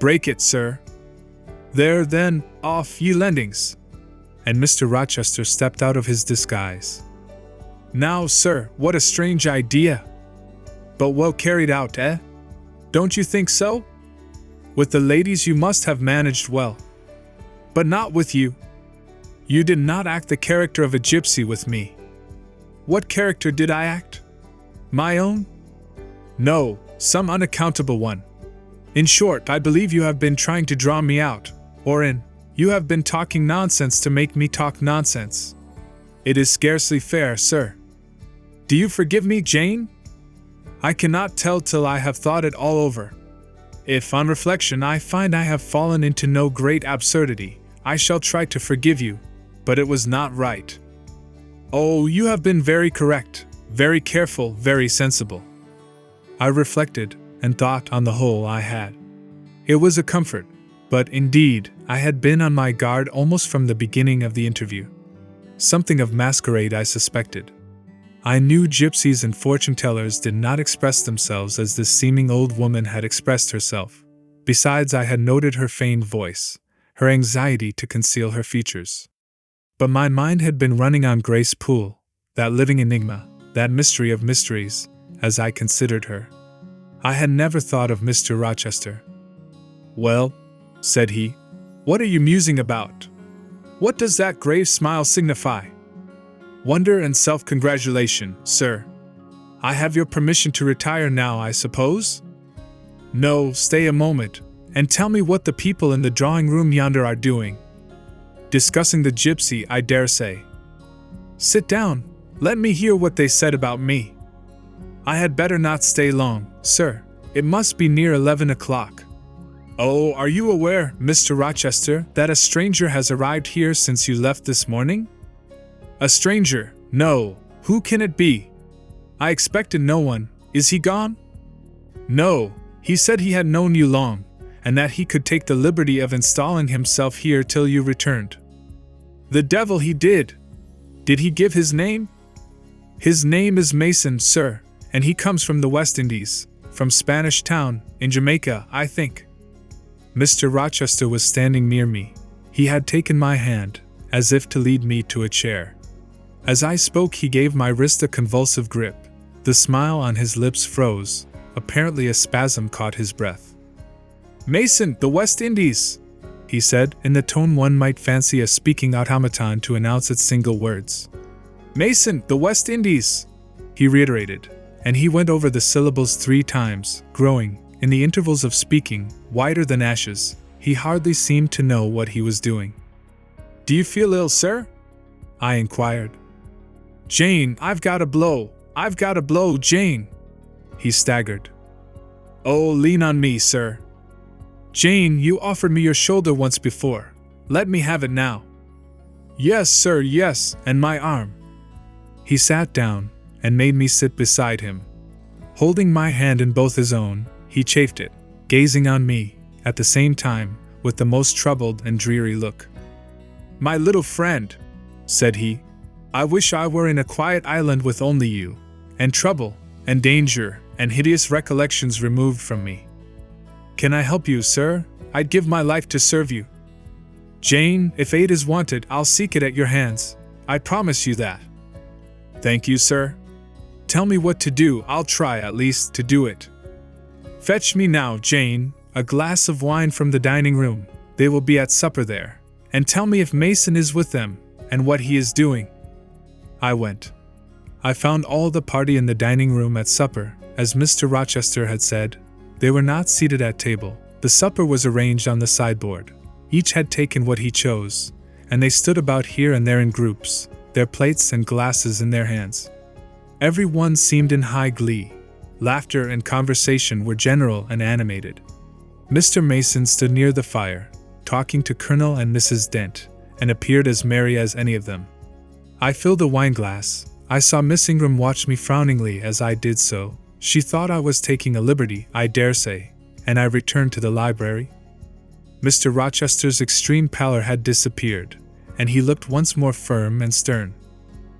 "Break it, sir." "There, then, off, ye lendings." And Mr. Rochester stepped out of his disguise. "Now, sir, what a strange idea! But well carried out, eh? Don't you think so? With the ladies you must have managed well. But not with you. You did not act the character of a gypsy with me." "What character did I act? My own?" "No, some unaccountable one. In short, I believe you have been trying to draw me out, you have been talking nonsense to make me talk nonsense. It is scarcely fair, sir. Do you forgive me, Jane? I cannot tell till I have thought it all over. If, on reflection, I find I have fallen into no great absurdity, I shall try to forgive you, but it was not right." "Oh, you have been very correct, very careful, very sensible." I reflected, and thought on the whole I had. It was a comfort, but indeed, I had been on my guard almost from the beginning of the interview. Something of masquerade I suspected. I knew gypsies and fortune-tellers did not express themselves as this seeming old woman had expressed herself. Besides, I had noted her feigned voice, her anxiety to conceal her features. But my mind had been running on Grace Poole, that living enigma, that mystery of mysteries, as I considered her. I had never thought of Mr. Rochester. "Well," said he, "what are you musing about? What does that grave smile signify? Wonder and self-congratulation, sir. I have your permission to retire now, I suppose? No, stay a moment, and tell me what the people in the drawing room yonder are doing. Discussing the gypsy, I dare say. Sit down, let me hear what they said about me. I had better not stay long, sir. It must be near 11 o'clock. Oh, are you aware, Mr. Rochester, that a stranger has arrived here since you left this morning? A stranger? No. Who can it be? I expected no one. Is he gone? No. He said he had known you long, and that he could take the liberty of installing himself here till you returned. The devil he did! Did he give his name? His name is Mason, sir, and he comes from the West Indies, from Spanish Town, in Jamaica, I think. Mr. Rochester was standing near me. He had taken my hand, as if to lead me to a chair. As I spoke, he gave my wrist a convulsive grip. The smile on his lips froze. Apparently a spasm caught his breath. Mason, the West Indies, he said, in the tone one might fancy a speaking automaton to announce its single words. Mason, the West Indies, he reiterated, and he went over the syllables 3 times, growing, in the intervals of speaking, whiter than ashes. He hardly seemed to know what he was doing. Do you feel ill, sir? I inquired. Jane, I've got a blow, Jane. He staggered. Oh, lean on me, sir. Jane, you offered me your shoulder once before. Let me have it now. Yes, sir, yes, and my arm. He sat down and made me sit beside him. Holding my hand in both his own, he chafed it, gazing on me, at the same time, with the most troubled and dreary look. My little friend, said he, I wish I were in a quiet island with only you, and trouble, and danger, and hideous recollections removed from me. Can I help you, sir? I'd give my life to serve you. Jane, if aid is wanted, I'll seek it at your hands. I promise you that. Thank you, sir. Tell me what to do, I'll try, at least, to do it. Fetch me now, Jane, a glass of wine from the dining room. They will be at supper there. And tell me if Mason is with them, and what he is doing. I went. I found all the party in the dining room at supper, as Mr. Rochester had said. They were not seated at table. The supper was arranged on the sideboard. Each had taken what he chose, and they stood about here and there in groups, their plates and glasses in their hands. Every one seemed in high glee. Laughter and conversation were general and animated. Mr. Mason stood near the fire, talking to Colonel and Mrs. Dent, and appeared as merry as any of them. I filled a wineglass. I saw Miss Ingram watch me frowningly as I did so. She thought I was taking a liberty, I dare say, and I returned to the library. Mr. Rochester's extreme pallor had disappeared, and he looked once more firm and stern.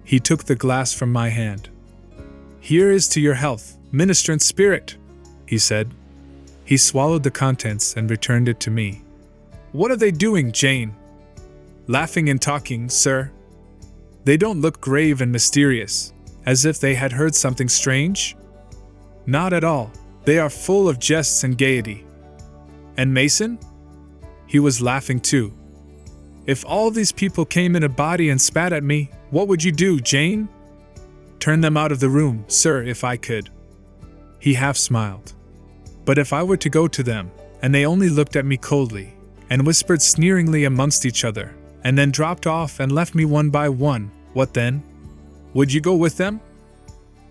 He took the glass from my hand. Here is to your health, ministrant spirit, he said. He swallowed the contents and returned it to me. What are they doing, Jane? Laughing and talking, sir. They don't look grave and mysterious, as if they had heard something strange? Not at all. They are full of jests and gaiety. And Mason? He was laughing too. If all these people came in a body and spat at me, what would you do, Jane? Turn them out of the room, sir, if I could. He half smiled. But if I were to go to them, and they only looked at me coldly, and whispered sneeringly amongst each other, and then dropped off and left me one by one, what then? Would you go with them?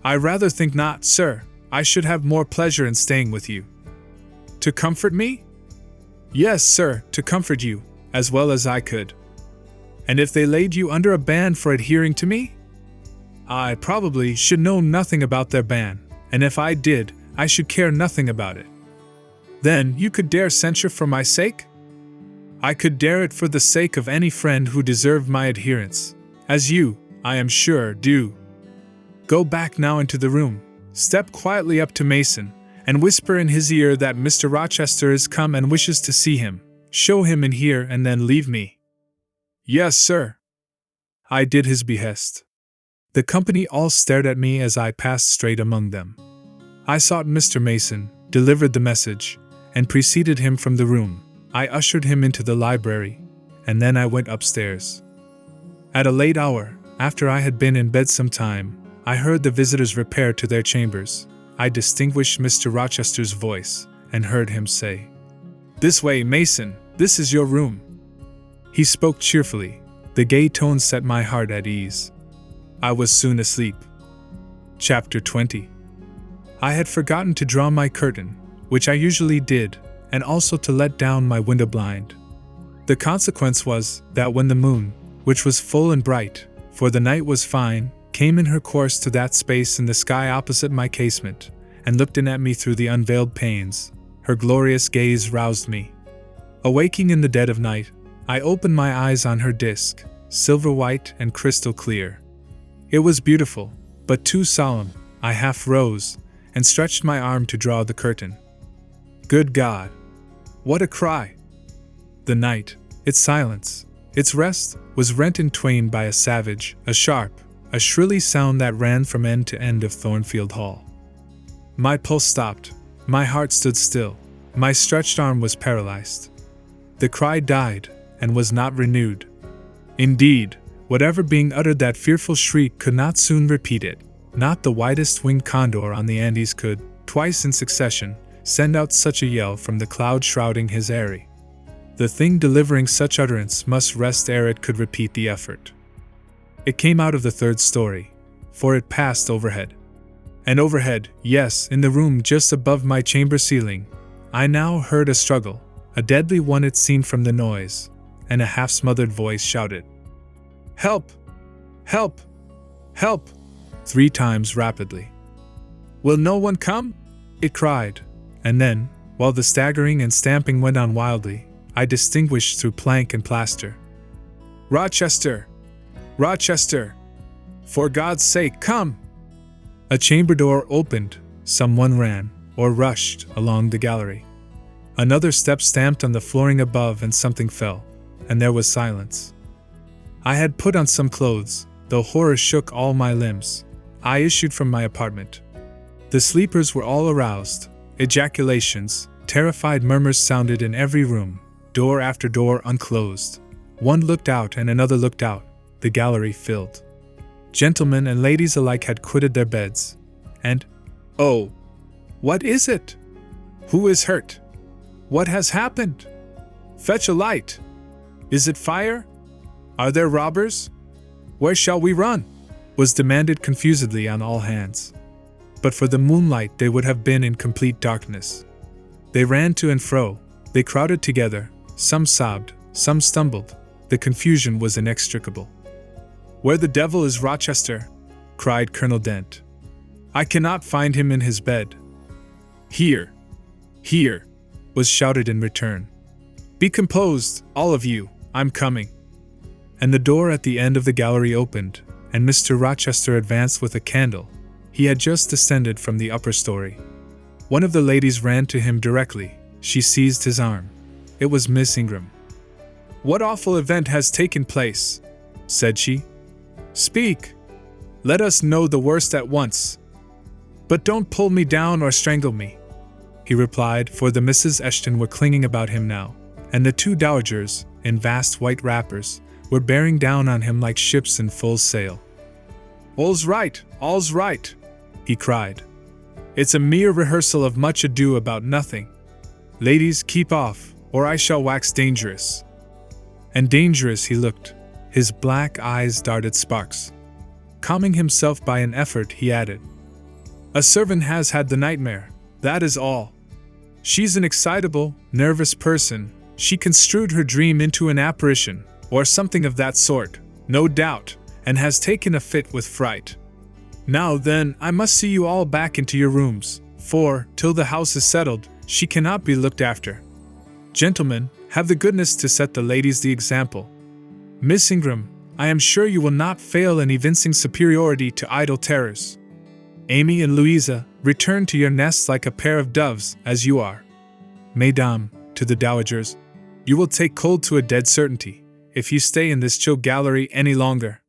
I rather think not, sir. I should have more pleasure in staying with you. To comfort me? Yes, sir, to comfort you, as well as I could. And if they laid you under a ban for adhering to me? I probably should know nothing about their ban, and if I did, I should care nothing about it. Then you could dare censure for my sake? I could dare it for the sake of any friend who deserved my adherence, as you, I am sure, do. Go back now into the room, step quietly up to Mason, and whisper in his ear that Mr. Rochester is come and wishes to see him. Show him in here and then leave me. Yes, sir. I did his behest. The company all stared at me as I passed straight among them. I sought Mr. Mason, delivered the message, and preceded him from the room. I ushered him into the library, and then I went upstairs. At a late hour, after I had been in bed some time, I heard the visitors repair to their chambers. I distinguished Mr. Rochester's voice, and heard him say, "This way, Mason, this is your room." He spoke cheerfully. The gay tone set my heart at ease. I was soon asleep. Chapter 20. I had forgotten to draw my curtain, which I usually did, and also to let down my window blind. The consequence was that when the moon, which was full and bright, for the night was fine, came in her course to that space in the sky opposite my casement, and looked in at me through the unveiled panes, her glorious gaze roused me. Awaking in the dead of night, I opened my eyes on her disk, silver white and crystal clear. It was beautiful, but too solemn. I half rose, and stretched my arm to draw the curtain. Good God! What a cry! The night, its silence, its rest, was rent in twain by a savage, a sharp, a shrilly sound that ran from end to end of Thornfield Hall. My pulse stopped, my heart stood still, my stretched arm was paralyzed. The cry died, and was not renewed. Indeed, whatever being uttered that fearful shriek could not soon repeat it. Not the widest-winged condor on the Andes could, twice in succession, send out such a yell from the cloud shrouding his eyrie. The thing delivering such utterance must rest ere it could repeat the effort. It came out of the third story, for it passed overhead. And overhead, yes, in the room just above my chamber ceiling, I now heard a struggle, a deadly one it seemed from the noise, and a half-smothered voice shouted, "Help! Help! Help!" 3 times rapidly. "Will no one come?" it cried, and then, while the staggering and stamping went on wildly, I distinguished through plank and plaster, "Rochester! Rochester! For God's sake, come!" A chamber door opened, someone ran, or rushed, along the gallery. Another step stamped on the flooring above and something fell, and there was silence. I had put on some clothes, though horror shook all my limbs. I issued from my apartment. The sleepers were all aroused. Ejaculations, terrified murmurs sounded in every room, door after door unclosed. One looked out and another looked out, the gallery filled. Gentlemen and ladies alike had quitted their beds. And, oh, what is it? Who is hurt? What has happened? Fetch a light. Is it fire? Are there robbers? Where shall we run? Was demanded confusedly on all hands. But for the moonlight they would have been in complete darkness. They ran to and fro, they crowded together, some sobbed, some stumbled, the confusion was inextricable. "Where the devil is Rochester?" cried Colonel Dent. "I cannot find him in his bed." "Here! Here!" was shouted in return. "Be composed, all of you, I'm coming." And the door at the end of the gallery opened, and Mr. Rochester advanced with a candle. He had just descended from the upper story. One of the ladies ran to him directly. She seized his arm. It was Miss Ingram. "What awful event has taken place?" said she. "Speak. Let us know the worst at once. But don't pull me down or strangle me," he replied, for the Misses Eshton were clinging about him now, and the 2 dowagers, in vast white wrappers, were bearing down on him like ships in full sail. "All's right, all's right," he cried. "It's a mere rehearsal of much ado about nothing. Ladies, keep off, or I shall wax dangerous." And dangerous he looked. His black eyes darted sparks. Calming himself by an effort, he added, "A servant has had the nightmare, that is all. She's an excitable, nervous person. She construed her dream into an apparition, or something of that sort, no doubt, and has taken a fit with fright. Now then, I must see you all back into your rooms, for, till the house is settled, she cannot be looked after. Gentlemen, have the goodness to set the ladies the example. Miss Ingram, I am sure you will not fail in evincing superiority to idle terrors. Amy and Louisa, return to your nests like a pair of doves, as you are. Mesdames, to the dowagers, you will take cold to a dead certainty, if you stay in this chill gallery any longer."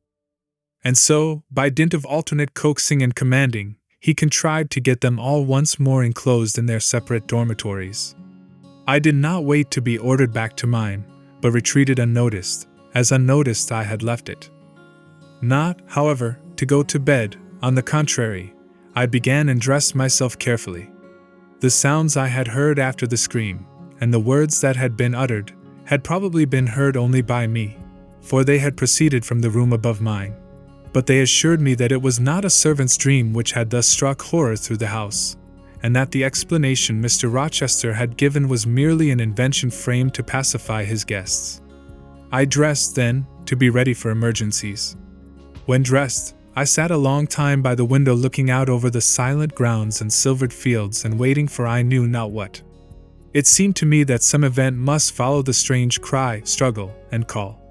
And so, by dint of alternate coaxing and commanding, he contrived to get them all once more enclosed in their separate dormitories. I did not wait to be ordered back to mine, but retreated unnoticed, as unnoticed I had left it. Not, however, to go to bed. On the contrary, I began and dressed myself carefully. The sounds I had heard after the scream, and the words that had been uttered, had probably been heard only by me, for they had proceeded from the room above mine. But they assured me that it was not a servant's dream which had thus struck horror through the house, and that the explanation Mr. Rochester had given was merely an invention framed to pacify his guests. I dressed, then, to be ready for emergencies. When dressed, I sat a long time by the window looking out over the silent grounds and silvered fields and waiting for I knew not what. It seemed to me that some event must follow the strange cry, struggle, and call.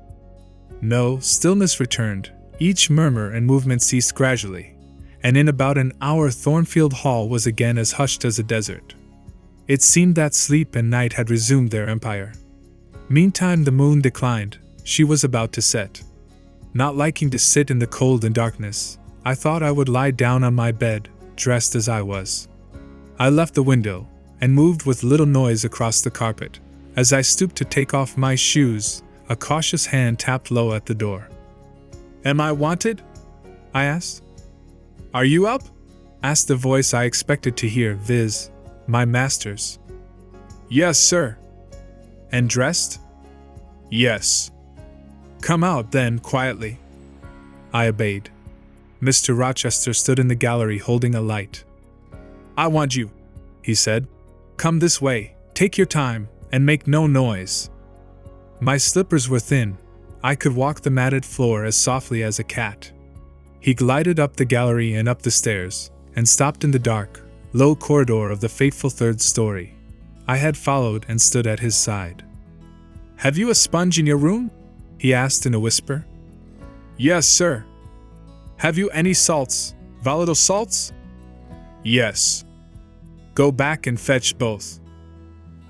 No, stillness returned, each murmur and movement ceased gradually, and in about an hour Thornfield Hall was again as hushed as a desert. It seemed that sleep and night had resumed their empire. Meantime the moon declined, she was about to set. Not liking to sit in the cold and darkness, I thought I would lie down on my bed, dressed as I was. I left the window, and moved with little noise across the carpet. As I stooped to take off my shoes, a cautious hand tapped low at the door. "Am I wanted?" I asked. "Are you up?" asked the voice I expected to hear, viz., my master's. "Yes, sir." "And dressed?" "Yes." "Come out, then, quietly." I obeyed. Mr. Rochester stood in the gallery holding a light. "I want you," he said. "Come this way, take your time, and make no noise." My slippers were thin. I could walk the matted floor as softly as a cat. He glided up the gallery and up the stairs, and stopped in the dark, low corridor of the fateful third story. I had followed and stood at his side. "Have you a sponge in your room?" he asked in a whisper. "Yes, sir." "Have you any salts, volatile salts?" "Yes." "Go back and fetch both."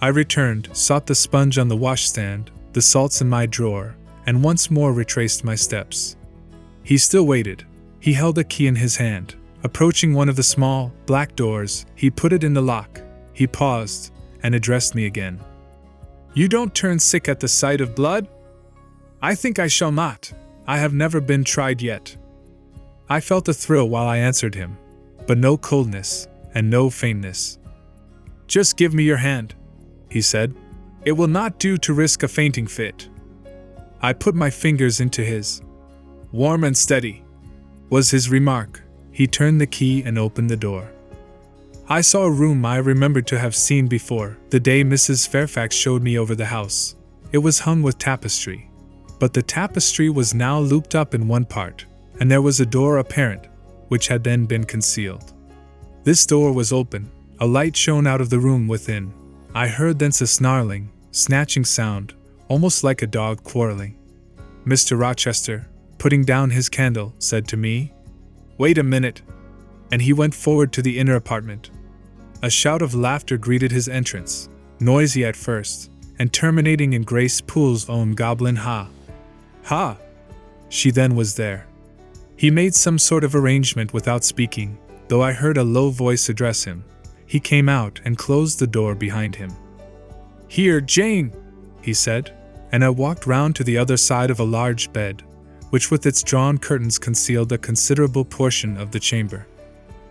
I returned, sought the sponge on the washstand, the salts in my drawer, and once more retraced my steps. He still waited. He held a key in his hand. Approaching one of the small, black doors, he put it in the lock. He paused, and addressed me again. "You don't turn sick at the sight of blood?" "I think I shall not. I have never been tried yet." I felt a thrill while I answered him, but no coldness, and no faintness. "Just give me your hand," he said. "It will not do to risk a fainting fit." I put my fingers into his. "Warm and steady," was his remark. He turned the key and opened the door. I saw a room I remembered to have seen before, the day Mrs. Fairfax showed me over the house. It was hung with tapestry, but the tapestry was now looped up in one part, and there was a door apparent, which had then been concealed. This door was open. A light shone out of the room within. I heard thence a snarling, snatching sound, almost like a dog quarreling. Mr. Rochester, putting down his candle, said to me, "Wait a minute," and he went forward to the inner apartment. A shout of laughter greeted his entrance, noisy at first, and terminating in Grace Poole's own goblin ha. Ha! She then was there. He made some sort of arrangement without speaking, though I heard a low voice address him. He came out and closed the door behind him. "Here, Jane," he said, and I walked round to the other side of a large bed, which with its drawn curtains concealed a considerable portion of the chamber.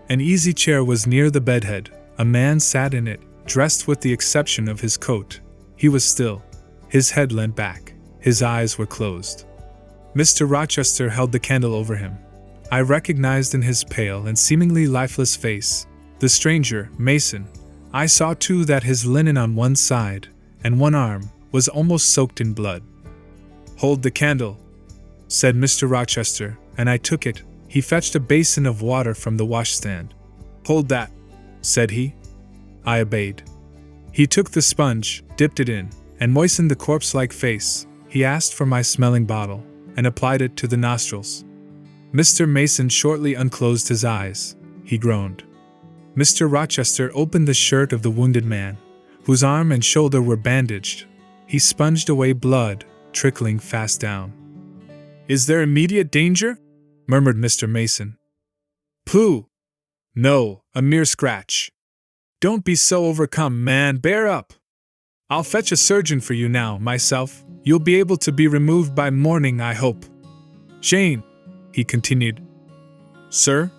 An easy chair was near the bedhead. A man sat in it, dressed with the exception of his coat. He was still. His head leant back. His eyes were closed. Mr. Rochester held the candle over him. I recognized in his pale and seemingly lifeless face the stranger, Mason. I saw too that his linen on one side, and one arm, was almost soaked in blood. "Hold the candle," said Mr. Rochester, and I took it. He fetched a basin of water from the washstand. "Hold that," said he. I obeyed. He took the sponge, dipped it in, and moistened the corpse-like face. He asked for my smelling bottle, and applied it to the nostrils. Mr. Mason shortly unclosed his eyes. He groaned. Mr. Rochester opened the shirt of the wounded man, whose arm and shoulder were bandaged. He sponged away blood, trickling fast down. "Is there immediate danger?" murmured Mr. Mason. "Pooh! No, a mere scratch. Don't be so overcome, man, bear up." I'll fetch a surgeon for you now, myself. You'll be able to be removed by morning, I hope. Jane, he continued. Sir?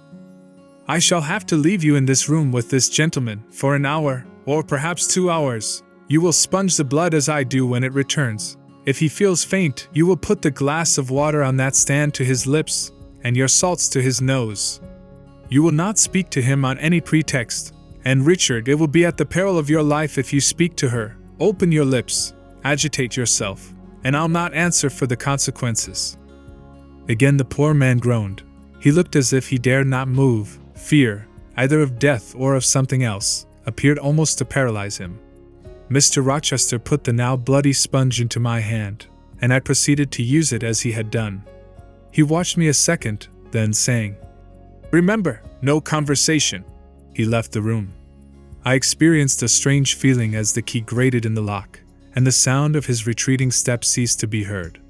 I shall have to leave you in this room with this gentleman for an hour, or perhaps 2 hours. You will sponge the blood as I do when it returns. If he feels faint, you will put the glass of water on that stand to his lips, and your salts to his nose. You will not speak to him on any pretext, and Richard, it will be at the peril of your life if you speak to her. Open your lips, agitate yourself, and I'll not answer for the consequences. Again the poor man groaned. He looked as if he dared not move. Fear, either of death or of something else, appeared almost to paralyze him. Mr. Rochester put the now bloody sponge into my hand, and I proceeded to use it as he had done. He watched me a second, then saying, "Remember, no conversation," he left the room. I experienced a strange feeling as the key grated in the lock, and the sound of his retreating steps ceased to be heard.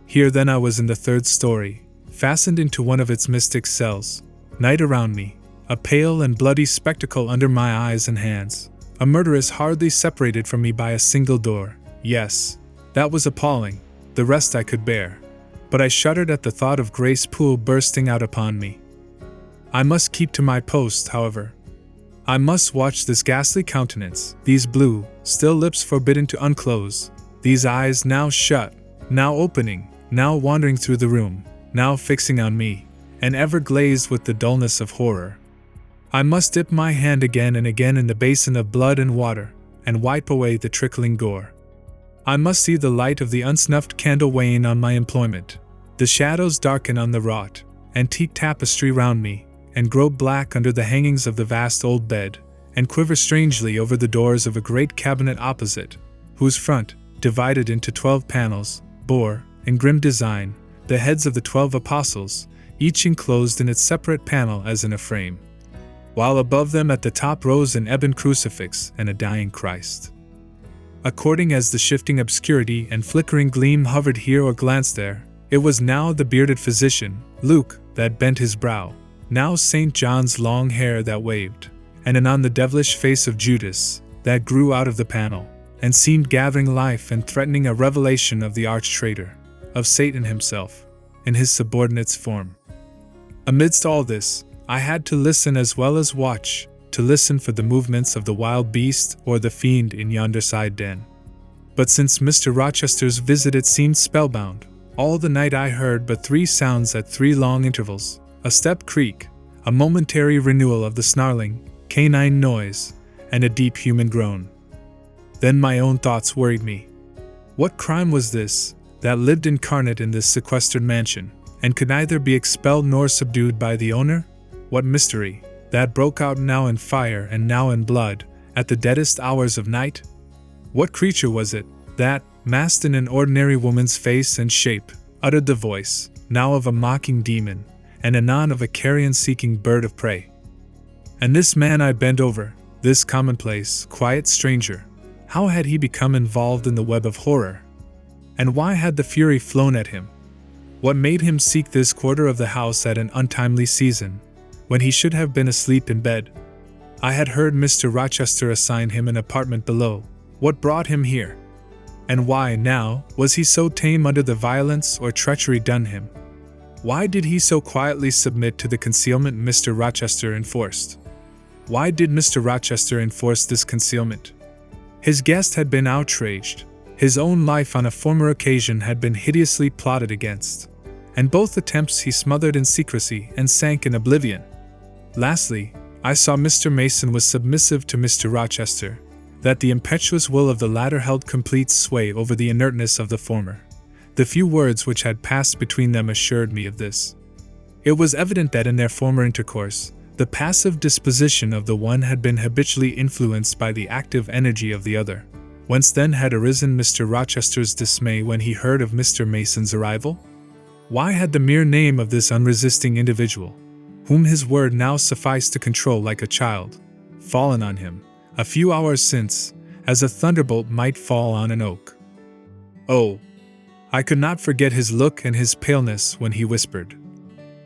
Here then I was in the 3rd story, fastened into one of its mystic cells, night around me, a pale and bloody spectacle under my eyes and hands, a murderess hardly separated from me by a single door. Yes, that was appalling, the rest I could bear, but I shuddered at the thought of Grace Poole bursting out upon me. I must keep to my post, however. I must watch this ghastly countenance, these blue, still lips forbidden to unclose, these eyes now shut, now opening, now wandering through the room, now fixing on me, and ever glazed with the dullness of horror. I must dip my hand again and again in the basin of blood and water, and wipe away the trickling gore. I must see the light of the unsnuffed candle wane on my employment, the shadows darken on the wrought, antique tapestry round me, and grow black under the hangings of the vast old bed, and quiver strangely over the doors of a great cabinet opposite, whose front, divided into 12 panels, bore, in grim design, the heads of the 12 apostles, each enclosed in its separate panel as in a frame, while above them at the top rose an ebon crucifix and a dying Christ. According as the shifting obscurity and flickering gleam hovered here or glanced there, it was now the bearded physician, Luke, that bent his brow, now St. John's long hair that waved, and anon the devilish face of Judas, that grew out of the panel, and seemed gathering life and threatening a revelation of the arch-traitor, of Satan himself, in his subordinate's form. Amidst all this, I had to listen as well as watch, to listen for the movements of the wild beast or the fiend in yonder side den. But since Mr. Rochester's visit it seemed spellbound. All the night I heard but 3 sounds at 3 long intervals, a step creak, a momentary renewal of the snarling, canine noise, and a deep human groan. Then my own thoughts worried me. What crime was this, that lived incarnate in this sequestered mansion, and could neither be expelled nor subdued by the owner? What mystery, that broke out now in fire and now in blood, at the deadest hours of night? What creature was it, that, masked in an ordinary woman's face and shape, uttered the voice, now of a mocking demon, and anon of a carrion-seeking bird of prey? And this man I bent over, this commonplace, quiet stranger, how had he become involved in the web of horror? And why had the fury flown at him? What made him seek this quarter of the house at an untimely season, when he should have been asleep in bed? I had heard Mr. Rochester assign him an apartment below. What brought him here? And why, now, was he so tame under the violence or treachery done him? Why did he so quietly submit to the concealment Mr. Rochester enforced? Why did Mr. Rochester enforce this concealment? His guest had been outraged. His own life on a former occasion had been hideously plotted against, and both attempts he smothered in secrecy and sank in oblivion. Lastly, I saw Mr. Mason was submissive to Mr. Rochester, that the impetuous will of the latter held complete sway over the inertness of the former. The few words which had passed between them assured me of this. It was evident that in their former intercourse, the passive disposition of the one had been habitually influenced by the active energy of the other. Whence then had arisen Mr. Rochester's dismay when he heard of Mr. Mason's arrival? Why had the mere name of this unresisting individual, whom his word now sufficed to control like a child, fallen on him, a few hours since, as a thunderbolt might fall on an oak? Oh, I could not forget his look and his paleness when he whispered,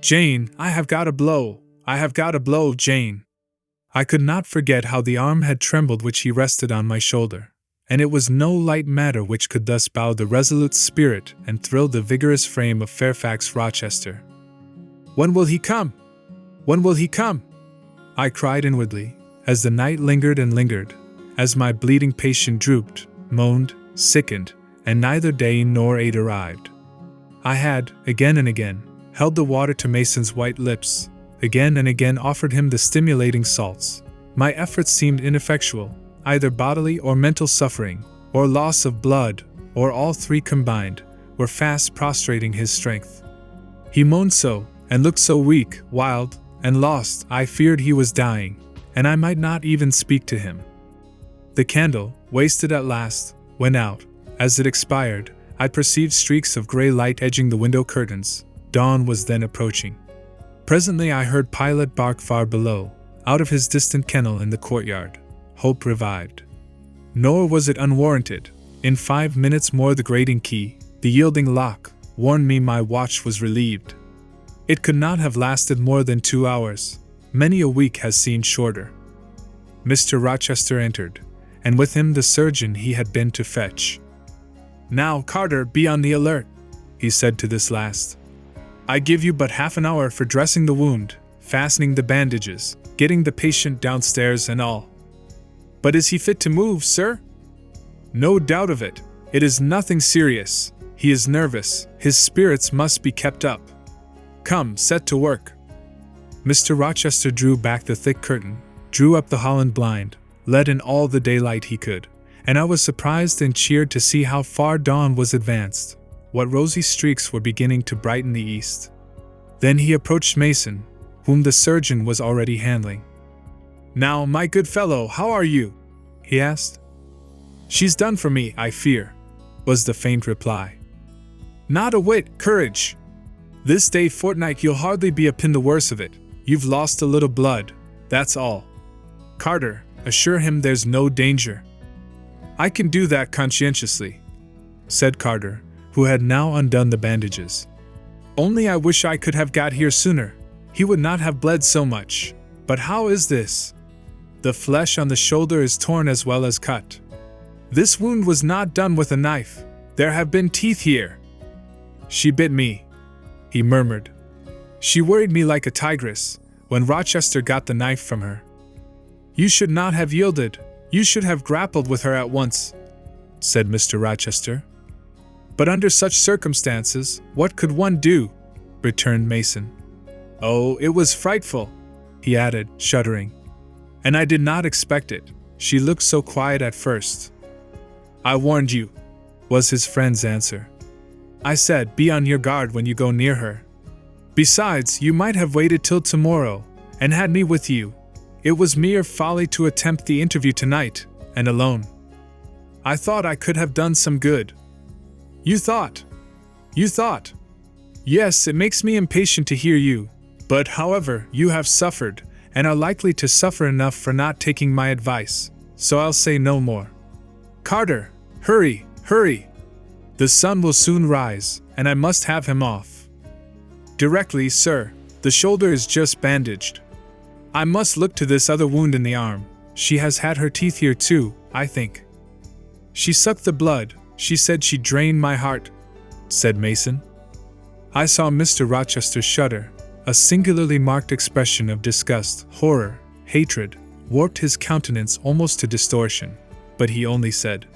"Jane, I have got a blow, I have got a blow, Jane." I could not forget how the arm had trembled which he rested on my shoulder, and it was no light matter which could thus bow the resolute spirit and thrill the vigorous frame of Fairfax Rochester. "When will he come? When will he come?" I cried inwardly, as the night lingered and lingered, as my bleeding patient drooped, moaned, sickened, and neither day nor aid arrived. I had, again and again, held the water to Mason's white lips, again and again offered him the stimulating salts. My efforts seemed ineffectual. Either bodily or mental suffering, or loss of blood, or all three combined, were fast prostrating his strength. He moaned so, and looked so weak, wild, and lost, I feared he was dying, and I might not even speak to him. The candle, wasted at last, went out. As it expired, I perceived streaks of grey light edging the window curtains. Dawn was then approaching. Presently I heard Pilot bark far below, out of his distant kennel in the courtyard. Hope revived. Nor was it unwarranted. In 5 minutes more the grating key, the yielding lock, warned me my watch was relieved. It could not have lasted more than 2 hours. Many a week has seen shorter. Mr. Rochester entered, and with him the surgeon he had been to fetch. "Now, Carter, be on the alert," he said to this last. "I give you but half an hour for dressing the wound, fastening the bandages, getting the patient downstairs and all." "But is he fit to move, sir?" "No doubt of it. It is nothing serious. He is nervous. His spirits must be kept up. Come, set to work." Mr. Rochester drew back the thick curtain, drew up the Holland blind, let in all the daylight he could, and I was surprised and cheered to see how far dawn was advanced, what rosy streaks were beginning to brighten the east. Then he approached Mason, whom the surgeon was already handling. "Now, my good fellow, how are you?" he asked. "She's done for me, I fear," was the faint reply. "Not a whit, courage. This day fortnight you'll hardly be a pin the worse of it. You've lost a little blood, that's all. Carter, assure him there's no danger." "I can do that conscientiously," said Carter, who had now undone the bandages. "Only I wish I could have got here sooner. He would not have bled so much. But how is this? The flesh on the shoulder is torn as well as cut. This wound was not done with a knife. There have been teeth here." "She bit me," he murmured. "She worried me like a tigress, when Rochester got the knife from her." "You should not have yielded. You should have grappled with her at once," said Mr. Rochester. "But under such circumstances, what could one do?" returned Mason. "Oh, it was frightful," he added, shuddering. "And I did not expect it. She looked so quiet at first." "I warned you," was his friend's answer. "I said, be on your guard when you go near her. Besides, you might have waited till tomorrow, and had me with you. It was mere folly to attempt the interview tonight, and alone. I thought I could have done some good." You thought. Yes, it makes me impatient to hear you. But however, you have suffered, and are likely to suffer enough for not taking my advice, so I'll say no more. Carter, hurry, hurry! The sun will soon rise, and I must have him off. Directly, sir. The shoulder is just bandaged. I must look to this other wound in the arm. She has had her teeth here too, I think. She sucked the blood. She said she drained my heart, said Mason. I saw Mr. Rochester shudder. A singularly marked expression of disgust, horror, hatred, warped his countenance almost to distortion, but he only said,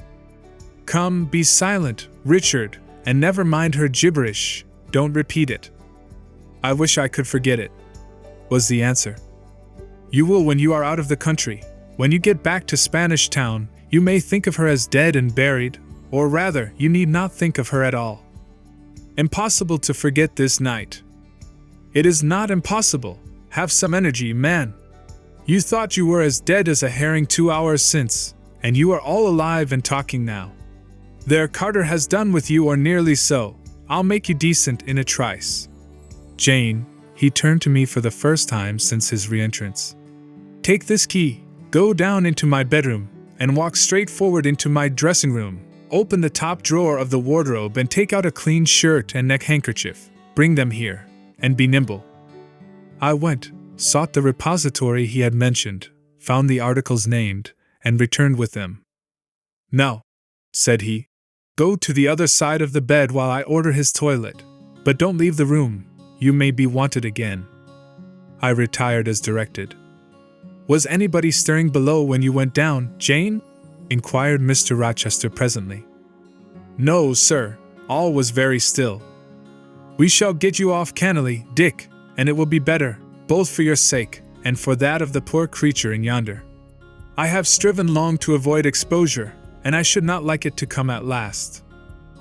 "Come, be silent, Richard, and never mind her gibberish. Don't repeat it." "I wish I could forget it," was the answer. "You will when you are out of the country. When you get back to Spanish Town, you may think of her as dead and buried, or rather, you need not think of her at all. Impossible to forget this night." "It is not impossible. Have some energy, man. You thought you were as dead as a herring 2 hours since, and you are all alive and talking now. There, Carter has done with you, or nearly so. I'll make you decent in a trice. Jane," he turned to me for the first time since his re-entrance. "Take this key, go down into my bedroom, and walk straight forward into my dressing room. Open the top drawer of the wardrobe and take out a clean shirt and neck handkerchief. Bring them here, and be nimble." I went, sought the repository he had mentioned, found the articles named, and returned with them. "Now," said he, "go to the other side of the bed while I order his toilet. But don't leave the room, you may be wanted again." I retired as directed. "Was anybody stirring below when you went down, Jane?" inquired Mr. Rochester presently. "No, sir, all was very still." "We shall get you off cannily, Dick, and it will be better, both for your sake, and for that of the poor creature in yonder. I have striven long to avoid exposure, and I should not like it to come at last.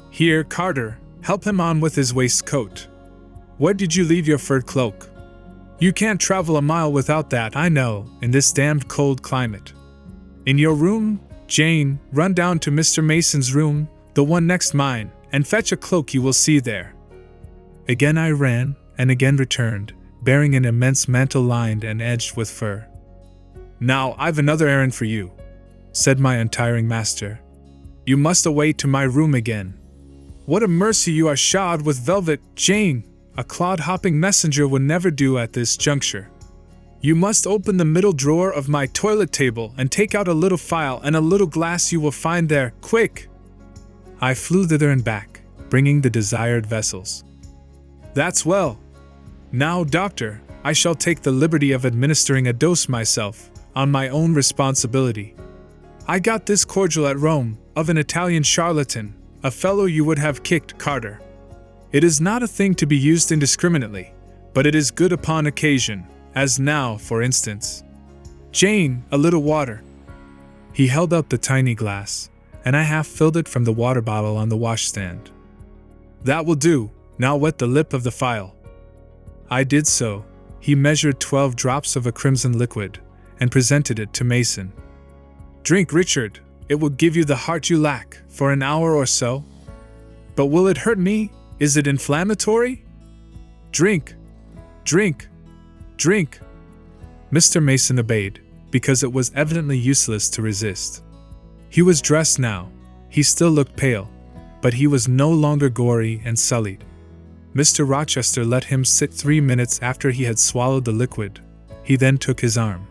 Here, Carter, help him on with his waistcoat. Where did you leave your fur cloak? You can't travel a mile without that, I know, in this damned cold climate. In your room, Jane, run down to Mr. Mason's room, the one next mine, and fetch a cloak you will see there." Again I ran, and again returned, bearing an immense mantle lined and edged with fur. "Now I've another errand for you," said my untiring master. "You must away to my room again. What a mercy you are shod with velvet, Jane! A clod-hopping messenger would never do at this juncture. You must open the middle drawer of my toilet table and take out a little phial and a little glass you will find there, quick!" I flew thither and back, bringing the desired vessels. "That's well. Now, doctor, I shall take the liberty of administering a dose myself, on my own responsibility. I got this cordial at Rome, of an Italian charlatan, a fellow you would have kicked, Carter. It is not a thing to be used indiscriminately, but it is good upon occasion, as now, for instance. Jane, a little water." He held up the tiny glass, and I half filled it from the water bottle on the washstand. "That will do, now wet the lip of the phial." I did so. He measured 12 drops of a crimson liquid, and presented it to Mason. "Drink, Richard, it will give you the heart you lack, for an hour or so." "But will it hurt me? Is it inflammatory?" "Drink! Drink! Drink!" Mr. Mason obeyed, because it was evidently useless to resist. He was dressed now. He still looked pale, but he was no longer gory and sullied. Mr. Rochester let him sit 3 minutes after he had swallowed the liquid. He then took his arm.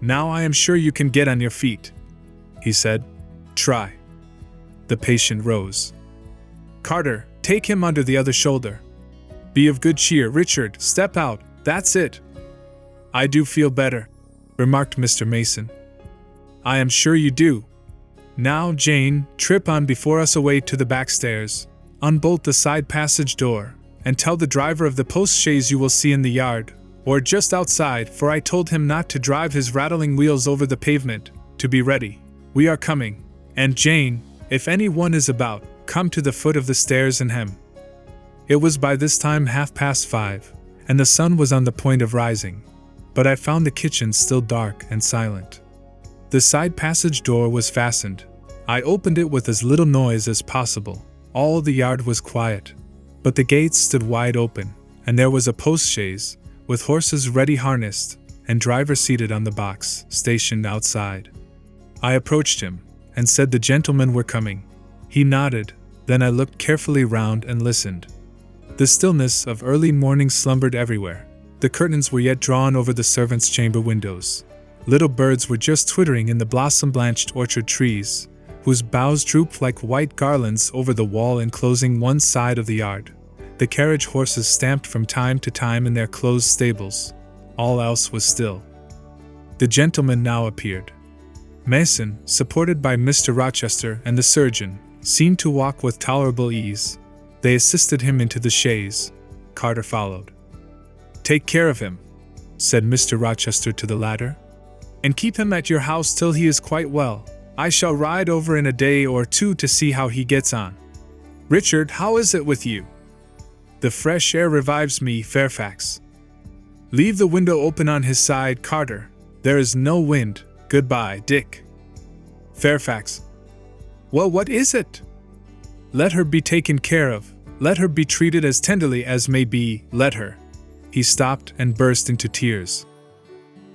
"Now I am sure you can get on your feet," he said. "Try." The patient rose. "Carter, take him under the other shoulder. Be of good cheer, Richard, step out, that's it." "I do feel better," remarked Mr. Mason. "I am sure you do. Now, Jane, trip on before us away to the back stairs, unbolt the side passage door, and tell the driver of the post-chaise you will see in the yard, or just outside, for I told him not to drive his rattling wheels over the pavement, to be ready. We are coming. And Jane, if any one is about, come to the foot of the stairs and hem." It was by this time 5:30, and the sun was on the point of rising, but I found the kitchen still dark and silent. The side passage door was fastened. I opened it with as little noise as possible. All the yard was quiet, but the gates stood wide open, and there was a post-chaise, with horses ready harnessed, and driver seated on the box, stationed outside. I approached him, and said the gentlemen were coming. He nodded, then I looked carefully round and listened. The stillness of early morning slumbered everywhere. The curtains were yet drawn over the servants' chamber windows. Little birds were just twittering in the blossom-blanched orchard trees, whose boughs drooped like white garlands over the wall enclosing one side of the yard. The carriage horses stamped from time to time in their closed stables. All else was still. The gentleman now appeared. Mason, supported by Mr. Rochester and the surgeon, seemed to walk with tolerable ease. They assisted him into the chaise. Carter followed. "Take care of him," said Mr. Rochester to the latter, "and keep him at your house till he is quite well. I shall ride over in a day or two to see how he gets on. Richard, how is it with you?" "The fresh air revives me, Fairfax." "Leave the window open on his side, Carter. There is no wind. Goodbye, Dick." Fairfax. "Well, what is it?" "Let her be taken care of. Let her be treated as tenderly as may be. Let her." He stopped and burst into tears.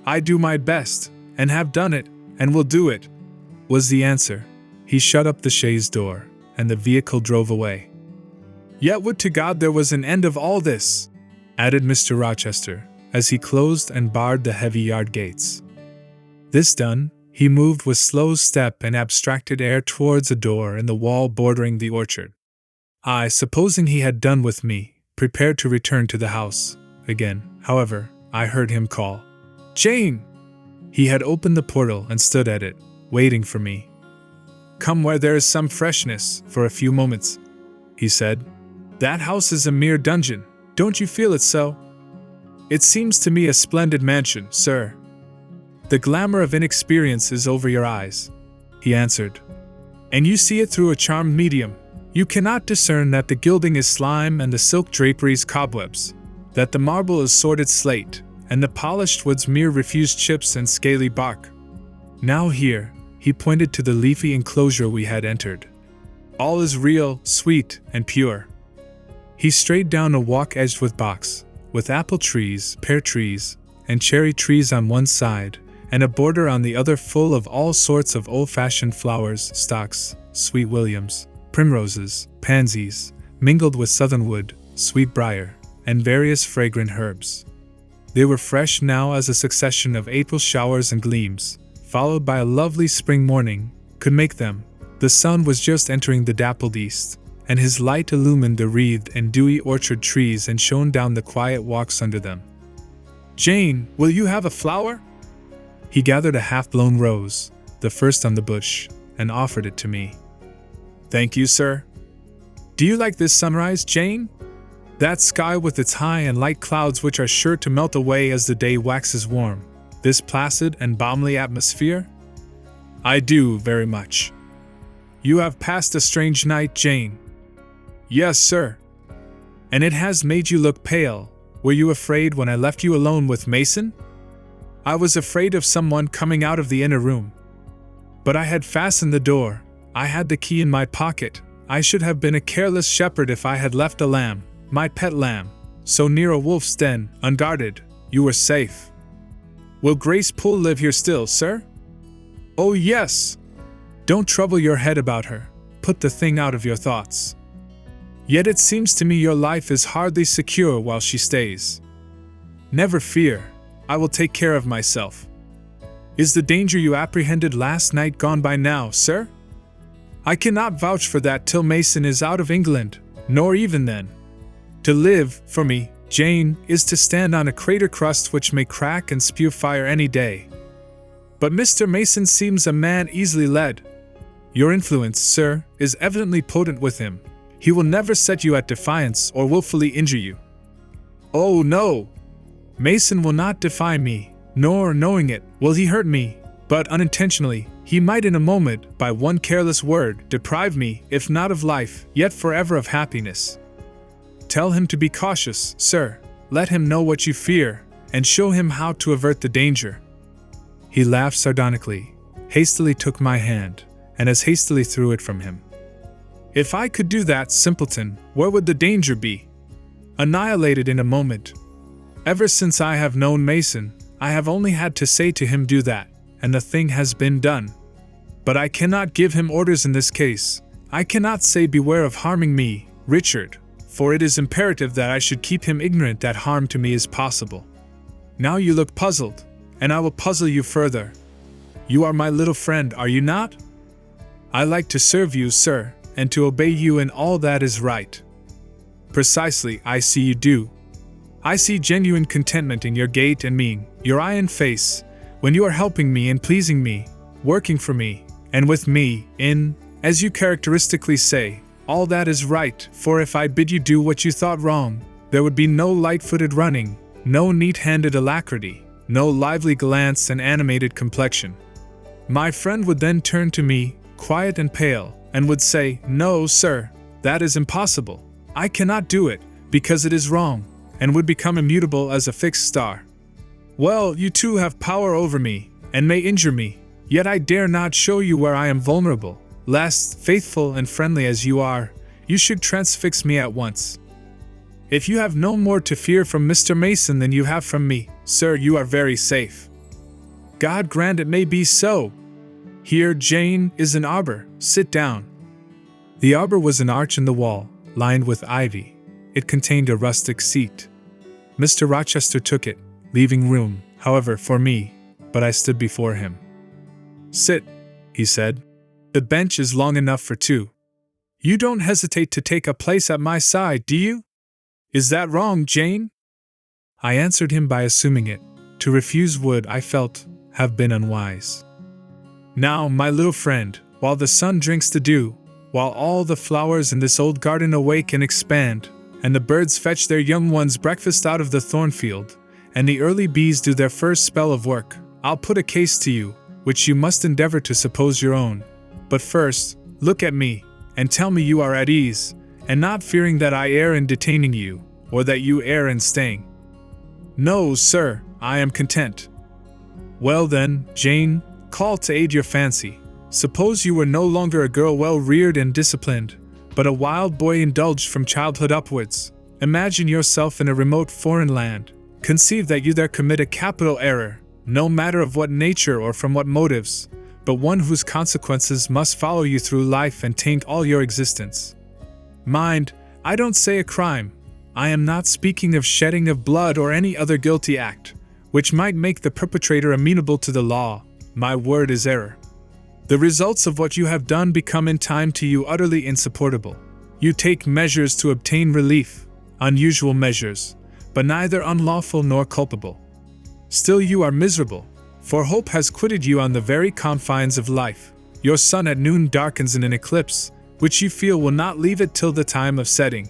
"I do my best, and have done it, and will do it," was the answer. He shut up the chaise door, and the vehicle drove away. "Yet would to God there was an end of all this," added Mr. Rochester, as he closed and barred the heavy yard gates. This done, He moved with slow step and abstracted air towards a door in the wall bordering the orchard. I, supposing he had done with me, prepared to return to the house. Again, however, I heard him call, "Jane!" He had opened the portal and stood at it, waiting for me. "Come where there is some freshness, for a few moments," he said. "That house is a mere dungeon, don't you feel it so?" "It seems to me a splendid mansion, sir." "The glamour of inexperience is over your eyes," he answered. "And you see it through a charmed medium. You cannot discern that the gilding is slime and the silk draperies cobwebs, that the marble is sordid slate, and the polished woods mere refused chips and scaly bark. Now here," he pointed to the leafy enclosure we had entered, "all is real, sweet, and pure." He strayed down a walk edged with box, with apple trees, pear trees, and cherry trees on one side, and a border on the other full of all sorts of old-fashioned flowers, stocks, sweet williams, primroses, pansies, mingled with southernwood, sweetbriar, and various fragrant herbs. They were fresh now as a succession of April showers and gleams, followed by a lovely spring morning, could make them. The sun was just entering the dappled east, and his light illumined the wreathed and dewy orchard trees and shone down the quiet walks under them. "Jane, will you have a flower?" He gathered a half-blown rose, the first on the bush, and offered it to me. "Thank you, sir." "Do you like this sunrise, Jane? That sky with its high and light clouds which are sure to melt away as the day waxes warm, this placid and balmy atmosphere?" "I do, very much." "You have passed a strange night, Jane." "Yes, sir." "And it has made you look pale. Were you afraid when I left you alone with Mason?" "I was afraid of someone coming out of the inner room. But I had fastened the door. I had the key in my pocket. I should have been a careless shepherd if I had left a lamb, my pet lamb, so near a wolf's den, unguarded. You were safe." "Will Grace Poole live here still, sir?" "Oh, yes." "Don't trouble your head about her. Put the thing out of your thoughts." "Yet it seems to me your life is hardly secure while she stays." "Never fear. I will take care of myself." "Is the danger you apprehended last night gone by now, sir?" "I cannot vouch for that till Mason is out of England, nor even then. To live, for me, Jane, is to stand on a crater crust which may crack and spew fire any day." "But Mr. Mason seems a man easily led." "Your influence, sir, is evidently potent with him. He will never set you at defiance or willfully injure you." "Oh, no! Mason will not defy me, nor, knowing it, will he hurt me, but unintentionally, he might in a moment, by one careless word, deprive me, if not of life, yet forever of happiness. Tell him to be cautious, sir. Let him know what you fear, and show him how to avert the danger." He laughed sardonically, hastily took my hand, and as hastily threw it from him. "If I could do that, simpleton, where would the danger be? Annihilated in a moment. Ever since I have known Mason, I have only had to say to him do that, and the thing has been done. But I cannot give him orders in this case. I cannot say beware of harming me, Richard, for it is imperative that I should keep him ignorant that harm to me is possible. Now you look puzzled, and I will puzzle you further. You are my little friend, are you not? I like to serve you, sir, and to obey you in all that is right." "Precisely, I see you do. I see genuine contentment in your gait and mien, your eye and face, when you are helping me and pleasing me, working for me, and with me, in, as you characteristically say, all that is right, for if I bid you do what you thought wrong, there would be no light-footed running, no neat-handed alacrity, no lively glance and animated complexion. My friend would then turn to me, quiet and pale, and would say, 'No, sir, that is impossible. I cannot do it, because it is wrong,' and would become immutable as a fixed star. Well, you too have power over me, and may injure me, yet I dare not show you where I am vulnerable, lest, faithful and friendly as you are, you should transfix me at once. If you have no more to fear from Mr. Mason than you have from me, sir, you are very safe." "God grant it may be so. Here, Jane, is an arbor. Sit down." The arbor was an arch in the wall, lined with ivy. It contained a rustic seat. Mr. Rochester took it, leaving room, however, for me, but I stood before him. "Sit," he said. "The bench is long enough for two. You don't hesitate to take a place at my side, do you? Is that wrong, Jane?" I answered him by assuming it. To refuse would, I felt, have been unwise. "Now, my little friend, while the sun drinks the dew, while all the flowers in this old garden awake and expand, and the birds fetch their young ones breakfast out of the thornfield, and the early bees do their first spell of work, I'll put a case to you, which you must endeavor to suppose your own. But first, look at me, and tell me you are at ease, and not fearing that I err in detaining you, or that you err in staying." "No, sir, I am content." "Well then, Jane, call to aid your fancy. Suppose you were no longer a girl well reared and disciplined, but a wild boy indulged from childhood upwards. Imagine yourself in a remote foreign land. Conceive that you there commit a capital error, no matter of what nature or from what motives, but one whose consequences must follow you through life and taint all your existence. Mind, I don't say a crime. I am not speaking of shedding of blood or any other guilty act, which might make the perpetrator amenable to the law. My word is error. The results of what you have done become in time to you utterly insupportable. You take measures to obtain relief, unusual measures, but neither unlawful nor culpable. Still you are miserable, for hope has quitted you on the very confines of life. Your sun at noon darkens in an eclipse, which you feel will not leave it till the time of setting.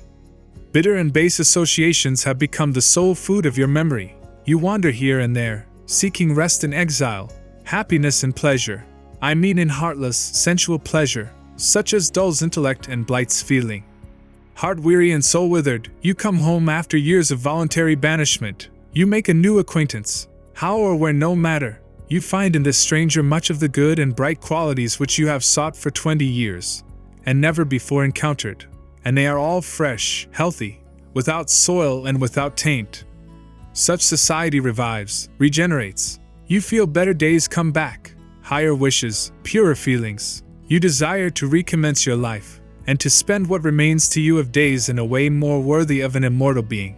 Bitter and base associations have become the sole food of your memory. You wander here and there, seeking rest in exile, happiness and pleasure. I mean in heartless, sensual pleasure, such as dulls intellect and blights feeling. Heart-weary and soul-withered, you come home after years of voluntary banishment. You make a new acquaintance. How or where no matter. You find in this stranger much of the good and bright qualities which you have sought for 20 years, and never before encountered. And they are all fresh, healthy, without soil and without taint. Such society revives, regenerates. You feel better days come back, higher wishes, purer feelings. You desire to recommence your life, and to spend what remains to you of days in a way more worthy of an immortal being.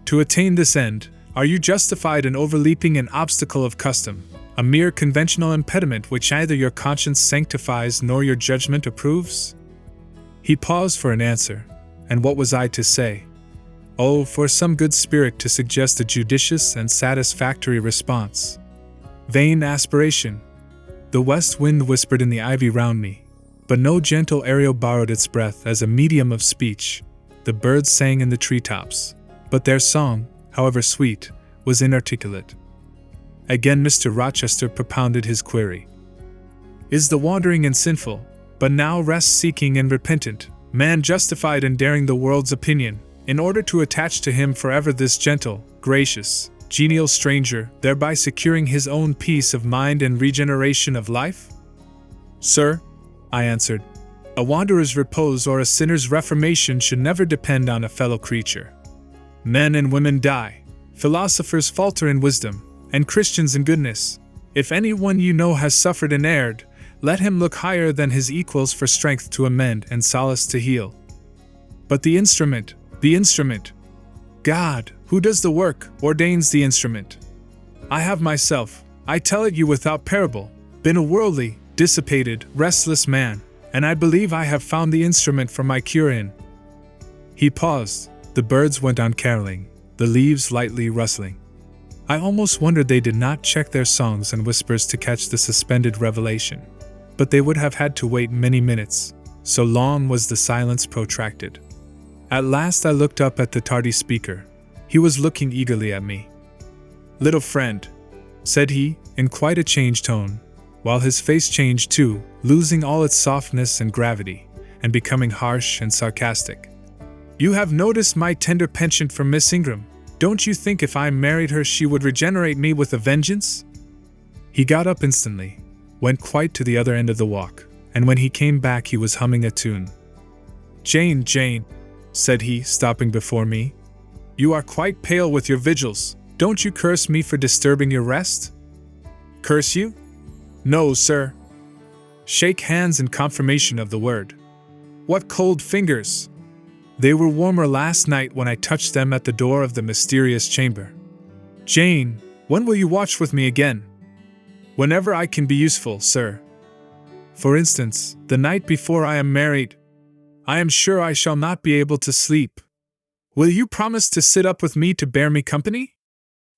To attain this end, are you justified in overleaping an obstacle of custom, a mere conventional impediment which neither your conscience sanctifies nor your judgment approves?" He paused for an answer, and what was I to say? Oh, for some good spirit to suggest a judicious and satisfactory response. Vain aspiration. The west wind whispered in the ivy round me, but no gentle ariel borrowed its breath as a medium of speech. The birds sang in the treetops, but their song, however sweet, was inarticulate. Again Mr. Rochester propounded his query. "Is the wandering and sinful, but now rest-seeking and repentant, man justified in daring the world's opinion, in order to attach to him forever this gentle, gracious, genial stranger, thereby securing his own peace of mind and regeneration of life?" "Sir," I answered, "a wanderer's repose or a sinner's reformation should never depend on a fellow creature. Men and women die, philosophers falter in wisdom, and Christians in goodness. If anyone you know has suffered and erred, let him look higher than his equals for strength to amend and solace to heal. But the instrument, God, who does the work, ordains the instrument. I have myself, I tell it you without parable, been a worldly, dissipated, restless man, and I believe I have found the instrument for my cure in." He paused. The birds went on caroling, the leaves lightly rustling. I almost wondered they did not check their songs and whispers to catch the suspended revelation. But they would have had to wait many minutes, so long was the silence protracted. At last I looked up at the tardy speaker. He was looking eagerly at me. "Little friend," said he, in quite a changed tone, while his face changed too, losing all its softness and gravity, and becoming harsh and sarcastic. "You have noticed my tender penchant for Miss Ingram. Don't you think if I married her she would regenerate me with a vengeance?" He got up instantly, went quite to the other end of the walk, and when he came back he was humming a tune. Jane, said he, stopping before me. "You are quite pale with your vigils. Don't you curse me for disturbing your rest?" "Curse you? No, sir." "Shake hands in confirmation of the word." "What cold fingers! They were warmer last night when I touched them at the door of the mysterious chamber." "Jane, when will you watch with me again?" Whenever I can be useful, sir. For instance, the night before I am married. I am sure I shall not be able to sleep. Will you promise to sit up with me to bear me company?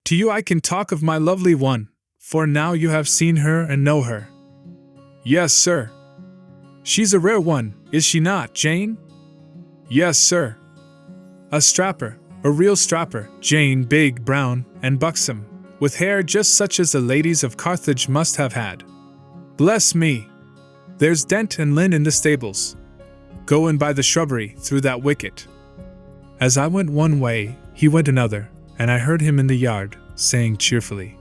To you I can talk of my lovely one, for now you have seen her and know her. Yes, sir. She's a rare one, is she not, Jane? Yes, sir. A strapper, a real strapper, Jane, big, brown, and buxom, with hair just such as the ladies of Carthage must have had. Bless me! There's Dent and Lynn in the stables. Go in by the shrubbery, through that wicket. As I went one way, he went another, and I heard him in the yard, saying cheerfully,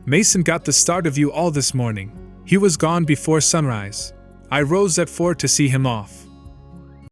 Mason got the start of you all this morning. He was gone before sunrise. I rose at 4 to see him off.